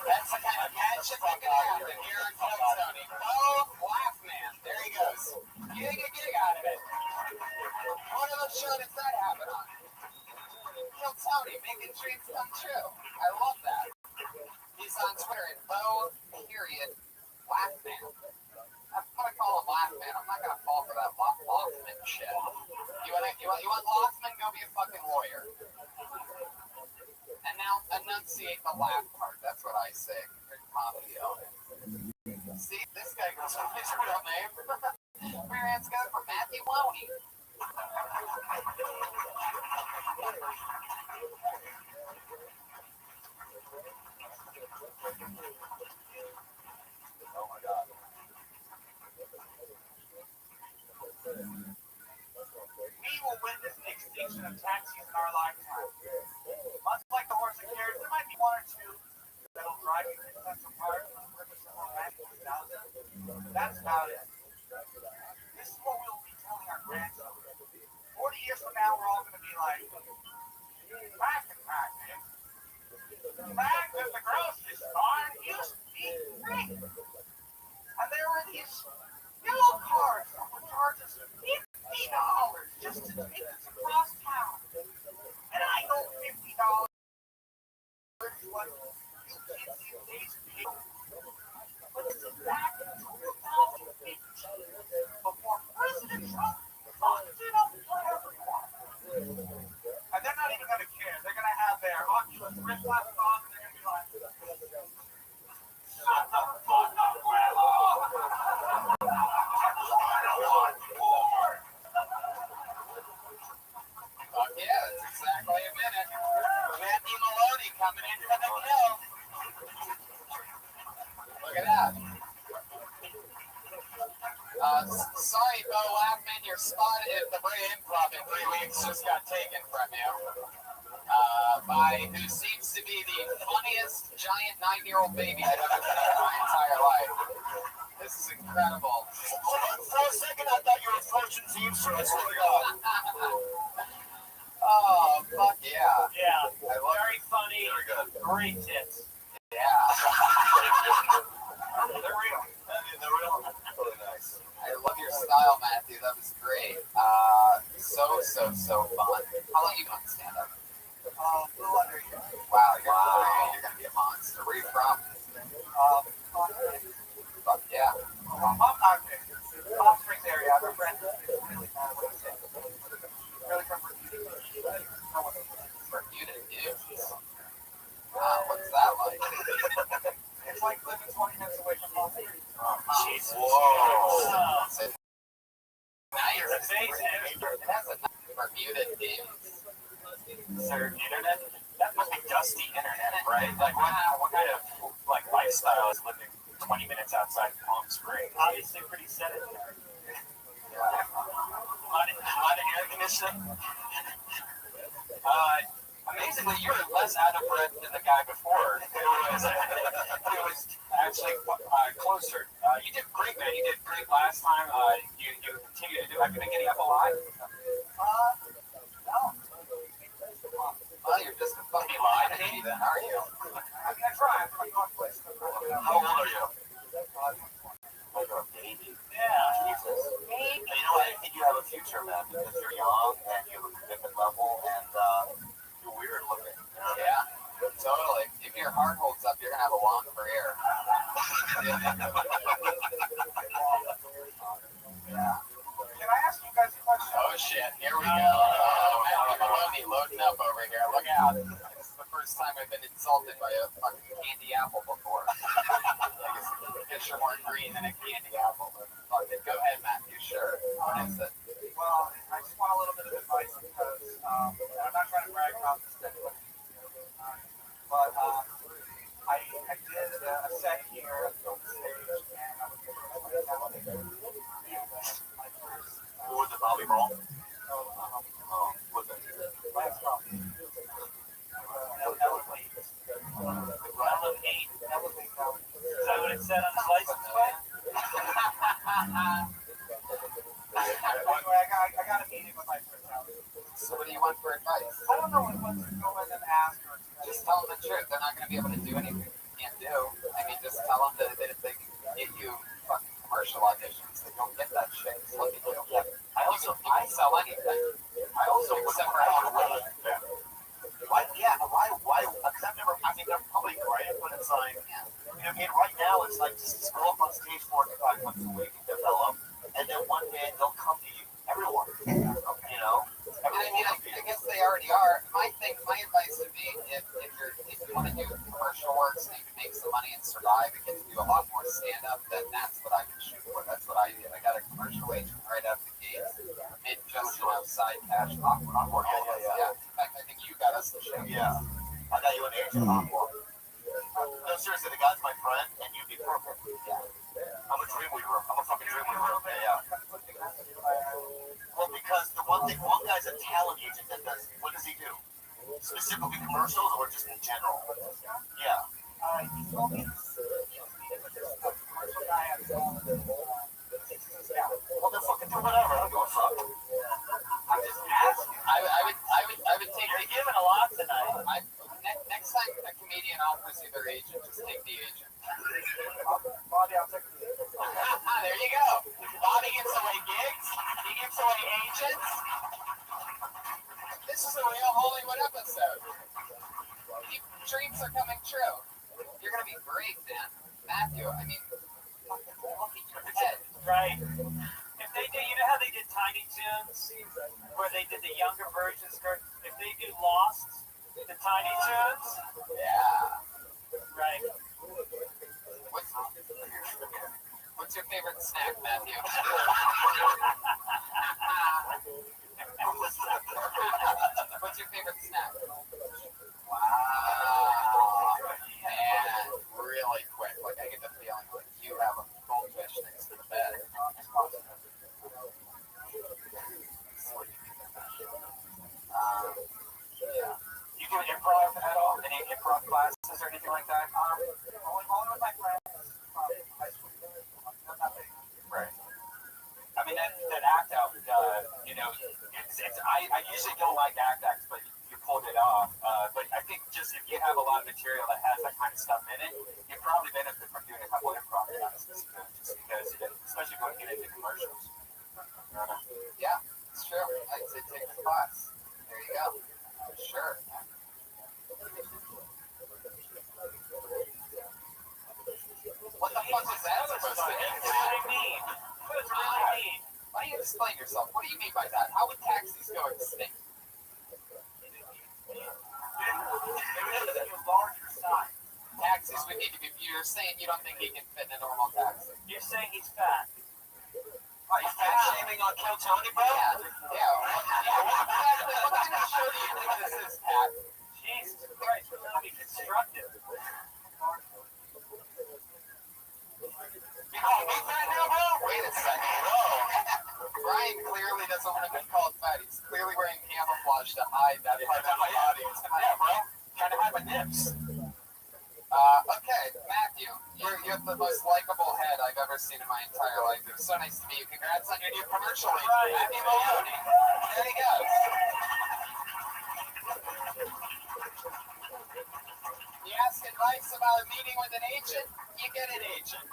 That's the kind of magic that can happen here at Tony. Oh, laugh man. There he goes. Getting a gig out of it. What other show does that happen on? Kill Tony, making dreams come true. I love that. He's on Twitter at Laugh man. I'm gonna call him Laugh man. I'm not gonna fall for that Lothman shit. You want Lothman? Go be a fucking lawyer. And now enunciate the laugh part. That's what I say. Good comedy on it. See, this guy goes with his real name. Put your hands together for Matthew Loney. Oh my God. We will witness the extinction of taxis in our lifetime. Much like the horse and carriage, there might be one or two that'll drive you to Central Park and purpose of back in 2000. That's about it. This is what we'll be telling our grandchildren. 40 years from now, we're all going to be like, back in time, man. Back at the grocery store, it used to be free. And there were these yellow cars that would charge us $50 just to take us across town. And I know $50 is what you kids these days pay. But this is back in 2015, before President Trump fucked it up for everyone. And they're not even going to care. They're going to have their Oculus Yeah, it's exactly a minute. Matthew Maloney coming in for the kill. Look at that. Sorry, Bo Lackman, your spot at the Bray Improv in 3 weeks just got taken from you. By who seems to be the funniest giant 9-year-old baby I've ever seen in my entire life. This is incredible. For a second, I thought you were approaching Teamster. I swear to God. Oh, fuck yeah. Yeah, I love very funny. Very good. Great tips. Yeah. They're real. I mean, they're real. Really nice. I love your style, Matthew. That was great. So fun. How long you doing stand up? A little under a year. Wow, you're gonna be a monster. Where are you from? Fuck yeah. Palm Springs area. I have a friend really from Bermuda dudes. What's that like? It's like living 20 minutes away from Palm Springs. Jesus. Whoa. So now you're a It has a Bermuda dudes. Sir, internet? That must be dusty internet, right? Like, what kind of like lifestyle is living 20 minutes outside Palm Springs? Obviously pretty sedentary. A lot of air conditioning. Amazingly, you're less out of breath than the guy before. It was actually closer. You did great, man. You did great last time. You continue to do. Have you been getting up alive? No. Well, you're just a fucking lie to me then, are you? I mean, I try. I'm pretty on place. How old are you? Like a baby. Yeah. Jesus. And you know what? I think you have a future, man, because you're young and you have a commitment level and you're weird looking. Yeah, totally. If your heart holds up, you're gonna have a long career. Yeah. Can I ask you guys a question? Oh shit, here we go. Matthew Maloney loading up over here. Look out. This is the first time I've been insulted by a fucking candy apple before. I guess the fish are more green than a candy apple. But fuck it. Go ahead, Matthew. Sure. What is it? Well, I just want a little bit of advice because I'm not trying to brag about this to anybody, but I did a set here on the stage, and I was the first one to tell it. My first, Who was the Bobby Brawl? Was it? last one. Elevate. Is that what it said on his license plate? Anyway, I got a meeting with my first house. So what do you want for advice? I don't know what to go in and ask or Just tell them the truth. They're not going to be able to do anything you can't do. I mean, just tell them that if they can get you fucking commercial auditions, they don't get that shit. Just look at you. I also, You can sell anything. I also Except for alcohol. Why? Yeah. Why? Because I've never. I mean, they're probably great, but it's like, you know, I mean, right now it's like just go up on stage 4 to 5 months a week, develop, and then one day they'll come to you. Everyone, you know. I mean, I guess they already are. My advice would be if you want to do commercial work so you can make some money and survive and get to do a lot more stand up, then that's what I can shoot for. That's what I did. I got a commercial agent right out the gate, made just enough side cash. I'm working. Yeah. In fact, I think you got us the show. Yeah. I got you an agent on board. No, seriously, the guy's my friend, and you'd be perfect. Yeah. I'm a dream weaver. I'm a fucking dream weaver. Yeah. Well, because one guy's a talent agent that does. What does he do? Specifically commercials or just in general? Yeah. he told me commercial guy has Well, then fucking do whatever. I don't give a fuck. I'm just asking. I would take You're giving a lot tonight. next time a comedian offers you their agent, just take the agent. Bobby, I'll take the There you go. Bobby gives away gigs. He gives away agents. This is a real Hollywood episode. Dreams are coming true. You're gonna be great, man. Matthew, I mean, fucking look at your head. Right. If they do, you know how they did Tiny Toons, where they did the younger versions. If they do Lost, The Tiny Toons? Yeah. Right. What's your favorite snack, Matthew? What's your favorite snack? Wow. Man, really quick. Like, I get the feeling like you have a goldfish next to the bed. Yeah. You do improv at all? Any improv classes or anything like that? Only one of my friends from high school. Nothing. Right. I mean, that act out, I usually don't like act acts, but you pulled it off. But I think just if you have a lot of material that has that kind of stuff in it, you probably benefit from doing a couple of improv classes, just because, especially when you get into commercials. Yeah, it's true. I'd say take the class. There you go. For sure. What the fuck is that supposed to mean? It's really mean. It's really mean. Why don't you explain yourself? What do you mean by that? How would taxis go extinct? Larger size. Taxis would need to be. You're saying you don't think he can fit in a normal taxi? You're saying he's fat. Are you fat shaming on Kill Tony, bro? Yeah. What kind of show do you think this is, Pat? Jesus Christ, we're going to be constructive. Wait a second. Whoa. Brian clearly doesn't want to be called fat. He's clearly wearing camouflage to hide that part of my body. Yeah, bro. Trying to hide my nips. Okay, Matthew, you have the most likable head I've ever seen in my entire life. It was so nice to meet you. Congrats on your new commercial. Right. Matthew Maloney. There you go. You ask advice about a meeting with an agent, you get an agent.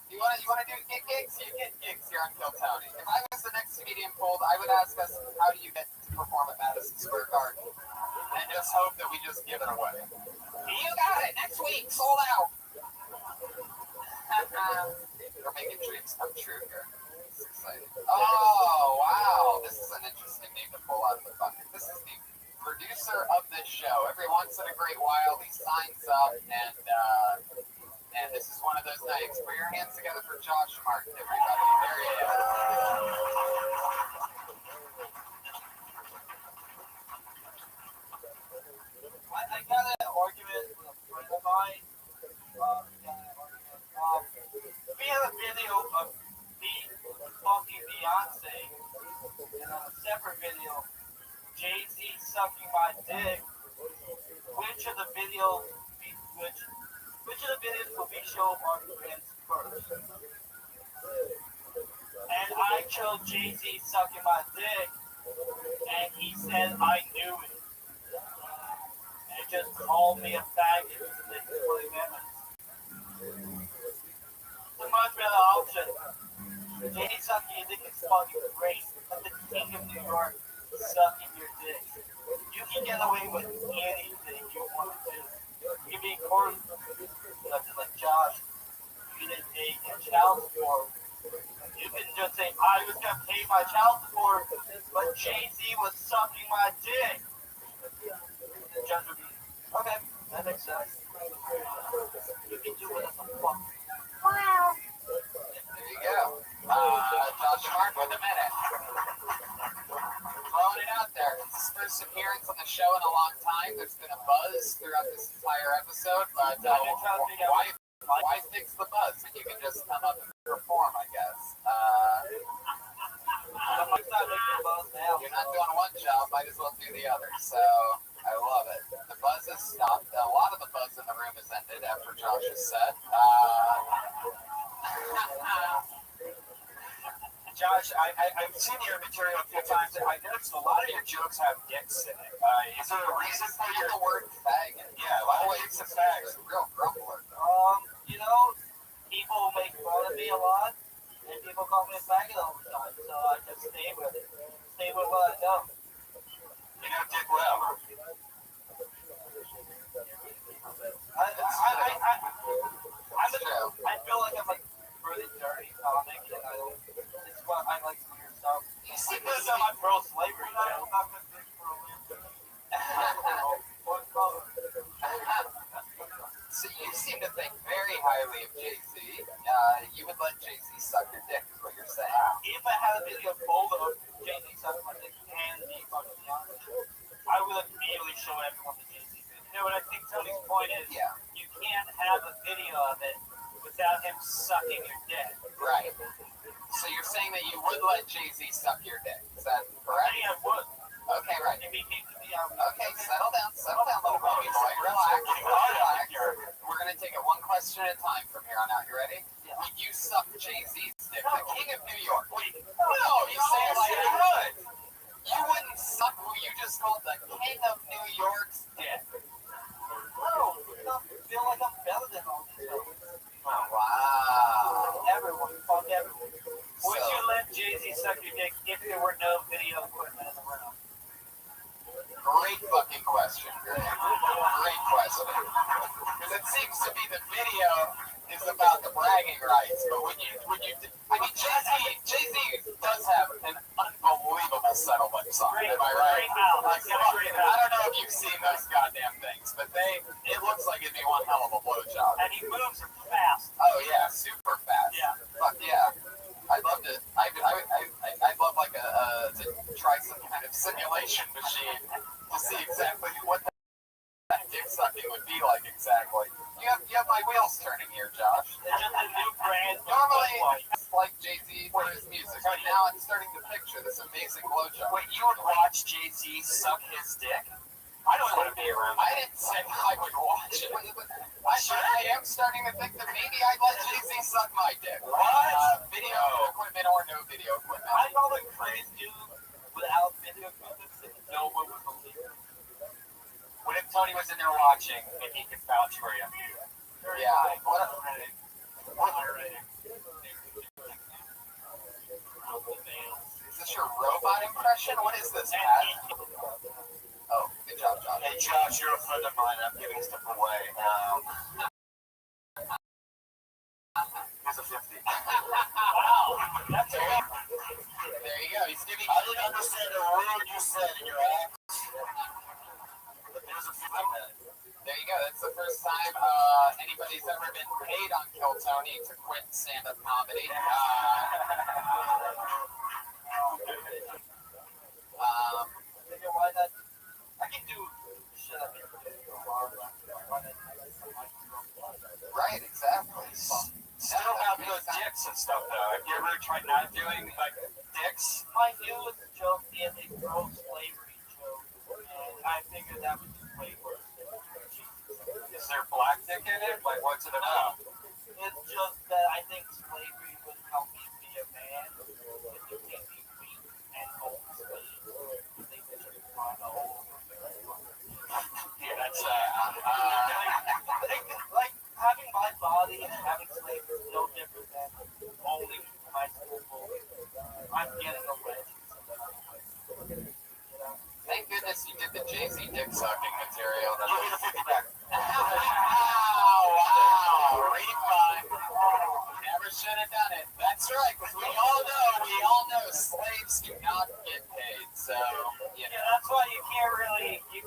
You want to do gigs, you get gigs here on Kill Tony. If I was the next comedian polled, I would ask us, how do you get to perform at Madison Square Garden? And just hope that we just give it away. You got it. Next week, sold out. We're making dreams come true here. It's exciting. Oh, wow. This is an interesting name to pull out of the bucket. This is the producer of this show. Every once in a great while, he signs up, and this is one of those nights. Put your hands together for Josh Martin, everybody. There he is. I got an argument with a friend of mine. We have a video of me fucking Beyonce, and on a separate video, Jay-Z sucking my dick. Which of the videos will we show our friends first? And I chose Jay-Z sucking my dick, and he said I knew it. And just called me a faggot for the next 20 minutes. It's a much better option. Jay-Z sucking your dick is fucking great. But the king of New York sucking your dick. You can get away with anything you want to do. You can be in court, like Josh. You didn't pay your child support. You can just say, I was going to pay my child support, but Jay-Z was sucking my dick. The judge would be, okay, that makes sense. You can do whatever the fuck. Wow. There you go. Josh Martin with a minute. Throwing it out there. It's his first appearance on the show in a long time. There's been a buzz throughout this entire episode, but why fix the buzz when you can just come up and perform, I guess? You're not doing one job, might as well do the other. So I love it. The buzz has stopped. A lot of the buzz in the room has ended after Josh's set. Josh, I've seen your material a few times, and I noticed a lot of your jokes have dicks in it. Is there a reason for the word faggot? Yeah, a lot of dicks and fags. Real grumbler. People make fun of me a lot, and people call me a faggot all the time, so I just stay with it. Stay with what I know. You know dick well. I feel like I'm like really dirty comic, and it's what I like to hear stuff. Because I'm pro slavery, question at a time from here on out. You ready? Yeah. Would you suck Jay-Z's dick, the king of New York? Wait, no, you say it like you would. You wouldn't suck who you just called the king of New York's dick. No, I feel like I'm better than all these fellas. Oh, wow. Everyone, fuck everyone. Would you let Jay-Z suck your dick if there were no video equipment in the room? Great fucking question, Greg. Great question. Because it seems to be the video is about the bragging rights, but would you, I mean, Jay-Z does have an unbelievable settlement song, am I right? Like, I don't know if you've seen those goddamn things, but it looks like it'd be one hell of a blowjob. And he moves fast. Oh yeah, super fast. Yeah. Fuck yeah. I'd love to. I'd love like to try some kind of simulation machine to see exactly what that dick sucking would be like exactly. You have my wheels turning here, Josh. It's just a new brand. Normally, it's like Jay-Z for his music, but now I'm starting to picture this amazing blowjob. Wait, you would watch Jay-Z suck his dick? I don't want to be around. I didn't say I would watch it. I am starting to think that maybe I'd let Jay-Z suck my dick. What? Video equipment or no video equipment. I know the crazy dude without video equipment that no one would believe. What if Tony was in there watching and he could vouch for you? Yeah. Is this your robot impression? What is this, Pat? Oh, good job, Josh. Hey, Josh, you're a friend of mine. I'm giving stuff away. Here's a 50. Wow, that's a lot. There you go. He's giving. I didn't understand a word you said in your act. Here's a 50. There you go. That's the first time anybody's ever been paid on Kill Tony to quit stand-up comedy. Why not? I can do shit. Right, exactly. Still have good dicks and stuff though. Have you ever tried not doing like dicks? My newest joke is a pro slavery joke, and I figured that would be way worse. Is there black dick in it? Like, what's it about? It's just that I think slavery would help me be a man if you can't be weak and old. Yeah, that's like having my body and having slavery is no different than owning my school boy. I'm getting a wedge. Thank goodness you did the Jay-Z dick sucking material. Give me the 50 back. Wow, refund. Never should have done it. That's right, because we all know slaves do not get paid. So, Yeah, that's why you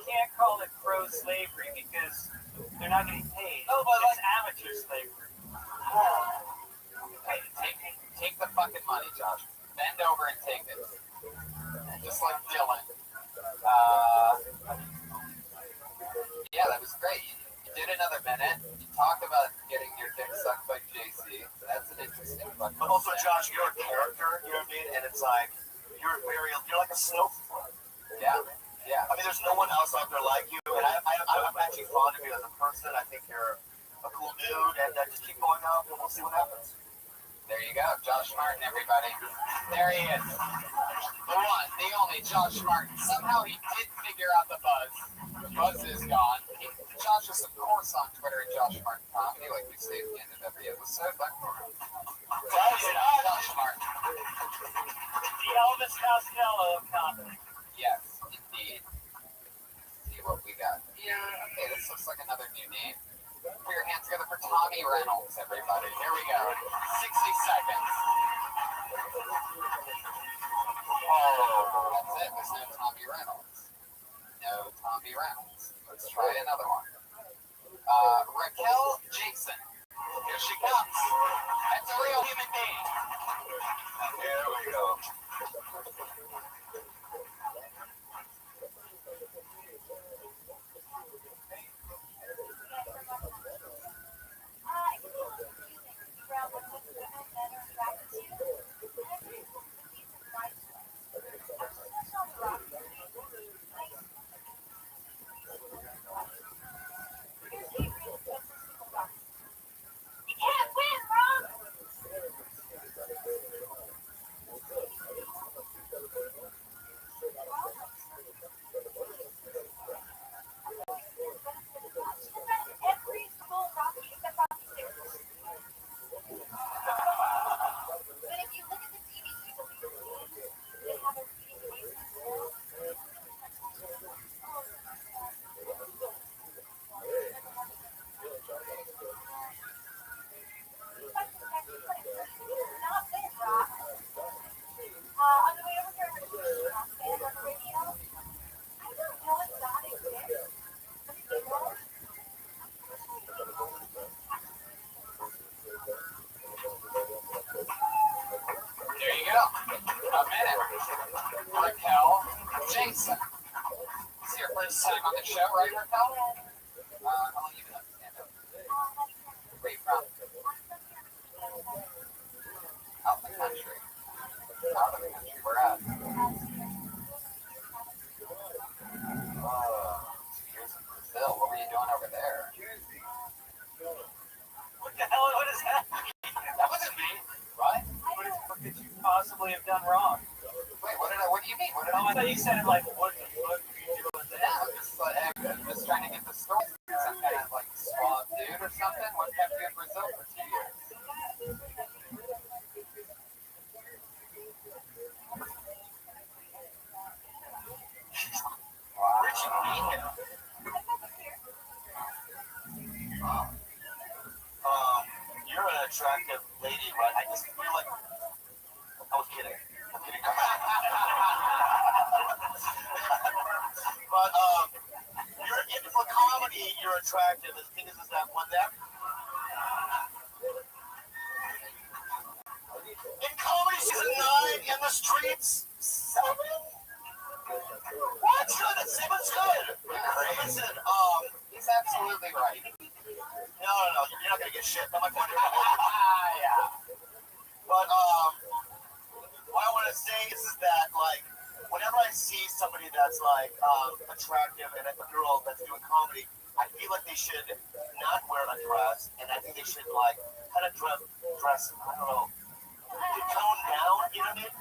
can't call it pro-slavery because they're not getting paid. No, but it's amateur slavery. Hey, take the fucking money, Josh. Bend over and take it. Just like Dylan. Yeah, that was great. You did another minute. You talked about getting your dick sucked by Jay-Z. That's an interesting one. But also, Josh, you're a character, you know what I mean? And it's like, you're like a snowflake. Yeah. I mean, there's no one else out there like you, and I'm actually fond of you as a person. I think you're a cool dude, and just keep going up, and we'll see what happens. There you go, Josh Martin, everybody. There he is. The one, the only Josh Martin. Somehow he did figure out the buzz. The buzz is gone. Josh is, of course, on Twitter at Josh Martin Comedy, like we say at the end of every episode. But Josh Martin. The Elvis Costello of comedy. Yes, indeed. Let's see what we got here. Okay, this looks like another new name. Put your hands together for Tommy Reynolds, everybody. Here we go. 60 seconds. Oh, that's it. There's no Tommy Reynolds. No Tommy Reynolds. Let's try another one. Raquel Jason. Here she comes. That's a real human being. Here we go. minute. Raquel, Jason. This is your first time on the show, right, Raquel? How long you been up stand-up? Where you from? Out the country. Out of the country. Where at? 2 years in Brazil. What were you doing over there? What the hell? What is that? That wasn't me. What? What could you possibly have done wrong? Wait, what do you mean? What did Oh, I thought you said it like, what were you doing there? Yeah, I'm just trying to get the story. Some kind of like swab dude or something. What kept you in Brazil for 2 years? Where'd you meet him? You're an attractive lady, right? I just feel like I was kidding. I'm kidding. But you're for comedy, you're attractive. The thing is that when that in comedy season 9 in the streets, 7. What? Good. 7's good. Listen, He's absolutely right. no, you're not gonna get shit. That's my point. Yeah. But what I want to say is that like whenever I see somebody that's like attractive and a girl that's doing comedy, I feel like they should not wear a dress, and I think they should like kind of dress. I don't know, tone down. You know what I mean?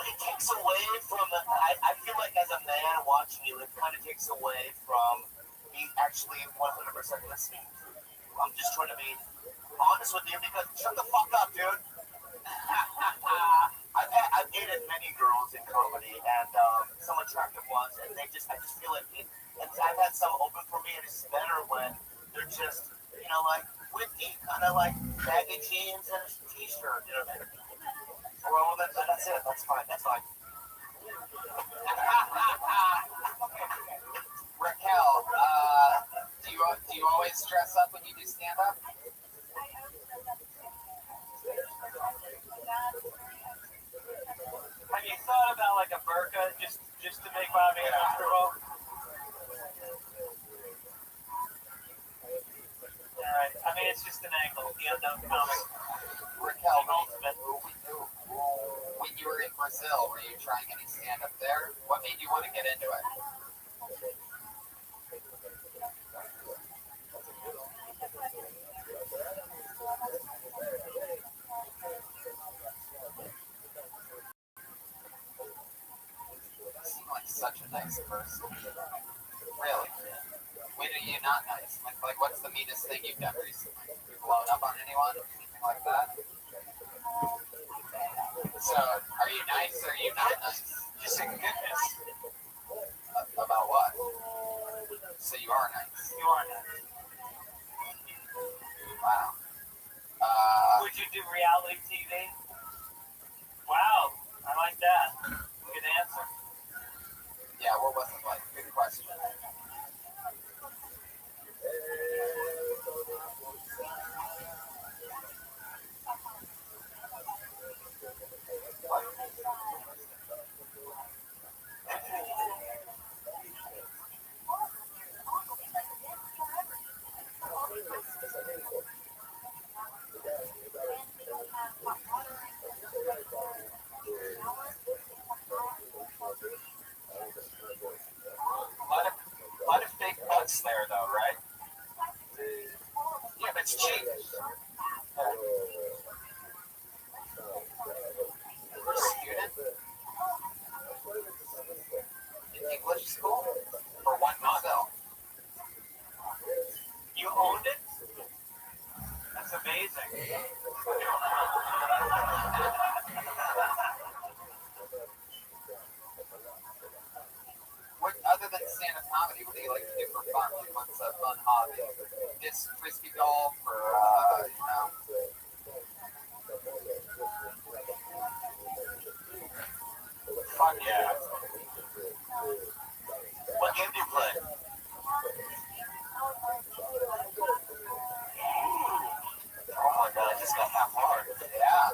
It takes away from. I feel like as a man watching you, it kind of takes away from me actually 100% listening to you. I'm just trying to be honest with you because shut the fuck up, dude. I've dated many girls in comedy and some attractive ones, and I just feel like it. And I've had some open for me, and it's better when they're just like witty, kind of like baggy jeans and a t-shirt, you know what I mean? Well, that's it. That's fine. That's fine. Raquel, do you always dress up when you do stand up? Have you thought about like a burqa just to make Bobby comfortable? Alright, I mean it's just an angle, the unknown comic. Raquel, when you were in Brazil, were you trying any stand up there? What made you want to get into it? You seem like such a nice person. Really? When are you not nice? Like what's the meanest thing you've done recently? You blown up on anyone? Anything like that? So, are you nice or are you not nice? Just in goodness. About what? So you are nice. You are nice. Wow. Would you do reality TV? Wow, I like that. Good answer. Yeah, what was it like? Good question. A lot of fake butts there though, right? Yeah, but it's cheap. You're a student in English school for 1 month. You owned it? That's amazing. What other than stand-up comedy, what do you like to do for fun? Like, what's a fun hobby? Disc frisbee golf or Fuck yeah. What game do you play? Oh my god, I just got half hard. Yeah.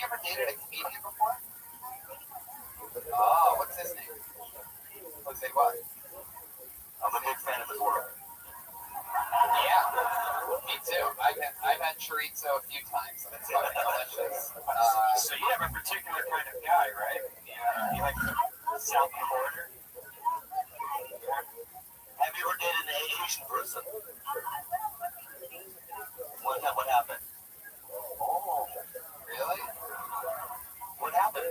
you ever dated a comedian before? Oh, what's his name? Jose what? I'm a big fan of his work. Yeah, me too. I've had chorizo a few times, and it's fucking delicious. So you have a particular kind of guy, right? Yeah, you like the south of the border. Have you ever dated an Asian person? What happened? Oh, really? What happened?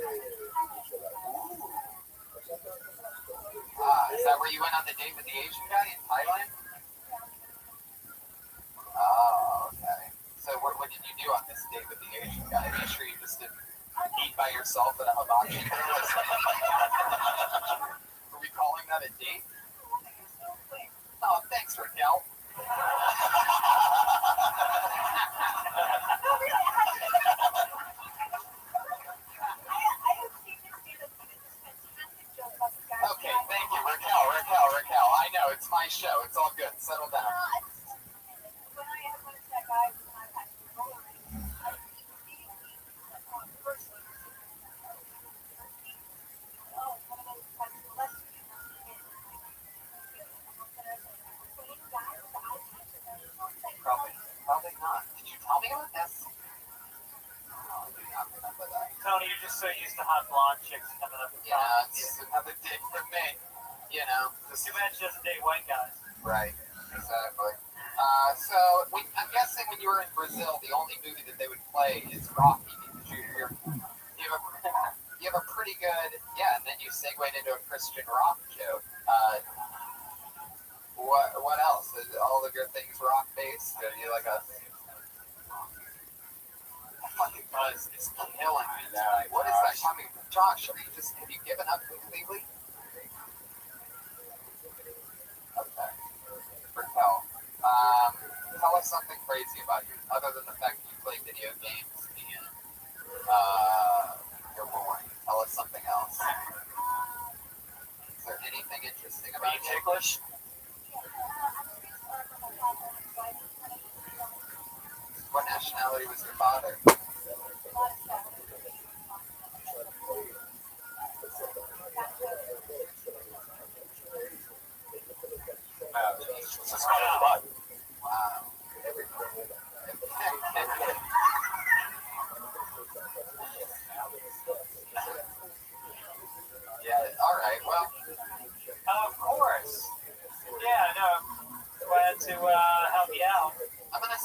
Is that where you went on the date with the Asian guy in Thailand? Oh, okay. So what did you do on this date with the Asian guy? Make sure you just didn't eat by yourself at a hibachi grill or something like that. Are we calling that a date? Oh, thanks, Raquel. Okay, thank you, Raquel. I know, it's my show. It's all good. Settle down. Probably not. Did you tell me about this? Oh, I do not remember that. Tony, you're just so used to hot blonde chicks coming up. Yeah, it's another date for me. You know, Too bad she doesn't date white guys. right, exactly. So I'm guessing when you were in Brazil, the only movie that they would play is Rocky because you have a pretty good, yeah. And then you segued into a Christian rock joke. What else? Is all of your things rock based? Are you like a fucking buzz is killing me tonight. What is that coming from? Josh, have you given up completely? Okay. Raquel, tell us something crazy about you, other than the fact that you play video games and you're boring. Tell us something else. Is there anything interesting about you? ticklish? What nationality was your father? Wow. Yeah, all right, well. Of course. Yeah, no, glad to help you out. I'm gonna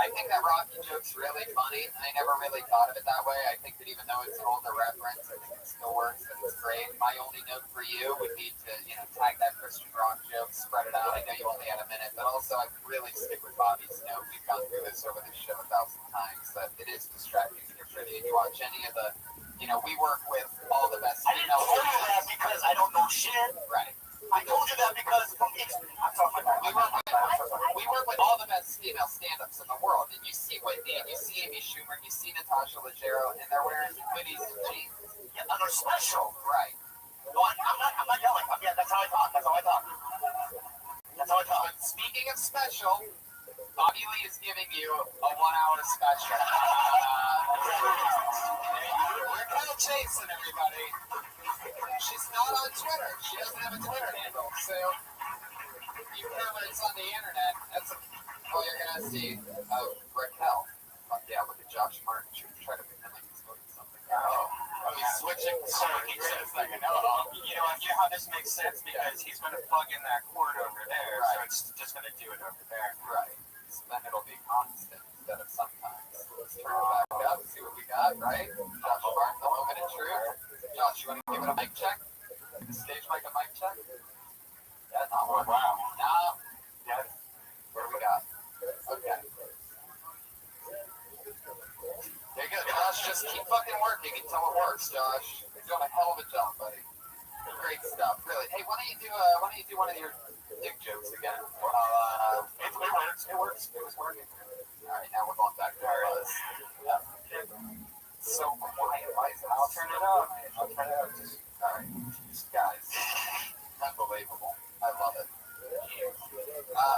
I think that Rocky joke's really funny. I never really thought of it that way. I think that even though it's an older reference, I think it still works and it's great. My only note for you would be to, tag that Christian rock joke, spread it out. I know you only had a minute, but also I would really stick with Bobby's note. We've gone through this over the show 1,000 times, that it is distracting when you're pretty. And you watch any of the, we work with all the best I didn't tell you that because I don't know shit. Right. I told you that because I'm talking about. We work with all the best female stand-ups in the world, and you see Whitney, and you see Amy Schumer, and you see Natasha Leggero, and they're wearing hoodies and jeans. Yeah, and they're special. Right. No, I'm not yelling. That's how I talk. But speaking of special, Bobby Lee is giving you a 1-hour special. We're kind of chasing everybody. She's not on Twitter. She doesn't have a Twitter handle. So you hear when it's on the internet, that's all you're going to see. Oh, Raquel. Yeah, look at Josh Martin. Try to pretend like he's voting something. Oh, he's switching. So he says like, You know how this makes sense because he's going to plug in that cord over there, right. so it's just going to do it over there. Right. So then it'll be constant instead of sometimes. Let's turn it back up, see what we got, right? Josh Martin, the moment of truth. Josh, you want to give it a mic check? The stage mic a mic check? Yeah, not one. Wow. No. Yeah. What do we got? Okay. There you go, Josh. Just keep fucking working until it works, Josh. You're doing a hell of a job, buddy. Great stuff, really. Hey, why don't you do one of your dick jokes again? It works. It was working. All right, now we're going back to our buzz. Yeah. So quiet. Why is it? I'll turn it up. All right, guys. Unbelievable. I love it.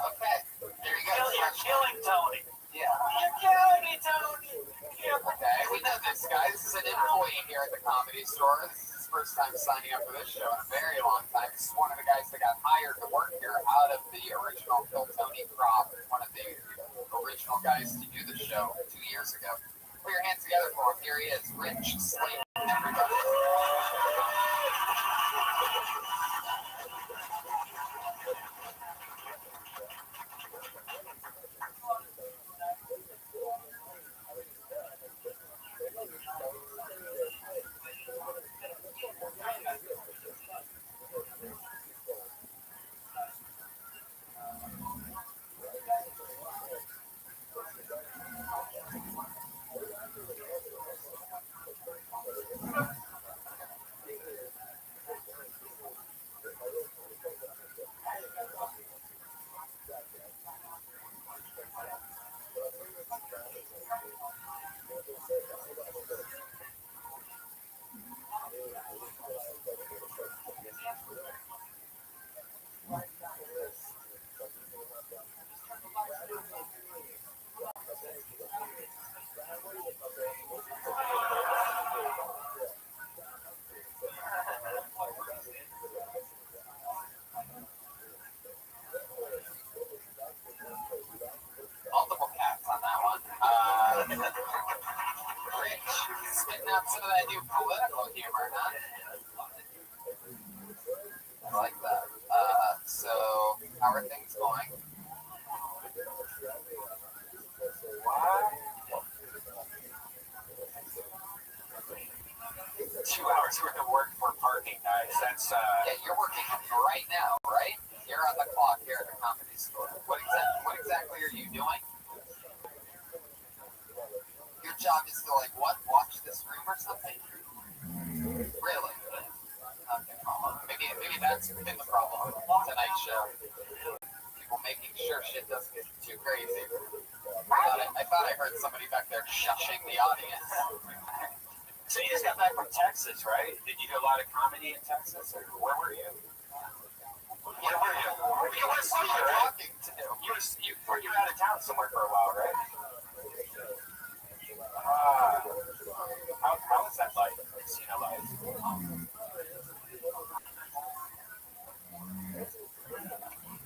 Okay. There you go. You're killing Tony. Yeah. You're killing me, Tony. Okay, we know this guy. This is an employee here at the Comedy Store. This is his first time signing up for this show in a very long time. This is one of the guys that got hired to work here out of the original Phil Tony crop, one of the original guys to do the show 2 years ago. Put your hands together for him. Here he is, Rich Slate, everybody. Multiple cats on that one. Rich, spitting out some of that new political humor, huh? I like that. So, how are things going? 2 hours worth of work for parking, guys. That's Yeah, you're working right now, right? You're on the clock here at the Comedy Store. What exactly are you doing? Your job is to watch this room or something? Really? Okay, well, maybe that's been the problem with tonight's show. People making sure shit doesn't get too crazy. I thought I heard somebody back there shushing the audience. So you just got back from Texas, right? Did you do a lot of comedy in Texas, or where were you? Where were you? What are you talking to? You were out of town somewhere for a while, right? How was that like? Casino life?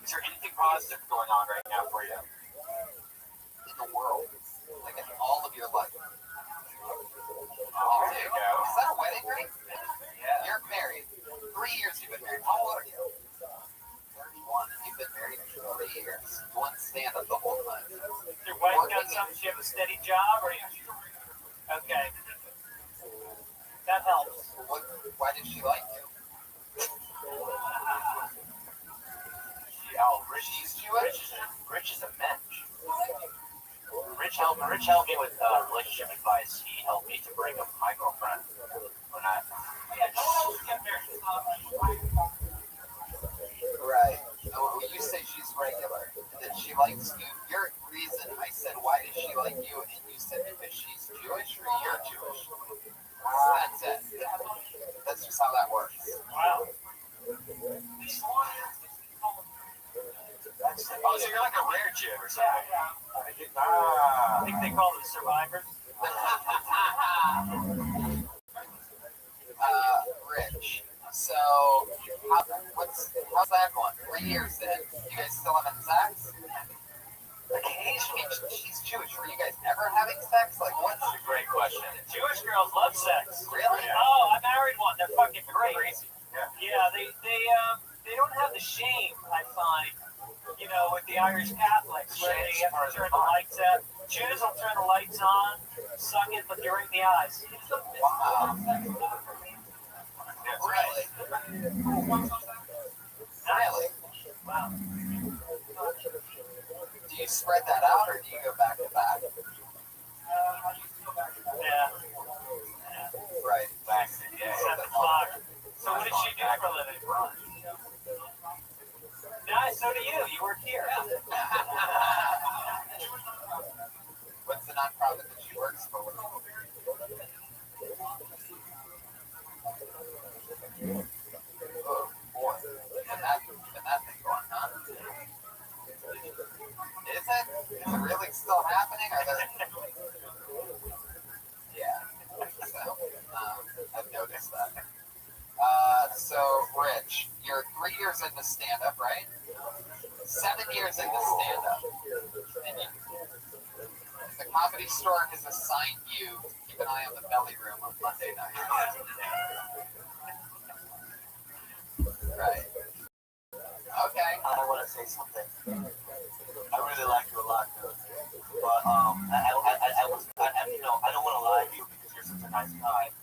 Is there anything positive going on right now for you? In the world, like in all of your life. Oh, there you go. Is that a wedding ring? Yeah. You're married. 3 years you've been married. How old are you? 31. You've been married for 3 years. One stand up the whole time. Your wife got something? She have a steady job, or you? Okay. That helps. Why did she like you? She's Jewish. Rich is a mensch. Rich helped me with relationship advice. He helped me to break up with my girlfriend when I get married. Right. Oh, you say she's regular, and that she likes you. Your reason, I said, why does she like you? And you said because she's Jewish or you're Jewish. So that's it. That's just how that works. Wow. Oh, so you're like a rare Jew or something. I think they call them survivors. Rich. So, how's that going? 3 years then. You guys still having sex? Occasionally, she's Jewish. Were you guys ever having sex? Like, what's That's a great question. Jewish girls love sex. Really? Oh, I married one. They're fucking great. Yeah, they don't have the shame, I find, with the Irish Catholics, where they have to turn the lights out. Jews will turn the lights on, suck it, but you're in the eyes. wow? That's Really? Really? Wow. Do you spread that out, or do you go back to back? Yeah. Right. Back to 7 o'clock. So what did she do for a living? Nice, so do you. You work here. What's the nonprofit that she works for? Oh, boy. And that thing going on. 3 years into stand-up, right? 7 years into stand-up. And the Comedy Store has assigned you to keep an eye on the belly room on Monday night. Right. Okay. I want to say something. I really like you a lot, dude. But I don't want to lie to you because you're such a nice guy.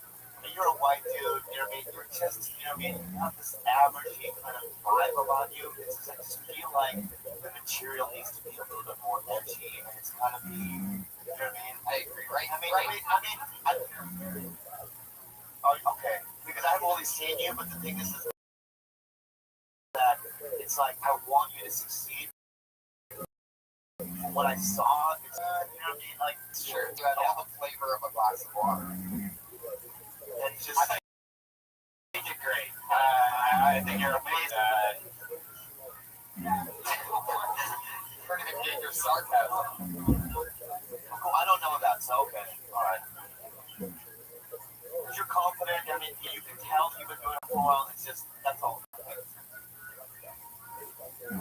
And you're a white dude, you know what I mean? You're just, you know what I mean? You have this average kind of vibe about you. It's just, I just feel like the material needs to be a little bit more edgy, and it's gotta be, you know what I mean? I agree, right? Okay, because I've only seen you, but the thing is that it's like I want you to succeed. What I saw, it's, you know what I mean? Like, sure, you had all the flavor of a glass of water. And just, I think you're great. I think you're amazing. You're going to get your sarcasm. oh, I don't know that, so okay, all right. You're confident. I mean, you can tell you've been doing it for a while. It's just, that's all. Do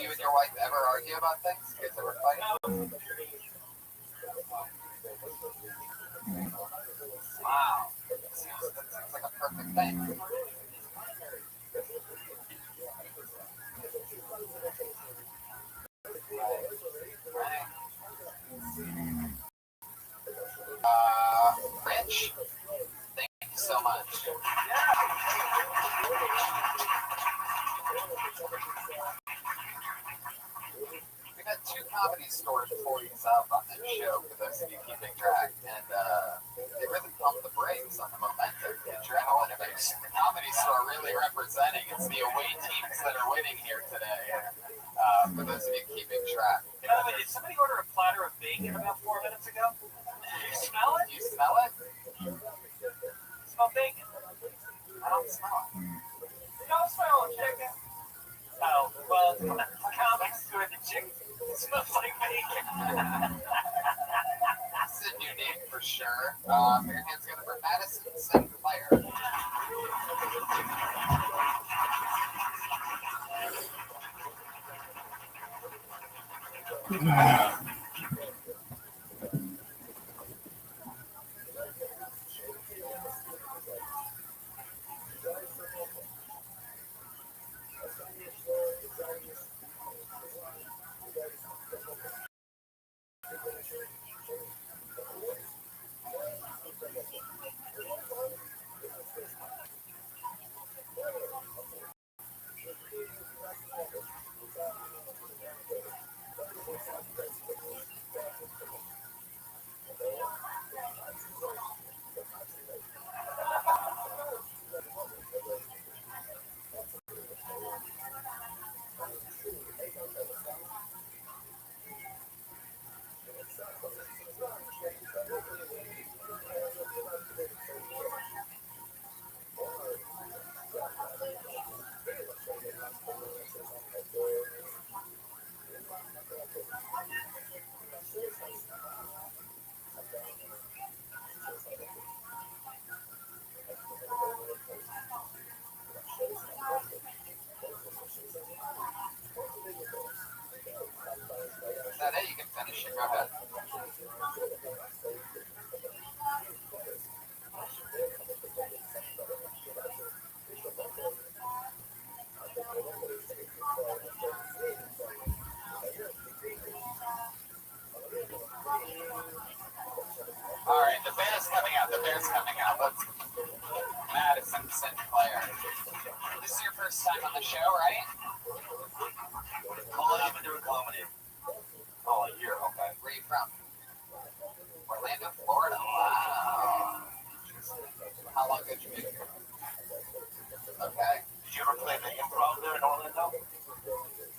you and your wife ever argue about things? You guys ever fight? Wow. That seems like a perfect thing. Right. Rich, thank you so much. We've had 2 Comedy Store employees up on this show for those of you keeping track, and they really pumped the brakes on the momentum, the adrenaline of it. The Comedy Store really representing. It's the away teams that are winning here today. For those of you keeping track. By the way, did somebody order a platter of bacon about 4 minutes ago? Do you smell it? Do you smell it? Smell bacon? I don't smell it. You don't smell chicken? Oh, well, comics doing the chicken. It smells like bacon. This is a new name for sure. Put your hands together for Madison Sinclair. Is that it? You can finish it. Go ahead. All right, the bear's coming out. Let's Madison Sinclair. This is your first time on the show, right? How long have you been doing comedy? Oh, a year, okay. Where are you from? Orlando, Florida. Wow. How long did you move here? Okay. Did you ever play the improv there in Orlando?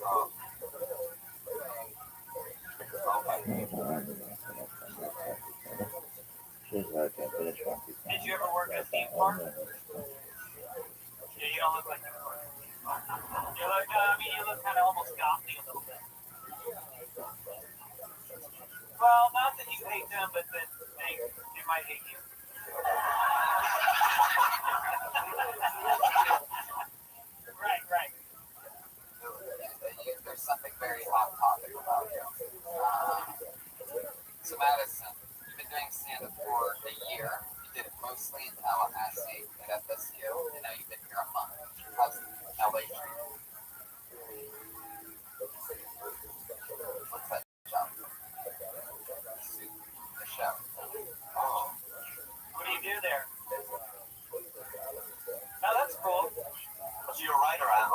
Oh. Did you ever work at a theme park? Yeah, you don't look like that. You look, you look kind of almost gothy a little bit. Well, not that you hate them, but that they might hate you.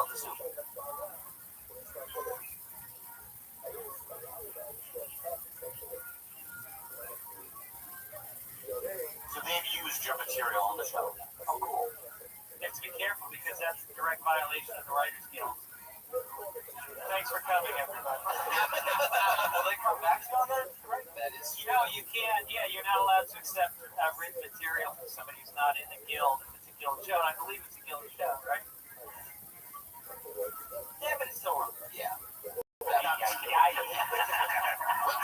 the soup. So they've used your material on the show. Oh, cool. You have to be careful because that's a direct violation of the Writers Guild. Thanks for coming, everybody. Will they come back to you on that? That is true. No, you can't. Yeah, you're not allowed to accept written material from somebody who's not in the guild. If it's a guild show, I believe it's a guild show, right? Yeah, but it's still wrong. Yeah. What's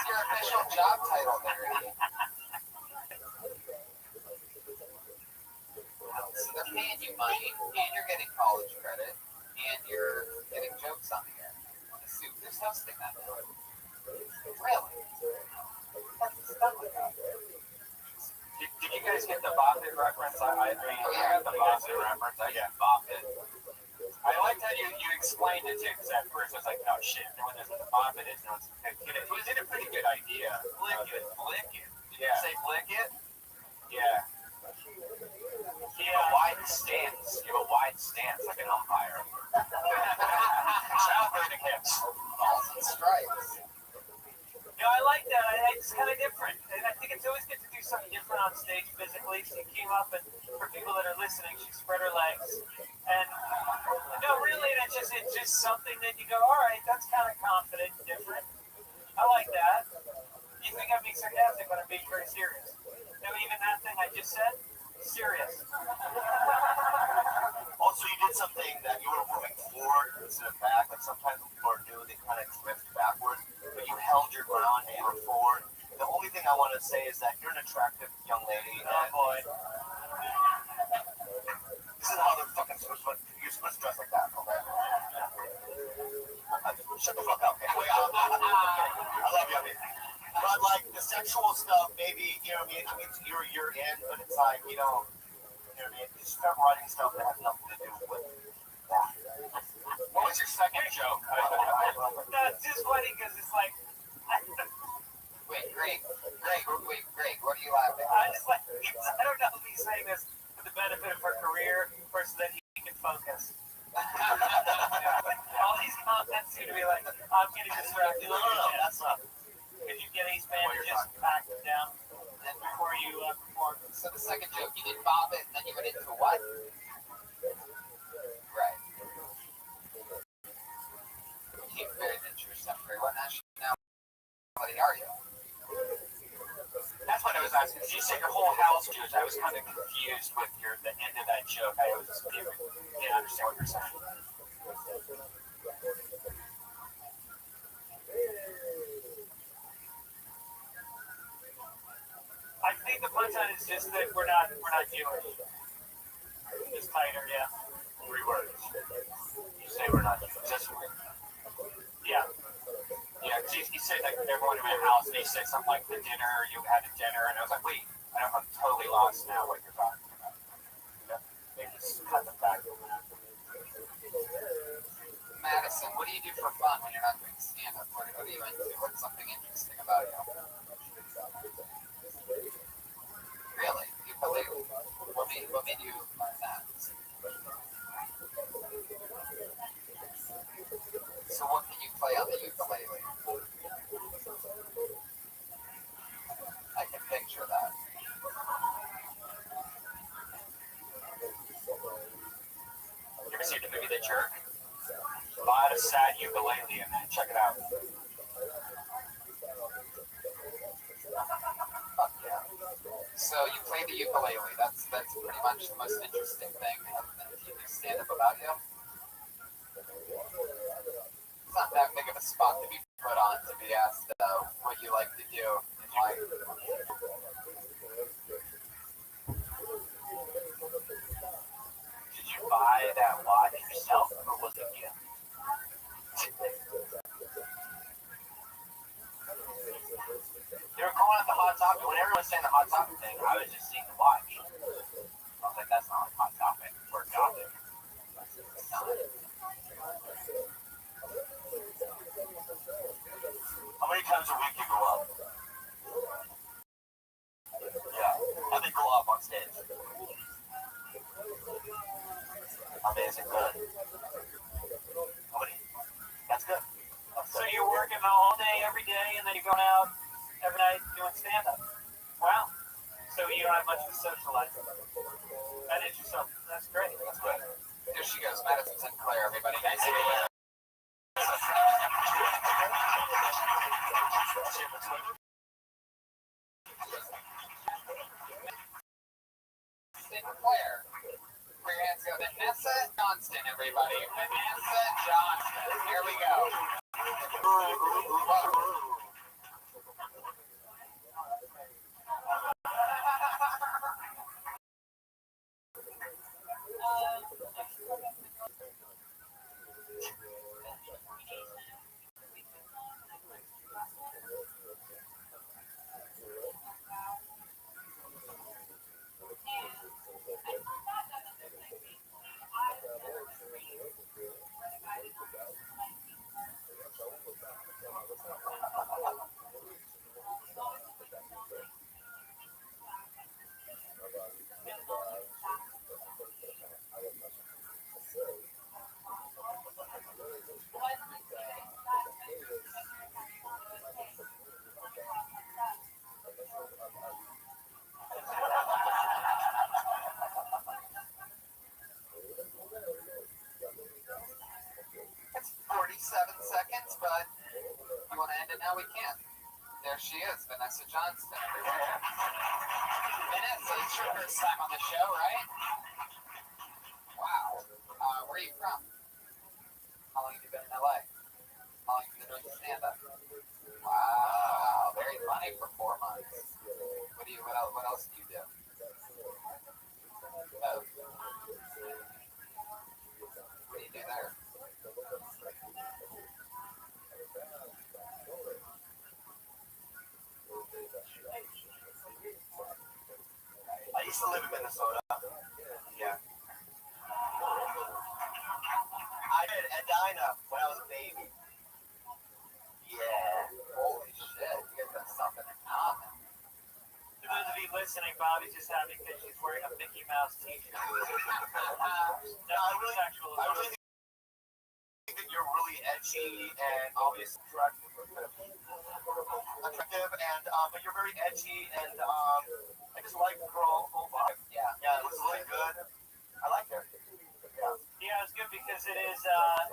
your official job title there? So they're paying you money, and you're getting college credit, and you're getting jokes on the air. Soup, who's hosting that now? Really? That's stunning. Did you guys get the Buffett reference? I got the Buffett reference. I got Buffett. I liked how you explained it too, because at first I was like, oh shit, no one knows what the Buffett is. No one's you did a pretty good idea. Flick it. Did Yeah. you say flick it? Yeah. You have a wide stance. Like an umpire. Childhood against. Balls and stripes. No, I like that. It's kind of different. And I think it's always good to do something different on stage physically. She came up, and for people that are listening, she spread her legs. And no, really, it's just something that you go, all right, that's kind of confident and different. I like that. You think I'm being sarcastic, but I'm being very serious. No, even that thing I just said, serious. Also, you did something that you were moving forward instead of back. Like sometimes when people are new, they kind of drift backwards, but you held your ground and you were forward. The only thing I want to say is that you're an attractive young lady. Oh boy. This is how they're fucking supposed to. You're supposed to dress like that, okay? Shut the fuck up. Anyway, I love you. I mean, but like the sexual stuff, maybe you know what I mean. You're in, but it's like you know what I mean. You start writing stuff that has nothing to do with that. What was your second joke? No, it's just funny because it's like, Wait, Greg, what are you laughing I at? just like, I don't know if he's saying this for the benefit of her career or so that he can focus. All these comments seem to be like, I'm getting distracted. No, that's not. Could you get Ace Man to just back them down before you perform? So the second joke, you did Bob it, and then you went into what? Right. You very interesting. What nationality are you? That's what I was asking. Did you say your whole house Jewish? I was kind of confused with the end of that joke. I was didn't understand what you're saying. I think the punchline is just that we're not Jewish. Just tighter, yeah. 3 words. You say we're not just Yeah. Yeah, he said like everyone in my house, and he said something like the dinner, you had a dinner, and I was like, wait, I'm totally lost now what you're talking about. They just cut the back. Madison, what do you do for fun when you're not doing stand-up? What are you into? What's something interesting about you? Really? You believe? What made you learn that? So what can you play on the ukulele? I can picture that. You ever seen the movie The Jerk? A lot of sad ukulele in that. Check it out. Fuck yeah. So you play the ukulele. That's pretty much the most interesting thing other than if you do stand-up about you. It's not that big of a spot to be put on to be asked what you like to do in life. Did you buy that watch yourself, or was it a gift? They were calling it the Hot Topic. When everyone was saying the Hot Topic thing, I was just seeing the watch. I was like, that's not a Hot Topic. We're Gothic. It's not. How many times a week you go up? Yeah. How they go up on stage? Amazing, good. every day, and then you're going out every night doing stand-up. Wow. So you don't have much of a social life. That is yourself. That's great. That's good. Here she goes, Madison Sinclair, everybody. Nice to meet you. Sinclair. Put your hands together. Vanessa Johnston, everybody. Vanessa Johnston. Here we go. It's 47 seconds, but you want to end it now? We can. There she is, Vanessa Johnston. Vanessa, it's your first time on the show, right? Wow. Where are you from? How long have you been in LA? How long have you been doing stand-up? Wow, very funny for 4 months. What else do you do? What do you do there? I used to live in Minnesota. Yeah. I did Edina when I was a baby. Yeah. Holy shit, you guys have something in common. For those of you listening, Bobby's just happy because she's wearing a Mickey Mouse t-shirt. No, I really think that you're really edgy and obviously attractive, and but you're very edgy, and I just like the whole vibe. Yeah. Yeah, it was really good. I like it. Yeah, it's good because it is,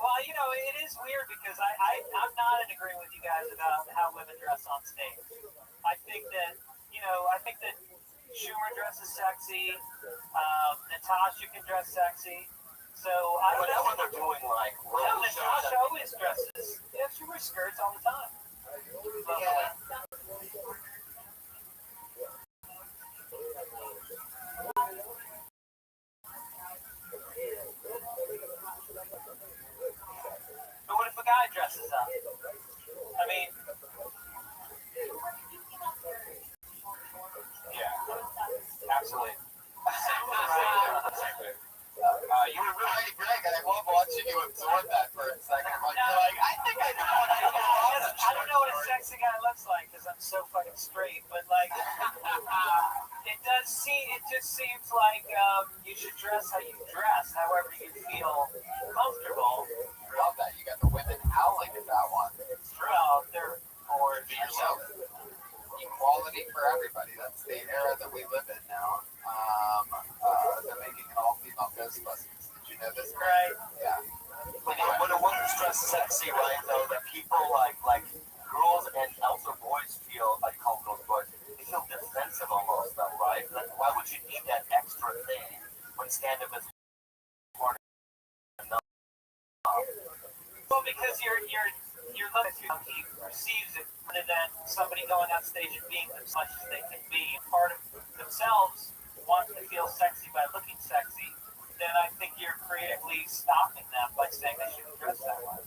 well, you know, it is weird because I'm not in agreement with you guys about how women dress on stage. I think that Schumer dresses sexy, Natasha can dress sexy, so I don't know. When they're doing like No, Natasha always dresses, yeah, she wears skirts all the time. Yeah. But what if a guy dresses up? I mean, yeah, absolutely. You were really Greg, and I love watching you absorb that for a second. You're like, I think I know what I know. I don't know what a sexy guy looks like because I'm so fucking straight, but like, it just seems like you should dress how you dress, however you feel comfortable. Love that. You got the women howling at that one. Well, they're bored. Be yourself. Equality for everybody. That's the era that we live in now. They're making an all-female Ghostbusters. Did you know this? Right. Yeah. When a woman's dressed sexy, right, though, that people like girls and elder boys feel, like call girls boys, they feel defensive almost, though, right? Like, why would you need that extra thing when stand-up is more enough? Well, because you're limited to how he perceives it, rather than somebody going on stage and being as much as they can be. Part of themselves wanting to feel sexy by looking sexy, then I think you're creatively stopping them by saying they shouldn't dress that much.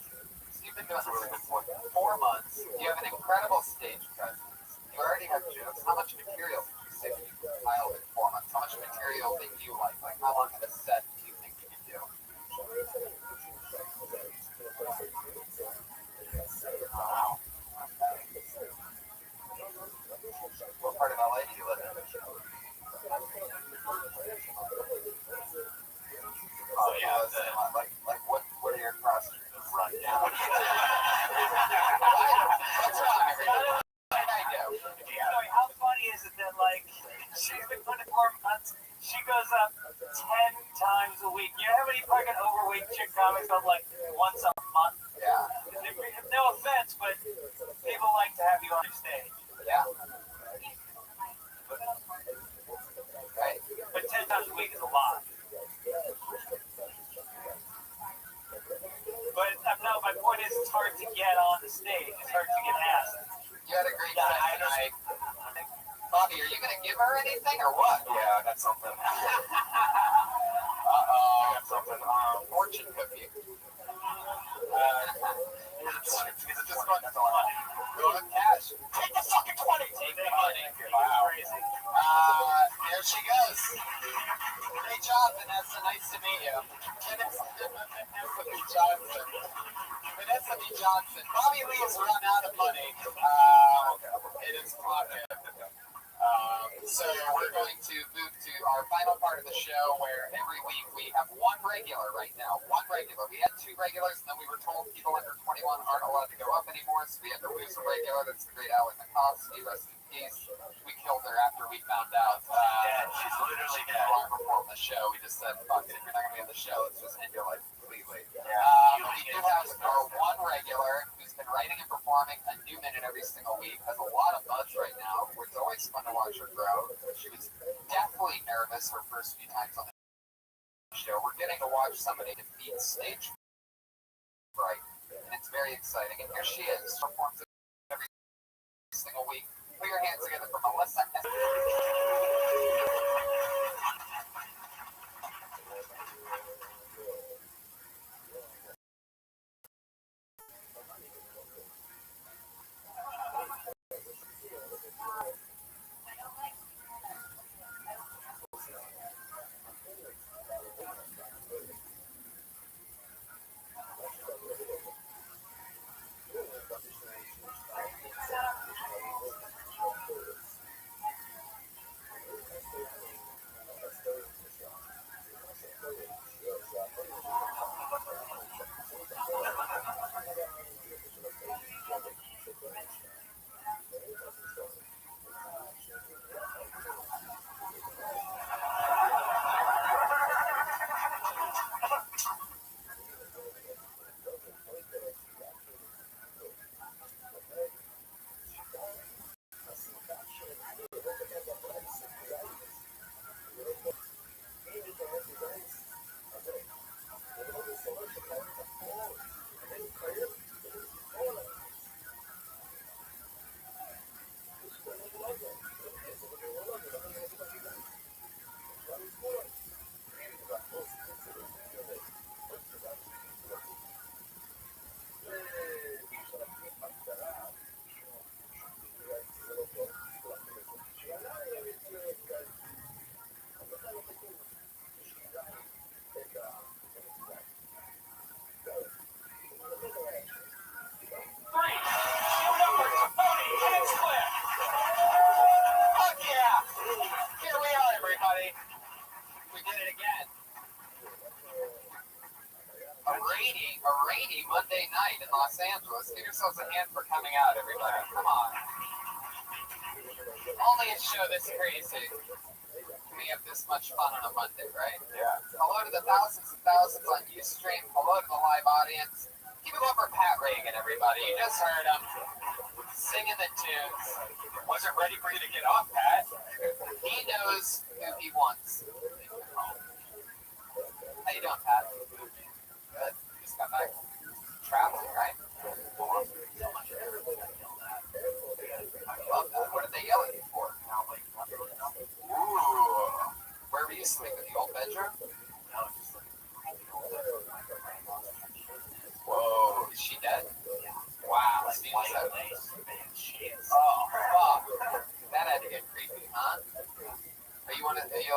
So you've been doing this for 4 months. You have an incredible stage presence. You already have jokes. How much material did you say you compiled in 4 months? How much material did you like? Like, how long of a set do you think you can do? Wow. What part of LA do you live in? Oh yeah, like what are your cross streets? Right. Yeah. What do you do? What's wrong? week chick comics on like once a month. Yeah. No offense, but people like to have you on their stage. Yeah. Right. But 10 times a week is a lot. But no, my point is it's hard to get on the stage. It's hard to get asked. You had a great set tonight. Bobby, are you going to give her anything or what? Yeah, I got something. Uh-oh. I got something. Fortune cookie. Just fun. That's all I want. Go on cash. Take the fucking 20. Take the money. Wow. Crazy. There she goes. Great job, Vanessa. Nice to meet you. Vanessa B. Johnson. Vanessa B. Johnson. Bobby Lee has run out of money in his pocket. So we're going to move to our final part of the show where every week we have one regular right now. One regular. We had two regulars and then we were told people under 21 aren't allowed to go up anymore, so we had to lose a regular. That's the great Ally McCoskey. Rest in peace. We killed her after we found out. She's literally dead. Before the show, we just said, fuck it, if you're not going to be on the show, let's just end your life completely. We do have our one regular who's been writing and performing a new minute every single week, has a lot of buzz right now. It's always fun to watch her grow. She was definitely nervous her first few times on the show. We're getting to watch somebody defeat stage fright, and it's very exciting. And here she is, performs every single week. Put your hands together for Melissa. Monday night in Los Angeles. Give yourselves a hand for coming out, everybody. Come on. Only a show this crazy can we have this much fun on a Monday, right? Yeah. Hello to the thousands and thousands on Ustream. Hello to the live audience. Give it up for Pat Reagan, everybody. You just heard him singing the tunes. Wasn't ready for you to get off, Pat. He knows who he wants. How you doing, Pat? Good. Just got back traveling, right? I love that. What did they yell at you for? Ooh. Where were you sleeping? The old bedroom? Whoa. Is she dead? Wow. Oh, fuck. That had to get creepy, huh? Are you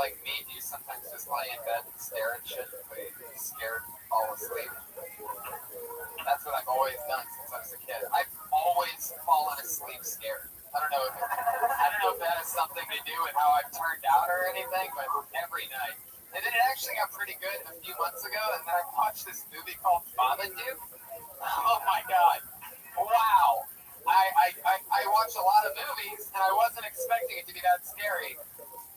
like me? Do you sometimes just lie in bed and stare at shit until you scared and fall asleep? That's what I've always done since I was a kid. I've always fallen asleep scared. I don't know if that has something to do with how I've turned out or anything, but every night. And then it actually got pretty good a few months ago, and then I watched this movie called Babadook. Oh my god. Wow. I watch a lot of movies, and I wasn't expecting it to be that scary.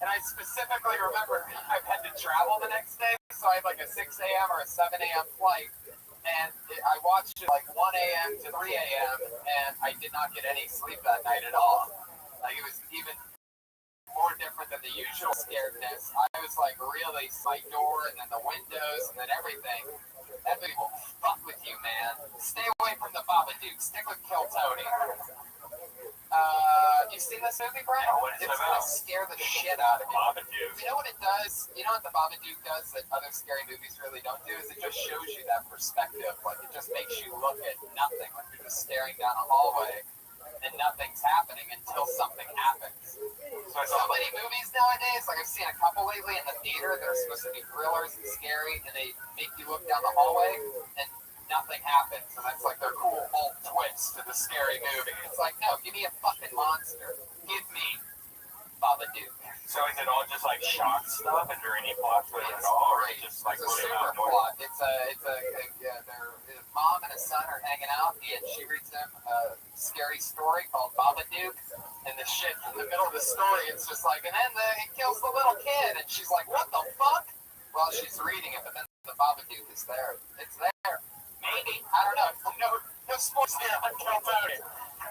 And I specifically remember I had to travel the next day, so I had like a 6 a.m. or a 7 a.m. flight, and I watched it like 1 a.m. to 3 a.m. and I did not get any sleep that night at all. Like it was even more different than the usual scaredness. I was like really my door and then the windows and then everything. That movie will fuck with you, man. Stay away from the Babadook. Stick with Kill Tony. You seen this movie, Brian? No, what is it It's about? gonna scare the shit out of you. Babadook. You know what it does? You know what the Babadook does that other scary movies really don't do? Is it just shows you that perspective. Like it just makes you look at nothing. Like you're just staring down a hallway and nothing's happening until something happens. So many movies nowadays, like I've seen a couple lately in the theater, they're supposed to be thrillers and scary, and they make you look down the hallway and nothing happens, and that's like their cool alt twist to the scary movie. It's like, no, give me a fucking monster. Give me Babadook. So is it all just like shock stuff? Is there any plot to it at all? Or is it just like It's a really super about noise? plot. Their mom and a son are hanging out, and she reads them a scary story called Babadook, and the shit in the middle of the story, it's just like, and then it kills the little kid, and she's like, what the fuck? Well, she's reading it, but then the Babadook is there. It's there. Maybe. I don't know. No sports here on Kill Tony.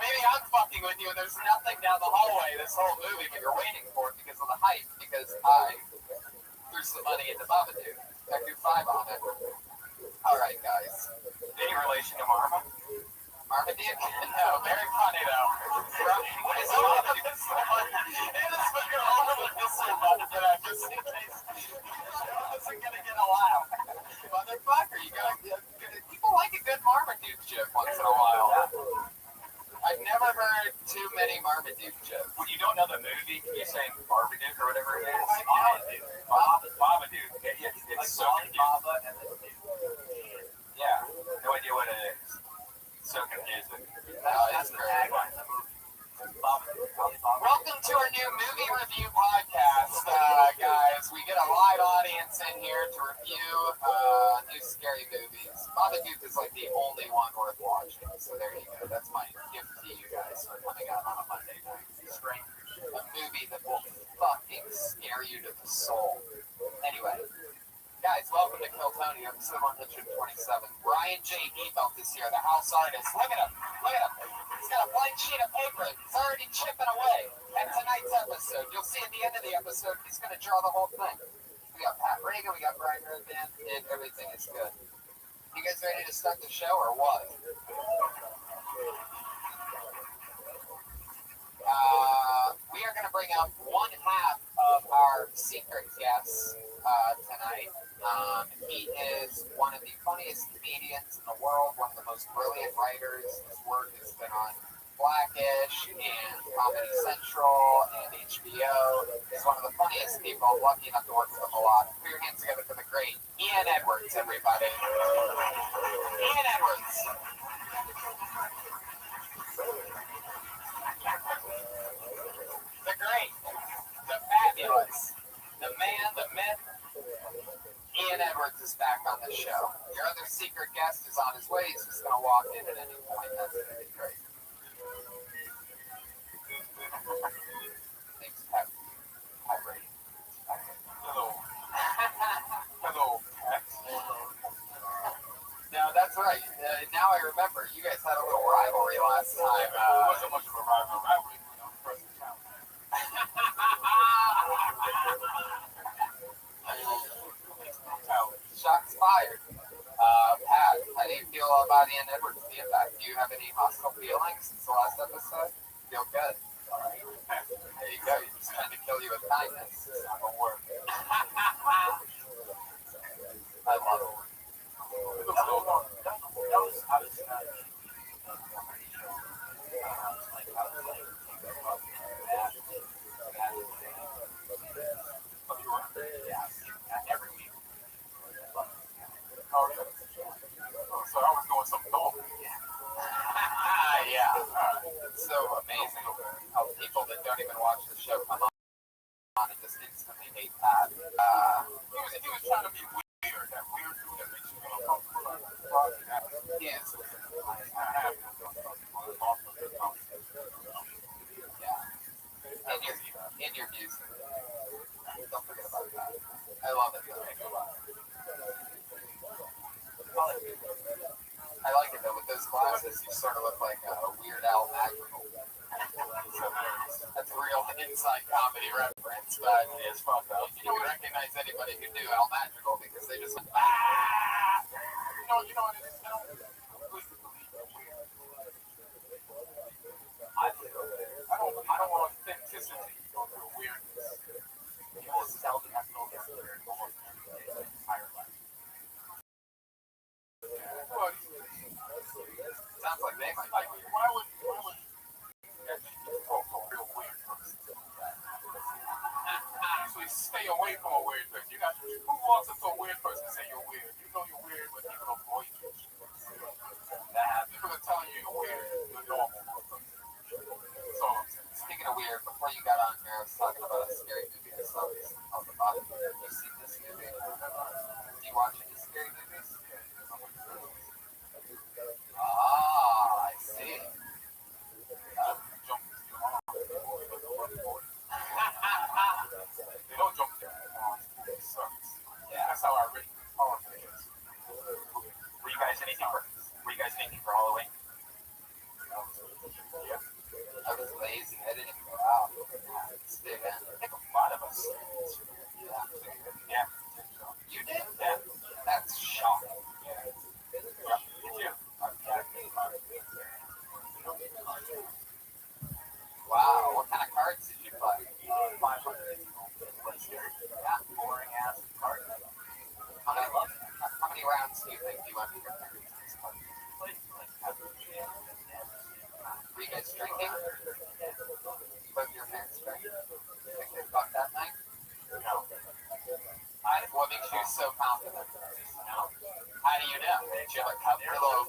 Maybe I'm fucking with you and there's nothing down the hallway this whole movie, but you're waiting for it because of the hype, because I threw some money into Babadook. I threw $5 on it. Alright, guys. Any relation to Marma? Marmaduke? No, very funny though. What is overlook this one? It is fucking overlook this one button that I just in case I wasn't gonna get a laugh. Motherfucker, you gotta people like a good Marmaduke joke once in a while. I've never heard too many Marmaduke jokes. When you don't know the movie, you're saying Babadook or whatever it is. Babadook. It's so confusing. Yeah, no idea what it is. It's so confusing. That's the tagline of the movie. Welcome to our new movie review podcast, guys. We get a live audience in here to review new scary movies. Babadook is like the only one worth watching, so there you go. That's my gift to you guys for coming out on a Monday night. A movie that will fucking scare you to the soul. Anyway, guys, welcome to Kill Tony, episode 127. Brian J. Ebelt is here, the house artist. Look at him. Look at him. He's got a blank sheet of paper. It's already chipping away. And tonight's episode, you'll see at the end of the episode, he's going to draw the whole thing. We got Pat Reagan, we got Brian Redband, and everything is good. You guys ready to start the show or what? We are going to bring up one half of our secret guest tonight. He is one of the funniest comedians in the world, one of the most brilliant writers. His work has been on Blackish and Comedy Central and HBO. He's one of the funniest people. Lucky enough to work with him a lot. Put your hands together for the great Ian Edwards, everybody. Ian Edwards. The great, the fabulous, the man, the myth, Ian Edwards is back on the show. Your other secret guest is on his way. He's just going to walk in at any point. That's going to be great. Thanks, Pat. Pat Brady. Hello. Hello, Pat. No, that's right. Now I remember. You guys had a little rivalry last time. It wasn't much of a rivalry. Shots fired. Pat, how do you feel about Ian Edwards being back? Do you have any hostile feelings since the last episode? Feel good. There you go. He's just trying to kill you with kindness. It's not gonna work. I love it. Every week. So I was doing something off. Yeah. It's so amazing how people that don't even watch the show come on and just instantly hate Pat. He was trying to be weird. That weird dude that makes you feel uncomfortable. He is. Yeah. And your music. Don't forget about that. I love it. I like it though. With those glasses, you sort of look like a Weird Al Madrigal. So that's a real inside comedy reference, but it's fucked up. You don't recognize anybody who knew Al Madrigal because they just went, ah! You know what it is now? I don't want authenticity over weirdness. People seldom have told us they're almost their entire life. Well, sounds like they might be weird. Why would real weird person? Actually, stay away from a weird person. Who walks up to a weird person and say you're weird? You know you're weird, but people avoid you. People are telling you you're weird. You're normal. So, speaking of weird, before you got on here, I was talking about a scary movie I saw on the bottom. Have you seen this movie? Do you watch any scary movies? Ah, I see. They don't jump there. Yeah, that's how I read horror movies. Were you guys anything for Halloween? Yeah. I was lazy. I didn't even go out. I think a lot of us. Yeah. You did? Yeah. That's shocking. Yeah. Did you? Wow. What kind of cards did you play? 500. Yeah. Boring ass cards. How many rounds do you think you went through? Were you guys drinking? Both your parents drank? Think they fucked that night? No. What makes you so confident? No. How do you know? Did you have a cup for the door?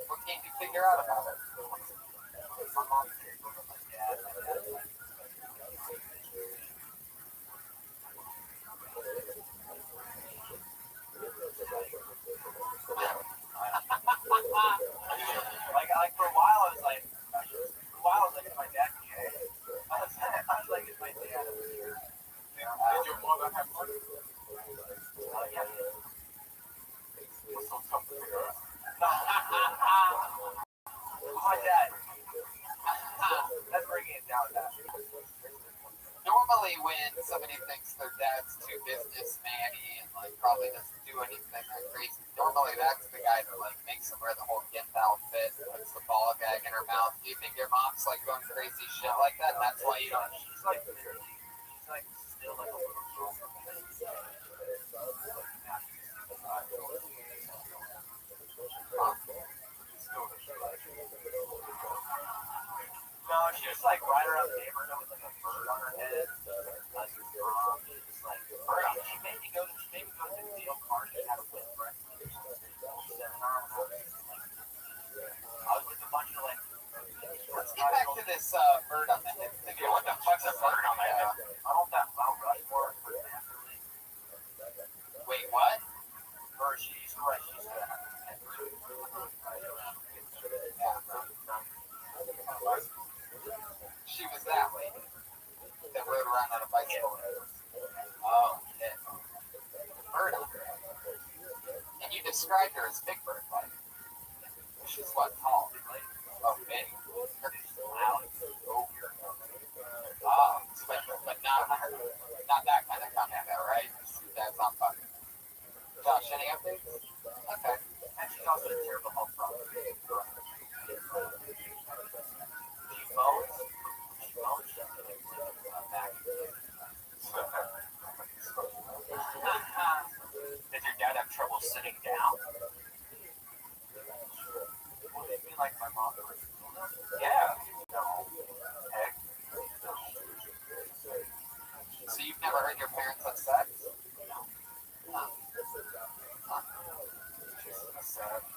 What can't you figure out about it? My mom did. Yeah, my dad. Like for a while, I was like, is my dad gay? I was like, is my dad? Did your mother have money? Yeah. What's so tough to figure out? My dad. That's bringing it down. Normally, when somebody thinks their dad's too businessman-y and like probably doesn't do anything that crazy, normally that's the guy that like makes them wear the whole gimp outfit, puts the ball gag in her mouth. Do you think your mom's like going crazy shit like that? And that's why you don't. She's like still like a little girl. No, she just like ride around the neighborhood with like a bird on her head. Like just like bird on. She made me go to the deal card and had a whip breast. I was with a bunch of like. Let's get back to this bird on the head. What the fuck's a bird on the head? I don't know that Mount Rushmore. Wait, what? Or she used to write. She was that lady that rode around on a bicycle. Oh, shit. Bird on her. And you described her as Big Bird, like. She's what, tall? Oh, big. Loud. Oh, but not that kind of commando, right? That's not fucking. Josh, any updates? Okay. And she's also a terrible health problem. She moans. Did your dad have trouble sitting down? What do you mean, like my mom? Yeah. No. Heck. No. So you've never heard your parents have sex? No. Huh.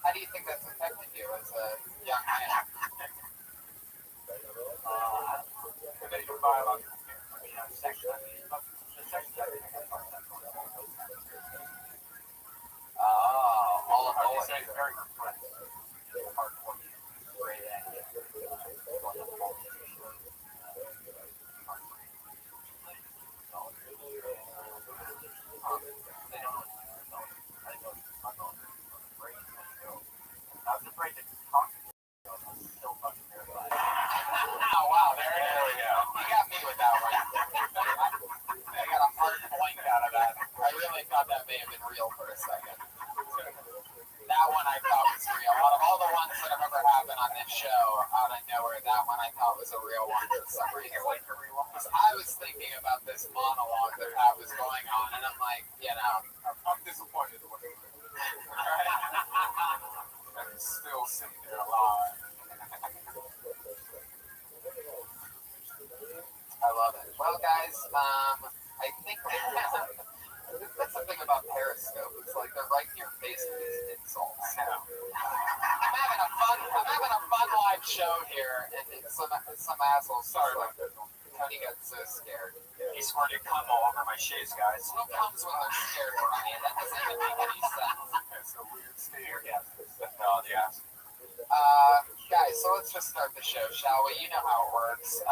How do you think that's affected you as a young man? Your biological parents. I mean, sex. All of those things are very complex. Hardcore. Great idea. may have been real for a second. That one I thought was real. Out of all the ones that have ever happened on this show, out of nowhere, that one I thought was a real one for some reason. Because I was thinking about this monologue that was going on, and I'm like, I'm disappointed in what it was. I'm still sitting there alive. I love it. Well, guys, I think that's the thing about Periscope. It's like they're right in your face with these insults. I'm having a fun live show here, and some assholes. Sorry about that. Tony got so scared. He squirted cum all over my shoes, guys. What comes when they're scared, Brian? That doesn't even make any sense. It's a weird stare. Yeah. No, yeah. Guys, so let's just start the show, shall we? You know how it works.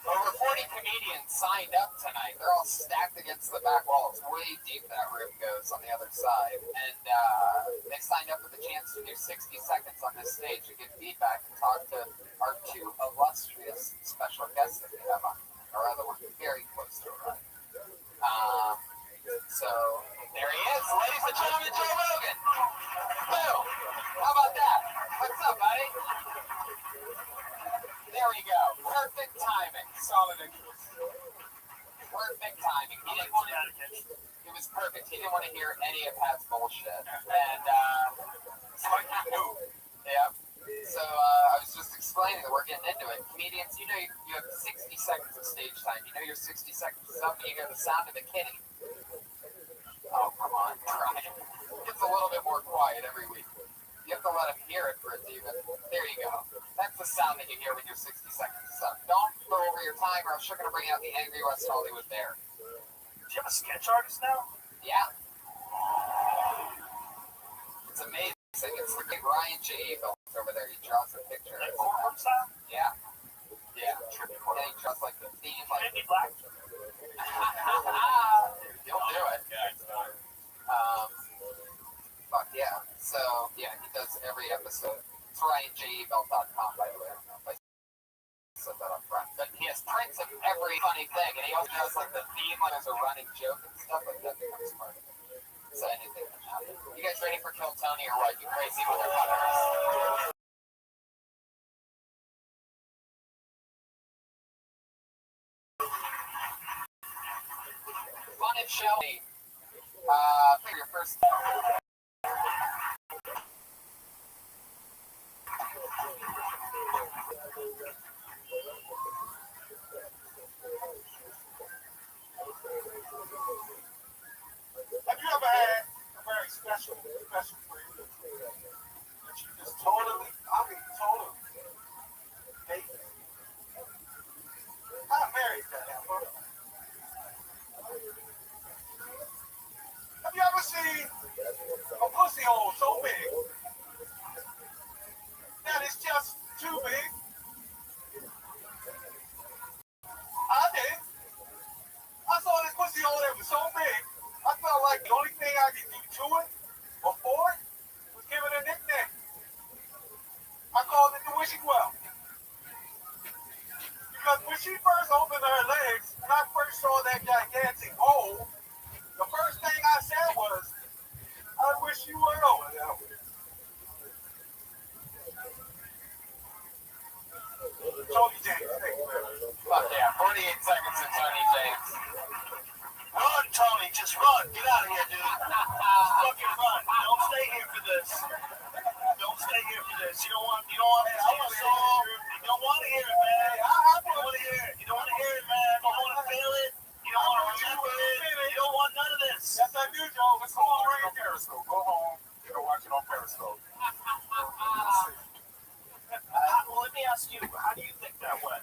Over 40 comedians signed up tonight. They're all stacked against the back wall. It's way deep that room goes on the other side. And they signed up with the chance to do 60 seconds on this stage to get feedback and talk to our two illustrious special guests that we have on our other one, very close to it. So there he is, ladies and gentlemen, Joe Rogan. Boom. How about that? What's up, buddy? There we go. Perfect timing. Solid interest. Perfect timing. He didn't want to. It was perfect. He didn't want to hear any of Pat's bullshit. And so I knew. Yeah. So I was just explaining that we're getting into it. Comedians, you know you have 60 seconds of stage time. You know your 60 seconds is up, and you hear the sound of the kitty. Oh, come on, try it. It's a little bit more quiet every week. You have to let him hear it for it to even. There you go. That's the sound that you hear when your 60 seconds is up. Don't go over your time, or else you're going to bring out the angry West Hollywood bear. Do you have a sketch artist now? Yeah. It's amazing. It's the big Ryan J. Evil over there. He draws a picture. Like courtroom style? Yeah. Yeah. And he draws like the theme. Like Andy Black? You'll do it. Fuck yeah. So, yeah, he does every episode. It's RyanJEvil.com, by the way. I don't know if I said that up front. But he has prints of every funny thing, and he also does like the theme, like there's a running joke and stuff like that becomes part of it. So anything can happen. You guys ready for Kill Tony or what? You crazy motherfuckers. Fun and Shelly. For your first. Have you ever had a very special friend that you just totally hate? I'm married to that. Have you ever seen a pussy hole so big that it's just too big? I did. I saw this pussy hole that was so big, I felt like the only thing I could do to it or for it was give it a nickname. I called it the wishing well. Because when she first opened her legs, and I first saw that gigantic hole, the first thing I said was, I wish you were over there. Tony James, thank you very much. Fuck yeah, 48 seconds to Tony James. Run, Tony, just run. Get out of here, dude. Fucking run. Don't stay here for this. Don't stay here for this. You don't want to song. You don't want to hear it, man. You don't want to hear it. You don't want to hear it, man. You don't want to feel it. You don't want to remember it. You don't want none of this. Yes, I do, Joe. Let's go on right here. Periscope. Go home. You can watch it on Periscope. Well, let me ask you, how do you think that went?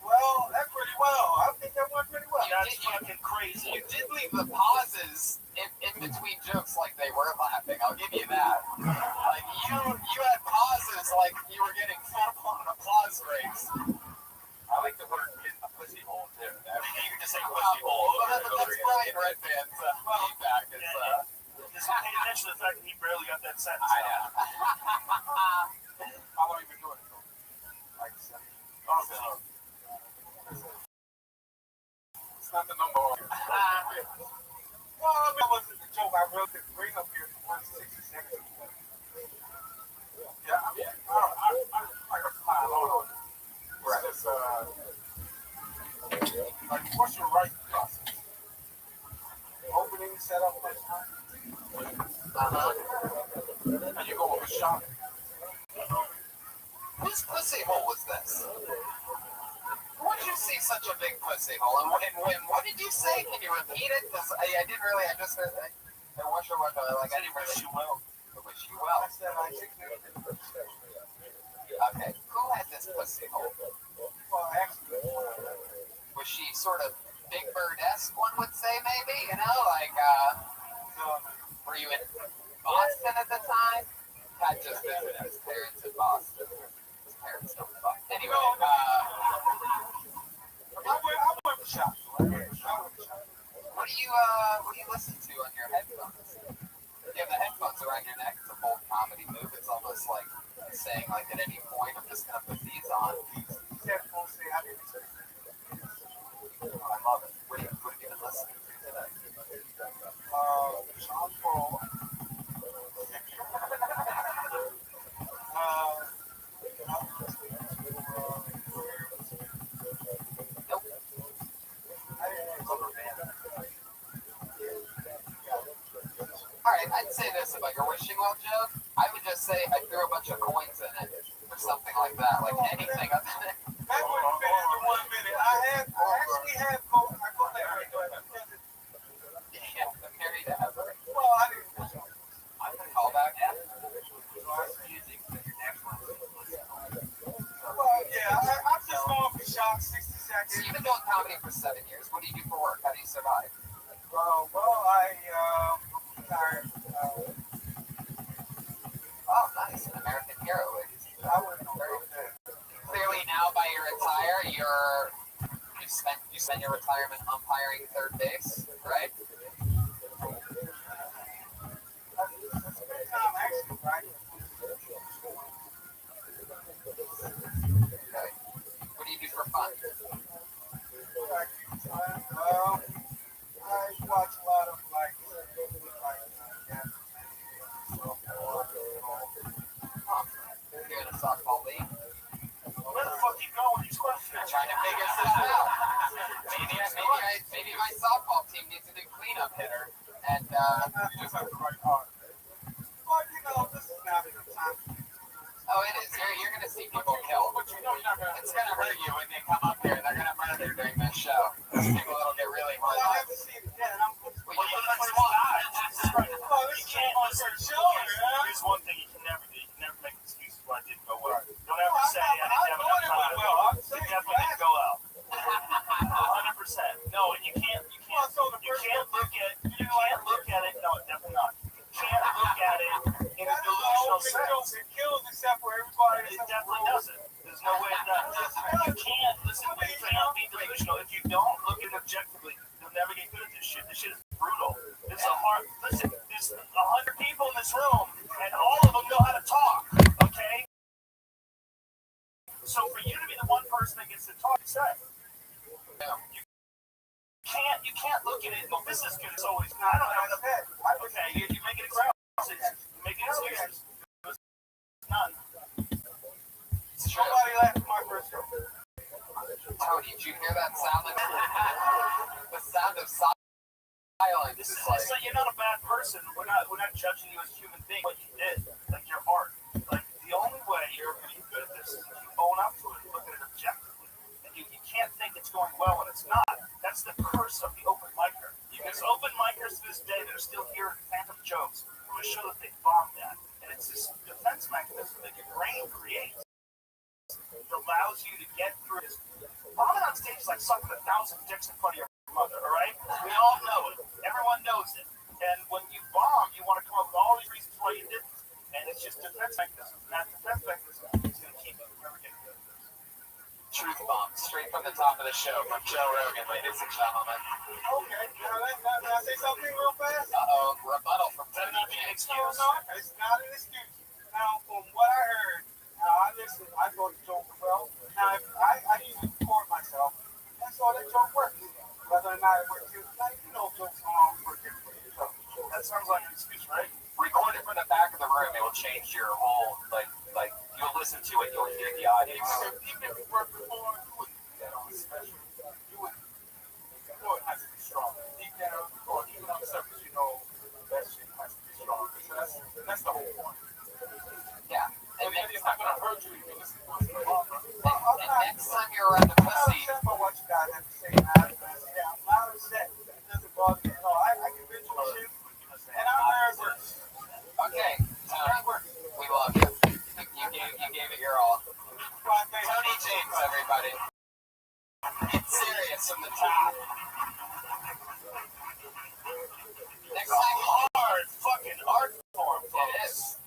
Well, that's pretty well. I think that went pretty well. That's fucking crazy. You did leave the pauses in between jokes like they were laughing. I'll give you that. Like you had pauses like you were getting full-blown applause breaks. I like the word in the pussy hole too. You can just say pussy hole. That's Brian Redband's feedback. Just pay attention to the fact that he barely got that sentence I out. know. How long have you been doing it? Like 7 years. It's not the number one. Well, I mean, it wasn't a joke. I wrote the bring up here for 160 seconds. Yeah, I mean, I'm like a pile on. Right. It's just, like, what's your writing process? Opening, setup, punchline? And you go with a shot. Whose pussy hole was this? What did you see such a big pussy hole? And what did you say? Can you repeat it? Because I didn't really, I just heard, I wish I would, like, I didn't really. Wish you well. I wish you well. I said I think Okay, who had this pussy hole? well, actually, Was she sort of Big Bird-esque, one would say, maybe? You know, like, were you in Boston at the time? Pat just visited his parents in Boston. His parents don't fuck. Anyway, I went for shot. what do you listen to on your headphones? You have the headphones around your neck. It's a bold comedy move. It's almost like saying, like, at any point, I'm just gonna put these on. Headphones say I didn't say. I love it. What have you been listening to today? Sean Paul. Alright, I'd say this about your wishing well joke. I would just say I threw a bunch of coins in it, or something like that. Like anything other than. That wouldn't fit into 1 minute. I actually had both. I go there. Yeah, I'm married to Heather. Well, I didn't. I can call back Heather. Well, yeah, I'm just going for shots, 60 seconds. So you've been doing comedy for 7 years. What do you do for work? How do you survive? Well, I retired. Oh, nice. An American hero. I wouldn't know very good. Clearly now by your retire, you spend your retirement umpiring third base, right? That's a good time, actually, right? Okay. What do you do for fun? I watch a lot of, like You're in a softball league. Where the fuck you going with these questions? I'm trying to figure this out. Maybe my softball team needs a new cleanup hitter. And just have to write hard. But, you know, this is not enough time. oh, it is. You're gonna see people killed. But you know you're not going to. It's gonna hurt you when they come up here. They're gonna murder during this show. People will get really Well, hurt. I haven't seen it yet. I'm Well, you can't well, this can't on certain show, man. Here's one thing you can never do. You can never make excuses why it didn't go well. Don't ever say I didn't have enough time. It definitely didn't go out. 100%. No, and you can't look at it. No, definitely not. You can't look at it in a delusional sense. It kills except for everybody. It definitely doesn't. There's no way it does. You can't be delusional. If you don't look at it objectively, you'll never get good at this shit. This shit is brutal. It's a hard. Listen, there's 100 people in this room, and all of them know how to talk. Okay. So for you to be the one person that gets to talk, say. You can't look at it. Well, this is good. It's always. I don't know. Okay, you make it excuses. You make it excuses. None. Somebody laughed at my first show. Tony, did you hear that sound? The sound of silence. This is so you're not a bad person. We're not judging you as a human being. What you did, like your art. Like the only way you're going to be good at this is if you own up to it and look at it objectively. And you can't think it's going well when it's not. That's the curse of the open micer. There's open micers to this day that are still here at Phantom Jokes who are sure that they bombed that. And it's this defense mechanism that your brain creates. It allows you to get through this. Bombing on stage is like sucking 1,000 dicks in front of your mother, all right? We all know it. Everyone knows it. And when you bomb, you want to come up with all these reasons why you didn't. And it's just defense mechanism. And that defense mechanism is going to keep you from ever getting good at this. Truth bomb, straight from the top of the show from Joe Rogan, ladies and gentlemen. Okay, now I say something real fast? Rebuttal from That not be an excuse. No, it's not an excuse. Now, from what I heard, I go to joke well. Now, I usually record myself, and so that joke works. Whether or not it works, I That sounds like an excuse, right? Record it from the back of the room. It will change your whole like you'll listen to it. You'll hear the audio. Even if you work before, you would get on special. You would. You know it has to be strong. Deep down, or even on the surface, you know that shit has to be strong. So that's the whole point. Yeah. And then it's not gonna hurt you if you listen to it for long run. And next time you're around the pussy, About what you guys have to say, man. Yeah, I'm not upset. It doesn't bother me at all. I can visual shit, and I'm very worse. okay. We love you. You gave it your all. Tony James, everybody. It's serious from the top. Next time, Hard fucking art form.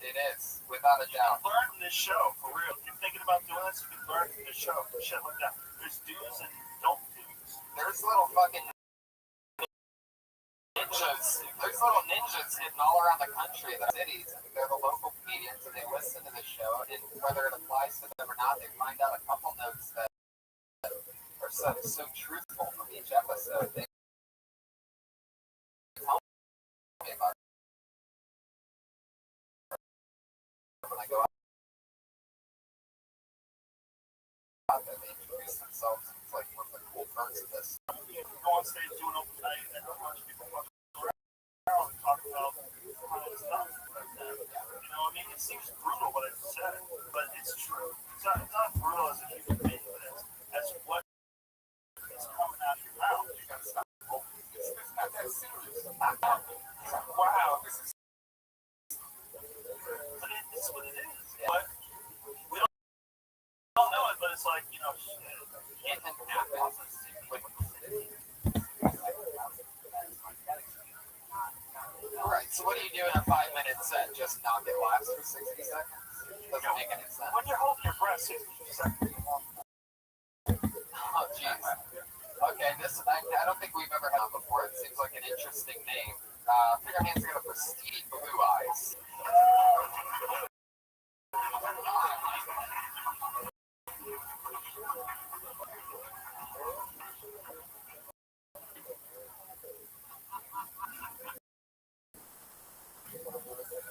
It is, without a doubt. Learn from this show, for real. If you're thinking about doing this, you can learn from this show. Shit like that. There's do's and don't do's. There's little fucking ninjas. There's little ninjas hidden all around the country, the cities. They're the local comedians, and they listen to the show. And whether it applies to them or not, they find out a couple notes that are so truthful from each episode. They tell me about it. When I go out there, they introduce themselves. It's like one of the cool perks of this. You go on stage, do an open night, and a bunch of people fucking around and talk about how it's stuff like that. You know, I mean, it seems brutal what I just said, but it's true. It's not brutal as a human being, but that's what is coming out of your mouth. You gotta stop. It's not that serious. Wow, this is. But it's what it is. Yeah. But we don't know it, but it's like, you know, shit. It happens. Alright, so what do you do in a 5-minute set? Just not get laughs for 60 seconds? Doesn't make any sense. When you're holding your breath 60 seconds. Oh, jeez. Okay, I don't think we've ever had it before. It seems like an interesting name. Put your hands together for Stevie Blue Eyes.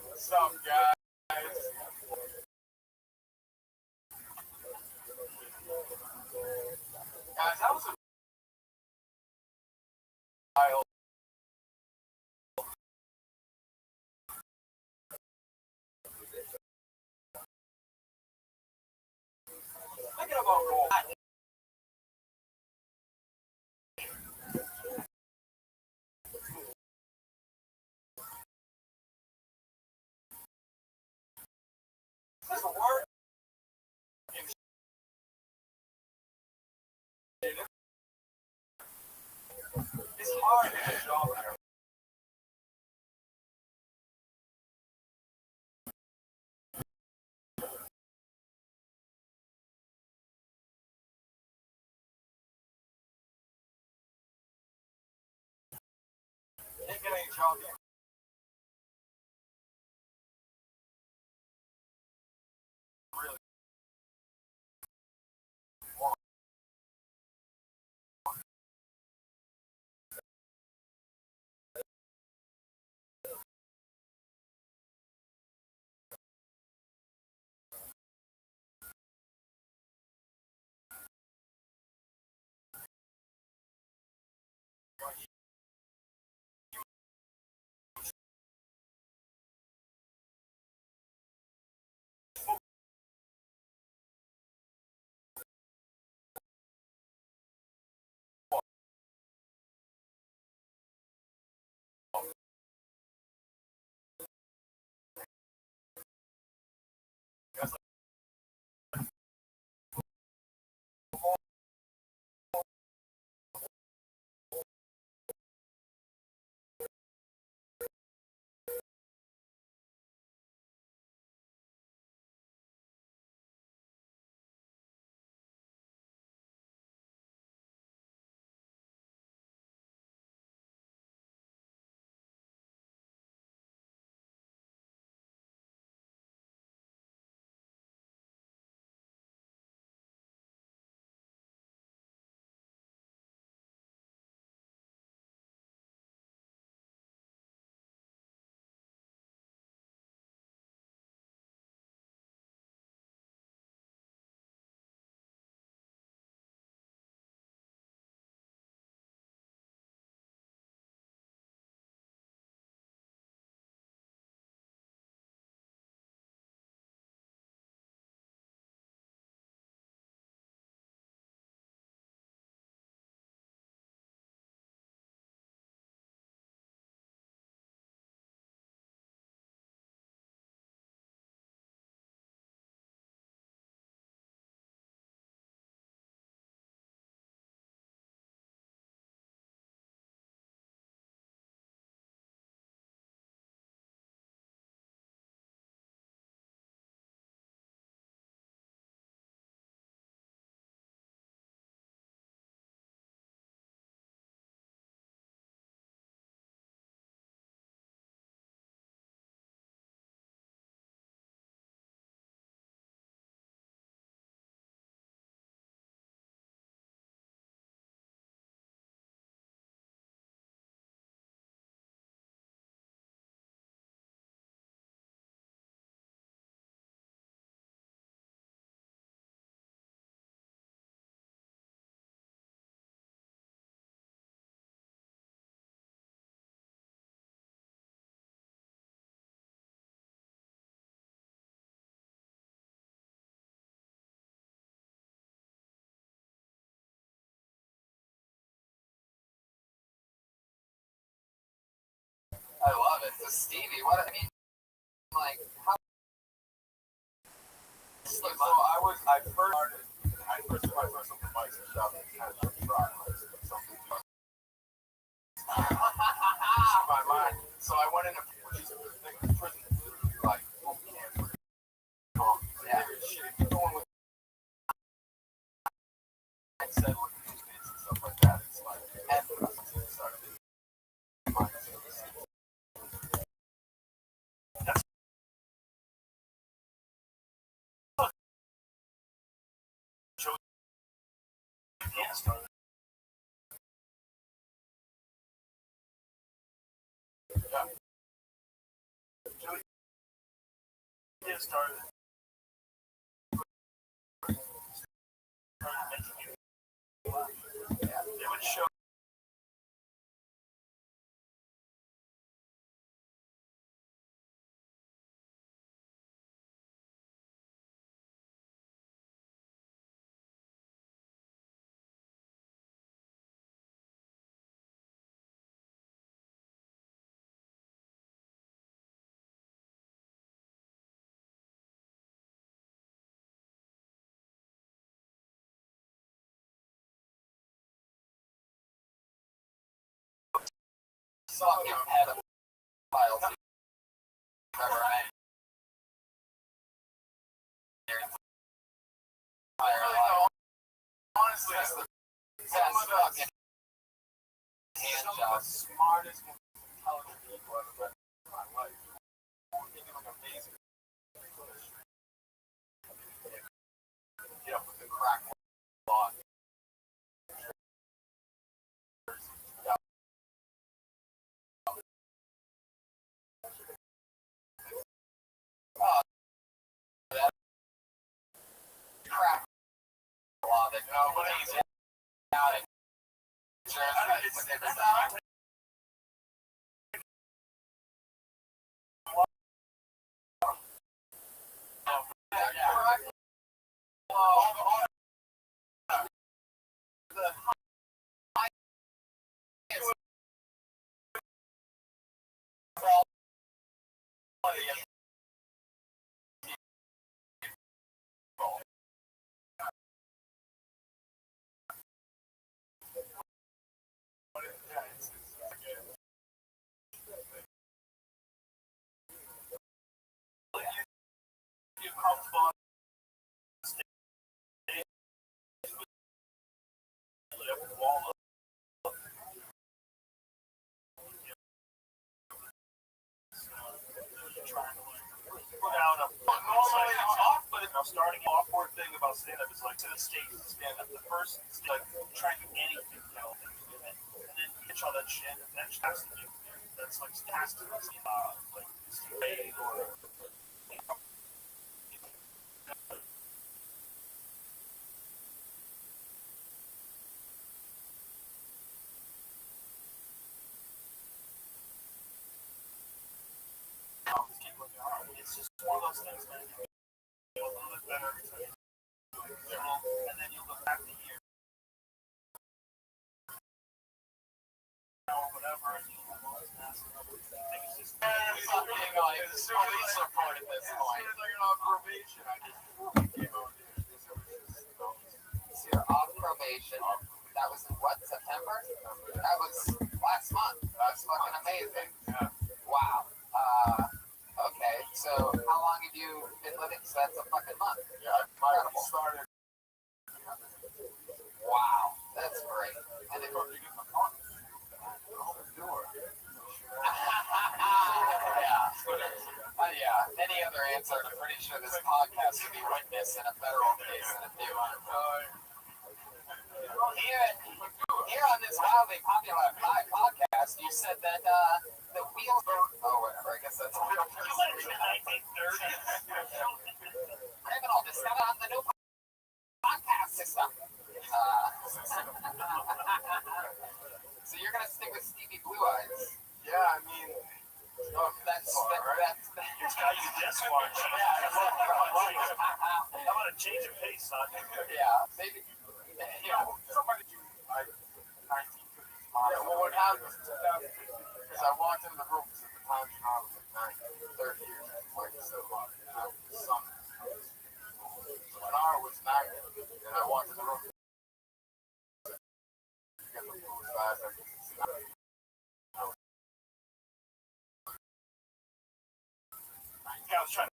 What's up, guys? Guys, that was a while. Thinking about gold. This is a word. It's hard to get off there. Can't get any job yet. I love it. So Stevie, what I mean, like, how? So I first did my first open mics in South kind of rock, something my mind. So I went into prison, like shit, going with said with these kids and stuff like that. It's like and started. Yeah. Started. They would show. Song you had a file to remember right? Honestly, some of the hand jobs, smartest, most intelligent people I've ever met in my life. Thinking like amazing. Yeah, with the crack law. Crap law that but he's out in Jersey. Starting an awkward thing about stand-up is like to the stage stand-up. The first like trying to do anything, and then pitch all that shit, and that has to do. That's like has to be like straight or. It's just one of those things, man. You feel a little bit better every time and then you look back the year. Or whatever, and you look at this massive thing. It's just Police report at this point. You're on probation. I just came over here. So you're off probation. That was in what, September? That was last month. That's fucking amazing. Yeah. Wow. Okay, so how long have you been living? So that's a fucking month. Yeah, I started. Wow, that's great. And then yeah. Any other answer, I'm pretty sure this podcast would be witness in a federal case in a few months. Here on this wildly popular podcast, you said that the wheels were, whatever, I guess that's criminal discovered on the new podcast system. So you're gonna stick with Stevie Blue Eyes? Yeah, I mean, that's it's got you this much. Yeah, How about a change of pace, son? Yeah, maybe. Somebody do 1950s. Yeah, well, what happened was 2000. Because I walked into the room because at the time I was like 30 years like so long. And I was the son. So Nara was 90, and I walked in the room to get the food size. Yeah, I was trying to.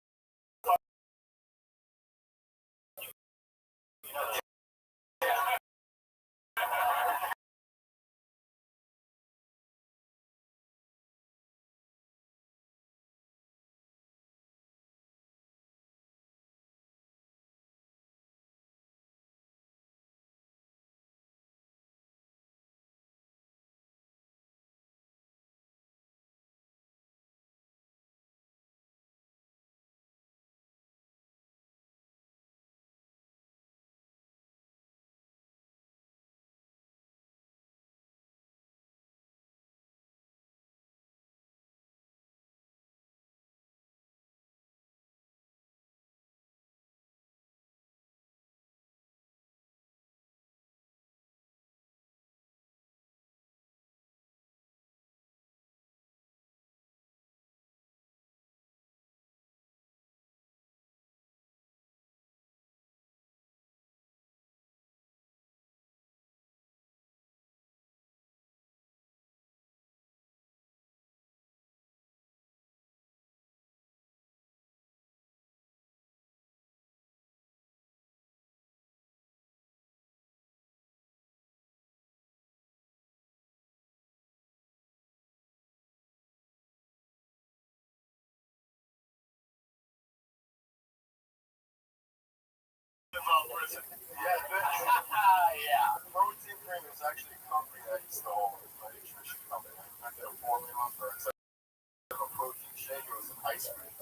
Yeah. Protein Cream is actually a company that I used to own. It's my nutrition company. I did a formula for it. A protein shake. It was an ice cream.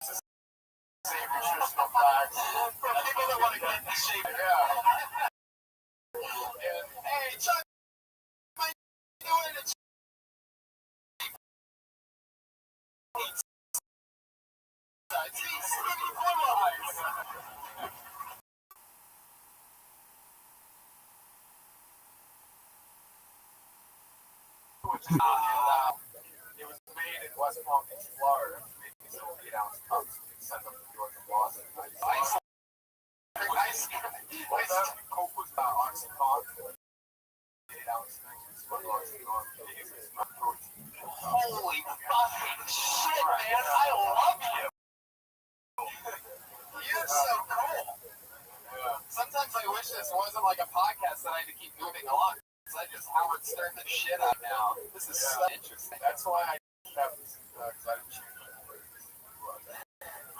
It's the same nutritional facts. For people that want to get in shape. Yeah. And, hey, Chuck, how you doing? It's it was made in West Palm Beach, Florida. It was made in these little 8-ounce cups. We sent them to New York and Boston. Ice cream. Coke was Oxycontin. 8-ounce things. It's what Oxycontin is. It's not protein. Holy fucking shit, man! I love you. You're so cool. Yeah. Sometimes I wish this wasn't like a podcast that I had to keep moving along. I just Howard Stern the shit out now. This is so interesting. That's why I kept this, because I didn't choose my words.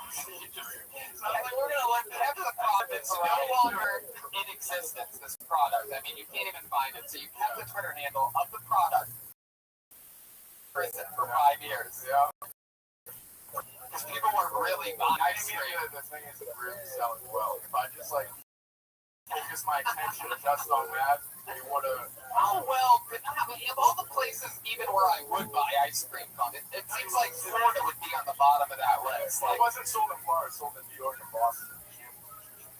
So I'm like, we're gonna look after the product. It's no longer in existence. This product. I mean, you can't even find it. So you kept the Twitter handle of the product. Prison for 5 years. Yeah. Because people were really buying ice cream. The thing is, it really selling well. If I just like focus my attention just on that, they would have. Oh well, but I mean, of all the places, even where I would buy ice cream from, it seems like Florida would be on the bottom of that list. It wasn't sold in Florida; it sold in New York and Boston.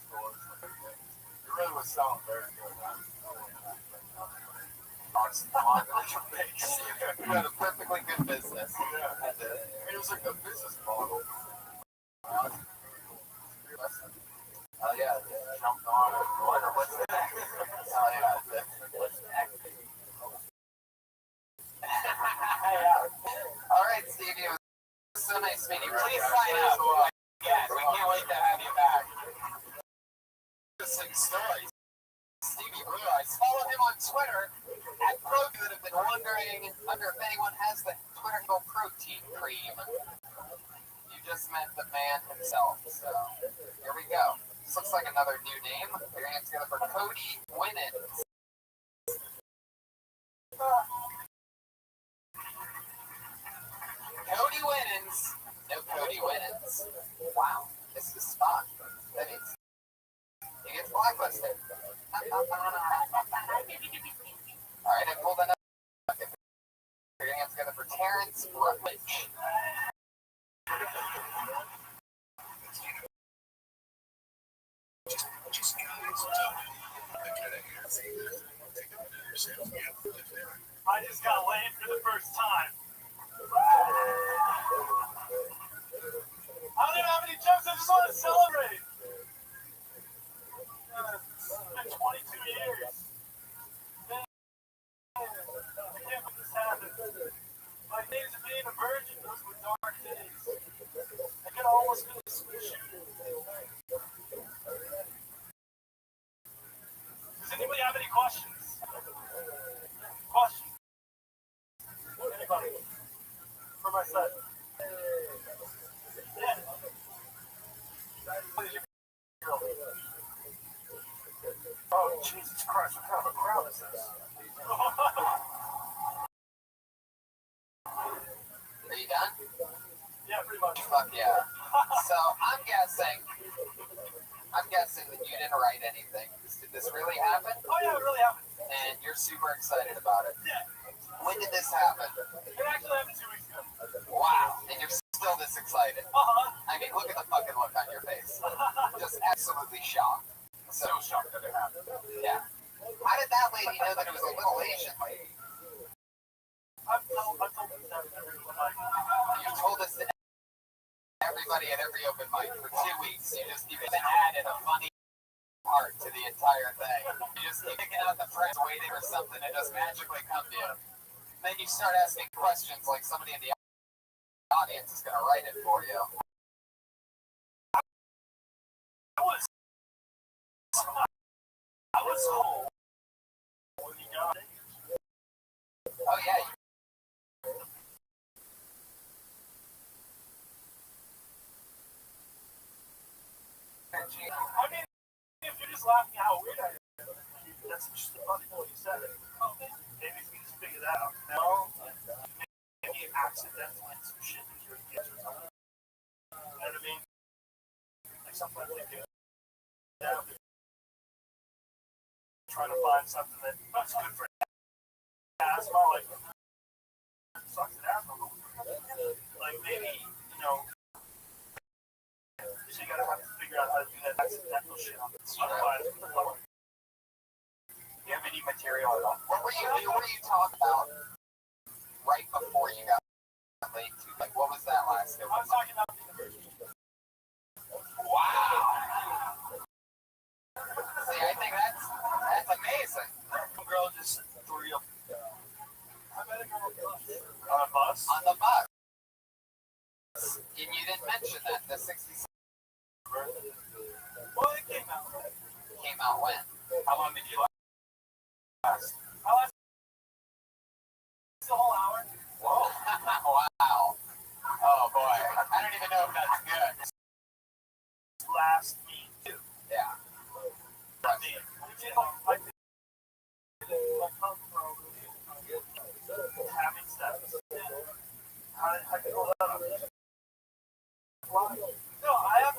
Stores. It really was selling very good. You had a perfectly good business. Yeah. It was like a business model. Oh yeah, Jumped on it. what's that? Oh yeah, what's next? All right, Stevie, it was so nice meeting you. Please sign up. Yeah, we can't wait to have you back. Interesting stories. Stevie Blue Eyes. Follow him on Twitter at Protein. That have been wondering if anyone has the Twitter handle Protein Cream. You just met the man himself. So here we go. This looks like another new name. Put your hands together for Cody Winans. Cody Winans. No Cody Winans. Wow, this is fun. That means he gets blacklisted. All right, I pulled another. Put your hands together for Terrence Rutledge. I just got delayed for the first time. I don't even have any jokes. I just want to celebrate. It's been 22 years. Man, I can't believe this happened. My days of being a virgin, those were dark days. I could almost be a school shooter. Does anybody have any questions? Questions? Anybody? For my son? Yeah. Oh, Jesus Christ, what kind of a crowd is this? Are you done? Yeah, pretty much. Fuck yeah. So I'm guessing that you didn't write anything. Did this really happen? Oh yeah, it really happened. And you're super excited about it. Yeah. When did this happen? It actually happened 2 weeks ago. Wow. And you're still this excited. I mean, look at the fucking look on your face. Just absolutely shocked. So shocked that it happened. Yeah. How did that lady know that it was a little Asian lady? I've told this to everyone. You've told us to everybody at every open mic for 2 weeks. You just even added a funny part to the entire thing. You just keep picking out the friends waiting for something to just magically come to you. Then you start asking questions like somebody in the audience is going to write it for you. I was home when you got it. Oh yeah. I mean, if you're just laughing at how weird I am, that's just the funny way you said it. Maybe we can just figure that out. No, maybe you accidentally some shit into your kids or something. You know what I mean? Like sometimes they do that. Trying to find something that's good for asthma, like sucks at asthma. Like maybe, you know, so you gotta have to figure out how to do that accidental shit on it. Do you have any material at all? What were you talking about right before you got late to? Like, what was that last year? I was talking about the university. Wow. See, I think that's amazing. Some girl just threw you. I met a girl on a bus. On the bus. And you didn't mention that, the 67. Well, it came out. Came out when? How long did you last? I lasted the whole hour. Whoa. Wow. Oh boy. I don't even know if that's good. Last me too. Yeah. I mean, I did having sex. I can hold that up. No, I have.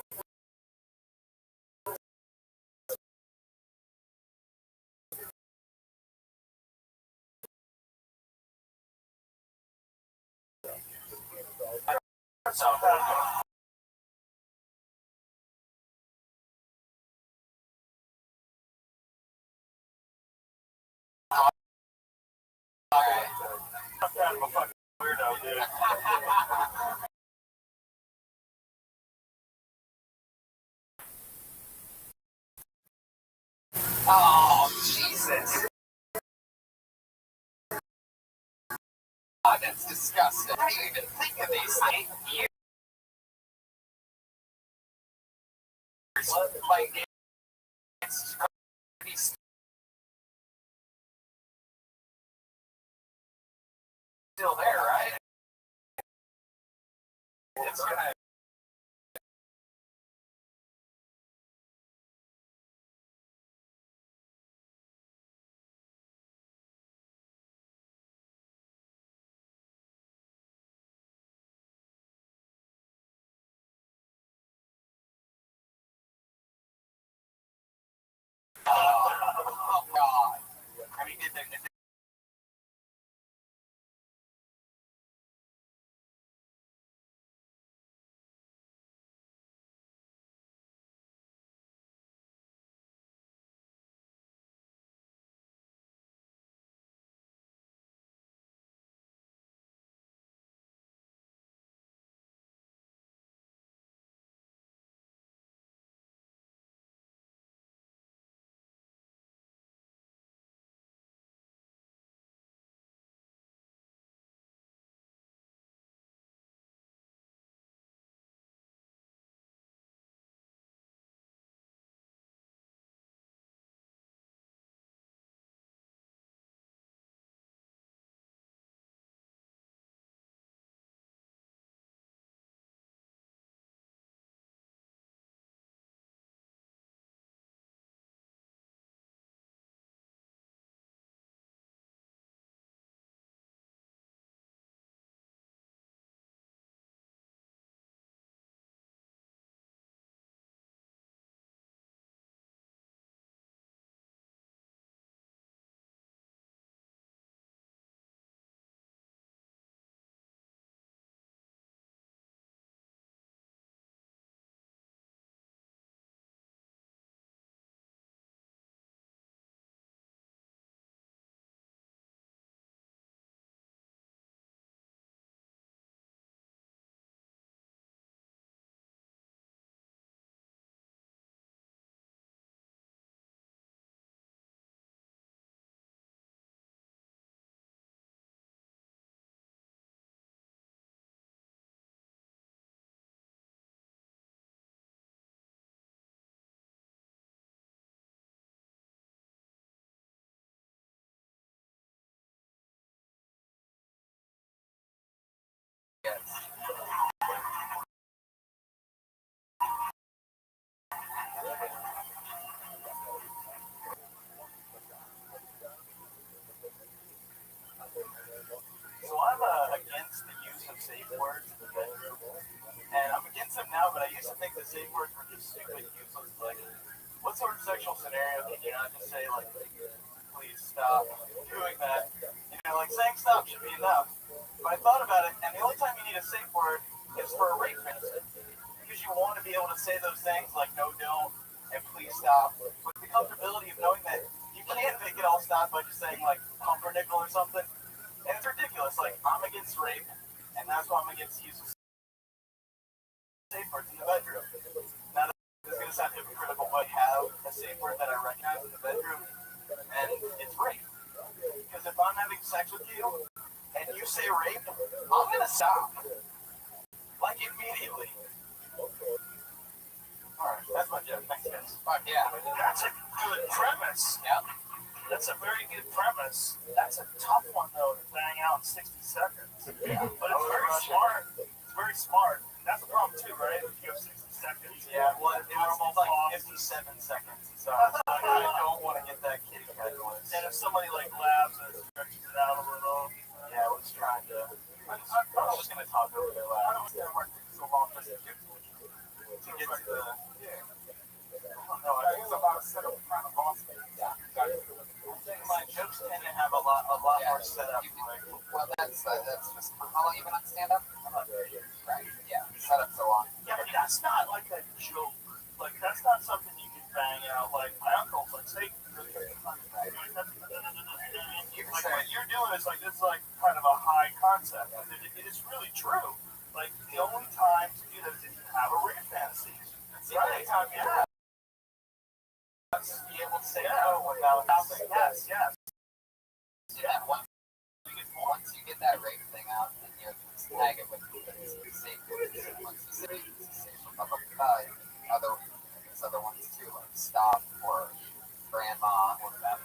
I'm kind of a fucking weirdo, dude. Oh, Jesus. Oh, that's disgusting. How do you even think of these things? Years. Like, it's still there, right? It's gonna. Oh, God. I mean, did they gets. So I'm against the use of safe words in the bedroom, and I'm against them now. But I used to think the safe words were just stupid, useless. Like, what sort of sexual scenario can you not just say like, "Please stop doing that"? You know, like saying "stop" should be enough. But I thought about it, and the only time you need a safe word is for a rape fantasy, because you want to be able to say those things like "no, don't" and "please stop" with the comfortability of knowing that you can't make it all stop by just saying like "pumpernickel" or something. And it's ridiculous. Like, I'm against rape, and that's why I'm against use of safe words in the bedroom. Now, this is going to sound hypocritical, but I have a safe word that I recognize in the bedroom, and it's rape. Because if I'm having sex with you, and you say rape, I'm going to stop. Like, immediately. Alright, that's my joke. Thanks, guys. Fuck yeah. That's a good premise. Yeah. That's a very good premise. That's a tough one, though, to bang out in 60 seconds. Yeah. But it's very smart. It's very smart. That's the problem, too, right? If you have 60 seconds. Yeah, well, it's like 57 seconds. So I don't want to get that kitty cat noise. And if somebody, like, laughs and stretches it out a little. Yeah, I was trying to. I'm just going to talk over their laugh. I don't understand why it takes so long to get to the. Yeah. I don't know. I think it's about a setup kind of lost. Yeah. My jokes tend to have a lot more setup. Well, that's just how long you been on stand-up? Right. Yeah. Setup's so long. Yeah, but that's not like a joke. Like, that's not something you can bang out. Like, my uncle's like, say, like, what you're doing is like, this is like kind of a high concept. It is really true. Like, the only time to do that is if you have a rape fantasy. That's the only time you have. Be able to say no without saying yes. Yeah, once you get that rape thing out, then you tag it with safe words. Once you say other ones too, like stop or grandma or whatever.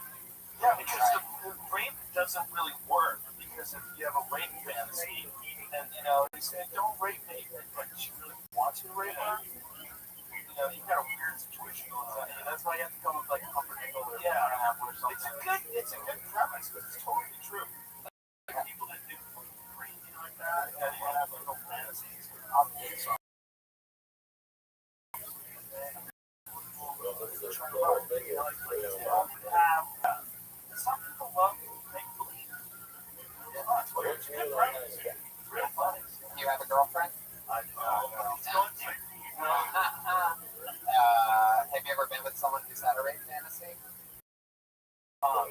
Yeah, because the rape doesn't really work, because if you have a rape fantasy, then, you know, they say, don't rape me, but you really want to rape her? You know, you've got a weird situation going on. And that's why you have to come with like a pumpernickel or something. It's a good premise, because it's totally true. Like, people that do crazy like that, and they have little fantasies. Some people love make-believe. It's weird. It's a good premise. It's real funny. You have a girlfriend? I know. It's going to. Have you ever been with someone who's had a rape fantasy? No.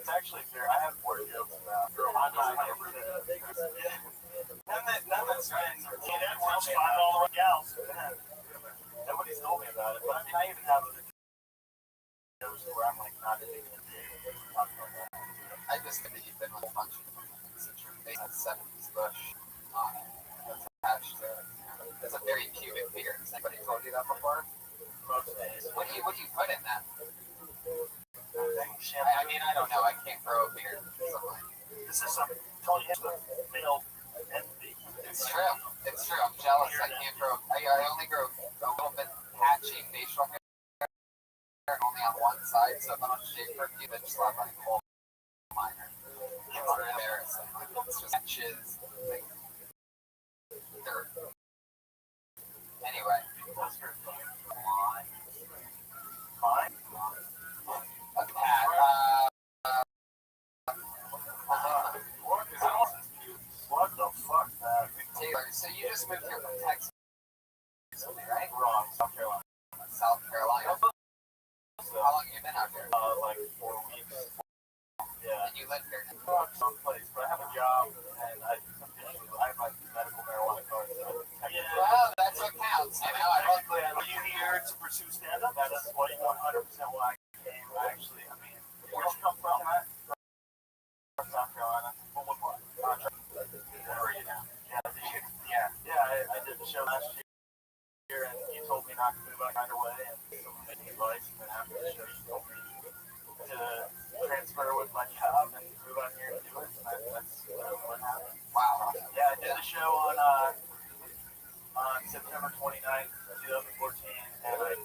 It's actually fair. I have 4 jokes about I'm not ever none that's been watch find all the gals. Nobody's told me about it. But I mean, I even have jokes where I'm like not even talk about that. I just think that you've been with a bunch of things that your face has 70s bush on it. That's attached to it. That's a very pubic beard. Has anybody told you that before? Most days. What do you put in that? I mean, I don't know. I can't grow a beard. This is something Tony has the male envy. It's true. It's true. I'm jealous. I can't grow. I only grow a little bit patchy facial hair only on one side. So if I don't shave for a few, I just slap on a coal miner. It's embarrassing. It's just inches, like dirt. Anyway. Fine. A cat. What the fuck, man? Taylor, so you just moved here from Texas, right? Wrong. South Carolina. South Carolina. So, how long have you been out here? Like 4 weeks. Yeah. And you live here now? Well, I'm someplace, but I have a job, and I have my medical marijuana card. So well, that's what counts. You know, are you here to pursue stand-up? That is what 100% why I came. Actually, I mean, where'd you come from? From South Carolina. Well, what? Where are you now? Yeah. I did the show last year, and you told me not to move out right away, and so I made advice, and then after the show, you told me to transfer with my job and move out here and do it, and that's what happened. Wow. Yeah, I did the show. show on September 29th, 2014, and I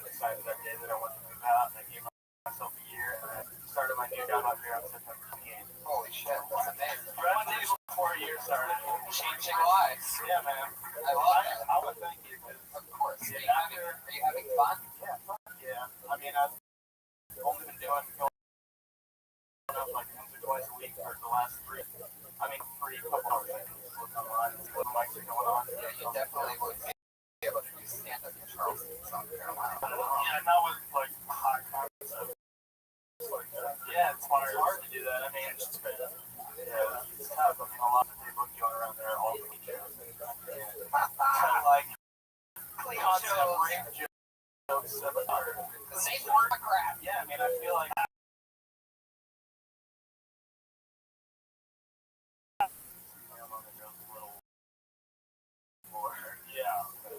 decided that day that I wanted to move out, and I gave myself a year, and I started my new job out here on September 28th. Holy shit, that's amazing. Right 1 day before a year started. Changing lives. Yeah, man. I love that. I want to thank you. Of course. Yeah, Are you having fun? Yeah, fuck yeah. I mean, I've only been going up like once or twice a week for the last three couple hours. I can just look online and see what mics are going on. Yeah, you definitely would be able to do stand-up in Charleston, South Carolina. Yeah, not with like hot concepts. Yeah, it's hard to do that. I mean, it's tough. I mean, a lot of people going around there all the weekends. Kind of like concept rape jokes. The same word of crap. Yeah, I mean, I feel like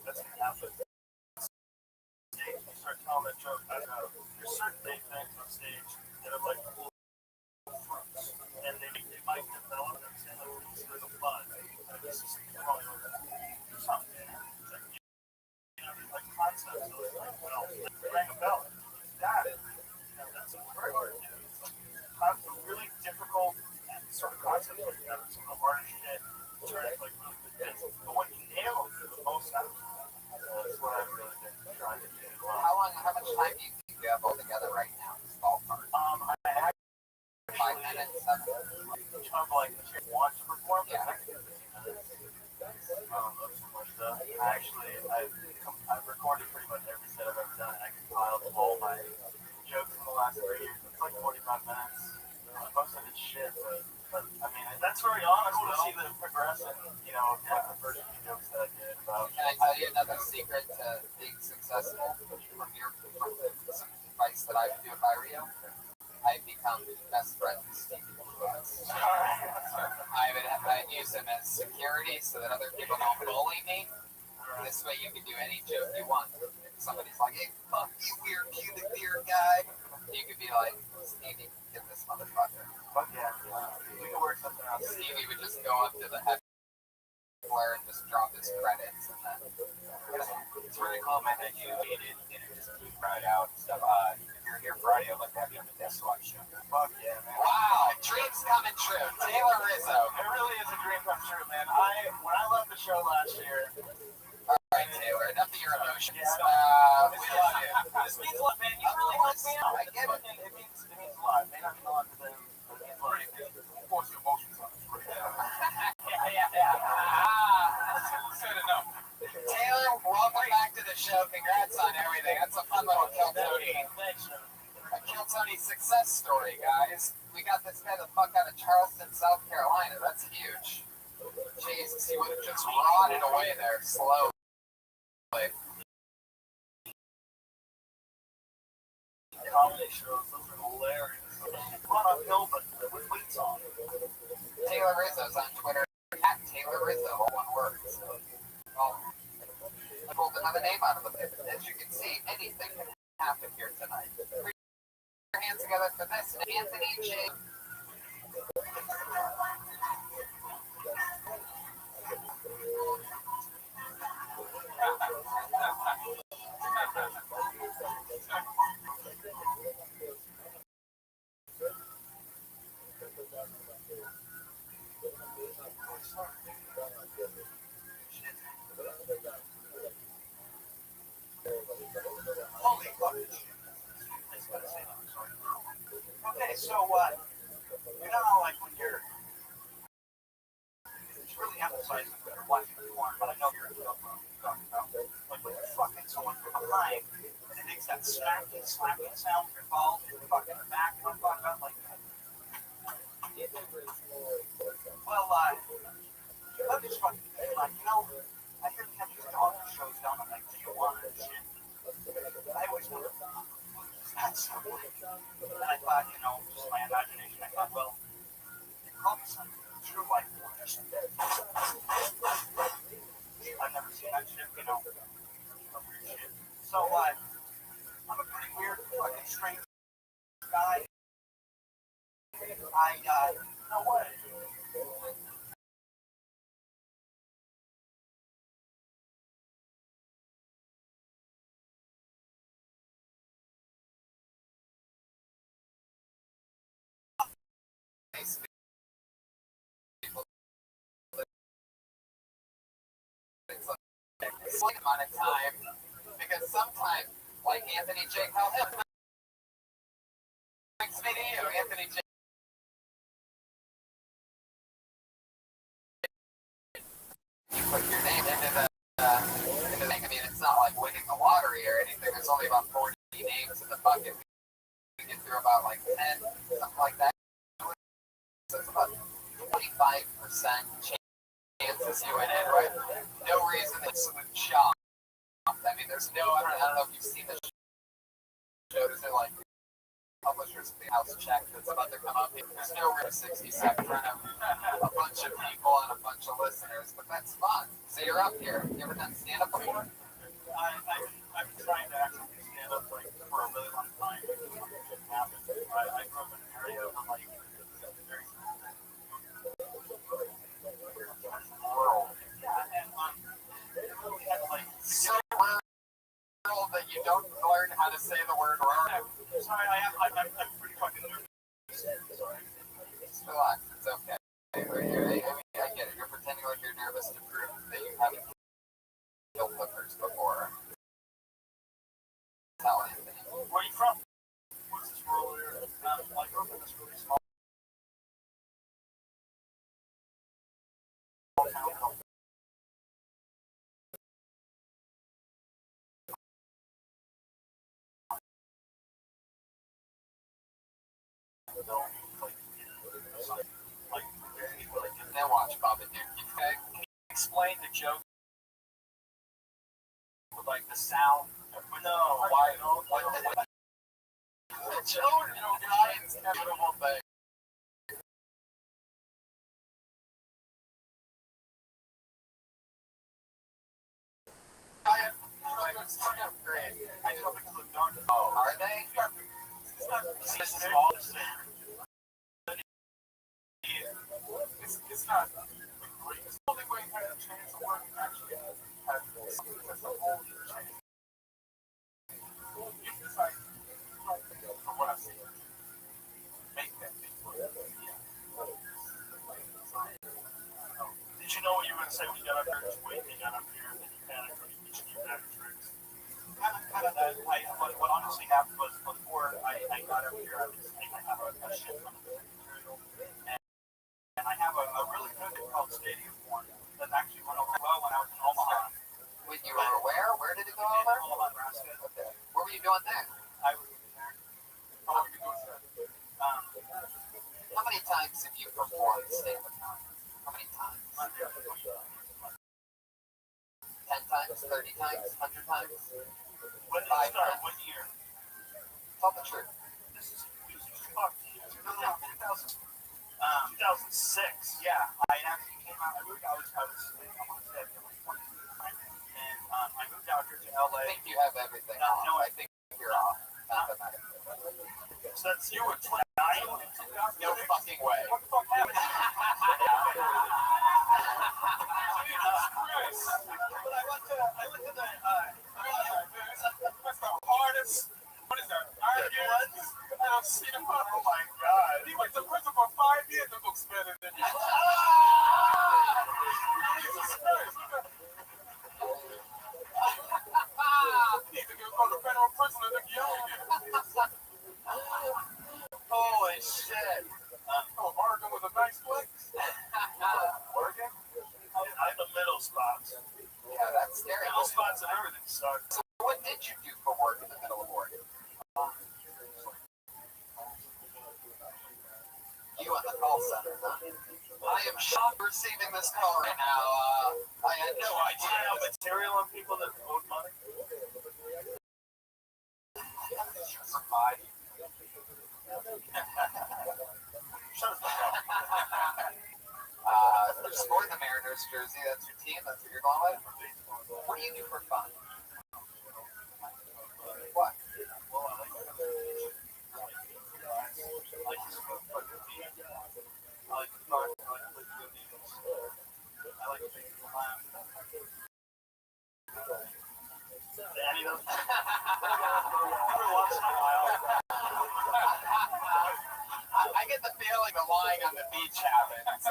that's gonna happen. You start telling that joke. I know there's certain big things on stage that are like cool fronts, and they might develop and say like there's a buzz. This is something. Like concepts of like, well, ring a bell. That is, that's a very hard to do. It's a really difficult sort of concept like that. Some of the hardest shit. Trying to like really good bits. But when you nail it for the most out of it, that's what I've really been trying to do. How much time do you think you have all together right now? Ballpark. I actually 5 minutes, 7 minutes. of like want to perform. Yeah. I've recorded pretty much every set I've ever done. I compiled all my jokes in the last 3 years. It's like 45 minutes. Most of it's shit, but I mean, that's very honest. Cool to see the progression, of like the first few jokes that I did about. Can I tell you another secret to being successful from some advice that I would do if I were you? I've become best friends with Stevie Woods. I'd use him as security so that other people don't bully me. This way you can do any joke you want. If somebody's like, hey, fuck you, weird pubic beard guy, you could be like, Stevie, get this motherfucker. Fuck yeah. We can work something out. Stevie would just go up to the heckler and just drop his credits. And then It's really cool, man, that you made it and just keep right out and stuff. If you're here Friday, I'd like to have you on the Death Squad show. Fuck yeah, man. wow, dreams coming true. Taylor Rizzo. It really is a dream come true, man. When I left the show last year. All right, Taylor, enough of your emotions. Yeah, We love you. This means a lot, man. You really helped me out. I get it. It means a lot. It may not mean a lot to them, but it means a lot. Of course, your emotions on the screen. Yeah. Good enough. Taylor, welcome back to the show. Congrats on everything. That's a fun little Kill Tony. A Kill Tony success story, guys. We got this guy the fuck out of Charleston, South Carolina. That's huge. Jesus, he would have just rotted away there slowly. Comedy shows, those are hilarious. Run uphill, but with weights on. Taylor Rizzo's on Twitter at Taylor Rizzo, all one word. So, I pulled another name out of the pit. As you can see, anything can happen here tonight. Put your hands together for this. Anthony J. Holy fuck. Okay, so like when you're really emphasizing that you're watching the porn, but I know you're talking about like when you're fucking someone from behind and it makes that smacking, slapping sound with your balls in your fucking back, you know what I'm talking about? Like that. Well, let me just fucking think, like, I hear they have these dog shows down in like Tijuana and shit. I always wonder, that's so weird. And I thought, just my imagination, I thought, well, it probably something true, like, just I've never seen that shit, weird shit. So, I'm a pretty weird, fucking strange guy. No way. slight amount of time because sometimes, like Anthony J. Call him, thanks me to you, Anthony J. You put your name into the thing. I mean, it's not like winning the lottery or anything. There's only about 40 names in the bucket. We get through about like 10, something like that. So it's about 25% chances you win it, right? No reason it's with shop. I mean, there's no, I don't know if you've seen the shows, they're like publishers house check that's about to come up. There's no real 60 seconds in front of a bunch of people and a bunch of listeners, but that's fun. So you're up here. You ever done stand up before? I've been trying to actually do stand up like for a really long time. It didn't happen. I grew up in an area of like very rural. And it really had like so rural that you don't learn how to say the word rural. Sorry, I'm pretty fucking nervous. Sorry. Just relax. It's okay. I get it. You're pretending like you're nervous to prove that you haven't killed hookers before. Tell Anthony. Where are you from? What's this rural area? I grew up in this really small town. Now watch Bob and Duke. Okay? Can you explain the joke with like the sound? No, why? The children, Ryan's inevitable thing. Great. I know because of dark. Oh, are they? This is all the same. It's not great. It's the only way I have a chance to work actually has that's the whole change. It's like from what I've seen, make that big work. Did you know what you were going to say when you got up here? Just wait, you got up here and then you panicked or you should keep that tricks. Kind of that. What honestly happened was before I got up here, I have a shit ton of material. And I have a really good thing called Stadium Porn that actually went over well when I was in Omaha. When you were where? Where did it go over? Omaha, Nebraska. Okay. What were you doing there? I was there. How long have you been doing that? How many times have you performed stand-up comedy? How many times? 10 times? 30 times? 100 times? When did you start? What year? Tell the truth. This is 2006. Yeah, I actually came out. I want to say I was 22, and I moved out here to LA. I think you have everything. No, I think you're off. Mathematically. So that's you were 29. No fucking way. What the fuck happened? Jesus Christ! But I went to the what's the hardest? What is that? Arguments? And I'm seeing him. Oh my God! He went to prison for 5 years. That looks better than you. Jesus Christ! He need to go to federal prison and look young again. Holy shit. Oregon was a nice place. Oregon? I'm the middle spots. Yeah, that's scary. Middle spots and everything sucks. So what did you do for work in the middle of Oregon? You at the call center, huh? I am shocked receiving this call right now. I had no idea. Material on people that owed money? Survive. Shut up. You're sporting the Mariners jersey. That's your team. That's what you're going with. What do you do for fun? What? Well, I like to go to the beach. I like to smoke fucking weed. I like to talk. I like to play video games. I like to make people laugh. Daddy does. Every once in a while. I get the feeling that lying on the beach happens.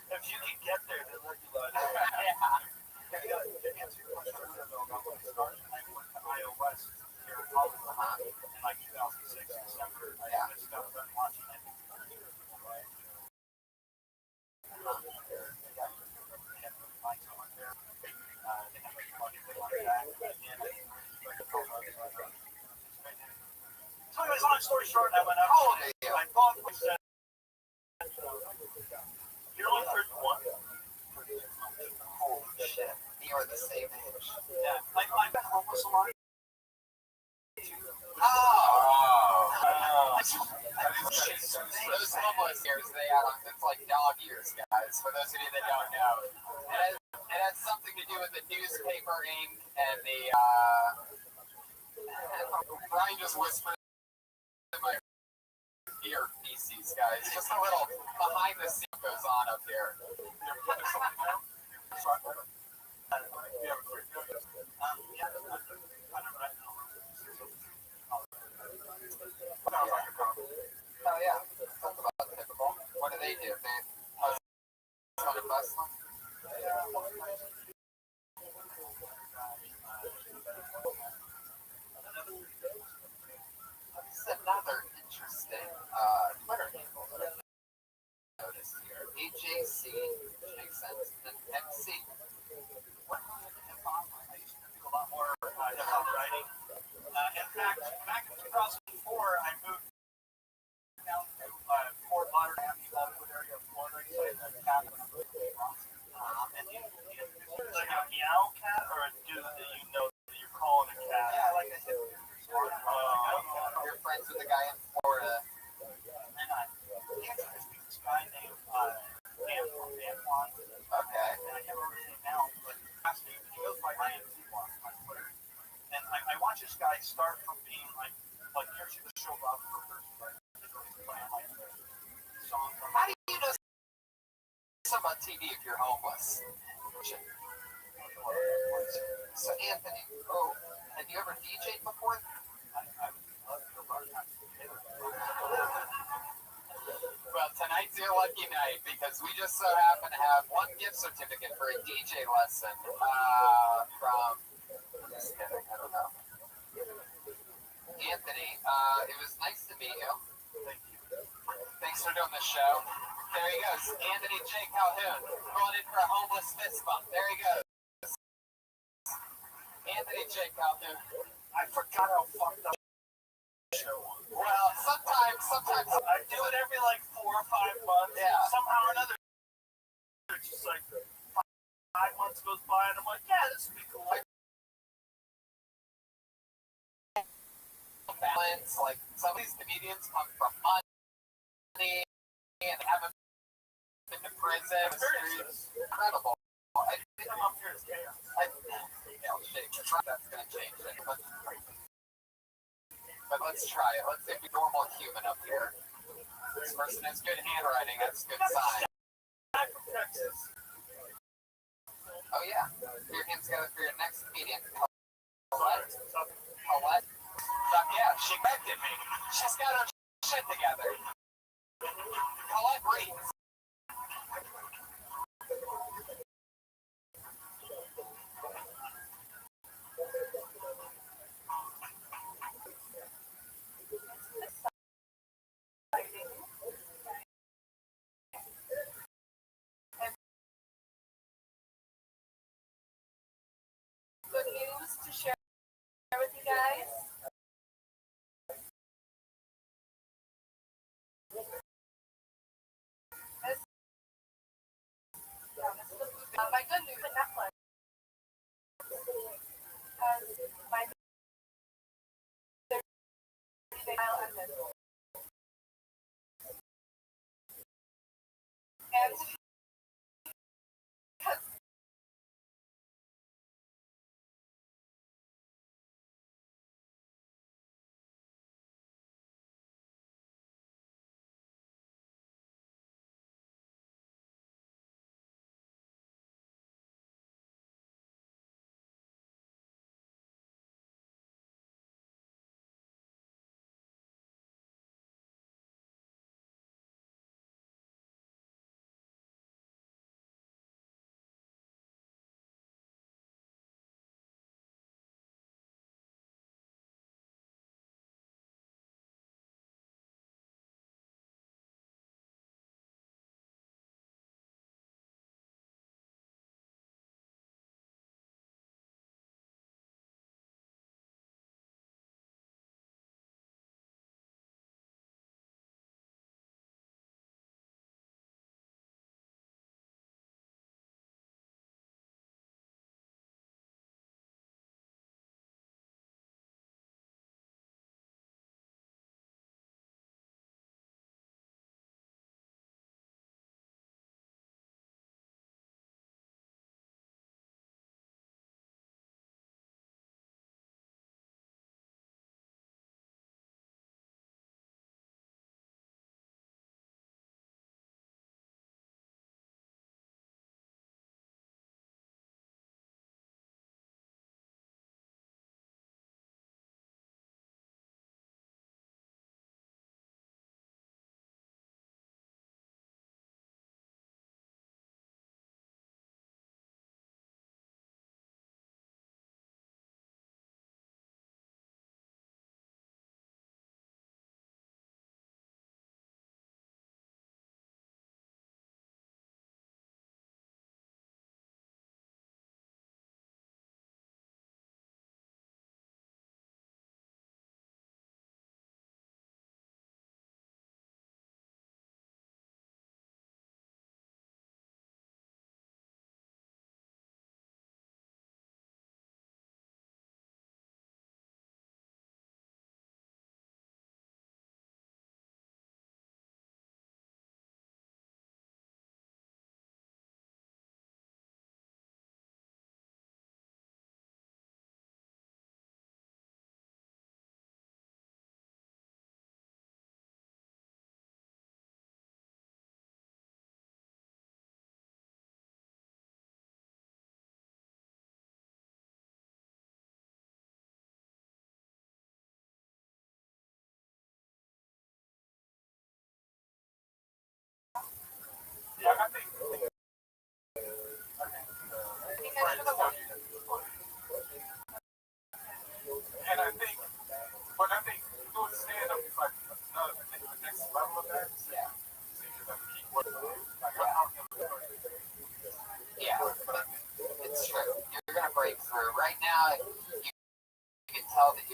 If you can get there, they'll let you lie. Yeah. Can you answer your you were the same age. Yeah, I've been homeless a lot. Those homeless years, it's like dog years, guys, for those of you that don't know. It has something to do with the newspaper ink and the, Brian just whispered in my ear feces, guys. Just a little behind the scenes goes on up here. Oh yeah, that's about typical. What do they do? They on a bus. This is another interesting Twitter handle that I've noticed here. AJC makes sense. And MC. What happened to hip hop? I used to do a lot more hip hop writing. In fact, back in 2004, I moved down to Fort Lauderdale, the Hollywood area of Florida. So I had a cabin. And you like a meow cat or a dude that you know that you're calling a cat? Yeah, like I said. You're friends with the guy in Florida. And I there's this guy named Antoine. Okay. And I can't remember his name now, but he goes by IMC on Twitter. And I watch this guy start from being like here's the show up for first playing like songs. How do you know something on TV if you're homeless? So Anthony, have you ever DJ'd before? Well, tonight's your lucky night because we just so happen to have one gift certificate for a DJ lesson from. Just kidding, I don't know. Anthony, it was nice to meet you. Thank you. Thanks for doing the show. There he goes, Anthony J. Calhoun, going in for a homeless fist bump. There he goes. Anthony J. Calhoun. I forgot how fucked up the show was. Well, sometimes I do it every like 4 or 5 months. Yeah. Somehow or another, it's just like 5 months goes by, and I'm like, yeah, this would be cool. Balance, like some of these comedians come from money and haven't been to prison. It's incredible. I think I'm up here as chaos. That's gonna change it. But let's try it. Let's be normal human up here. This person has good handwriting. That's a good sign. I'm from Texas. Oh yeah. Put your hands together for your next comedian. Colette. Yeah, she corrected me. She's got her shit together. Colette reads. Good news to share with you guys. My good news, Netflix has my 30-day trial ended. And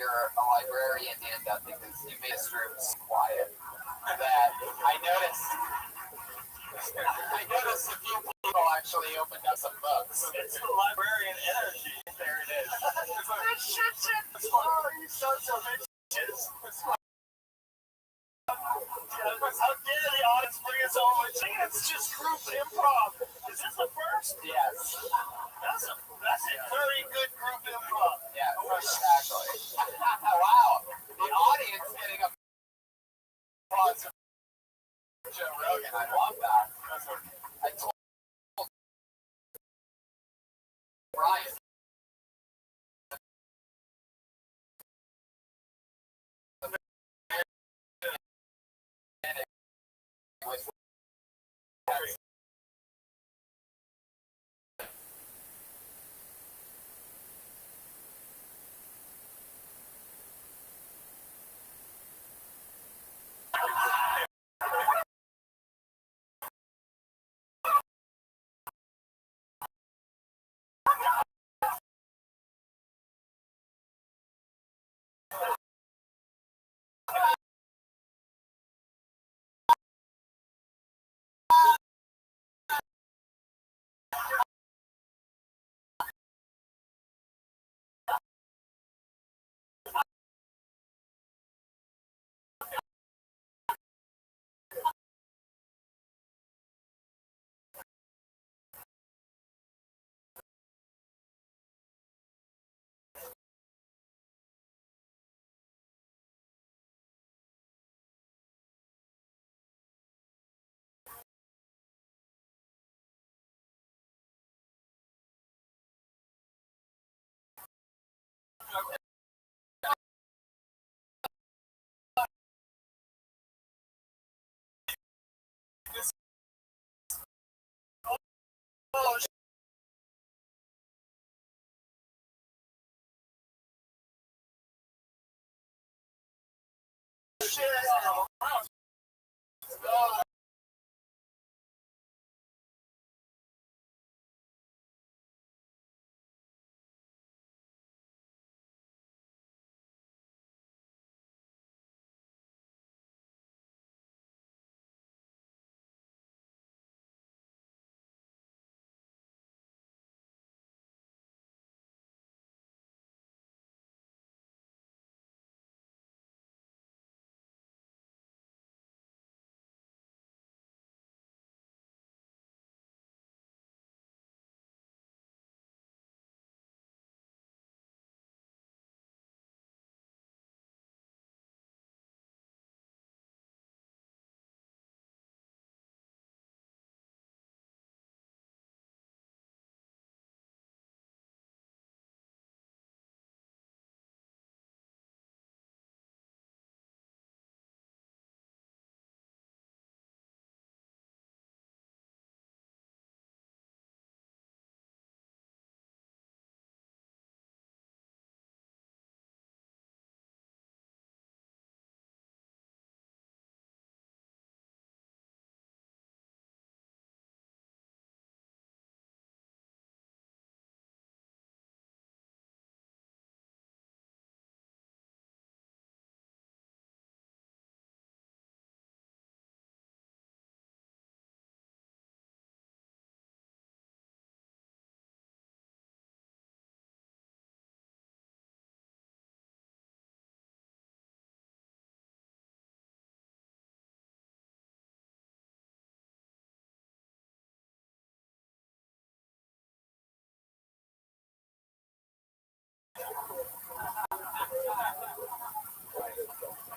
you're a librarian, Nanda, because you made this room so quiet that I noticed a few people actually opened up some books. It's the librarian energy. There it is. Sorry, sons of bitches. How dare the audience bring its own machine? It's just group improv. Is this the first? Yes. That's a very good group improv. Yeah, exactly. Wow. The audience getting applause from Joe Rogan. I love that. I told Brian.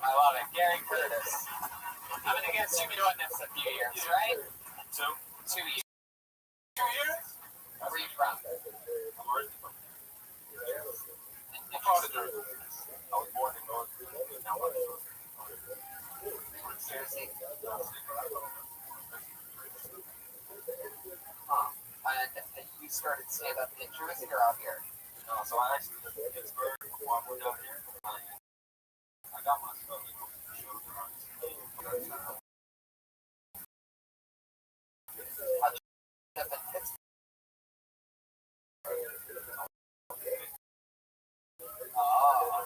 I love it. Gary Curtis. I'm going to get Jimmy to witness a few years, right? 2 years. 2 years? Where are you from? I'm originally from I was born in North Jersey. And you started stand-up in Jersey or out here? No, so I actually lived in Pittsburgh before I moved out here. I got my stuff in the shows around this place. Oh.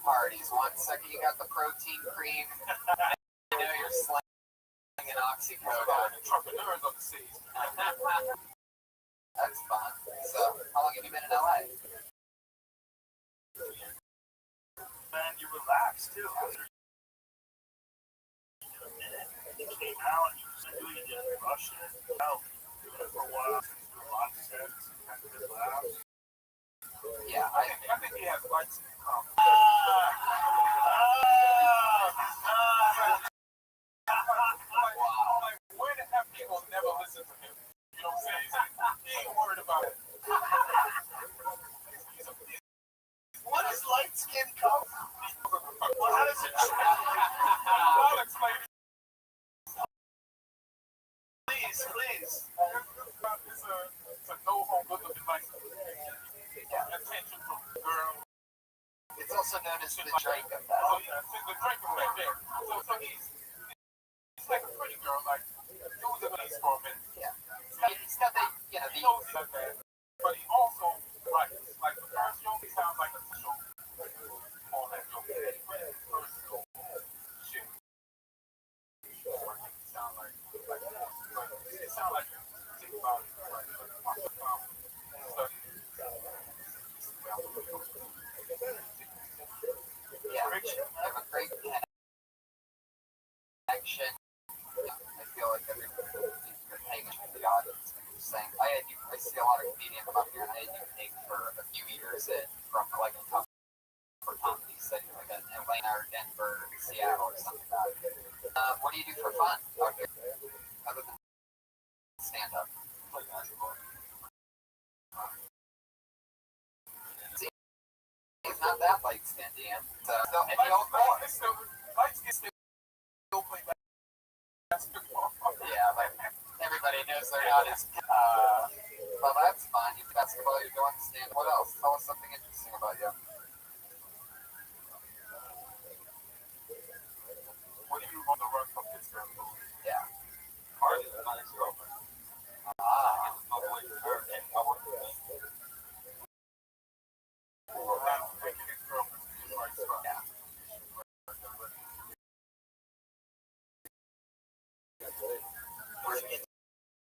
parties. One second you got the protein cream, you know you're slinging oxycodone. Entrepreneurs on the seas. That's fun. So, how long have you been in LA? And you relax too. You came out and you just doing it, you didn't rush it. Out for a while, a lot of sense, kind of relax. Yeah, I think he has lights in the car. Wow. Where the heck people never listen to him? You know what I'm saying? He ain't worried about it. what is light skin come from? Well, how does it? I'll explain it. Please. It's a no-home good looking light. Attention from the girl. It's also known as the Drake effect. Oh yeah, it's the Drake right there. So he's like a pretty girl, like he was a nice for a minute. Yeah. He's got the, He knows he's like that, but he also writes. Like the first show, he sounds like a show. All that joke. First show. Shit. It sounds like it sounds like think about it. yeah, I have a great connection. I feel like everybody's been paying attention to the audience. I'm just saying, I see a lot of comedians come up here, and I had you take for a few years from like a tough for comedy city, like in Atlanta or Denver, or Seattle, or something like that. What do you do for fun out here, other than stand up? See, he's not that light skinned, Ian. So, and the old boy. Light skin still play basketball. Yeah, but everybody knows they're not as. Well, that's fine. You basketball, you're doing stand. What else? Tell us something interesting about you. What do you on the run from Pittsburgh? Yeah. Hardy, my ex-girlfriend.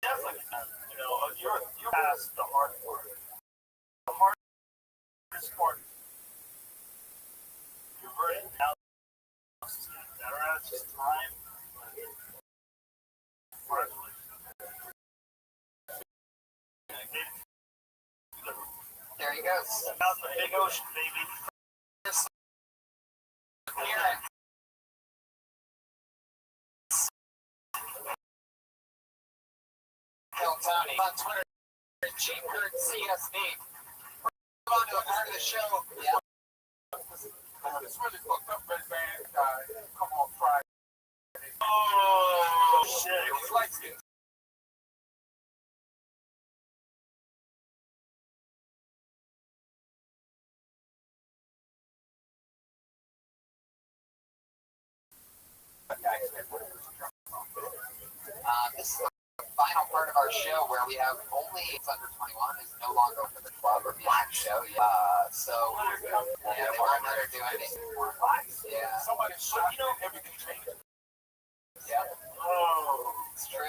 Definitely, you're past the hard part. The hardest part, you're very now. Better at it's just time. There he goes. Out in the big ocean, baby. Tell Tony on Twitter, Cheap Herd CSV. We're on to a part of the show. Yeah. It's really fucked up, red band guy. Come on, Friday. Oh, shit. It was light skin. This is the final part of our show where we have only it's under 21 is no longer for the club or beyond show. So yeah, they weren't there to do anything anymore. Yeah. Somebody everything changed. Yeah. Oh, it's true.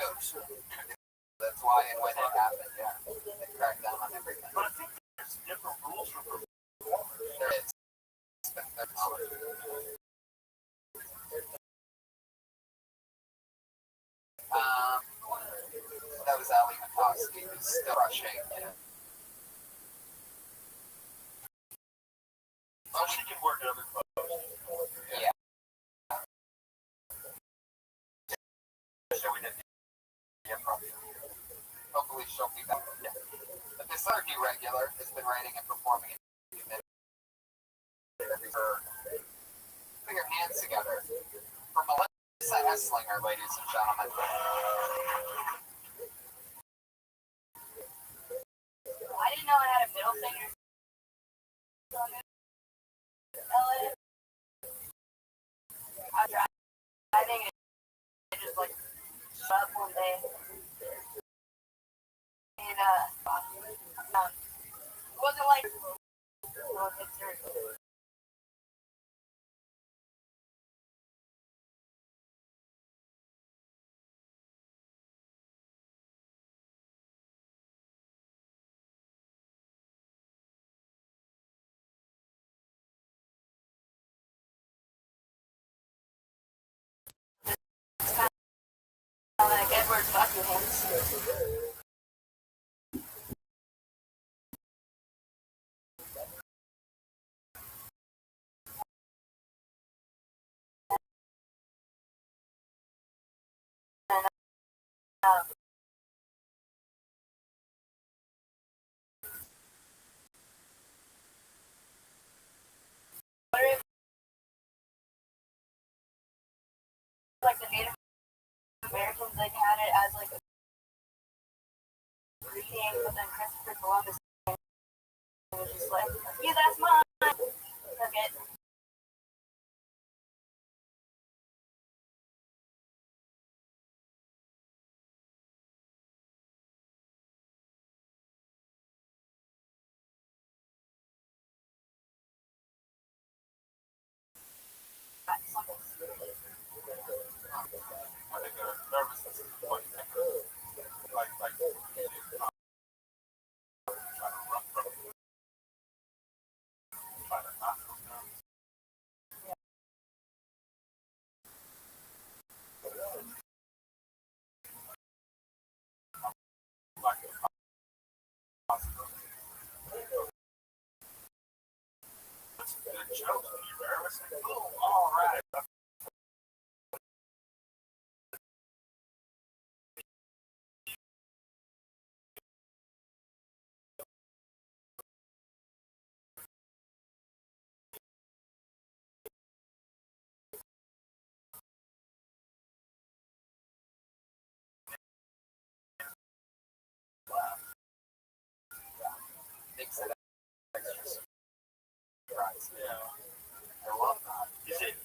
That's why and when it happened. Yeah. They cracked down on everything. But I think there's different rules for performers. There is. That was Ali Makovsky, who's still rushing. So she can work at other clubs. Yeah. So we didn't. Yeah, probably. Hopefully she'll be back. Yeah. But this other new regular has been writing and performing in put your hands together for Melissa Esslinger, ladies and gentlemen. I didn't know I had a middle finger. LA. I was driving and it just like shut up one day. And it wasn't like like Edward Buckingham. Like the Native Americans, like had it as like a greeting, but then Christopher Columbus was just like, yeah, that's mine. Took it. I think nervousness is what you think of. Like trying to run from it, trying to not feel nervous. Like a possibility. That's a good joke. Are you nervous? Oh, all right. Makes it extra surprise. Yeah. I love that. Is it?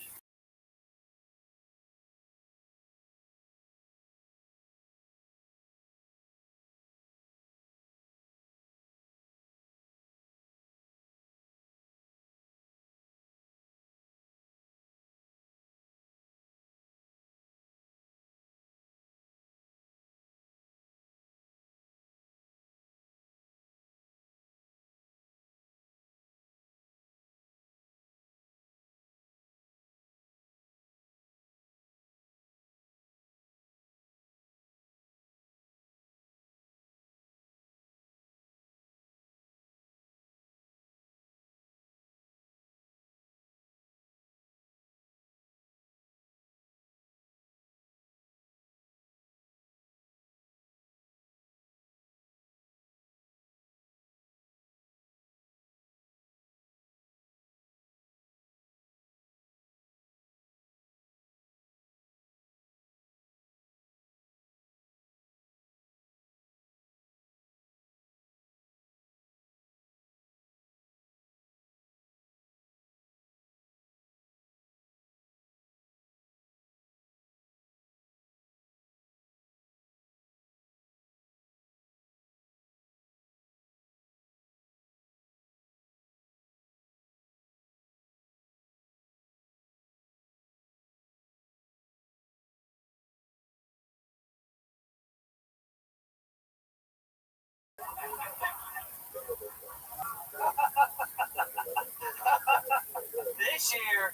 This year,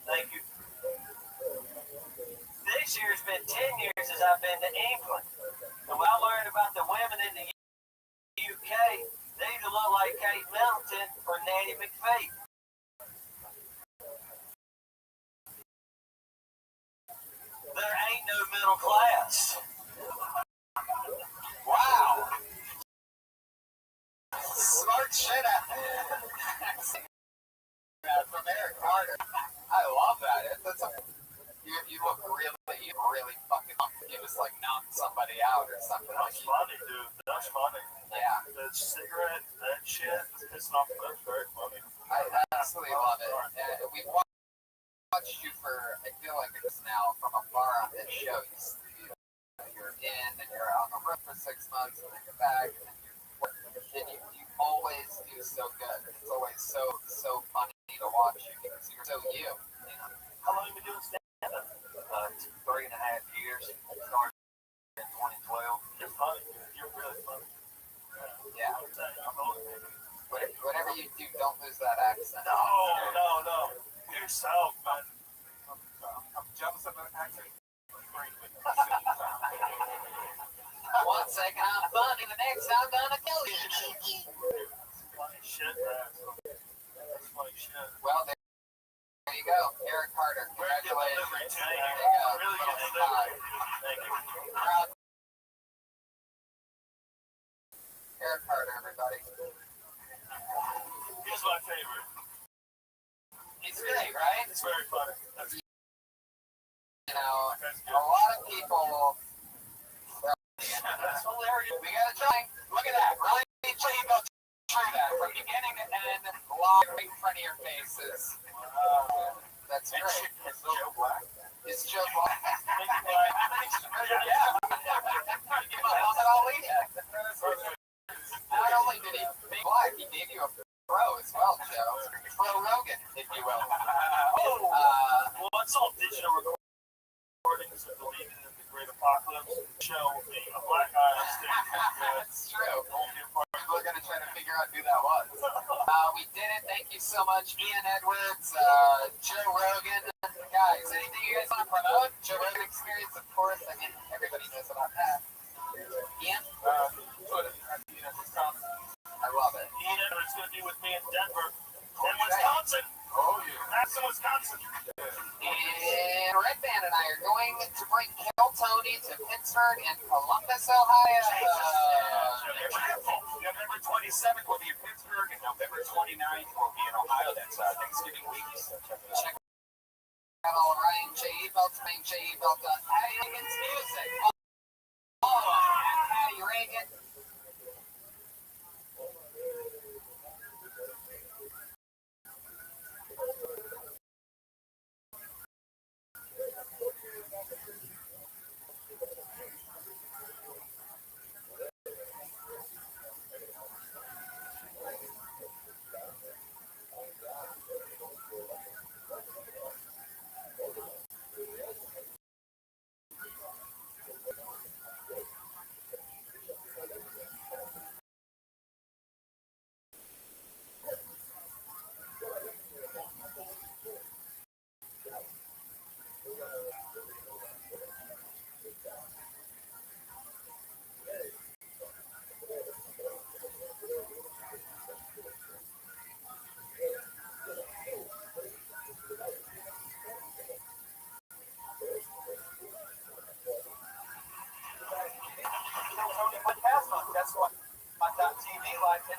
thank you. This year's been 10 years since I've been to England. And when I learned about the women in the UK, they either look like Kate Middleton or Nanny McPhee. There ain't no middle class. Wow. Smart shit from Eric Carter. I love that. You look really fucking up. You just like knock somebody out or something. That's funny, dude. That's funny. Yeah. The cigarette, that shit, it's not. That's very funny. I absolutely love it. We've watched you for, I feel like it's now from afar on this show. You're in and you're on the road for 6 months and then you're back and then you always do so good. It's always so funny to watch you because you're so you. How long have you been doing stand-up? 3.5 years. Started in 2012. You're funny. You're really funny. Yeah. Whatever you do, don't lose that accent. No. Yourself, man. I'm jealous of that accent. money the next, I'm gonna kill you. Funny shit, man. That's funny shit. Well, there you go. Eric Carter. Congratulations. There you go. Really good delivery. Thank you. Proud. Eric Carter, everybody. He's my favorite. He's great, right? It's very funny. That's, you know, a lot of people. that's hilarious. We gotta try. Look at that. Really try to go through that from beginning to end, live right in front of your faces. That's great. It's Joe Black. It's Joe Black. Yeah. Muhammad Ali. Not only did he make black, he gave you a pro as well, Joe. Pro Rogan, if you will. Well, it's all digital recordings of believing in the great apocalypse. Show being a black guy on stage. That's true. We're going to try to figure out who that was. We did it. Thank you so much, Ian Edwards, Joe Rogan. Guys, anything you guys want to promote? Joe Rogan Experience, of course. I mean, everybody knows about that. Ian? I love it. Ian Edwards going to be with me in Denver. In Wisconsin. Oh, yeah. That's in Wisconsin. And Red Band and I are going to bring Kill Tony to Pittsburgh and Columbus, Ohio. November 27th will be in Pittsburgh, and November 29th will be in Ohio. That's Thanksgiving week. Check out all Ryan J.E. Belts, Ryan J.E. Belt, Patty Reagan's music. Patty Reagan. That's what my TV live hit.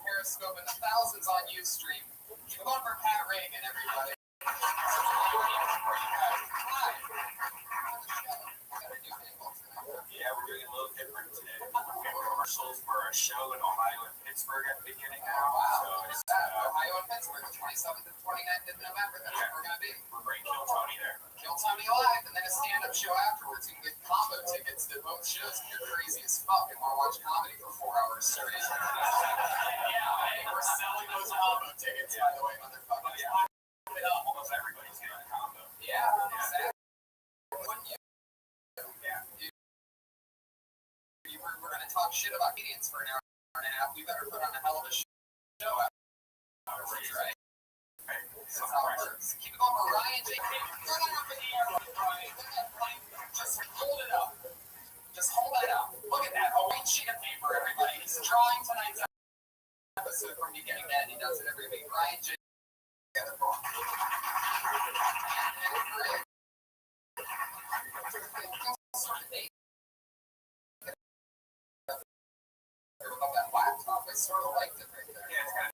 Periscope and the thousands on Ustream. We're going for Pat Reagan, everybody. Yeah, we're doing a little different today. We have rehearsals for our show in Ohio and Pittsburgh at the beginning now. Wow, so it's Ohio and Pittsburgh, the 27th and 29th of November. That's where we're going to be. We're bringing Kill Tony there. Kill Tony live, and then a stand-up show afterwards. You can get combo tickets to both shows if you're crazy as fuck and want to watch comedy for 4 hours straight. Hey, we're selling those combo tickets, by the way, motherfuckers. Almost everybody's getting a combo. Yeah, exactly. Wouldn't you? Yeah. We're going to talk shit about comedians for an hour and a half. We better put on a hell of a show afterwards, right? That's how it works. Keep it going for Ryan J. Throw that up in the air, Ryan. Just hold it up. Just hold it up. Look at that. A white sheet of paper, everybody. He's drawing tonight's episode from beginning to end. He does it every week. Ryan J. Together for that laptop. I sort of liked it right there. Yeah, it's kind of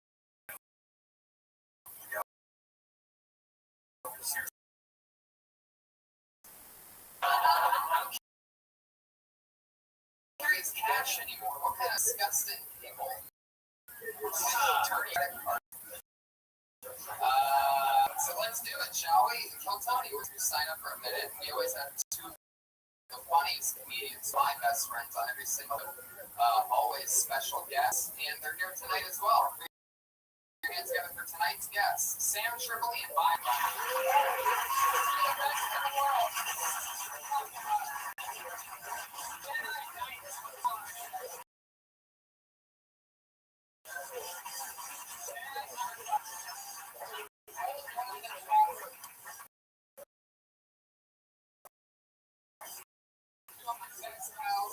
carries cash anymore. What kind of disgusting people? So let's do it, shall we? Kill Tony, we're going to sign up for a minute. We always have two of the funniest comedians, my best friends on every single, always special guests, and they're here tonight as well. Put your hands together for tonight's guests, Sam Tripoli and Byron.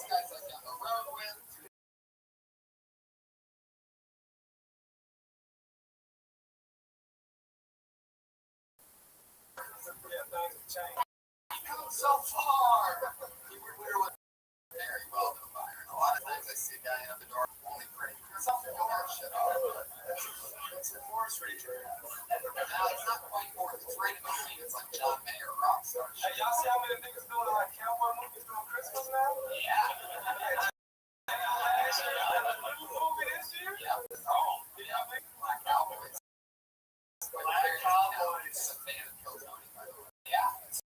Guys I've done the road with. Come so far. You were very welcome, Byron. A lot of times I see a guy at the door only pretty. Something will that shit off. It's a forest ranger. No, it's not quite forest. It's right in between. It's like John Mayer Rothschild. Hey, y'all see how many niggas doing like cowboy movies doing Christmas now? Yeah. Movie this year? Yeah. Oh, yeah. Black Cowboys. Black Cowboys. A fan of Kill Tony, by the way. Yeah. It's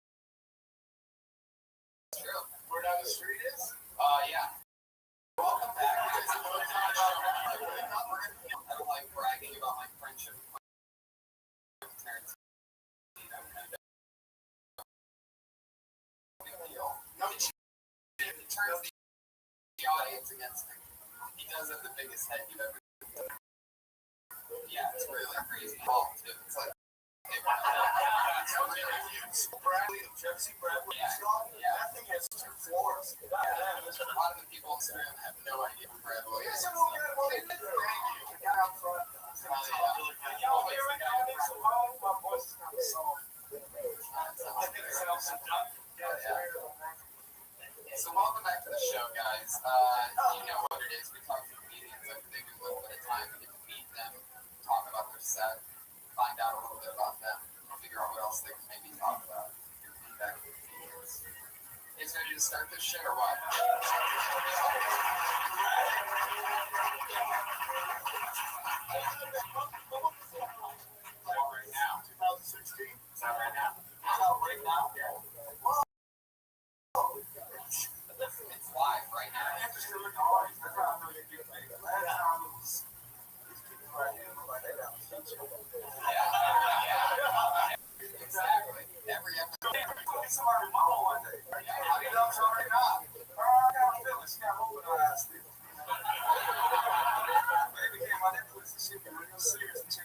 true. Where down the street is? Yeah. Welcome back, guys. I don't like bragging about my friendship with Terrence. No, he turns the audience against him. He does have the biggest head you've ever seen. Yeah, it's really crazy. Ball, too. It's like Bradley and Jesse Bradley. Yeah. That thing has 2 floors. A lot of the people on Instagram have no idea who Bradley is. Y'all hear it? I need some home. My voice is kind of soft. I think it sounds some duck. So welcome back to the show, guys. You know what it is. We talk to comedians every day. We have a little bit of time to get to meet them, talk about their set, find out a little bit about them, figure out what else they can maybe talk about. Get feedback from comedians. You guys ready to start this shit or what? Right now. 2016. Is that right now? Right now? Yeah. It's live right now. I have to still look at all these. That's how I know you're getting paid. Last time it was these people right here look like they got a feature. Yeah. Exactly. Every episode. Put somebody mama one day. How do you know it's already not? I got a feeling she got hope in her eyes still. Baby came out there, put some shit real serious and she